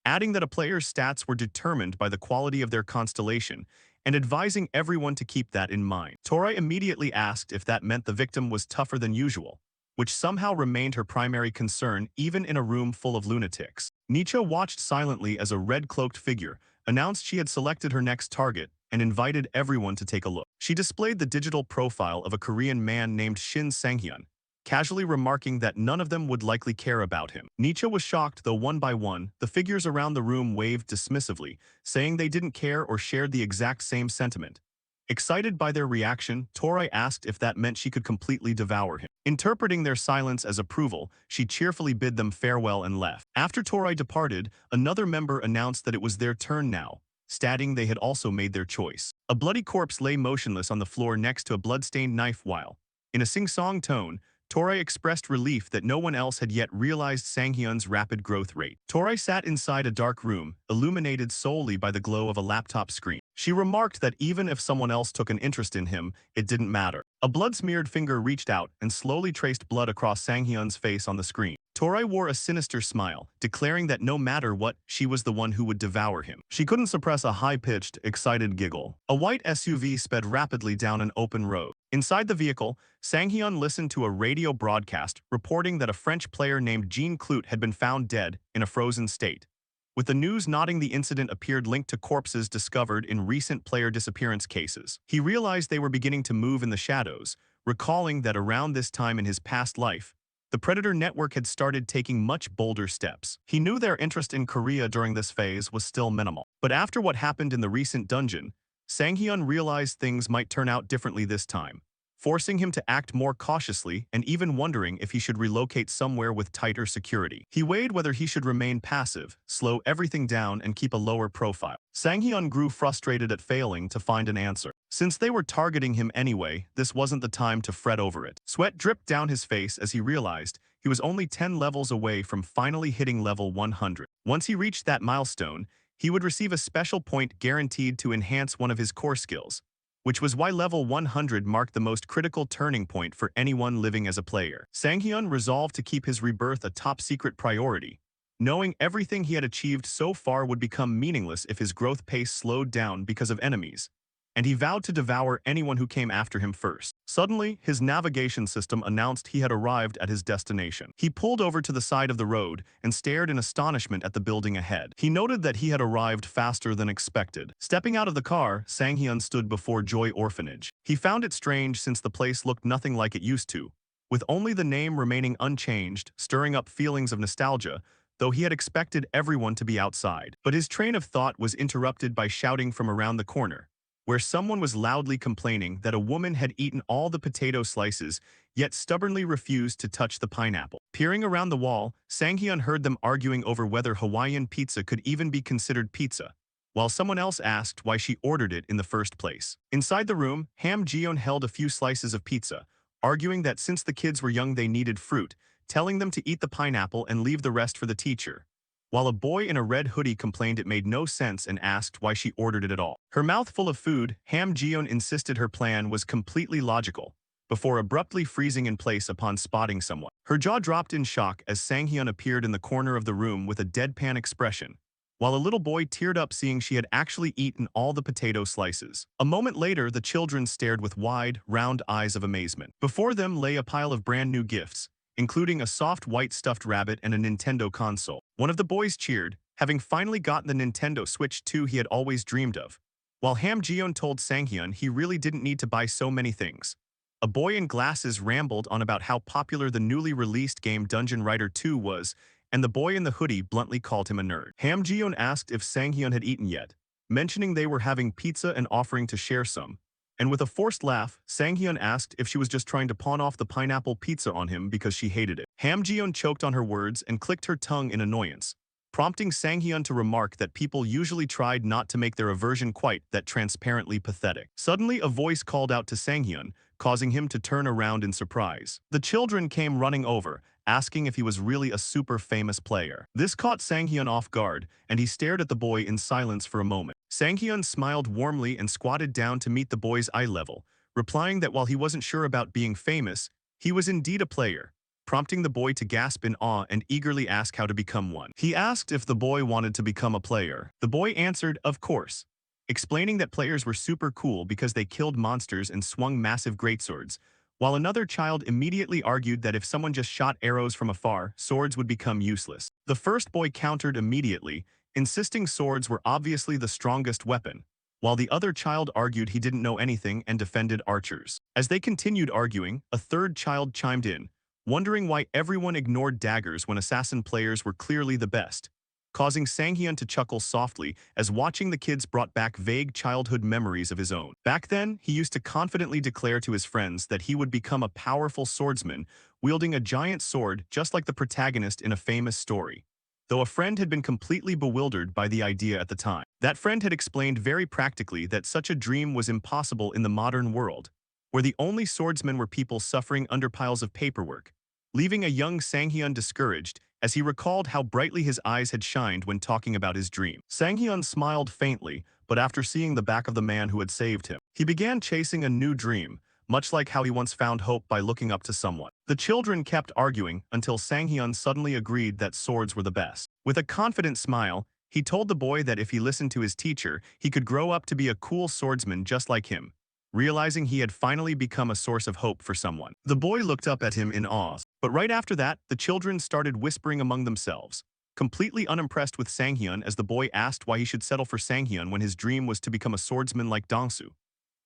adding that a player's stats were determined by the quality of their constellation, and advising everyone to keep that in mind. Torai immediately asked if that meant the victim was tougher than usual, which somehow remained her primary concern even in a room full of lunatics. Nietzsche watched silently as a red-cloaked figure announced she had selected her next target and invited everyone to take a look. She displayed the digital profile of a Korean man named Shin Sang-hyun, casually remarking that none of them would likely care about him. Nietzsche was shocked, though one by one, the figures around the room waved dismissively, saying they didn't care or shared the exact same sentiment. Excited by their reaction, Torai asked if that meant she could completely devour him. Interpreting their silence as approval, she cheerfully bid them farewell and left. After Torai departed, another member announced that it was their turn now, stating they had also made their choice. A bloody corpse lay motionless on the floor next to a blood-stained knife while, in a sing-song tone, Torai expressed relief that no one else had yet realized Sang-hyun's rapid growth rate. Torai sat inside a dark room, illuminated solely by the glow of a laptop screen. She remarked that even if someone else took an interest in him, it didn't matter. A blood-smeared finger reached out and slowly traced blood across Sang-hyun's face on the screen. Torai wore a sinister smile, declaring that no matter what, she was the one who would devour him. She couldn't suppress a high-pitched, excited giggle. A white SUV sped rapidly down an open road. Inside the vehicle, Sang-hyun listened to a radio broadcast reporting that a French player named Jean Clout had been found dead in a frozen state. With the news noting the incident appeared linked to corpses discovered in recent player disappearance cases. He realized they were beginning to move in the shadows, recalling that around this time in his past life, the Predator Network had started taking much bolder steps. He knew their interest in Korea during this phase was still minimal. But after what happened in the recent dungeon, Sang-hyun realized things might turn out differently this time, forcing him to act more cautiously and even wondering if he should relocate somewhere with tighter security. He weighed whether he should remain passive, slow everything down, and keep a lower profile. Sang-hyun grew frustrated at failing to find an answer. Since they were targeting him anyway, this wasn't the time to fret over it. Sweat dripped down his face as he realized he was only 10 levels away from finally hitting level 100. Once he reached that milestone, he would receive a special point guaranteed to enhance one of his core skills, which was why level 100 marked the most critical turning point for anyone living as a player. Sang-hyun resolved to keep his rebirth a top-secret priority, knowing everything he had achieved so far would become meaningless if his growth pace slowed down because of enemies, and he vowed to devour anyone who came after him first. Suddenly, his navigation system announced he had arrived at his destination. He pulled over to the side of the road and stared in astonishment at the building ahead. He noted that he had arrived faster than expected. Stepping out of the car, Sang-hyun stood before Joy Orphanage. He found it strange since the place looked nothing like it used to, with only the name remaining unchanged, stirring up feelings of nostalgia, though he had expected everyone to be outside. But his train of thought was interrupted by shouting from around the corner, where someone was loudly complaining that a woman had eaten all the potato slices, yet stubbornly refused to touch the pineapple. Peering around the wall, Sang-hyun heard them arguing over whether Hawaiian pizza could even be considered pizza, while someone else asked why she ordered it in the first place. Inside the room, Ham Ji-yeon held a few slices of pizza, arguing that since the kids were young they needed fruit, telling them to eat the pineapple and leave the rest for the teacher, while a boy in a red hoodie complained it made no sense and asked why she ordered it at all. Her mouth full of food, Ham Ji-yeon insisted her plan was completely logical, before abruptly freezing in place upon spotting someone. Her jaw dropped in shock as Sang-hyun appeared in the corner of the room with a deadpan expression, while a little boy teared up seeing she had actually eaten all the potato slices. A moment later, the children stared with wide, round eyes of amazement. Before them lay a pile of brand new gifts, including a soft white stuffed rabbit and a Nintendo console. One of the boys cheered, having finally gotten the Nintendo Switch 2 he had always dreamed of, while Ham Ji-yeon told Sang-hyun he really didn't need to buy so many things. A boy in glasses rambled on about how popular the newly released game Dungeon Rider 2 was, and the boy in the hoodie bluntly called him a nerd. Ham Ji-yeon asked if Sang-hyun had eaten yet, mentioning they were having pizza and offering to share some. And with a forced laugh, Sang-hyun asked if she was just trying to pawn off the pineapple pizza on him because she hated it. Ham Ji-yeon choked on her words and clicked her tongue in annoyance, prompting Sang-hyun to remark that people usually tried not to make their aversion quite that transparently pathetic. Suddenly, a voice called out to Sang-hyun, causing him to turn around in surprise. The children came running over, asking if he was really a super famous player. This caught Sang-hyun off guard, and he stared at the boy in silence for a moment. Sang-hyun smiled warmly and squatted down to meet the boy's eye level, replying that while he wasn't sure about being famous, he was indeed a player, prompting the boy to gasp in awe and eagerly ask how to become one. He asked if the boy wanted to become a player. The boy answered, of course, explaining that players were super cool because they killed monsters and swung massive greatswords, while another child immediately argued that if someone just shot arrows from afar, swords would become useless. The first boy countered immediately, insisting swords were obviously the strongest weapon, while the other child argued he didn't know anything and defended archers. As they continued arguing, a third child chimed in, wondering why everyone ignored daggers when assassin players were clearly the best, causing Sang-hyun to chuckle softly as watching the kids brought back vague childhood memories of his own. Back then, he used to confidently declare to his friends that he would become a powerful swordsman, wielding a giant sword just like the protagonist in a famous story, though a friend had been completely bewildered by the idea at the time. That friend had explained very practically that such a dream was impossible in the modern world, where the only swordsmen were people suffering under piles of paperwork, leaving a young Sang-hyun discouraged as he recalled how brightly his eyes had shined when talking about his dream. Sang-hyun smiled faintly, but after seeing the back of the man who had saved him, he began chasing a new dream, much like how he once found hope by looking up to someone. The children kept arguing until Sang-hyun suddenly agreed that swords were the best. With a confident smile, he told the boy that if he listened to his teacher, he could grow up to be a cool swordsman just like him, realizing he had finally become a source of hope for someone. The boy looked up at him in awe, but right after that, the children started whispering among themselves, completely unimpressed with Sang-hyun as the boy asked why he should settle for Sang-hyun when his dream was to become a swordsman like Dongsu.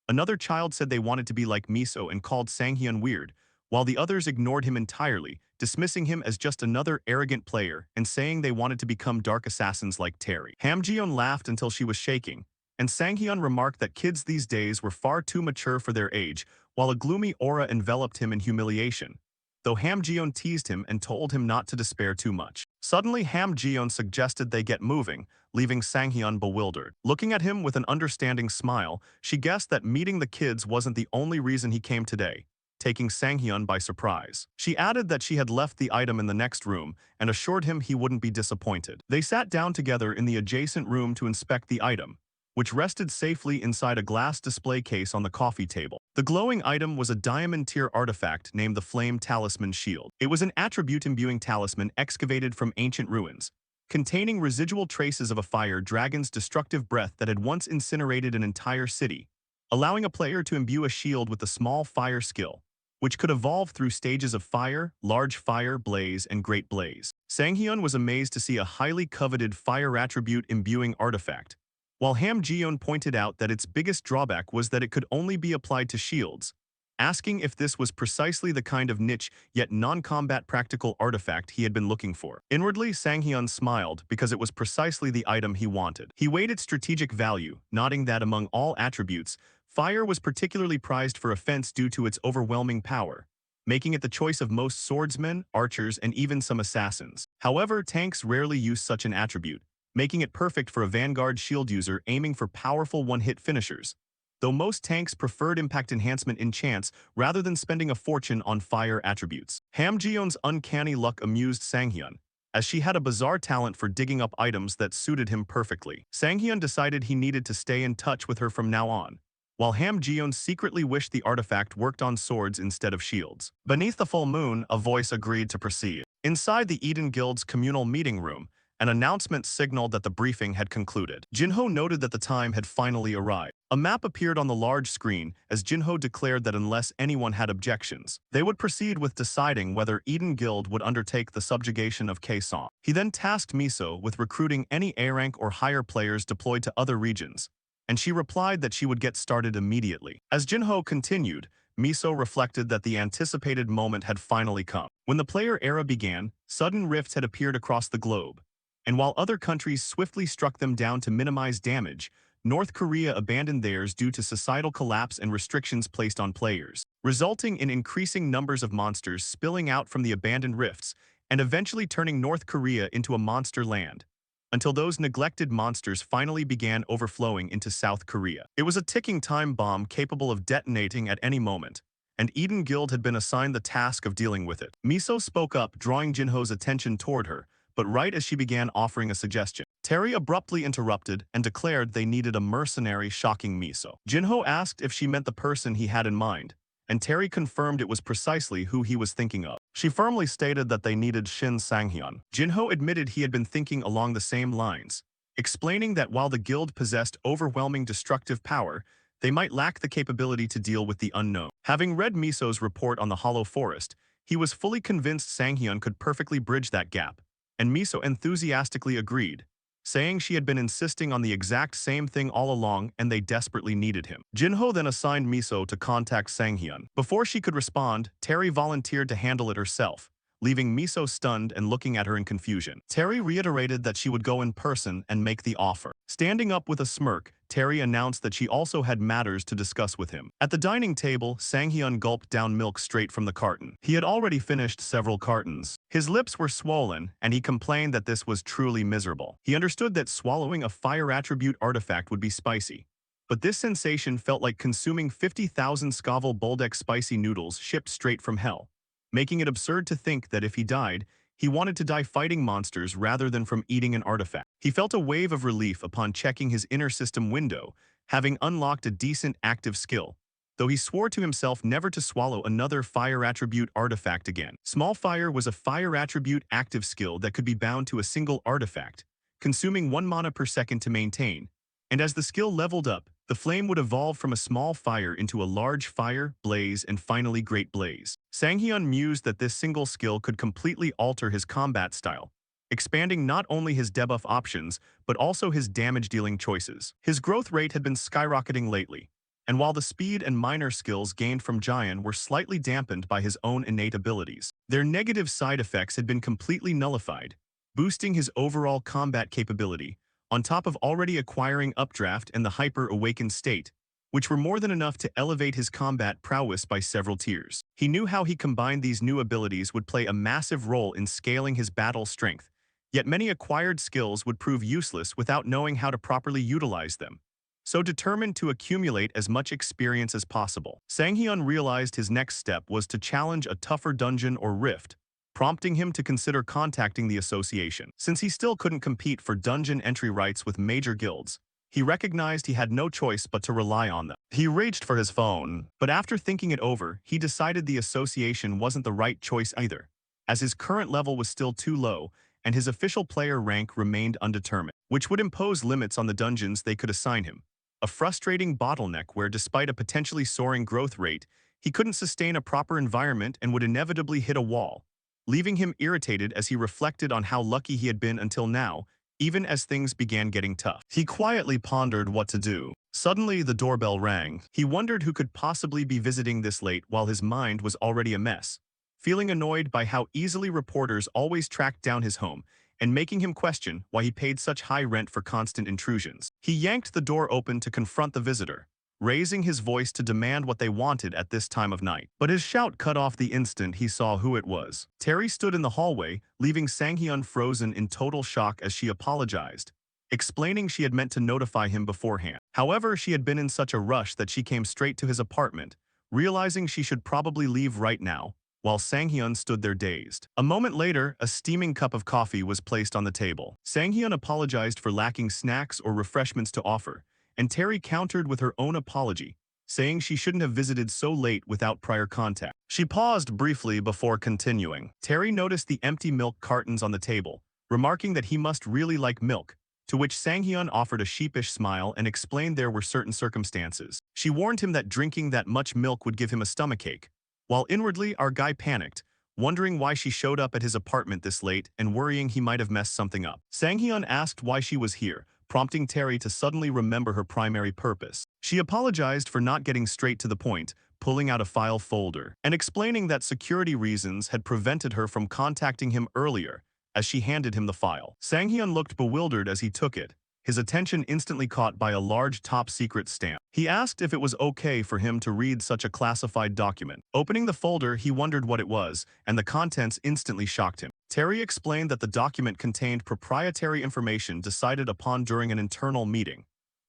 Another child said they wanted to be like Miso and called Sang-hyun weird, while the others ignored him entirely, dismissing him as just another arrogant player and saying they wanted to become dark assassins like Terry. Ham Ji-yeon laughed until she was shaking, and Sang-hyun remarked that kids these days were far too mature for their age, while a gloomy aura enveloped him in humiliation, though Ham Ji-yeon teased him and told him not to despair too much. Suddenly, Ham Ji-yeon suggested they get moving, leaving Sang-hyun bewildered. Looking at him with an understanding smile, she guessed that meeting the kids wasn't the only reason he came today, taking Sang-hyun by surprise. She added that she had left the item in the next room and assured him he wouldn't be disappointed. They sat down together in the adjacent room to inspect the item, which rested safely inside a glass display case on the coffee table. The glowing item was a diamond-tier artifact named the Flame Talisman Shield. It was an attribute-imbuing talisman excavated from ancient ruins, containing residual traces of a fire dragon's destructive breath that had once incinerated an entire city, allowing a player to imbue a shield with a small fire skill, which could evolve through stages of fire, large fire, blaze, and great blaze. Sanghyun was amazed to see a highly coveted fire attribute imbuing artifact, while Ham Ji-yeon pointed out that its biggest drawback was that it could only be applied to shields, asking if this was precisely the kind of niche yet non-combat practical artifact he had been looking for. Inwardly, Sanghyun smiled because it was precisely the item he wanted. He weighed its strategic value, noting that among all attributes, fire was particularly prized for offense due to its overwhelming power, making it the choice of most swordsmen, archers, and even some assassins. However, tanks rarely use such an attribute, making it perfect for a vanguard shield user aiming for powerful one-hit finishers, though most tanks preferred impact enhancement in chance rather than spending a fortune on fire attributes. Ham Ji-yeon's uncanny luck amused Sanghyun, as she had a bizarre talent for digging up items that suited him perfectly. Sanghyun decided he needed to stay in touch with her from now on, while Ham Ji-yeon secretly wished the artifact worked on swords instead of shields. Beneath the full moon, a voice agreed to proceed. Inside the Eden Guild's communal meeting room, an announcement signaled that the briefing had concluded. Jinho noted that the time had finally arrived. A map appeared on the large screen as Jinho declared that unless anyone had objections, they would proceed with deciding whether Eden Guild would undertake the subjugation of Kaesong. He then tasked Miso with recruiting any A-rank or higher players deployed to other regions, and she replied that she would get started immediately. As Jinho continued, Miso reflected that the anticipated moment had finally come. When the player era began, sudden rifts had appeared across the globe, and while other countries swiftly struck them down to minimize damage, North Korea abandoned theirs due to societal collapse and restrictions placed on players, resulting in increasing numbers of monsters spilling out from the abandoned rifts and eventually turning North Korea into a monster land, until those neglected monsters finally began overflowing into South Korea. It was a ticking time bomb capable of detonating at any moment, and Eden Guild had been assigned the task of dealing with it. Miso spoke up, drawing Jinho's attention toward her, but right as she began offering a suggestion, Terry abruptly interrupted and declared they needed a mercenary, shocking Miso. Jinho asked if she meant the person he had in mind, and Terry confirmed it was precisely who he was thinking of. She firmly stated that they needed Shin Sanghyun. Jinho admitted he had been thinking along the same lines, explaining that while the guild possessed overwhelming destructive power, they might lack the capability to deal with the unknown. Having read Miso's report on the Hollow Forest, he was fully convinced Sanghyun could perfectly bridge that gap, and Miso enthusiastically agreed, saying she had been insisting on the exact same thing all along and they desperately needed him. Jinho then assigned Miso to contact Sanghyun. Before she could respond, Terry volunteered to handle it herself, leaving Miso stunned and looking at her in confusion. Terry reiterated that she would go in person and make the offer. Standing up with a smirk, Terry announced that she also had matters to discuss with him. At the dining table, Sanghyun gulped down milk straight from the carton. He had already finished several cartons. His lips were swollen, and he complained that this was truly miserable. He understood that swallowing a fire attribute artifact would be spicy, but this sensation felt like consuming 50,000 Scoville Boldeck spicy noodles shipped straight from hell, making it absurd to think that if he died, he wanted to die fighting monsters rather than from eating an artifact. He felt a wave of relief upon checking his inner system window, having unlocked a decent active skill, though he swore to himself never to swallow another fire attribute artifact again. Small Fire was a fire attribute active skill that could be bound to a single artifact, consuming 1 mana per second to maintain, and as the skill leveled up, the flame would evolve from a small fire into a large fire, blaze, and finally great blaze. Sanghyun mused that this single skill could completely alter his combat style, expanding not only his debuff options, but also his damage-dealing choices. His growth rate had been skyrocketing lately, and while the speed and minor skills gained from Jian were slightly dampened by his own innate abilities, their negative side effects had been completely nullified, boosting his overall combat capability, on top of already acquiring Updraft and the Hyper-Awakened State, which were more than enough to elevate his combat prowess by several tiers. He knew how he combined these new abilities would play a massive role in scaling his battle strength, yet many acquired skills would prove useless without knowing how to properly utilize them. So determined to accumulate as much experience as possible, Sanghyun realized his next step was to challenge a tougher dungeon or rift, prompting him to consider contacting the association. Since he still couldn't compete for dungeon entry rights with major guilds, he recognized he had no choice but to rely on them. He reached for his phone, but after thinking it over, he decided the association wasn't the right choice either, as his current level was still too low and his official player rank remained undetermined, which would impose limits on the dungeons they could assign him. A frustrating bottleneck where, despite a potentially soaring growth rate, he couldn't sustain a proper environment and would inevitably hit a wall, leaving him irritated as he reflected on how lucky he had been until now, even as things began getting tough. He quietly pondered what to do. Suddenly, the doorbell rang. He wondered who could possibly be visiting this late while his mind was already a mess. Feeling annoyed by how easily reporters always tracked down his home, and making him question why he paid such high rent for constant intrusions, he yanked the door open to confront the visitor, raising his voice to demand what they wanted at this time of night. But his shout cut off the instant he saw who it was. Terry stood in the hallway, leaving Sanghyun frozen in total shock as she apologized, explaining she had meant to notify him beforehand. However, she had been in such a rush that she came straight to his apartment, realizing she should probably leave right now, while Sanghyun stood there dazed. A moment later, a steaming cup of coffee was placed on the table. Sanghyun apologized for lacking snacks or refreshments to offer, and Terry countered with her own apology, saying she shouldn't have visited so late without prior contact. She paused briefly before continuing. Terry noticed the empty milk cartons on the table, remarking that he must really like milk, to which Sanghyun offered a sheepish smile and explained there were certain circumstances. She warned him that drinking that much milk would give him a stomachache, while inwardly our guy panicked, wondering why she showed up at his apartment this late and worrying he might have messed something up. Sanghyun asked why she was here, prompting Terry to suddenly remember her primary purpose. She apologized for not getting straight to the point, pulling out a file folder, and explaining that security reasons had prevented her from contacting him earlier, as she handed him the file. Sanghyun looked bewildered as he took it, his attention instantly caught by a large top-secret stamp. He asked if it was okay for him to read such a classified document. Opening the folder, he wondered what it was, and the contents instantly shocked him. Terry explained that the document contained proprietary information decided upon during an internal meeting,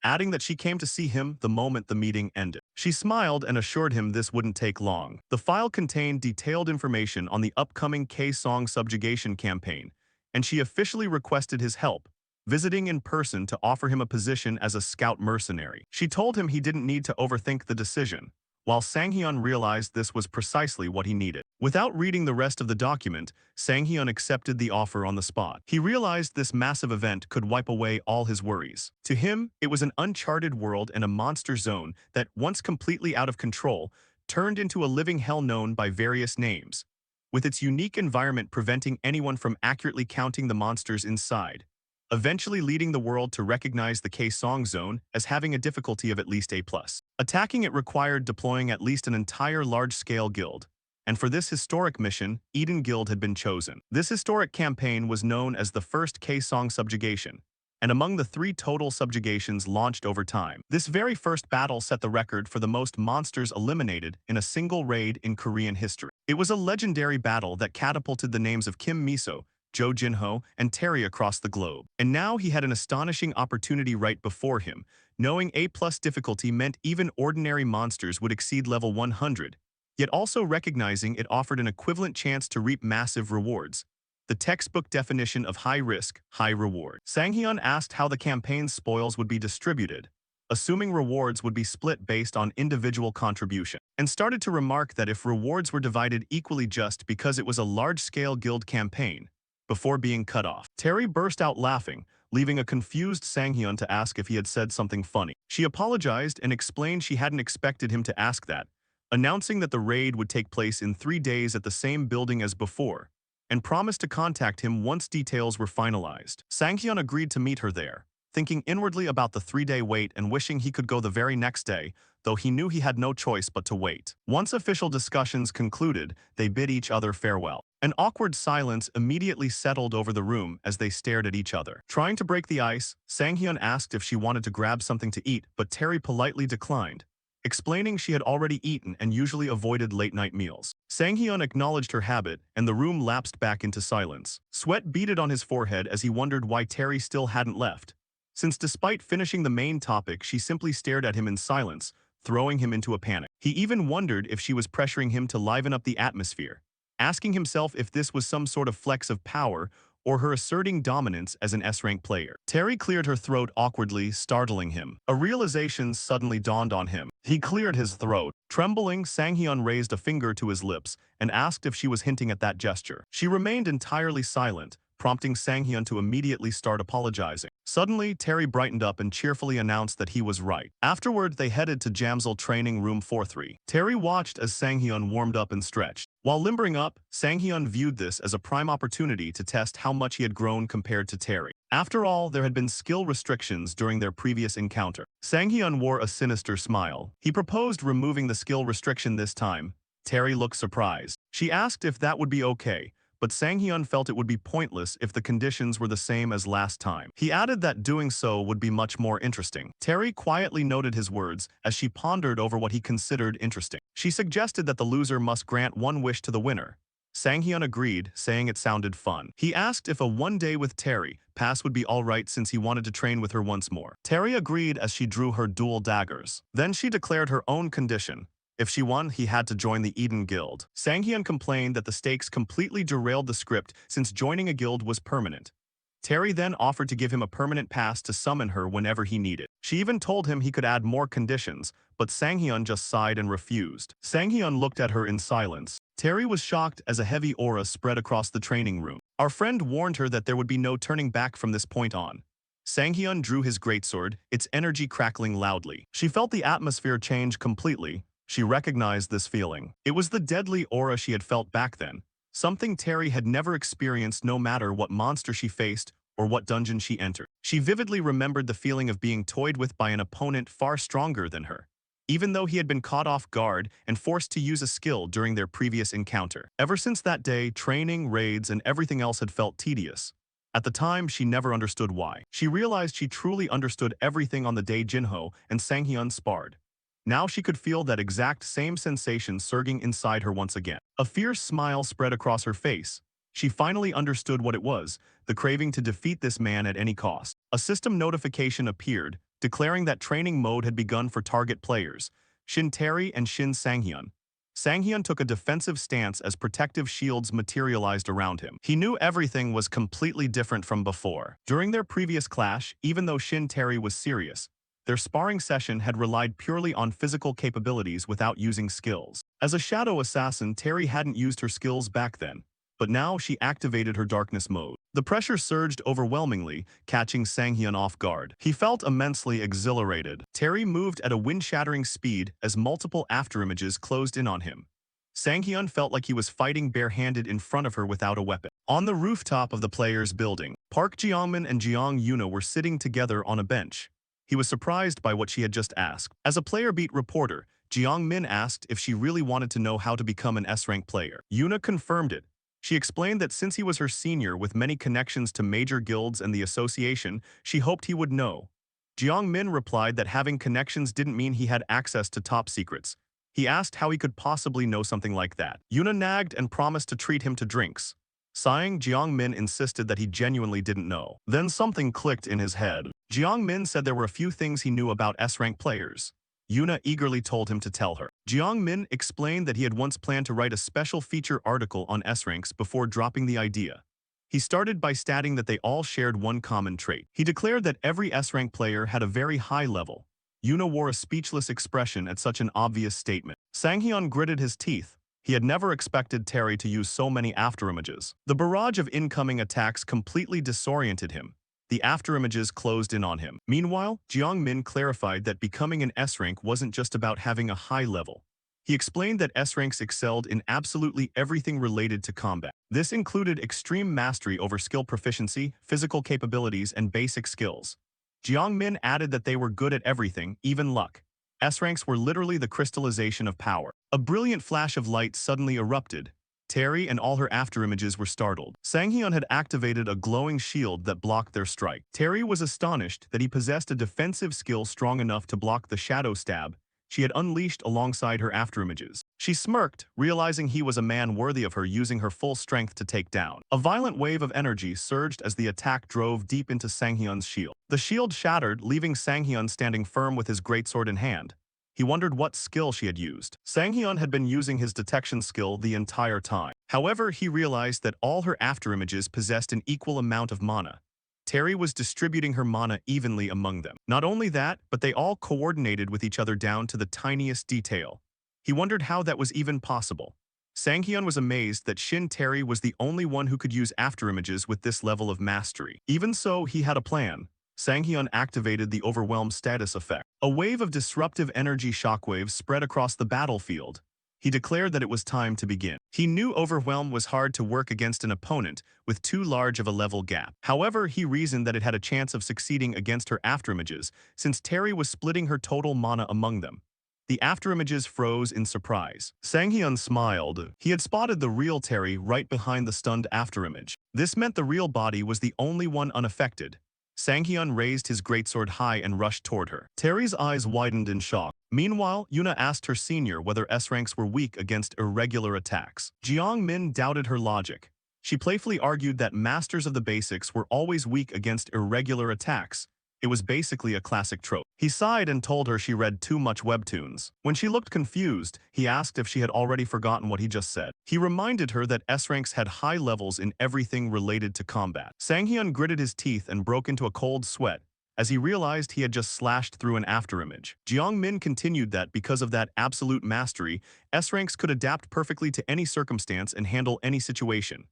adding that she came to see him the moment the meeting ended. She smiled and assured him this wouldn't take long. The file contained detailed information on the upcoming K-Song subjugation campaign, and she officially requested his help, visiting in person to offer him a position as a scout mercenary. She told him he didn't need to overthink the decision, while Sanghyun realized this was precisely what he needed. Without reading the rest of the document, Sanghyun accepted the offer on the spot. He realized this massive event could wipe away all his worries. To him, it was an uncharted world and a monster zone that, once completely out of control, turned into a living hell known by various names, with its unique environment preventing anyone from accurately counting the monsters inside, eventually leading the world to recognize the K-Song Zone as having a difficulty of at least A+. Attacking it required deploying at least an entire large-scale guild, and for this historic mission, Eden Guild had been chosen. This historic campaign was known as the first K-Song subjugation, and among the 3 total subjugations launched over time. This very first battle set the record for the most monsters eliminated in a single raid in Korean history. It was a legendary battle that catapulted the names of Kim Miso, Jo Jinho, and Terry across the globe. And now he had an astonishing opportunity right before him, knowing A+ difficulty meant even ordinary monsters would exceed level 100, yet also recognizing it offered an equivalent chance to reap massive rewards. The textbook definition of high risk, high reward. Sanghyun asked how the campaign's spoils would be distributed, assuming rewards would be split based on individual contribution, and started to remark that if rewards were divided equally just because it was a large-scale guild campaign, before being cut off. Terry burst out laughing, leaving a confused Sanghyun to ask if he had said something funny. She apologized and explained she hadn't expected him to ask that, announcing that the raid would take place in 3 days at the same building as before, and promised to contact him once details were finalized. Sanghyun agreed to meet her there, thinking inwardly about the 3-day wait and wishing he could go the very next day, though he knew he had no choice but to wait. Once official discussions concluded, they bid each other farewell. An awkward silence immediately settled over the room as they stared at each other. Trying to break the ice, Sanghyun asked if she wanted to grab something to eat, but Terry politely declined, explaining she had already eaten and usually avoided late-night meals. Sanghyun acknowledged her habit, and the room lapsed back into silence. Sweat beaded on his forehead as he wondered why Terry still hadn't left, since despite finishing the main topic, she simply stared at him in silence, throwing him into a panic. He even wondered if she was pressuring him to liven up the atmosphere, asking himself if this was some sort of flex of power or her asserting dominance as an S-rank player. Terry cleared her throat awkwardly, startling him. A realization suddenly dawned on him. He cleared his throat. Trembling, Sang-hyun raised a finger to his lips and asked if she was hinting at that gesture. She remained entirely silent, prompting Sang-hyun to immediately start apologizing. Suddenly, Terry brightened up and cheerfully announced that he was right. Afterward, they headed to Jamsil Training Room 43. Terry watched as Sang-hyun warmed up and stretched. While limbering up, Sang-hyun viewed this as a prime opportunity to test how much he had grown compared to Terry. After all, there had been skill restrictions during their previous encounter. Sang-hyun wore a sinister smile. He proposed removing the skill restriction this time. Terry looked surprised. She asked if that would be okay, but Sang-hyun felt it would be pointless if the conditions were the same as last time. He added that doing so would be much more interesting. Terry quietly noted his words as she pondered over what he considered interesting. She suggested that the loser must grant one wish to the winner. Sang-hyun agreed, saying it sounded fun. He asked if a one-day with Terry pass would be alright since he wanted to train with her once more. Terry agreed as she drew her dual daggers. Then she declared her own condition. If she won, he had to join the Eden Guild. Sang-hyun complained that the stakes completely derailed the script since joining a guild was permanent. Terry then offered to give him a permanent pass to summon her whenever he needed. She even told him he could add more conditions, but Sang-hyun just sighed and refused. Sang-hyun looked at her in silence. Terry was shocked as a heavy aura spread across the training room. Our friend warned her that there would be no turning back from this point on. Sang-hyun drew his greatsword, its energy crackling loudly. She felt the atmosphere change completely. She recognized this feeling. It was the deadly aura she had felt back then, something Terry had never experienced no matter what monster she faced or what dungeon she entered. She vividly remembered the feeling of being toyed with by an opponent far stronger than her, even though he had been caught off guard and forced to use a skill during their previous encounter. Ever since that day, training, raids, and everything else had felt tedious. At the time, she never understood why. She realized she truly understood everything on the day Jinho and Sang-hyun sparred. Now she could feel that exact same sensation surging inside her once again. A fierce smile spread across her face. She finally understood what it was, the craving to defeat this man at any cost. A system notification appeared, declaring that training mode had begun for target players, Shin Terry and Shin Sang-hyun. Sang-hyun took a defensive stance as protective shields materialized around him. He knew everything was completely different from before. During their previous clash, even though Shin Terry was serious, their sparring session had relied purely on physical capabilities without using skills. As a shadow assassin, Terry hadn't used her skills back then, but now she activated her darkness mode. The pressure surged overwhelmingly, catching Sang-hyun off guard. He felt immensely exhilarated. Terry moved at a wind-shattering speed as multiple afterimages closed in on him. Sang-hyun felt like he was fighting barehanded in front of her without a weapon. On the rooftop of the players' building, Park Jeongmin and Jeong Yuna were sitting together on a bench. He was surprised by what she had just asked. As a player beat reporter, Jeong Min asked if she really wanted to know how to become an S-rank player. Yuna confirmed it. She explained that since he was her senior with many connections to major guilds and the association, she hoped he would know. Jeong Min replied that having connections didn't mean he had access to top secrets. He asked how he could possibly know something like that. Yuna nagged and promised to treat him to drinks. Sighing, Jeong Min insisted that he genuinely didn't know. Then something clicked in his head. Jeong Min said there were a few things he knew about S-rank players. Yuna eagerly told him to tell her. Jeong Min explained that he had once planned to write a special feature article on S-ranks before dropping the idea. He started by stating that they all shared one common trait. He declared that every S-rank player had a very high level. Yuna wore a speechless expression at such an obvious statement. Sang-hyun gritted his teeth. He had never expected Terry to use so many afterimages. The barrage of incoming attacks completely disoriented him. The afterimages closed in on him. Meanwhile, Jeong Min clarified that becoming an S-rank wasn't just about having a high level. He explained that S-ranks excelled in absolutely everything related to combat. This included extreme mastery over skill proficiency, physical capabilities, and basic skills. Jeong Min added that they were good at everything, even luck. S-ranks were literally the crystallization of power. A brilliant flash of light suddenly erupted. Terry and all her afterimages were startled. Sang-hyun had activated a glowing shield that blocked their strike. Terry was astonished that he possessed a defensive skill strong enough to block the shadow stab she had unleashed alongside her afterimages. She smirked, realizing he was a man worthy of her using her full strength to take down. A violent wave of energy surged as the attack drove deep into Sang-hyun's shield. The shield shattered, leaving Sang-hyun standing firm with his greatsword in hand. He wondered what skill she had used. Sang-hyun had been using his detection skill the entire time. However, he realized that all her afterimages possessed an equal amount of mana. Terry was distributing her mana evenly among them. Not only that, but they all coordinated with each other down to the tiniest detail. He wondered how that was even possible. Sang-hyun was amazed that Shin Terry was the only one who could use afterimages with this level of mastery. Even so, he had a plan. Sang-hyun activated the Overwhelm status effect. A wave of disruptive energy shockwaves spread across the battlefield. He declared that it was time to begin. He knew Overwhelm was hard to work against an opponent with too large of a level gap. However, he reasoned that it had a chance of succeeding against her afterimages, since Terry was splitting her total mana among them. The afterimages froze in surprise. Sang-hyun smiled. He had spotted the real Terry right behind the stunned afterimage. This meant the real body was the only one unaffected. Sang-hyun raised his greatsword high and rushed toward her. Terry's eyes widened in shock. Meanwhile, Yuna asked her senior whether S-ranks were weak against irregular attacks. Jeong-min doubted her logic. She playfully argued that masters of the basics were always weak against irregular attacks. It was basically a classic trope. He sighed and told her she read too much webtoons. When she looked confused, he asked if she had already forgotten what he just said. He reminded her that S-ranks had high levels in everything related to combat. Sang-hyun gritted his teeth and broke into a cold sweat as he realized he had just slashed through an afterimage. Jeong-min continued that because of that absolute mastery, S-ranks could adapt perfectly to any circumstance and handle any situation.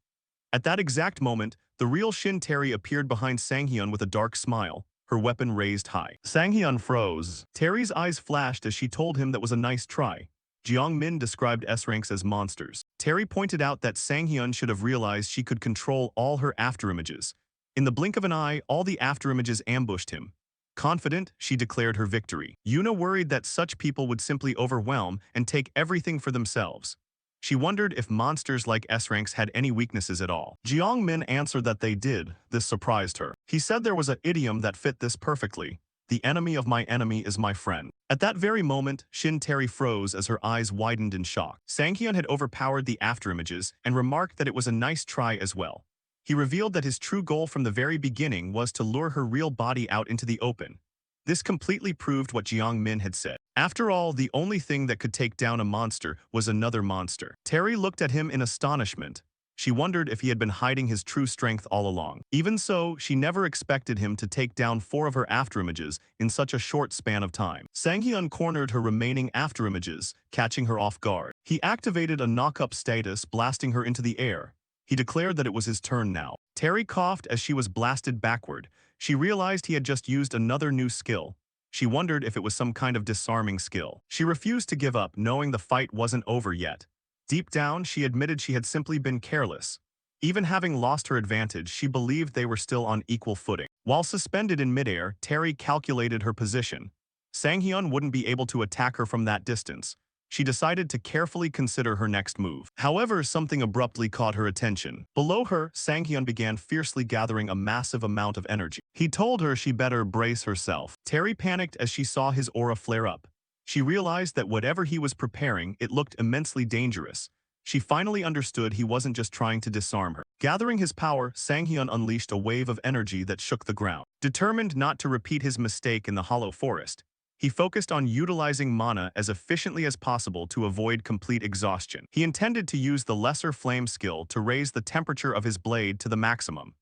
At that exact moment, the real Shin Terry appeared behind Sang-hyun with a dark smile, her weapon raised high. Sang-hyun froze. Terry's eyes flashed as she told him that was a nice try. Jeong-min described S-ranks as monsters. Terry pointed out that Sang-hyun should have realized she could control all her afterimages. In the blink of an eye, all the afterimages ambushed him. Confident, she declared her victory. Yuna worried that such people would simply overwhelm and take everything for themselves. She wondered if monsters like S-ranks had any weaknesses at all. Jeong-min answered that they did. This surprised her. He said there was an idiom that fit this perfectly. The enemy of my enemy is my friend. At that very moment, Shin Terry froze as her eyes widened in shock. Sang-hyun had overpowered the afterimages and remarked that it was a nice try as well. He revealed that his true goal from the very beginning was to lure her real body out into the open. This completely proved what Jeong-min had said. After all, the only thing that could take down a monster was another monster. Terry looked at him in astonishment. She wondered if he had been hiding his true strength all along. Even so, she never expected him to take down 4 of her afterimages in such a short span of time. Sang-hyun cornered her remaining afterimages, catching her off guard. He activated a knock-up status, blasting her into the air. He declared that it was his turn now. Terry coughed as she was blasted backward. She realized he had just used another new skill. She wondered if it was some kind of disarming skill. She refused to give up, knowing the fight wasn't over yet. Deep down, she admitted she had simply been careless. Even having lost her advantage, she believed they were still on equal footing. While suspended in midair, Terry calculated her position. Sang-hyun wouldn't be able to attack her from that distance. She decided to carefully consider her next move. However, something abruptly caught her attention. Below her, Sang-hyun began fiercely gathering a massive amount of energy. He told her she better brace herself. Terry panicked as she saw his aura flare up. She realized that whatever he was preparing, it looked immensely dangerous. She finally understood he wasn't just trying to disarm her. Gathering his power, Sang-hyun unleashed a wave of energy that shook the ground. Determined not to repeat his mistake in the hollow forest, he focused on utilizing mana as efficiently as possible to avoid complete exhaustion. He intended to use the lesser flame skill to raise the temperature of his blade to the maximum.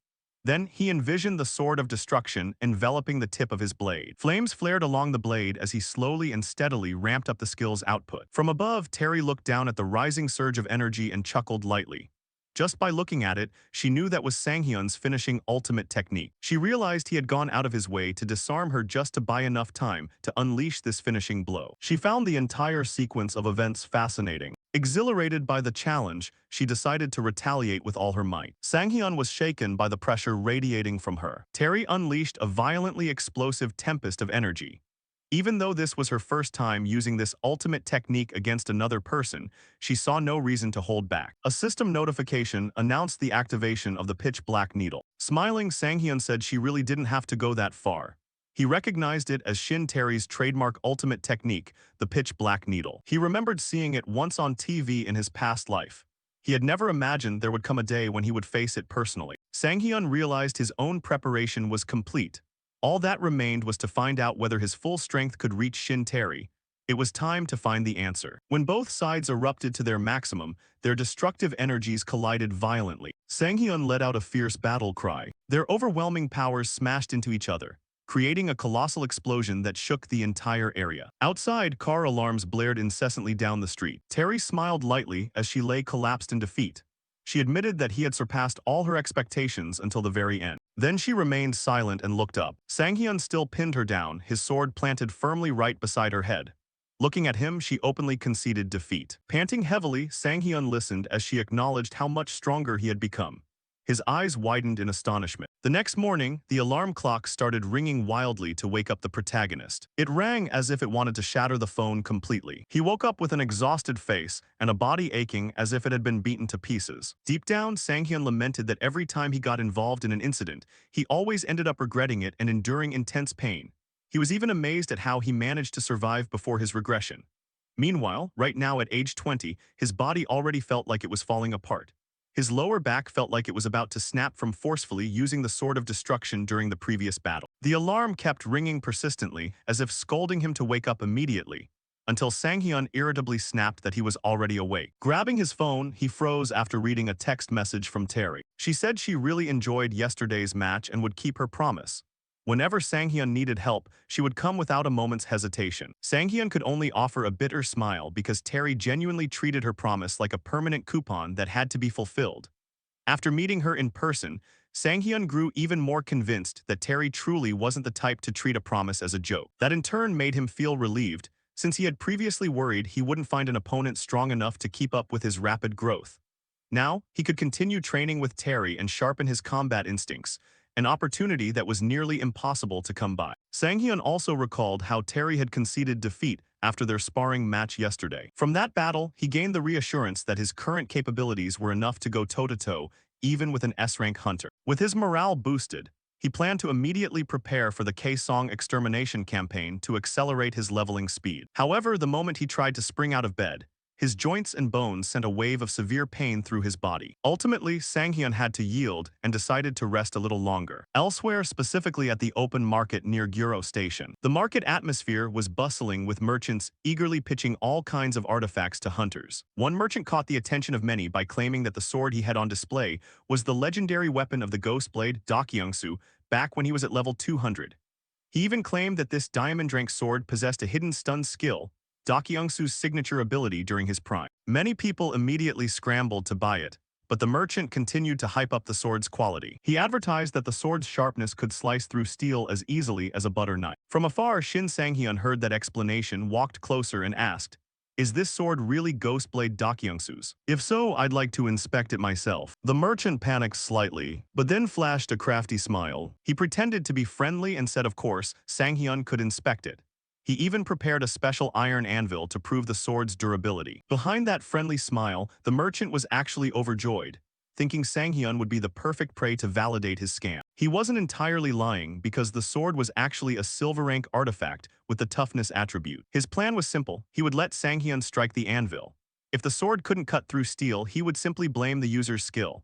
Then, he envisioned the sword of destruction enveloping the tip of his blade. Flames flared along the blade as he slowly and steadily ramped up the skill's output. From above, Terry looked down at the rising surge of energy and chuckled lightly. Just by looking at it, she knew that was Sang-hyun's finishing ultimate technique. She realized he had gone out of his way to disarm her just to buy enough time to unleash this finishing blow. She found the entire sequence of events fascinating. Exhilarated by the challenge, she decided to retaliate with all her might. Sang-hyun was shaken by the pressure radiating from her. Terry unleashed a violently explosive tempest of energy. Even though this was her first time using this ultimate technique against another person, she saw no reason to hold back. A system notification announced the activation of the pitch-black needle. Smiling, Sang-hyun said she really didn't have to go that far. He recognized it as Shin Terry's trademark ultimate technique, the pitch-black needle. He remembered seeing it once on TV in his past life. He had never imagined there would come a day when he would face it personally. Sang-hyun realized his own preparation was complete. All that remained was to find out whether his full strength could reach Shin Terry. It was time to find the answer. When both sides erupted to their maximum, their destructive energies collided violently. Sanghyun let out a fierce battle cry. Their overwhelming powers smashed into each other, creating a colossal explosion that shook the entire area. Outside, car alarms blared incessantly down the street. Terry smiled lightly as she lay collapsed in defeat. She admitted that he had surpassed all her expectations until the very end. Then she remained silent and looked up. Sanghyun still pinned her down, his sword planted firmly right beside her head. Looking at him, she openly conceded defeat. Panting heavily, Sanghyun listened as she acknowledged how much stronger he had become. His eyes widened in astonishment. The next morning, the alarm clock started ringing wildly to wake up the protagonist. It rang as if it wanted to shatter the phone completely. He woke up with an exhausted face and a body aching as if it had been beaten to pieces. Deep down, Sanghyun lamented that every time he got involved in an incident, he always ended up regretting it and enduring intense pain. He was even amazed at how he managed to survive before his regression. Meanwhile, right now at age 20, his body already felt like it was falling apart. His lower back felt like it was about to snap from forcefully using the sword of destruction during the previous battle. The alarm kept ringing persistently, as if scolding him to wake up immediately, until Sanghyun irritably snapped that he was already awake. Grabbing his phone, he froze after reading a text message from Terry. She said she really enjoyed yesterday's match and would keep her promise. Whenever Sanghyun needed help, she would come without a moment's hesitation. Sanghyun could only offer a bitter smile because Terry genuinely treated her promise like a permanent coupon that had to be fulfilled. After meeting her in person, Sanghyun grew even more convinced that Terry truly wasn't the type to treat a promise as a joke. That in turn made him feel relieved, since he had previously worried he wouldn't find an opponent strong enough to keep up with his rapid growth. Now, he could continue training with Terry and sharpen his combat instincts, an opportunity that was nearly impossible to come by. Sanghyun also recalled how Terry had conceded defeat after their sparring match yesterday. From that battle, he gained the reassurance that his current capabilities were enough to go toe-to-toe, even with an S-rank hunter. With his morale boosted, he planned to immediately prepare for the Kaesong extermination campaign to accelerate his leveling speed. However, the moment he tried to spring out of bed, his joints and bones sent a wave of severe pain through his body. Ultimately, Sanghyun had to yield and decided to rest a little longer. Elsewhere, specifically at the open market near Guro Station, the market atmosphere was bustling with merchants eagerly pitching all kinds of artifacts to hunters. One merchant caught the attention of many by claiming that the sword he had on display was the legendary weapon of the Ghost Blade, Dakyungsu, back when he was at level 200. He even claimed that this diamond-drank sword possessed a hidden stun skill, Dakyungsu's signature ability during his prime. Many people immediately scrambled to buy it, but the merchant continued to hype up the sword's quality. He advertised that the sword's sharpness could slice through steel as easily as a butter knife. From afar, Shin Sanghyun heard that explanation, walked closer and asked, "Is this sword really Ghostblade Dakyungsu's? If so, I'd like to inspect it myself." The merchant panicked slightly, but then flashed a crafty smile. He pretended to be friendly and said of course, Sanghyun could inspect it. He even prepared a special iron anvil to prove the sword's durability. Behind that friendly smile, the merchant was actually overjoyed, thinking Sanghyun would be the perfect prey to validate his scam. He wasn't entirely lying because the sword was actually a silver rank artifact with the toughness attribute. His plan was simple. He would let Sanghyun strike the anvil. If the sword couldn't cut through steel, he would simply blame the user's skill.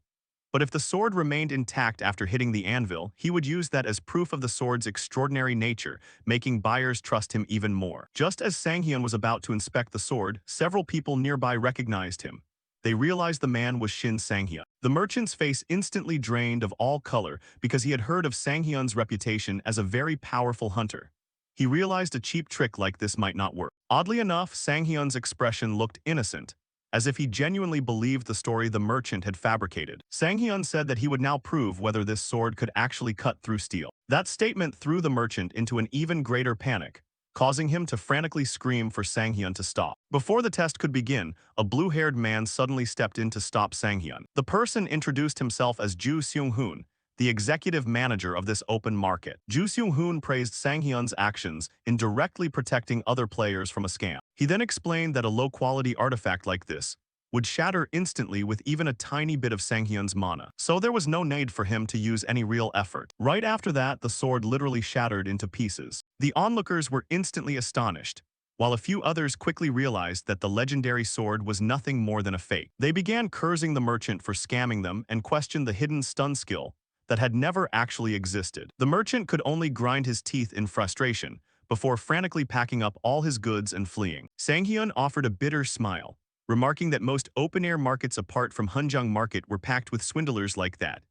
But if the sword remained intact after hitting the anvil, he would use that as proof of the sword's extraordinary nature, making buyers trust him even more. Just as Sanghyun was about to inspect the sword, several people nearby recognized him. They realized the man was Shin Sanghyun. The merchant's face instantly drained of all color because he had heard of Sanghyun's reputation as a very powerful hunter. He realized a cheap trick like this might not work. Oddly enough, Sanghyun's expression looked innocent, as if he genuinely believed the story the merchant had fabricated. Sanghyun said that he would now prove whether this sword could actually cut through steel. That statement threw the merchant into an even greater panic, causing him to frantically scream for Sanghyun to stop. Before the test could begin, a blue-haired man suddenly stepped in to stop Sanghyun. The person introduced himself as Ju Seung-hoon, the executive manager of this open market. Ju Seung-hoon praised Sanghyun's actions in directly protecting other players from a scam. He then explained that a low-quality artifact like this would shatter instantly with even a tiny bit of Sanghyun's mana, so there was no need for him to use any real effort. Right after that, the sword literally shattered into pieces. The onlookers were instantly astonished, while a few others quickly realized that the legendary sword was nothing more than a fake. They began cursing the merchant for scamming them and questioned the hidden stun skill that had never actually existed. The merchant could only grind his teeth in frustration, before frantically packing up all his goods and fleeing. Sang-hyun offered a bitter smile, remarking that most open-air markets apart from Hunjang Market were packed with swindlers like that,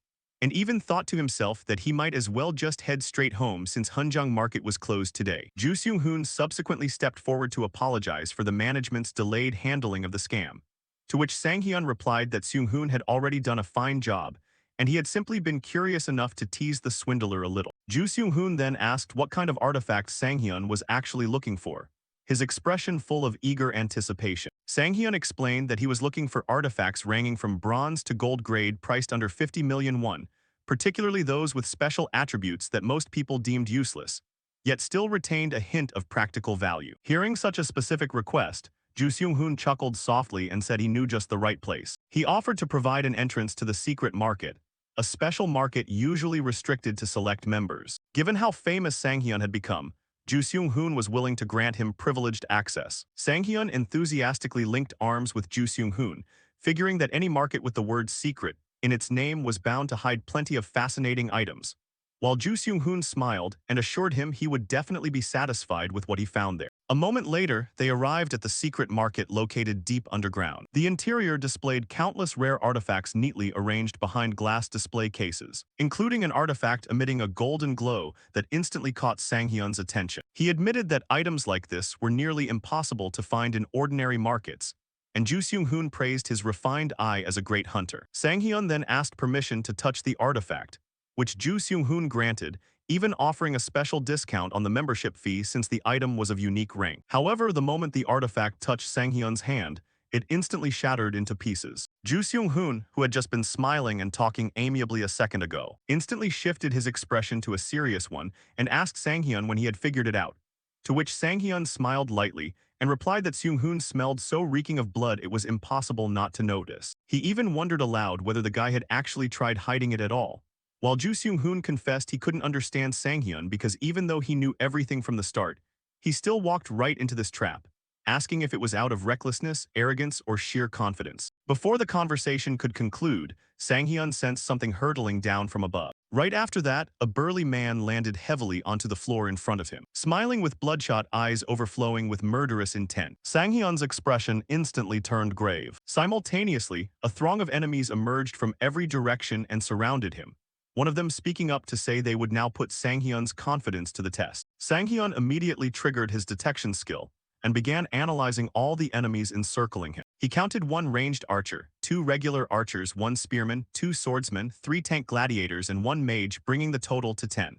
and even thought to himself that he might as well just head straight home since Hunjang Market was closed today. Ju Seung-hoon subsequently stepped forward to apologize for the management's delayed handling of the scam, to which Sang-hyun replied that Seung-hoon had already done a fine job, and he had simply been curious enough to tease the swindler a little. Ju Seung-hoon then asked what kind of artifact Sang-hyun was actually looking for, his expression full of eager anticipation. Sang-hyun explained that he was looking for artifacts ranging from bronze to gold grade priced under 50 million won, particularly those with special attributes that most people deemed useless, yet still retained a hint of practical value. Hearing such a specific request, Ju Seung-hoon chuckled softly and said he knew just the right place. He offered to provide an entrance to the secret market, a special market usually restricted to select members. Given how famous Sang-hyun had become, Ju Seung-hoon was willing to grant him privileged access. Sang-hyun enthusiastically linked arms with Ju Seung-hoon, figuring that any market with the word secret in its name was bound to hide plenty of fascinating items, while Ju Seung-hoon smiled and assured him he would definitely be satisfied with what he found there. A moment later, they arrived at the secret market located deep underground. The interior displayed countless rare artifacts neatly arranged behind glass display cases, including an artifact emitting a golden glow that instantly caught Sang-hyun's attention. He admitted that items like this were nearly impossible to find in ordinary markets, and Ju Seung-hoon praised his refined eye as a great hunter. Sang-hyun then asked permission to touch the artifact, which Ju Seung-hoon granted, even offering a special discount on the membership fee since the item was of unique rank. However, the moment the artifact touched Sang-hyun's hand, it instantly shattered into pieces. Ju Seung-hoon, who had just been smiling and talking amiably a second ago, instantly shifted his expression to a serious one and asked Sang-hyun when he had figured it out, to which Sang-hyun smiled lightly and replied that Seung-hoon smelled so reeking of blood it was impossible not to notice. He even wondered aloud whether the guy had actually tried hiding it at all, while Ju Seung-hoon confessed he couldn't understand Sang-hyun because even though he knew everything from the start, he still walked right into this trap, asking if it was out of recklessness, arrogance, or sheer confidence. Before the conversation could conclude, Sang-hyun sensed something hurtling down from above. Right after that, a burly man landed heavily onto the floor in front of him, smiling with bloodshot eyes overflowing with murderous intent. Sang-hyun's expression instantly turned grave. Simultaneously, a throng of enemies emerged from every direction and surrounded him, one of them speaking up to say they would now put Sang-hyun's confidence to the test. Sang-hyun immediately triggered his detection skill and began analyzing all the enemies encircling him. He counted 1 ranged archer, 2 regular archers, 1 spearman, 2 swordsmen, 3 tank gladiators, and 1 mage, bringing the total to 10.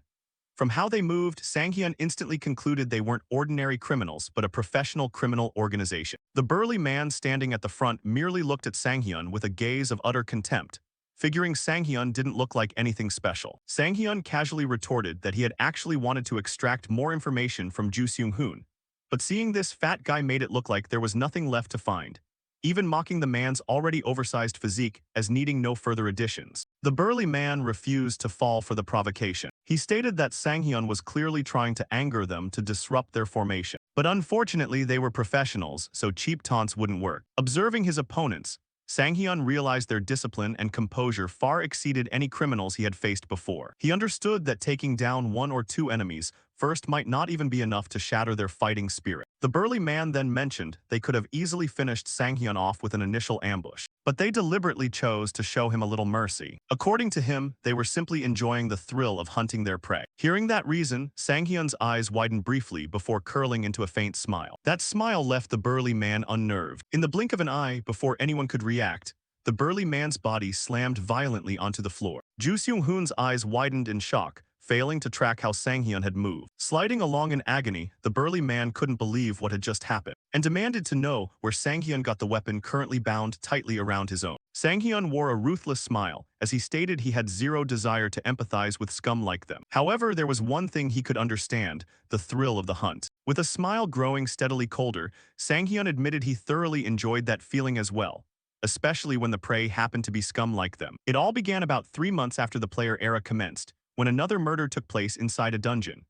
From how they moved, Sang-hyun instantly concluded they weren't ordinary criminals, but a professional criminal organization. The burly man standing at the front merely looked at Sang-hyun with a gaze of utter contempt, figuring Sang-hyun didn't look like anything special. Sang-hyun casually retorted that he had actually wanted to extract more information from Ju Seung-hoon, but seeing this fat guy made it look like there was nothing left to find, even mocking the man's already oversized physique as needing no further additions. The burly man refused to fall for the provocation. He stated that Sang-hyun was clearly trying to anger them to disrupt their formation. But unfortunately, they were professionals, so cheap taunts wouldn't work. Observing his opponents, Sang-hyun realized their discipline and composure far exceeded any criminals he had faced before. He understood that taking down 1 or 2 enemies first might not even be enough to shatter their fighting spirit. The burly man then mentioned they could have easily finished Sang-hyun off with an initial ambush, but they deliberately chose to show him a little mercy. According to him, they were simply enjoying the thrill of hunting their prey. Hearing that reason, Sang-hyun's eyes widened briefly before curling into a faint smile. That smile left the burly man unnerved. In the blink of an eye, before anyone could react, the burly man's body slammed violently onto the floor. Ju Seung-hoon's eyes widened in shock, failing to track how Sang-hyun had moved. Sliding along in agony, the burly man couldn't believe what had just happened, and demanded to know where Sang-hyun got the weapon currently bound tightly around his own. Sang-hyun wore a ruthless smile, as he stated he had zero desire to empathize with scum like them. However, there was one thing he could understand: the thrill of the hunt. With a smile growing steadily colder, Sang-hyun admitted he thoroughly enjoyed that feeling as well, especially when the prey happened to be scum like them. It all began about 3 months after the player era commenced, when another murder took place inside a dungeon.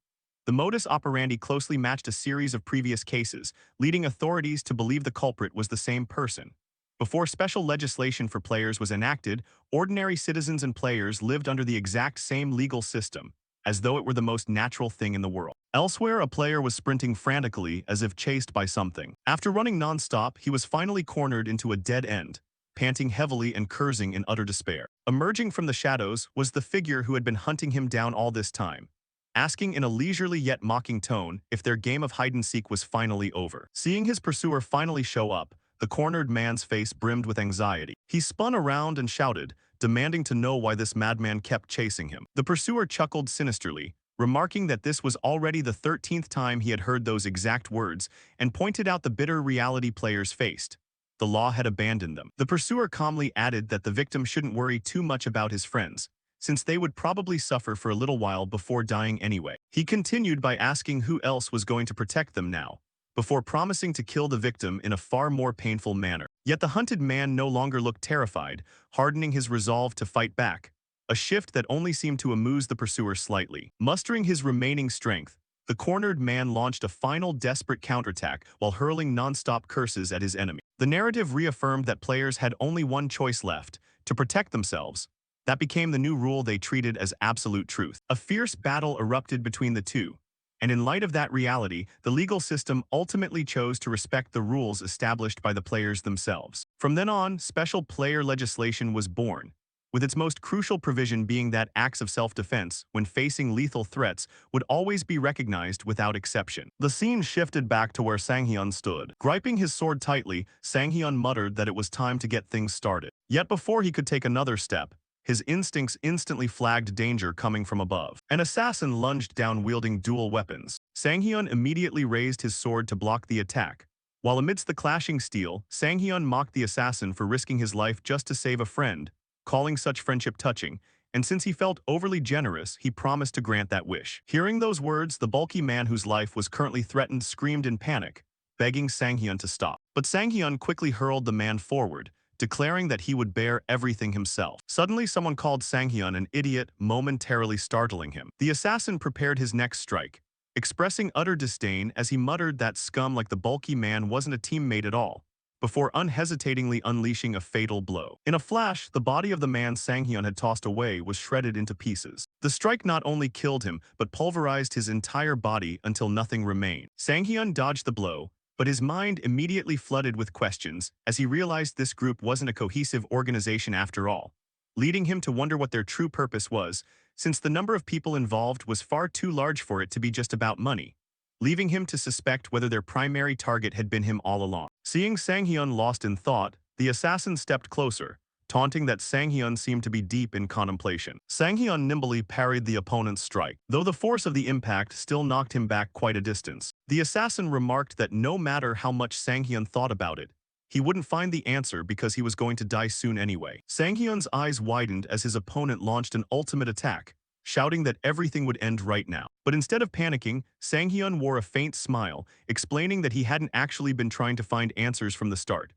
The modus operandi closely matched a series of previous cases, leading authorities to believe the culprit was the same person. Before special legislation for players was enacted, ordinary citizens and players lived under the exact same legal system, as though it were the most natural thing in the world. Elsewhere, a player was sprinting frantically as if chased by something. After running non-stop, he was finally cornered into a dead end, panting heavily and cursing in utter despair. Emerging from the shadows was the figure who had been hunting him down all this time, asking in a leisurely yet mocking tone if their game of hide-and-seek was finally over. Seeing his pursuer finally show up, the cornered man's face brimmed with anxiety. He spun around and shouted, demanding to know why this madman kept chasing him. The pursuer chuckled sinisterly, remarking that this was already the 13th time he had heard those exact words, and pointed out the bitter reality players faced. The law had abandoned them. The pursuer calmly added that the victim shouldn't worry too much about his friends, since they would probably suffer for a little while before dying anyway. He continued by asking who else was going to protect them now, before promising to kill the victim in a far more painful manner. Yet the hunted man no longer looked terrified, hardening his resolve to fight back, a shift that only seemed to amuse the pursuer slightly. Mustering his remaining strength, the cornered man launched a final desperate counterattack while hurling non-stop curses at his enemy. The narrative reaffirmed that players had only one choice left: to protect themselves. That became the new rule they treated as absolute truth. A fierce battle erupted between the two, and in light of that reality, the legal system ultimately chose to respect the rules established by the players themselves. From then on, special player legislation was born, with its most crucial provision being that acts of self-defense, when facing lethal threats, would always be recognized without exception. The scene shifted back to where Sang-hyun stood. Griping his sword tightly, Sang-hyun muttered that it was time to get things started. Yet before he could take another step, his instincts instantly flagged danger coming from above. An assassin lunged down wielding dual weapons. Sang-hyun immediately raised his sword to block the attack. While amidst the clashing steel, Sang-hyun mocked the assassin for risking his life just to save a friend, calling such friendship touching, and since he felt overly generous, he promised to grant that wish. Hearing those words, the bulky man whose life was currently threatened screamed in panic, begging Sang-hyun to stop. But Sang-hyun quickly hurled the man forward, declaring that he would bear everything himself. Suddenly, someone called Sang-hyun an idiot, momentarily startling him. The assassin prepared his next strike, expressing utter disdain as he muttered that scum like the bulky man wasn't a teammate at all, before unhesitatingly unleashing a fatal blow. In a flash, the body of the man Sang-hyun had tossed away was shredded into pieces. The strike not only killed him, but pulverized his entire body until nothing remained. Sang-hyun dodged the blow, but his mind immediately flooded with questions as he realized this group wasn't a cohesive organization after all, leading him to wonder what their true purpose was, since the number of people involved was far too large for it to be just about money, leaving him to suspect whether their primary target had been him all along. Seeing Sang-hyun lost in thought, the assassin stepped closer, taunting that Sang-hyun seemed to be deep in contemplation. Sang-hyun nimbly parried the opponent's strike, though the force of the impact still knocked him back quite a distance. The assassin remarked that no matter how much Sang-hyun thought about it, he wouldn't find the answer because he was going to die soon anyway. Sang-hyun's eyes widened as his opponent launched an ultimate attack, shouting that everything would end right now. But instead of panicking, Sang-hyun wore a faint smile, explaining that he hadn't actually been trying to find answers from the start.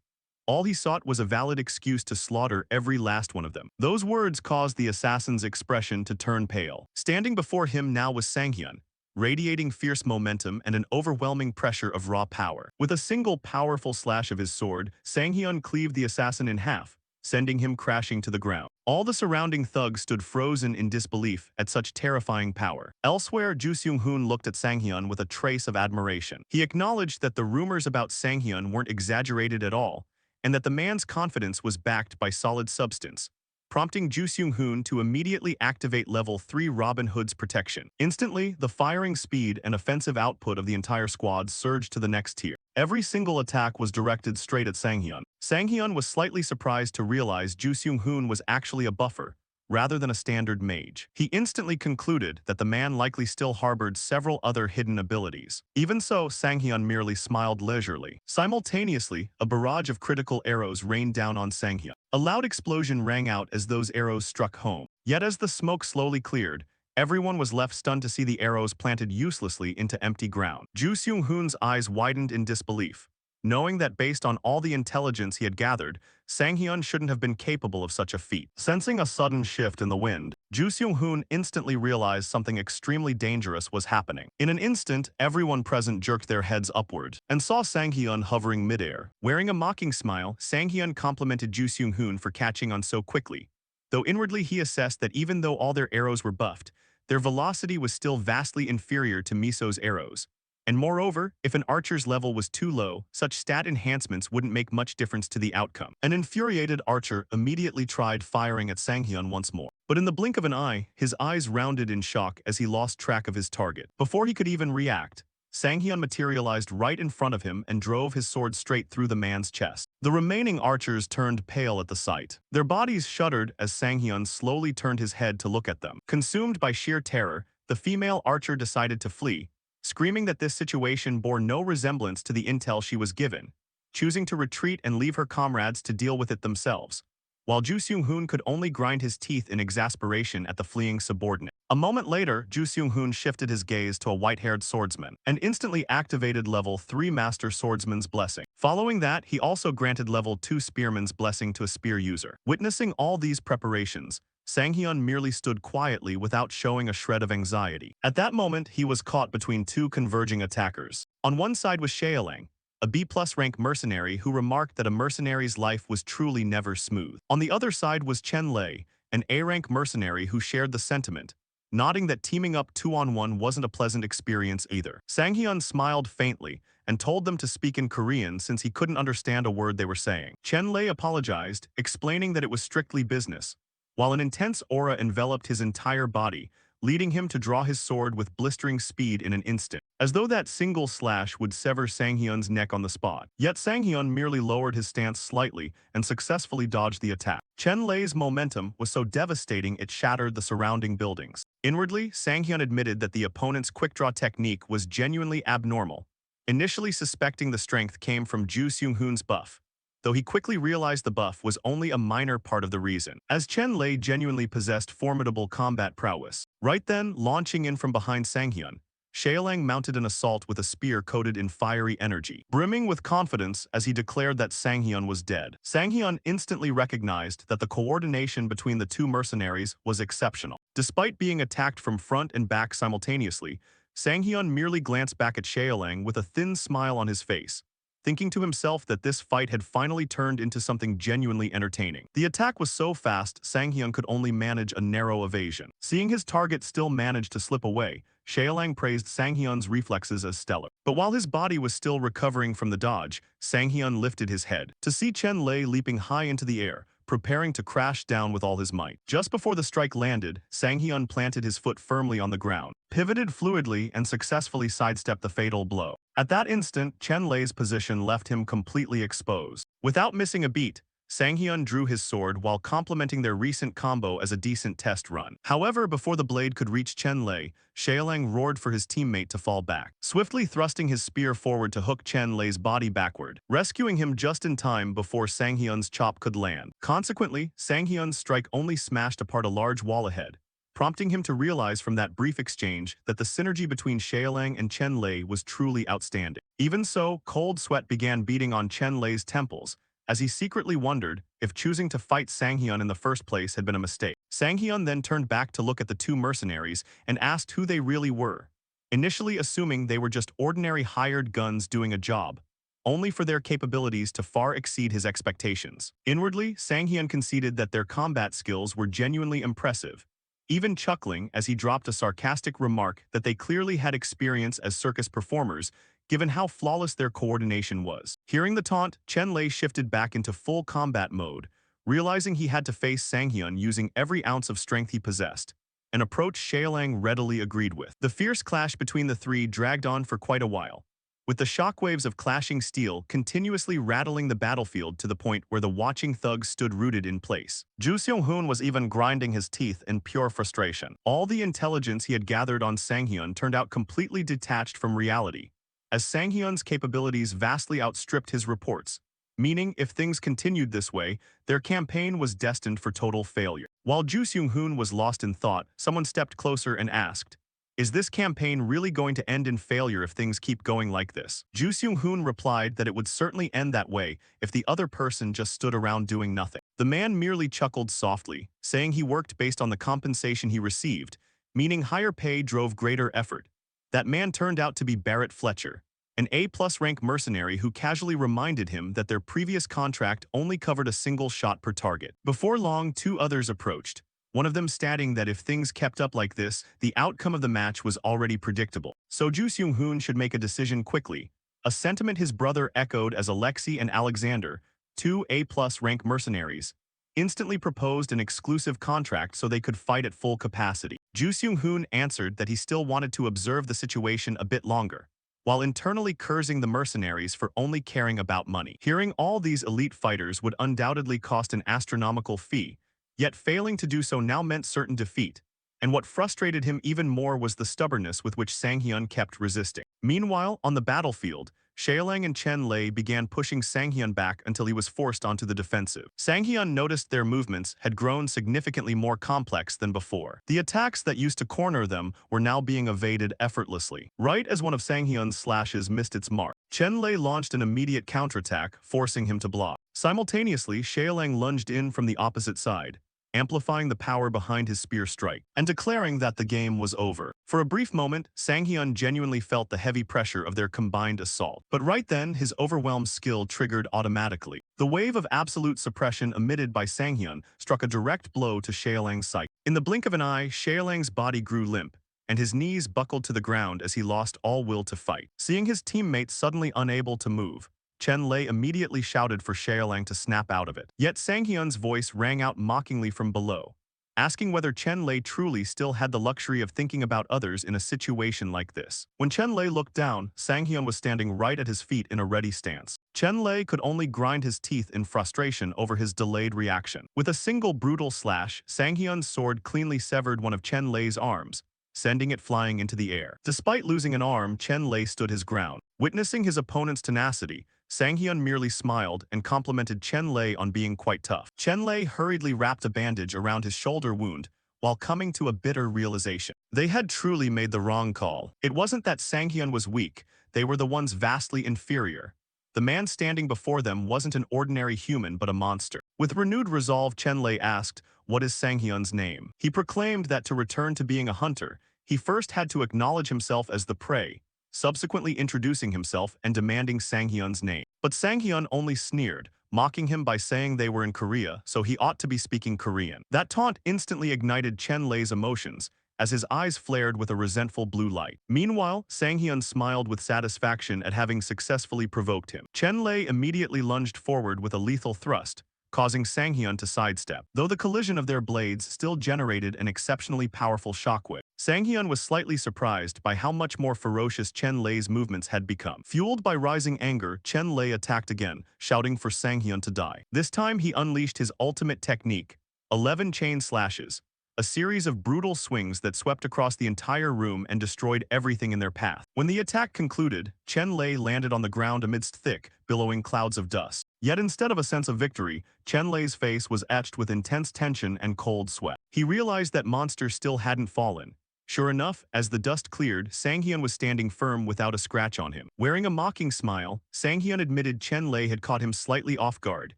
All he sought was a valid excuse to slaughter every last one of them. Those words caused the assassin's expression to turn pale. Standing before him now was Sang-hyun, radiating fierce momentum and an overwhelming pressure of raw power. With a single powerful slash of his sword, Sang-hyun cleaved the assassin in half, sending him crashing to the ground. All the surrounding thugs stood frozen in disbelief at such terrifying power. Elsewhere, Ju Seung-hoon looked at Sang-hyun with a trace of admiration. He acknowledged that the rumors about Sang-hyun weren't exaggerated at all, and that the man's confidence was backed by solid substance, prompting Ju Seung-hoon to immediately activate Level 3 Robin Hood's protection. Instantly, the firing speed and offensive output of the entire squad surged to the next tier. Every single attack was directed straight at Sang-hyun. Sang-hyun was slightly surprised to realize Ju Seung-hoon was actually a buffer, rather than a standard mage. He instantly concluded that the man likely still harbored several other hidden abilities. Even so, Sang-hyun merely smiled leisurely. Simultaneously, a barrage of critical arrows rained down on Sang-hyun. A loud explosion rang out as those arrows struck home. Yet as the smoke slowly cleared, everyone was left stunned to see the arrows planted uselessly into empty ground. Ju Seung-hoon's eyes widened in disbelief, knowing that based on all the intelligence he had gathered, Sang-hyun shouldn't have been capable of such a feat. Sensing a sudden shift in the wind, Ju Seung-hoon instantly realized something extremely dangerous was happening. In an instant, everyone present jerked their heads upward and saw Sang-hyun hovering midair. Wearing a mocking smile, Sang-hyun complimented Ju Seung-hoon for catching on so quickly, though inwardly he assessed that even though all their arrows were buffed, their velocity was still vastly inferior to Miso's arrows. And moreover, if an archer's level was too low, such stat enhancements wouldn't make much difference to the outcome. An infuriated archer immediately tried firing at Sanghyun once more. But in the blink of an eye, his eyes rounded in shock as he lost track of his target. Before he could even react, Sanghyun materialized right in front of him and drove his sword straight through the man's chest. The remaining archers turned pale at the sight. Their bodies shuddered as Sanghyun slowly turned his head to look at them. Consumed by sheer terror, the female archer decided to flee, screaming that this situation bore no resemblance to the intel she was given, choosing to retreat and leave her comrades to deal with it themselves, while Ju Seung-hoon could only grind his teeth in exasperation at the fleeing subordinate. A moment later, Ju Seung-hoon shifted his gaze to a white-haired swordsman and instantly activated level 3 Master Swordsman's Blessing. Following that, he also granted level 2 Spearman's Blessing to a spear user. Witnessing all these preparations, Sanghyun merely stood quietly without showing a shred of anxiety. At that moment, he was caught between two converging attackers. On one side was Shaolang, a B-plus rank mercenary who remarked that a mercenary's life was truly never smooth. On the other side was Chen Lei, an A-rank mercenary who shared the sentiment, nodding that teaming up 2-on-1 wasn't a pleasant experience either. Sanghyun smiled faintly and told them to speak in Korean since he couldn't understand a word they were saying. Chen Lei apologized, explaining that it was strictly business, while an intense aura enveloped his entire body, leading him to draw his sword with blistering speed in an instant, as though that single slash would sever Sanghyun's neck on the spot. Yet Sanghyun merely lowered his stance slightly and successfully dodged the attack. Chen Lei's momentum was so devastating it shattered the surrounding buildings. Inwardly, Sanghyun admitted that the opponent's quick-draw technique was genuinely abnormal, initially suspecting the strength came from Ju Seung-hoon's buff, though he quickly realized the buff was only a minor part of the reason, as Chen Lei genuinely possessed formidable combat prowess. Right then, launching in from behind Sanghyun, Shaolang mounted an assault with a spear coated in fiery energy, brimming with confidence as he declared that Sanghyun was dead. Sanghyun instantly recognized that the coordination between the two mercenaries was exceptional. Despite being attacked from front and back simultaneously, Sanghyun merely glanced back at Shaolang with a thin smile on his face, thinking to himself that this fight had finally turned into something genuinely entertaining. The attack was so fast, Sanghyun could only manage a narrow evasion. Seeing his target still manage to slip away, Shaolang praised Sanghyun's reflexes as stellar. But while his body was still recovering from the dodge, Sanghyun lifted his head to see Chen Lei leaping high into the air, preparing to crash down with all his might. Just before the strike landed, Sanghyun planted his foot firmly on the ground, pivoted fluidly, and successfully sidestepped the fatal blow. At that instant, Chen Lei's position left him completely exposed. Without missing a beat, Sanghyun drew his sword while complimenting their recent combo as a decent test run. However, before the blade could reach Chen Lei, Shaolang roared for his teammate to fall back, swiftly thrusting his spear forward to hook Chen Lei's body backward, rescuing him just in time before Sanghyun's chop could land. Consequently, Sanghyun's strike only smashed apart a large wall ahead, prompting him to realize from that brief exchange that the synergy between Shaolang and Chen Lei was truly outstanding. Even so, cold sweat began beating on Chen Lei's temples, as he secretly wondered if choosing to fight Sanghyun in the first place had been a mistake. Sanghyun then turned back to look at the two mercenaries and asked who they really were, initially assuming they were just ordinary hired guns doing a job, only for their capabilities to far exceed his expectations. Inwardly, Sanghyun conceded that their combat skills were genuinely impressive, even chuckling as he dropped a sarcastic remark that they clearly had experience as circus performers, given how flawless their coordination was. Hearing the taunt, Chen Lei shifted back into full combat mode, realizing he had to face Sanghyun using every ounce of strength he possessed, an approach Shaolang readily agreed with. The fierce clash between the three dragged on for quite a while, with the shockwaves of clashing steel continuously rattling the battlefield to the point where the watching thugs stood rooted in place. Ju Seung-hoon was even grinding his teeth in pure frustration. All the intelligence he had gathered on Sanghyun turned out completely detached from reality, as Sanghyun's capabilities vastly outstripped his reports, meaning if things continued this way, their campaign was destined for total failure. While Ju Seung-hoon was lost in thought, someone stepped closer and asked, "Is this campaign really going to end in failure if things keep going like this?" Ju Seung-hoon replied that it would certainly end that way if the other person just stood around doing nothing. The man merely chuckled softly, saying he worked based on the compensation he received, meaning higher pay drove greater effort. That man turned out to be Barrett Fletcher, an A-plus rank mercenary who casually reminded him that their previous contract only covered a single shot per target. Before long, two others approached, one of them stating that if things kept up like this, the outcome of the match was already predictable. So Ju Seung-hoon should make a decision quickly, a sentiment his brother echoed as Alexei and Alexander, two A-plus rank mercenaries, instantly proposed an exclusive contract so they could fight at full capacity. Ju Seung-hoon answered that he still wanted to observe the situation a bit longer, while internally cursing the mercenaries for only caring about money. Hearing all these elite fighters would undoubtedly cost an astronomical fee, yet failing to do so now meant certain defeat, and what frustrated him even more was the stubbornness with which Sang-hyun kept resisting. Meanwhile, on the battlefield, Shaolang and Chen Lei began pushing Sang-hyun back until he was forced onto the defensive. Sang-hyun noticed their movements had grown significantly more complex than before. The attacks that used to corner them were now being evaded effortlessly. Right as one of Sang-hyun's slashes missed its mark, Chen Lei launched an immediate counterattack, forcing him to block. Simultaneously, Shaolang lunged in from the opposite side, amplifying the power behind his spear strike, and declaring that the game was over. For a brief moment, Sang-hyun genuinely felt the heavy pressure of their combined assault. But right then, his overwhelmed skill triggered automatically. The wave of absolute suppression emitted by Sang-hyun struck a direct blow to Shaolang's psyche. In the blink of an eye, Shaolang's body grew limp, and his knees buckled to the ground as he lost all will to fight. Seeing his teammates suddenly unable to move, Chen Lei immediately shouted for Shaolang to snap out of it. Yet Sang-hyun's voice rang out mockingly from below, asking whether Chen Lei truly still had the luxury of thinking about others in a situation like this. When Chen Lei looked down, Sang-hyun was standing right at his feet in a ready stance. Chen Lei could only grind his teeth in frustration over his delayed reaction. With a single brutal slash, Sang-hyun's sword cleanly severed one of Chen Lei's arms, sending it flying into the air. Despite losing an arm, Chen Lei stood his ground. Witnessing his opponent's tenacity, Sang-hyun merely smiled and complimented Chen Lei on being quite tough. Chen Lei hurriedly wrapped a bandage around his shoulder wound while coming to a bitter realization. They had truly made the wrong call. It wasn't that Sang-hyun was weak, they were the ones vastly inferior. The man standing before them wasn't an ordinary human but a monster. With renewed resolve, Chen Lei asked, "What is Sang-hyun's name?" He proclaimed that to return to being a hunter, he first had to acknowledge himself as the prey, subsequently introducing himself and demanding Sang-hyun's name. But Sang-hyun only sneered, mocking him by saying they were in Korea, so he ought to be speaking Korean. That taunt instantly ignited Chen Lei's emotions, as his eyes flared with a resentful blue light. Meanwhile, Sang-hyun smiled with satisfaction at having successfully provoked him. Chen Lei immediately lunged forward with a lethal thrust, causing Sang-hyun to sidestep. Though the collision of their blades still generated an exceptionally powerful shockwave, Sang-hyun was slightly surprised by how much more ferocious Chen Lei's movements had become. Fueled by rising anger, Chen Lei attacked again, shouting for Sang-hyun to die. This time he unleashed his ultimate technique, 11 chain slashes, a series of brutal swings that swept across the entire room and destroyed everything in their path. When the attack concluded, Chen Lei landed on the ground amidst thick, billowing clouds of dust. Yet instead of a sense of victory, Chen Lei's face was etched with intense tension and cold sweat. He realized that monster still hadn't fallen. Sure enough, as the dust cleared, Sang-hyun was standing firm without a scratch on him. Wearing a mocking smile, Sang-hyun admitted Chen Lei had caught him slightly off guard,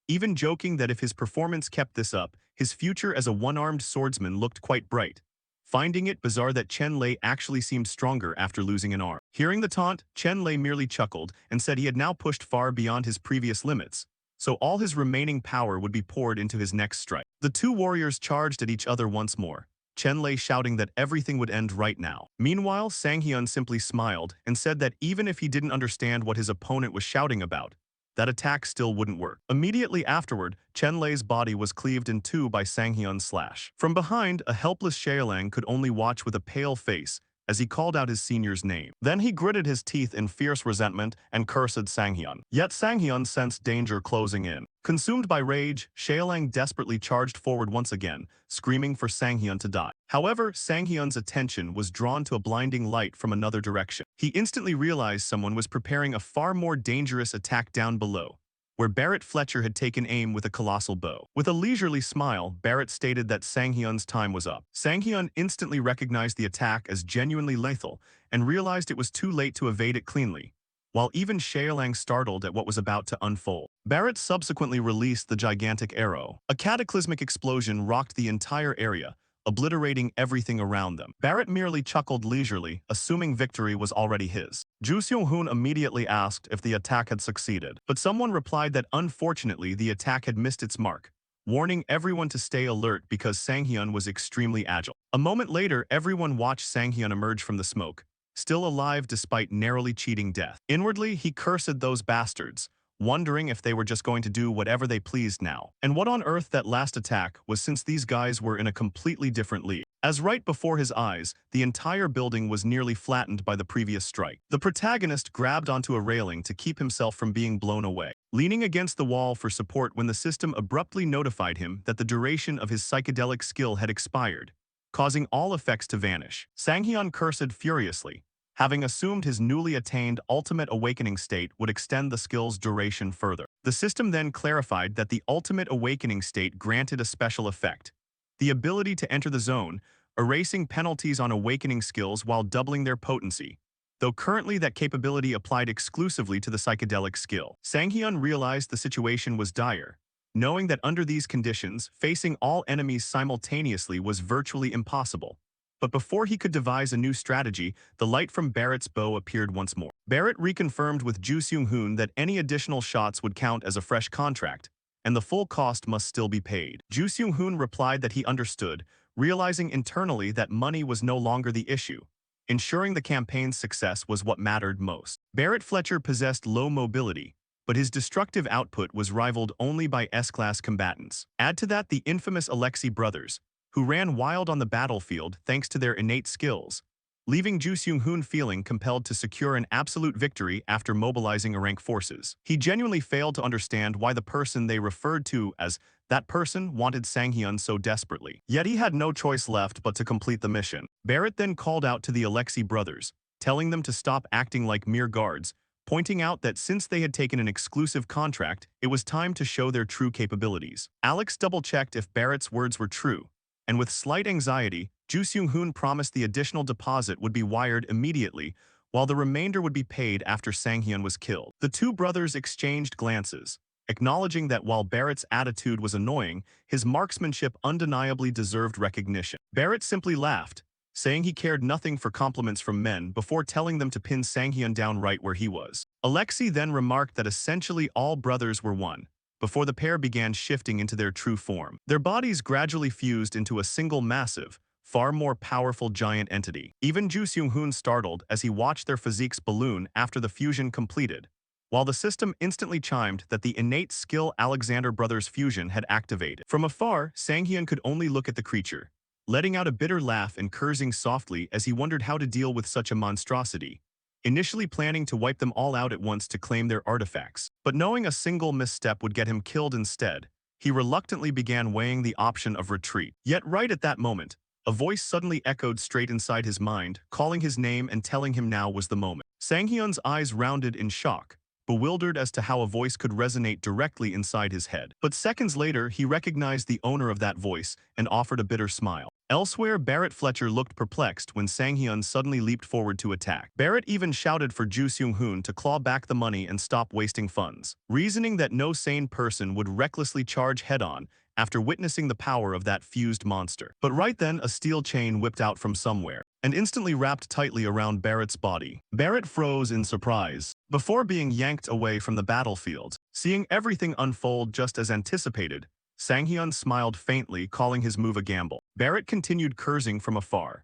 even joking that if his performance kept this up, his future as a one-armed swordsman looked quite bright, finding it bizarre that Chen Lei actually seemed stronger after losing an arm. Hearing the taunt, Chen Lei merely chuckled and said he had now pushed far beyond his previous limits, so all his remaining power would be poured into his next strike. The two warriors charged at each other once more, Chen Lei shouting that everything would end right now. Meanwhile, Sang-hyun simply smiled and said that even if he didn't understand what his opponent was shouting about, that attack still wouldn't work. Immediately afterward, Chen Lei's body was cleaved in two by Sang-hyun's slash. From behind, a helpless Shaolang could only watch with a pale face as he called out his senior's name. Then he gritted his teeth in fierce resentment and cursed Sang-hyun. Yet Sang-hyun sensed danger closing in. Consumed by rage, Shaolang desperately charged forward once again, screaming for Sang-hyun to die. However, Sang-hyun's attention was drawn to a blinding light from another direction. He instantly realized someone was preparing a far more dangerous attack down below, where Barrett Fletcher had taken aim with a colossal bow. With a leisurely smile, Barrett stated that Sang-hyun's time was up. Sang-hyun instantly recognized the attack as genuinely lethal and realized it was too late to evade it cleanly, while even Shaolang startled at what was about to unfold. Barrett subsequently released the gigantic arrow. A cataclysmic explosion rocked the entire area, obliterating everything around them. Barrett merely chuckled leisurely, assuming victory was already his. Ju Seung-hoon immediately asked if the attack had succeeded, but someone replied that unfortunately the attack had missed its mark, warning everyone to stay alert because Sanghyun was extremely agile. A moment later, everyone watched Sanghyun emerge from the smoke, still alive despite narrowly cheating death. Inwardly, he cursed those bastards, wondering if they were just going to do whatever they pleased now. And what on earth that last attack was, since these guys were in a completely different league. As right before his eyes, the entire building was nearly flattened by the previous strike. The protagonist grabbed onto a railing to keep himself from being blown away, leaning against the wall for support when the system abruptly notified him that the duration of his psychedelic skill had expired, causing all effects to vanish. Sanghyun cursed furiously, having assumed his newly attained ultimate awakening state would extend the skill's duration further. The system then clarified that the ultimate awakening state granted a special effect, the ability to enter the zone, erasing penalties on awakening skills while doubling their potency, though currently that capability applied exclusively to the psychedelic skill. Sanghyun realized the situation was dire, knowing that under these conditions, facing all enemies simultaneously was virtually impossible. But before he could devise a new strategy, the light from Barrett's bow appeared once more. Barrett reconfirmed with Ju Seung-hoon that any additional shots would count as a fresh contract, and the full cost must still be paid. Ju Seung-hoon replied that he understood, realizing internally that money was no longer the issue. Ensuring the campaign's success was what mattered most. Barrett Fletcher possessed low mobility, but his destructive output was rivaled only by S-class combatants. Add to that the infamous Alexei brothers, who ran wild on the battlefield thanks to their innate skills, leaving Ju Seung-hoon feeling compelled to secure an absolute victory after mobilizing Arank forces. He genuinely failed to understand why the person they referred to as that person wanted Sanghyun so desperately. Yet he had no choice left but to complete the mission. Barrett then called out to the Alexei brothers, telling them to stop acting like mere guards, pointing out that since they had taken an exclusive contract, it was time to show their true capabilities. Alex double-checked if Barrett's words were true, and with slight anxiety, Ju Seung-hoon promised the additional deposit would be wired immediately, while the remainder would be paid after Sanghyun was killed. The two brothers exchanged glances, acknowledging that while Barrett's attitude was annoying, his marksmanship undeniably deserved recognition. Barrett simply laughed, saying he cared nothing for compliments from men before telling them to pin Sanghyun down right where he was. Alexei then remarked that essentially all brothers were one, before the pair began shifting into their true form. Their bodies gradually fused into a single massive, far more powerful giant entity. Even Ju Seung-hoon startled as he watched their physiques balloon after the fusion completed, while the system instantly chimed that the innate skill Alexander Brothers' fusion had activated. From afar, Sanghyun could only look at the creature, letting out a bitter laugh and cursing softly as he wondered how to deal with such a monstrosity, initially planning to wipe them all out at once to claim their artifacts. But knowing a single misstep would get him killed instead, he reluctantly began weighing the option of retreat. Yet right at that moment, a voice suddenly echoed straight inside his mind, calling his name and telling him now was the moment. Sanghyun's eyes rounded in shock, bewildered as to how a voice could resonate directly inside his head. But seconds later, he recognized the owner of that voice and offered a bitter smile. Elsewhere, Barrett Fletcher looked perplexed when Sanghyun suddenly leaped forward to attack. Barrett even shouted for Ju Seung-hoon to claw back the money and stop wasting funds, reasoning that no sane person would recklessly charge head-on after witnessing the power of that fused monster. But right then, a steel chain whipped out from somewhere and instantly wrapped tightly around Barrett's body. Barrett froze in surprise before being yanked away from the battlefield. Seeing everything unfold just as anticipated, Sanghyun smiled faintly, calling his move a gamble. Barrett continued cursing from afar.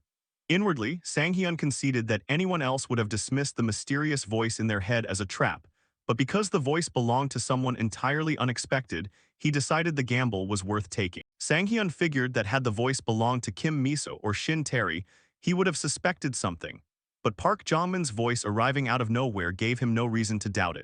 Inwardly, Sanghyun conceded that anyone else would have dismissed the mysterious voice in their head as a trap, but because the voice belonged to someone entirely unexpected, he decided the gamble was worth taking. Sanghyun figured that had the voice belonged to Kim Miso or Shin Tae-ri, he would have suspected something, but Park Jongman's voice arriving out of nowhere gave him no reason to doubt it.